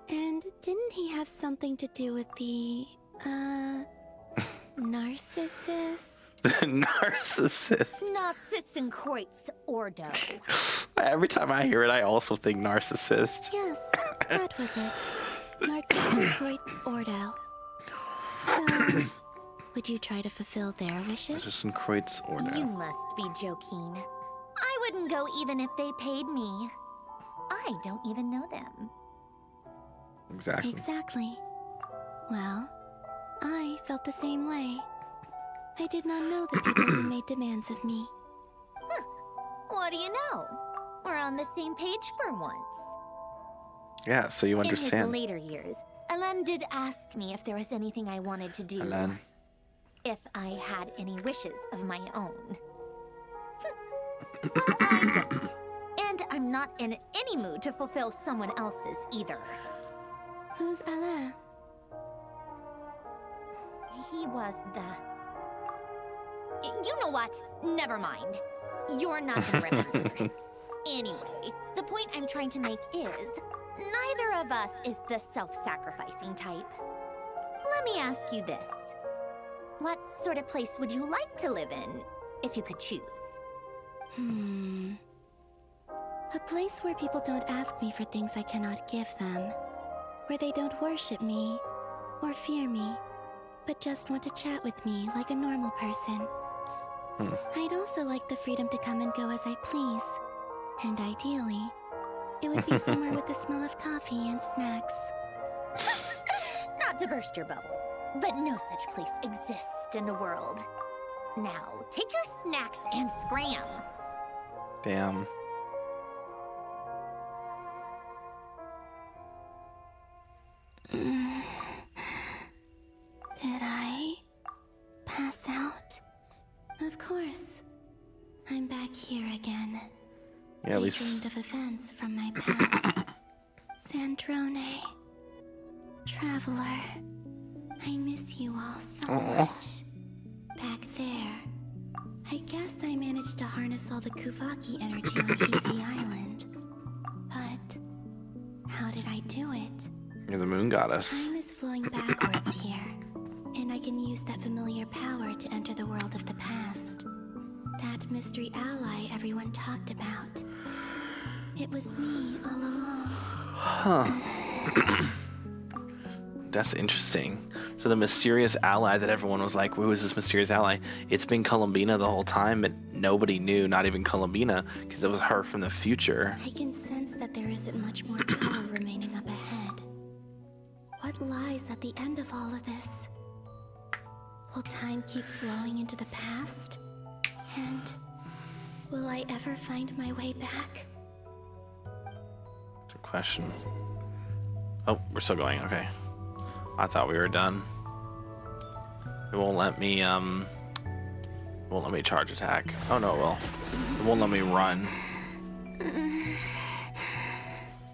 S17: And didn't he have something to do with the, narcissist?
S1: narcissist.
S5: Nazis and Kreutz Ordo.
S1: Every time I hear it, I also think narcissist.
S17: Yes, that was it. Narcissus Ordo. So, would you try to fulfill their wishes?
S1: Just in Kreutz order.
S5: You must be joking. I wouldn't go even if they paid me. I don't even know them.
S1: Exactly.
S17: Exactly. Well, I felt the same way. I did not know the people who made demands of me.
S5: Huh. What do you know? We're on the same page for once.
S1: Yeah, so you understand.
S5: In his later years, Alan did ask me if there was anything I wanted to do.
S1: Alan.
S5: If I had any wishes of my own. Well, I don't. And I'm not in any mood to fulfill someone else's either.
S17: Who's Alain?
S5: He was the... You know what? Never mind. You're not gonna remember. Anyway, the point I'm trying to make is, neither of us is the self-sacrificing type. Let me ask you this. What sort of place would you like to live in, if you could choose?
S17: A place where people don't ask me for things I cannot give them. Where they don't worship me, or fear me, but just want to chat with me like a normal person. I'd also like the freedom to come and go as I please. And ideally, it would be somewhere with the smell of coffee and snacks.
S5: Not to burst your bubble, but no such place exists in the world. Now, take your snacks and scram.
S1: Damn.
S17: Did I pass out? Of course. I'm back here again.
S1: Yeah, at
S17: I
S1: least.
S17: dreamed of events from my past. Sandrone. Traveler. I miss you all so much. Back there. I guess I managed to harness all the Kuvaki energy on Hisi Island. But how did I do it?
S1: You're the moon goddess.
S17: Time is flowing backwards here, and I can use that familiar power to enter the world of the past. That mystery ally everyone talked about. It was me all along.
S1: Huh. That's interesting. So the mysterious ally that everyone was like, who is this mysterious ally? It's been Columbina the whole time, but nobody knew, not even Columbina, because it was her from the future.
S17: I can sense that there isn't much more power remaining up ahead. What lies at the end of all of this? Will time keep flowing into the past? And will I ever find my way back?
S1: Good question. Oh, we're still going, okay. I thought we were done. It won't let me, charge attack. Oh no, it will. It won't let me run.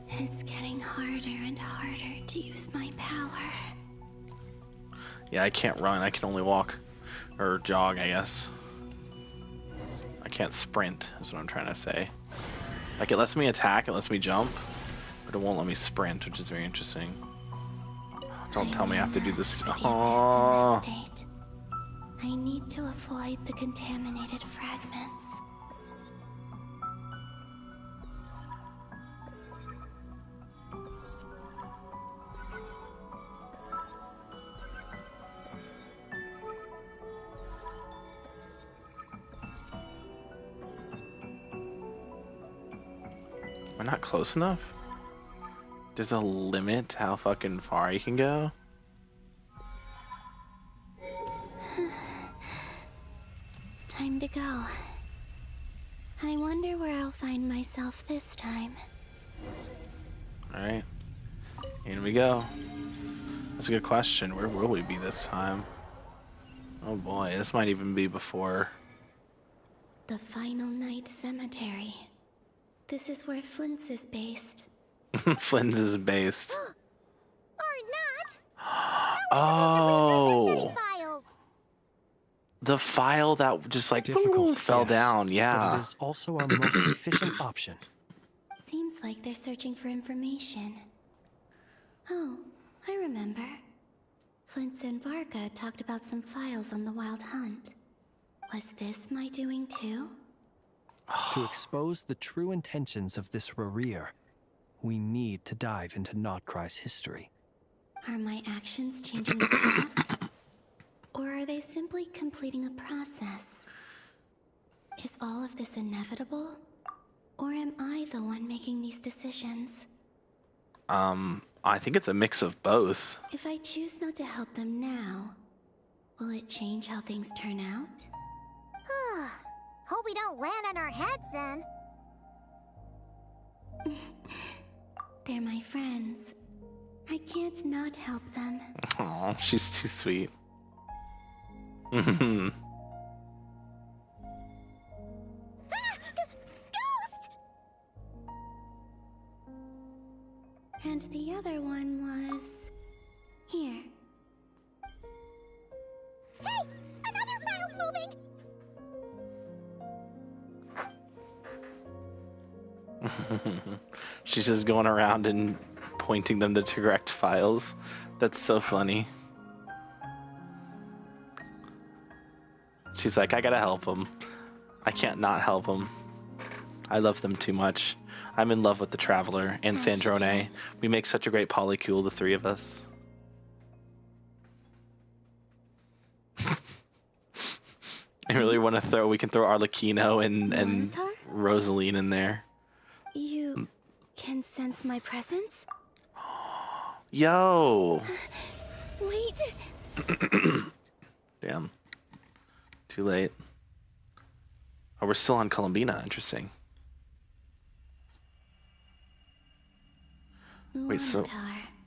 S17: It's getting harder and harder to use my power.
S1: Yeah, I can't run. I can only walk. Or jog, I guess. I can't sprint, is what I'm trying to say. Like, it lets me attack, it lets me jump, but it won't let me sprint, which is very interesting. Don't tell me I have to do this. Oh.
S17: I need to avoid the contaminated fragments.
S1: Am I not close enough? There's a limit to how fucking far you can go?
S17: Time to go. I wonder where I'll find myself this time.
S1: Alright. In we go. That's a good question. Where will we be this time? Oh boy, this might even be before.
S17: The Final Night Cemetery. This is where Flint's is based.
S1: Flynn's is based.
S17: Or not!
S1: Oh! The file that just like fell down, yeah.
S12: But it is also our most efficient option.
S17: Seems like they're searching for information. Oh, I remember. Flint and Varga talked about some files on the Wild Hunt. Was this my doing too?
S12: To expose the true intentions of this Rerir, we need to dive into Notcry's history.
S17: Are my actions changing the past? Or are they simply completing a process? Is all of this inevitable? Or am I the one making these decisions?
S1: I think it's a mix of both.
S17: If I choose not to help them now, will it change how things turn out?
S5: Hope we don't land on our heads then.
S17: They're my friends. I can't not help them.
S1: Aw, she's too sweet.
S5: Ghost!
S17: And the other one was... here.
S5: Hey! Another file's moving!
S1: She's just going around and pointing them to correct files. That's so funny. She's like, I gotta help them. I can't not help them. I love them too much. I'm in love with the Traveler and Sandrone. We make such a great polycule, the three of us. I really want to throw. We can throw Arlecchino and Rosaline in there.
S17: You can sense my presence?
S1: Yo.
S17: Wait.
S1: Damn. Too late. Oh, we're still on Columbina. Interesting. Wait,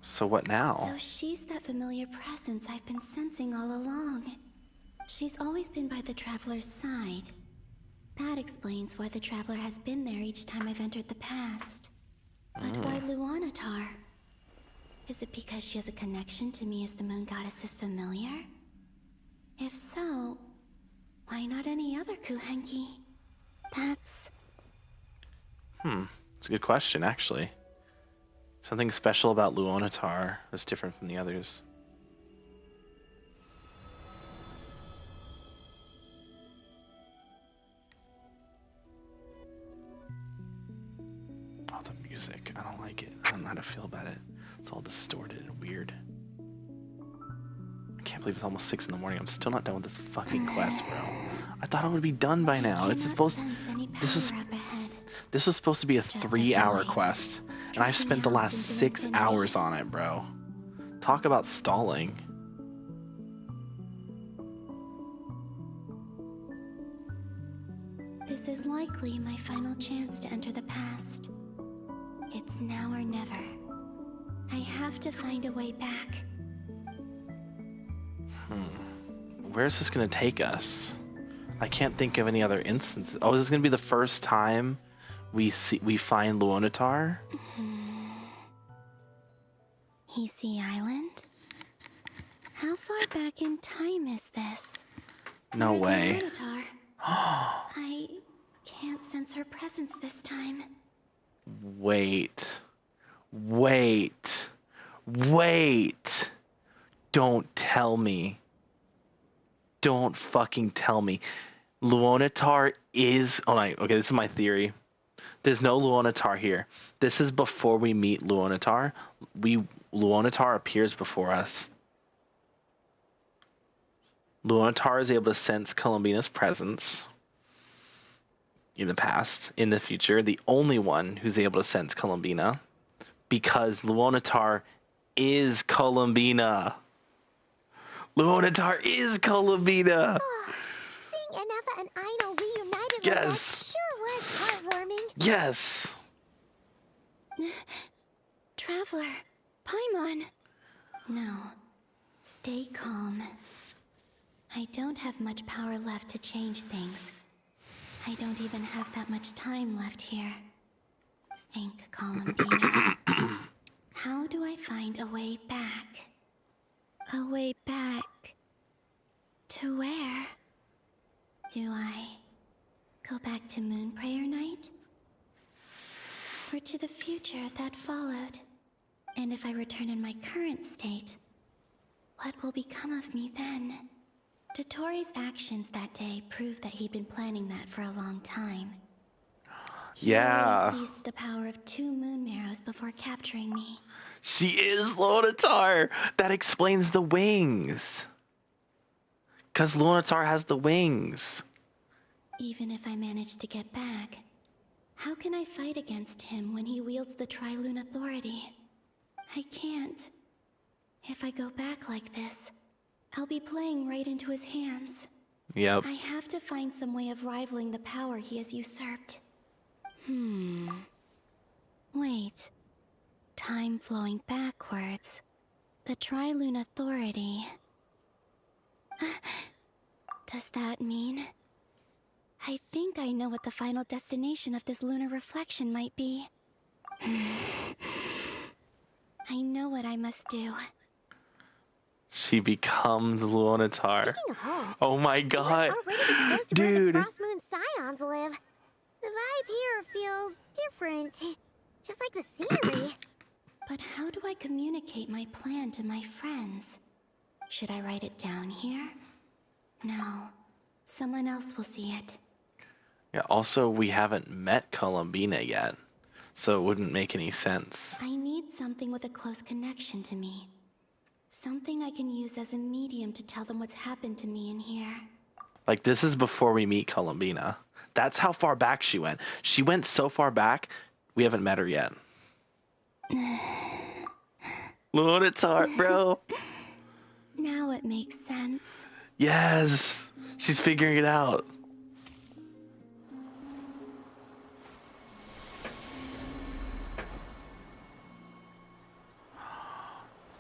S1: so what now?
S17: So she's that familiar presence I've been sensing all along. She's always been by the Traveler's side. That explains why the Traveler has been there each time I've entered the past. But why Luonatar? Is it because she has a connection to me as the Moon Goddess's familiar? If so, why not any other Kuhenki? That's...
S1: It's a good question, actually. Something special about Luonatar is different from the others. Oh, the music. I don't like it. I don't know how to feel about it. It's all distorted and weird. I can't believe it's almost 6 in the morning. I'm still not done with this fucking quest, bro. I thought it would be done by now. It's supposed... This was supposed to be a 3-hour quest, and I've spent the last 6 hours on it, bro. Talk about stalling.
S17: This is likely my final chance to enter the past. It's now or never. I have to find a way back.
S1: Where's this gonna take us? I can't think of any other instances. Oh, is this gonna be the first time we find Luonatar?
S17: Hisey Island? How far back in time is this?
S1: No way.
S17: Luonatar? I can't sense her presence this time.
S1: Wait. Don't tell me. Don't fucking tell me. Luonatar is... Okay, this is my theory. There's no Luonatar here. This is before we meet Luonatar. Luonatar appears before us. Luonatar is able to sense Columbina's presence in the past, in the future. The only one who's able to sense Columbina, because Luonatar is Columbina. Luonatar is Columbina.
S17: Seeing Ineva and Aino reunited
S1: Yes.
S17: like that sure was heartwarming.
S1: Yes.
S17: Traveler, Paimon. No, stay calm. I don't have much power left to change things. I don't even have that much time left here. Think, Columbina. How do I find a way back? A way back... to where? Do I go back to Moon Prayer Night? Or to the future that followed? And if I return in my current state, what will become of me then? Dotori's actions that day proved that he'd been planning that for a long time. He already seized the power of 2 Moon Marrows before capturing me.
S1: She is Luonatar. That explains the wings. Because Luonatar has the wings.
S17: Even if I manage to get back, how can I fight against him when he wields the Tri-Lune Authority? I can't. If I go back like this, I'll be playing right into his hands.
S1: Yep.
S17: I have to find some way of rivaling the power he has usurped. Wait. Time flowing backwards. The Tri-Lune Authority. Does that mean... I think I know what the final destination of this lunar reflection might be. I know what I must do.
S1: She becomes Luonatar.
S17: Speaking of homes,
S1: oh my god. Dude.
S17: Where the Frost Moon Scions live. The vibe here feels different. Just like the scenery. But how do I communicate my plan to my friends? Should I write it down here? No. Someone else will see it.
S1: Yeah, also, we haven't met Columbina yet, so it wouldn't make any sense.
S17: I need something with a close connection to me. Something I can use as a medium to tell them what's happened to me in here.
S1: Like, this is before we meet Columbina. That's how far back she went. She went so far back, we haven't met her yet. Luonatar, bro.
S17: Now it makes sense.
S1: Yes. She's figuring it out.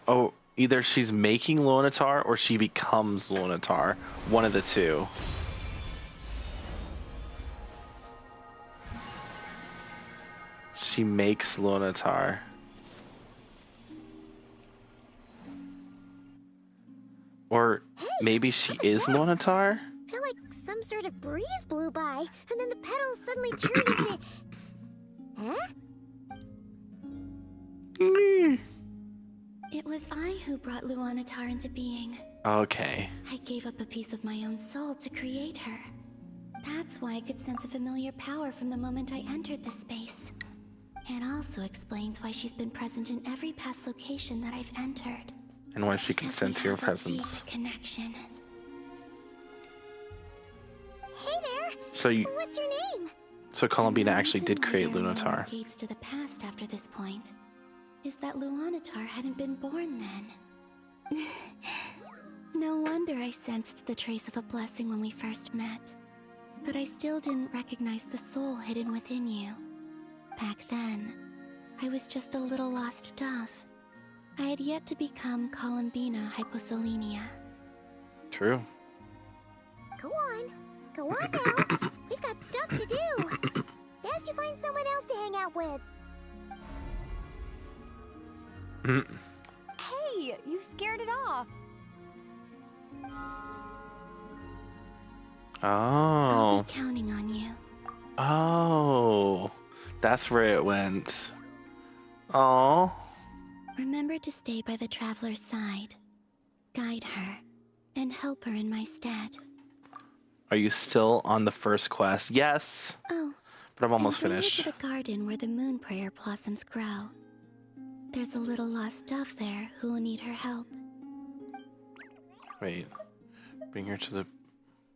S1: Oh, either she's making Lunatar or she becomes Lunatar. One of the two. She makes Lunatar. Or maybe she is Lunatar?
S17: I feel like some sort of breeze blew by, and then the petals suddenly turned into... Huh?
S5: It was I who brought Luanatar into being.
S1: Okay.
S5: I gave up a piece of my own soul to create her. That's why I could sense a familiar power from the moment I entered the space. It also explains why she's been present in every past location that I've entered.
S1: And why she can sense your presence.
S5: Connection.
S17: Hey there!
S1: So you...
S17: What's your name?
S1: So Columbina actually did create Lunatar.
S5: Gates to the past after this point is that Luanatar hadn't been born then. No wonder I sensed the trace of a blessing when we first met. But I still didn't recognize the soul hidden within you. Back then, I was just a little lost dove. I had yet to become Columbina Hyposelenia.
S1: True.
S17: Go on. Go on now. We've got stuff to do. Best you find someone else to hang out with.
S15: Hey, you scared it off.
S1: Oh.
S5: I'll be counting on you.
S1: Oh. That's where it went. Oh.
S5: Remember to stay by the traveler's side. Guide her. And help her in my stead.
S1: Are you still on the first quest? Yes.
S5: Oh.
S1: But I'm almost
S5: bring her
S1: finished.
S5: to the garden where the moon prayer blossoms grow. There's a little lost dove there who will need her help.
S1: Wait. Bring her to the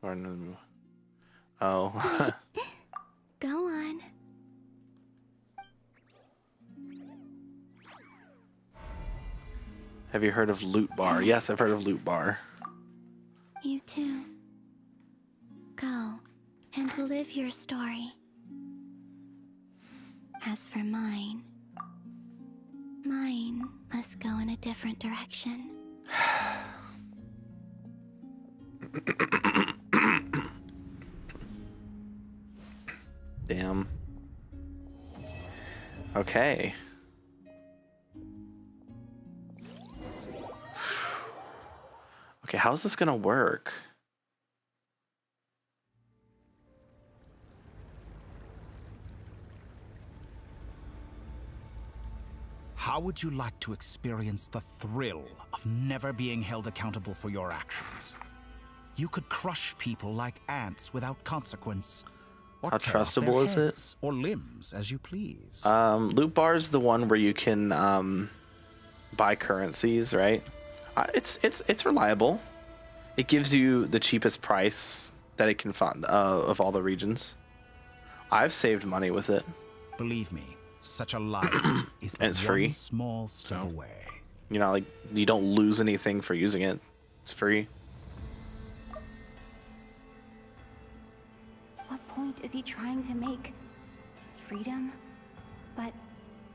S1: garden of the moon. Oh.
S5: Go on.
S1: Have you heard of Loot Bar? Yes, I've heard of Loot Bar.
S5: You too. Go and live your story. As for mine must go in a different direction.
S1: Damn. Okay. Okay, how's this gonna work?
S10: How would you like to experience the thrill of never being held accountable for your actions? You could crush people like ants without consequence. Or
S1: How
S10: tear off their
S1: trustable is it?
S10: heads or limbs as you please.
S1: Loot Bar's the one where you can buy currencies, right? It's reliable. It gives you the cheapest price that it can find of all the regions. I've saved money with it.
S10: Believe me, such a life is
S1: And it's
S10: but
S1: free.
S10: one small step away.
S1: You know, like you don't lose anything for using it. It's free.
S15: What point is he trying to make? Freedom? But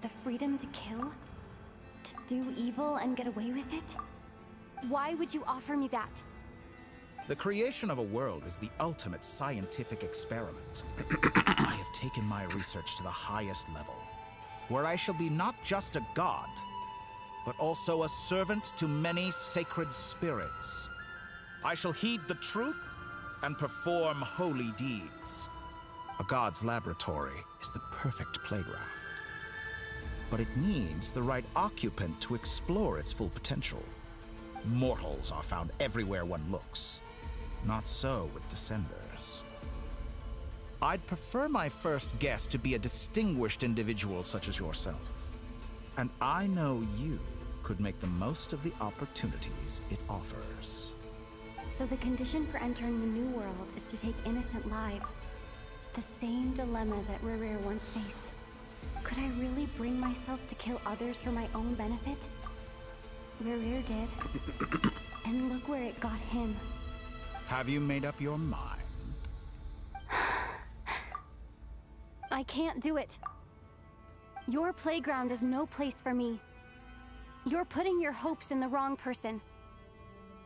S15: the freedom to kill? To do evil and get away with it? Why would you offer me that?
S10: The creation of a world is the ultimate scientific experiment. I have taken my research to the highest level, where I shall be not just a god, but also a servant to many sacred spirits. I shall heed the truth and perform holy deeds. A god's laboratory is the perfect playground. But it needs the right occupant to explore its full potential. Mortals are found everywhere one looks. Not so with Descenders. I'd prefer my first guest to be a distinguished individual such as yourself. And I know you could make the most of the opportunities it offers.
S15: So the condition for entering the new world is to take innocent lives. The same dilemma that Rerir once faced. Could I really bring myself to kill others for my own benefit? Rerir did. And look where it got him.
S10: Have you made up your mind?
S15: I can't do it. Your playground is no place for me. You're putting your hopes in the wrong person.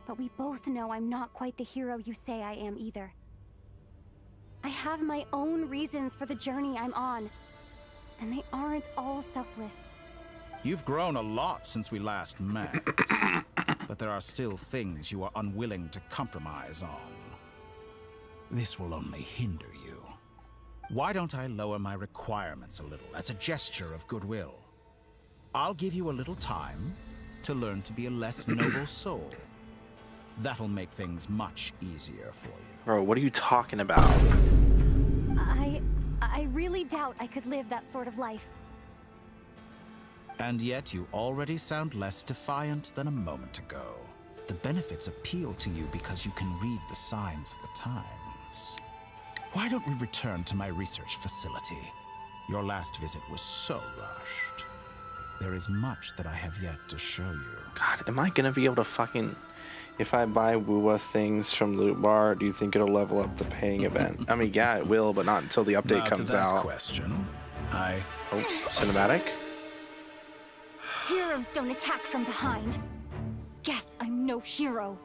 S15: But we both know I'm not quite the hero you say I am either. I have my own reasons for the journey I'm on, and they aren't all selfless.
S10: You've grown a lot since we last met, but there are still things you are unwilling to compromise on. This will only hinder you. Why don't I lower my requirements a little as a gesture of goodwill? I'll give you a little time to learn to be a less noble soul. That'll make things much easier for you.
S1: Bro, what are you talking about?
S15: I really doubt I could live that sort of life.
S10: And yet you already sound less defiant than a moment ago. The benefits appeal to you because you can read the signs of the times. Why don't we return to my research facility? Your last visit was so rushed. There is much that I have yet to show you.
S1: God, am I gonna be able to fucking... If I buy Wuwa things from Loot Bar, do you think it'll level up the paying event? I mean, yeah, it will, but not until the update
S10: Now,
S1: comes
S10: to that
S1: out.
S10: question,
S1: Oh, cinematic?
S15: Heroes don't attack from behind. Guess I'm no hero.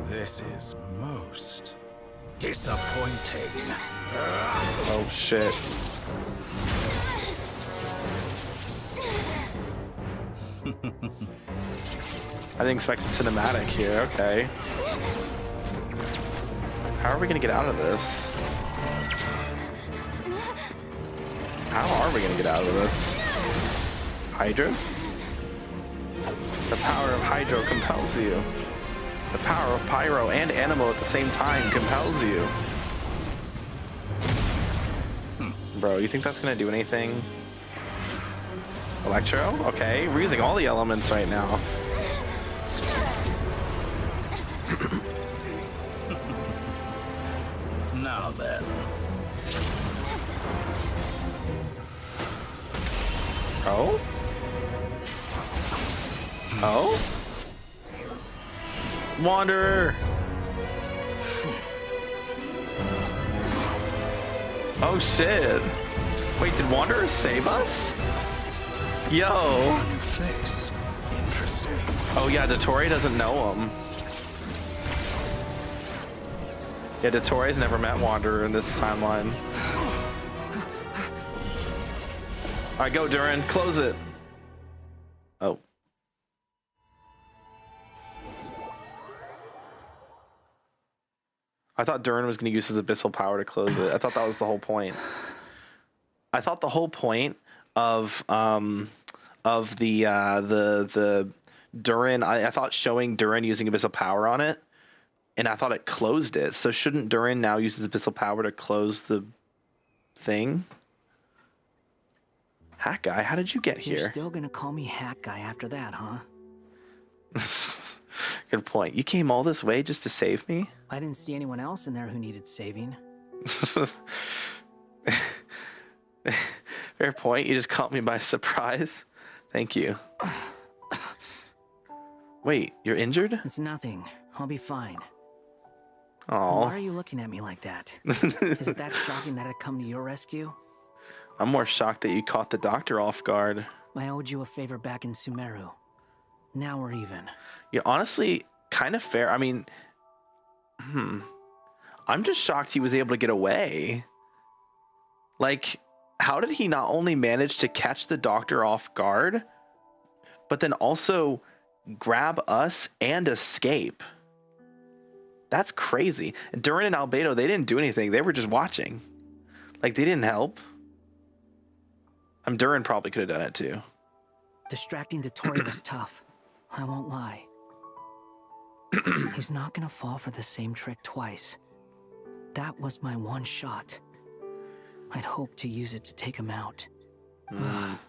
S10: This is most disappointing.
S1: Oh, shit. I didn't expect a cinematic here, okay. How are we gonna get out of this? How are we gonna get out of this? Hydro? The power of Hydro compels you. The power of Pyro and Anemo at the same time compels you. Bro, you think that's gonna do anything? Electro? Okay, we're using all the elements right now.
S10: Now then.
S1: Oh? Oh? Wanderer! Oh shit! Wait, did Wanderer save us? Yo!
S10: New face. Interesting.
S1: Oh yeah, Dottore doesn't know him. Yeah, Dottore's never met Wanderer in this timeline. Alright, go Durin, close it. Oh. I thought Durin was going to use his abyssal power to close it. I thought that was the whole point. I thought the whole point of the Durin, I thought showing Durin using abyssal power on it, and I thought it closed it. So shouldn't Durin now use his abyssal power to close the thing? Hack Guy, how did you get here?
S22: You're still gonna call me Hack Guy after that, huh?
S1: Good point. You came all this way just to save me?
S22: I didn't see anyone else in there who needed saving.
S1: Fair point. You just caught me by surprise. Thank you. Wait, you're injured?
S22: It's nothing. I'll be fine.
S1: Oh.
S22: Why are you looking at me like that? Is it that shocking that I'd come to your rescue?
S1: I'm more shocked that you caught the doctor off guard.
S22: I owed you a favor back in Sumeru. Now we're even.
S1: Yeah, honestly, kind of fair. I mean, I'm just shocked he was able to get away. Like, how did he not only manage to catch the doctor off guard, but then also grab us and escape? That's crazy. Durin and Albedo, they didn't do anything. They were just watching. Like, they didn't help. Durin probably could have done it too.
S22: Distracting Dottore was tough. I won't lie. He's not gonna fall for the same trick twice. That was my one shot. I'd hoped to use it to take him out. I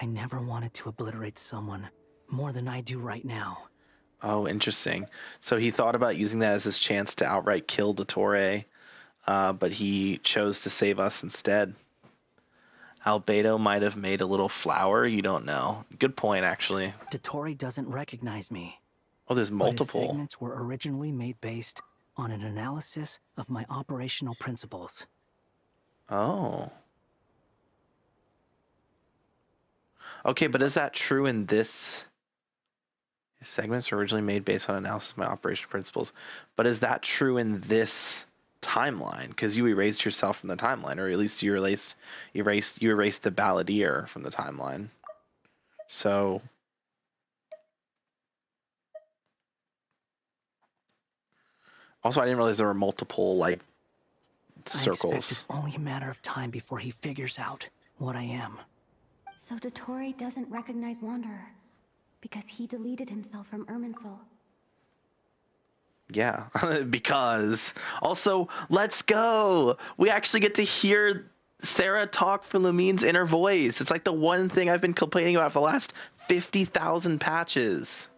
S22: never wanted to obliterate someone more than I do right now.
S1: Oh, interesting. So he thought about using that as his chance to outright kill Dottore, but he chose to save us instead. Albedo might have made a little flower. You don't know. Good point, actually.
S22: Dottore doesn't recognize me.
S1: Oh, there's
S22: But his
S1: multiple.
S22: segments were originally made based on an analysis of my operational principles.
S1: Oh. Okay, but is that true in this? His segments were originally made based on analysis of my operational principles. But is that true in this timeline? Because you erased yourself from the timeline, or at least you erased the Balladeer from the timeline. So also, I didn't realize there were multiple like
S22: I expect
S1: circles.
S22: it's only a matter of time before he figures out what I am.
S15: So Dottore doesn't recognize Wanderer because he deleted himself from Irminsul.
S1: Yeah, because also, let's go. We actually get to hear Sarah talk for Lumine's inner voice. It's like the one thing I've been complaining about for the last 50,000 patches.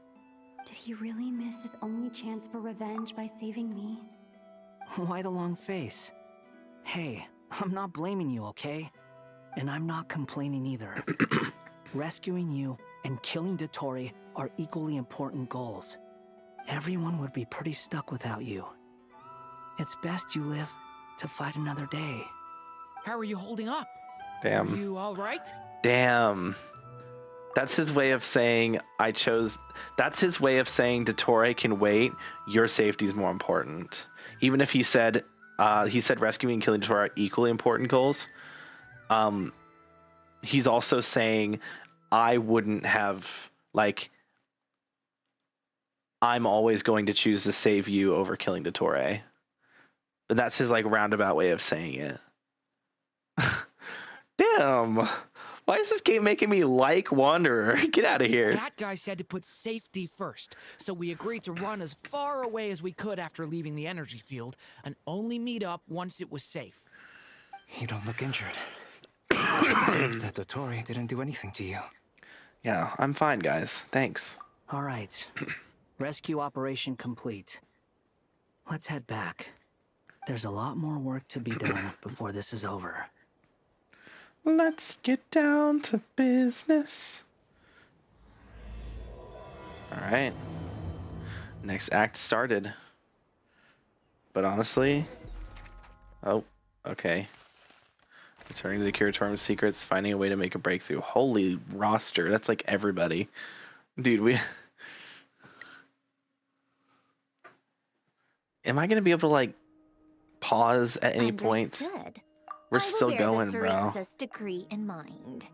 S15: Did he really miss his only chance for revenge by saving me?
S22: Why the long face? Hey, I'm not blaming you, okay? And I'm not complaining either. Rescuing you and killing Dottore are equally important goals. Everyone would be pretty stuck without you. It's best you live to fight another day.
S2: How are you holding up?
S1: Damn.
S2: Are you all right?
S1: Damn. That's his way of saying that's his way of saying Dottore can wait. Your safety is more important. Even if he said rescuing and killing Dottore are equally important goals. He's also saying I wouldn't have, like, I'm always going to choose to save you over killing Dottore. But that's his like roundabout way of saying it. Damn. Why is this game making me like Wanderer? Get out of here.
S2: That guy said to put safety first, so we agreed to run as far away as we could after leaving the energy field and only meet up once it was safe.
S4: You don't look injured. It seems that Dottore didn't do anything to you.
S1: Yeah, I'm fine, guys. Thanks.
S22: All right. Rescue operation complete. Let's head back. There's a lot more work to be done before this is over.
S1: Let's get down to business. All right. Next act started. But honestly... Oh, okay. Returning to the Curatorium secrets, finding a way to make a breakthrough. Holy roster. That's like everybody. Dude, we... Am I going to be able to, like, pause at any point?
S5: Understood.
S1: We're still going, bro.
S5: I will bear the Syrinx's decree in mind.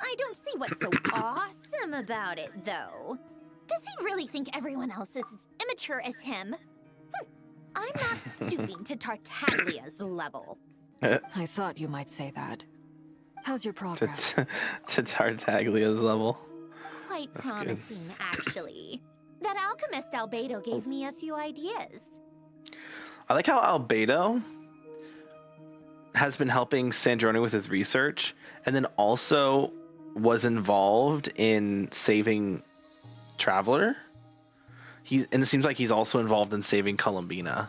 S5: I don't see what's so awesome about it, though. Does he really think everyone else is as immature as him? I'm not stooping to Tartaglia's level.
S11: I thought you might say that. How's your progress?
S1: To Tartaglia's level.
S5: Quite
S1: That's
S5: promising,
S1: good.
S5: actually. That alchemist Albedo gave me a few ideas.
S1: I like how Albedo has been helping Sandrone with his research, and then also was involved in saving Traveler. And it seems like he's also involved in saving Columbina.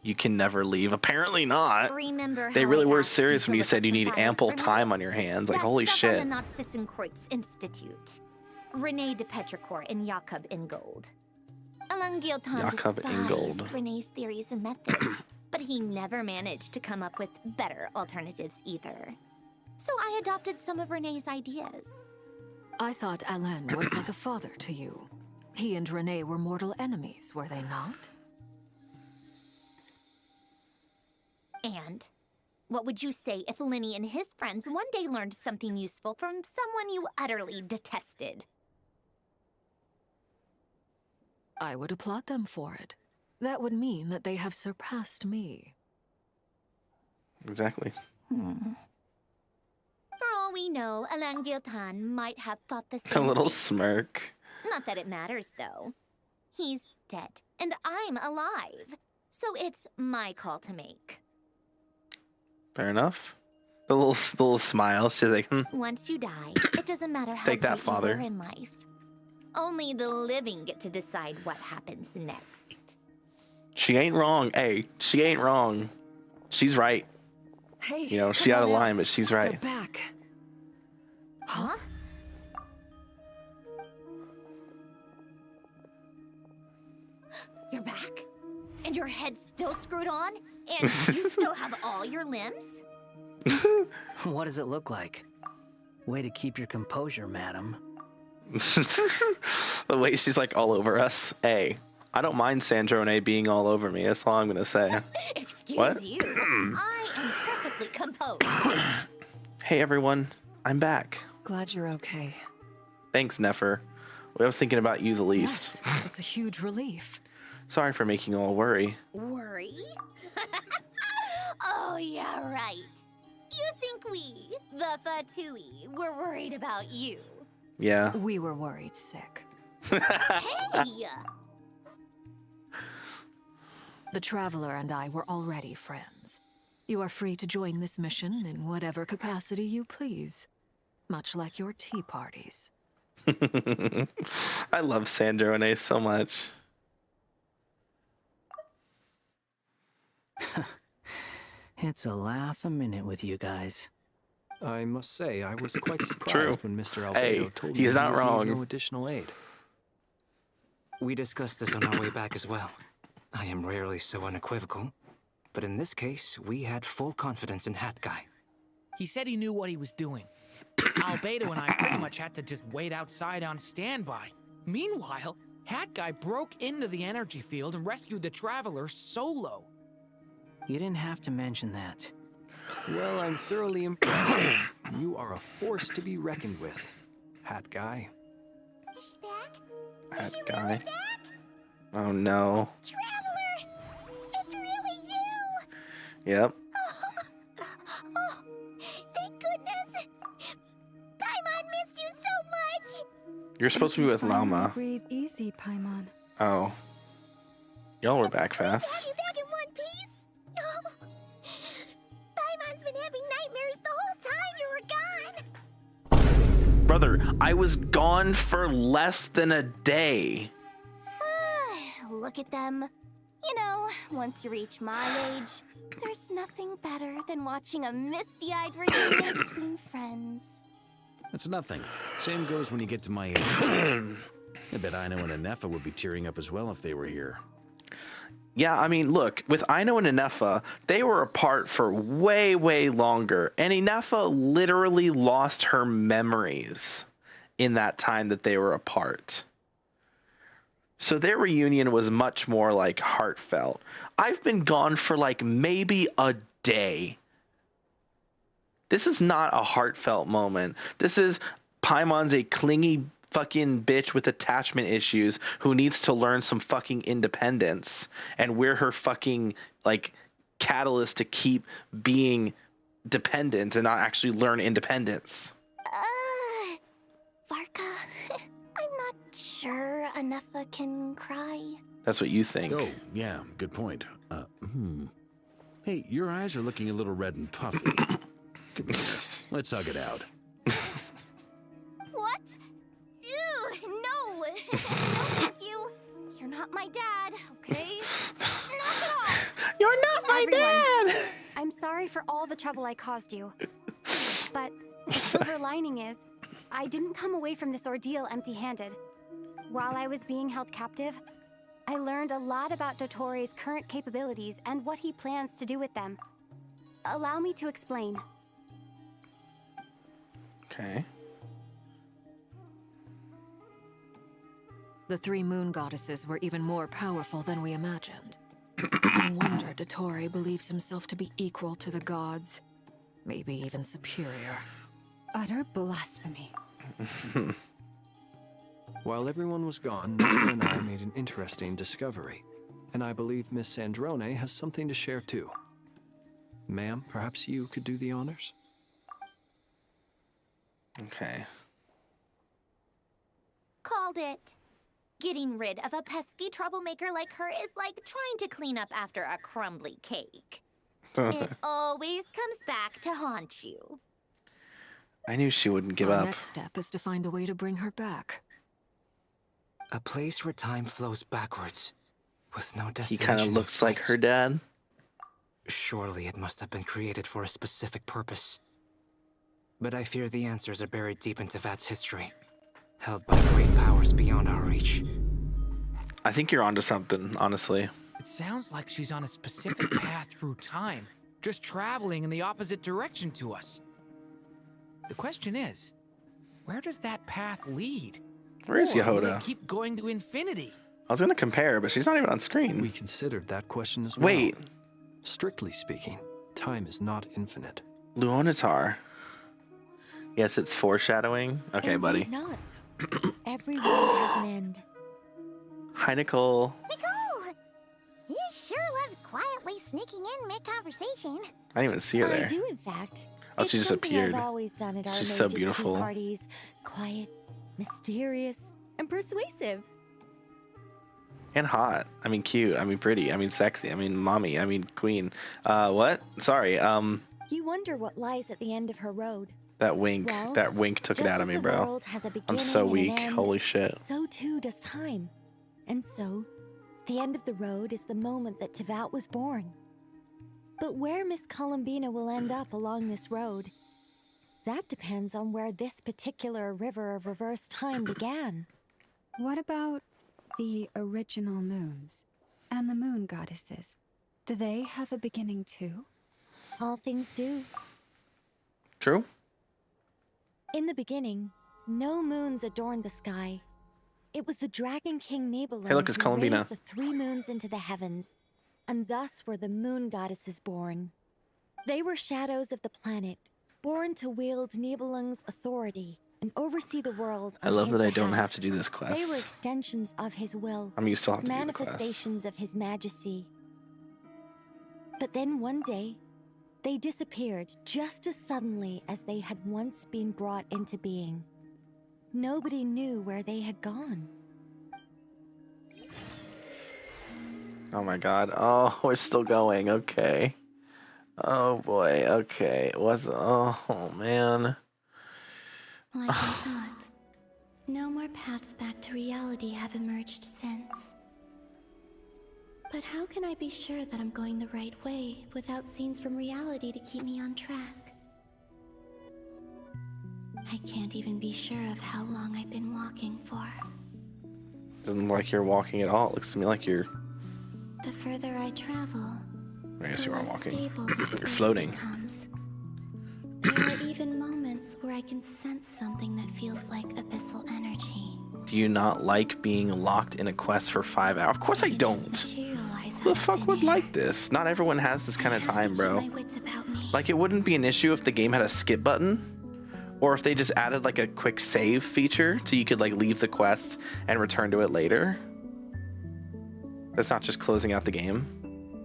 S1: You can never leave. Apparently not.
S5: Remember
S1: They
S5: how
S1: really
S5: I
S1: were
S5: asked
S1: serious
S5: you
S1: when
S5: to
S1: you
S5: look
S1: said
S5: up
S1: you
S5: some
S1: need
S5: files
S1: ample
S5: for me?
S1: time on your hands. Like,
S5: That
S1: holy
S5: stuff
S1: shit.
S5: on the Nachtschitzenkreuz Institute. René de Petrichor and Jakob Ingold. Alain Guillotin
S1: Jakob Ingold.
S5: despised René's theories and methods, but he never managed to come up with better alternatives either. So I adopted some of René's ideas.
S11: I thought Alain was like a father to you. He and René were mortal enemies, were they not?
S5: And what would you say if Linny and his friends one day learned something useful from someone you utterly detested?
S11: I would applaud them for it. That would mean that they have surpassed me.
S1: Exactly.
S5: For all we know, Alain Guillotin might have thought the
S1: A
S5: same
S1: little
S5: thing.
S1: smirk.
S5: Not that it matters, though. He's dead, and I'm alive. So it's my call to make.
S1: Fair enough. The little smile. She's like,
S5: Once you die, it doesn't matter how
S1: Take that,
S5: great you
S1: father.
S5: were in life. Only the living get to decide what happens next.
S1: She ain't wrong. Hey, she ain't wrong. She's right.
S22: Hey,
S1: You know, she
S22: come
S1: out of
S22: on
S1: line, but she's right.
S22: They're back.
S5: Huh? You're back? And your head's still screwed on? And you still have all your limbs?
S22: What does it look like? Way to keep your composure, madam.
S1: The way she's like all over us. Hey, I don't mind Sandrone being all over me. That's all I'm gonna say.
S5: Excuse
S1: What?
S5: you. I am perfectly composed.
S1: Hey everyone, I'm back.
S11: Glad you're okay.
S1: Thanks, Nefer. I was thinking about you the least.
S11: Yes, it's a huge relief.
S1: Sorry for making you all worry.
S5: Worry? Oh, yeah, right. You think we, the Fatui, were worried about you?
S1: Yeah.
S11: We were worried sick.
S5: Hey!
S11: The Traveler and I were already friends. You are free to join this mission in whatever capacity you please. Much like your tea parties.
S1: I love Sandrone so much.
S22: It's a laugh a minute with you guys.
S12: I must say, I was quite
S1: True.
S12: surprised when Mr. Albedo
S1: Hey,
S12: told me
S1: he's
S12: he
S1: not
S12: would need
S1: wrong.
S12: no additional aid.
S4: We discussed this on our way back as well. I am rarely so unequivocal, but in this case, we had full confidence in Hat Guy.
S2: He said he knew what he was doing. Albedo and I pretty much had to just wait outside on standby. Meanwhile, Hat Guy broke into the energy field and rescued the Traveler solo.
S22: You didn't have to mention that.
S12: Well, I'm thoroughly impressed. You are a force to be reckoned with, Hat Guy.
S17: Is she back?
S1: Hat Guy. Oh no.
S17: Traveler! It's really you!
S1: Yep.
S17: Oh, thank goodness! Paimon missed you so much!
S1: You're supposed to be with
S8: Finally
S1: Lama.
S8: Breathe easy, Paimon.
S1: Oh. Y'all were back fast.
S17: Got you back in one piece! Oh. Paimon's been having nightmares the whole time you were gone!
S1: Brother, I was gone for less than a day.
S5: Look at them. You know, once you reach my age, there's nothing better than watching a misty-eyed reunion between friends.
S6: That's nothing. Same goes when you get to my age. I bet Aino and Anefa would be tearing up as well if they were here.
S1: Yeah, I mean, look, with Aino and Anefa, they were apart for way, way longer. And Anefa literally lost her memories in that time that they were apart. So their reunion was much more like heartfelt. I've been gone for like maybe a day. This is not a heartfelt moment. This is Paimon's a clingy fucking bitch with attachment issues who needs to learn some fucking independence. And we're her fucking like catalyst to keep being dependent and not actually learn independence.
S5: Varka, I'm not sure Anefa can cry.
S1: That's what you think.
S6: Oh, yeah, good point. Hey, your eyes are looking a little red and puffy. Come here. Let's hug it out.
S5: What? Ew, no! No, thank you. You're not my dad, okay? Knock it off!
S1: You're not my dad!
S15: I'm sorry for all the trouble I caused you. But the silver lining is, I didn't come away from this ordeal empty-handed. While I was being held captive, I learned a lot about Dottoro's current capabilities and what he plans to do with them. Allow me to explain.
S1: Okay.
S11: The three moon goddesses were even more powerful than we imagined. No wonder Dottore believes himself to be equal to the gods. Maybe even superior.
S8: Utter blasphemy.
S12: While everyone was gone, Nefer and I made an interesting discovery. And I believe Miss Sandrone has something to share too. Ma'am, perhaps you could do the honors?
S1: Okay.
S5: Called it. Getting rid of a pesky troublemaker like her is like trying to clean up after a crumbly cake. It always comes back to haunt you.
S1: I knew she wouldn't give
S11: Our
S1: up.
S11: next step is to find a way to bring her back.
S4: A place where time flows backwards, with no
S1: He
S4: destination.
S1: kind of
S4: in
S1: looks like
S4: sight.
S1: her dad.
S4: Surely it must have been created for a specific purpose. But I fear the answers are buried deep in Tevat's history, held by great powers beyond our reach.
S1: I think you're onto something, honestly.
S2: It sounds like she's on a specific path through time, just traveling in the opposite direction to us. The question is, where does that path lead?
S1: Where is
S2: Or will
S1: Yehoda?
S2: it keep going to infinity?
S1: I was gonna compare, but she's not even on screen.
S12: We considered that question as well.
S1: Wait.
S12: Strictly speaking, time is not infinite.
S1: Luonatar. Yes, it's foreshadowing. Okay,
S3: Indeed
S1: buddy.
S3: not. Every road has an end.
S1: Hi, Nicole.
S17: Nicole! You sure love quietly sneaking in mid-conversation.
S1: I didn't even see her there.
S3: I do, in fact.
S1: Oh,
S3: It's
S1: she just
S3: something
S1: appeared.
S3: I've always done at our
S1: She's so
S3: mages' tea
S1: beautiful.
S3: parties. Quiet, mysterious, and persuasive.
S1: And hot. I mean, cute. I mean, pretty. I mean, sexy. I mean, mommy. I mean, queen. What? Sorry.
S3: You wonder what lies at the end of her road.
S1: That wink.
S3: Well,
S1: That wink took it
S3: just
S1: out of
S3: as
S1: me,
S3: the
S1: bro.
S3: world has a
S1: I'm
S3: beginning
S1: so
S3: and an
S1: weak.
S3: end,
S1: Holy shit.
S3: So too does time. And so, the end of the road is the moment that Tevat was born. But where Miss Columbina will end up along this road, that depends on where this particular river of reverse time began.
S8: What about the original moons and the moon goddesses? Do they have a beginning too?
S3: All things do.
S1: True?
S3: In the beginning, no moons adorned the sky. It was the Dragon King Nibelung
S1: Hey, look, it's
S3: who
S1: Columbina.
S3: raised the 3 moons into the heavens, and thus were the moon goddesses born. They were shadows of the planet, born to wield Nibelung's authority and oversee the world
S1: I
S3: on
S1: love
S3: his
S1: that I don't
S3: behalf.
S1: have to do this
S3: They were
S1: quest.
S3: extensions of his will,
S1: I mean, you still have to do the quest.
S3: manifestations of his majesty. But then one day, they disappeared just as suddenly as they had once been brought into being. Nobody knew where they had gone.
S1: Oh my god. Oh, we're still going. Okay. Oh boy. Okay. Oh man.
S17: Like I thought, no more paths back to reality have emerged since. But how can I be sure that I'm going the right way without scenes from reality to keep me on track? I can't even be sure of how long I've been walking for.
S1: Doesn't look like you're walking at all. It looks to me like you're.
S17: The further I travel,
S1: I guess you are walking.
S17: stable the
S1: You're
S17: space
S1: floating.
S17: becomes. There are even moments where I can sense something that feels like abyssal energy.
S1: Do you not like being locked in a quest for 5 hours? Of course I don't. Who the fuck would like this? Not everyone has this kind of time, bro. Like, it wouldn't be an issue if the game had a skip button, or if they just added like a quick save feature so you could like leave the quest and return to it later. That's not just closing out the game,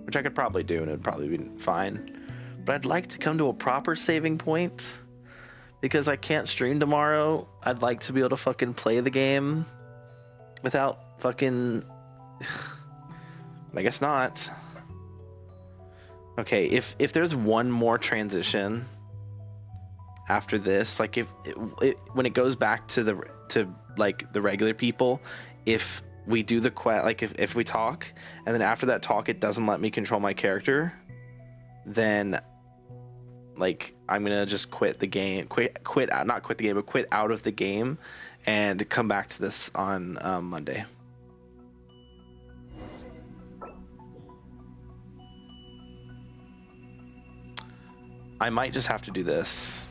S1: which I could probably do and it'd probably be fine. But I'd like to come to a proper saving point because I can't stream tomorrow. I'd like to be able to fucking play the game without fucking... I guess not. Okay, if there's one more transition after this, like if when it goes back to the regular people, if we do the quest, like if we talk and then after that talk it doesn't let me control my character, then like I'm gonna just quit the game, not quit the game, but quit out of the game and come back to this on Monday. I might just have to do this.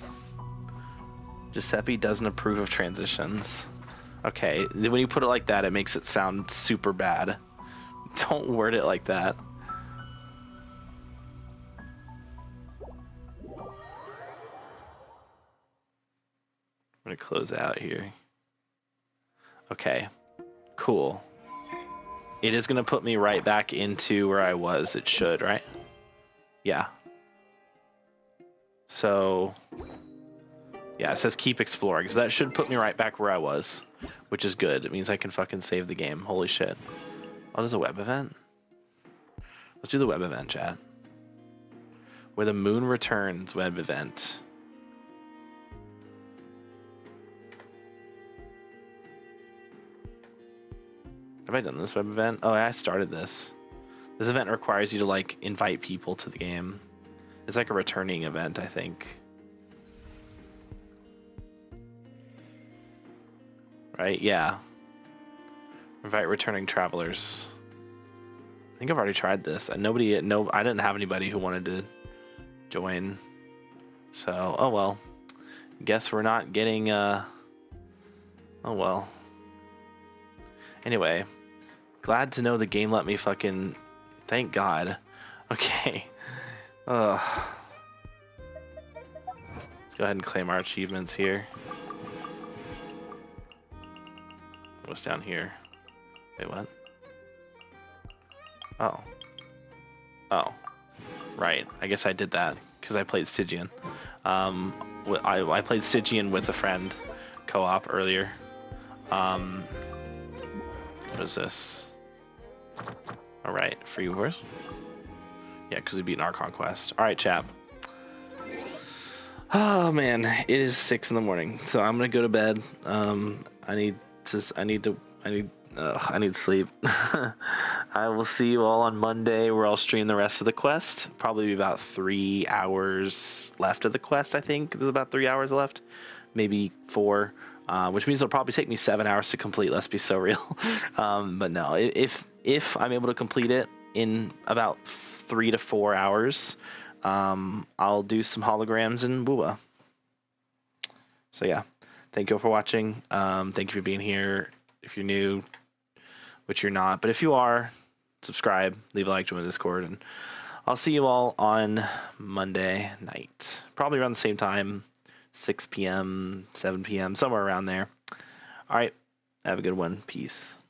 S1: Giuseppe doesn't approve of transitions. Okay, when you put it like that, it makes it sound super bad. Don't word it like that. I'm gonna close out here. Okay, cool. It is gonna put me right back into where I was. It should, right? Yeah. So, yeah, it says keep exploring. So that should put me right back where I was, which is good. It means I can fucking save the game. Holy shit. Oh, there's a web event? Let's do the web event, chat. Where the moon returns web event. Have I done this web event? Oh, I started this. This event requires you to like invite people to the game. It's like a returning event, I think. Right? Yeah. Invite returning travelers. I think I've already tried this, and I didn't have anybody who wanted to join. So, oh well. Guess we're not getting, oh well. Anyway, glad to know the game let me fucking, thank God. Okay. Let's go ahead and claim our achievements here. What's down here? Wait, what? Oh. Oh. Right. I guess I did that because I played Stygian. I played Stygian with a friend co-op earlier. What is this? All right, free wars. Yeah, because we beat Archon Quest. All right, chap. Oh man, it is 6 in the morning, so I'm gonna go to bed. I need sleep. I will see you all on Monday, where I'll stream the rest of the quest. Probably be about 3 hours left of the quest. I think there's about 3 hours left, maybe 4. Which means it'll probably take me 7 hours to complete. Let's be so real. But no, if I'm able to complete it in about 3 to 4 hours, I'll do some holograms in Bua. So yeah, thank you all for watching. Thank you for being here. If you're new, which you're not, but if you are, subscribe, leave a like, join the Discord, and I'll see you all on Monday night, probably around the same time. 6 p.m., 7 p.m., somewhere around there. All right. Have a good one. Peace.